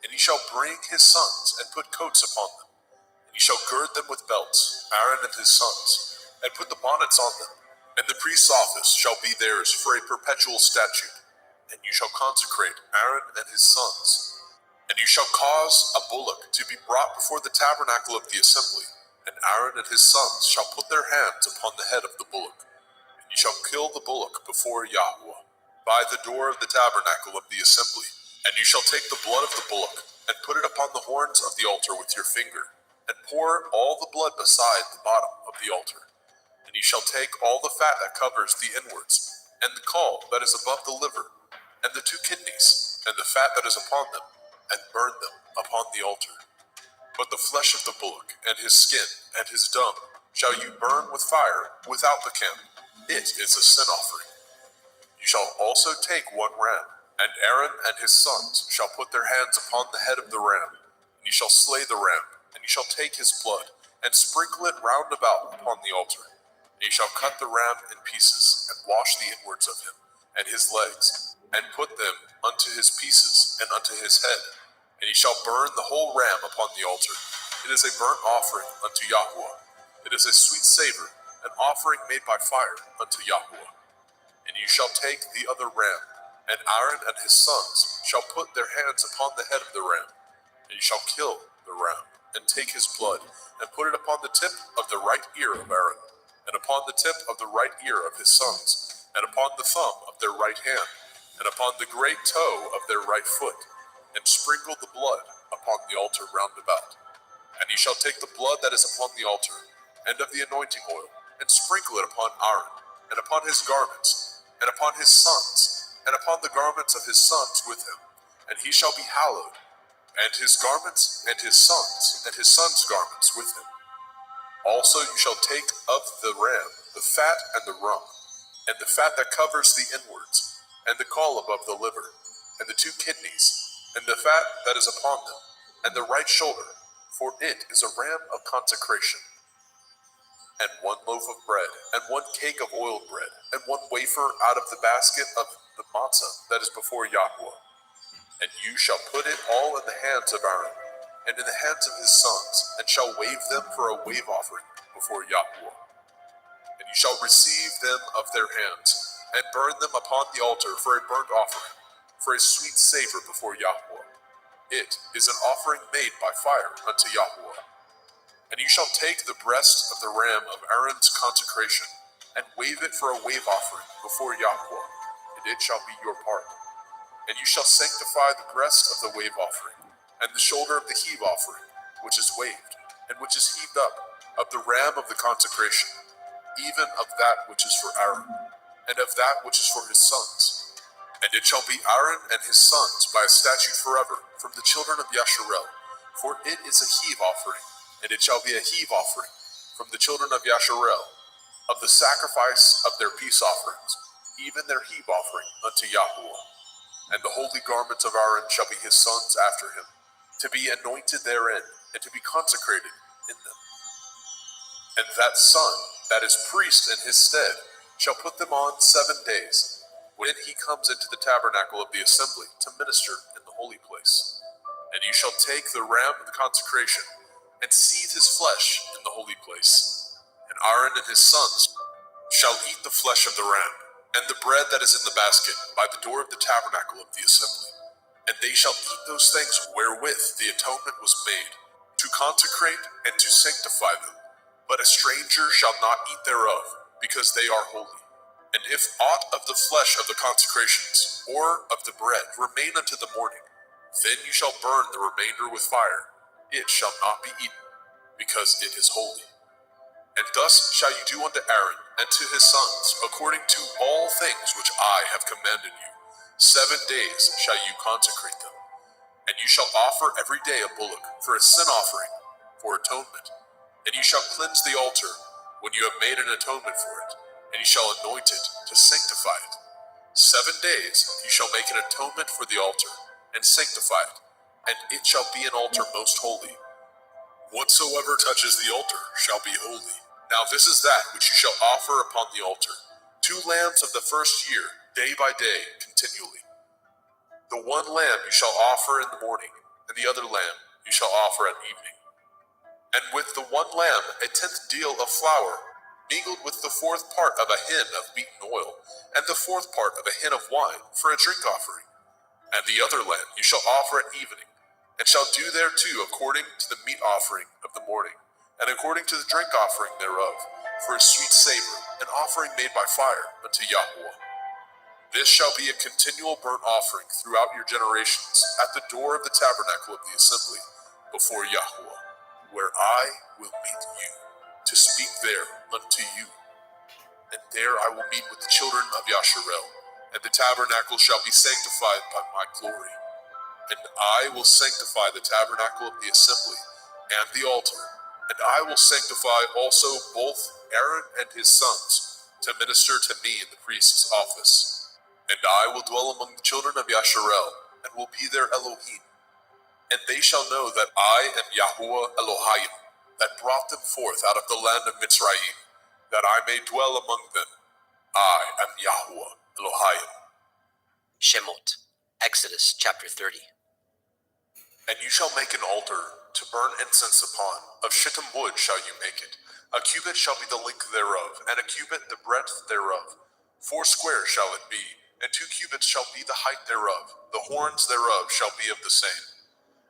And you shall bring his sons, and put coats upon them. And you shall gird them with belts, Aaron and his sons, and put the bonnets on them. And the priest's office shall be theirs for a perpetual statute. And you shall consecrate Aaron and his sons. And you shall cause a bullock to be brought before the tabernacle of the assembly. And Aaron and his sons shall put their hands upon the head of the bullock. And you shall kill the bullock before Yahweh, by the door of the tabernacle of the assembly. And you shall take the blood of the bullock, and put it upon the horns of the altar with your finger, and pour all the blood beside the bottom of the altar. And you shall take all the fat that covers the inwards, and the caul that is above the liver, and the 2 kidneys, and the fat that is upon them, and burn them upon the altar. But the flesh of the bullock, and his skin, and his dung, shall you burn with fire without the camp. It is a sin offering. You shall also take 1 ram, and Aaron and his sons shall put their hands upon the head of the ram, and you shall slay the ram, and you shall take his blood, and sprinkle it round about upon the altar. And you shall cut the ram in pieces, and wash the inwards of him, and his legs, and put them unto his pieces, and unto his head. And ye shall burn the whole ram upon the altar. It is a burnt offering unto Yahweh. It is a sweet savor, an offering made by fire unto Yahweh. And you shall take the other ram, and Aaron and his sons shall put their hands upon the head of the ram. And you shall kill the ram, and take his blood, and put it upon the tip of the right ear of Aaron, and upon the tip of the right ear of his sons, and upon the thumb of their right hand, and upon the great toe of their right foot, and sprinkle the blood upon the altar round about. And ye shall take the blood that is upon the altar, and of the anointing oil, and sprinkle it upon Aaron, and upon his garments, and upon his sons, and upon the garments of his sons with him, and he shall be hallowed, and his garments, and his sons' garments with him. Also you shall take of the ram the fat and the rump, and the fat that covers the inwards, and the caul above the liver, and the 2 kidneys, and the fat that is upon them, and the right shoulder, for it is a ram of consecration. And 1 loaf of bread, and 1 cake of oiled bread, and 1 wafer out of the basket of the matzah that is before Yahweh. And you shall put it all in the hands of Aaron, and in the hands of his sons, and shall wave them for a wave offering before Yahweh. And you shall receive them of their hands, and burn them upon the altar for a burnt offering, for a sweet savor before Yahweh. It is an offering made by fire unto Yahweh. And you shall take the breast of the ram of Aaron's consecration, and wave it for a wave offering before Yahweh, and it shall be your part. And you shall sanctify the breast of the wave offering, and the shoulder of the heave offering, which is waved, and which is heaved up, of the ram of the consecration, even of that which is for Aaron, and of that which is for his sons. And it shall be Aaron and his sons by a statute forever from the children of Yasharel, for it is a heave offering, and it shall be a heave offering from the children of Yasharel, of the sacrifice of their peace offerings, even their heave offering unto Yahweh. And the holy garments of Aaron shall be his sons after him, to be anointed therein, and to be consecrated in them. And that son that is priest in his stead shall put them on 7 days, when he comes into the tabernacle of the assembly to minister in the holy place. And you shall take the ram of the consecration, and seethe his flesh in the holy place. And Aaron and his sons shall eat the flesh of the ram, and the bread that is in the basket by the door of the tabernacle of the assembly. And they shall eat those things wherewith the atonement was made, to consecrate and to sanctify them. But a stranger shall not eat thereof, because they are holy. And if aught of the flesh of the consecrations, or of the bread, remain unto the morning, then you shall burn the remainder with fire. It shall not be eaten, because it is holy. And thus shall you do unto Aaron and to his sons, according to all things which I have commanded you. 7 days shall you consecrate them. And you shall offer every day a bullock for a sin offering, for atonement. And you shall cleanse the altar when you have made an atonement for it, and you shall anoint it to sanctify it. 7 days you shall make an atonement for the altar, and sanctify it, and it shall be an altar most holy. Whatsoever touches the altar shall be holy. Now this is that which you shall offer upon the altar: 2 lambs of the first year, day by day, continually. The one lamb you shall offer in the morning, and the other lamb you shall offer at evening. And with the one lamb 1/10 deal of flour, mingled with the 4th part of a hin of beaten oil, and the 4th part of a hin of wine, for a drink offering. And the other lamb you shall offer at evening, and shall do thereto according to the meat offering of the morning, and according to the drink offering thereof, for a sweet savor, an offering made by fire unto Yahweh. This shall be a continual burnt offering throughout your generations, at the door of the tabernacle of the assembly, before Yahweh, where I will meet you, to speak there unto you. And there I will meet with the children of Yasharel, and the tabernacle shall be sanctified by my glory. And I will sanctify the tabernacle of the assembly and the altar, and I will sanctify also both Aaron and his sons, to minister to me in the priest's office. And I will dwell among the children of Yasharel, and will be their Elohim. And they shall know that I am Yahuwah Elohim, that brought them forth out of the land of Mitzrayim, that I may dwell among them. I am Yahuwah Elohim. Shemot, Exodus chapter 30. And you shall make an altar to burn incense upon. Of shittim wood shall you make it. A cubit shall be the length thereof, and a cubit the breadth thereof. 4 square shall it be, and 2 cubits shall be the height thereof. The horns thereof shall be of the same.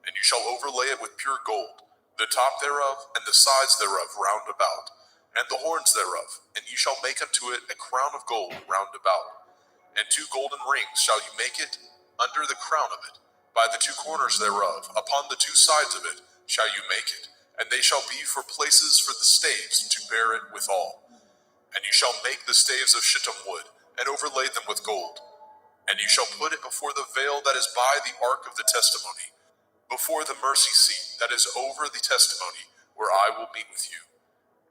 And you shall overlay it with pure gold, the top thereof, and the sides thereof round about, and the horns thereof. And you shall make unto it a crown of gold round about. And 2 golden rings shall you make it under the crown of it. By the 2 corners thereof, upon the 2 sides of it, shall you make it, and they shall be for places for the staves to bear it withal. And you shall make the staves of shittim wood, and overlay them with gold. And you shall put it before the veil that is by the ark of the testimony, before the mercy seat that is over the testimony, where I will meet with you.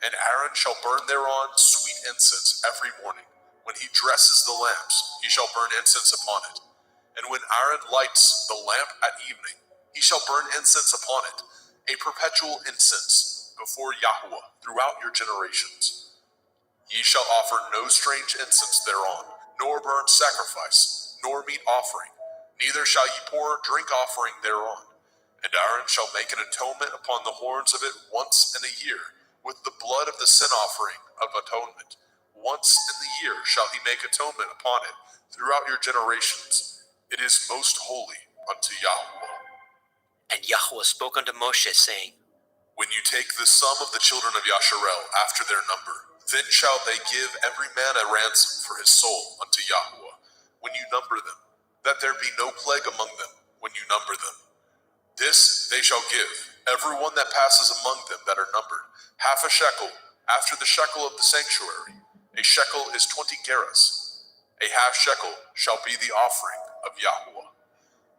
And Aaron shall burn thereon sweet incense every morning. When he dresses the lamps, he shall burn incense upon it. And when Aaron lights the lamp at evening, he shall burn incense upon it, a perpetual incense before Yahweh throughout your generations. Ye shall offer no strange incense thereon, nor burnt sacrifice, nor meat offering, neither shall ye pour drink offering thereon. And Aaron shall make an atonement upon the horns of it once in a year, with the blood of the sin offering of atonement. Once in the year shall he make atonement upon it throughout your generations. It is most holy unto Yahweh. And Yahweh spoke unto Moshe, saying, When you take the sum of the children of Yasharel after their number, then shall they give every man a ransom for his soul unto Yahweh, when you number them, that there be no plague among them when you number them. This they shall give, every one that passes among them that are numbered, 1/2 shekel, after the shekel of the sanctuary. A shekel is 20 gerahs. A 1/2 shekel shall be the offering of Yahweh.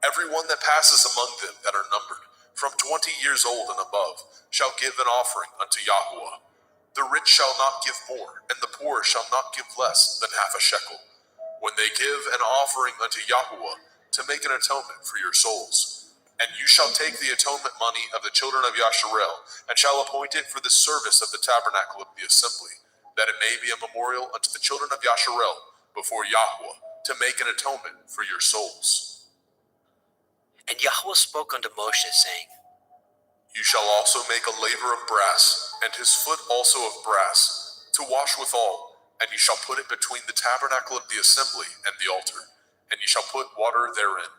Every one that passes among them that are numbered, from 20 years old and above, shall give an offering unto Yahweh. The rich shall not give more, and the poor shall not give less than 1/2 shekel, when they give an offering unto Yahweh to make an atonement for your souls. And you shall take the atonement money of the children of Yasharel, and shall appoint it for the service of the tabernacle of the assembly, that it may be a memorial unto the children of Yasharel before Yahweh, to make an atonement for your souls. And Yahweh spoke unto Moshe, saying, You shall also make a laver of brass, and his foot also of brass, to wash withal, and ye shall put it between the tabernacle of the assembly and the altar, and ye shall put water therein.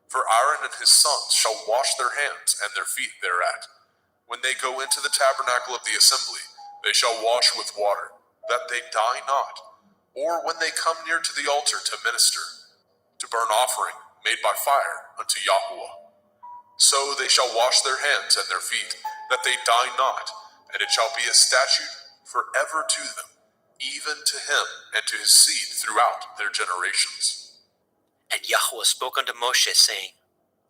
For Aaron and his sons shall wash their hands and their feet thereat. When they go into the tabernacle of the assembly, they shall wash with water, that they die not. Or when they come near to the altar to minister, to burn offering made by fire unto Yahweh. So they shall wash their hands and their feet, that they die not, and it shall be a statute forever to them, even to him and to his seed throughout their generations. And Yahweh spoke unto Moshe, saying,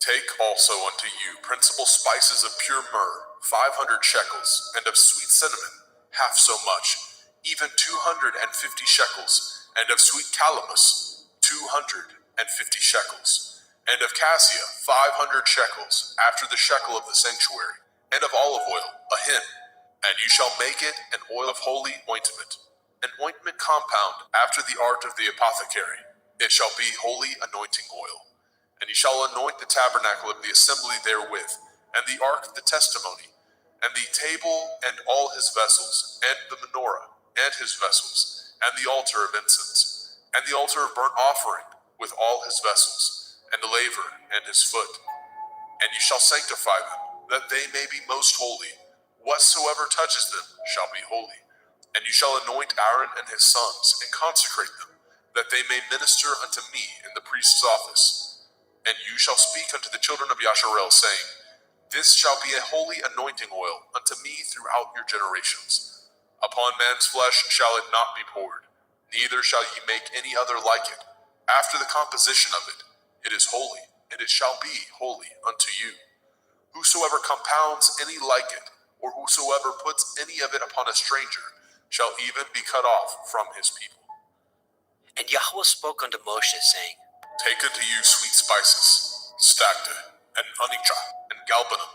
Take also unto you principal spices of pure myrrh, 500 shekels, and of sweet cinnamon, half so much, even 250 shekels, and of sweet calamus, 250 shekels, and of cassia, 500 shekels, after the shekel of the sanctuary, and of olive oil, a hin. And you shall make it an oil of holy ointment, an ointment compound after the art of the apothecary. It shall be holy anointing oil. And ye shall anoint the tabernacle of the assembly therewith, and the ark of the testimony, and the table and all his vessels, and the menorah and his vessels, and the altar of incense, and the altar of burnt offering with all his vessels, and the laver and his foot. And ye shall sanctify them, that they may be most holy. Whatsoever touches them shall be holy. And you shall anoint Aaron and his sons, and consecrate them, that they may minister unto me in the priest's office. And you shall speak unto the children of Yasharel, saying, This shall be a holy anointing oil unto me throughout your generations. Upon man's flesh shall it not be poured, neither shall ye make any other like it. After the composition of it, it is holy, and it shall be holy unto you. Whosoever compounds any like it, or whosoever puts any of it upon a stranger, shall even be cut off from his people. And Yahweh spoke unto Moshe, saying, Take unto you sweet spices, stacte, and onycha, and galbanum.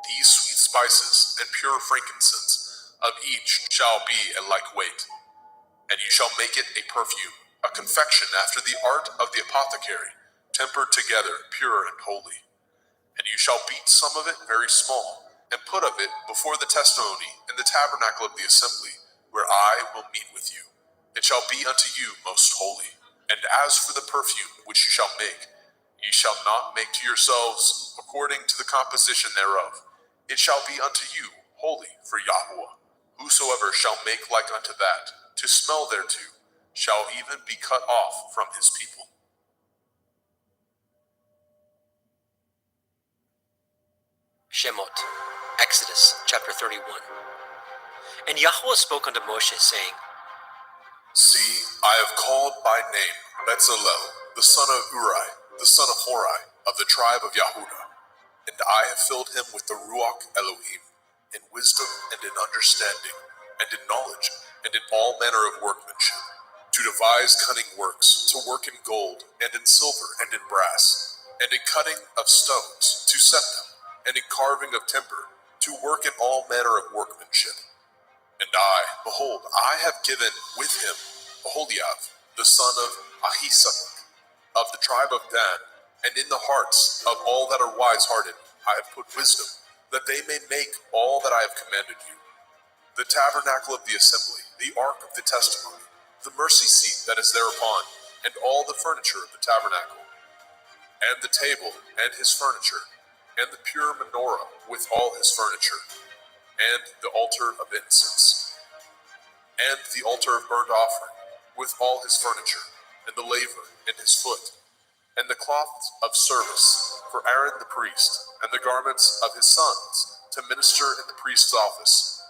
These sweet spices and pure frankincense, of each shall be a like weight. And you shall make it a perfume, a confection after the art of the apothecary, tempered together, pure and holy. And you shall beat some of it very small, and put of it before the testimony in the tabernacle of the assembly, where I will meet with you. It shall be unto you most holy. And as for the perfume which you shall make, ye shall not make to yourselves according to the composition thereof. It shall be unto you holy for Yahweh. Whosoever shall make like unto that, to smell thereto, shall even be cut off from his people. Shemot, Exodus chapter 31. And Yahweh spoke unto Moshe, saying, See, I have called by name Bezalel, the son of Uri, the son of Hori, of the tribe of Yehudah, and I have filled him with the Ruach Elohim, in wisdom and in understanding, and in knowledge, and in all manner of workmanship, to devise cunning works, to work in gold, and in silver, and in brass, and in cutting of stones, to set them, and in carving of timber, to work in all manner of workmanship. And I, behold, I have given with him Aholiab, the son of Ahisamach, of the tribe of Dan, and in the hearts of all that are wise-hearted I have put wisdom, that they may make all that I have commanded you. The tabernacle of the assembly, the ark of the testimony, the mercy seat that is thereupon, and all the furniture of the tabernacle, and the table and his furniture, and the pure menorah with all his furniture, and the altar of incense, and the altar of burnt offering with all his furniture, and the laver and his foot, and the cloths of service for Aaron the priest, and the garments of his sons to minister in the priest's office,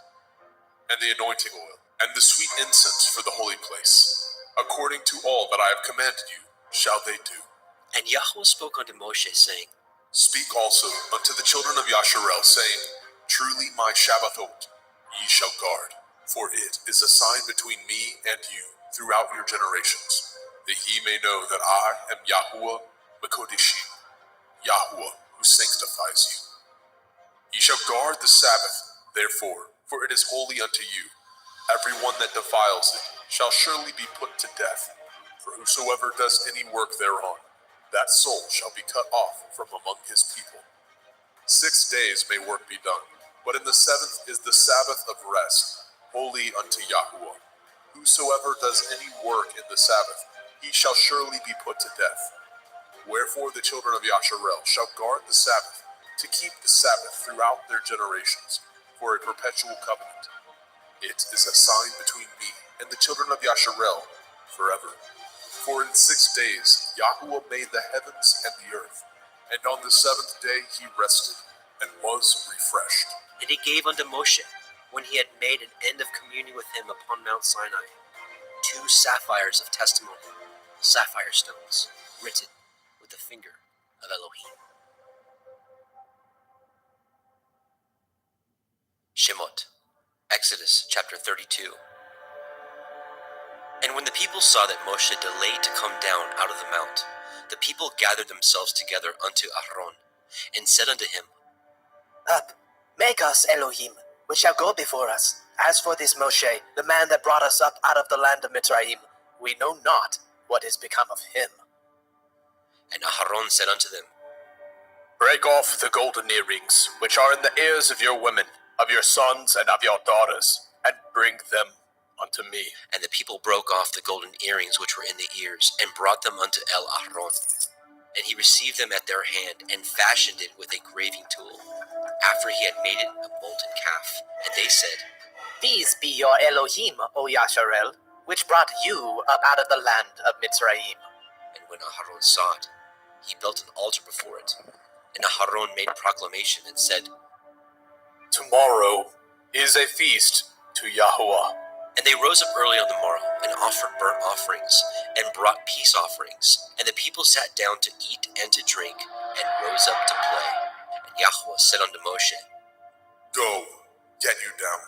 and the anointing oil, and the sweet incense for the holy place. According to all that I have commanded you, shall they do. And Yahweh spoke unto Moshe, saying, Speak also unto the children of Yasharel, saying, Truly my Shabbathot ye shall guard, for it is a sign between me and you throughout your generations, that ye may know that I am Yahuwah Mekodeshim, Yahuwah who sanctifies you. Ye shall guard the Sabbath, therefore, for it is holy unto you. Every one that defiles it shall surely be put to death, for whosoever does any work thereon, that soul shall be cut off from among his people. 6 days may work be done, but in the 7th is the Sabbath of rest, holy unto Yahuwah. Whosoever does any work in the Sabbath, he shall surely be put to death. Wherefore the children of Yasharel shall guard the Sabbath, to keep the Sabbath throughout their generations, for a perpetual covenant. It is a sign between me and the children of Yasharel forever. For in 6 days Yahuwah made the heavens and the earth, and on the 7th day he rested, and was refreshed. And he gave unto Moshe, when he had made an end of communion with him upon Mount Sinai, 2 sapphires of testimony, sapphire stones, written with the finger of Elohim. Shemot, Exodus chapter 32. And when the people saw that Moshe delayed to come down out of the mount, the people gathered themselves together unto Aaron, and said unto him, Up, make us Elohim, which shall go before us. As for this Moshe, the man that brought us up out of the land of Mitzrayim, we know not what is become of him. And Aaron said unto them, Break off the golden earrings, which are in the ears of your women, of your sons and of your daughters, and bring them unto me. And the people broke off the golden earrings which were in the ears, and brought them unto Aaron. And he received them at their hand, and fashioned it with a graving tool, after he had made it a molten calf. And they said, These be your Elohim, O Yasharel, which brought you up out of the land of Mitzrayim. And when Aaron saw it, he built an altar before it. And Aaron made proclamation and said, Tomorrow is a feast to Yahuwah. And they rose up early on the morrow, and offered burnt offerings, and brought peace offerings. And the people sat down to eat and to drink, and rose up to play. And Yahuwah said unto Moshe, Go, get you down,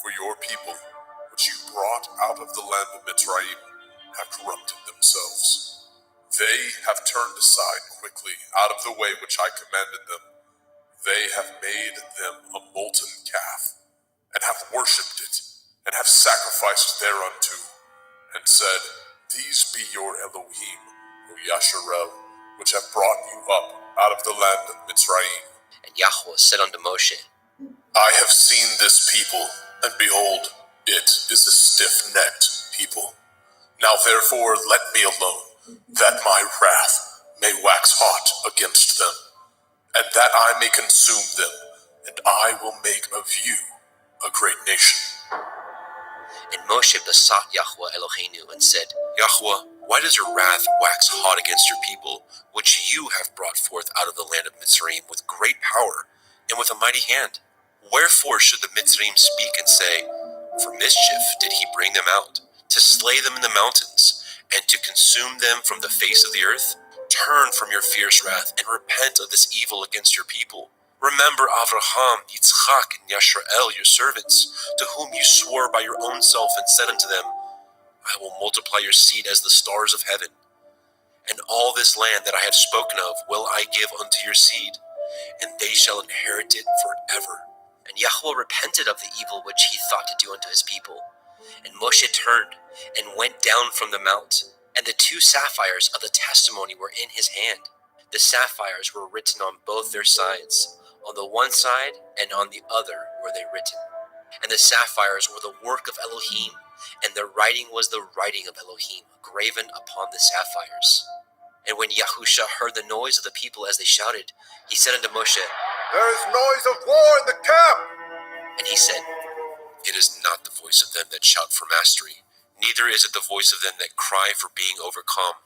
for your people, which you brought out of the land of Mitzrayim, have corrupted themselves. They have turned aside quickly out of the way which I commanded them. They have made them a molten calf, and have worshipped it, and have sacrificed thereunto, and said, These be your Elohim, O Yasharel, which have brought you up out of the land of Mitzrayim. And Yahuwah said unto Moshe, I have seen this people, and behold, it is a stiff-necked people. Now therefore let me alone, that my wrath may wax hot against them, and that I may consume them, and I will make of you a great nation. And Moshe besought Yahuwah Eloheinu, and said, Yahuwah, why does your wrath wax hot against your people, which you have brought forth out of the land of Mitzrayim with great power, and with a mighty hand? Wherefore should the Mitzrayim speak and say, For mischief did he bring them out, to slay them in the mountains, and to consume them from the face of the earth? Turn from your fierce wrath, and repent of this evil against your people. Remember Avraham, Yitzchak, and Yasharel, your servants, to whom you swore by your own self, and said unto them, I will multiply your seed as the stars of heaven. And all this land that I have spoken of will I give unto your seed, and they shall inherit it forever. And Yahuwah repented of the evil which he thought to do unto his people. And Moshe turned, and went down from the mount, and the 2 sapphires of the testimony were in his hand. The sapphires were written on both their sides. On the one side and on the other were they written. And the sapphires were the work of Elohim, and their writing was the writing of Elohim, graven upon the sapphires. And when Yahusha heard the noise of the people as they shouted, he said unto Moshe, There is noise of war in the camp. And he said, It is not the voice of them that shout for mastery, neither is it the voice of them that cry for being overcome,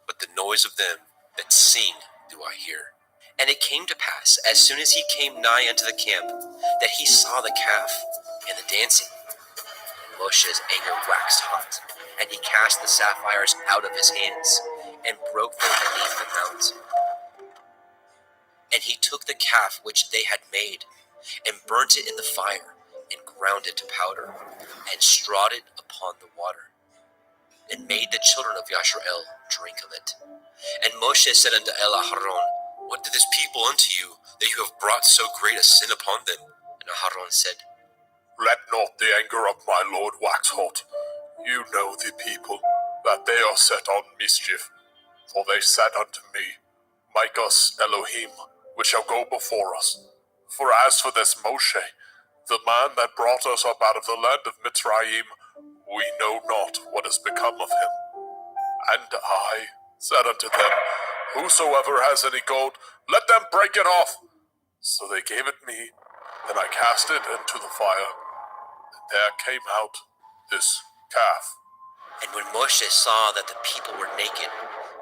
but the noise of them that sing do I hear. And it came to pass, as soon as he came nigh unto the camp, that he saw the calf and the dancing. And Moshe's anger waxed hot, and he cast the sapphires out of his hands, and broke them beneath the mount. And he took the calf which they had made, and burnt it in the fire, and ground it to powder, and strawed it upon the water, and made the children of Yasharel drink of it. And Moshe said unto Aaron, What did this people unto you, that you have brought so great a sin upon them? And Aaron said, Let not the anger of my Lord wax hot. You know the people, that they are set on mischief. For they said unto me, Make us Elohim, which shall go before us. For as for this Moshe, the man that brought us up out of the land of Mitzrayim, we know not what has become of him. And I said unto them, Whosoever has any gold, let them break it off. So they gave it me, and I cast it into the fire, and there came out this calf. And when Moshe saw that the people were naked,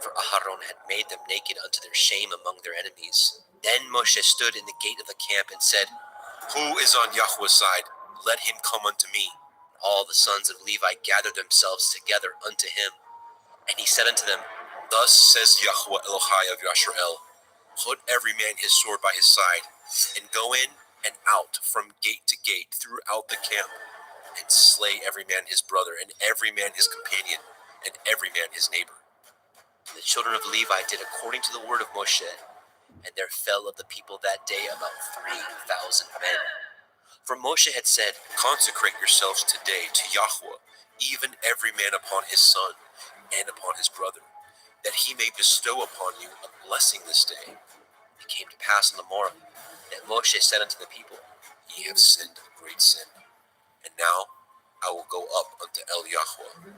for Aharon had made them naked unto their shame among their enemies, then Moshe stood in the gate of the camp and said, Who is on Yahweh's side? Let him come unto me. All the sons of Levi gathered themselves together unto him. And he said unto them, Thus says Yahweh Elohai of Yasharel, Put every man his sword by his side, and go in and out from gate to gate throughout the camp, and slay every man his brother, and every man his companion, and every man his neighbor. And the children of Levi did according to the word of Moshe, and there fell of the people that day about 3,000 men. For Moshe had said, Consecrate yourselves today to Yahweh, even every man upon his son, and upon his brother, that he may bestow upon you a blessing this day. It came to pass on the morrow that Moshe said unto the people, Ye have sinned a great sin, and now I will go up unto El Yahweh.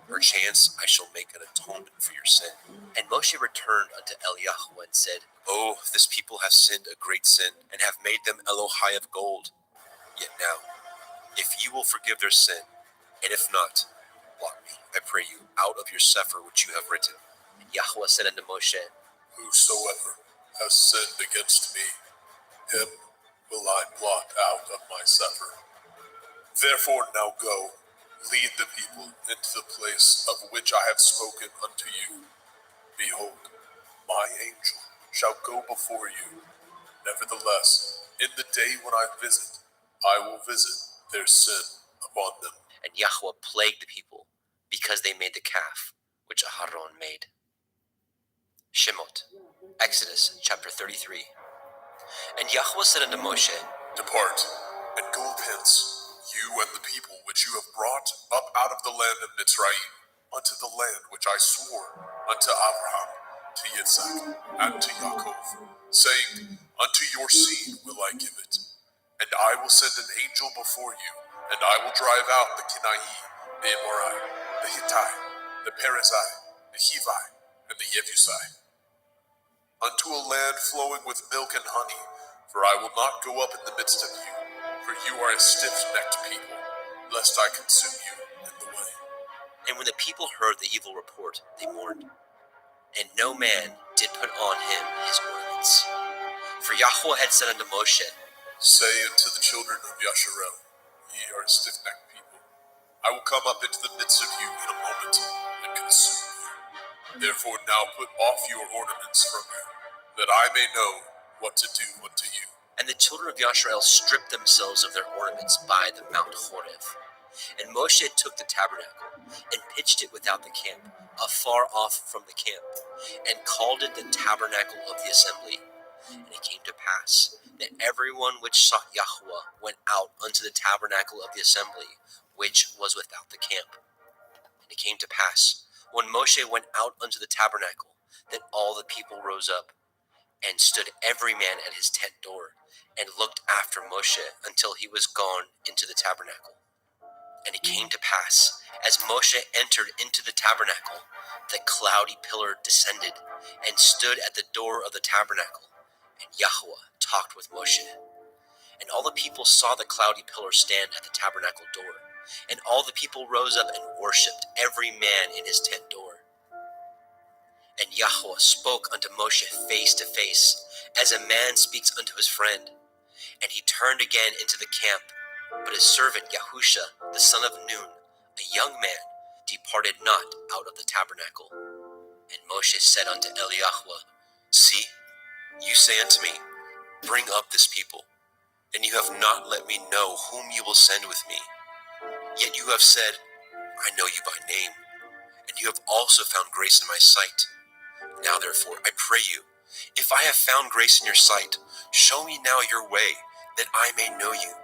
Perchance I shall make an atonement for your sin. And Moshe returned unto El Yahweh and said, Oh, this people have sinned a great sin, and have made them Elohai of gold. Yet now, if you will forgive their sin, and if not, blot me, I pray you, out of your sefer which you have written. And Yahweh said unto Moshe, Whosoever has sinned against me, him will I blot out of my sefer. Therefore now go, lead the people into the place of which I have spoken unto you. Behold, my angel shall go before you. Nevertheless, in the day when I will visit their sin upon them. And Yahweh plagued the people, because they made the calf, which Aharon made. Shemot, Exodus chapter 33. And Yahweh said unto Moshe, Depart, and go hence, you and the people which you have brought up out of the land of Mitzrayim, unto the land which I swore unto Abraham, to Yitzhak, and to Yaakov, saying, Unto your seed will I give it. And I will send an angel before you, and I will drive out the Kenai, the Amorai, the Hittai, the Perizzai, the Hivi, and the Jebusai, unto a land flowing with milk and honey, for I will not go up in the midst of you, for you are a stiff-necked people, lest I consume you in the way. And when the people heard the evil report, they mourned, and no man did put on him his ornaments. For Yahweh had said unto Moshe, Say unto the children of Yasharel, Ye are a stiff-necked people. I will come up into the midst of you in a moment, and consume you. Therefore now put off your ornaments from you, that I may know what to do unto you. And the children of Yasharel stripped themselves of their ornaments by the Mount Horeb. And Moshe took the tabernacle, and pitched it without the camp, afar off from the camp, and called it the tabernacle of the assembly. And it came to pass that everyone which sought Yahweh went out unto the tabernacle of the assembly, which was without the camp. And it came to pass, when Moshe went out unto the tabernacle, that all the people rose up, and stood every man at his tent door, and looked after Moshe until he was gone into the tabernacle. And it came to pass, as Moshe entered into the tabernacle, the cloudy pillar descended, and stood at the door of the tabernacle, and Yahweh talked with Moshe. And all the people saw the cloudy pillar stand at the tabernacle door, and all the people rose up and worshipped, every man in his tent door. And Yahweh spoke unto Moshe face to face, as a man speaks unto his friend. And he turned again into the camp, but his servant Yahusha, the son of Nun, a young man, departed not out of the tabernacle. And Moshe said unto Eliyahu, See, you say unto me, Bring up this people, and you have not let me know whom you will send with me. Yet you have said, I know you by name, and you have also found grace in my sight. Now therefore, I pray you, if I have found grace in your sight, show me now your way, that I may know you,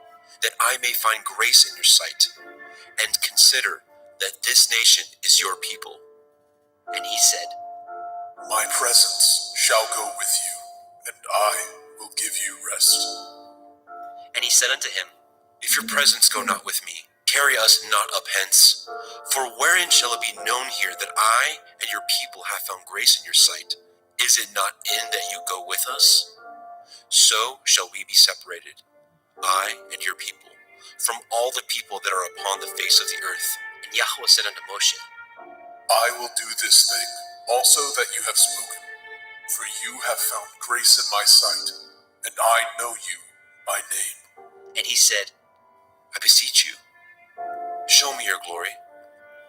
that I may find grace in your sight, and consider that this nation is your people. And he said, My presence shall go with you, and I will give you rest. And he said unto him, If your presence go not with me, carry us not up hence. For wherein shall it be known here that I and your people have found grace in your sight? Is it not in that you go with us? So shall we be separated, I and your people, from all the people that are upon the face of the earth. And Yahweh said unto Moshe, I will do this thing also that you have spoken, for you have found grace in my sight, and I know you by name. And he said, I beseech you, show me your glory.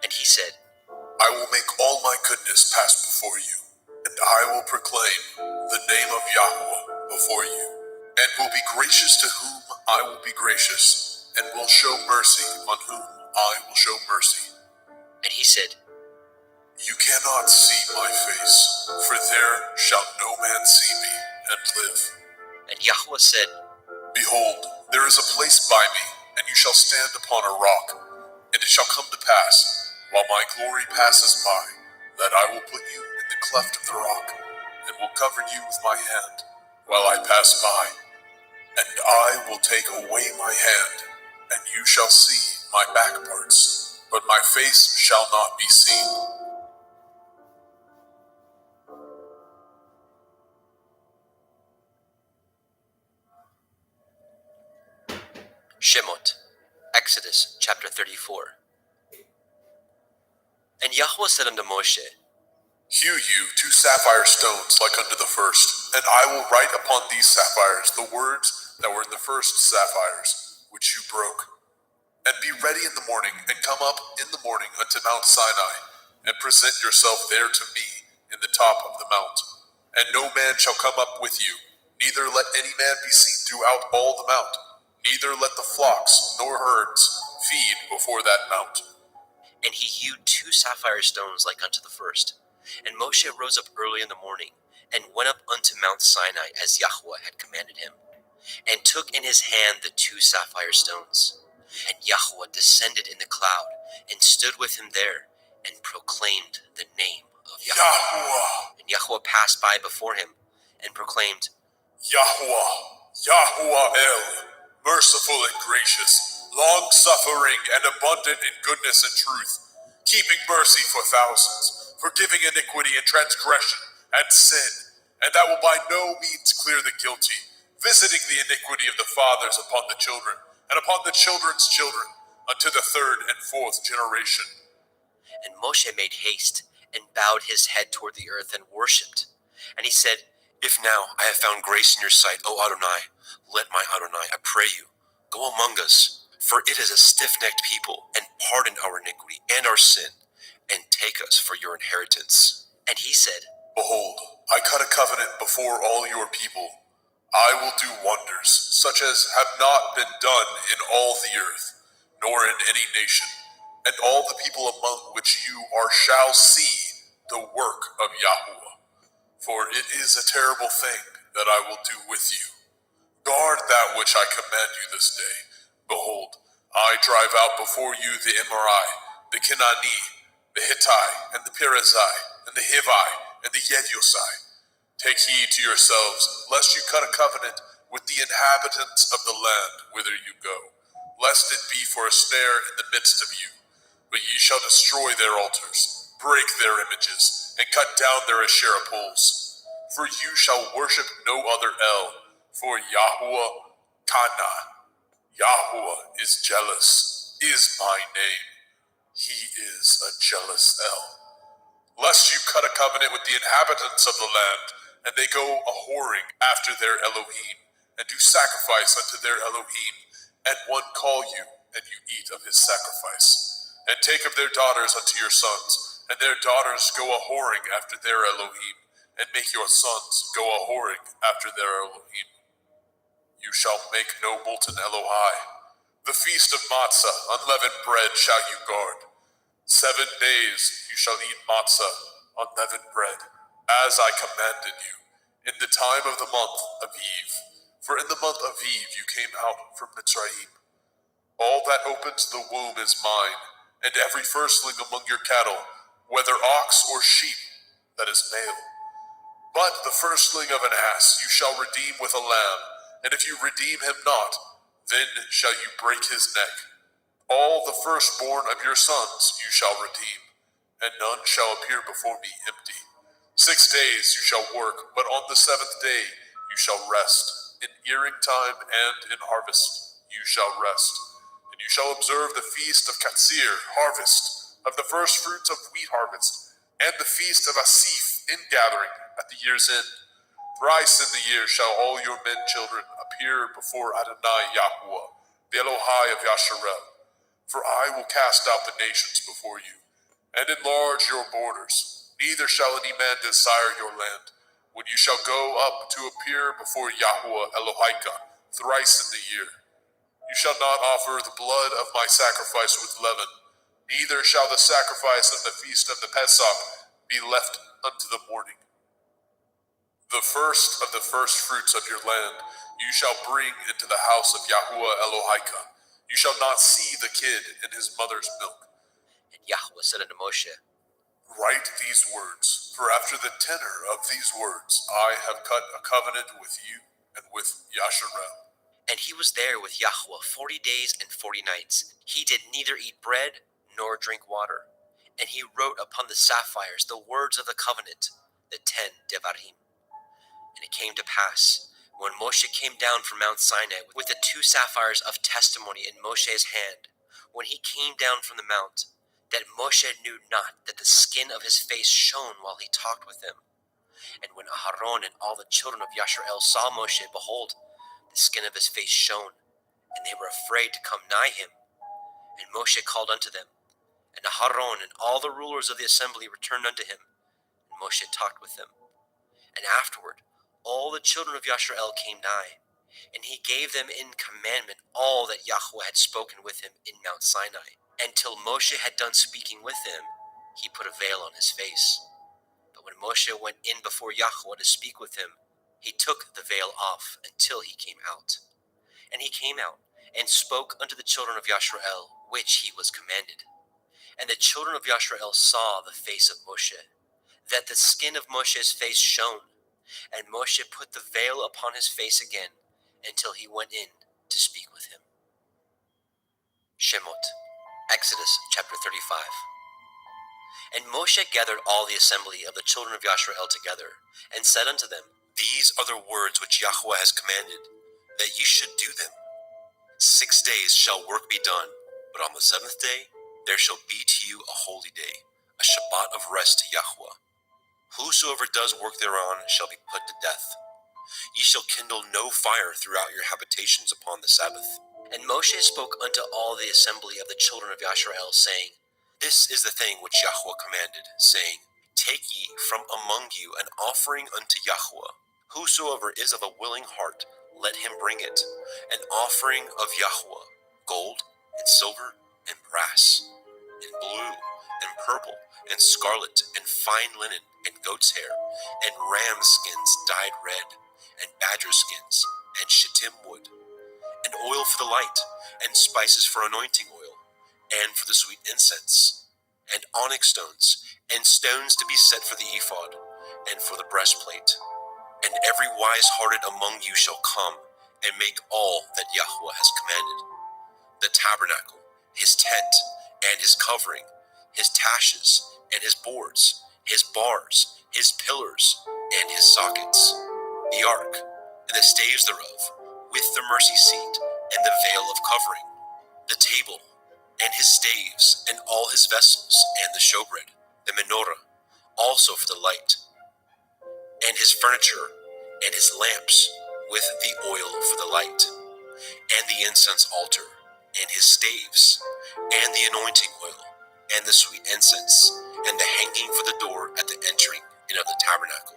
And he said, I will make all my goodness pass before you, and I will proclaim the name of Yahweh before you, and will be gracious to whom I will be gracious, and will show mercy on whom I will show mercy. And he said, You cannot see my face, for there shall no man see me and live. And Yahweh said, Behold, there is a place by me, and you shall stand upon a rock. And it shall come to pass, while my glory passes by, that I will put you in the cleft of the rock, and will cover you with my hand, while I pass by. And I will take away my hand, and you shall see my back parts, but my face shall not be seen. Shemot, Exodus chapter 34. And Yahweh said unto Moshe, Hew you 2 sapphire stones like unto the first, and I will write upon these sapphires the words that were in the first sapphires, which you broke. And be ready in the morning, and come up in the morning unto Mount Sinai, and present yourself there to me in the top of the mount. And no man shall come up with you, neither let any man be seen throughout all the mount, neither let the flocks nor herds feed before that mount. And he hewed 2 sapphire stones like unto the first. And Moshe rose up early in the morning, and went up unto Mount Sinai as Yahweh had commanded him, and took in his hand the 2 sapphire stones. And Yahweh descended in the cloud, and stood with him there, and proclaimed the name of Yahweh. Yahweh, And Yahweh passed by before him, and proclaimed, Yahweh, Yahweh El, merciful and gracious, long-suffering and abundant in goodness and truth, keeping mercy for thousands, forgiving iniquity and transgression and sin, and that will by no means clear the guilty, visiting the iniquity of the fathers upon the children, and upon the children's children, unto the 3rd and 4th generation. And Moshe made haste, and bowed his head toward the earth, and worshipped. And he said, If now I have found grace in your sight, O Adonai, let my Adonai, I pray you, go among us, for it is a stiff-necked people, and pardon our iniquity and our sin, and take us for your inheritance. And he said, Behold, I cut a covenant before all your people. I will do wonders, such as have not been done in all the earth, nor in any nation, and all the people among which you are shall see the work of Yahweh. For it is a terrible thing that I will do with you. Guard that which I command you this day. Behold, I drive out before you the Emori, the Kenani, the Hittite, and the Perizzai, and the Hivi, and the Yebusai. Take heed to yourselves, lest you cut a covenant with the inhabitants of the land whither you go, lest it be for a snare in the midst of you. But ye shall destroy their altars, break their images, and cut down their Asherah poles. For you shall worship no other El, for Yahweh Kana, Yahweh is jealous, is my name. He is a jealous El. Lest you cut a covenant with the inhabitants of the land, and they go a-whoring after their Elohim, and do sacrifice unto their Elohim, and one call you, and you eat of his sacrifice. And take of their daughters unto your sons, and their daughters go a-whoring after their Elohim, and make your sons go a-whoring after their Elohim. You shall make no molten Elohai. The feast of matzah, unleavened bread, shall you guard. 7 days you shall eat matzah, unleavened bread, as I commanded you, in the time of the month of Eve. For in the month of Eve you came out from Mitzrayim. All that opens the womb is mine, and every firstling among your cattle, whether ox or sheep, that is male. But the firstling of an ass you shall redeem with a lamb, and if you redeem him not, then shall you break his neck. All the firstborn of your sons you shall redeem, and none shall appear before me empty. 6 days you shall work, but on the seventh day you shall rest. In earing time and in harvest you shall rest. And you shall observe the feast of Katsir, harvest, of the first fruits of wheat harvest, and the feast of Asif, ingathering, at the year's end. Thrice in the year shall all your men children appear before Adonai Yahuwah, the Elohai of Yasharel. For I will cast out the nations before you, and enlarge your borders. Neither shall any man desire your land, when you shall go up to appear before Yahuwah Elohika thrice in the year. You shall not offer the blood of my sacrifice with leaven, neither shall the sacrifice of the feast of the Pesach be left unto the morning. The first of the first fruits of your land you shall bring into the house of Yahuwah Elohika. You shall not see the kid in his mother's milk. And Yahweh said unto Moshe, Write these words, for after the tenor of these words I have cut a covenant with you and with Yasharel. And he was there with Yahweh 40 days and 40 nights. He did neither eat bread nor drink water. And he wrote upon the sapphires the words of the covenant, the 10 Devarim. And it came to pass, when Moshe came down from Mount Sinai with the 2 sapphires of testimony in Moshe's hand, when he came down from the mount, that Moshe knew not that the skin of his face shone while he talked with him. And when Aharon and all the children of Yasharel saw Moshe, behold, the skin of his face shone, and they were afraid to come nigh him. And Moshe called unto them, and Aharon and all the rulers of the assembly returned unto him, and Moshe talked with them. And afterward all the children of Yasharel came nigh, and he gave them in commandment all that Yahweh had spoken with him in Mount Sinai. And till Moshe had done speaking with him, he put a veil on his face. But when Moshe went in before Yahweh to speak with him, he took the veil off until he came out. And he came out and spoke unto the children of Yasharel, which he was commanded. And the children of Yasharel saw the face of Moshe, that the skin of Moshe's face shone. And Moshe put the veil upon his face again, until he went in to speak with him. Shemot, Exodus chapter 35. And Moshe gathered all the assembly of the children of Yasharel together, and said unto them, These are the words which Yahweh has commanded, that ye should do them. 6 days shall work be done, but on the 7th day there shall be to you a holy day, a Shabbat of rest to Yahweh. Whosoever does work thereon shall be put to death. Ye shall kindle no fire throughout your habitations upon the Sabbath. And Moshe spoke unto all the assembly of the children of Yasharel, saying, This is the thing which Yahweh commanded, saying, Take ye from among you an offering unto Yahweh. Whosoever is of a willing heart, let him bring it, an offering of Yahweh, gold and silver and brass, and blue and purple and scarlet and fine linen and goat's hair, and ram skins dyed red, and badger skins, and shittim wood, and oil for the light, and spices for anointing oil, and for the sweet incense, and onyx stones, and stones to be set for the ephod, and for the breastplate. And every wise-hearted among you shall come, and make all that Yahweh has commanded. The tabernacle, his tent, and his covering, his taches, and his boards, his bars, his pillars, and his sockets, the ark, and the staves thereof, with the mercy seat, and the veil of covering, the table, and his staves, and all his vessels, and the showbread, the menorah, also for the light, and his furniture, and his lamps, with the oil for the light, and the incense altar, and his staves, and the anointing oil, and the sweet incense, and the hanging for the door at the entering in of the tabernacle,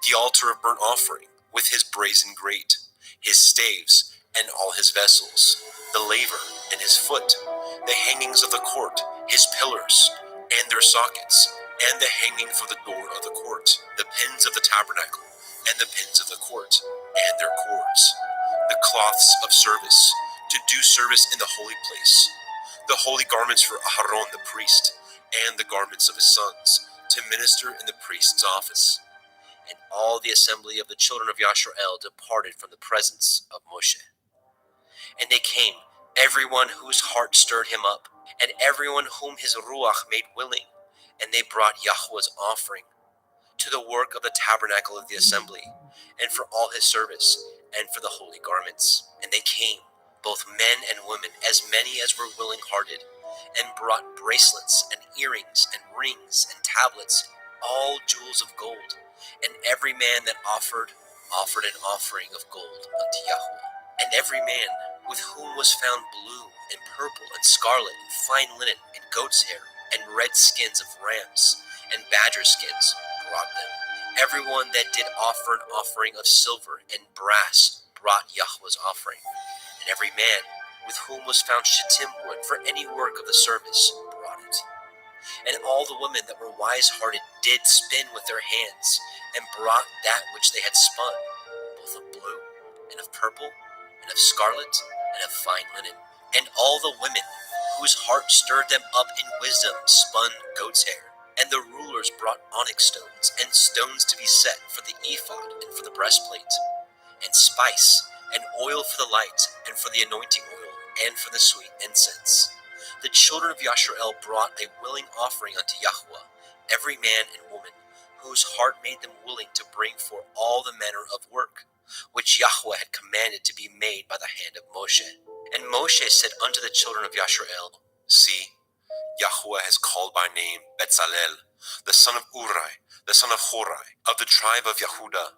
the altar of burnt offering, with his brazen grate, his staves, and all his vessels, the laver and his foot, the hangings of the court, his pillars, and their sockets, and the hanging for the door of the court, the pins of the tabernacle, and the pins of the court, and their cords, the cloths of service, to do service in the holy place, the holy garments for Aharon the priest, and the garments of his sons, to minister in the priest's office, And all the assembly of the children of Yashrael departed from the presence of Moshe. And they came, everyone whose heart stirred him up, and everyone whom his ruach made willing, and they brought Yahweh's offering to the work of the tabernacle of the assembly, and for all his service, and for the holy garments. And they came, both men and women, as many as were willing-hearted, and brought bracelets and earrings and rings and tablets, all jewels of gold. And every man that offered an offering of gold unto Yahweh. And every man with whom was found blue and purple and scarlet and fine linen and goat's hair and red skins of rams and badger skins brought them. Everyone that did offer an offering of silver and brass brought Yahweh's offering. And every man with whom was found shittim wood for any work of the service brought it. And all the women that were wise-hearted did spin with their hands, and brought that which they had spun, both of blue, and of purple, and of scarlet, and of fine linen. And all the women whose heart stirred them up in wisdom spun goat's hair. And the rulers brought onyx stones, and stones to be set for the ephod and for the breastplate, and spice, and oil for the light, and for the anointing oil, and for the sweet incense. The children of Yashrael brought a willing offering unto Yahweh, every man and woman, whose heart made them willing to bring forth all the manner of work, which Yahweh had commanded to be made by the hand of Moshe. And Moshe said unto the children of Yashrael, See, Yahweh has called by name Betzalel, the son of Uri, the son of Horai, of the tribe of Yehudah,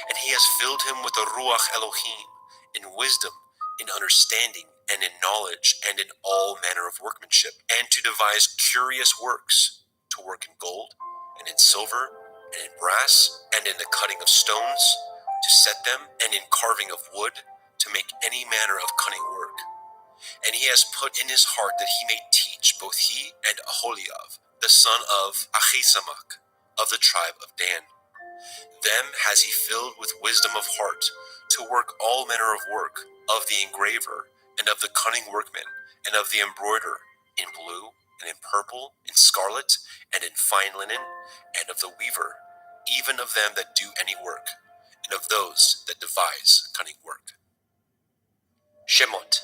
and he has filled him with the Ruach Elohim, in wisdom, in understanding, and in knowledge, and in all manner of workmanship, and to devise curious works, to work in gold, and in silver, and in brass, and in the cutting of stones, to set them, and in carving of wood, to make any manner of cunning work. And he has put in his heart that he may teach both he and Aholiab, the son of Achisamach, of the tribe of Dan. Them has he filled with wisdom of heart, to work all manner of work, of the engraver, and of the cunning workman, and of the embroiderer, in blue, and in purple, in scarlet, and in fine linen, and of the weaver, even of them that do any work, and of those that devise cunning work. Shemot,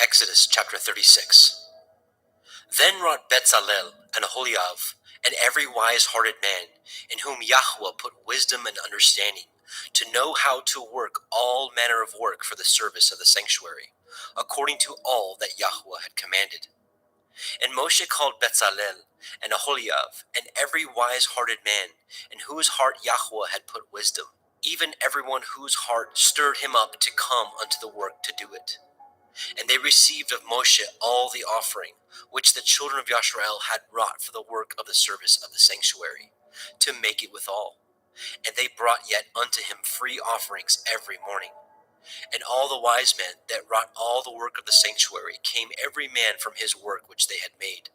Exodus chapter 36. Then wrought Betzalel and Aholiab, and every wise-hearted man, in whom Yahweh put wisdom and understanding, to know how to work all manner of work for the service of the sanctuary, according to all that Yahweh had commanded. And Moshe called Betzalel and Aholiab, and every wise-hearted man, in whose heart Yahweh had put wisdom, even everyone whose heart stirred him up to come unto the work to do it. And they received of Moshe all the offering, which the children of Yashrael had wrought for the work of the service of the sanctuary, to make it withal. And they brought yet unto him free offerings every morning. And all the wise men that wrought all the work of the sanctuary came every man from his work which they had made.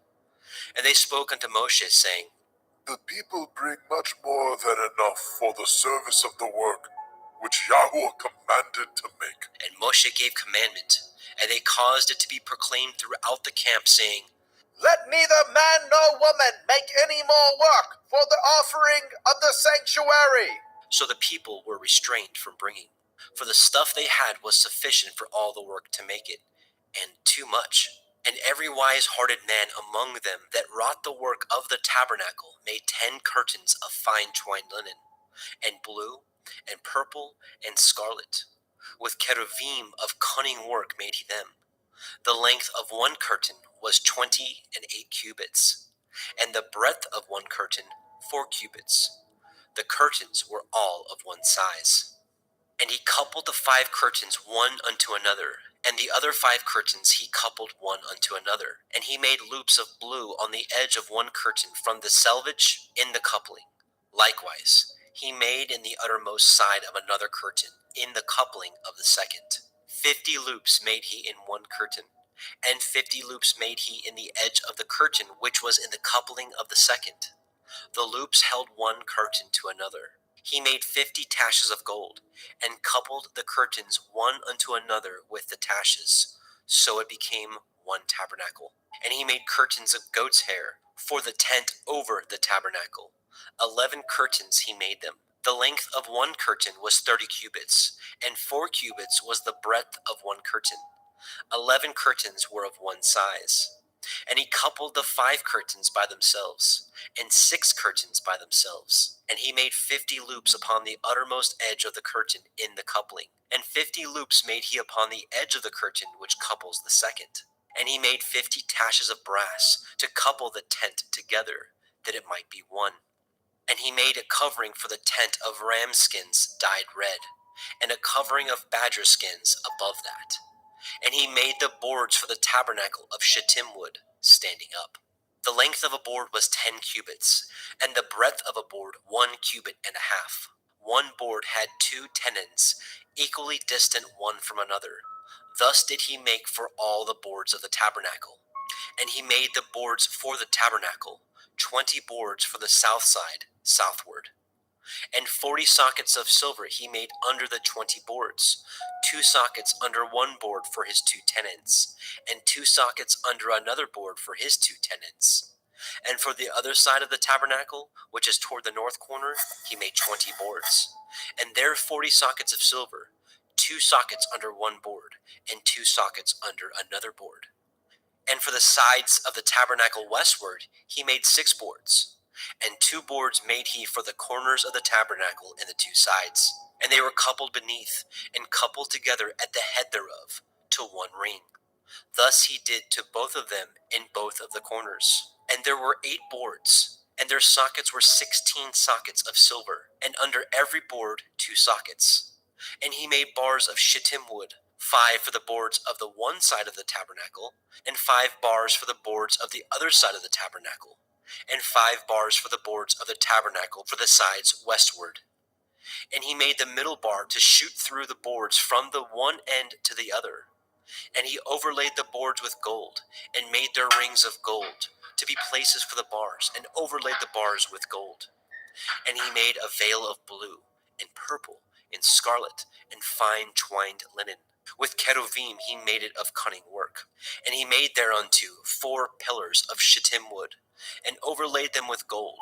And they spoke unto Moshe, saying, The people bring much more than enough for the service of the work which Yahweh commanded to make. And Moshe gave commandment, and they caused it to be proclaimed throughout the camp, saying, Let neither man nor woman make any more work for the offering of the sanctuary. So the people were restrained from bringing, for the stuff they had was sufficient for all the work to make it, and too much. And every wise-hearted man among them that wrought the work of the tabernacle made 10 curtains of fine twined linen, and blue, and purple, and scarlet. With cherubim of cunning work made he them. The length of one curtain was 28 cubits, and the breadth of one curtain 4 cubits. The curtains were all of one size. And he coupled the 5 curtains one unto another, and the other 5 curtains he coupled one unto another. And he made loops of blue on the edge of one curtain from the selvage in the coupling. Likewise, he made in the uttermost side of another curtain, in the coupling of the second. 50 loops made he in one curtain, and 50 loops made he in the edge of the curtain which was in the coupling of the second. The loops held one curtain to another. He made 50 taches of gold, and coupled the curtains one unto another with the taches. So it became one tabernacle. And he made curtains of goat's hair for the tent over the tabernacle. 11 curtains he made them. The length of one curtain was 30 cubits, and 4 cubits was the breadth of one curtain. 11 curtains were of one size. And he coupled the 5 curtains by themselves, and 6 curtains by themselves. And he made 50 loops upon the uttermost edge of the curtain in the coupling, and 50 loops made he upon the edge of the curtain which couples the second. And he made 50 taches of brass to couple the tent together, that it might be one. And he made a covering for the tent of ram skins dyed red, and a covering of badger skins above that. And he made the boards for the tabernacle of shittim wood, standing up. The length of a board was 10 cubits, and the breadth of a board 1 cubit and a half. One board had 2 tenons, equally distant one from another. Thus did he make for all the boards of the tabernacle. And he made the boards for the tabernacle, 20 boards for the south side, southward. And 40 sockets of silver he made under the 20 boards, 2 sockets under one board for his 2 tenons, and 2 sockets under another board for his 2 tenons. And for the other side of the tabernacle, which is toward the north corner, he made 20 boards, and there 40 sockets of silver, 2 sockets under one board, and 2 sockets under another board. And for the sides of the tabernacle westward, he made 6 boards. And 2 boards made he for the corners of the tabernacle in the 2 sides. And they were coupled beneath, and coupled together at the head thereof, to one ring. Thus he did to both of them in both of the corners. And there were 8 boards, and their sockets were 16 sockets of silver, and under every board 2 sockets. And he made bars of shittim wood, 5 for the boards of the one side of the tabernacle, and 5 bars for the boards of the other side of the tabernacle, and 5 bars for the boards of the tabernacle for the sides westward. And he made the middle bar to shoot through the boards from the one end to the other. And he overlaid the boards with gold, and made their rings of gold, to be places for the bars, and overlaid the bars with gold. And he made a veil of blue, and purple, and scarlet, and fine twined linen. With cherubim he made it of cunning work. And he made thereunto 4 pillars of shittim wood, and overlaid them with gold.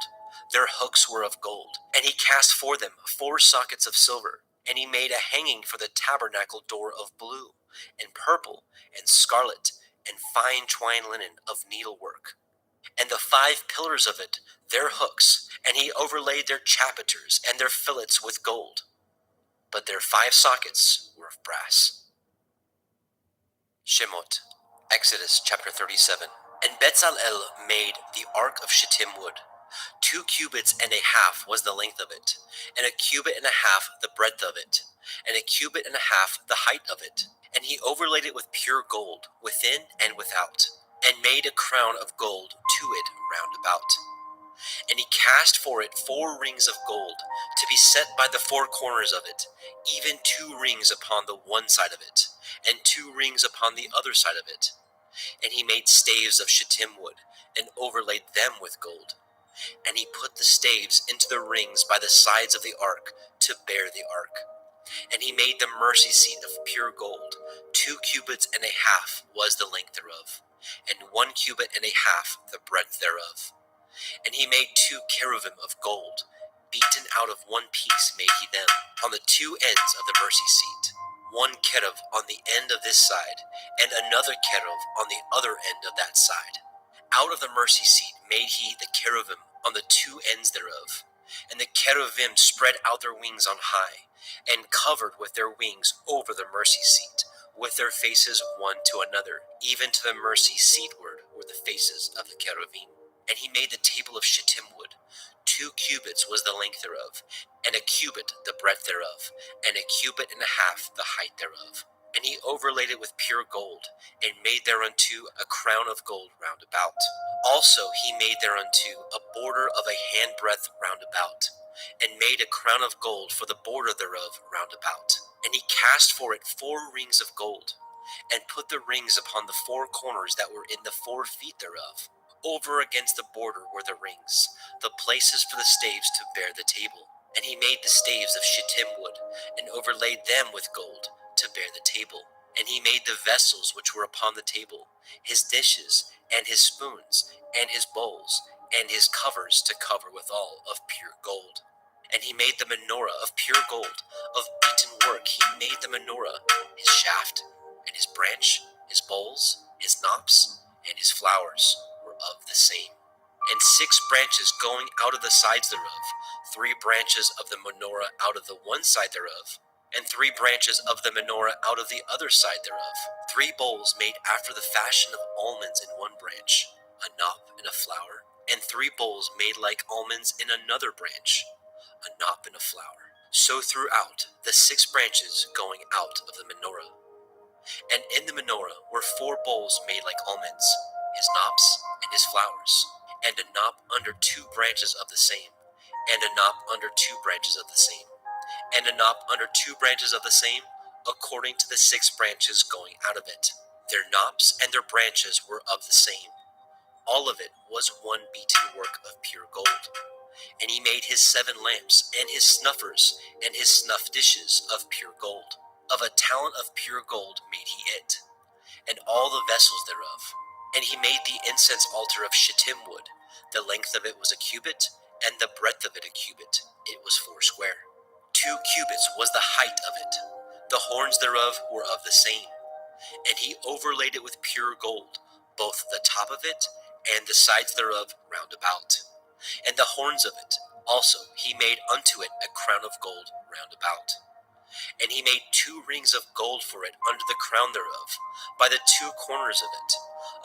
Their hooks were of gold. And he cast for them 4 sockets of silver. And he made a hanging for the tabernacle door of blue, and purple, and scarlet, and fine twined linen of needlework. And the 5 pillars of it, their hooks, and he overlaid their chapiters and their fillets with gold. But their 5 sockets were of brass. Shemot, Exodus chapter 37. And Bezalel made the ark of shittim wood. 2 cubits and a half was the length of it, and a cubit and a half the breadth of it, and a cubit and a half the height of it. And he overlaid it with pure gold, within and without, and made a crown of gold to it round about. And he cast for it 4 rings of gold, to be set by the 4 corners of it, even 2 rings upon the one side of it, and 2 rings upon the other side of it. And he made staves of shittim wood, and overlaid them with gold. And he put the staves into the rings by the sides of the ark, to bear the ark. And he made the mercy seat of pure gold. 2 cubits and a half was the length thereof, and 1 cubit and a half the breadth thereof. And he made 2 cherubim of gold, beaten out of one piece made he them, on the 2 ends of the mercy seat. 1 cherub on the end of this side, and another cherub on the other end of that side. Out of the mercy seat made he the cherubim on the 2 ends thereof. And the cherubim spread out their wings on high, and covered with their wings over the mercy seat, with their faces one to another, even to the mercy seatward were the faces of the cherubim. And he made the table of shittim wood. 2 cubits was the length thereof, and a cubit the breadth thereof, and a cubit and a half the height thereof. And he overlaid it with pure gold, and made thereunto a crown of gold round about. Also he made thereunto a border of a handbreadth round about, and made a crown of gold for the border thereof round about. And he cast for it 4 rings of gold, and put the rings upon the 4 corners that were in the 4 feet thereof. Over against the border were the rings, the places for the staves to bear the table. And he made the staves of shittim wood, and overlaid them with gold, to bear the table. And he made the vessels which were upon the table, his dishes, and his spoons, and his bowls, and his covers to cover withal of pure gold. And he made the menorah of pure gold, of beaten work. He made the menorah, his shaft, and his branch, his bowls, his knops, and his flowers were of the same. And 6 branches going out of the sides thereof, 3 branches of the menorah out of the one side thereof, and 3 branches of the menorah out of the other side thereof. 3 bowls made after the fashion of almonds in one branch, a knop and a flower, and 3 bowls made like almonds in another branch, a knop and a flower. So throughout the 6 branches going out of the menorah. And in the menorah were 4 bowls made like almonds, his knops and his flowers, and a knop under 2 branches of the same, and a knop under 2 branches of the same, and a knop under 2 branches of the same, according to the 6 branches going out of it. Their knops and their branches were of the same. All of it was one beaten work of pure gold. And he made his 7 lamps, and his snuffers, and his snuff dishes of pure gold. Of a talent of pure gold made he it, and all the vessels thereof. And he made the incense altar of shittim wood. The length of it was a cubit, and the breadth of it a cubit. It was 4 square. 2 cubits was the height of it. The horns thereof were of the same. And he overlaid it with pure gold, both the top of it and the sides thereof round about. And the horns of it also he made unto it a crown of gold round about. And he made 2 rings of gold for it under the crown thereof, by the 2 corners of it,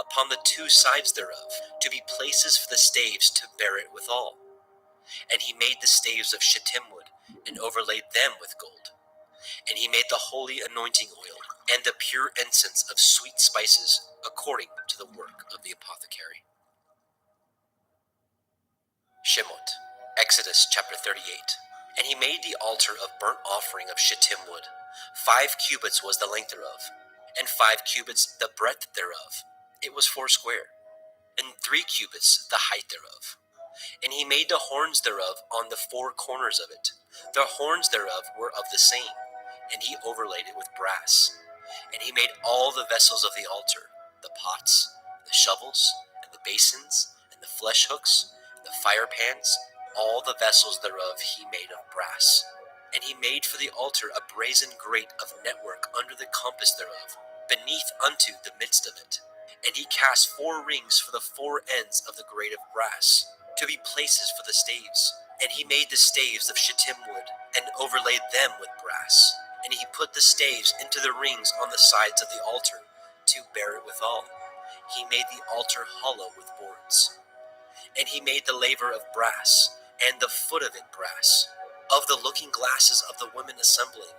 upon the 2 sides thereof, to be places for the staves to bear it withal. And he made the staves of shittim wood, and overlaid them with gold. And he made the holy anointing oil, and the pure incense of sweet spices, according to the work of the apothecary. Shemot, Exodus chapter 38. And he made the altar of burnt offering of shittim wood. 5 cubits was the length thereof, and 5 cubits the breadth thereof. It was 4 square, and 3 cubits the height thereof. And he made the horns thereof on the 4 corners of it. The horns thereof were of the same, and he overlaid it with brass. And he made all the vessels of the altar, the pots, the shovels, and the basins, and the flesh hooks, and the fire pans. All the vessels thereof he made of brass. And he made for the altar a brazen grate of network under the compass thereof, beneath unto the midst of it. And he cast 4 rings for the 4 ends of the grate of brass, to be places for the staves. And he made the staves of shittim wood, and overlaid them with brass. And he put the staves into the rings on the sides of the altar, to bear it withal. He made the altar hollow with boards. And he made the laver of brass, and the foot of it brass, of the looking glasses of the women assembling,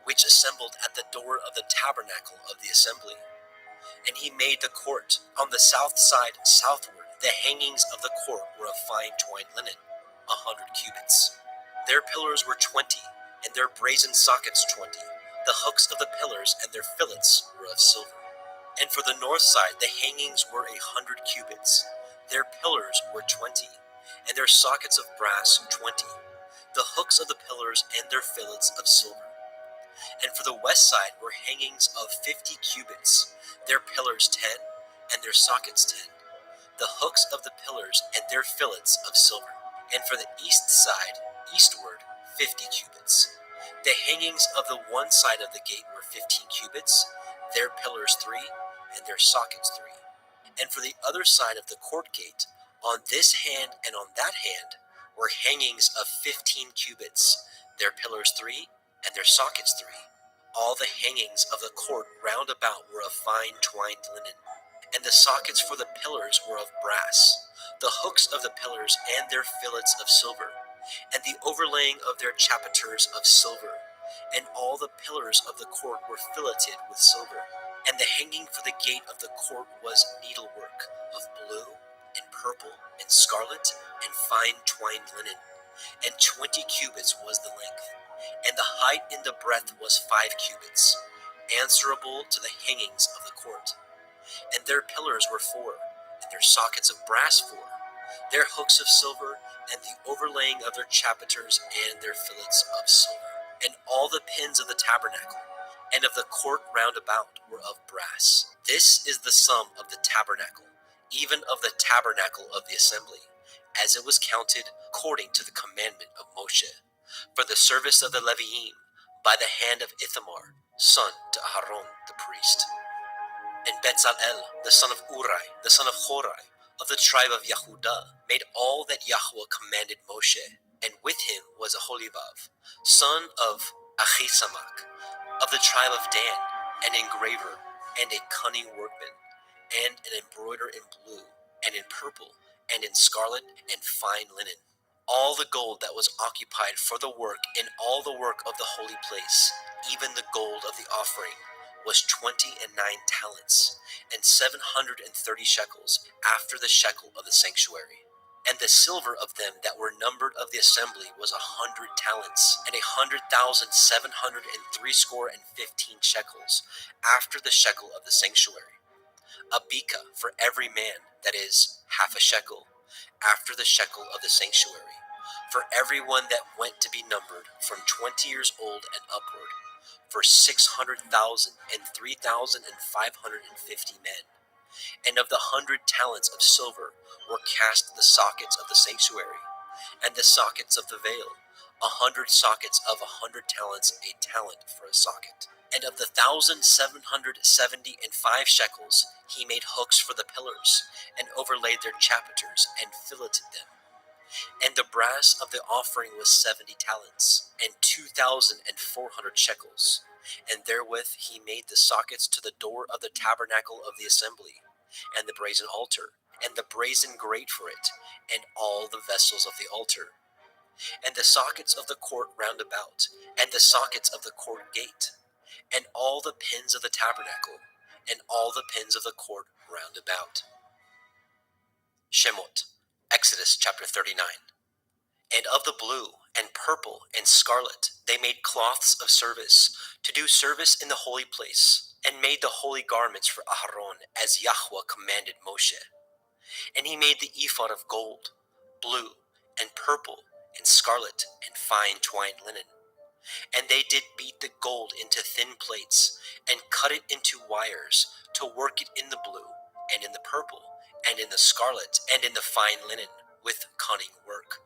which assembled at the door of the tabernacle of the assembly. And he made the court on the south side southward. The hangings of the court were of fine twined linen, 100 cubits. Their pillars were 20, and their brazen sockets 20. The hooks of the pillars and their fillets were of silver. And for the north side the hangings were 100 cubits. Their pillars were 20, and their sockets of brass 20. The hooks of the pillars and their fillets of silver. And for the west side were hangings of 50 cubits, their pillars 10, and their sockets 10. The hooks of the pillars and their fillets of silver. And for the east side, eastward, 50 cubits. The hangings of the one side of the gate were 15 cubits, their pillars 3, and their sockets 3. And for the other side of the court gate, on this hand and on that hand, were hangings of 15 cubits, their pillars 3, and their sockets 3. All the hangings of the court round about were of fine twined linen. And the sockets for the pillars were of brass, the hooks of the pillars and their fillets of silver, and the overlaying of their chapiters of silver. And all the pillars of the court were filleted with silver. And the hanging for the gate of the court was needlework of blue and purple and scarlet and fine twined linen. And 20 cubits was the length. And the height in the breadth was 5 cubits, answerable to the hangings of the court. And their pillars were 4, and their sockets of brass 4, their hooks of silver, and the overlaying of their chapiters and their fillets of silver. And all the pins of the tabernacle and of the court round about were of brass. This is the sum of the tabernacle, even of the tabernacle of the assembly, as it was counted according to the commandment of Moshe, for the service of the Leviim, by the hand of Ithamar, son to Aharon the priest. And Bezalel, the son of Uri, the son of Horai, of the tribe of Yehudah, made all that Yahweh commanded Moshe, and with him was Aholibav, son of Achisamach, of the tribe of Dan, an engraver, and a cunning workman, and an embroiderer in blue, and in purple, and in scarlet, and fine linen. All the gold that was occupied for the work in all the work of the holy place, even the gold of the offering, was 29 talents, and 730 shekels, after the shekel of the sanctuary. And the silver of them that were numbered of the assembly was 100 talents, and 100,703 shekels, after the shekel of the sanctuary. A beka for every man, that is, half a shekel, after the shekel of the sanctuary, for everyone that went to be numbered from 20 years old and upward, for 600,000 and 3,550 men. And of the 100 talents of silver were cast the sockets of the sanctuary, and the sockets of the veil, 100 sockets of 100 talents, a talent for a socket. And of the 1,775 shekels he made hooks for the pillars, and overlaid their chapiters, and filleted them. And the brass of the offering was 70 talents, and 2,400 shekels. And therewith he made the sockets to the door of the tabernacle of the assembly, and the brazen altar, and the brazen grate for it, and all the vessels of the altar, and the sockets of the court round about, and the sockets of the court gate, and all the pins of the tabernacle, and all the pins of the court round about. Shemot, Exodus chapter 39. And of the blue, and purple, and scarlet, they made cloths of service, to do service in the holy place, and made the holy garments for Aharon, as Yahweh commanded Moshe. And he made the ephod of gold, blue, and purple, and scarlet, and fine twined linen. And they did beat the gold into thin plates, and cut it into wires, to work it in the blue, and in the purple, and in the scarlet, and in the fine linen, with cunning work.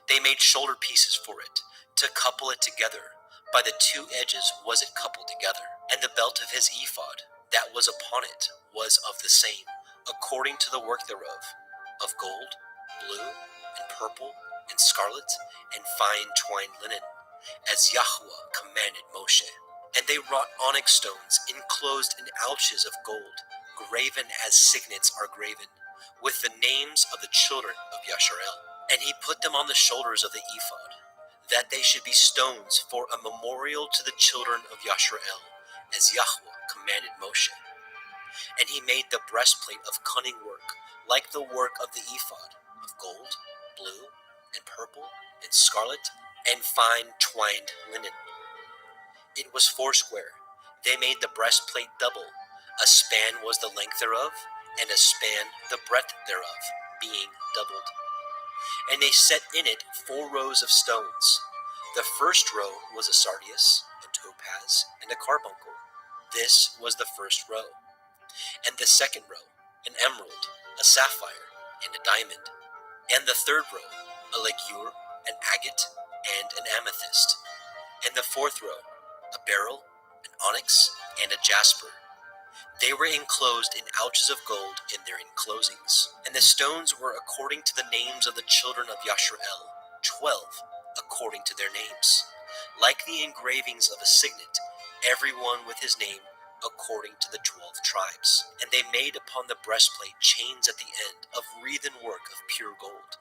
They made shoulder pieces for it, to couple it together. By the two edges was it coupled together. And the belt of his ephod, that was upon it, was of the same, according to the work thereof, of gold, blue, and purple, and scarlet, and fine twined linen, as Yahweh commanded Moshe. And they wrought onyx stones enclosed in ouches of gold, graven as signets are graven, with the names of the children of Yasharel. And he put them on the shoulders of the ephod, that they should be stones for a memorial to the children of Yasharel, as Yahweh commanded Moshe. And he made the breastplate of cunning work, like the work of the ephod, of gold, blue, and purple, and scarlet, and fine twined linen. It was foursquare. They made the breastplate double. A span was the length thereof, and a span the breadth thereof, being doubled. And they set in it 4 rows of stones. The first row was a sardius, a topaz, and a carbuncle. This was the first row. And the second row, an emerald, a sapphire, and a diamond. And the third row, a ligure, an agate, and an amethyst. And the fourth row, a beryl, an onyx, and a jasper. They were enclosed in ouches of gold in their enclosings. And the stones were according to the names of the children of Yasharel, 12 according to their names, like the engravings of a signet, every one with his name according to the 12 tribes. And they made upon the breastplate chains at the end of wreathen work of pure gold.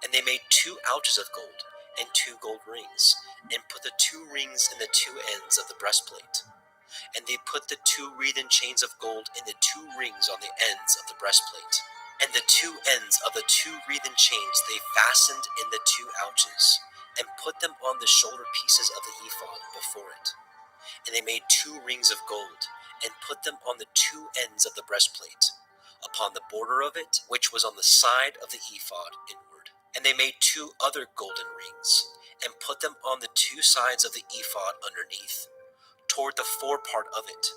And they made 2 ouches of gold and 2 gold rings, and put the 2 rings in the 2 ends of the breastplate. And they put the 2 wreathen chains of gold in the 2 rings on the ends of the breastplate. And the 2 ends of the 2 wreathen chains they fastened in the 2 ouches, and put them on the shoulder pieces of the ephod before it. And they made 2 rings of gold, and put them on the 2 ends of the breastplate, upon the border of it, which was on the side of the ephod inward. And they made 2 other golden rings, and put them on the 2 sides of the ephod underneath, toward the forepart of it,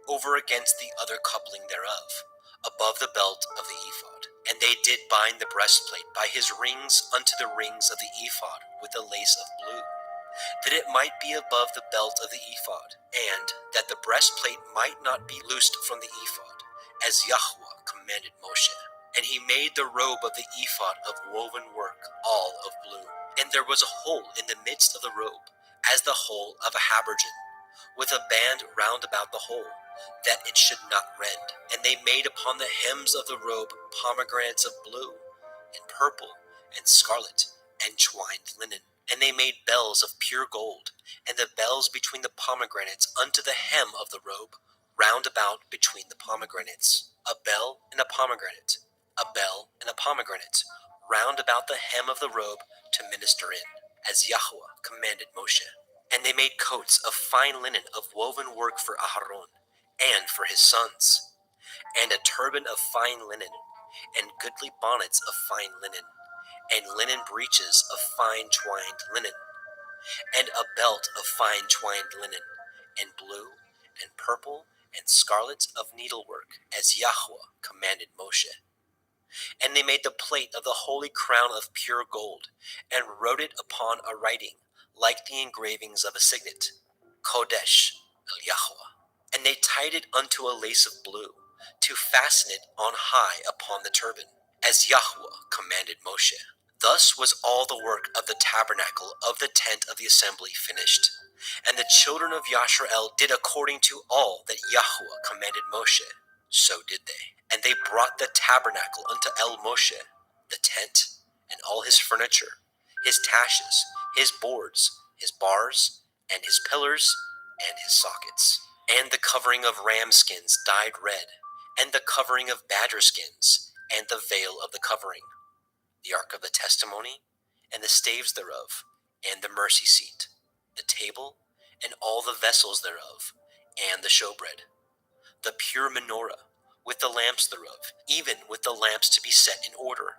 over against the other coupling thereof, above the belt of the ephod. And they did bind the breastplate by his rings unto the rings of the ephod with a lace of blue, that it might be above the belt of the ephod, and that the breastplate might not be loosed from the ephod, as Yahweh commanded Moshe. And he made the robe of the ephod of woven work, all of blue. And there was a hole in the midst of the robe, as the hole of a habergeon, with a band round about the hole, that it should not rend. And they made upon the hems of the robe pomegranates of blue, and purple, and scarlet, and twined linen. And they made bells of pure gold, and the bells between the pomegranates unto the hem of the robe, round about between the pomegranates. A bell and a pomegranate, a bell and a pomegranate, round about the hem of the robe to minister in, as Yahweh commanded Moshe. And they made coats of fine linen of woven work for Aharon, and for his sons, and a turban of fine linen, and goodly bonnets of fine linen, and linen breeches of fine twined linen, and a belt of fine twined linen, and blue, and purple, and scarlet of needlework, as Yahweh commanded Moshe. And they made the plate of the holy crown of pure gold, and wrote it upon a writing, like the engravings of a signet, Kodesh El Yahweh. And they tied it unto a lace of blue, to fasten it on high upon the turban, as Yahweh commanded Moshe. Thus was all the work of the tabernacle of the tent of the assembly finished. And the children of Yasharel did according to all that Yahweh commanded Moshe. So did they. And they brought the tabernacle unto El Moshe, the tent, and all his furniture, his taches, his boards, his bars, and his pillars, and his sockets, and the covering of ram skins dyed red, and the covering of badger skins, and the veil of the covering, the ark of the testimony, and the staves thereof, and the mercy seat, the table, and all the vessels thereof, and the showbread, the pure menorah, with the lamps thereof, even with the lamps to be set in order,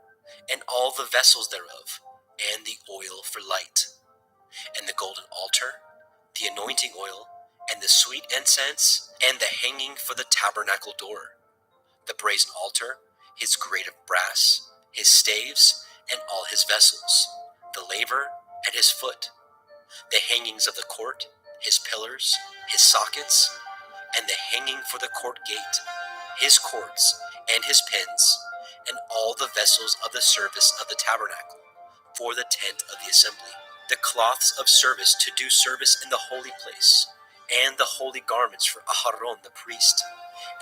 and all the vessels thereof, and the oil for light, and the golden altar, the anointing oil, and the sweet incense, and the hanging for the tabernacle door, the brazen altar, his grate of brass, his staves, and all his vessels, the laver, and his foot, the hangings of the court, his pillars, his sockets, and the hanging for the court gate, his cords, and his pins, and all the vessels of the service of the tabernacle, for the tent of the assembly, the cloths of service to do service in the holy place, and the holy garments for Aharon the priest,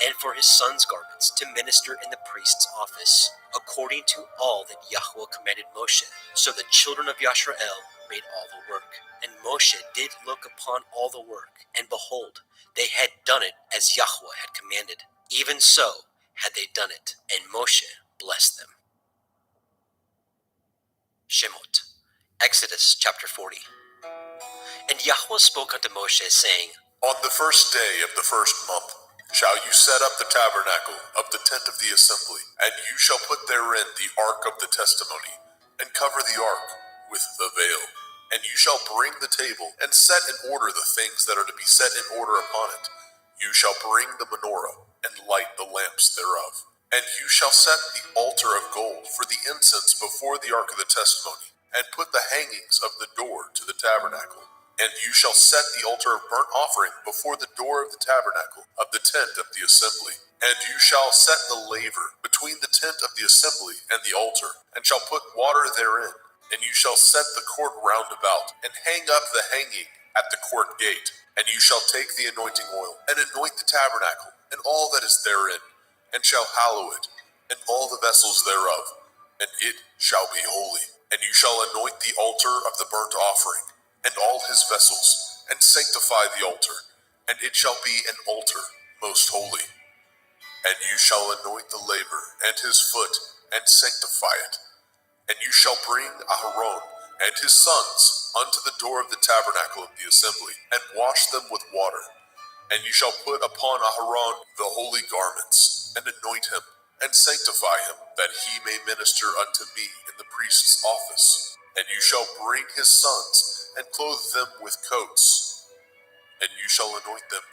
and for his sons' garments to minister in the priest's office, according to all that Yahweh commanded Moshe. So the children of Yasharel made all the work. And Moshe did look upon all the work, and behold, they had done it as Yahweh had commanded. Even so had they done it, and Moshe blessed them. Shemot, Exodus chapter 40. And Yahweh spoke unto Moshe, saying, On the first day of the first month shall you set up the tabernacle of the tent of the assembly, and you shall put therein the ark of the testimony, and cover the ark with the veil. And you shall bring the table, and set in order the things that are to be set in order upon it. You shall bring the menorah, and light the lamps thereof. And you shall set the altar of gold for the incense before the ark of the testimony, and put the hangings of the door to the tabernacle. And you shall set the altar of burnt offering before the door of the tabernacle of the tent of the assembly. And you shall set the laver between the tent of the assembly and the altar, and shall put water therein. And you shall set the court round about, and hang up the hanging at the court gate. And you shall take the anointing oil, and anoint the tabernacle, and all that is therein, and shall hallow it, and all the vessels thereof, and it shall be holy. And you shall anoint the altar of the burnt offering, and all his vessels, and sanctify the altar, and it shall be an altar most holy. And you shall anoint the laver and his foot, and sanctify it. And you shall bring Aharon and his sons unto the door of the tabernacle of the assembly, and wash them with water. And you shall put upon Aharon the holy garments, and anoint him, and sanctify him, that he may minister unto me in the priest's office. And you shall bring his sons, and clothe them with coats. And you shall anoint them,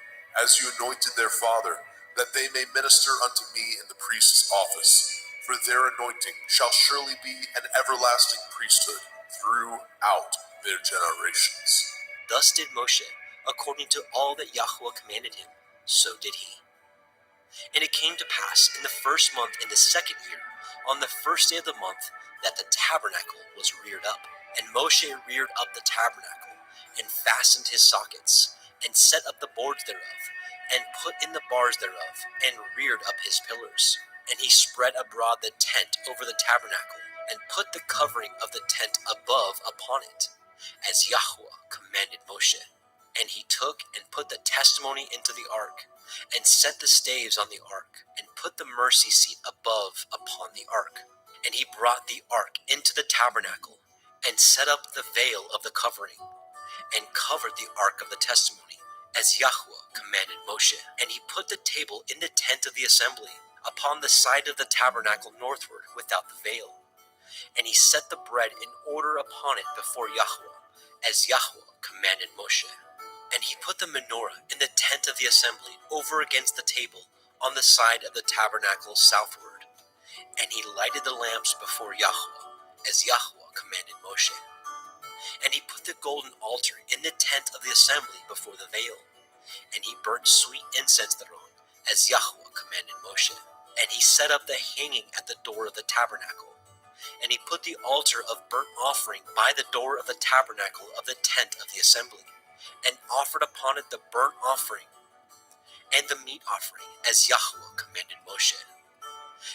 as you anointed their father, that they may minister unto me in the priest's office, for their anointing shall surely be an everlasting priesthood throughout their generations. Thus did Moshe, according to all that Yahweh commanded him, so did he. And it came to pass in the first month in the second year, on the first day of the month, that the tabernacle was reared up. And Moshe reared up the tabernacle, and fastened his sockets, and set up the boards thereof, and put in the bars thereof, and reared up his pillars. And he spread abroad the tent over the tabernacle, and put the covering of the tent above upon it, as Yahweh commanded Moshe. And he took and put the testimony into the ark, and set the staves on the ark, and put the mercy seat above upon the ark. And he brought the ark into the tabernacle, and set up the veil of the covering, and covered the ark of the testimony, as Yahweh commanded Moshe. And he put the table in the tent of the assembly, upon the side of the tabernacle northward, without the veil. And he set the bread in order upon it before Yahweh, as Yahweh commanded Moshe. And he put the menorah in the tent of the assembly, over against the table, on the side of the tabernacle southward. And he lighted the lamps before Yahweh, as Yahweh commanded Moshe. And he put the golden altar in the tent of the assembly before the veil. And he burnt sweet incense thereon, as Yahweh commanded Moshe. And he set up the hanging at the door of the tabernacle. And he put the altar of burnt offering by the door of the tabernacle of the tent of the assembly, and offered upon it the burnt offering and the meat offering, as Yahweh commanded Moshe.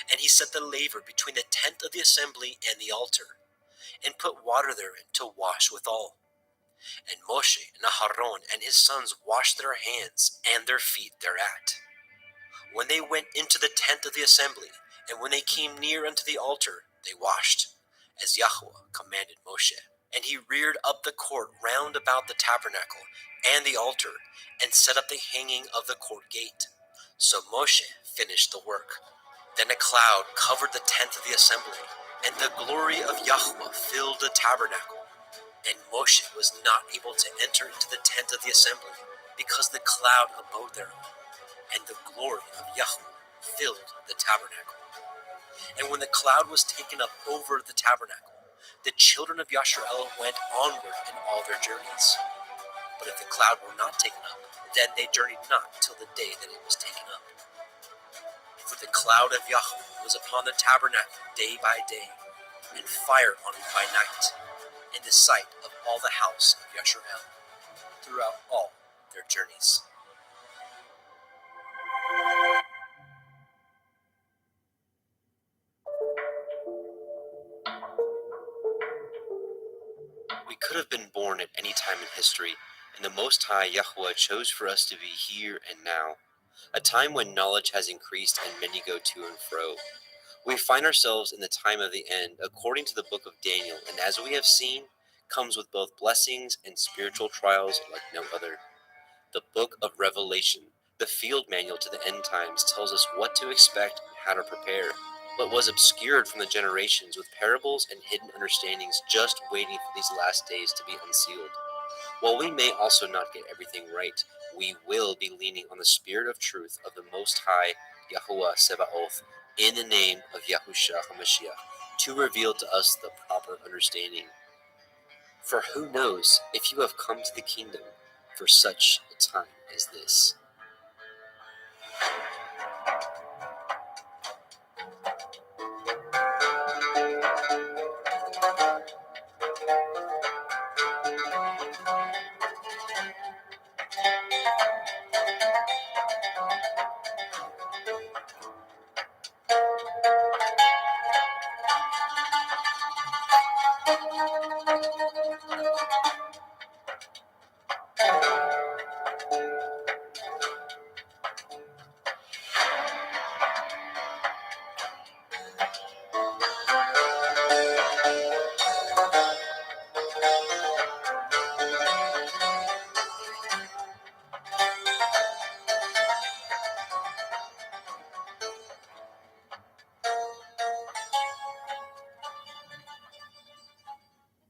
And he set the laver between the tent of the assembly and the altar, and put water therein to wash withal. And Moshe and Aharon and his sons washed their hands and their feet thereat, when they went into the tent of the assembly, and when they came near unto the altar, they washed, as Yahweh commanded Moshe. And he reared up the court round about the tabernacle and the altar, and set up the hanging of the court gate. So Moshe finished the work. Then a cloud covered the tent of the assembly, and the glory of Yahweh filled the tabernacle. And Moshe was not able to enter into the tent of the assembly, because the cloud abode thereon, and the glory of Yahweh filled the tabernacle. And when the cloud was taken up over the tabernacle, the children of Yasharel went onward in all their journeys. But if the cloud were not taken up, then they journeyed not till the day that it was taken up. For the cloud of Yahweh was upon the tabernacle day by day, and fire on it by night, in the sight of all the house of Yasharel, throughout all their journeys. We could have been born at any time in history, and the Most High Yahweh chose for us to be here and now, a time when knowledge has increased and many go to and fro. We find ourselves in the time of the end, according to the book of Daniel, and as we have seen, comes with both blessings and spiritual trials like no other. The book of Revelation, the field manual to the end times, tells us what to expect and how to prepare, but was obscured from the generations with parables and hidden understandings just waiting for these last days to be unsealed. While we may also not get everything right, we will be leaning on the Spirit of truth of the Most High Yahuwah Sebaoth in the name of Yahushua HaMashiach to reveal to us the proper understanding. For who knows if you have come to the kingdom for such a time as this.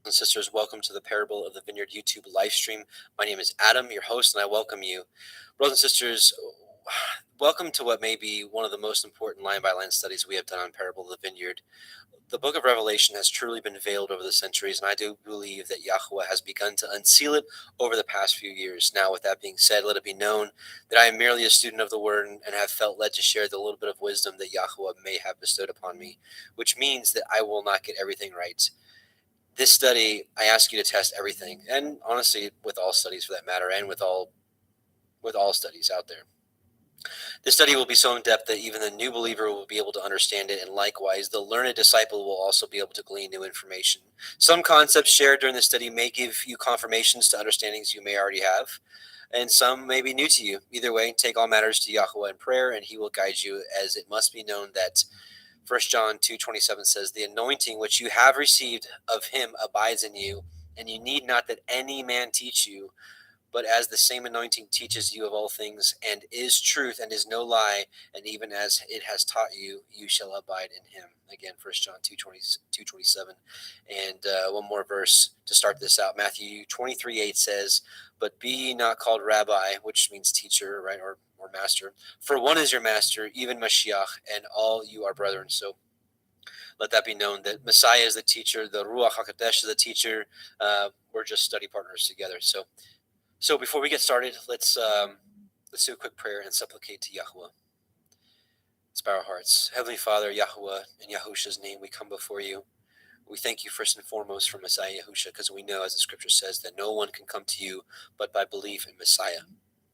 And sisters, welcome to the Parable of the Vineyard YouTube live stream. My name is Adam, your host, and I welcome you. Brothers and sisters, welcome to what may be one of the most important line-by-line studies we have done on Parable of the Vineyard. The book of Revelation has truly been veiled over the centuries, and I do believe that Yahweh has begun to unseal it over the past few years. Now, with that being said, let it be known that I am merely a student of the Word and have felt led to share the little bit of wisdom that Yahweh may have bestowed upon me, which means that I will not get everything right. This study, I ask you to test everything, and honestly, with all studies for that matter, and with all studies out there. This study will be so in depth that even the new believer will be able to understand it, and likewise, the learned disciple will also be able to glean new information. Some concepts shared during the study may give you confirmations to understandings you may already have, and some may be new to you. Either way, take all matters to Yahweh in prayer, and he will guide you, as it must be known that 1 John 2:27 says, "The anointing which you have received of him abides in you, and you need not that any man teach you, but as the same anointing teaches you of all things, and is truth, and is no lie, and even as it has taught you, you shall abide in him." Again, 1 John 2:27. And one more verse to start this out. Matthew 23:8 says, "But be ye not called rabbi," which means teacher, right, or master, "for one is your master, even Mashiach, and all you are brethren." So let that be known that Messiah is the teacher, the Ruach HaKodesh is the teacher. We're just study partners together. So before we get started, let's do a quick prayer and supplicate to Yahweh. Let's bow our hearts. Heavenly Father, Yahweh, in Yahusha's name, we come before you. We thank you first and foremost for Messiah Yahusha, because we know, as the scripture says, that no one can come to you but by belief in Messiah.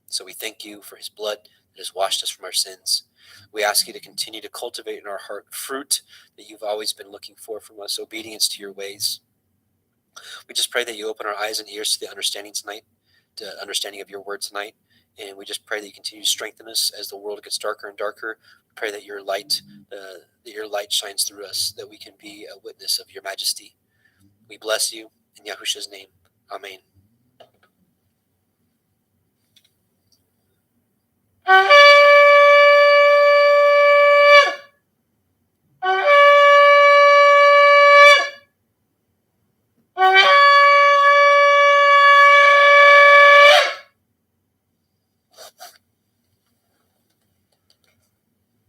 So we thank you for his blood that has washed us from our sins. We ask you to continue to cultivate in our heart fruit that you've always been looking for from us, obedience to your ways. We just pray that you open our eyes and ears to the understanding tonight, to understanding of your word tonight. And we just pray that you continue to strengthen us as the world gets darker and darker. We pray that your light shines through us, that we can be a witness of your majesty. We bless you in Yahusha's name. Amen.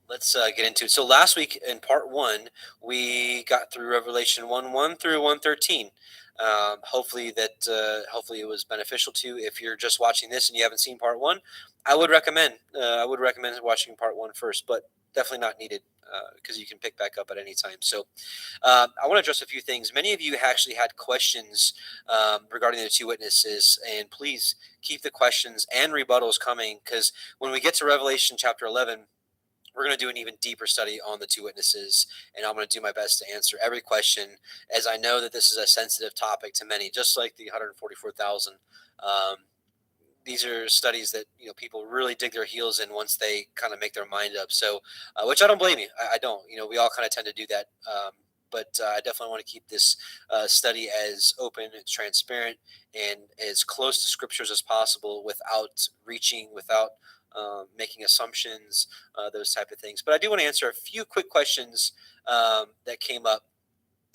Let's get into it. So last week in part 1, we got through Revelation 1:1 through 1:13. Hopefully it was beneficial to you. If you're just watching this and you haven't seen part 1, I would recommend watching part 1 first, but definitely not needed because you can pick back up at any time. So I want to address a few things. Many of you actually had questions regarding the two witnesses, and please keep the questions and rebuttals coming, because when we get to Revelation chapter 11, we're going to do an even deeper study on the two witnesses, and I'm going to do my best to answer every question, as I know that this is a sensitive topic to many, just like the 144,000. These are studies that people really dig their heels in once they kind of make their mind up. So, which I don't blame you. I don't. We all kind of tend to do that. But I definitely want to keep this study as open and transparent and as close to scriptures as possible, without reaching, without making assumptions, those type of things. But I do want to answer a few quick questions that came up.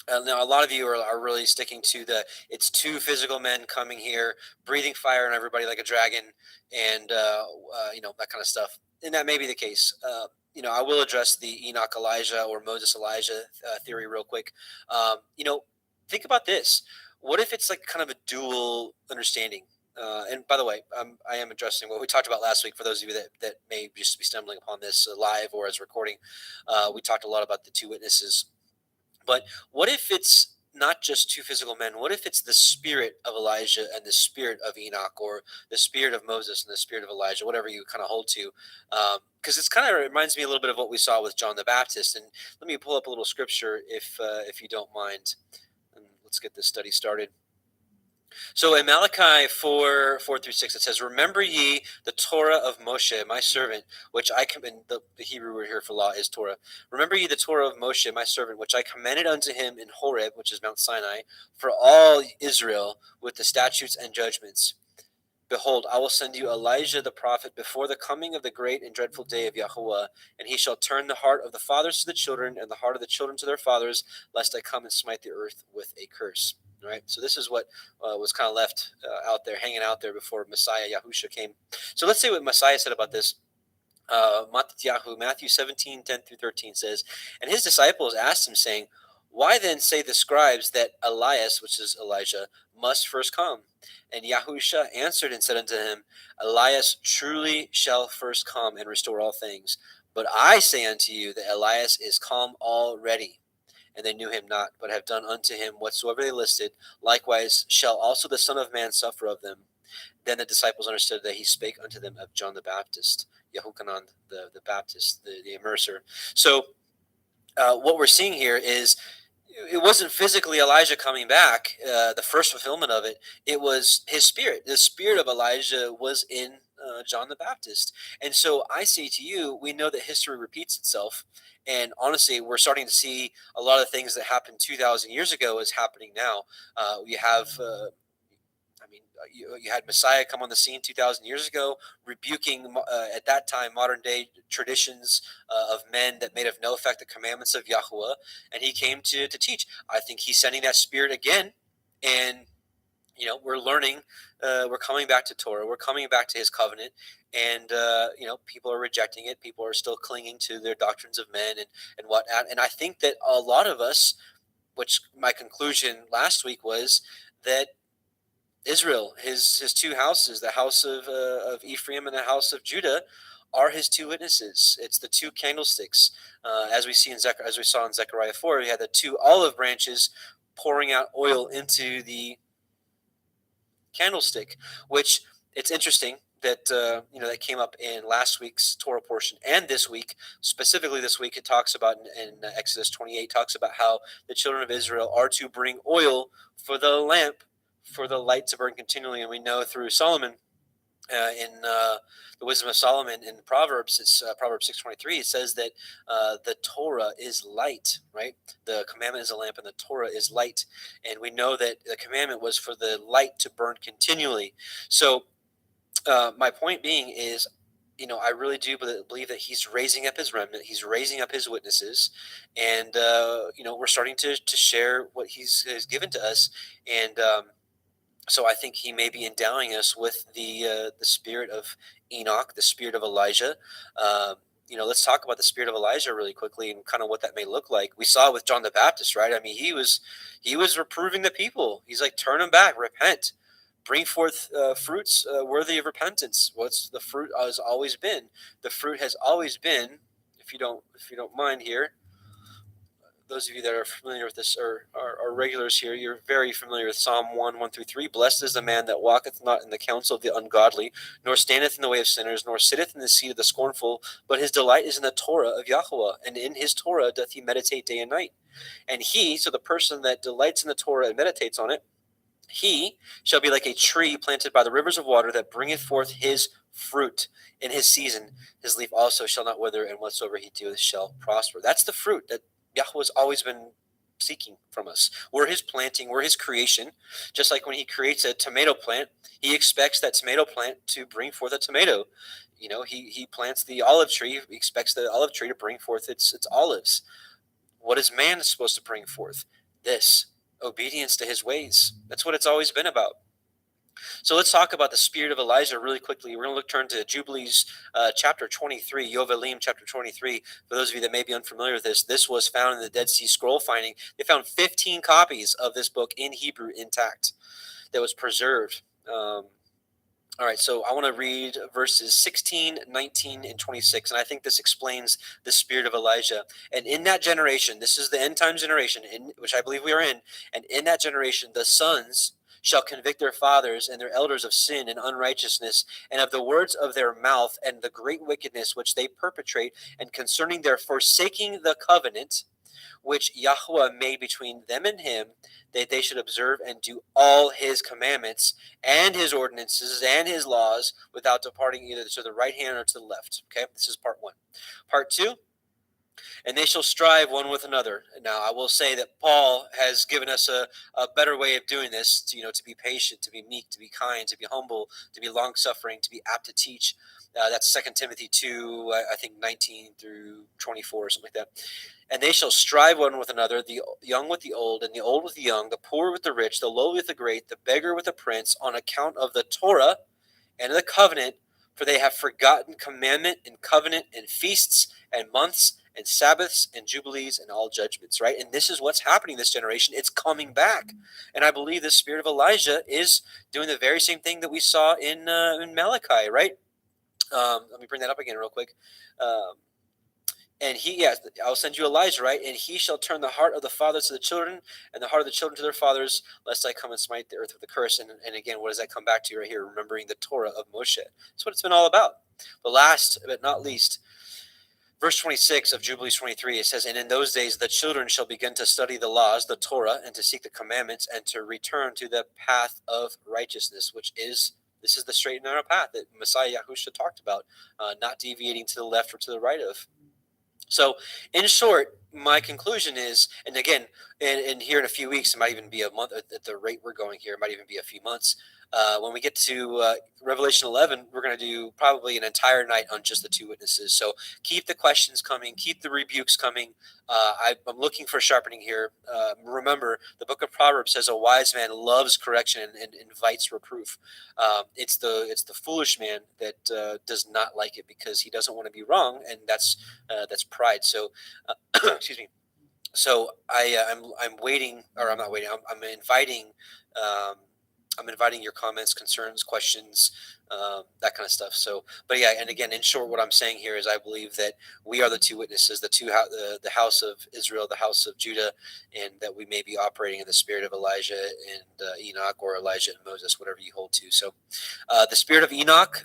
Now, a lot of you are really sticking to it's two physical men coming here, breathing fire on everybody like a dragon, and that kind of stuff. And that may be the case. I will address the Enoch Elijah or Moses Elijah theory real quick. Think about this. What if it's like kind of a dual understanding? And by the way, I am addressing what we talked about last week. For those of you that may just be stumbling upon this live or as recording, we talked a lot about the two witnesses. But what if it's not just two physical men? What if it's the spirit of Elijah and the spirit of Enoch, or the spirit of Moses and the spirit of Elijah, whatever you kind of hold to? Because it's kind of reminds me a little bit of what we saw with John the Baptist. And let me pull up a little scripture if you don't mind. And let's get this study started. So in Malachi 4:4-6, it says, "Remember ye the Torah of Moshe, my servant, which I command." The Hebrew word here for law is Torah. "Remember ye the Torah of Moshe, my servant, which I commanded unto him in Horeb," which is Mount Sinai, "for all Israel, with the statutes and judgments. Behold, I will send you Elijah the prophet before the coming of the great and dreadful day of Yahuwah, and he shall turn the heart of the fathers to the children, and the heart of the children to their fathers, lest I come and smite the earth with a curse." All right, so this is what was kind of left out there, hanging out there before Messiah Yahusha came. So let's see what Messiah said about this. Matthew 17, 10 through 13 says, "And his disciples asked him, saying, Why then say the scribes that Elias," which is Elijah, "must first come? And Yahusha answered and said unto him, Elias truly shall first come and restore all things. But I say unto you that Elias is come already. And they knew him not, but have done unto him whatsoever they listed. Likewise shall also the Son of Man suffer of them. Then the disciples understood that he spake unto them of John the Baptist," Yehochanan the Baptist, the immerser. So what we're seeing here is it wasn't physically Elijah coming back, the first fulfillment of it. It was his spirit. The spirit of Elijah was in John the Baptist. And so I say to you, we know that history repeats itself. And honestly, we're starting to see a lot of things that happened 2,000 years ago is happening now. You have you had Messiah come on the scene 2,000 years ago, rebuking at that time modern day traditions of men that made of no effect the commandments of Yahweh, and he came to teach. I think he's sending that spirit again, and we're learning. We're coming back to Torah. We're coming back to his covenant, and people are rejecting it. People are still clinging to their doctrines of men and whatnot. And I think that a lot of us, which my conclusion last week was that Israel, his two houses, the house of Ephraim and the house of Judah, are his two witnesses. It's the two candlesticks, as we saw in Zechariah 4. We had the two olive branches pouring out oil into the candlestick, which it's interesting that that came up in last week's Torah portion and this week. Specifically, this week it talks about in Exodus 28 talks about how the children of Israel are to bring oil for the lamp, for the light to burn continually. And we know through Solomon, in the wisdom of Solomon in Proverbs, it's Proverbs 6:23. It says that the Torah is light, right? The commandment is a lamp, and the Torah is light. And we know that the commandment was for the light to burn continually. So my point being is, I really do believe that he's raising up his remnant. He's raising up his witnesses, and we're starting to share what he's given to us, and so I think he may be endowing us with the spirit of Enoch, the spirit of Elijah. Let's talk about the spirit of Elijah really quickly and kind of what that may look like. We saw with John the Baptist, right? I mean, he was reproving the people. He's like, turn them back, repent, bring forth fruits worthy of repentance. What's the fruit has always been? The fruit has always been, if you don't mind here, those of you that are familiar with this or are regulars here, you're very familiar with Psalm 1 through 3. Blessed is the man that walketh not in the counsel of the ungodly, nor standeth in the way of sinners, nor sitteth in the seat of the scornful, but his delight is in the Torah of Yahweh, and in his Torah doth he meditate day and night. And so the person that delights in the Torah and meditates on it, he shall be like a tree planted by the rivers of water that bringeth forth his fruit in his season. His leaf also shall not wither, and whatsoever he doeth shall prosper. That's the fruit that Yahweh's always been seeking from us. We're his planting, we're his creation. Just like when he creates a tomato plant, he expects that tomato plant to bring forth a tomato. He plants the olive tree, he expects the olive tree to bring forth its olives. What is man supposed to bring forth? This obedience to his ways. That's what it's always been about. So let's talk about the spirit of Elijah really quickly. We're going to turn to Jubilees chapter 23, Yovelim chapter 23. For those of you that may be unfamiliar with this was found in the Dead Sea Scroll finding. They found 15 copies of this book in Hebrew intact that was preserved. All right, so I want to read verses 16, 19, and 26, and I think this explains the spirit of Elijah. And in that generation, this is the end time generation, which I believe we are in, and in that generation, the sons shall convict their fathers and their elders of sin and unrighteousness, and of the words of their mouth, and the great wickedness which they perpetrate, and concerning their forsaking the covenant which Yahweh made between them and him, that they should observe and do all his commandments and his ordinances and his laws without departing either to the right hand or to the left. Okay, this is part one. Part two, and they shall strive one with another. Now, I will say that Paul has given us a better way of doing this, to be patient, to be meek, to be kind, to be humble, to be long-suffering, to be apt to teach. That's 2 Timothy 2, I think 19 through 24 or something like that. And they shall strive one with another, the young with the old, and the old with the young, the poor with the rich, the lowly with the great, the beggar with the prince, on account of the Torah and the covenant, For they have forgotten commandment and covenant and feasts and months and Sabbaths and jubilees and all judgments, right? And this is what's happening this generation. It's coming back. And I believe the spirit of Elijah is doing the very same thing that we saw in Malachi, right? Let me bring that up again real quick. And he, yes, I'll send you Elijah, right? And he shall turn the heart of the fathers to the children, and the heart of the children to their fathers, lest I come and smite the earth with a curse. And again, what does that come back to right here? Remembering the Torah of Moshe. That's what it's been all about. But last but not least, verse 26 of Jubilees 23, it says, and in those days the children shall begin to study the laws, the Torah, and to seek the commandments, and to return to the path of righteousness, which is, this is the straight and narrow path that Messiah Yahushua talked about, not deviating to the left or to the right of. So, in short, my conclusion is, and again, and here in a few weeks, it might even be a month at the rate we're going here, it might even be a few months. When we get to Revelation 11, we're going to do probably an entire night on just the two witnesses. So keep the questions coming, keep the rebukes coming. I'm looking for sharpening here. Remember, the book of Proverbs says a wise man loves correction and invites reproof. It's the foolish man that does not like it because he doesn't want to be wrong, and that's pride. So, excuse me. So I'm waiting, or I'm not waiting. I'm inviting. I'm inviting your comments, concerns, questions, that kind of stuff. So, but yeah, and again, in short, what I'm saying here is I believe that we are the two witnesses, the house of Israel, the house of Judah, and that we may be operating in the spirit of Elijah and Enoch, or Elijah and Moses, whatever you hold to. So, the spirit of Enoch,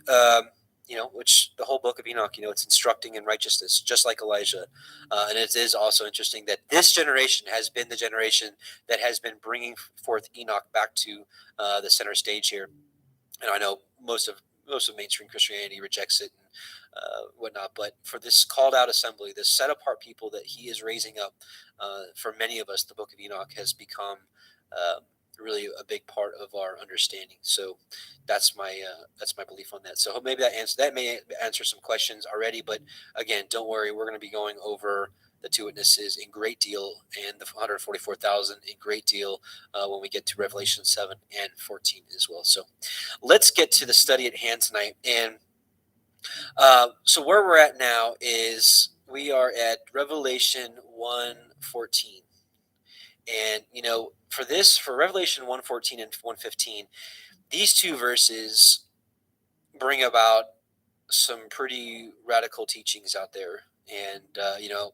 which the whole book of Enoch, it's instructing in righteousness, just like Elijah. And it is also interesting that this generation has been the generation that has been bringing forth Enoch back to the center stage here. And I know most of mainstream Christianity rejects it and whatnot, but for this called out assembly, this set apart people that he is raising up, for many of us, the book of Enoch has become really a big part of our understanding. So that's my belief on that. So maybe that may answer some questions already, but again, don't worry, we're going to be going over the two witnesses in great deal and the 144,000 in great deal when we get to Revelation 7 and 14 as well. So let's get to the study at hand tonight. And so where we're at now is we are at Revelation 1:14. And, for Revelation 1:14 and 1:15, these two verses bring about some pretty radical teachings out there. And,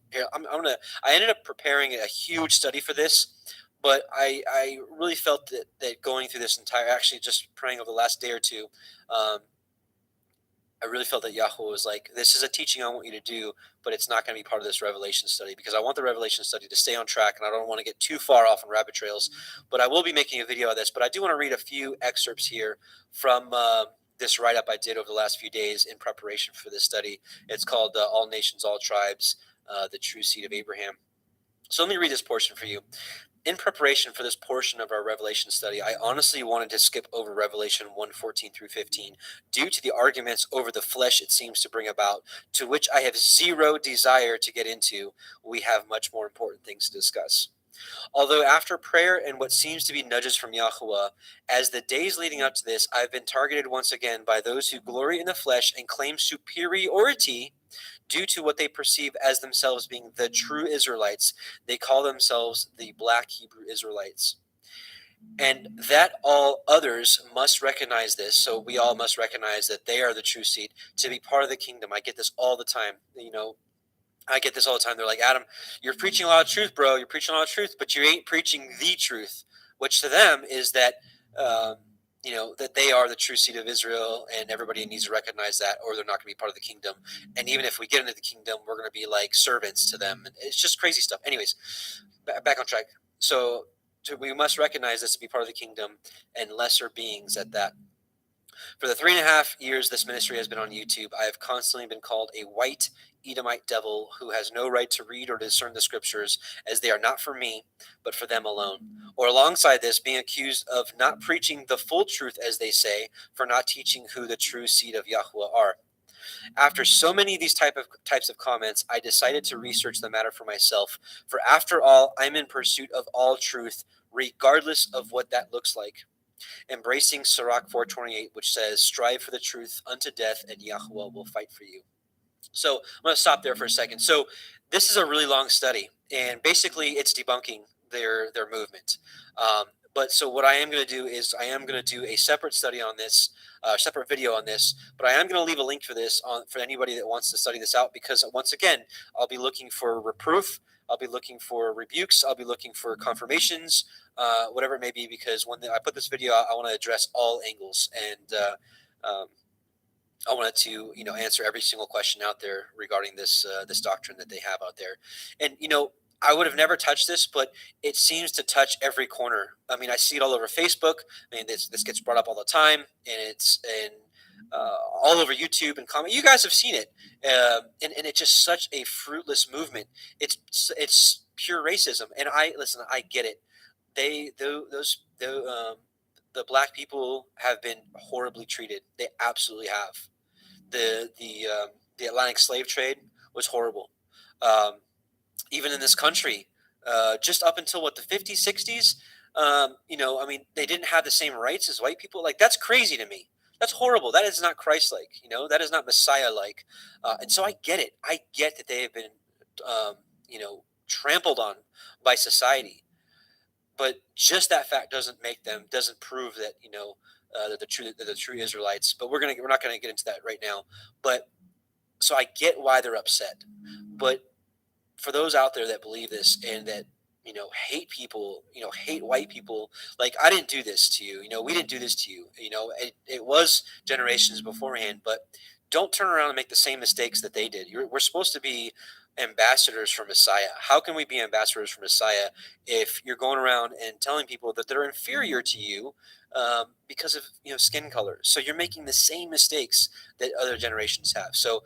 here, I ended up preparing a huge study for this, but I really felt that going through this actually just praying over the last day or two, I really felt that Yahweh was like, this is a teaching I want you to do, but it's not going to be part of this Revelation study, because I want the Revelation study to stay on track, and I don't want to get too far off on rabbit trails. But I will be making a video of this. But I do want to read a few excerpts here from this write-up I did over the last few days in preparation for this study. It's called All Nations, All Tribes, the True Seed of Abraham. So let me read this portion for you. In preparation for this portion of our Revelation study, I honestly wanted to skip over Revelation 1:14 through 15 due to the arguments over the flesh it seems to bring about, to which I have zero desire to get into. We have much more important things to discuss. Although after prayer and what seems to be nudges from Yahuwah, as the days leading up to this, I've been targeted once again by those who glory in the flesh and claim superiority due to what they perceive as themselves being the true Israelites. They call themselves the Black Hebrew Israelites. And that all others must recognize this. So we all must recognize that they are the true seed to be part of the kingdom. I get this all the time. I get this all the time. They're like, Adam, you're preaching a lot of truth, bro. You're preaching a lot of truth, but you ain't preaching the truth, which to them is that, that they are the true seed of Israel, and everybody needs to recognize that, or they're not going to be part of the kingdom. And even if we get into the kingdom, we're going to be like servants to them. It's just crazy stuff. Anyways, back on track. So we must recognize this to be part of the kingdom, and lesser beings at that. For the 3.5 years this ministry has been on YouTube, I have constantly been called a white Edomite devil who has no right to read or discern the scriptures, as they are not for me, but for them alone. Or alongside this, being accused of not preaching the full truth, as they say, for not teaching who the true seed of Yahuwah are. After so many of these types of comments, I decided to research the matter for myself. For after all, I'm in pursuit of all truth, regardless of what that looks like. embracing Sirach 4:28, which says, "Strive for the truth unto death, and Yahweh will fight for you." So I'm going to stop there for a second. So this is a really long study, and basically it's debunking their movement. But so what I am going to do is I am going to do a separate study on this, separate video on this. But I am going to leave a link for this for anybody that wants to study this out, because once again, I'll be looking for reproof. I'll be looking for rebukes. I'll be looking for confirmations, whatever it may be. Because when I put this video out, I want to address all angles, and I wanted to, answer every single question out there regarding this doctrine that they have out there. And I would have never touched this, but it seems to touch every corner. I mean, I see it all over Facebook. I mean, this gets brought up all the time, and it's all over YouTube and comment. You guys have seen it, and it's just such a fruitless movement. It's pure racism, and I get it. The black people have been horribly treated. They absolutely have. The Atlantic slave trade was horrible. Even in this country, just up until the 50s, 60s, they didn't have the same rights as white people. Like, that's crazy to me. That's horrible. That is not Christ-like. That is not Messiah-like. And so I get it. I get that they have been, trampled on by society. But just that fact doesn't prove that the true Israelites. But we're not gonna get into that right now. But so I get why they're upset. But for those out there that believe this and that hate people, hate white people, like, I didn't do this to you. We didn't do this to you. It was generations beforehand. But don't turn around and make the same mistakes that they did. We're supposed to be ambassadors for Messiah. How can we be ambassadors for Messiah if you're going around and telling people that they're inferior to you because of skin color? So you're making the same mistakes that other generations have. So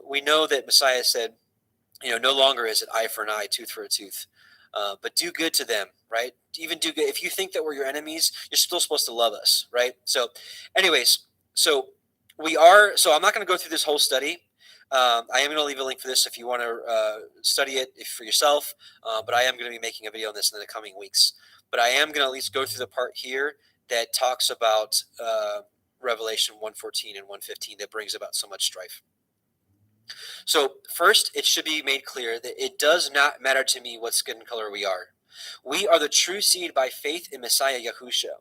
we know that Messiah said, no longer is it eye for an eye, tooth for a tooth, but do good to them, right? Even do good. If you think that we're your enemies, you're still supposed to love us, right? So anyways, so I'm not going to go through this whole study. I am going to leave a link for this if you want to study it for yourself, but I am going to be making a video on this in the coming weeks. But I am going to at least go through the part here that talks about Revelation 1:14 and 1:15 that brings about so much strife. So first, it should be made clear that it does not matter to me what skin color we are. We are the true seed by faith in Messiah Yahusha.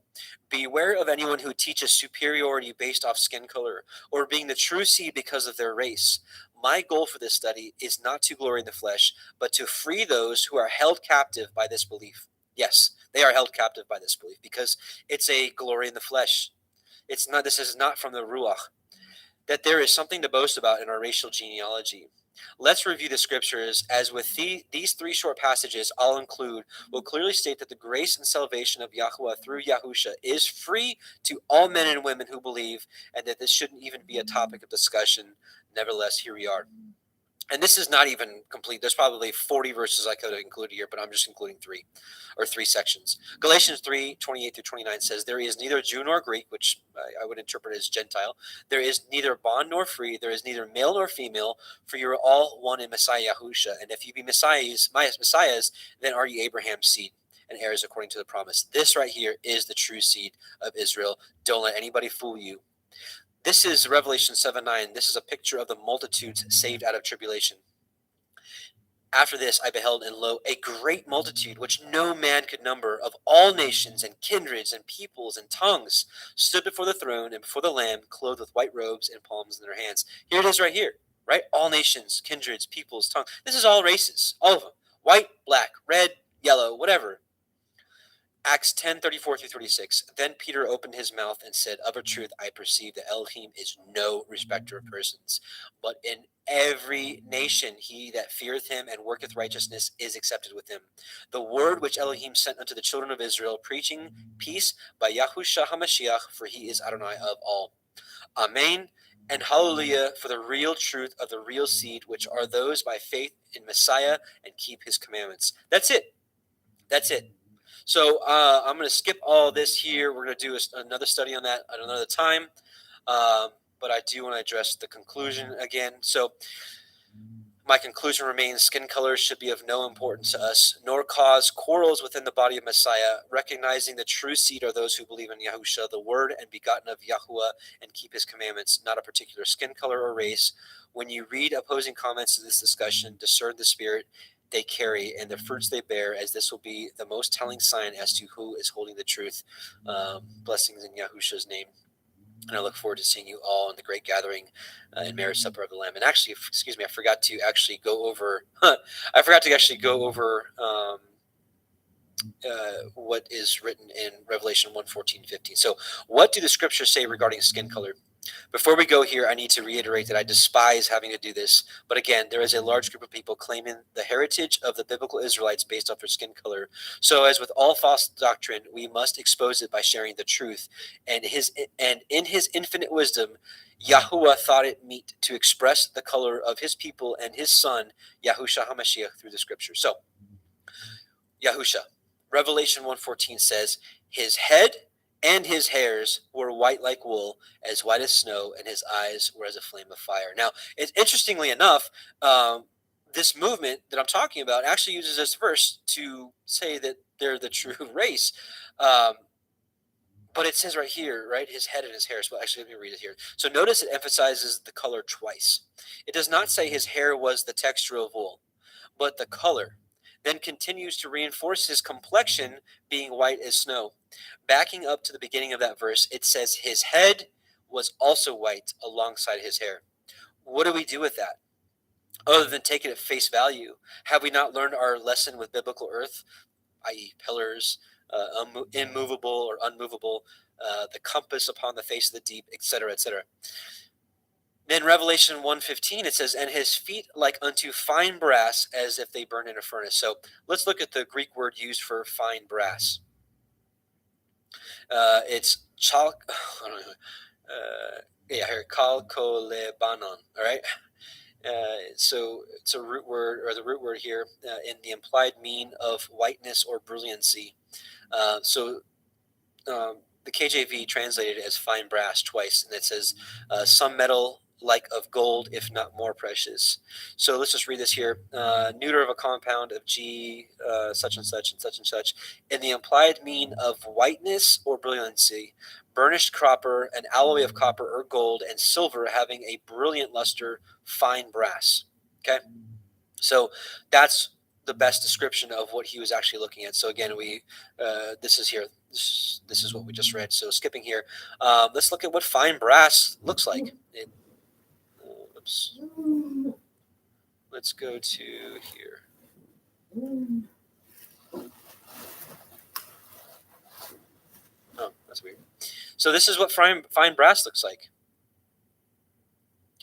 Beware of anyone who teaches superiority based off skin color or being the true seed because of their race. My goal for this study is not to glory in the flesh, but to free those who are held captive by this belief. Yes, they are held captive by this belief because it's a glory in the flesh. This is not from the Ruach. That there is something to boast about in our racial genealogy. Let's review the scriptures, as with these three short passages I'll include will clearly state that the grace and salvation of Yahweh through Yahusha is free to all men and women who believe, and that this shouldn't even be a topic of discussion. Nevertheless, here we are. And this is not even complete. There's probably 40 verses I could have included here, but I'm just including three sections. Galatians 3:28-29 says, there is neither Jew nor Greek, which I would interpret as Gentile. There is neither bond nor free. There is neither male nor female, for you are all one in Messiah Yahusha. And if you be messiahs, then are ye Abraham's seed and heirs according to the promise. This right here is the true seed of Israel. Don't let anybody fool you. This is Revelation 7:9. This is a picture of the multitudes saved out of tribulation. After this I beheld, and lo, a great multitude, which no man could number, of all nations and kindreds and peoples and tongues, stood before the throne and before the Lamb, clothed with white robes and palms in their hands. Here it is right here, right? All nations, kindreds, peoples, tongues. This is all races, all of them. White, black, red, yellow, whatever. Acts 10:34-36. Then Peter opened his mouth and said, of a truth I perceive that Elohim is no respecter of persons, but in every nation he that feareth him and worketh righteousness is accepted with him. The word which Elohim sent unto the children of Israel, preaching peace by Yahushua HaMashiach, for he is Adonai of all. Amen and hallelujah for the real truth of the real seed, which are those by faith in Messiah and keep his commandments. That's it. That's it. So I'm going to skip all this here. We're going to do another study on that at another time. But I do want to address the conclusion again. So My conclusion remains: skin color should be of no importance to us, nor cause quarrels within the body of Messiah, recognizing the true seed are those who believe in Yahusha, the Word and begotten of Yahuwah, and keep his commandments, not a particular skin color or race. When you read opposing comments to this discussion, discern the spirit they carry and the fruits they bear, as this will be the most telling sign as to who is holding the truth. Blessings in Yahusha's name. And I look forward to seeing you all in the great gathering in marriage supper of the Lamb. And actually, excuse me, I forgot to actually go over. What is written in Revelation 1:14-15. So, what do the scriptures say regarding skin color? Before we go here, I need to reiterate that I despise having to do this. But again, there is a large group of people claiming the heritage of the biblical Israelites based off their skin color. So, as with all false doctrine, we must expose it by sharing the truth. And in his infinite wisdom, Yahuwah thought it meet to express the color of his people and his son, Yahushua HaMashiach, through the scripture. So, Yahusha, Revelation 1:14 says, his head and his hairs were white like wool, as white as snow, and his eyes were as a flame of fire. Now, it's interestingly enough, this movement that I'm talking about actually uses this verse to say that they're the true race. But it says right here, right, his head and his hair. So actually, let me read it here. So notice it emphasizes the color twice. It does not say his hair was the texture of wool, but the color. Then continues to reinforce his complexion being white as snow. Backing up to the beginning of that verse, it says his head was also white alongside his hair. What do we do with that? Other than take it at face value, have we not learned our lesson with biblical earth, i.e. pillars, immovable or unmovable, the compass upon the face of the deep, etc., etc.? Then Revelation 1:15, it says, and his feet like unto fine brass, as if they burn in a furnace. So let's look at the Greek word used for fine brass. It's kalkolebanon, all right? So it's a root word, or the root word here, in the implied mean of whiteness or brilliancy. The KJV translated it as fine brass twice, and it says some metal like of gold, if not more precious. So let's just read this here. Neuter of a compound of G, such and such and such and such, in the implied mean of whiteness or brilliancy, burnished copper, an alloy of copper or gold, and silver having a brilliant luster, fine brass. Okay? So that's the best description of what he was actually looking at. So again, this is here. This is what we just read. So skipping here, let's look at what fine brass looks like. Oops. Let's go to here. Oh, that's weird. So this is what fine brass looks like.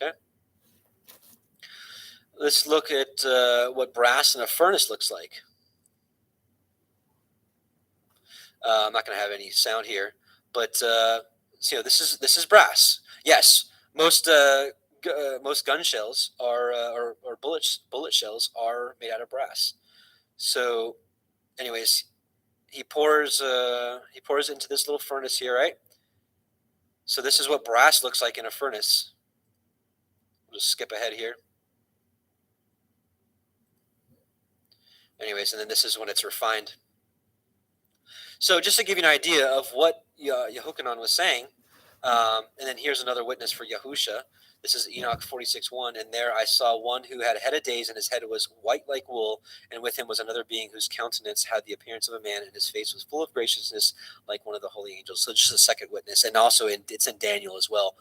Okay. Let's look at what brass in a furnace looks like. I'm not going to have any sound here, but this is brass. Yes, most gun shells are or bullet shells are made out of brass. So, anyways, he pours into this little furnace here, right? So this is what brass looks like in a furnace. We'll just skip ahead here. Anyways, and then this is when it's refined. So just to give you an idea of what Yehochanan was saying, and then here's another witness for Yahusha. This is Enoch 46:1, and there I saw one who had a head of days, and his head was white like wool, and with him was another being whose countenance had the appearance of a man, and his face was full of graciousness like one of the holy angels. So just a second witness, and also it's in Daniel as well.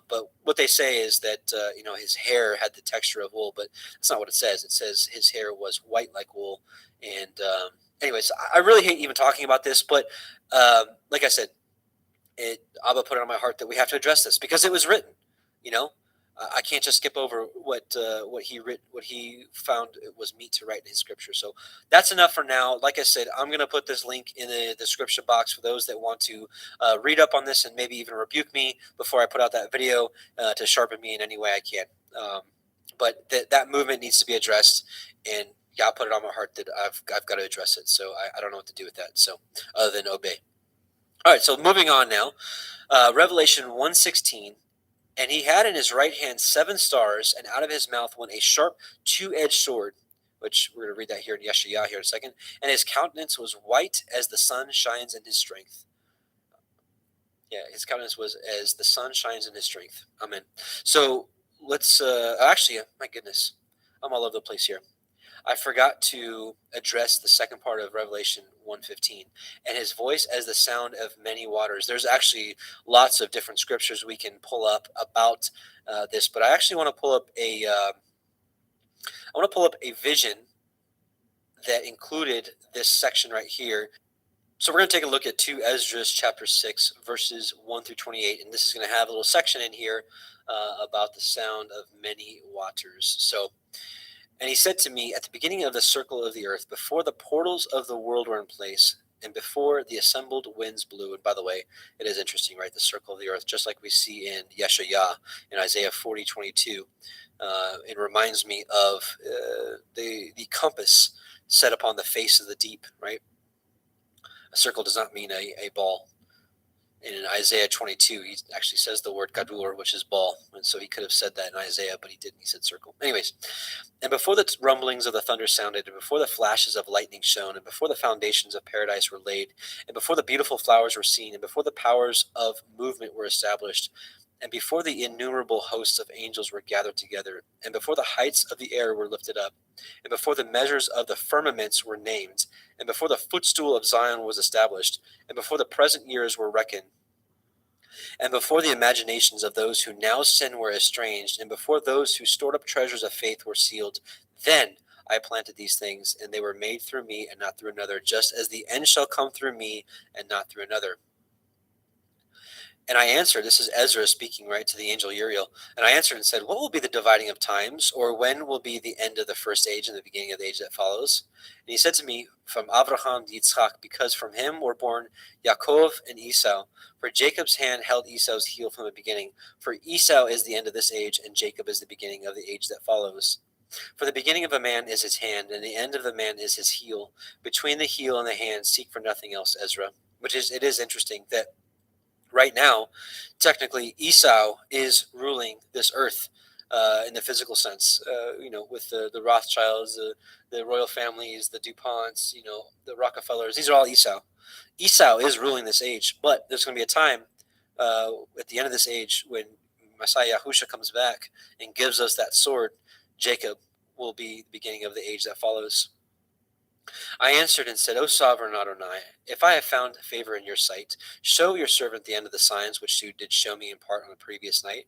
But what they say is that his hair had the texture of wool, but that's not what it says. It says his hair was white like wool, and anyways, I really hate even talking about this, but like I said, Abba put it on my heart that we have to address this because it was written. I can't just skip over what he found it was meet to write in his scripture. So that's enough for now. Like I said, I'm going to put this link in the description box for those that want to read up on this and maybe even rebuke me before I put out that video to sharpen me in any way I can. But that movement needs to be addressed, and God put it on my heart that I've got to address it. So I don't know what to do with that. So other than obey. All right. So moving on now, Revelation 1:16. And he had in his right hand 7 stars, and out of his mouth went a sharp 2-edged sword, which we're going to read that here in Yeshayah here in a second. And his countenance was white as the sun shines in his strength. Yeah, his countenance was as the sun shines in his strength. Amen. So let's, actually, my goodness, I'm all over the place here. I forgot to address the second part of Revelation 1:15, and his voice as the sound of many waters. There's actually lots of different scriptures we can pull up about this, but I actually want to pull up a vision that included this section right here. So we're going to take a look at 2 Ezra chapter 6, verses 1 through 28, and this is going to have a little section in here about the sound of many waters. So, and he said to me, at the beginning of the circle of the earth, before the portals of the world were in place, and before the assembled winds blew. And by the way, it is interesting, right? The circle of the earth, just like we see in Yeshayah in Isaiah 40:22. It reminds me of the compass set upon the face of the deep, right? A circle does not mean a ball. And in Isaiah 22, he actually says the word gadur, which is ball. And so he could have said that in Isaiah, but he didn't. He said circle. Anyways, and before the rumblings of the thunder sounded, and before the flashes of lightning shone, and before the foundations of paradise were laid, and before the beautiful flowers were seen, and before the powers of movement were established, and before the innumerable hosts of angels were gathered together, and before the heights of the air were lifted up, and before the measures of the firmaments were named, and before the footstool of Zion was established, and before the present years were reckoned, and before the imaginations of those who now sin were estranged, and before those who stored up treasures of faith were sealed, then I planted these things, and they were made through me and not through another, just as the end shall come through me and not through another. And I answered, this is Ezra speaking, right, to the angel Uriel. And I answered and said, what will be the dividing of times, or when will be the end of the first age and the beginning of the age that follows? And he said to me, from Abraham to Yitzchak, because from him were born Yaakov and Esau. For Jacob's hand held Esau's heel from the beginning. For Esau is the end of this age, and Jacob is the beginning of the age that follows. For the beginning of a man is his hand, and the end of the man is his heel. Between the heel and the hand, seek for nothing else, Ezra. It is interesting that right now, technically, Esau is ruling this earth in the physical sense. With the Rothschilds, the royal families, the DuPonts, the Rockefellers. These are all Esau. Esau is ruling this age, but there's going to be a time at the end of this age when Messiah Yahusha comes back and gives us that sword. Jacob will be the beginning of the age that follows. I answered and said, O sovereign Adonai, if I have found favor in your sight, show your servant the end of the signs which you did show me in part on the previous night.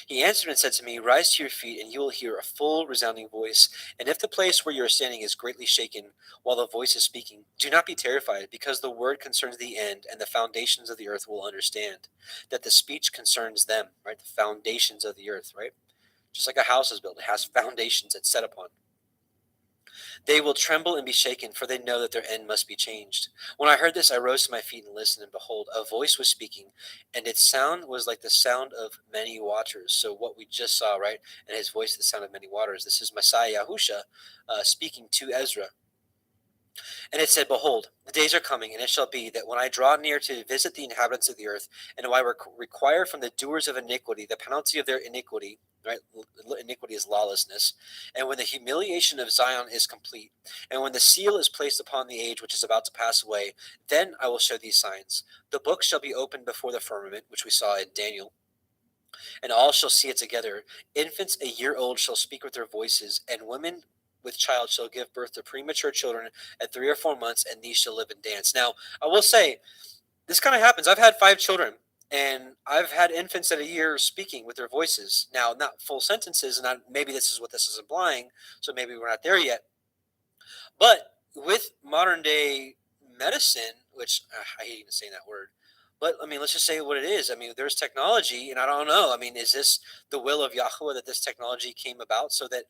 He answered and said to me, rise to your feet, and you will hear a full resounding voice. And if the place where you are standing is greatly shaken while the voice is speaking, do not be terrified, because the word concerns the end, and the foundations of the earth will understand that the speech concerns them, right? The foundations of the earth, right? Just like a house is built, it has foundations it's set upon. They will tremble and be shaken, for they know that their end must be changed. When I heard this, I rose to my feet and listened, and behold, a voice was speaking, and its sound was like the sound of many waters. So what we just saw, right? And his voice, the sound of many waters. This is Messiah Yahusha speaking to Ezra. And it said, behold, the days are coming, and it shall be that when I draw near to visit the inhabitants of the earth, and do I require from the doers of iniquity the penalty of their iniquity, right? Iniquity is lawlessness. And when the humiliation of Zion is complete, and when the seal is placed upon the age which is about to pass away, then I will show these signs. The book shall be opened before the firmament, which we saw in Daniel, and all shall see it together. Infants a year old shall speak with their voices, and women with child shall give birth to premature children at 3 or 4 months, and these shall live and dance. Now, I will say, this kind of happens. I've had 5 children, and I've had infants at a year speaking with their voices. Now, not full sentences, and maybe this is what this is implying, so maybe we're not there yet. But with modern day medicine, which I hate even saying that word, but I mean, let's just say what it is. I mean, there's technology, and I don't know. I mean, is this the will of Yahweh that this technology came about so that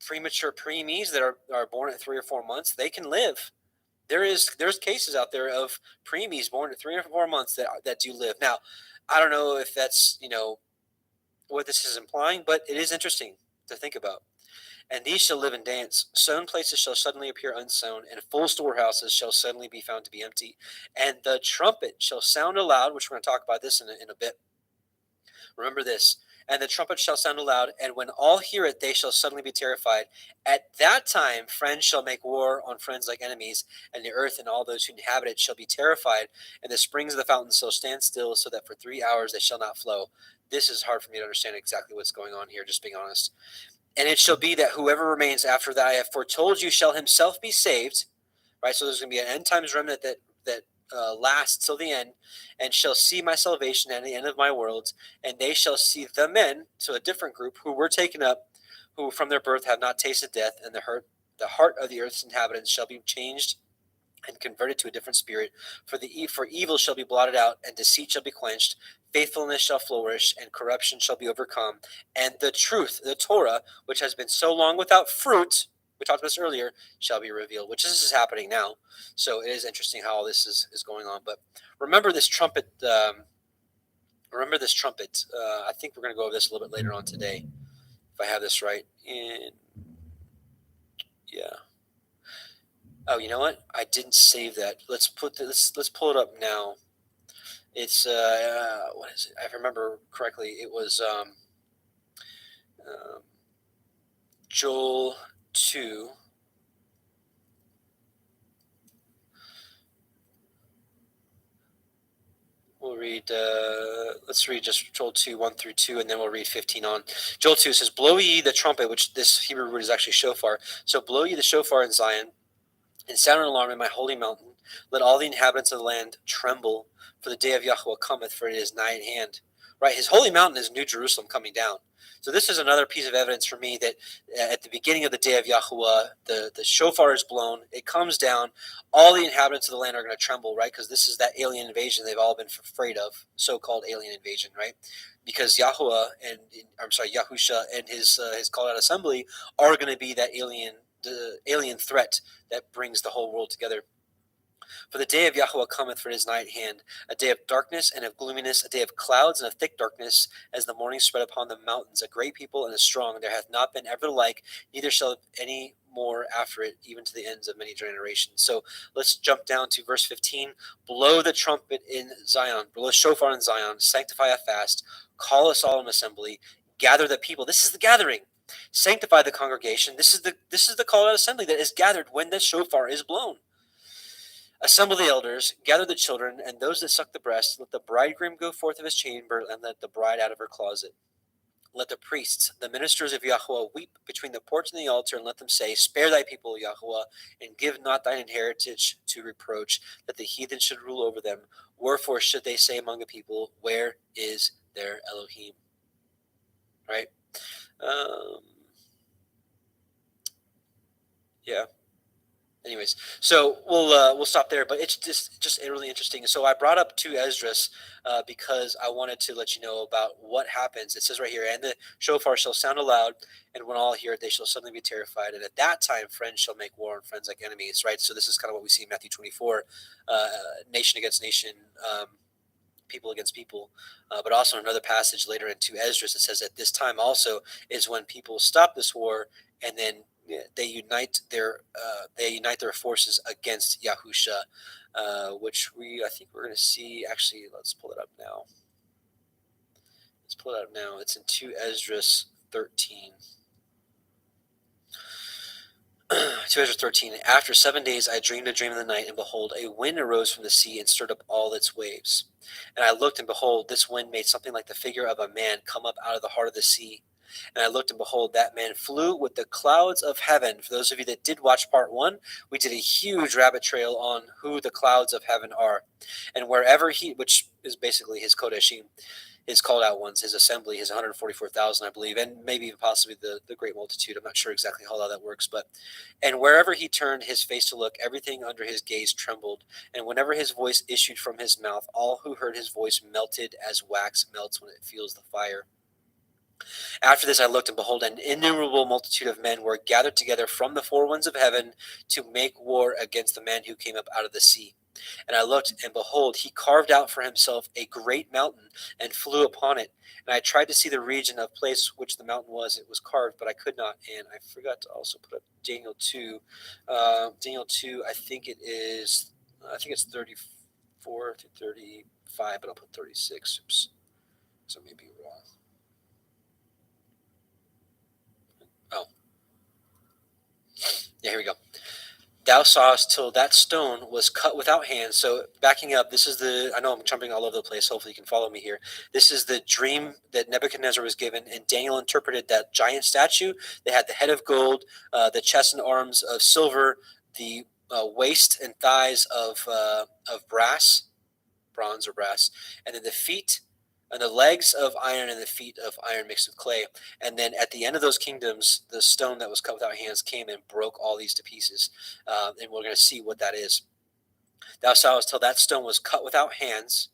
premature preemies that are born at 3 or 4 months, they can live? There's cases out there of preemies born at 3 or 4 months that do live. Now, I don't know if that's what this is implying, but it is interesting to think about. And these shall live and dance. Sown places shall suddenly appear unsown, and full storehouses shall suddenly be found to be empty. And the trumpet shall sound aloud, which we're going to talk about this in a bit. Remember this. And the trumpet shall sound aloud, and when all hear it, they shall suddenly be terrified. At that time, friends shall make war on friends like enemies, and the earth and all those who inhabit it shall be terrified, and the springs of the fountains shall stand still, so that for 3 hours they shall not flow. This is hard for me to understand exactly what's going on here, just being honest. And it shall be that whoever remains after that I have foretold you shall himself be saved. Right, so there's going to be an end times remnant that lasts till the end, and shall see my salvation at the end of my world, and they shall see the men, so a different group, who were taken up, who from their birth have not tasted death, and the heart of the earth's inhabitants shall be changed and converted to a different spirit. For evil shall be blotted out, and deceit shall be quenched. Faithfulness shall flourish, and corruption shall be overcome. And the truth, the Torah, which has been so long without fruit, we talked about this earlier, shall be revealed, which this is happening now. So it is interesting how all this is going on. But remember this trumpet. I think we're going to go over this a little bit later on today, if I have this right. Oh, you know what? I didn't save that. Let's pull it up now. It's what is it? If I remember correctly, it was Joel 2. We'll read. Let's read just Joel 2, 1 through 2, and then we'll read 15 on. Joel 2 says, "Blow ye the trumpet," which this Hebrew word is actually shofar. So blow ye the shofar in Zion, and sound an alarm in my holy mountain. Let all the inhabitants of the land tremble, for the day of Yahweh cometh, for it is nigh at hand. Right, his holy mountain is New Jerusalem coming down. So this is another piece of evidence for me that at the beginning of the day of Yahweh, the shofar is blown, it comes down, all the inhabitants of the land are going to tremble, right? Because this is that alien invasion they've all been afraid of, so-called alien invasion, right? Because Yahweh Yahusha and his called out assembly are going to be that alien threat that brings the whole world together. For the day of Yahweh cometh, for it is nigh at hand, a day of darkness and of gloominess, a day of clouds and of thick darkness, as the morning spread upon the mountains, a great people and a strong. There hath not been ever the like, neither shall any more after it, even to the ends of many generations. So let's jump down to verse 15. Blow the trumpet in Zion, blow the shofar in Zion, sanctify a fast, call a solemn assembly, gather the people. This is the gathering. Sanctify the congregation. This is the called out assembly that is gathered when the shofar is blown. Assemble the elders, gather the children, and those that suck the breast. Let the bridegroom go forth of his chamber, and let the bride out of her closet. Let the priests, the ministers of Yahweh, weep between the porch and the altar, and let them say, Spare thy people, Yahweh, and give not thine inheritance to reproach, that the heathen should rule over them. Wherefore should they say among the people, Where is their Elohim? Right? Yeah. Anyways, so we'll stop there, but it's just really interesting. So I brought up 2 Esdras because I wanted to let you know about what happens. It says right here, and the shofar shall sound aloud, and when all hear it, they shall suddenly be terrified. And at that time, friends shall make war on friends like enemies. Right. So this is kind of what we see in Matthew 24, nation against nation. People against people, but also another passage later in 2 Esdras, it says at this time also is when people stop this war, and then they unite their forces against Yahusha, which I think we're going to see. Actually, let's pull it up now. It's in 2 Esdras 13. 2 Esdras 13. After 7 days I dreamed a dream in the night, and behold, a wind arose from the sea and stirred up all its waves. And I looked, and behold, this wind made something like the figure of a man come up out of the heart of the sea. And I looked, and behold, that man flew with the clouds of heaven. For those of you that did watch part 1, we did a huge rabbit trail on who the clouds of heaven are. And wherever which is basically his Kodeshim, his called out ones, his assembly, his 144,000, I believe, and maybe even possibly the great multitude. I'm not sure exactly how that works, and wherever he turned his face to look, everything under his gaze trembled. And whenever his voice issued from his mouth, all who heard his voice melted as wax melts when it feels the fire. After this I looked, and behold, an innumerable multitude of men were gathered together from the 4 winds of heaven to make war against the man who came up out of the sea. And I looked, and behold, he carved out for himself a great mountain and flew upon it. And I tried to see the region of place which the mountain was. It was carved, but I could not. And I forgot to also put up Daniel 2. Daniel 2, I think it's 34 to 35, but I'll put 36. Oops. So maybe wrong. Oh. Yeah, here we go. Thou sawest till that stone was cut without hands. So backing up, this is I know I'm jumping all over the place. Hopefully you can follow me here. This is the dream that Nebuchadnezzar was given, and Daniel interpreted that giant statue that had the head of gold, the chest and arms of silver, the waist and thighs of bronze or brass, and then the feet and the legs of iron and the feet of iron mixed with clay. And then at the end of those kingdoms, the stone that was cut without hands came and broke all these to pieces. And we're going to see what that is. Thou sawest till that stone was cut without hands.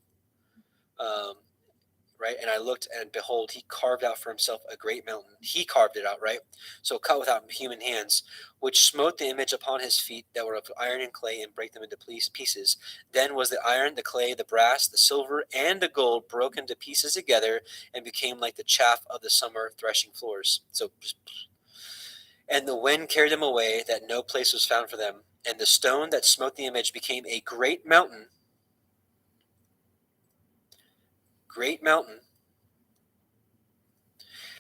Right? And I looked, and behold, he carved out for himself a great mountain. He carved it out, right? So cut without human hands, which smote the image upon his feet that were of iron and clay, and brake them into pieces. Then was the iron, the clay, the brass, the silver, and the gold broken to pieces together, and became like the chaff of the summer threshing floors. So, and the wind carried them away, that no place was found for them. And the stone that smote the image became a great mountain.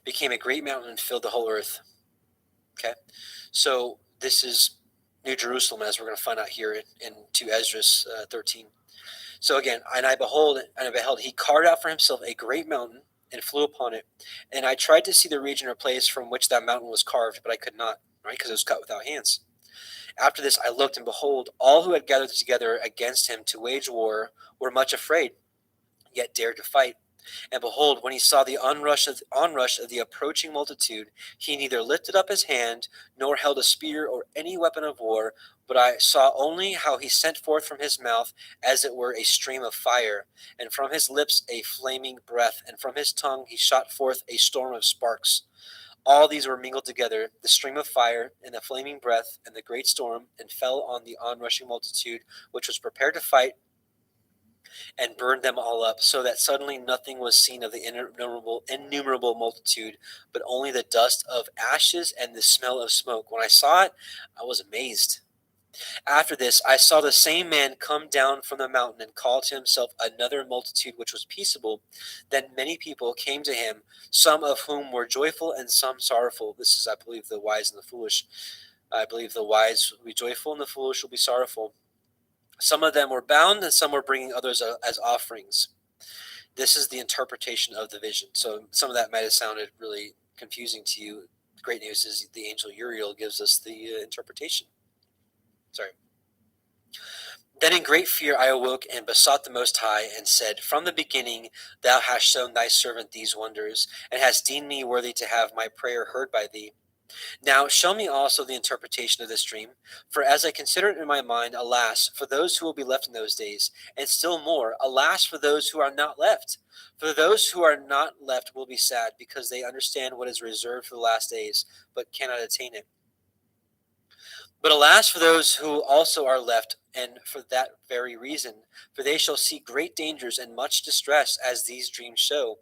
Became a great mountain and filled the whole earth. Okay, so this is New Jerusalem, as we're going to find out here in 2 Ezra 13. So again, and I beheld, he carved out for himself a great mountain and flew upon it. And I tried to see the region or place from which that mountain was carved, but I could not, right, because it was cut without hands. After this I looked, and behold, all who had gathered together against him to wage war were much afraid, yet dared to fight. And behold, when he saw the onrush of the approaching multitude, he neither lifted up his hand, nor held a spear or any weapon of war, but I saw only how he sent forth from his mouth as it were a stream of fire, and from his lips a flaming breath, and from his tongue he shot forth a storm of sparks. All these were mingled together, the stream of fire, and the flaming breath, and the great storm, and fell on the onrushing multitude, which was prepared to fight, and burned them all up, so that suddenly nothing was seen of the innumerable multitude, but only the dust of ashes and the smell of smoke. When I saw it, I was amazed. After this, I saw the same man come down from the mountain and call to himself another multitude which was peaceable. Then many people came to him, some of whom were joyful and some sorrowful. This is, I believe, the wise and the foolish. I believe the wise will be joyful and the foolish will be sorrowful. Some of them were bound, and some were bringing others as offerings. This is the interpretation of the vision. So some of that might have sounded really confusing to you. The great news is the angel Uriel gives us the interpretation. Sorry. Then in great fear I awoke and besought the Most High, and said, From the beginning thou hast shown thy servant these wonders, and hast deemed me worthy to have my prayer heard by thee. Now show me also the interpretation of this dream, for as I consider it in my mind, alas, for those who will be left in those days, and still more, alas, for those who are not left. For those who are not left will be sad, because they understand what is reserved for the last days, but cannot attain it. But alas for those who also are left, and for that very reason, for they shall see great dangers and much distress, as these dreams show.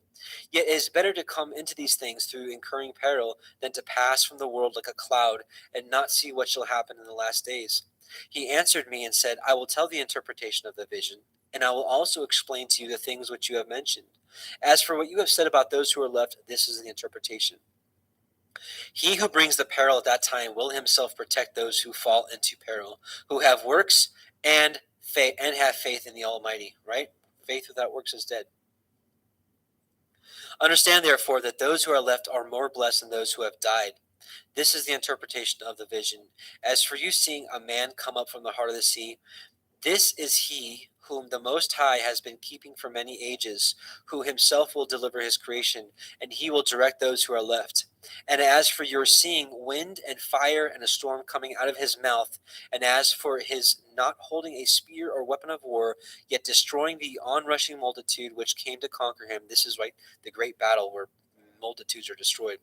Yet it is better to come into these things through incurring peril than to pass from the world like a cloud, and not see what shall happen in the last days. He answered me and said, I will tell the interpretation of the vision, and I will also explain to you the things which you have mentioned. As for what you have said about those who are left, this is the interpretation. He who brings the peril at that time will himself protect those who fall into peril, who have works and have faith in the Almighty, right? Faith without works is dead. Understand, therefore, that those who are left are more blessed than those who have died. This is the interpretation of the vision. As for you seeing a man come up from the heart of the sea, this is he whom the Most High has been keeping for many ages, who himself will deliver his creation, and he will direct those who are left. And as for your seeing wind and fire and a storm coming out of his mouth, and as for his not holding a spear or weapon of war, yet destroying the onrushing multitude which came to conquer him, this is right, the great battle where multitudes are destroyed.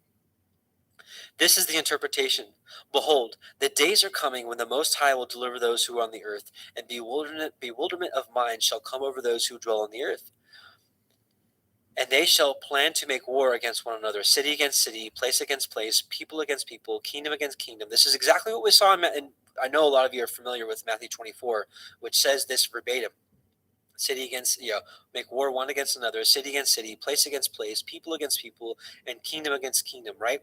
This is the interpretation. Behold, the days are coming when the Most High will deliver those who are on the earth, and bewilderment of mind shall come over those who dwell on the earth. And they shall plan to make war against one another, city against city, place against place, people against people, kingdom against kingdom. This is exactly what we saw and I know a lot of you are familiar with Matthew 24, which says this verbatim. city against, make war one against another, city against city, place against place, people against people, and kingdom against kingdom, right?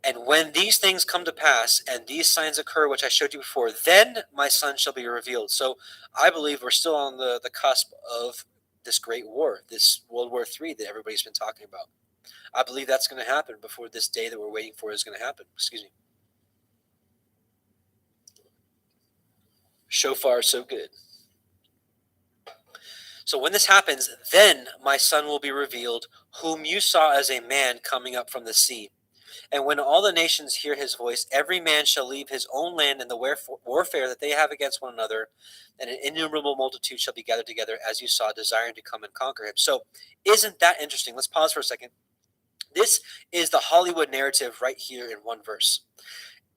And when these things come to pass and these signs occur, which I showed you before, then my son shall be revealed. So I believe we're still on the cusp of this great war, this World War III that everybody's been talking about. I believe that's going to happen before this day that we're waiting for is going to happen. Excuse me. Shofar, so good. So when this happens, then my son will be revealed, whom you saw as a man coming up from the sea. And when all the nations hear his voice, every man shall leave his own land and the warfare that they have against one another, and an innumerable multitude shall be gathered together, as you saw, desiring to come and conquer him. So isn't that interesting? Let's pause for a second. This is the Hollywood narrative right here in one verse.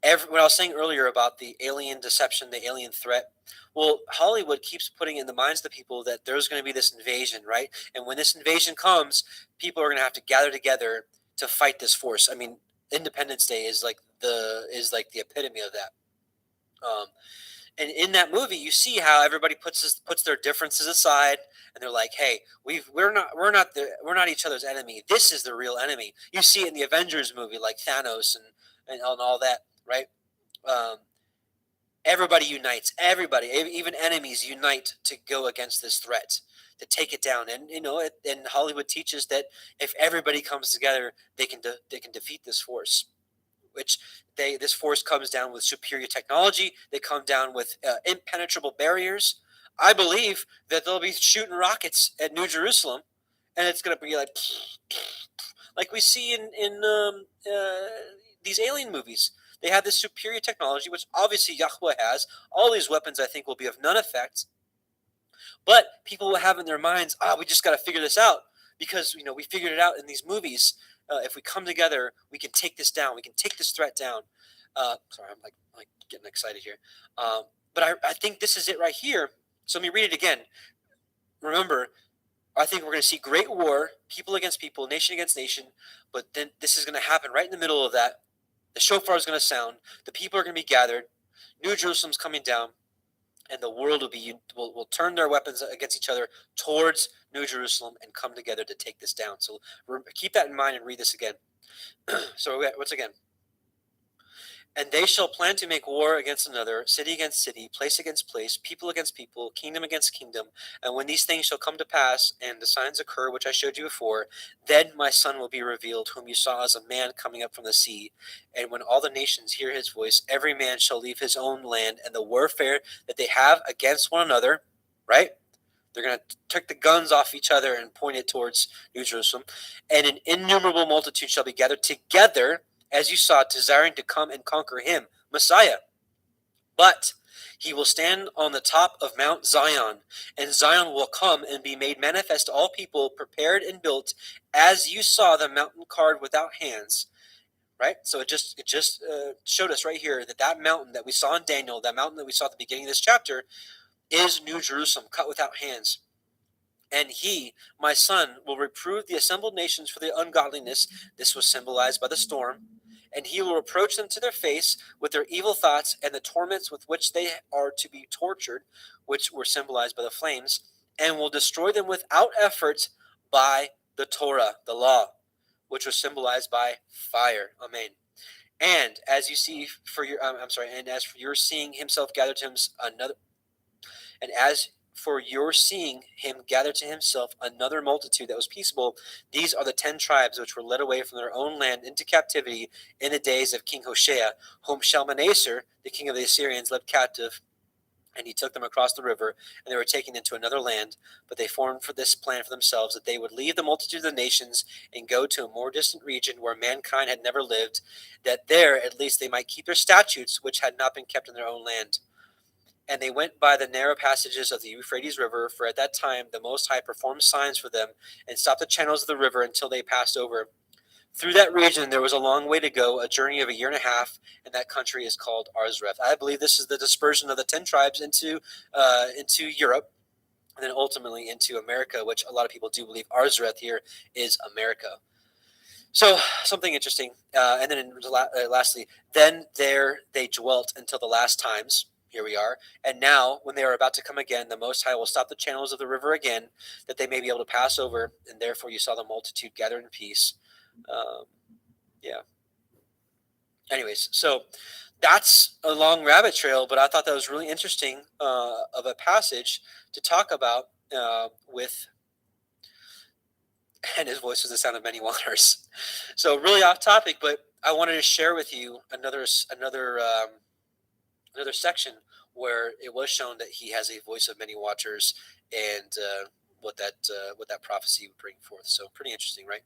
What I was saying earlier about the alien deception, the alien threat, well, Hollywood keeps putting in the minds of the people that there's going to be this invasion, right? And when this invasion comes, people are going to have to gather together to fight this force. I mean, Independence Day is like the epitome of that. And in that movie, you see how everybody puts their differences aside, and they're like, "Hey, we're not each other's enemy. This is the real enemy." You see it in the Avengers movie, like Thanos and all that, right? Everybody unites. Everybody, even enemies, unite to go against this threat, to take it down. And and Hollywood teaches that if everybody comes together, they can defeat this force. Which this force comes down with superior technology. They come down with impenetrable barriers. I believe that they'll be shooting rockets at New Jerusalem, and it's going to be like we see in these alien movies. They have this superior technology, which obviously Yahweh has. All these weapons, I think, will be of none effect. But people will have in their minds, we just got to figure this out because we figured it out in these movies. If we come together, we can take this down. We can take this threat down. Sorry, I'm like getting excited here. But I think this is it right here. So let me read it again. Remember, I think we're going to see great war, people against people, nation against nation. But then this is going to happen right in the middle of that. The shofar is going to sound. The people are going to be gathered. New Jerusalem's coming down. And the world will turn their weapons against each other towards New Jerusalem and come together to take this down. So keep that in mind and read this again. So once again. And they shall plan to make war against another, city against city, place against place, people against people, kingdom against kingdom. And when these things shall come to pass, and the signs occur which I showed you before, then my son will be revealed, whom you saw as a man coming up from the sea. And when all the nations hear his voice, every man shall leave his own land and the warfare that they have against one another, right? They're going to take the guns off each other and point it towards New Jerusalem. And an innumerable multitude shall be gathered together, as you saw, desiring to come and conquer him, Messiah. But he will stand on the top of Mount Zion, and Zion will come and be made manifest to all people, prepared and built, as you saw the mountain carved without hands. Right? So it just showed us right here that mountain that we saw in Daniel, that mountain that we saw at the beginning of this chapter, is New Jerusalem, cut without hands. And he, my son, will reprove the assembled nations for their ungodliness. This was symbolized by the storm. And he will reproach them to their face with their evil thoughts and the torments with which they are to be tortured, which were symbolized by the flames, and will destroy them without effort by the Torah, the law, which was symbolized by fire. Amen. And as you see and as for your seeing himself gather to him another multitude that was peaceable, these are the 10 tribes which were led away from their own land into captivity in the days of King Hoshea, whom Shalmaneser, the king of the Assyrians, led captive. And he took them across the river, and they were taken into another land. But they formed for this plan for themselves, that they would leave the multitude of the nations and go to a more distant region where mankind had never lived, that there at least they might keep their statutes, which had not been kept in their own land. And they went by the narrow passages of the Euphrates River, for at that time the Most High performed signs for them, and stopped the channels of the river until they passed over. Through that region there was a long way to go, a journey of a year and a half, and that country is called Arzreth. I believe this is the dispersion of the 10 tribes into Europe, and then ultimately into America, which a lot of people do believe Arzreth here is America. So something interesting. And then lastly, then there they dwelt until the last times. Here we are. And now, when they are about to come again, the Most High will stop the channels of the river again, that they may be able to pass over. And therefore you saw the multitude gathered in peace. Yeah. Anyways, so that's a long rabbit trail, but I thought that was really interesting of a passage to talk about with, and his voice was the sound of many waters. So really off topic, but I wanted to share with you another section where it was shown that he has a voice of many watchers, and what that prophecy would bring forth. So pretty interesting, right?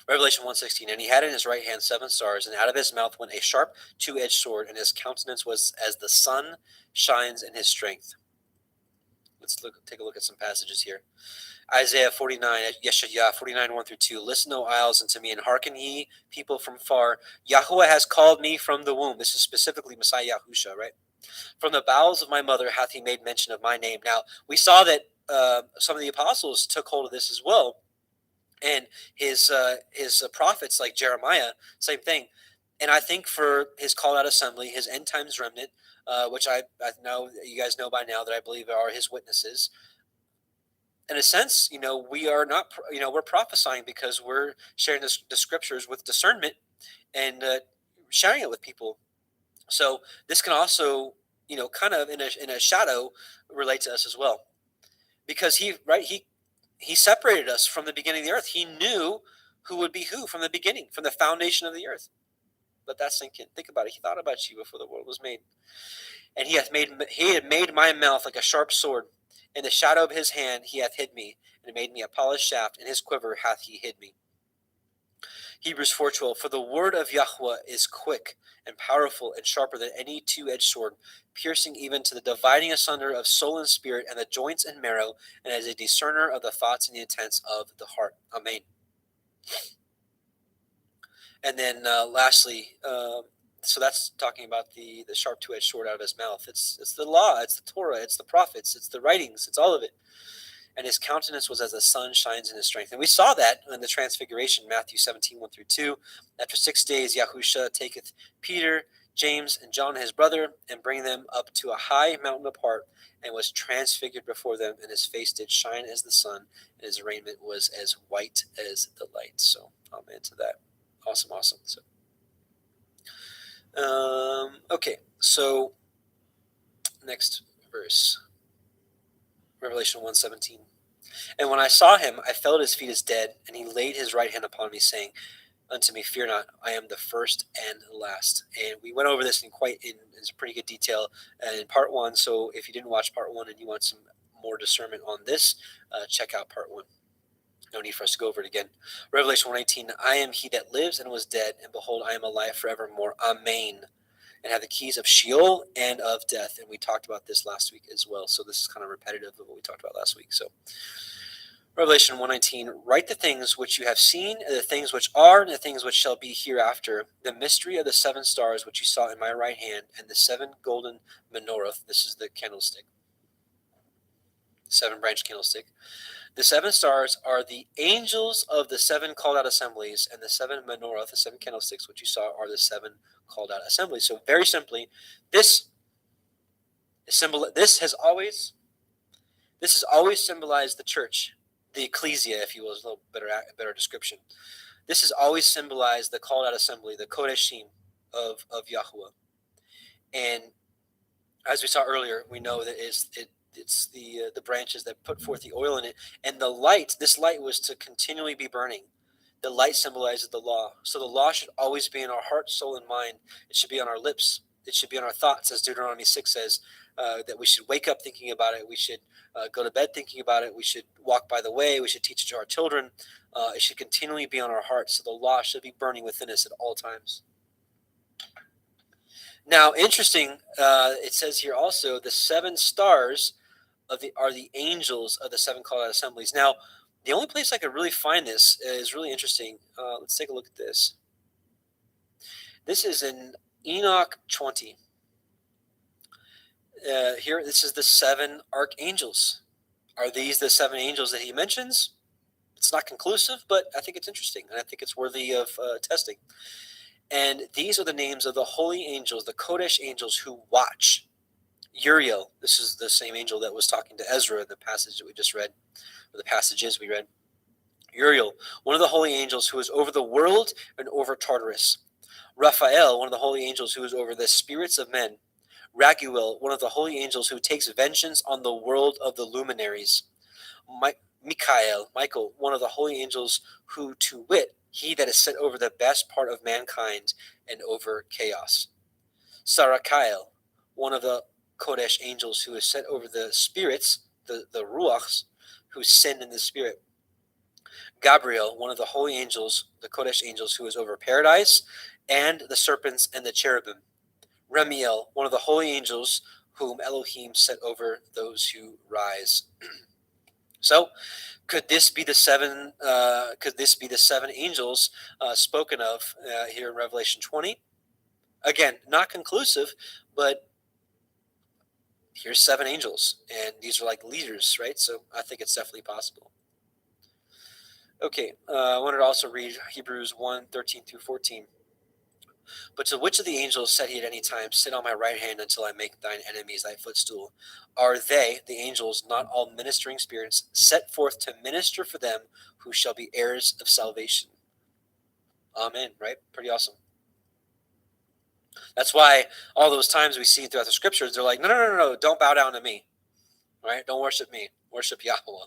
Revelation 1:16, and he had in his right hand 7 stars, and out of his mouth went a sharp 2-edged sword, and his countenance was as the sun shines in his strength. Let's take a look at some passages here. Isaiah 49, Yeshayah 49, 1-2. Listen, O isles, unto me, and hearken ye, people from far. Yahweh has called me from the womb. This is specifically Messiah Yahusha, right? From the bowels of my mother hath he made mention of my name. Now, we saw that some of the apostles took hold of this as well. And his prophets like Jeremiah, same thing. And I think for his called out assembly, his end times remnant, which I know you guys know by now that I believe are his witnesses. In a sense, we are not, we're prophesying because we're sharing the scriptures with discernment and sharing it with people. So this can also, kind of in a shadow relate to us as well, because he separated us from the beginning of the earth. He knew who would be who from the beginning, from the foundation of the earth. Let that sink in. Think about it. He thought about you before the world was made. And he had made my mouth like a sharp sword. In the shadow of his hand he hath hid me, and made me a polished shaft. In his quiver hath he hid me. Hebrews 4:12. For the word of Yahweh is quick and powerful and sharper than any 2-edged sword, piercing even to the dividing asunder of soul and spirit and the joints and marrow, and as a discerner of the thoughts and the intents of the heart. Amen. And then lastly, so that's talking about the sharp 2-edged sword out of his mouth. It's the law, it's the Torah, it's the prophets, it's the writings, it's all of it. And his countenance was as the sun shines in his strength. And we saw that in the transfiguration, Matthew 17, 1-2. After 6 days, Yahusha taketh Peter, James, and John his brother, and bring them up to a high mountain apart, and was transfigured before them, and his face did shine as the sun, and his raiment was as white as the light. So amen to that. Awesome. So, okay, so next verse, Revelation 1:17. And when I saw him, I fell at his feet as dead, and he laid his right hand upon me, saying unto me, Fear not, I am the first and the last. And we went over this in some pretty good detail in part 1. So if you didn't watch part 1 and you want some more discernment on this, check out part 1. No need for us to go over it again. Revelation 1:18, I am he that lives and was dead, and behold, I am alive forevermore. Amen. And have the keys of Sheol and of death. And we talked about this last week as well. So this is kind of repetitive of what we talked about last week. So Revelation 1:19, write the things which you have seen, and the things which are, and the things which shall be hereafter, the mystery of the 7 stars which you saw in my right hand, and the 7 golden menorah. This is the candlestick, 7-branch candlestick. The 7 stars are the angels of the 7 called out assemblies, and the 7 menorah, the 7 candlesticks which you saw, are the 7 called out assemblies. So very simply, this has always symbolized the church, the ecclesia, if you will, is a little better description. This has always symbolized the called out assembly, the kodeshim of Yahweh. And as we saw earlier, we know that it's the branches that put forth the oil in it, and the light. This light was to continually be burning. The light symbolizes the law. So the law should always be in our heart, soul, and mind. It should be on our lips. It should be on our thoughts, as Deuteronomy 6 says, that we should wake up thinking about it. We should go to bed thinking about it. We should walk by the way. We should teach it to our children. It should continually be on our hearts. So the law should be burning within us at all times. Now, interesting, it says here also, the 7 stars are the angels of the 7 called out assemblies. Now, the only place I could really find this is really interesting. Let's take a look at this. This is in Enoch 20. Here, this is the 7 archangels. Are these the 7 angels that he mentions? It's not conclusive, but I think it's interesting, and I think it's worthy of testing. And these are the names of the holy angels, the Kodesh angels who watch. Uriel, this is the same angel that was talking to Ezra, the passage that we just read, or the passages we read. Uriel, one of the holy angels who is over the world and over Tartarus. Raphael, one of the holy angels who is over the spirits of men. Raguel, one of the holy angels who takes vengeance on the world of the luminaries. Michael, one of the holy angels who, to wit, he that is set over the best part of mankind and over chaos. Sarakiel, one of the Kodesh angels who is set over the spirits, the Ruachs, who sin in the spirit. Gabriel, one of the holy angels, the Kodesh angels, who is over paradise and the serpents and the cherubim. Remiel, one of the holy angels, whom Elohim set over those who rise. So, could this be the seven? Could this be the seven angels spoken of here in Revelation 20? Again, not conclusive, but here's seven angels, and these are like leaders, right? So I think it's definitely possible. Okay, I wanted to also read Hebrews 1:13 through 14. But to which of the angels said he at any time, sit on my right hand until I make thine enemies thy footstool? Are they, the angels, not all ministering spirits, set forth to minister for them who shall be heirs of salvation? Amen, right? Pretty awesome. That's why all those times we see throughout the scriptures, they're like, no, don't bow down to me, right? Don't worship me, worship Yahweh.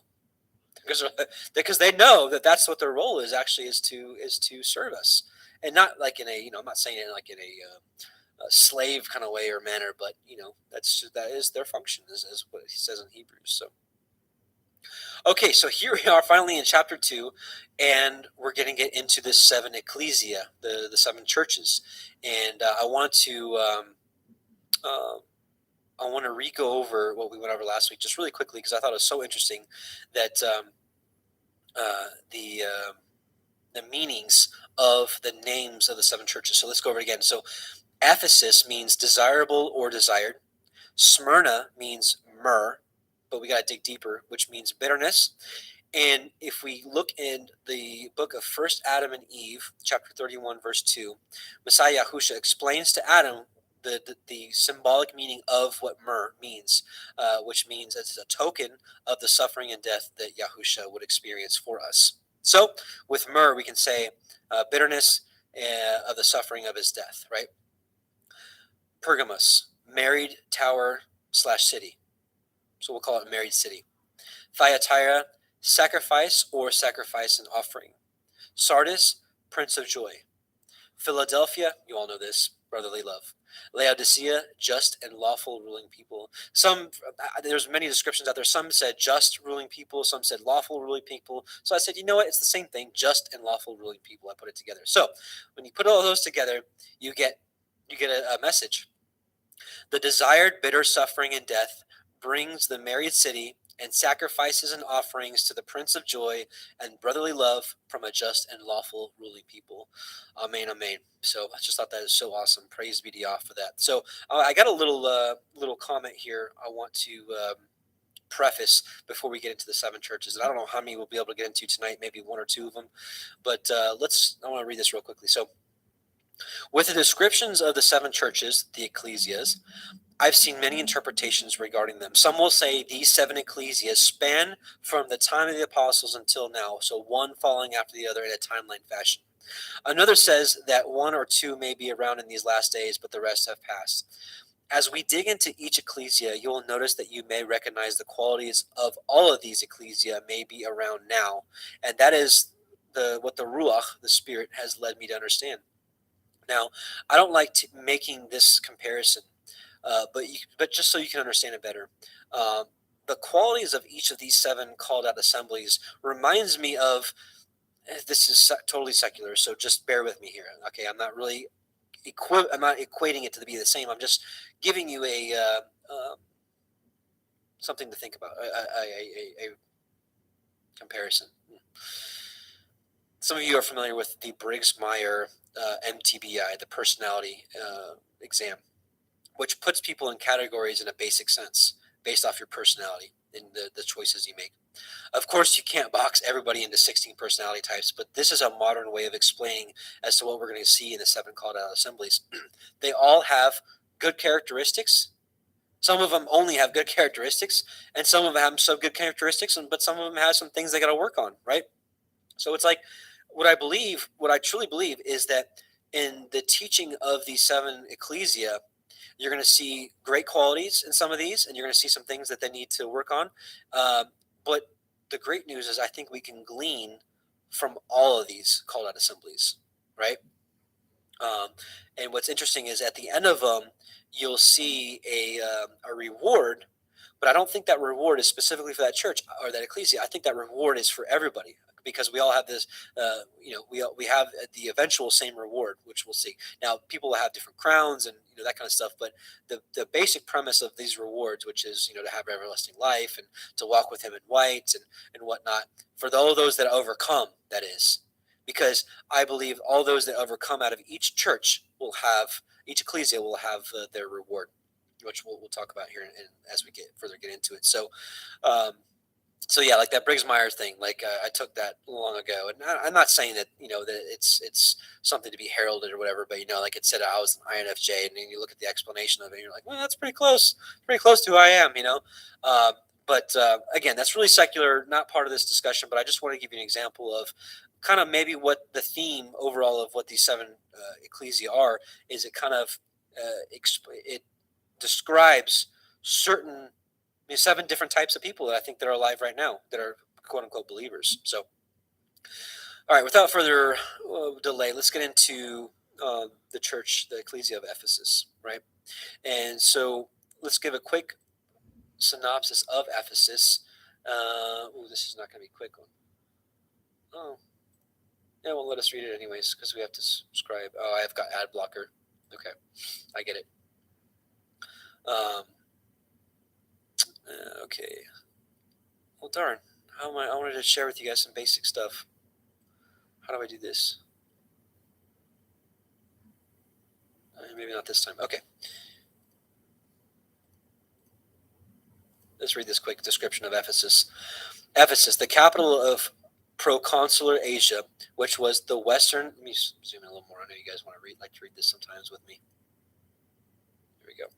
Because they know that that's what their role is, actually, is to serve us. And not like in a, I'm not saying it like in a slave kind of way or manner, but that is their function, is what he says in Hebrews. So, okay, so here we are finally in chapter 2, and we're going to get into the seven ecclesia, the seven churches, and I want to re-go over what we went over last week just really quickly, because I thought it was so interesting that the meanings of the names of the seven churches. So let's go over it again. So Ephesus means desirable or desired. Smyrna means myrrh, but we got to dig deeper, which means bitterness. And if we look in the book of 1 Adam and Eve, chapter 31, verse 2, Messiah Yahusha explains to Adam the symbolic meaning of what myrrh means, which means it's a token of the suffering and death that Yahusha would experience for us. So with myrrh, we can say bitterness of the suffering of his death, right? Pergamos, married tower / city. So we'll call it married city. Thyatira, sacrifice or sacrifice and offering. Sardis, prince of joy. Philadelphia, you all know this, brotherly love. Laodicea, just and lawful ruling people. There's many descriptions out there. Some said just ruling people, some said lawful ruling people. So I said, you know what? It's the same thing, just and lawful ruling people. I put it together. So when you put all those together, you get a message. The desired bitter suffering and death brings the married city and sacrifices and offerings to the Prince of Joy and brotherly love from a just and lawful ruling people. Amen, amen. So I just thought that is so awesome. Praise be to Yah for that. So I got a little comment here I want to preface before we get into the seven churches. And I don't know how many we'll be able to get into tonight, maybe one or two of them. But I want to read this real quickly. So with the descriptions of the seven churches, the ecclesias, I've seen many interpretations regarding them. Some will say these seven ecclesias span from the time of the apostles until now, so one following after the other in a timeline fashion. Another says that one or two may be around in these last days, but the rest have passed. As we dig into each ecclesia, you will notice that you may recognize the qualities of all of these ecclesia may be around now, and that is what the Ruach, the Spirit, has led me to understand. Now, I don't like making this comparison, but just so you can understand it better. The qualities of each of these seven called out assemblies reminds me of, this is totally secular, so just bear with me here. Okay, I'm not really I'm not equating it to be the same. I'm just giving you a something to think about, a comparison. Some of you are familiar with the Briggs-Meyer MTBI, the personality exam, which puts people in categories in a basic sense based off your personality and the choices you make. Of course, you can't box everybody into 16 personality types, but this is a modern way of explaining as to what we're going to see in the 7 called out assemblies. They all have good characteristics. Some of them only have good characteristics, and some of them have some good characteristics, but some of them have some things they got to work on, right? So it's like what I truly believe is that in the teaching of these 7 ecclesia, you're going to see great qualities in some of these, and you're going to see some things that they need to work on. But the great news is I think we can glean from all of these called out assemblies, right? And what's interesting is at the end of them, you'll see a reward, but I don't think that reward is specifically for that church or that ecclesia. I think that reward is for everybody because we all have this, we have the eventual same reward, which we'll see. Now, people will have different crowns and that kind of stuff, but the basic premise of these rewards, which is to have everlasting life and to walk with Him in white and whatnot, for all those that overcome, that is. Because I believe all those that overcome out of each church each ecclesia will have their reward, which we'll talk about here as we get into it. So, yeah, like that Briggs Myers thing, I took that long ago, and I'm not saying that that it's something to be heralded or whatever, but like it said, I was an INFJ, and then you look at the explanation of it, and you're like, well, that's pretty close to who I am, But again, that's really secular, not part of this discussion. But I just want to give you an example of kind of maybe what the theme overall of what these 7 ecclesia are. Is it kind of it describes certain 7 different types of people that I think that are alive right now that are quote unquote believers. So, all right, without further delay, let's get into the church, the ecclesia of Ephesus, right? And so let's give a quick synopsis of Ephesus. This is not going to be a quick one. Oh, yeah, well, let us read it anyways because we have to subscribe. Oh, I've got ad blocker. Okay, I get it. Okay. Well, darn. I wanted to share with you guys some basic stuff. How do I do this? Maybe not this time. Okay. Let's read this quick description of Ephesus. Ephesus, the capital of proconsular Asia, which was the western. Let me zoom in a little more. I know you guys want to like to read this sometimes with me. Here we go.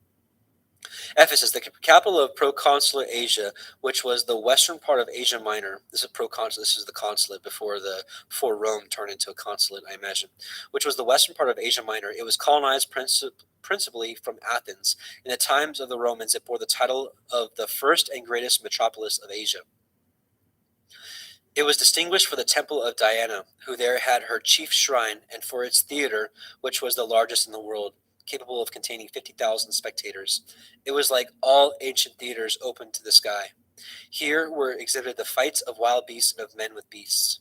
Ephesus, the capital of proconsular Asia, which was the western part of Asia Minor. This is proconsul. This is the consulate before Rome turned into a consulate, I imagine. Which was the western part of Asia Minor. It was colonized principally from Athens. In the times of the Romans, it bore the title of the first and greatest metropolis of Asia. It was distinguished for the temple of Diana, who there had her chief shrine, and for its theater, which was the largest in the world, capable of containing 50,000 spectators. It was like all ancient theaters open to the sky. Here were exhibited the fights of wild beasts and of men with beasts.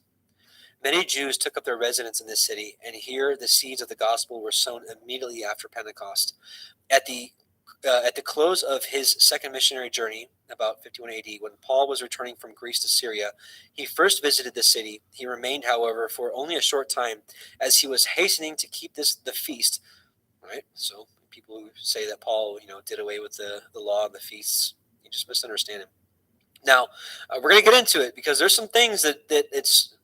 Many Jews took up their residence in this city, and here the seeds of the gospel were sown immediately after Pentecost. At the close of his second missionary journey, about 51 AD, when Paul was returning from Greece to Syria, he first visited the city. He remained, however, for only a short time, as he was hastening to keep the feast. Right, so people who say that Paul, did away with the law and the feasts, you just misunderstand him. Now, we're going to get into it because there's some things that it's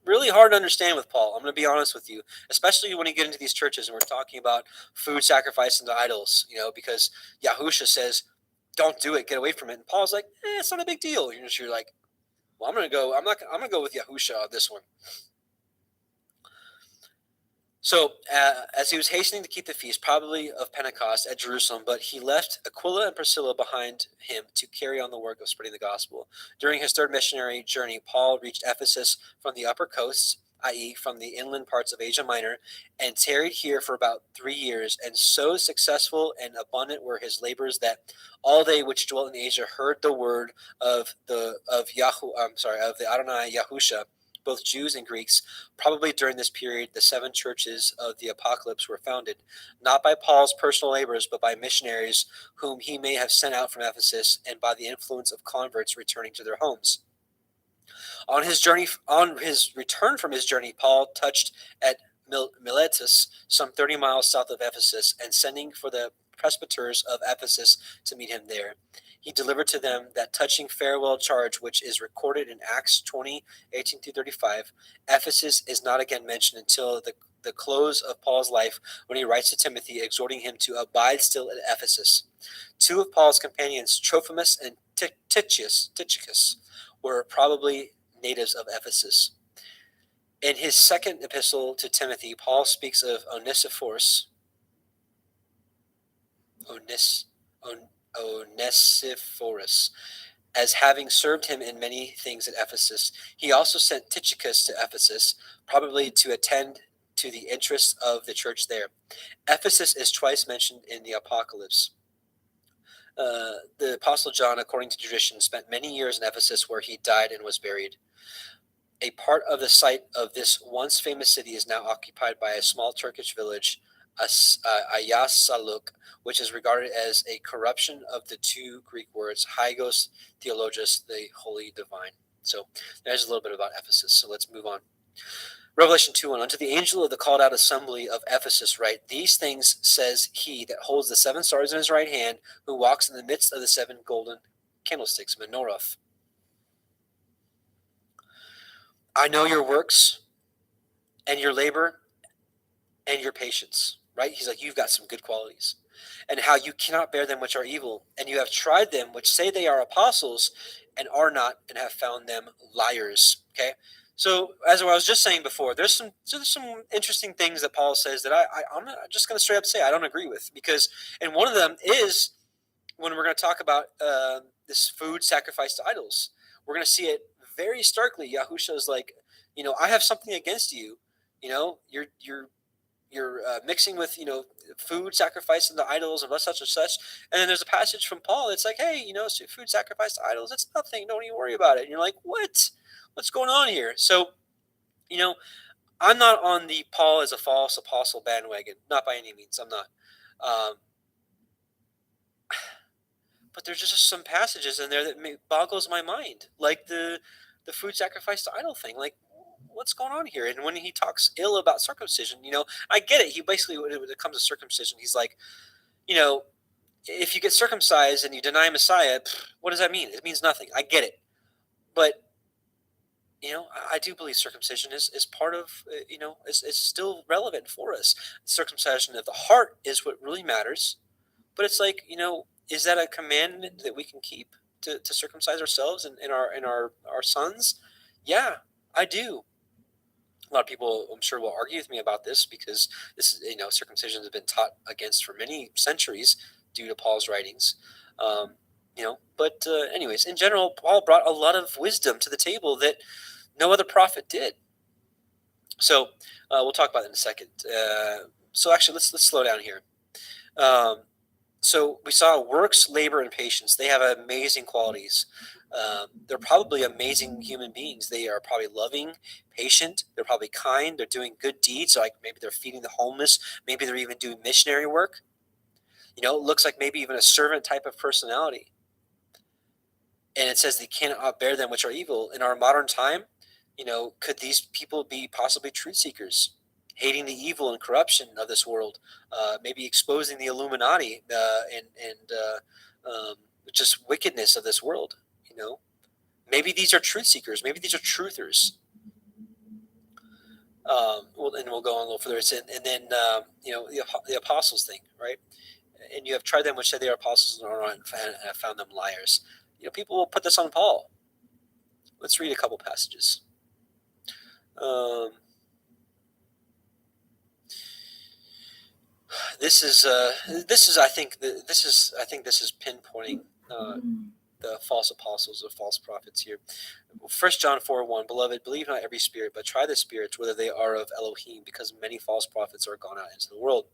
really hard to understand with Paul. I'm going to be honest with you, especially when you get into these churches and we're talking about food sacrificing to idols, because Yahusha says, don't do it, get away from it. And Paul's like, it's not a big deal. You're like, well, I'm going to go with Yahusha on this one. So, as he was hastening to keep the feast, probably of Pentecost at Jerusalem, but he left Aquila and Priscilla behind him to carry on the work of spreading the gospel. During his third missionary journey, Paul reached Ephesus from the upper coasts, i.e. from the inland parts of Asia Minor, and tarried here for about 3 years. And so successful and abundant were his labors that all they which dwelt in Asia heard the word of the Adonai Yahusha, both Jews and Greeks. Probably during this period, the 7 churches of the Apocalypse were founded, not by Paul's personal labors, but by missionaries whom he may have sent out from Ephesus, and by the influence of converts returning to their homes. On his return from his journey, Paul touched at Miletus, some 30 miles south of Ephesus, and sending for the presbyters of Ephesus to meet him there. He delivered to them that touching farewell charge which is recorded in Acts 20:18-35. Ephesus is not again mentioned until the close of Paul's life, when he writes to Timothy, exhorting him to abide still at Ephesus. Two of Paul's companions, Trophimus and Tychicus, were probably natives of Ephesus. In his second epistle to Timothy, Paul speaks of Onesiphorus as having served him in many things at Ephesus. He also sent Tychicus to Ephesus, probably to attend to the interests of the church there. Ephesus is twice mentioned in the Apocalypse. The Apostle John, according to tradition, spent many years in Ephesus, where he died and was buried. A part of the site of this once famous city is now occupied by a small Turkish village, Ayasaluk, which is regarded as a corruption of the two Greek words, Hygos Theologos, the holy divine. So there's a little bit about Ephesus. So let's move on. Revelation 2:1. Unto the angel of the called out assembly of Ephesus write, these things says he that holds the 7 stars in his right hand, who walks in the midst of the 7 golden candlesticks, menorah. I know your works and your labor and your patience, right? He's like, you've got some good qualities, and how you cannot bear them which are evil, and you have tried them which say they are apostles and are not, and have found them liars. Okay. So as I was just saying before, there's some interesting things that Paul says that I'm just going to straight up say I don't agree with, because, and one of them is when we're going to talk about this food sacrificed to idols. We're going to see it very starkly. Yahusha is like, I have something against you. You're mixing with food sacrificed to idols and such and such. And then there's a passage from Paul. It's like, hey, food sacrificed to idols, it's nothing. Don't even worry about it. And you're like, what? What's going on here? So, I'm not on the Paul as a false apostle bandwagon. Not by any means. I'm not. But there's just some passages in there that boggles my mind, like the food sacrifice to idol thing. Like, what's going on here? And when he talks ill about circumcision, I get it. He basically, when it comes to circumcision, he's like, if you get circumcised and you deny Messiah, what does that mean? It means nothing. I get it. But, I do believe circumcision is part of, it's still relevant for us. Circumcision of the heart is what really matters. But it's like, is that a commandment that we can keep to circumcise ourselves and our sons? Yeah, I do. A lot of people, I'm sure, will argue with me about this, because this is, circumcision has been taught against for many centuries due to Paul's writings. But anyways, in general, Paul brought a lot of wisdom to the table that no other prophet did. So we'll talk about that in a second. So actually, let's slow down here. So we saw works, labor, and patience. They have amazing qualities. They're probably amazing human beings. They are probably loving, patient. They're probably kind. They're doing good deeds. Like maybe they're feeding the homeless. Maybe they're even doing missionary work. It looks like maybe even a servant type of personality. And it says they cannot bear them which are evil. In our modern time, could these people be possibly truth seekers, hating the evil and corruption of this world, maybe exposing the Illuminati and just wickedness of this world? Maybe these are truth seekers. Maybe these are truthers. We'll go on a little further. And then the apostles thing, right? And you have tried them which said they are apostles and are not, and have found them liars. People will put this on Paul. Let's read a couple passages. This is pinpointing the false apostles or false prophets here. 1 John 4:1, beloved, believe not every spirit, but try the spirits whether they are of Elohim, because many false prophets are gone out into the world.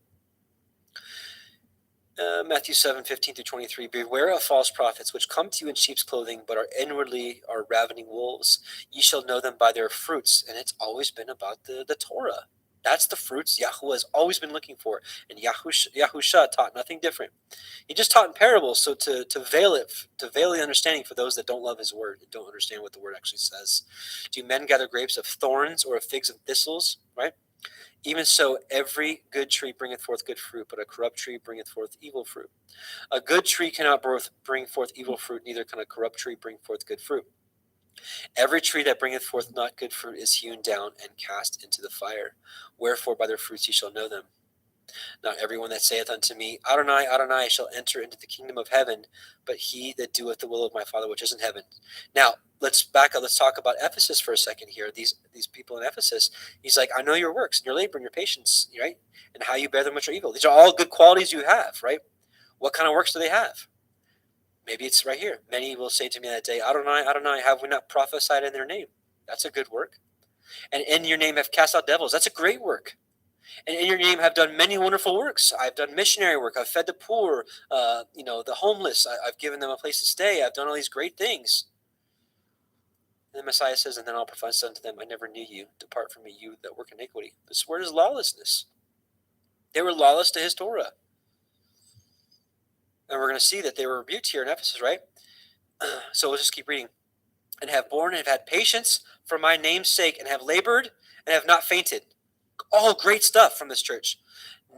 Matthew 7:15-23, beware of false prophets, which come to you in sheep's clothing, but are inwardly are ravening wolves. Ye shall know them by their fruits. And it's always been about the Torah. That's the fruits Yahuwah has always been looking for. And Yahusha taught nothing different. He just taught in parables, so to veil the understanding for those that don't love his word and don't understand what the word actually says. Do men gather grapes of thorns or of figs of thistles? Right? Even so, every good tree bringeth forth good fruit, but a corrupt tree bringeth forth evil fruit. A good tree cannot both bring forth evil fruit, neither can a corrupt tree bring forth good fruit. Every tree that bringeth forth not good fruit is hewn down and cast into the fire. Wherefore by their fruits ye shall know them. Not everyone that saith unto me, Adonai, Adonai, shall enter into the kingdom of heaven, but he that doeth the will of my Father which is in heaven. Now, let's back up. Let's talk about Ephesus for a second here. These people in Ephesus, he's like, I know your works and your labor and your patience, right? And how you bear them which are evil. These are all good qualities you have, right? What kind of works do they have? Maybe it's right here. Many will say to me that day, Adonai, Adonai, have we not prophesied in their name? That's a good work. And in your name have cast out devils. That's a great work. And in your name have done many wonderful works. I've done missionary work. I've fed the poor, the homeless. I've given them a place to stay. I've done all these great things. And the Messiah says, and then I'll profess unto them, I never knew you. Depart from me, you that work iniquity. This word is lawlessness. They were lawless to his Torah. And we're going to see that they were rebuked here in Ephesus, right? So we'll just keep reading. And have borne and have had patience for my name's sake, and have labored and have not fainted. All great stuff from this church.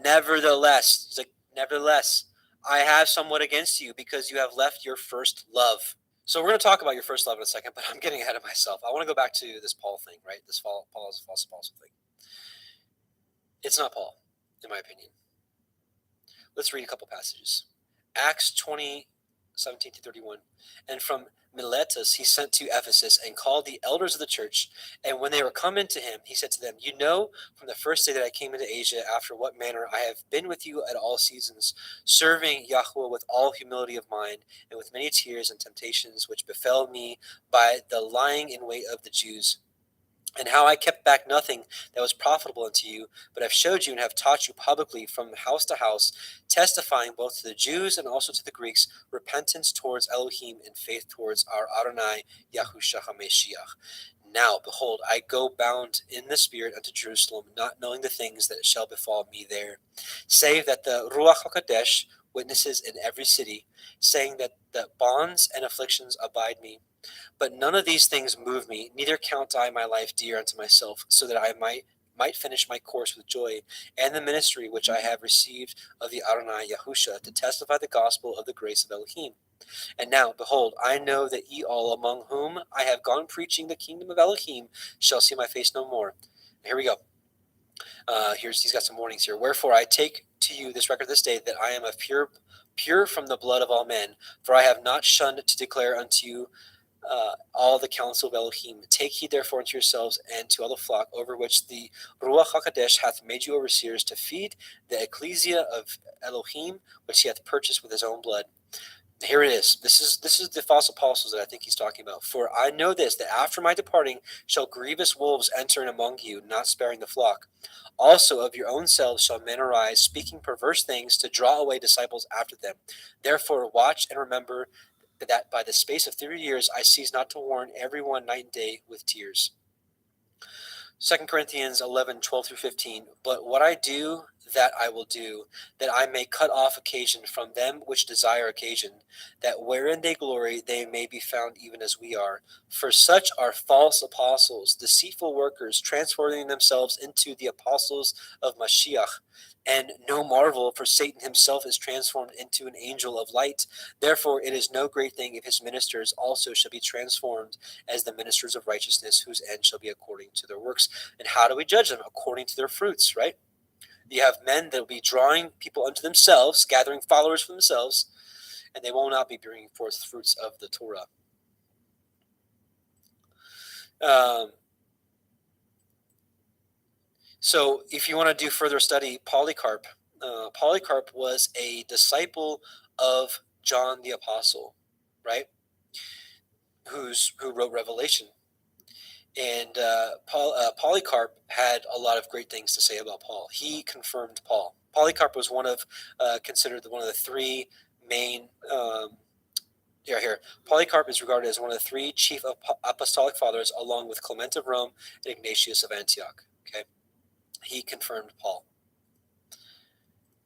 Nevertheless, he's like, nevertheless, I have somewhat against you, because you have left your first love. So we're going to talk about your first love in a second, but I'm getting ahead of myself. I want to go back to this Paul thing, right? This Paul is a false apostle thing. It's not Paul, in my opinion. Let's read a couple passages. Acts 20:17-31. And from Miletus he sent to Ephesus, and called the elders of the church. And when they were come into him, he said to them, You know from the first day that I came into Asia, after what manner I have been with you at all seasons, serving Yahweh with all humility of mind, and with many tears and temptations which befell me by the lying in wait of the Jews. And how I kept back nothing that was profitable unto you, but have showed you and have taught you publicly from house to house, testifying both to the Jews and also to the Greeks, repentance towards Elohim and faith towards our Adonai Yahushua HaMashiach. Now, behold, I go bound in the Spirit unto Jerusalem, not knowing the things that shall befall me there, save that the Ruach HaKodesh witnesses in every city, saying that the bonds and afflictions abide me. But none of these things move me, neither count I my life dear unto myself, so that I might finish my course with joy, and the ministry which I have received of the Adonai Yahusha, to testify the gospel of the grace of Elohim. And now, behold, I know that ye all among whom I have gone preaching the kingdom of Elohim shall see my face no more. Here we go. He's got some warnings here. Wherefore I take to you this record this day, that I am of pure from the blood of all men, for I have not shunned to declare unto you all the counsel of Elohim. Take heed therefore unto yourselves and to all the flock over which the Ruach HaKodesh hath made you overseers, to feed the ecclesia of Elohim, which he hath purchased with his own blood. Here it is. This is the false apostles that I think he's talking about. For I know this, that after my departing shall grievous wolves enter in among you, not sparing the flock. Also of your own selves shall men arise, speaking perverse things, to draw away disciples after them. Therefore watch and remember that by the space of 3 years I cease not to warn everyone night and day with tears. 2 Corinthians 11:12-15. But what I do, that I will do, that I may cut off occasion from them which desire occasion, that wherein they glory they may be found even as we are. For such are false apostles, deceitful workers, transforming themselves into the apostles of Mashiach. And no marvel, for Satan himself is transformed into an angel of light. Therefore it is no great thing if his ministers also shall be transformed as the ministers of righteousness, whose end shall be according to their works. And how do we judge them? According to their fruits, right? You have men that will be drawing people unto themselves, gathering followers for themselves, and they will not be bringing forth fruits of the Torah. So if you want to do further study, Polycarp was a disciple of John the Apostle, right? Who wrote Revelation. And Polycarp had a lot of great things to say about Paul. He confirmed Paul. Polycarp was considered one of the three main. Polycarp is regarded as one of the three chief apostolic fathers, along with Clement of Rome and Ignatius of Antioch. Okay, he confirmed Paul.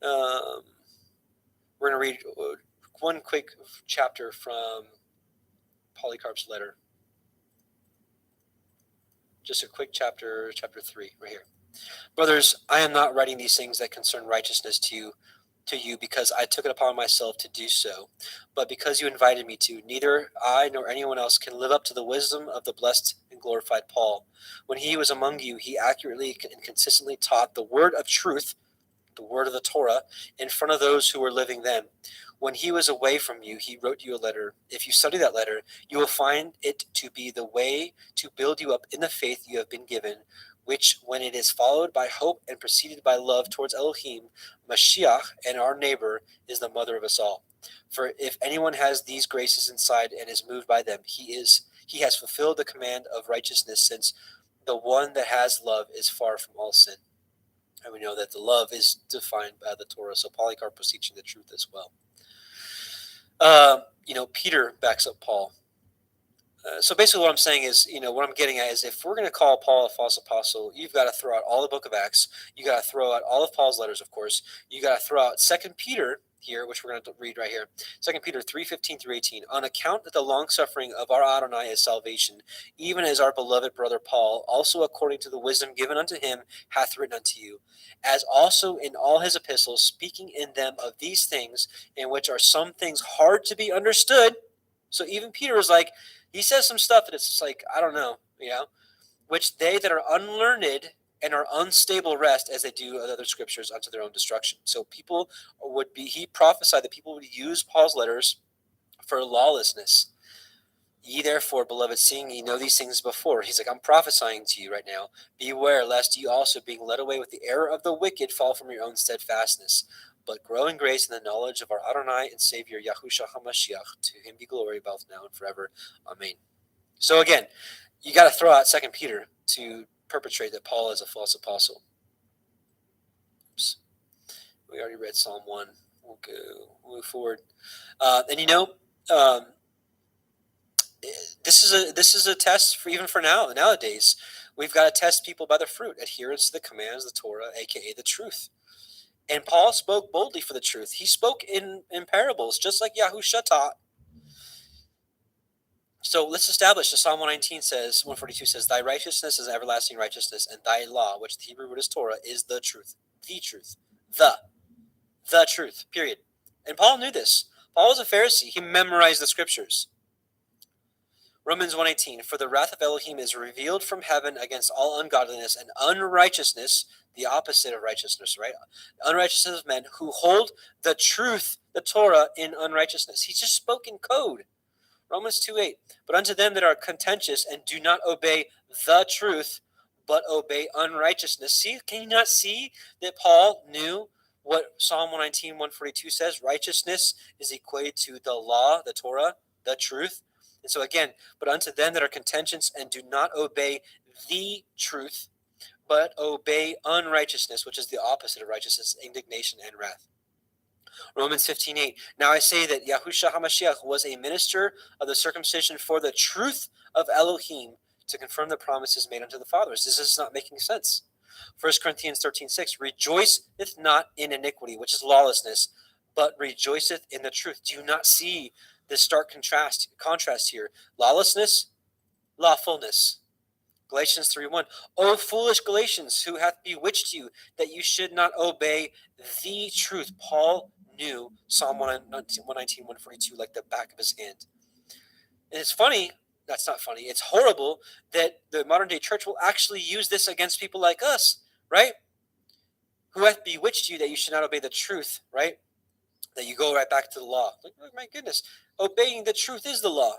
We're going to read one quick chapter from Polycarp's letter. Just a quick chapter 3, right here. Brothers, I am not writing these things that concern righteousness to you because I took it upon myself to do so, but because you invited me to. Neither I nor anyone else can live up to the wisdom of the blessed and glorified Paul. When he was among you, he accurately and consistently taught the word of truth, the word of the Torah, in front of those who were living then. When he was away from you, he wrote you a letter. If you study that letter, you will find it to be the way to build you up in the faith you have been given, which, when it is followed by hope and preceded by love towards Elohim, Mashiach, and our neighbor, is the mother of us all. For if anyone has these graces inside and is moved by them, he has fulfilled the command of righteousness, since the one that has love is far from all sin. And we know that the love is defined by the Torah, so Polycarp was teaching the truth as well. Peter backs up Paul. So basically what I'm saying is, what I'm getting at is, if we're going to call Paul a false apostle, you've got to throw out all the book of Acts. You got to throw out all of Paul's letters, of course. You got to throw out 2 Peter here, which we're going to read right here. 2 Peter 3:15 through 18. On account that the long suffering of our Adonai is salvation, even as our beloved brother Paul, also according to the wisdom given unto him, hath written unto you, as also in all his epistles, speaking in them of these things, in which are some things hard to be understood. So even Peter is like, he says some stuff that it's just like, I don't know, which they that are unlearned and are unstable rest, as they do other scriptures, unto their own destruction. So he prophesied that people would use Paul's letters for lawlessness. Ye therefore, beloved, seeing ye know these things before. He's like, I'm prophesying to you right now. Beware lest ye also, being led away with the error of the wicked, fall from your own steadfastness. But grow in grace and the knowledge of our Adonai and Savior, Yahushua HaMashiach. To him be glory both now and forever. Amen. So again, you got to throw out 2 Peter to perpetrate that Paul is a false apostle. Oops. We already read Psalm 1. We'll move forward. This is a test for nowadays. We've got to test people by the fruit, adherence to the commands of the Torah, aka the truth. And Paul spoke boldly for the truth. He spoke in parables, just like Yahusha taught. So let's establish that Psalm 142 says, thy righteousness is everlasting righteousness, and thy law, which the Hebrew word is Torah, is the truth. The truth. The truth, period. And Paul knew this. Paul was a Pharisee. He memorized the scriptures. Romans 1:18, for the wrath of Elohim is revealed from heaven against all ungodliness and unrighteousness, the opposite of righteousness, right? Unrighteousness of men who hold the truth, the Torah, in unrighteousness. He just spoke in code. Romans 2:8, but unto them that are contentious and do not obey the truth, but obey unrighteousness. See, can you not see that Paul knew what Psalm 142 says? Righteousness is equated to the law, the Torah, the truth. And so again, but unto them that are contentious and do not obey the truth, but obey unrighteousness, which is the opposite of righteousness, indignation and wrath. Romans 15:8. Now I say that Yahushua HaMashiach was a minister of the circumcision for the truth of Elohim, to confirm the promises made unto the fathers. This is not making sense. 1 Corinthians 13:6. Rejoiceth not in iniquity, which is lawlessness, but rejoiceth in the truth. Do you not see this stark contrast here? Lawlessness, lawfulness. Galatians 3:1. O foolish Galatians, who hath bewitched you, that you should not obey the truth? Paul knew Psalm 119, 142 like the back of his hand. And it's funny, that's not funny, it's horrible that the modern day church will actually use this against people like us, right? Who hath bewitched you that you should not obey the truth, right? That you go right back to the law. Like, oh my goodness, obeying the truth is the law.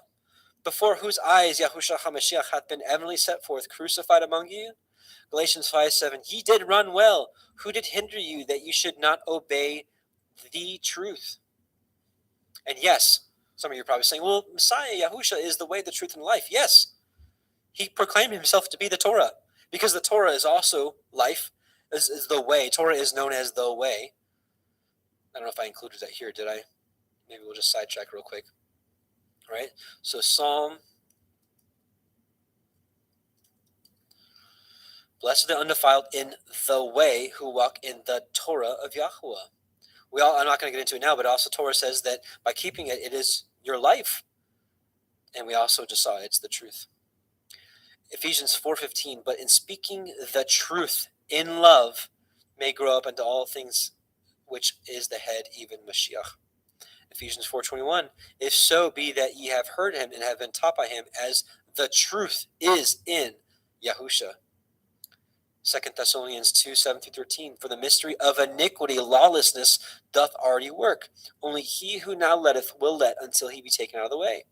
Before whose eyes Yahushua HaMashiach hath been evidently set forth, crucified among you. Galatians 5:7. Ye did run well. Who did hinder you that you should not obey the truth? And yes, some of you are probably saying, well, Messiah, Yahusha, is the way, the truth, and life. Yes. He proclaimed himself to be the Torah, because the Torah is also life, is the way. Torah is known as the way. I don't know if I included that here, did I? Maybe we'll just sidetrack real quick. All right? So Psalm. Blessed are the undefiled in the way, who walk in the Torah of Yahuwah. I'm not going to get into it now, but also Torah says that by keeping it, it is your life. And we also just saw it's the truth. Ephesians 4:15, but in speaking the truth in love may grow up into all things, which is the head, even Mashiach. Ephesians 4:21, if so be that ye have heard him and have been taught by him, as the truth is in Yahusha. 2 Thessalonians 2:7-13, for the mystery of iniquity, lawlessness, doth already work. Only he who now letteth will let until he be taken out of the way.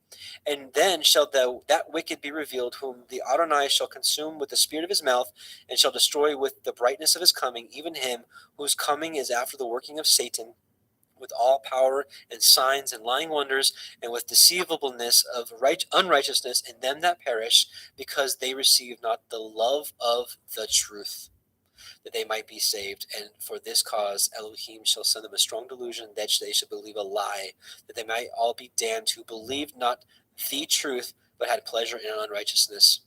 And then shall that wicked be revealed, whom the Adonai shall consume with the spirit of his mouth, and shall destroy with the brightness of his coming, even him whose coming is after the working of Satan, with all power and signs and lying wonders, and with deceivableness of unrighteousness in them that perish, because they receive not the love of the truth, that they might be saved. And for this cause Elohim shall send them a strong delusion, that they should believe a lie, that they might all be damned who believed not the truth, but had pleasure in unrighteousness.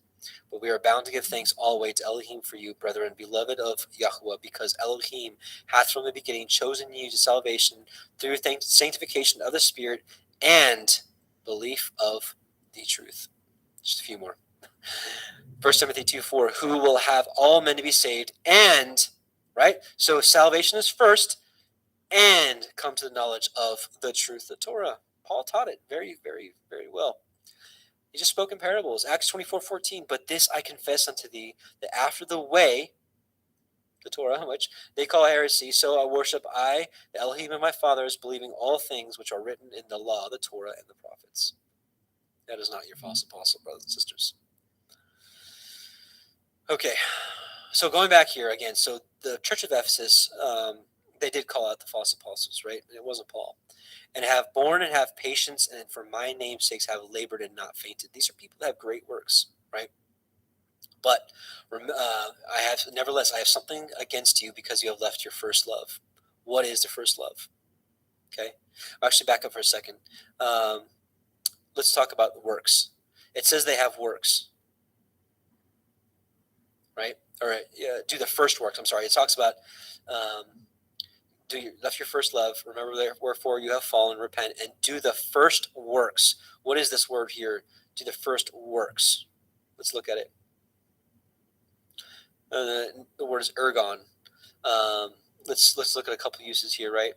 But we are bound to give thanks always to Elohim for you, brethren, beloved of Yahuwah, because Elohim hath from the beginning chosen you to salvation through sanctification of the Spirit and belief of the truth. Just a few more. 1 Timothy 2:4, who will have all men to be saved and, right? So salvation is first and come to the knowledge of the truth, the Torah. Paul taught it very, very, very well. He just spoke in parables. Acts 24:14. But this I confess unto thee, that after the way, the Torah, which they call heresy, so I worship I, the Elohim of my fathers, believing all things which are written in the law, the Torah, and the prophets. That is not your false apostle, brothers and sisters. Okay, so going back here again, so the Church of Ephesus, they did call out the false apostles, right? It wasn't Paul. And have borne and have patience, and for my name's sakes have labored and not fainted. These are people that have great works, right? But I have something against you, because you have left your first love. What is the first love? Okay, I'll actually back up for a second. Let's talk about works. It says they have works, right? Or do the first works. I'm sorry. It talks about left your first love. Remember, wherefore you have fallen, repent, and do the first works. What is this word here? Do the first works. Let's look at it. The word is ergon. Let's look at a couple uses here, right?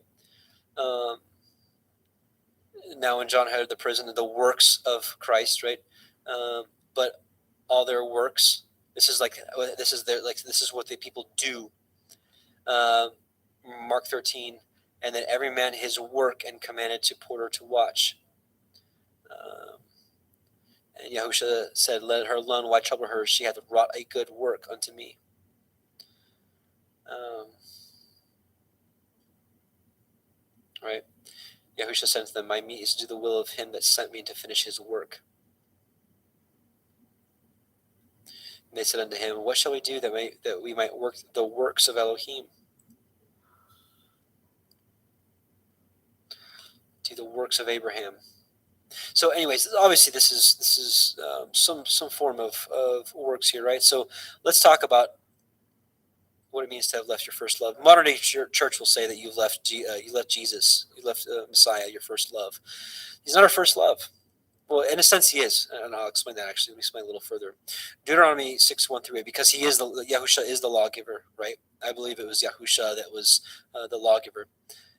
Now, when John had the prison, the works of Christ, right? But all their works. This is what the people do. Mark 13, and then every man his work, and commanded to porter to watch. And Yahusha said, let her alone, why trouble her? She hath wrought a good work unto me. Right? Yahusha said to them, my meat is to do the will of him that sent me, to finish his work. And they said unto him, what shall we do that we might work the works of Elohim? Do the works of Abraham. So anyways, obviously this is some form of works here, right? So let's talk about what it means to have left your first love. Modern day church will say that you left Jesus, you left Messiah, your first love. He's not our first love. Well, in a sense, he is, and I'll explain that. Actually, let me explain a little further. Deuteronomy 6:1-8, because he is Yahusha is the lawgiver, right? I believe it was Yahusha that was the lawgiver.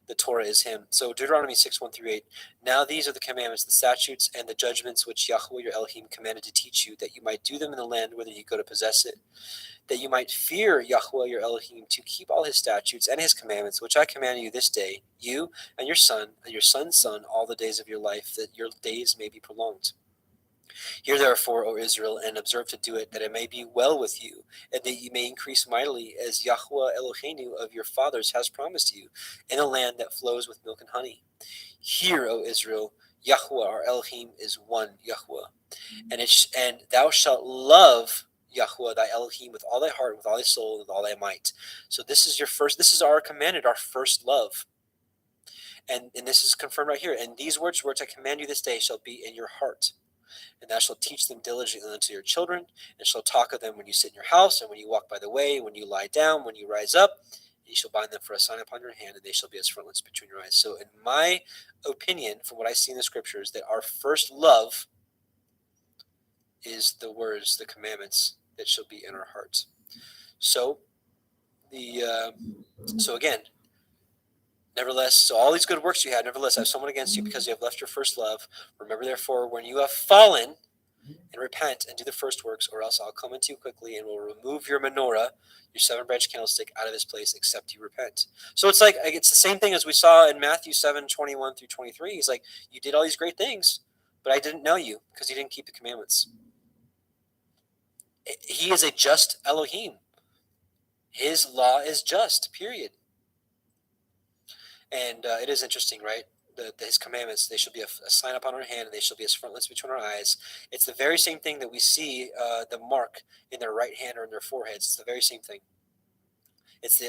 The Torah is him. So Deuteronomy 6:1-8. Now these are the commandments, the statutes, and the judgments which Yahweh your Elohim commanded to teach you, that you might do them in the land whither you go to possess it, that you might fear Yahweh your Elohim, to keep all his statutes and his commandments, which I command you this day, you and your son's son, all the days of your life, that your days may be prolonged. Hear therefore, O Israel, and observe to do it, that it may be well with you, and that you may increase mightily, as Yahweh Eloheinu of your fathers has promised you, in a land that flows with milk and honey. Hear, O Israel, Yahweh our Elohim is one Yahweh, and thou shalt love Yahweh thy Elohim with all thy heart, with all thy soul, with all thy might. So this is our commanded, our first love. And this is confirmed right here. And these words which I command you this day shall be in your heart. And thou shalt teach them diligently unto your children, and shall talk of them when you sit in your house, and when you walk by the way, when you lie down, when you rise up. And you shall bind them for a sign upon your hand, and they shall be as frontlets between your eyes. So in my opinion, from what I see in the scriptures, that our first love is the words, the commandments that shall be in our hearts. So so again, nevertheless, so all these good works you had, nevertheless, I have someone against you because you have left your first love. Remember, therefore, when you have fallen, and repent and do the first works, or else I'll come into you quickly and will remove your menorah, your 7-branch candlestick, out of his place, except you repent. So it's like, it's the same thing as we saw in Matthew 7:21 through 23. He's like, you did all these great things, but I didn't know you because you didn't keep the commandments. He is a just Elohim. His law is just, period. And it is interesting, right? His commandments, they shall be a sign upon our hand, and they shall be as frontlets between our eyes. It's the very same thing that we see the mark in their right hand or in their foreheads. It's the very same thing.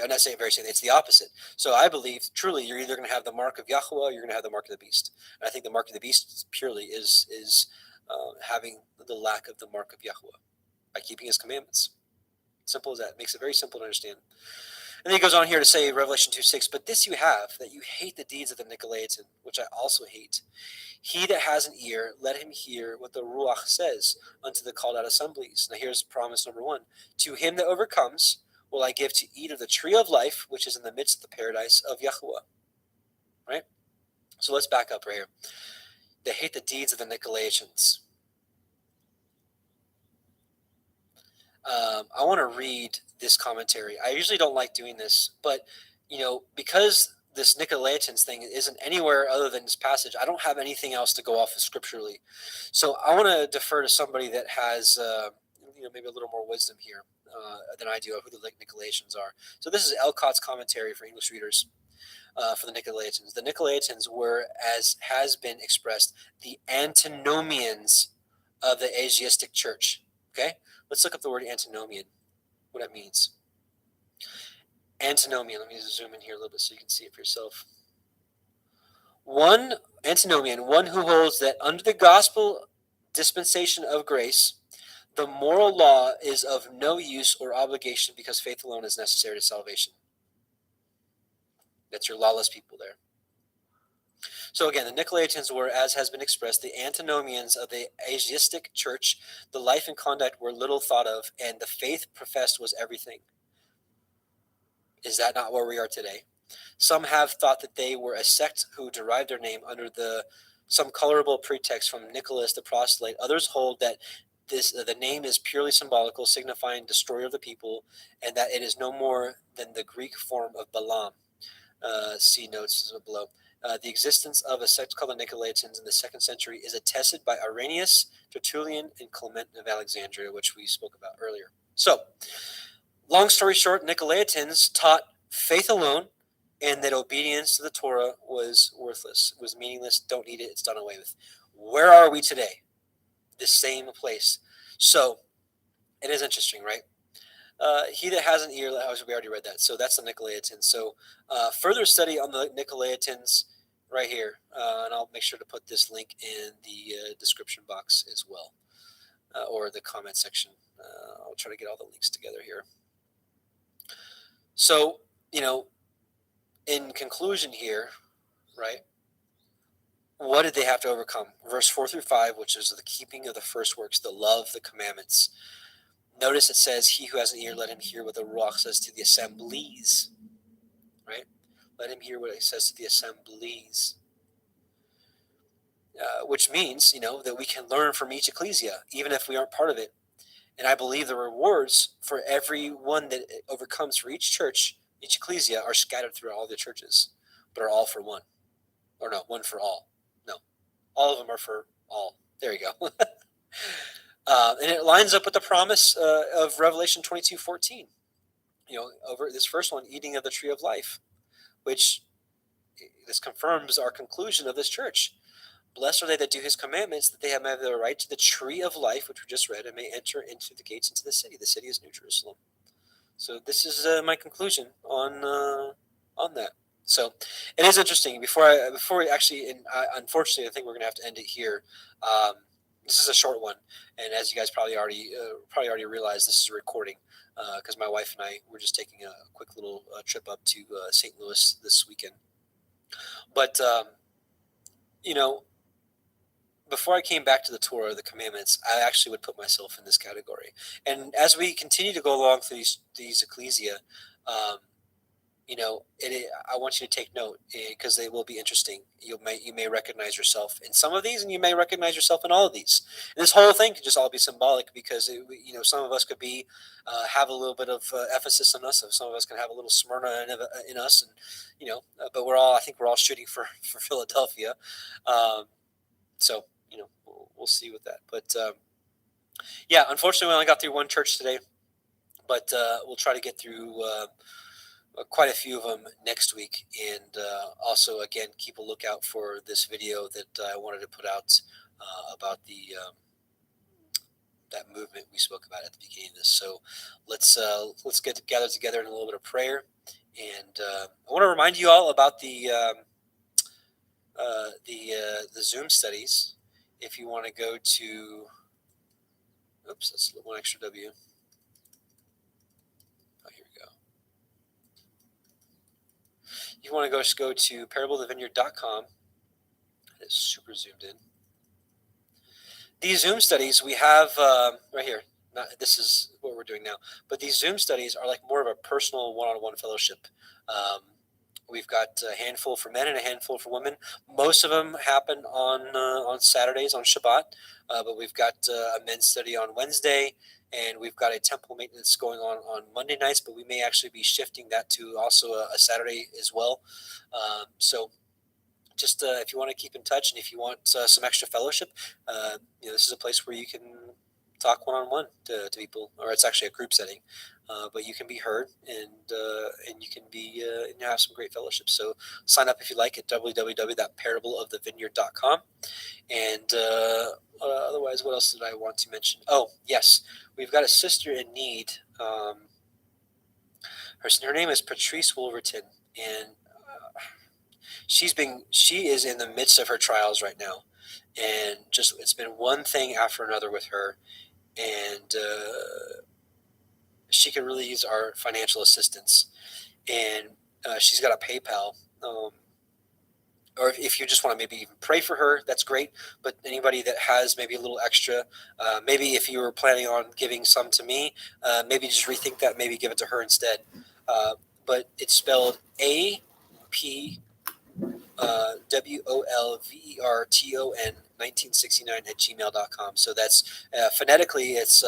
I'm not saying very same thing, it's the opposite. So I believe truly you're either going to have the mark of Yahweh or you're going to have the mark of the beast. And I think the mark of the beast purely is having the lack of the mark of Yahweh by keeping his commandments. Simple as that. Makes it very simple to understand. And then he goes on here to say, Revelation 2:6, but this you have, that you hate the deeds of the Nicolaitans, which I also hate. He that has an ear, let him hear what the Ruach says unto the called out assemblies. Now here's promise number 1. To him that overcomes will I give to eat of the tree of life, which is in the midst of the paradise of Yahuwah. Right? So let's back up right here. They hate the deeds of the Nicolaitans. I want to read this commentary. I usually don't like doing this, but because this Nicolaitans thing isn't anywhere other than this passage, I don't have anything else to go off of scripturally. So I want to defer to somebody that has maybe a little more wisdom here than I do of who the Nicolaitans are. So this is Elcott's commentary for English readers for the Nicolaitans. The Nicolaitans were, as has been expressed, the antinomians of the Asiatic church. Okay? Let's look up the word antinomian, what that means. Antinomian, let me zoom in here a little bit so you can see it for yourself. One antinomian, one who holds that under the gospel dispensation of grace, the moral law is of no use or obligation because faith alone is necessary to salvation. That's your lawless people there. So again, the Nicolaitans were, as has been expressed, the antinomians of the Asiatic church. The life and conduct were little thought of, and the faith professed was everything. Is that not where we are today? Some have thought that they were a sect who derived their name under some colorable pretext from Nicholas the proselyte. Others hold that the name is purely symbolical, signifying destroyer of the people, and that it is no more than the Greek form of Balaam. See notes below. The existence of a sect called the Nicolaitans in the 2nd century is attested by Irenaeus, Tertullian, and Clement of Alexandria, which we spoke about earlier. So, long story short, Nicolaitans taught faith alone and that obedience to the Torah was worthless. It was meaningless. Don't need it. It's done away with. Where are we today? The same place. So, it is interesting, right? He that has an ear, we already read that. So that's the Nicolaitans. So further study on the Nicolaitans right here. And I'll make sure to put this link in the description box as well, or the comment section. I'll try to get all the links together here. So, in conclusion here, right, what did they have to overcome? Verse 4 through 5, which is the keeping of the first works, the love, the commandments. Notice it says, he who has an ear, let him hear what the Ruach says to the assemblies. Right? Let him hear what it says to the assemblies. Which means, that we can learn from each ecclesia, even if we aren't part of it. And I believe the rewards for every one that overcomes for each church, each ecclesia, are scattered through all the churches, but are all for one. Or no, one for all. No, all of them are for all. There you go. And it lines up with the promise of Revelation 22:14. Over this first one, eating of the tree of life, which this confirms our conclusion of this church. Blessed are they that do his commandments, that they have the right to the tree of life, which we just read, and may enter into the gates into the city. The city is New Jerusalem. So this is my conclusion on that. So it is interesting. Before we actually, unfortunately, I think we're going to have to end it here. This is a short one, and as you guys probably already realized, this is a recording because my wife and I were just taking a quick little trip up to St. Louis this weekend. But before I came back to the Torah, the commandments, I actually would put myself in this category. And as we continue to go along through these ecclesia, I want you to take note because they will be interesting. You may recognize yourself in some of these, and you may recognize yourself in all of these. And this whole thing could just all be symbolic because some of us could be have a little bit of Ephesus in us, some of us can have a little Smyrna in us, and but I think we're all shooting for Philadelphia. So we'll see with that. But yeah, unfortunately, we only got through one church today, but we'll try to get through quite a few of them next week. And also, again, keep a lookout for this video that I wanted to put out about that movement we spoke about at the beginning of this. So let's get gathered together in a little bit of prayer. And I want to remind you all about the Zoom studies. If you want to go to, oops, that's one extra W. Oh, here we go. You want to go to parableofthevineyard.com. It's super zoomed in. These Zoom studies we have right here. This is what we're doing now. But these Zoom studies are like more of a personal one-on-one fellowship. We've got a handful for men and a handful for women. Most of them happen on Saturdays, on Shabbat. But we've got a men's study on Wednesday, and we've got a temple maintenance going on Monday nights. But we may actually be shifting that to also a Saturday as well. So just if you want to keep in touch and if you want some extra fellowship, this is a place where you can talk one-on-one to people, or it's actually a group setting, but you can be heard and you can be and have some great fellowship. So sign up if you like at www.parableofthevineyard.com. And otherwise, what else did I want to mention? Oh, yes, we've got a sister in need. Her name is Patrice Wolverton, and she is in the midst of her trials right now, and just it's been one thing after another with her, and she could really use our financial assistance. And she's got a PayPal, or if you just want to maybe even pray for her, that's great. But anybody that has maybe a little extra, maybe if you were planning on giving some to me, maybe just rethink that, maybe give it to her instead. But it's spelled AP WOLVERTON 1969 at gmail.com. So that's phonetically, it's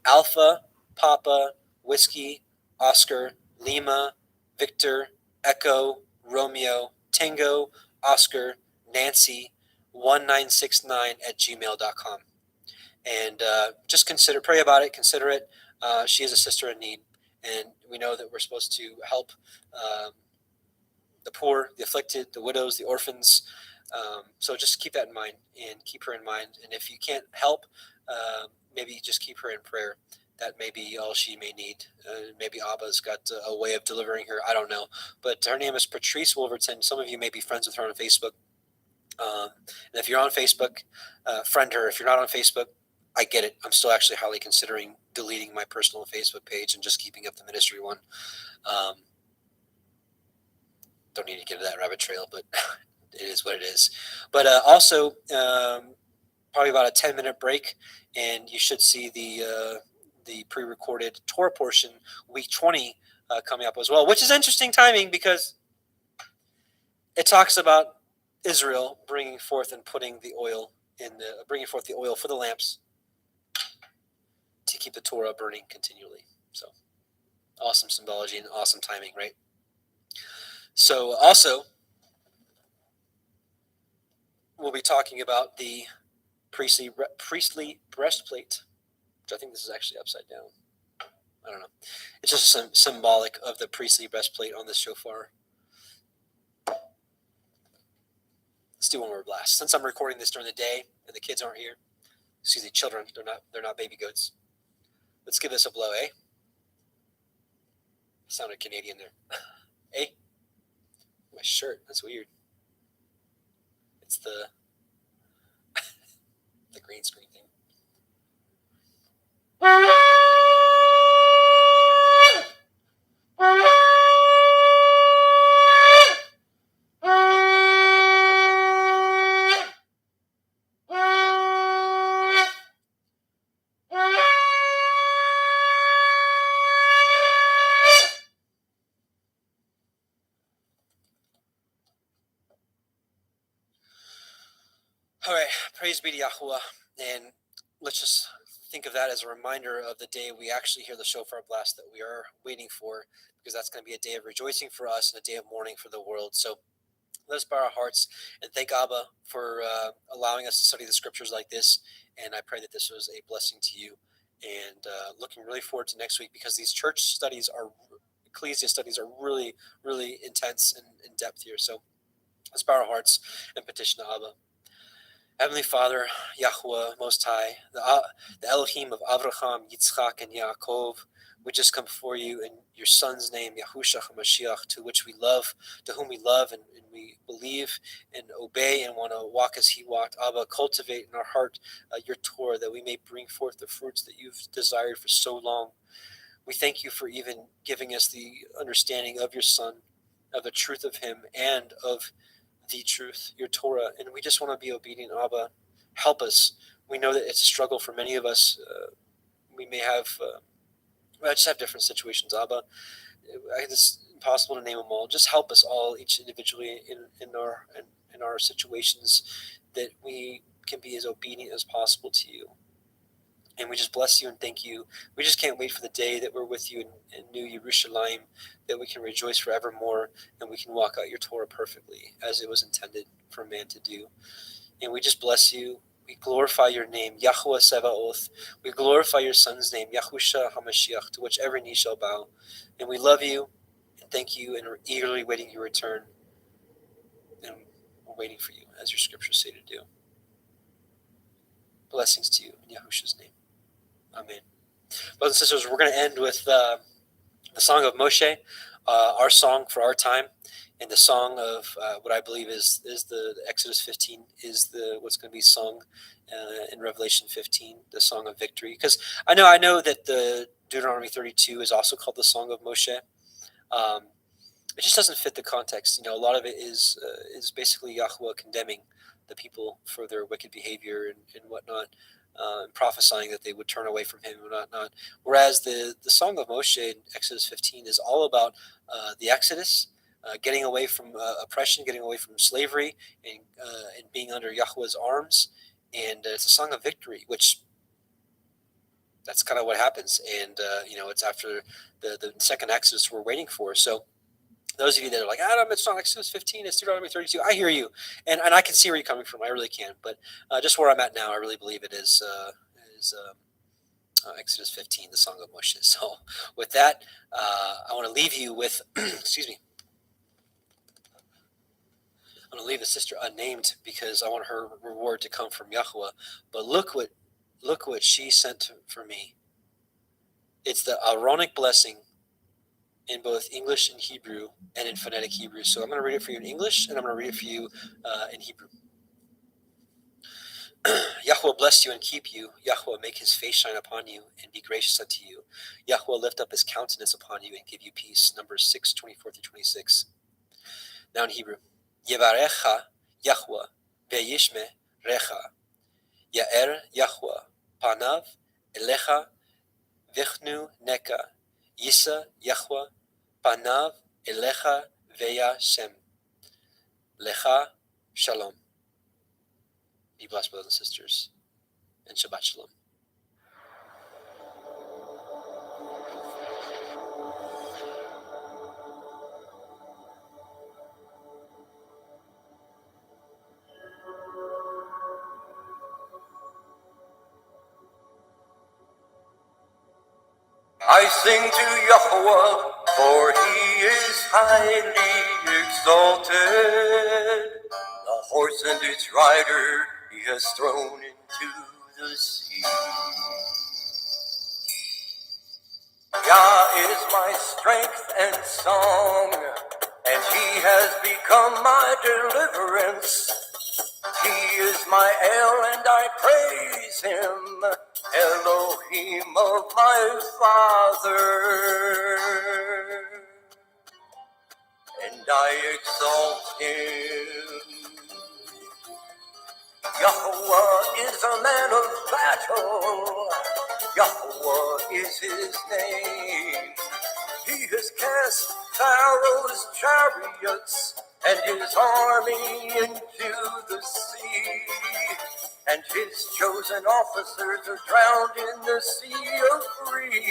Alpha, Papa, Whiskey, Oscar, Lima, Victor, Echo, Romeo, Tango, Oscar, Nancy, 1969 at gmail.com. And just pray about it, consider it. She is a sister in need, and we know that we're supposed to help the poor, the afflicted, the widows, the orphans. So just keep that in mind and keep her in mind. And if you can't help, maybe just keep her in prayer. That may be all she may need. Maybe Abba's got a way of delivering her. I don't know. But her name is Patrice Wolverton. Some of you may be friends with her on Facebook. And if you're on Facebook, friend her. If you're not on Facebook, I get it. I'm still actually highly considering deleting my personal Facebook page and just keeping up the ministry one. Don't need to get into that rabbit trail, but it is what it is. But also, probably about a 10-minute break, and you should see the pre-recorded Torah portion, week 20, coming up as well, which is interesting timing because it talks about Israel bringing forth and bringing forth the oil for the lamps to keep the Torah burning continually. So awesome symbology and awesome timing, right? So also, we'll be talking about the priestly breastplate, which I think this is actually upside down. I don't know. It's just symbolic of the priestly breastplate on this shofar. Let's do one more blast. Since I'm recording this during the day and the kids aren't here, excuse me, children, they're not baby goats. Let's give this a blow, eh? Sounded Canadian there. Eh? My shirt, that's weird. It's the green screen thing. All right, praise be to Yahuwah, and let's just think of that as a reminder of the day we actually hear the shofar blast that we are waiting for, because that's going to be a day of rejoicing for us and a day of mourning for the world. So let us bow our hearts and thank Abba for allowing us to study the scriptures like this, and I pray that this was a blessing to you, and looking really forward to next week, because these church studies are, ecclesia studies are really, really intense and in depth here. So let's bow our hearts and petition Abba. Heavenly Father, Yahweh Most High, the Elohim of Avraham, Yitzchak, and Yaakov, we just come before you in your Son's name, Yahushua HaMashiach, to whom we love and we believe and obey and want to walk as he walked. Abba, cultivate in our heart your Torah, that we may bring forth the fruits that you've desired for so long. We thank you for even giving us the understanding of your Son, of the truth of him, and of the truth, your Torah, and we just want to be obedient. Abba, help us. We know that it's a struggle for many of us. We may have, I just have different situations. Abba, it's impossible to name them all. Just help us all, each individually, in our situations, that we can be as obedient as possible to you. And we just bless you and thank you. We just can't wait for the day that we're with you in New Yerushalayim, that we can rejoice forevermore and we can walk out your Torah perfectly as it was intended for man to do. And we just bless you. We glorify your name, Yahuwah Sevaoth. We glorify your Son's name, Yahushua HaMashiach, to which every knee shall bow. And we love you and thank you, and we're eagerly waiting your return. And we're waiting for you, as your scriptures say to do. Blessings to you in Yahushua's name. Amen. Brothers and sisters, we're going to end with the song of Moshe, our song for our time, and the song of what I believe is the Exodus 15 is what's going to be sung in Revelation 15, the song of victory. Because I know that the Deuteronomy 32 is also called the song of Moshe. It just doesn't fit the context. A lot of it is basically Yahweh condemning the people for their wicked behavior and whatnot. And prophesying that they would turn away from him and whatnot. Whereas the Song of Moshe in Exodus 15 is all about the Exodus, getting away from oppression, getting away from slavery, and being under Yahweh's arms. And it's a song of victory, which that's kind of what happens. And, it's after the second Exodus we're waiting for. So those of you that are like, Adam, it's not Exodus 15, it's Deuteronomy 32. I hear you, and I can see where you're coming from. I really can. But just where I'm at now, I really believe it is Exodus 15, the Song of Moshe. So with that, I want to leave you with, excuse me. I'm going to leave the sister unnamed because I want her reward to come from Yahweh. But look what she sent for me. It's the Aaronic blessing in both English and Hebrew and in phonetic Hebrew. So I'm going to read it for you in English and I'm going to read it for you in Hebrew. Yahweh bless you and keep you. Yahweh make his face shine upon you and be gracious unto you. Yahweh lift up his countenance upon you and give you peace. Numbers 6:24-26. Now in Hebrew. Yevarecha Yahweh ve'yishme recha. Ya'er Yahweh panav elecha vichnu neka. Yisa Yahweh panav elecha ve'yashem. Lecha shalom. Be blessed, brothers and sisters, and Shabbat Shalom. I sing to Yahweh, for he is highly exalted. The horse and its rider he has thrown into the sea. Yah is my strength and song, and he has become my deliverance. He is my El, and I praise him, Elohim of my father, and I exalt him. Yahweh is a man of battle, Yahweh is his name. He has cast Pharaoh's chariots and his army into the sea. And his chosen officers are drowned in the sea of reeds.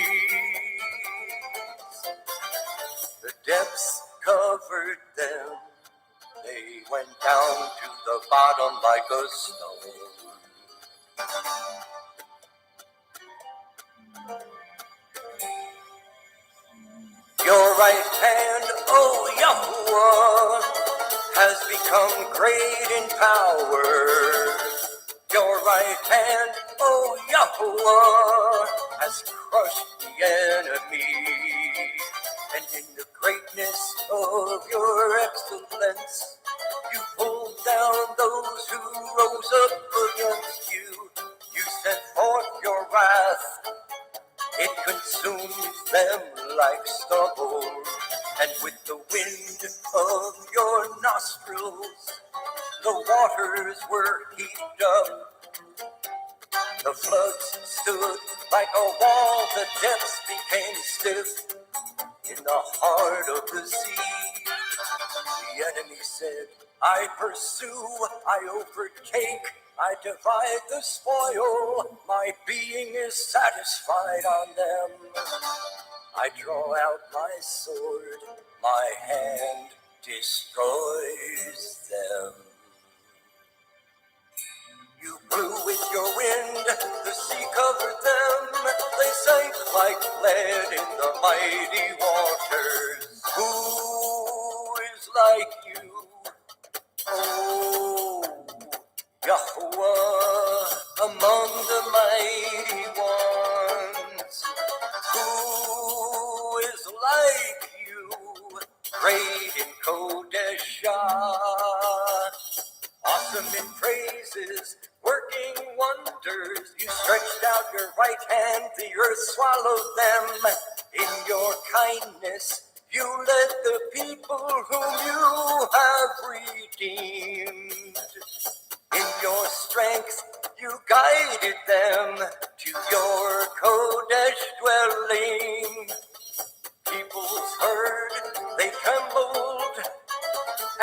The depths covered them. They went down to the bottom like a stone. Your right hand, O Yahuwah, has become great in power. Your right hand, O Yahuwah, has crushed the enemy. And in the greatness of your excellence, you pulled down those who rose up against you. You sent forth your wrath. It consumes them like stubble, and with the wind of your nostrils, the waters were heaped up. The floods stood like a wall, the depths became stiff in the heart of the sea. The enemy said, I pursue, I overtake, I divide the spoil, my being is satisfied on them. I draw out my sword, my hand destroys them. You blew with your wind, the sea covered them, they sank like lead in the mighty waters. Who is like you? Oh, Yahuwah, among the mighty ones, who is like you, great in Kodeshah, awesome in praises, working wonders. You stretched out your right hand, the earth swallowed them. In your kindness, you led the people whom you have redeemed. In your strength, you guided them to your Kodesh dwelling. Peoples heard, they trembled.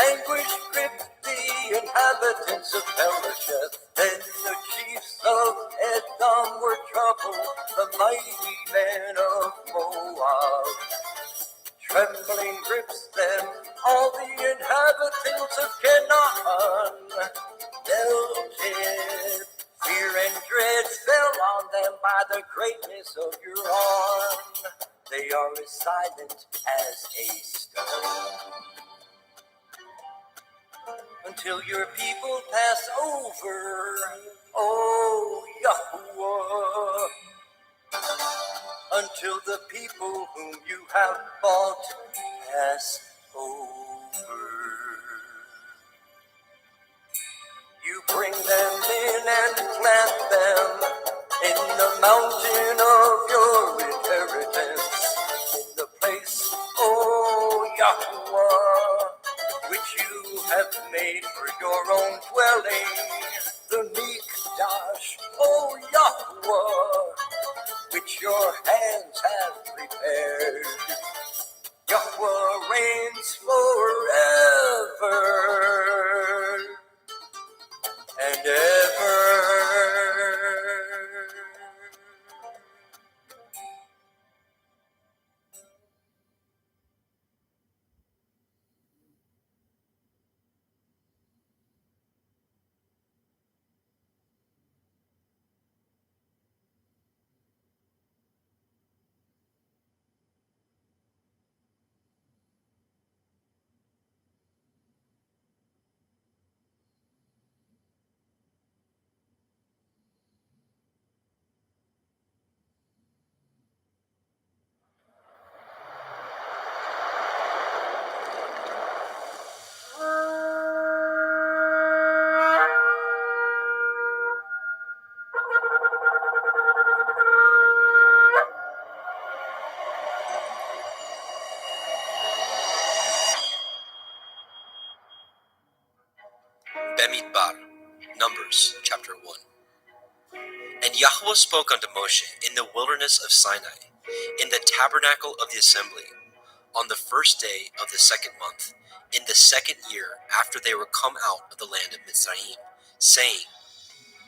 Anguish gripped the inhabitants of Pelasheth. Then the chiefs of Edom were troubled, the mighty men of Moab. Trembling grips them, all the inhabitants of Canaan melted. Fear and dread fell on them by the greatness of your arm. They are as silent as a stone. Until your people pass over, O Yahuwah. Until the people whom you have bought pass over. You bring them in and plant them in the mountain of your inheritance, in the place, O Yahuwah, which you have made for your own dwelling, the Mikdash, O Yahuwah, which your hands have prepared. Yahuwah reigns forever and ever. Bemidbar, Numbers chapter 1. And Yahweh spoke unto Moshe in the wilderness of Sinai, in the tabernacle of the assembly, on the first day of the second month, in the second year after they were come out of the land of Mitzrayim, saying,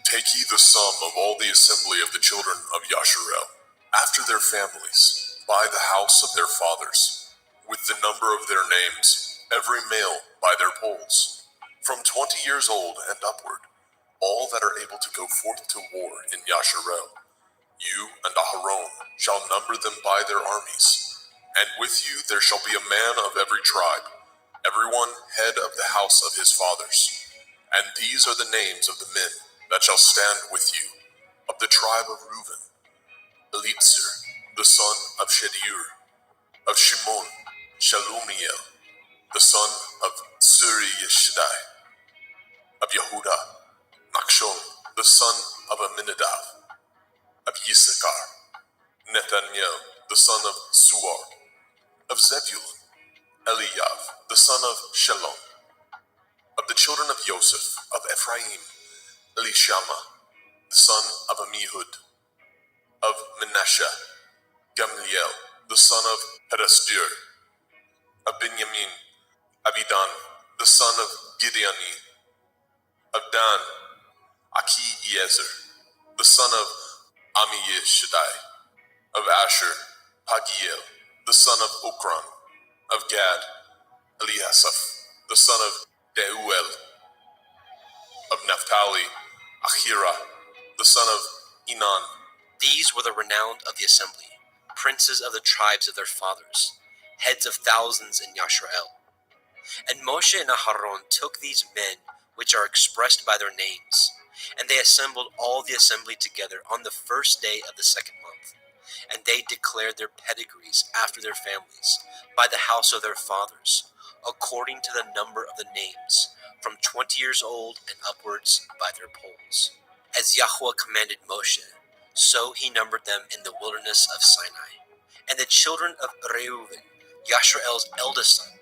Take ye the sum of all the assembly of the children of Yasharel, after their families, by the house of their fathers, with the number of their names, every male by their polls, from 20 years old and upward, all that are able to go forth to war in Yasharel. You and Aharon shall number them by their armies, and with you there shall be a man of every tribe, everyone head of the house of his fathers. And these are the names of the men that shall stand with you. Of the tribe of Reuben, Elitzer, the son of Shedeur; of Shimon, Shalumiel, the son of Suri Yeshdai; of Yehuda, Nachshon, the son of Aminadab; of Yissachar, Nathaniel, the son of Suar; of Zebulun, Eliav, the son of Shalom; of the children of Joseph; of Ephraim, Elishama, the son of Amihud; of Manasseh, Gamliel, the son of Pedasdur; of Benjamin, Abidan, the son of Gideoni; of Dan, Achiezer, the son of Amishadai; of Asher, Pagiel, the son of Okran; of Gad, Eliasaph, the son of Deuel; of Naphtali, Ahira, the son of Enan. These were the renowned of the assembly, princes of the tribes of their fathers, heads of thousands in Yasharel. And Moshe and Aharon took these men which are expressed by their names, and they assembled all the assembly together on the first day of the second month. And they declared their pedigrees after their families, by the house of their fathers, according to the number of the names, from 20 years old and upwards by their polls. As Yahweh commanded Moshe, so he numbered them in the wilderness of Sinai. And the children of Reuben, Yasharel's eldest son,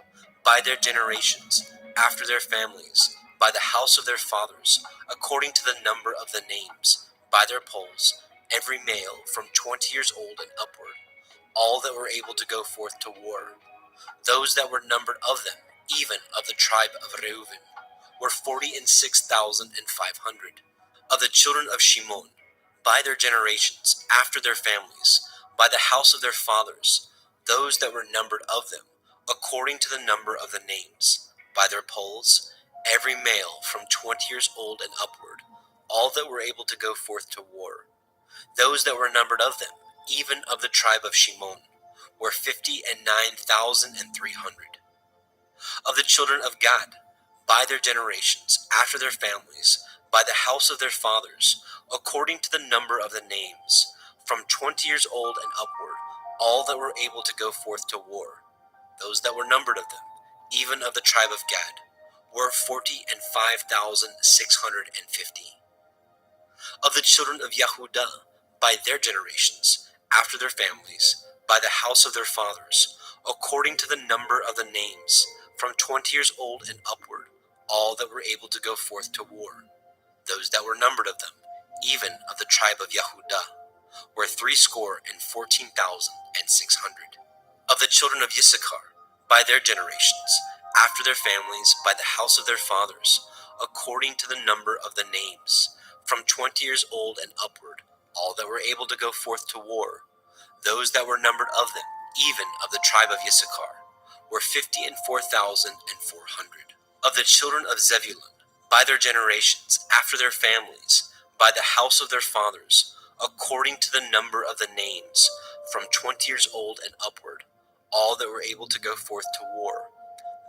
by their generations, after their families, by the house of their fathers, according to the number of the names, by their polls, every male from 20 years old and upward, all that were able to go forth to war. Those that were numbered of them, even of the tribe of Reuben, were 46,500. Of the children of Shimon, by their generations, after their families, by the house of their fathers, those that were numbered of them, according to the number of the names, by their polls, every male from 20 years old and upward, all that were able to go forth to war. Those that were numbered of them, even of the tribe of Shimon, were 59,300. Of the children of Gad, by their generations, after their families, by the house of their fathers, according to the number of the names, from 20 years old and upward, all that were able to go forth to war. Those that were numbered of them, even of the tribe of Gad, were 45,650. Of the children of Yehuda, by their generations, after their families, by the house of their fathers, according to the number of the names, from 20 years old and upward, all that were able to go forth to war. Those that were numbered of them, even of the tribe of Yehuda, were 314,600. Of the children of Issachar, by their generations, after their families, by the house of their fathers, according to the number of the names, from 20 years old and upward, all that were able to go forth to war. Those that were numbered of them, even of the tribe of Issachar, were 54,400. Of the children of Zebulun, by their generations, after their families, by the house of their fathers, according to the number of the names, from 20 years old and upward, all that were able to go forth to war.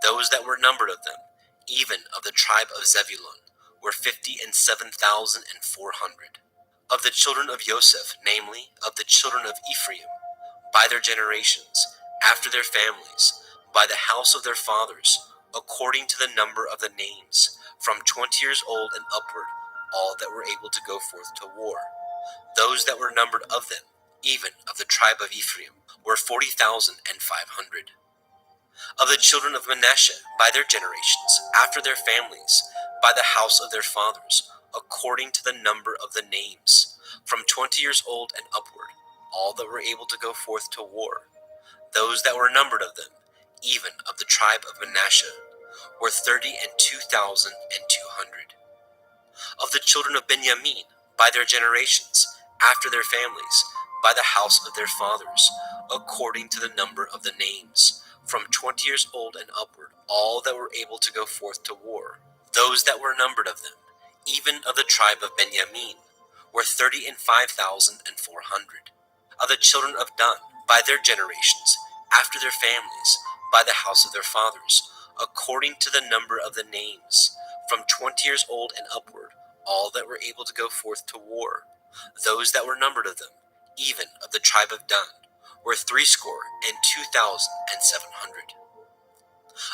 Those that were numbered of them, even of the tribe of Zebulun, were 57,400. Of the children of Joseph, namely, of the children of Ephraim, by their generations, after their families, by the house of their fathers, according to the number of the names, from 20 years old and upward, all that were able to go forth to war. Those that were numbered of them, even of the tribe of Ephraim, were 40,500. Of the children of Manasseh, by their generations, after their families, by the house of their fathers, according to the number of the names, from 20 years old and upward, all that were able to go forth to war. Those that were numbered of them, even of the tribe of Manasseh, were 32,200. Of the children of Benjamin, by their generations, after their families, by the house of their fathers, according to the number of the names, from 20 years old and upward, all that were able to go forth to war, those that were numbered of them, even of the tribe of Benjamin, were 35,400. Of the children of Dan, by their generations, after their families, by the house of their fathers, according to the number of the names, from 20 years old and upward, all that were able to go forth to war, those that were numbered of them, even of the tribe of Dan, were 62,700.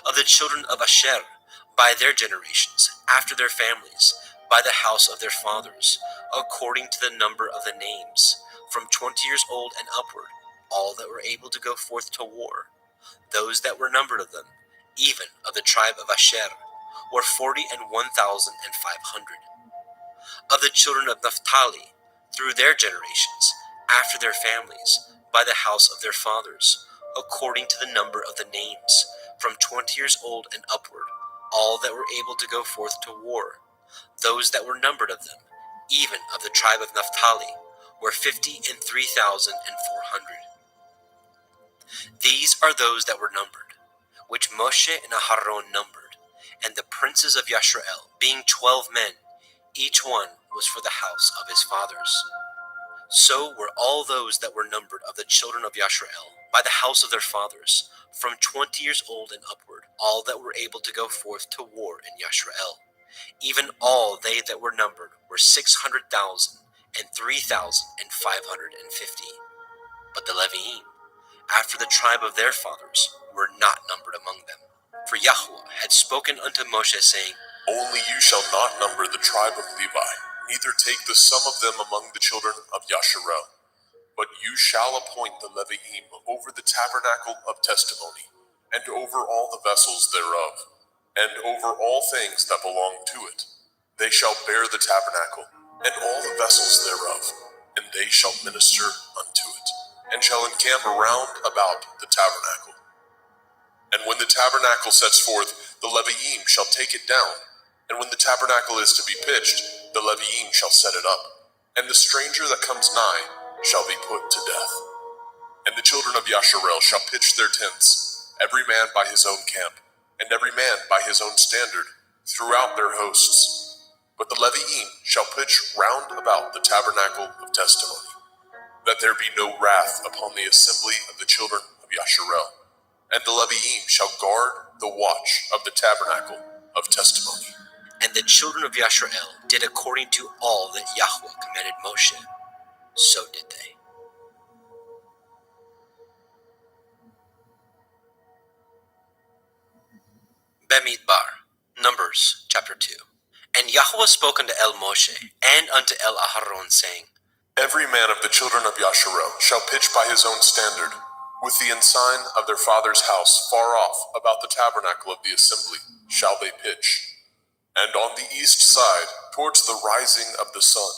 Of the children of Asher, by their generations, after their families, by the house of their fathers, according to the number of the names, from 20 years old and upward, all that were able to go forth to war, those that were numbered of them, even of the tribe of Asher, were 41,500. Of the children of Naphtali, through their generations, after their families, by the house of their fathers, according to the number of the names, from 20 years old and upward, all that were able to go forth to war, those that were numbered of them, even of the tribe of Naphtali, were 53,400. These are those that were numbered, which Moshe and Aharon numbered, and the princes of Yashrael, being 12 men, each one was for the house of his fathers. So were all those that were numbered of the children of Yashrael, by the house of their fathers, from 20 years old and upward, all that were able to go forth to war in Yashrael. Even all they that were numbered were 600,000 and 3,550. But the Leviim, after the tribe of their fathers, were not numbered among them. For Yahweh had spoken unto Moshe, saying, Only you shall not number the tribe of Levi, neither take the sum of them among the children of Yasharel. But you shall appoint the Leviim over the tabernacle of testimony, and over all the vessels thereof, and over all things that belong to it. They shall bear the tabernacle, and all the vessels thereof, and they shall minister unto it, and shall encamp around about the tabernacle. And when the tabernacle sets forth, the Leviim shall take it down, and when the tabernacle is to be pitched, the Leviim shall set it up, and the stranger that comes nigh shall be put to death. And the children of Yasharel shall pitch their tents, every man by his own camp, and every man by his own standard, throughout their hosts. But the Leviim shall pitch round about the tabernacle of testimony, that there be no wrath upon the assembly of the children of Yasharel. And the Leviim shall guard the watch of the tabernacle of testimony. And the children of Yashrael did according to all that Yahweh commanded Moshe. So did they. Bemidbar, Numbers chapter 2. And Yahweh spoke unto El Moshe and unto El Aharon, saying, Every man of the children of Yasharel shall pitch by his own standard, with the ensign of their father's house far off about the tabernacle of the assembly shall they pitch. And on the east side, towards the rising of the sun,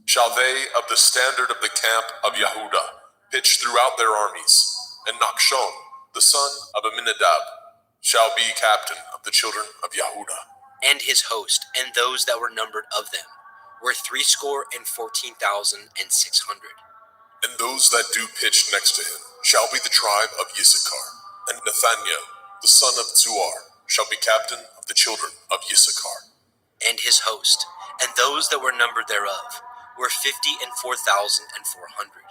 shall they of the standard of the camp of Yehudah pitch throughout their armies. And Nachshon, the son of Aminadab, shall be captain of the children of Yehudah. And his host, and those that were numbered of them, were 314,600. And those that do pitch next to him shall be the tribe of Issachar. And Nathaniel, the son of Zuar, shall be captain of the children of Issachar. And his host, and those that were numbered thereof, were 54,400.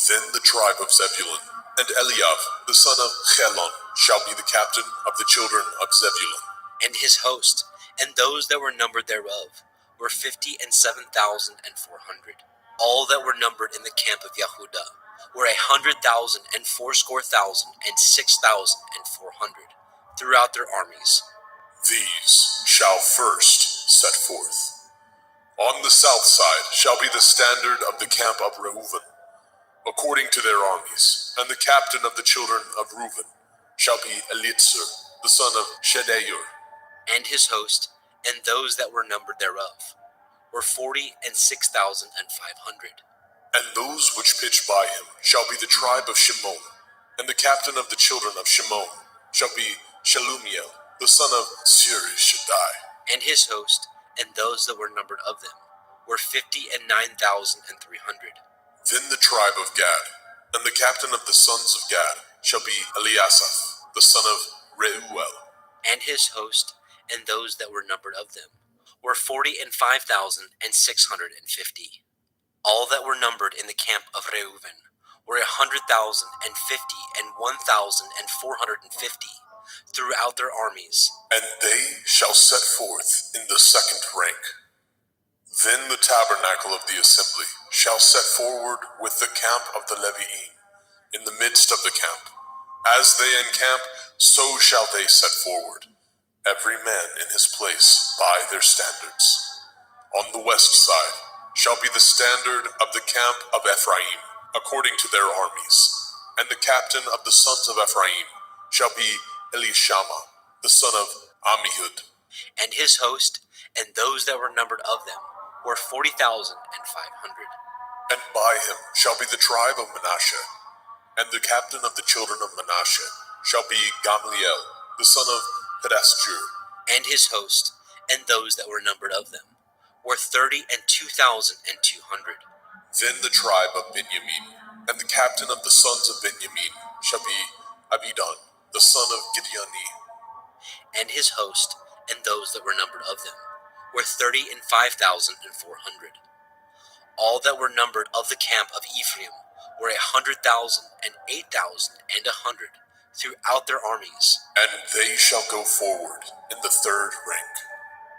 Then the tribe of Zebulun, and Eliav, the son of Chelon, shall be the captain of the children of Zebulun. And his host, and those that were numbered thereof, were 57,400. All that were numbered in the camp of Yehudah were 100,000,046,400 throughout their armies. These shall first set forth. On the south side shall be the standard of the camp of Reuven, according to their armies, and the captain of the children of Reuven shall be Elitzur, the son of Shedeur. And his host, and those that were numbered thereof, were 46,500. And those which pitch by him shall be the tribe of Shimon, and the captain of the children of Shimon shall be Shelumiel, the son of Surishadai. And his host, and those that were numbered of them, were 59,300. Then the tribe of Gad, and the captain of the sons of Gad, shall be Eliasaph, the son of Reuel. And his host, and those that were numbered of them, were 45,650. All that were numbered in the camp of Reuben were 100,050 and 1,450 throughout their armies. And they shall set forth in the second rank. Then the tabernacle of the assembly shall set forward with the camp of the Leviim in the midst of the camp. As they encamp, so shall they set forward, every man in his place by their standards. On the west side shall be the standard of the camp of Ephraim, according to their armies. And the captain of the sons of Ephraim shall be Elishama, the son of Ammihud. And his host, and those that were numbered of them, were 40,500. And by him shall be the tribe of Manasseh. And the captain of the children of Manasseh shall be Gamliel, the son of Pedasjur. And his host, and those that were numbered of them, were 32,200. Then the tribe of Benjamin, and the captain of the sons of Benjamin shall be Abidan, the son of Gideoni. And his host, and those that were numbered of them, were 35,400. All that were numbered of the camp of Ephraim were 100,000 and 8,100 throughout their armies. And they shall go forward in the third rank.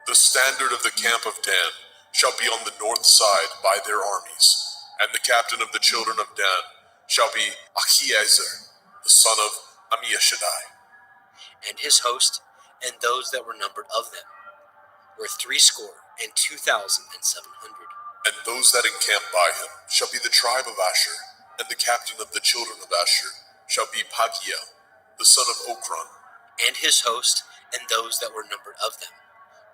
The standard of the camp of Dan shall be on the north side by their armies. And the captain of the children of Dan shall be Achiezer, the son of Ammishaddai. And his host, and those that were numbered of them, were 62,700. And those that encamp by him shall be the tribe of Asher, and the captain of the children of Asher shall be Pagiel, the son of Okran. And his host, and those that were numbered of them,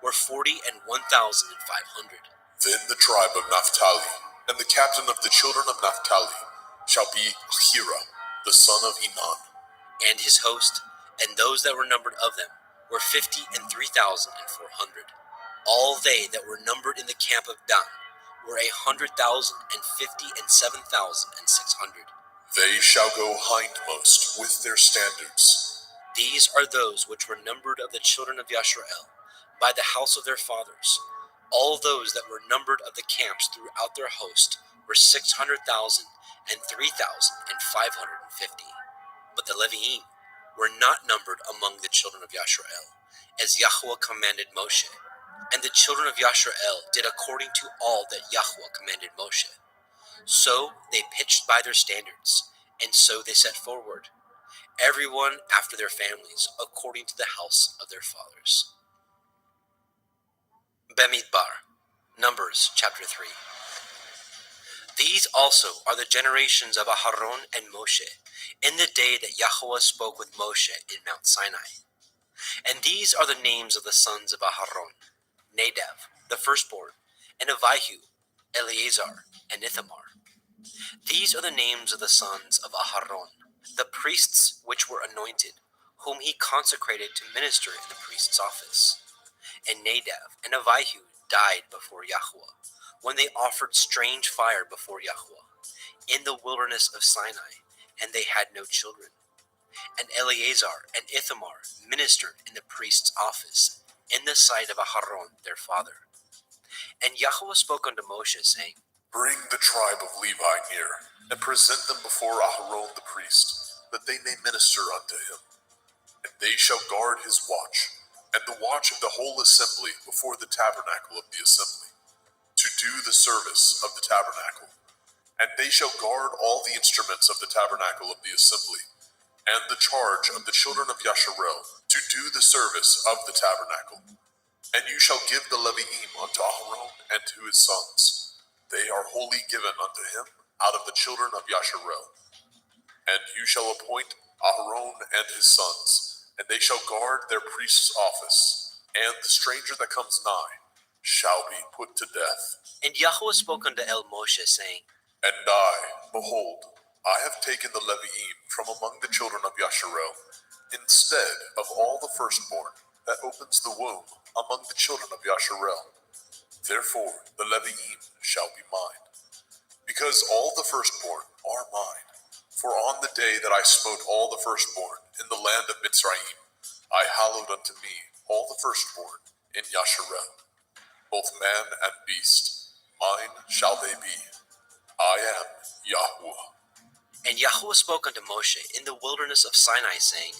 were 41,500. Then the tribe of Naphtali, and the captain of the children of Naphtali shall be Ahira, the son of Enan. And his host, and those that were numbered of them, were 53,400. All they that were numbered in the camp of Dan were 100,050 and 7,600. They shall go hindmost with their standards. These are those which were numbered of the children of Yashrael, by the house of their fathers. All those that were numbered of the camps throughout their host were 600,000 and 3,550. But the Leviim were not numbered among the children of Yashrael, as Yahweh commanded Moshe. And the children of Yashrael did according to all that Yahweh commanded Moshe. So they pitched by their standards, and so they set forward, everyone after their families, according to the house of their fathers. Bemidbar, Numbers chapter 3. These also are the generations of Aharon and Moshe, in the day that Yahweh spoke with Moshe in Mount Sinai. And these are the names of the sons of Aharon: Nadav, the firstborn, and Avihu, Eleazar, and Ithamar. These are the names of the sons of Aharon, the priests which were anointed, whom he consecrated to minister in the priest's office. And Nadav and Avihu died before Yahweh, when they offered strange fire before Yahweh, in the wilderness of Sinai, and they had no children. And Eleazar and Ithamar ministered in the priest's office, in the sight of Aharon their father. And Yahweh spoke unto Moshe, saying, Bring the tribe of Levi near, and present them before Aharon the priest, that they may minister unto him. And they shall guard his watch, and the watch of the whole assembly before the tabernacle of the assembly, to do the service of the tabernacle. And they shall guard all the instruments of the tabernacle of the assembly, and the charge of the children of Yasharel, to do the service of the tabernacle. And you shall give the Leviim unto Aharon and to his sons. They are wholly given unto him out of the children of Yasharel. And you shall appoint Aharon and his sons, and they shall guard their priest's office, and the stranger that comes nigh shall be put to death. And Yahweh spoke unto Moshe, saying, And I, behold, I have taken the Leviim from among the children of Yasharel, instead of all the firstborn that opens the womb among the children of Yasharel. Therefore the Leviim shall be mine, because all the firstborn are mine. For on the day that I smote all the firstborn in the land of Mitzrayim, I hallowed unto me all the firstborn in Yasharel, both man and beast. Mine shall they be. I am Yahuwah. And Yahweh spoke unto Moshe in the wilderness of Sinai, saying,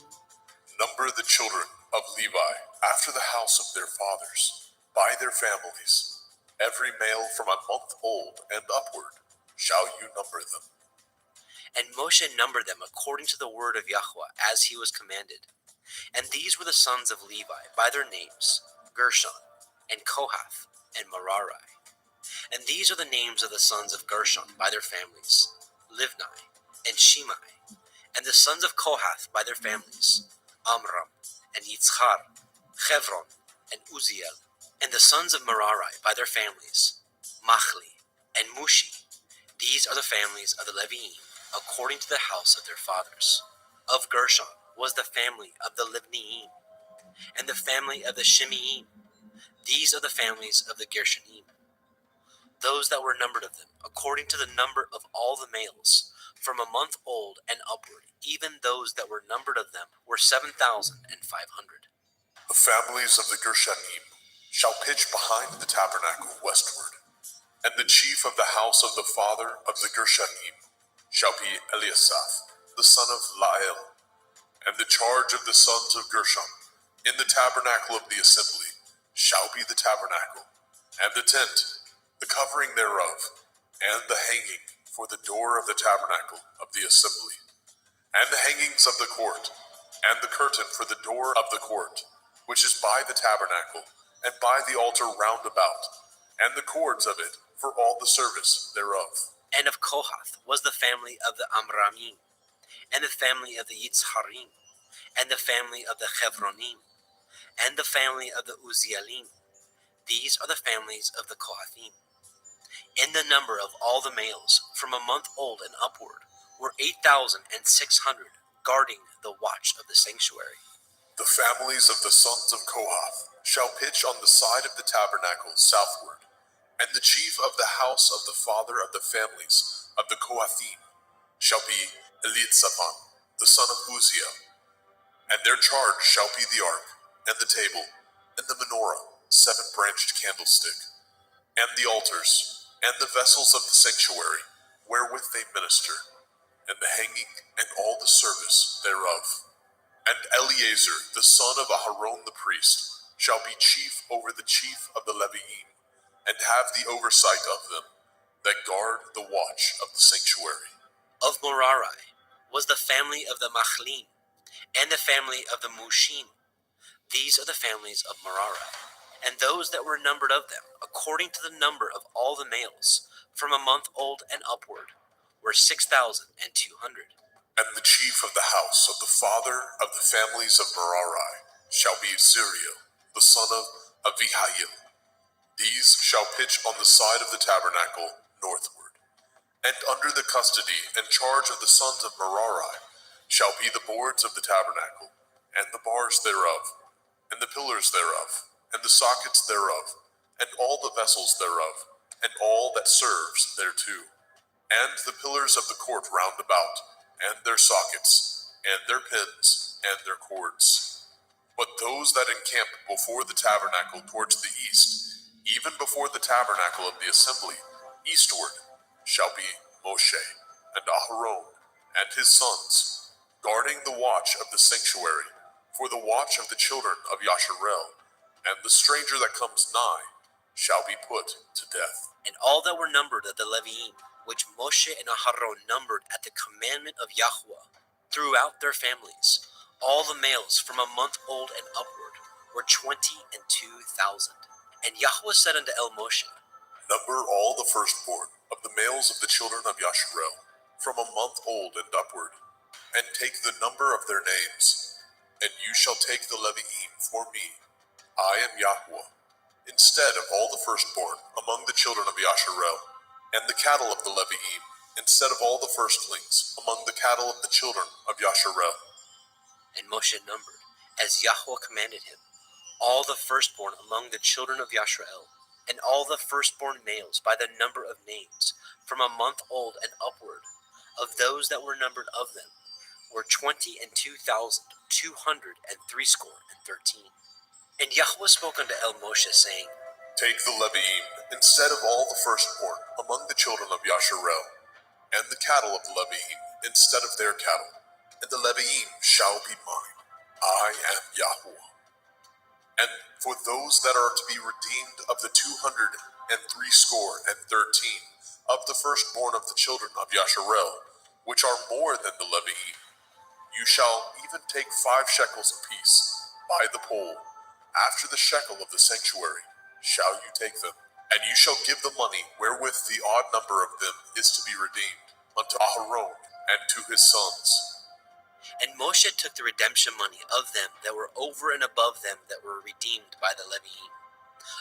Number the children of Levi after the house of their fathers, by their families. Every male from a month old and upward shall you number them. And Moshe numbered them according to the word of Yahweh, as he was commanded. And these were the sons of Levi by their names, Gershon, and Kohath, and Merari. And these are the names of the sons of Gershon by their families, Livni, and Shimei. And the sons of Kohath by their families, Amram, and Yitzchar, Chevron, and Uziel. And the sons of Merari by their families, Machli, and Mushi. These are the families of the Leviim, according to the house of their fathers. Of Gershon was the family of the Livniim, and the family of the Shimeim. These are the families of the Gershonim. Those that were numbered of them, according to the number of all the males, from a month old and upward, even those that were numbered of them were 7,500. The families of the Gershonim shall pitch behind the tabernacle westward, and the chief of the house of the father of the Gershonim shall be Eliasaph, the son of Lael. And the charge of the sons of Gershon in the tabernacle of the assembly shall be the tabernacle, and the tent, the covering thereof, and the hanging for the door of the tabernacle of the assembly, and the hangings of the court, and the curtain for the door of the court, which is by the tabernacle, and by the altar round about, and the cords of it for all the service thereof. And of Kohath was the family of the Amramim, and the family of the Yitzharim, and the family of the Chevronim, and the family of the Uzielim. These are the families of the Kohathim. In the number of all the males, from a month old and upward, were 8,600, guarding the watch of the sanctuary. The families of the sons of Kohath shall pitch on the side of the tabernacle southward, and the chief of the house of the father of the families of the Kohathim shall be Elitzaphan, the son of Uziel. And their charge shall be the ark, and the table, and the menorah, 7-branched candlestick, and the altars, and the vessels of the sanctuary, wherewith they minister, and the hanging, and all the service thereof. And Eleazar, the son of Aharon the priest, shall be chief over the chief of the Leviim, and have the oversight of them, that guard the watch of the sanctuary. Of Merari was the family of the Machlim, and the family of the Mushim. These are the families of Merari, and those that were numbered of them, according to the number of all the males, from a month old and upward, were 6,200. And the chief of the house of the father of the families of Merari shall be Zuriel, the son of Avihail. These shall pitch on the side of the tabernacle northward. And under the custody and charge of the sons of Merari shall be the boards of the tabernacle, and the bars thereof, and the pillars thereof, and the sockets thereof, and all the vessels thereof, and all that serves thereto, and the pillars of the court round about, and their sockets, and their pins, and their cords. But those that encamp before the tabernacle towards the east, even before the tabernacle of the assembly, eastward, shall be Moshe, and Aharon, and his sons, guarding the watch of the sanctuary, for the watch of the children of Yasharel, and the stranger that comes nigh shall be put to death. And all that were numbered of the Leviim, which Moshe and Aharon numbered at the commandment of Yahweh, throughout their families, all the males from a month old and upward, were 22,000. And Yahweh said unto Moshe, Number all the firstborn of the males of the children of Yasharel, from a month old and upward, and take the number of their names, and you shall take the Leviim for me. I am Yahweh, instead of all the firstborn among the children of Yasharel, and the cattle of the Leviim, instead of all the firstlings among the cattle of the children of Yasharel. And Moshe numbered, as Yahweh commanded him, all the firstborn among the children of Yashrael, and all the firstborn males by the number of names, from a month old and upward, of those that were numbered of them, were 22,213. And Yahweh spoke unto El Moshe, saying, Take the Leviim instead of all the firstborn among the children of Yasharel, and the cattle of the Leviim instead of their cattle, and the Leviim shall be mine. I am Yahweh. And for those that are to be redeemed of the 213 of the firstborn of the children of Yasharel, which are more than the Leviim, you shall even take 5 shekels apiece by the pole. After the shekel of the sanctuary shall you take them, and you shall give the money wherewith the odd number of them is to be redeemed unto Aharon and to his sons. And Moshe took the redemption money of them that were over and above them that were redeemed by the Leviim.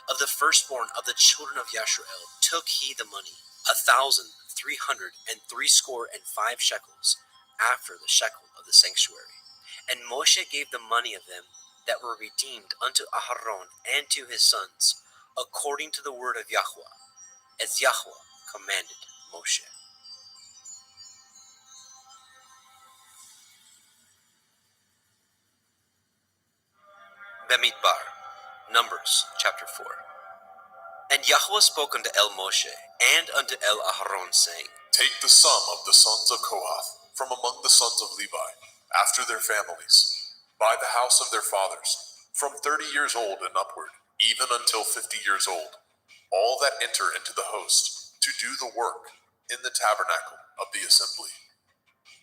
Of the firstborn of the children of Yashrael took he the money, 1,365 shekels, after the shekel of the sanctuary. And Moshe gave the money of them that were redeemed unto Aharon and to his sons, according to the word of Yahweh, as Yahweh commanded Moshe. Bemidbar, Numbers chapter 4. And Yahweh spoke unto El Moshe and unto El Aharon, saying, Take the sum of the sons of Kohath from among the sons of Levi, after their families, by the house of their fathers, from 30 years old and upward, even until 50 years old, all that enter into the host, to do the work in the tabernacle of the assembly.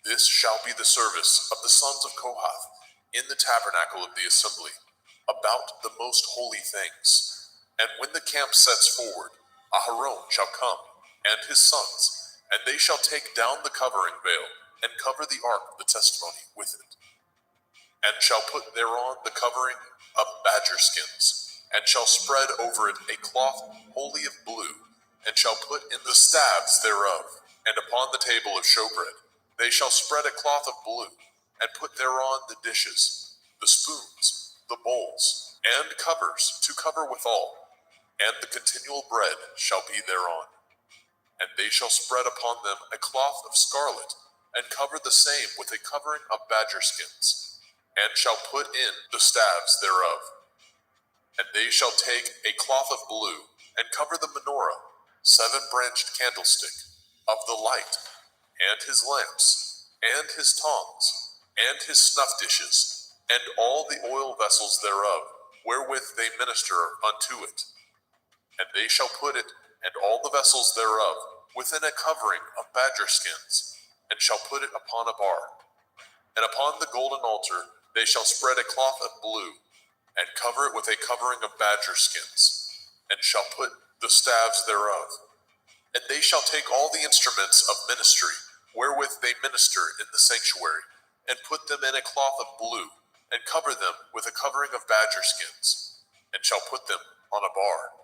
This shall be the service of the sons of Kohath in the tabernacle of the assembly, about the most holy things. And when the camp sets forward, Aharon shall come, and his sons, and they shall take down the covering veil, and cover the ark of the testimony with it, and shall put thereon the covering of badger skins, and shall spread over it a cloth wholly of blue, and shall put in the staves thereof, and upon the table of showbread they shall spread a cloth of blue, and put thereon the dishes, the spoons, the bowls, and covers to cover withal, and the continual bread shall be thereon. And they shall spread upon them a cloth of scarlet, and cover the same with a covering of badger skins, and shall put in the staves thereof. And they shall take a cloth of blue, and cover the menorah, 7-branched candlestick, of the light, and his lamps, and his tongs, and his snuff dishes, and all the oil vessels thereof, wherewith they minister unto it. And they shall put it, and all the vessels thereof, within a covering of badger skins, and shall put it upon a bar. And upon the golden altar they shall spread a cloth of blue, and cover it with a covering of badger skins, and shall put the staves thereof. And they shall take all the instruments of ministry, wherewith they minister in the sanctuary, and put them in a cloth of blue, and cover them with a covering of badger skins, and shall put them on a bar.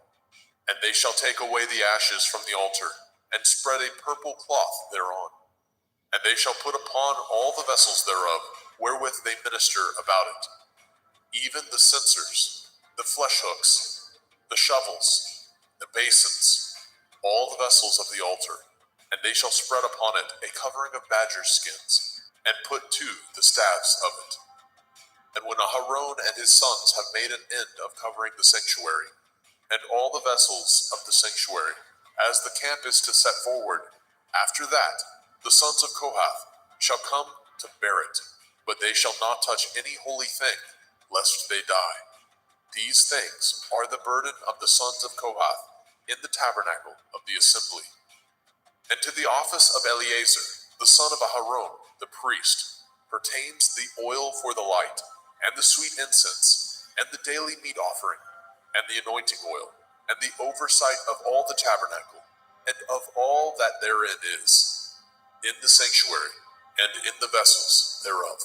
And they shall take away the ashes from the altar, and spread a purple cloth thereon. And they shall put upon all the vessels thereof, wherewith they minister about it, even the censers, the flesh hooks, the shovels, the basins, all the vessels of the altar. And they shall spread upon it a covering of badger skins, and put to the staves of it. And when Aharon and his sons have made an end of covering the sanctuary, and all the vessels of the sanctuary, as the camp is to set forward, after that the sons of Kohath shall come to bear it, but they shall not touch any holy thing, lest they die. These things are the burden of the sons of Kohath in the tabernacle of the assembly. And to the office of Eleazar, the son of Aharon, the priest, pertains the oil for the light, and the sweet incense, and the daily meat offering, and the anointing oil, and the oversight of all the tabernacle, and of all that therein is, in the sanctuary, and in the vessels thereof.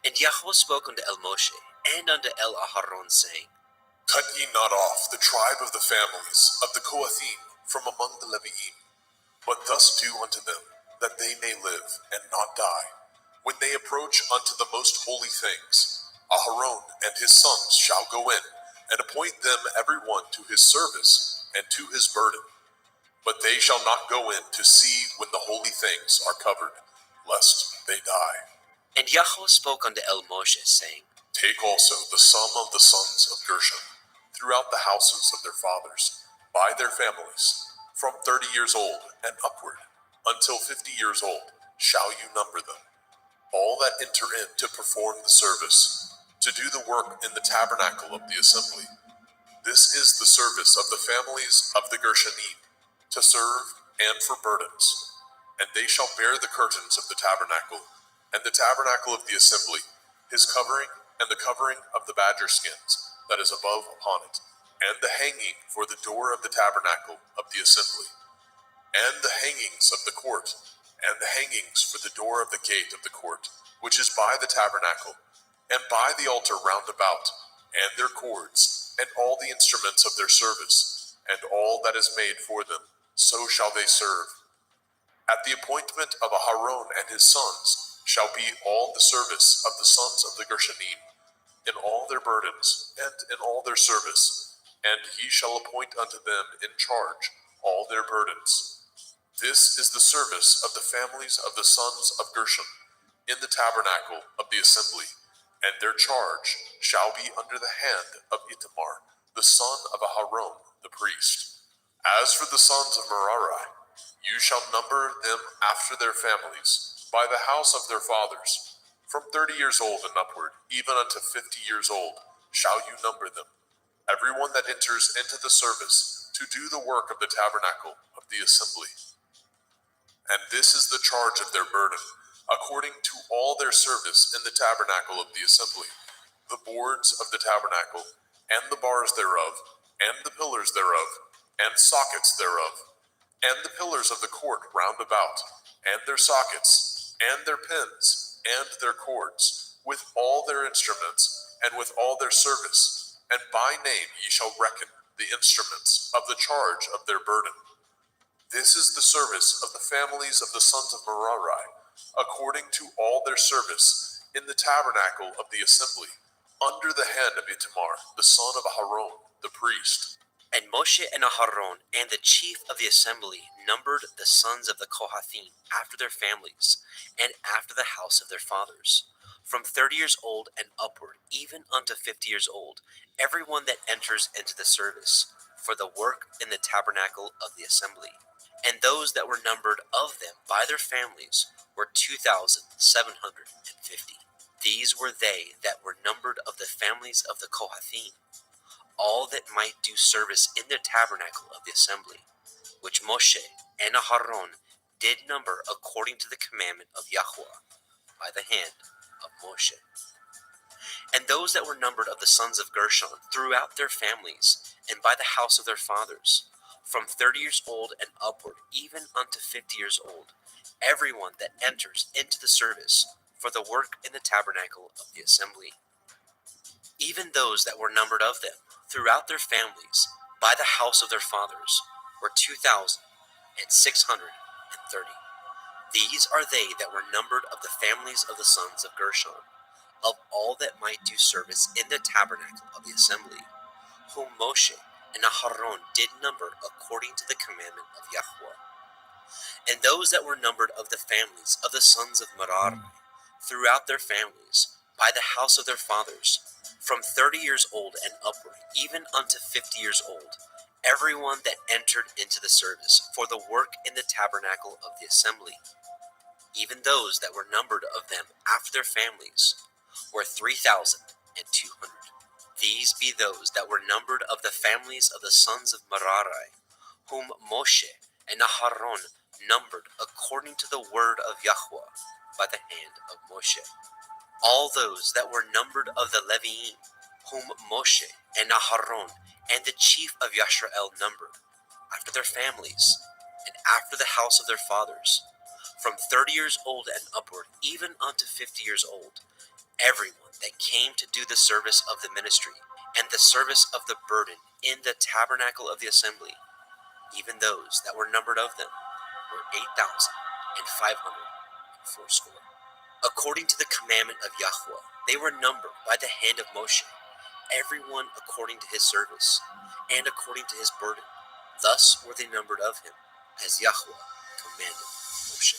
And Yahweh spoke unto El Moshe and unto El Aharon, saying, Cut ye not off the tribe of the families of the Kohathim from among the Leviim, but thus do unto them, that they may live and not die, When they approach unto the most holy things, Aharon and his sons shall go in, and appoint them every one to his service and to his burden. But they shall not go in to see when the holy things are covered, lest they die. And Yahweh spoke unto El Moshe, saying, Take also the sum of the sons of Gershon throughout the houses of their fathers, by their families, from 30 years old and upward, until 50 years old, shall you number them. All that enter in to perform the service, to do the work in the tabernacle of the assembly. This is the service of the families of the Gershonim, to serve and for burdens. And they shall bear the curtains of the tabernacle, and the tabernacle of the assembly, his covering, and the covering of the badger skins that is above upon it, and the hanging for the door of the tabernacle of the assembly, and the hangings of the court, and the hangings for the door of the gate of the court, which is by the tabernacle, and by the altar round about, and their cords, and all the instruments of their service, and all that is made for them, so shall they serve. At the appointment of Aharon and his sons shall be all the service of the sons of the Gershonim, in all their burdens, and in all their service, and he shall appoint unto them in charge all their burdens. This is the service of the families of the sons of Gershon, in the tabernacle of the assembly, and their charge shall be under the hand of Itamar, the son of Aharon, the priest. As for the sons of Merari, you shall number them after their families, by the house of their fathers. From 30 years old and upward, even unto 50 years old, shall you number them. Every one that enters into the service, to do the work of the tabernacle of the assembly. And this is the charge of their burden, according to all their service in the tabernacle of the assembly. The boards of the tabernacle, and the bars thereof, and the pillars thereof, and sockets thereof, and the pillars of the court round about, and their sockets, and their pins, and their cords, with all their instruments, and with all their service, and by name ye shall reckon the instruments of the charge of their burden. This is the service of the families of the sons of Merari, according to all their service in the tabernacle of the assembly, under the hand of Itamar, the son of Aharon, the priest. And Moshe and Aharon and the chief of the assembly numbered the sons of the Kohathim after their families, and after the house of their fathers, from 30 years old and upward, even unto 50 years old, every one that enters into the service, for the work in the tabernacle of the assembly. And those that were numbered of them by their families were 2,750. These were they that were numbered of the families of the Kohathim, all that might do service in the tabernacle of the assembly, which Moshe and Aharon did number according to the commandment of Yahweh by the hand of Moshe. And those that were numbered of the sons of Gershon throughout their families, and by the house of their fathers, from 30 years old and upward, even unto 50 years old, every one that enters into the service for the work in the tabernacle of the assembly. Even those that were numbered of them throughout their families, by the house of their fathers, were 2,630. These are they that were numbered of the families of the sons of Gershon, of all that might do service in the tabernacle of the assembly, whom Moshe and Aharon did number according to the commandment of Yahweh. And those that were numbered of the families of the sons of Merari, throughout their families, by the house of their fathers, from 30 years old and upward, even unto 50 years old, every one that entered into the service for the work in the tabernacle of the assembly. Even those that were numbered of them after their families were 3,200. These be those that were numbered of the families of the sons of Merari, whom Moshe and Aharon numbered according to the word of Yahweh by the hand of Moshe. All those that were numbered of the Leviim, whom Moshe and Aharon and the chief of Yisrael numbered, after their families, and after the house of their fathers, from 30 years old and upward, even unto 50 years old, everyone that came to do the service of the ministry, and the service of the burden in the tabernacle of the assembly, even those that were numbered of them, were 8,500 fourscore. according to the commandment of Yahweh. They were numbered by the hand of Moshe, everyone according to his service, and according to his burden. Thus were they numbered of him, as Yahweh commanded Moshe.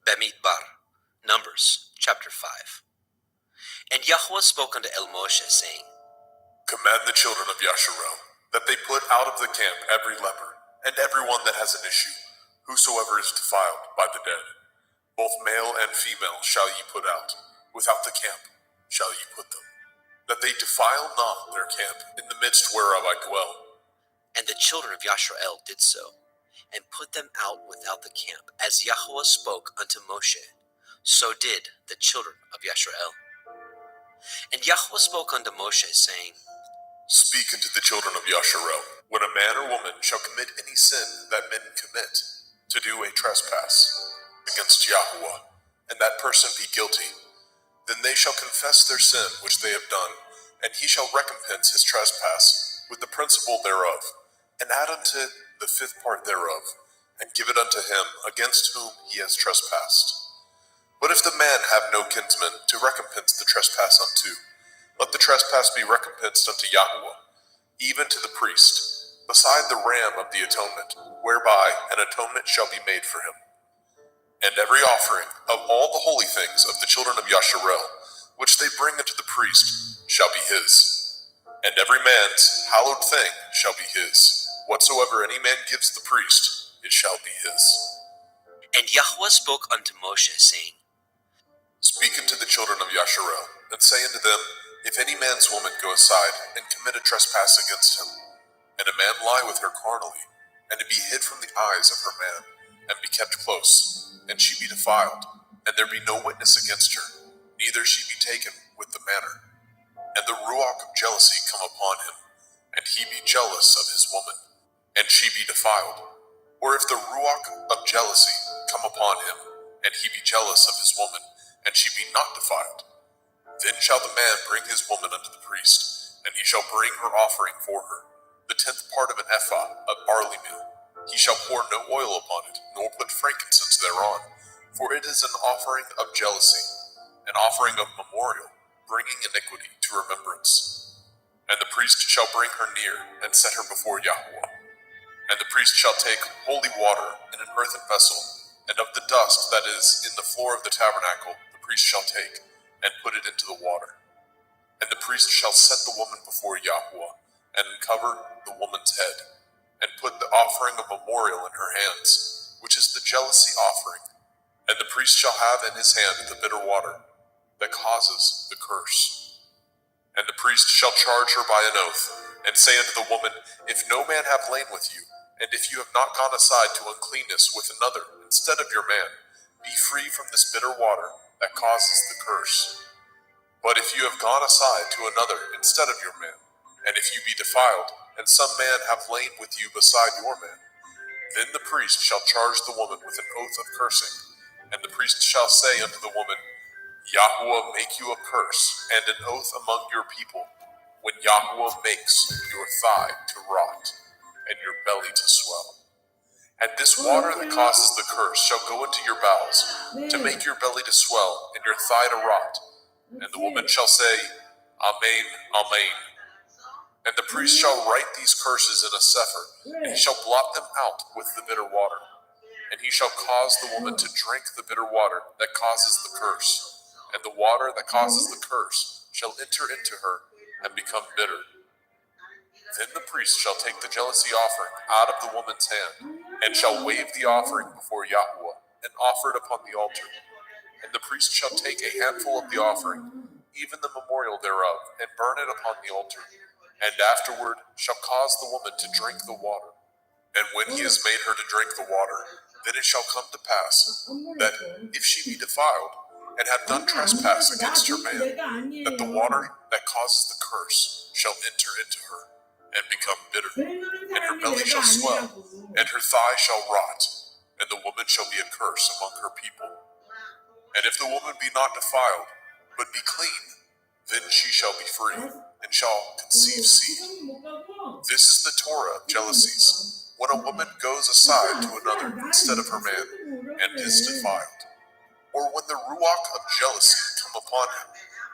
Bamidbar, Numbers, chapter 5. And Yahweh spoke unto El Moshe, saying, Command the children of Yasharel that they put out of the camp every leper, and everyone that has an issue, whosoever is defiled by the dead. Both male and female shall ye put out, without the camp shall ye put them, that they defile not their camp in the midst whereof I dwell. And the children of Yasharel did so, and put them out without the camp, as Yahweh spoke unto Moshe. So did the children of Yasharel. And Yahweh spoke unto Moshe, saying, Speak unto the children of Yasharel, when a man or woman shall commit any sin that men commit, to do a trespass against Yahweh, and that person be guilty, then they shall confess their sin which they have done, and he shall recompense his trespass with the principal thereof, and add unto it the fifth part thereof, and give it unto him against whom he has trespassed. But if the man have no kinsman to recompense the trespass unto, let the trespass be recompensed unto Yahweh, even to the priest, beside the ram of the atonement, whereby an atonement shall be made for him. And every offering of all the holy things of the children of Yasharel, which they bring unto the priest, shall be his. And every man's hallowed thing shall be his. Whatsoever any man gives the priest, it shall be his. And Yahweh spoke unto Moshe, saying, Speak unto the children of Yasharel, and say unto them, If any man's woman go aside, and commit a trespass against him, and a man lie with her carnally, and it be hid from the eyes of her man, and be kept close, and she be defiled, and there be no witness against her, neither she be taken with the manner, and the ruach of jealousy come upon him, and he be jealous of his woman, and she be defiled. Or if the ruach of jealousy come upon him, and he be jealous of his woman, and she be not defiled, then shall the man bring his woman unto the priest, and he shall bring her offering for her, the 10th part of an ephah of barley meal. He shall pour no oil upon it, nor put frankincense thereon, for it is an offering of jealousy, an offering of memorial, bringing iniquity to remembrance. And the priest shall bring her near, and set her before Yahweh. And the priest shall take holy water in an earthen vessel, and of the dust that is in the floor of the tabernacle the priest shall take, and put it into the water. And the priest shall set the woman before Yahweh, and uncover the woman's head, and put the offering of memorial in her hands, which is the jealousy offering. And the priest shall have in his hand the bitter water that causes the curse. And the priest shall charge her by an oath, and say unto the woman, If no man have lain with you, and if you have not gone aside to uncleanness with another instead of your man, be free from this bitter water that causes the curse. But if you have gone aside to another instead of your man, and if you be defiled, and some man have lain with you beside your man, then the priest shall charge the woman with an oath of cursing, and the priest shall say unto the woman, Yahweh make you a curse and an oath among your people, when Yahweh makes your thigh to rot, and your belly to swell. And this water that causes the curse shall go into your bowels, to make your belly to swell, and your thigh to rot. And the woman shall say, Amen, Amen. And the priest shall write these curses in a sefer, and he shall blot them out with the bitter water. And he shall cause the woman to drink the bitter water that causes the curse, and the water that causes the curse shall enter into her and become bitter. Then the priest shall take the jealousy offering out of the woman's hand, and shall wave the offering before Yahweh, and offer it upon the altar. And the priest shall take a handful of the offering, even the memorial thereof, and burn it upon the altar, and afterward shall cause the woman to drink the water. And when he has made her to drink the water, then it shall come to pass, that if she be defiled, and have done trespass against her man, that the water that causes the curse shall enter into her, and become bitter, and her belly shall swell, and her thigh shall rot, and the woman shall be a curse among her people. And if the woman be not defiled, but be clean, then she shall be free, and shall conceive seed. This is the Torah of jealousies, when a woman goes aside to another instead of her man, and is defiled, or when the ruach of jealousy come upon him,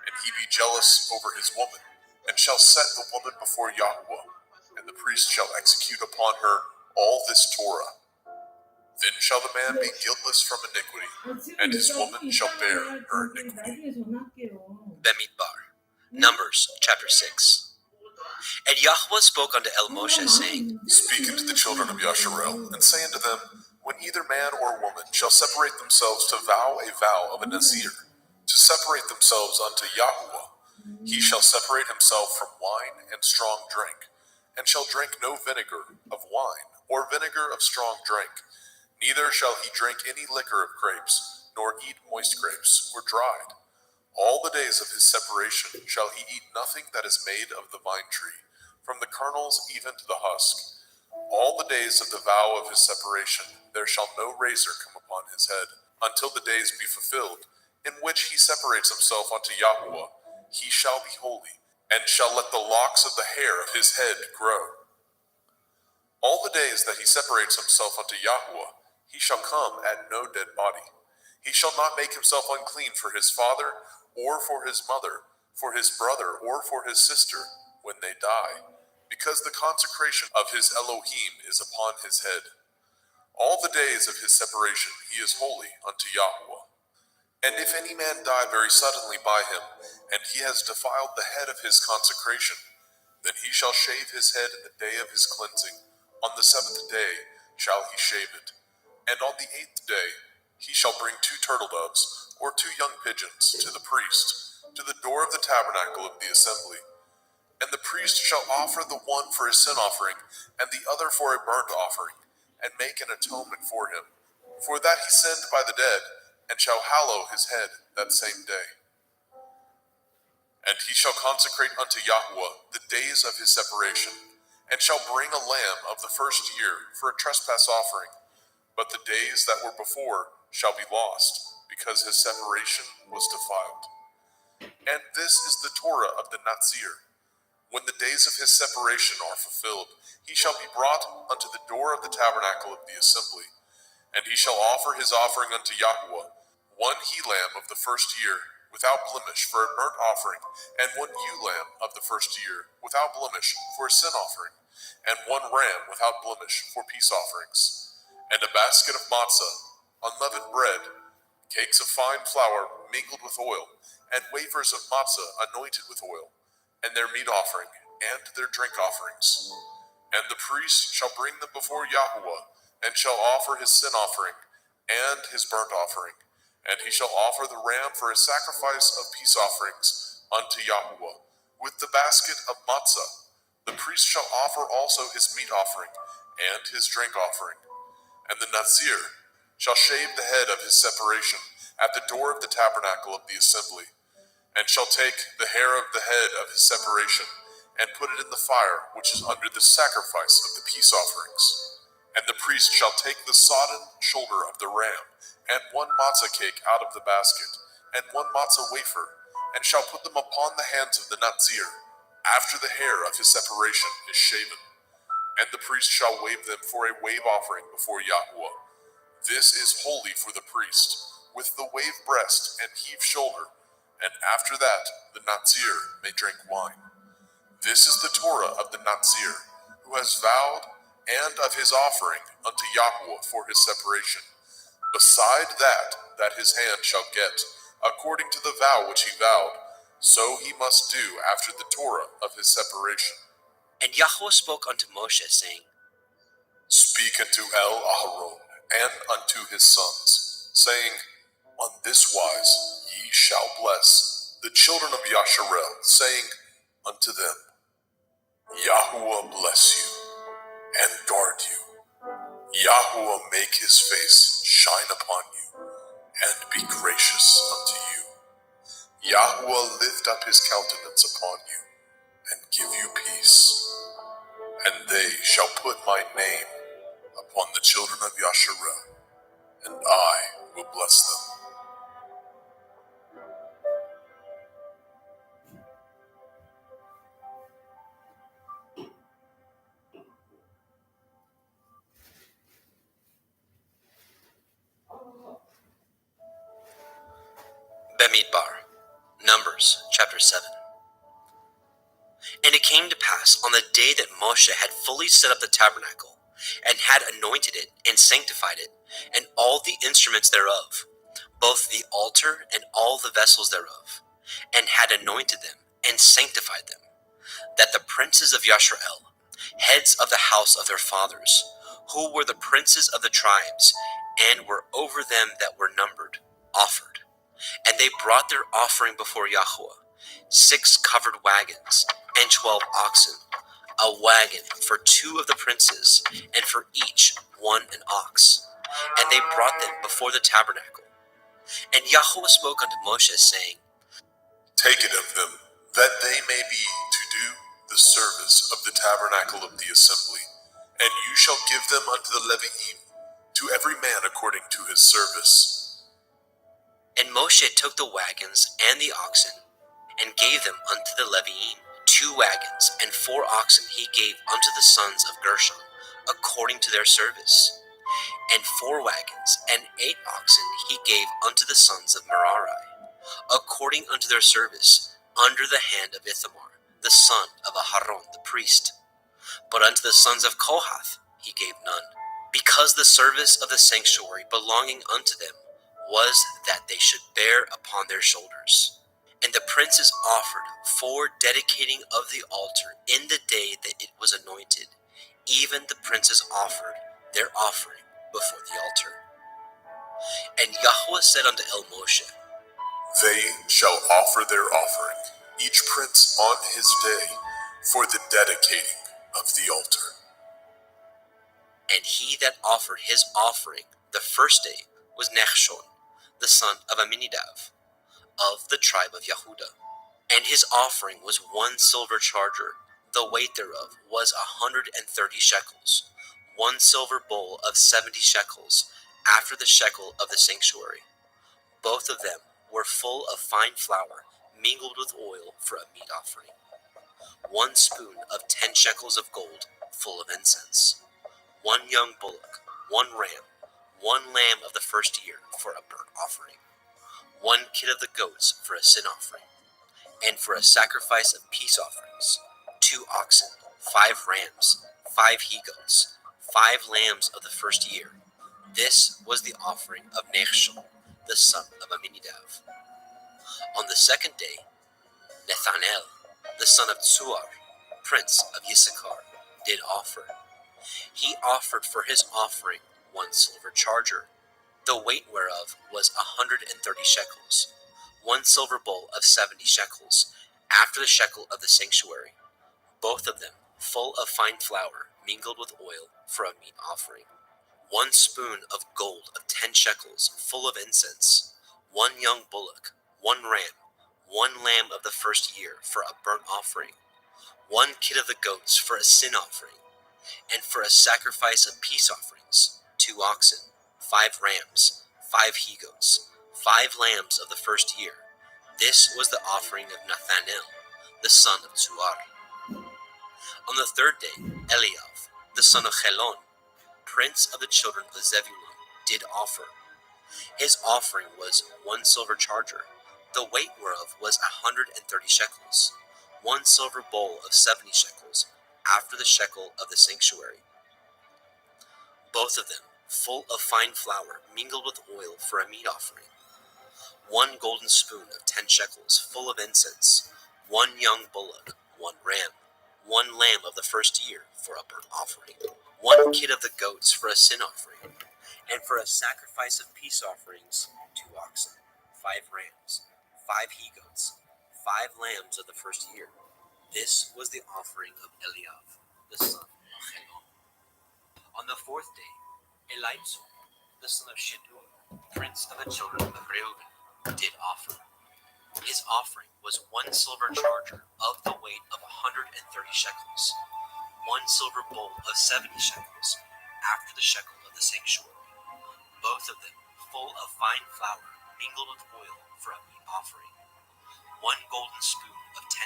and he be jealous over his woman, and shall set the woman before Yahweh, and the priest shall execute upon her all this Torah. Then shall the man be guiltless from iniquity, and his woman shall bear her iniquity. Bemidbar. Numbers chapter 6. And Yahweh spoke unto El Moshe, saying, Speak unto the children of Yasharel, and say unto them, when either man or woman shall separate themselves to vow a vow of a Nazir, to separate themselves unto Yahweh, he shall separate himself from wine and strong drink, and shall drink no vinegar of wine, or vinegar of strong drink. Neither shall he drink any liquor of grapes, nor eat moist grapes, or dried. All the days of his separation shall he eat nothing that is made of the vine tree, from the kernels even to the husk. All the days of the vow of his separation there shall no razor come upon his head, until the days be fulfilled, in which he separates himself unto Yahweh. He shall be holy, and shall let the locks of the hair of his head grow. All the days that he separates himself unto Yahweh, he shall come at no dead body. He shall not make himself unclean for his father, or for his mother, for his brother, or for his sister, when they die, because the consecration of his Elohim is upon his head. All the days of his separation he is holy unto Yahweh. And if any man die very suddenly by him, and he has defiled the head of his consecration, then he shall shave his head in the day of his cleansing. On the 7th day shall he shave it. And on the 8th day he shall bring 2 turtle doves, or 2 young pigeons, to the priest, to the door of the tabernacle of the assembly. And the priest shall offer the one for a sin offering, and the other for a burnt offering, and make an atonement for him. For that he sinned by the dead, and shall hallow his head that same day. And he shall consecrate unto Yahweh the days of his separation, and shall bring a lamb of the first year for a trespass offering. But the days that were before shall be lost, because his separation was defiled. And this is the Torah of the Nazir. When the days of his separation are fulfilled, he shall be brought unto the door of the tabernacle of the assembly, and he shall offer his offering unto Yahweh, 1 he-lamb of the first year, without blemish, for a burnt offering, and 1 ewe-lamb of the first year, without blemish, for a sin offering, and 1 ram without blemish, for peace offerings, and a basket of matzah, unleavened bread, cakes of fine flour mingled with oil, and wafers of matzah anointed with oil, and their meat offering, and their drink offerings. And the priest shall bring them before Yahweh, and shall offer his sin offering, and his burnt offering, and he shall offer the ram for a sacrifice of peace offerings unto Yahweh, with the basket of matzah. The priest shall offer also his meat offering, and his drink offering. And the Nazir shall shave the head of his separation at the door of the tabernacle of the assembly, and shall take the hair of the head of his separation, and put it in the fire which is under the sacrifice of the peace offerings. And the priest shall take the sodden shoulder of the ram, and 1 matzah cake out of the basket, and 1 matzah wafer, and shall put them upon the hands of the Nazir, after the hair of his separation is shaven. And the priest shall wave them for a wave offering before Yahweh. This is holy for the priest, with the wave breast and heave shoulder, and after that the Nazir may drink wine. This is the Torah of the Nazir, who has vowed, and of his offering unto Yahweh for his separation, beside that his hand shall get, according to the vow which he vowed, so he must do after the Torah of his separation. And Yahweh spoke unto Moshe, saying, Speak unto Aharon and unto his sons, saying, On this wise ye shall bless the children of Yasharel, saying unto them, Yahuwah bless you and guard you. Yahuwah make his face shine upon you and be gracious unto you. Yahuwah lift up his countenance upon you and give you peace. And they shall put my name upon the children of Yasharel, and I will bless them. Bemidbar, Numbers chapter 7. And it came to pass on the day that Moshe had fully set up the tabernacle, and had anointed it, and sanctified it, and all the instruments thereof, both the altar and all the vessels thereof, and had anointed them, and sanctified them, that the princes of Yashrael, heads of the house of their fathers, who were the princes of the tribes, and were over them that were numbered, offered. And they brought their offering before Yahweh, 6 covered wagons, and 12 oxen, a wagon for 2 of the princes, and for each 1 an ox. And they brought them before the tabernacle. And Yahweh spoke unto Moshe, saying, Take it of them, that they may be to do the service of the tabernacle of the assembly, and you shall give them unto the Leviim, to every man according to his service. And Moshe took the wagons and the oxen, and gave them unto the Leviim. 2 wagons and 4 oxen he gave unto the sons of Gershon, according to their service. And 4 wagons and 8 oxen he gave unto the sons of Merari, according unto their service, under the hand of Ithamar, the son of Aharon the priest. But unto the sons of Kohath he gave none, because the service of the sanctuary belonging unto them was that they should bear upon their shoulders. And the princes offered for dedicating of the altar in the day that it was anointed. Even the princes offered their offering before the altar. And Yahweh said unto El Moshe, They shall offer their offering, each prince on his day, for the dedicating of the altar. And he that offered his offering the first day was Nechshon, the son of Amminadab, of the tribe of Yehudah. And his offering was 1 silver charger, the weight thereof was 130 shekels, 1 silver bowl of 70 shekels, after the shekel of the sanctuary. Both of them were full of fine flour, mingled with oil for a meat offering. 1 spoon of 10 shekels of gold, full of incense. 1 young bullock, 1 ram, 1 lamb of the first year for a burnt offering. 1 kid of the goats for a sin offering. And for a sacrifice of peace offerings, 2 oxen, 5 rams, 5 he-goats, 5 lambs of the first year. This was the offering of Nechshon, the son of Amminadab. On the second day, Nethanel, the son of Tzuar, prince of Issachar, did offer. He offered for his offering 1 silver charger, the weight whereof was 130 shekels, 1 silver bowl of 70 shekels, after the shekel of the sanctuary, both of them full of fine flour, mingled with oil for a meat offering. 1 spoon of gold of 10 shekels, full of incense. 1 young bullock, 1 ram, 1 lamb of the first year for a burnt offering. 1 kid of the goats for a sin offering. And for a sacrifice of peace offerings, 2 oxen, 5 rams, 5 he-goats, 5 lambs of the first year. This was the offering of Nethanel, the son of Tzuar. On the third day, Eliav, the son of Chelon, prince of the children of Zebulun, did offer. His offering was 1 silver charger, the weight whereof was 130 shekels, 1 silver bowl of 70 shekels, after the shekel of the sanctuary. Both of them full of fine flour, mingled with oil for a meat offering. 1 golden spoon of 10 shekels, full of incense. 1 young bullock, 1 ram, 1 lamb of the first year for a burnt offering. 1 kid of the goats for a sin offering. And for a sacrifice of peace offerings, 2 oxen, 5 rams, 5 he-goats, 5 lambs of the first year. This was the offering of Eliav, the son of Chelon. On the fourth day, Eliab, the son of Shedeur, prince of the children of Reuben, did offer. His offering was 1 silver charger of the weight of 130 shekels, 1 silver bowl of 70 shekels, after the shekel of the sanctuary. Both of them full of fine flour, mingled with oil for a meat offering. 1 golden spoon of 10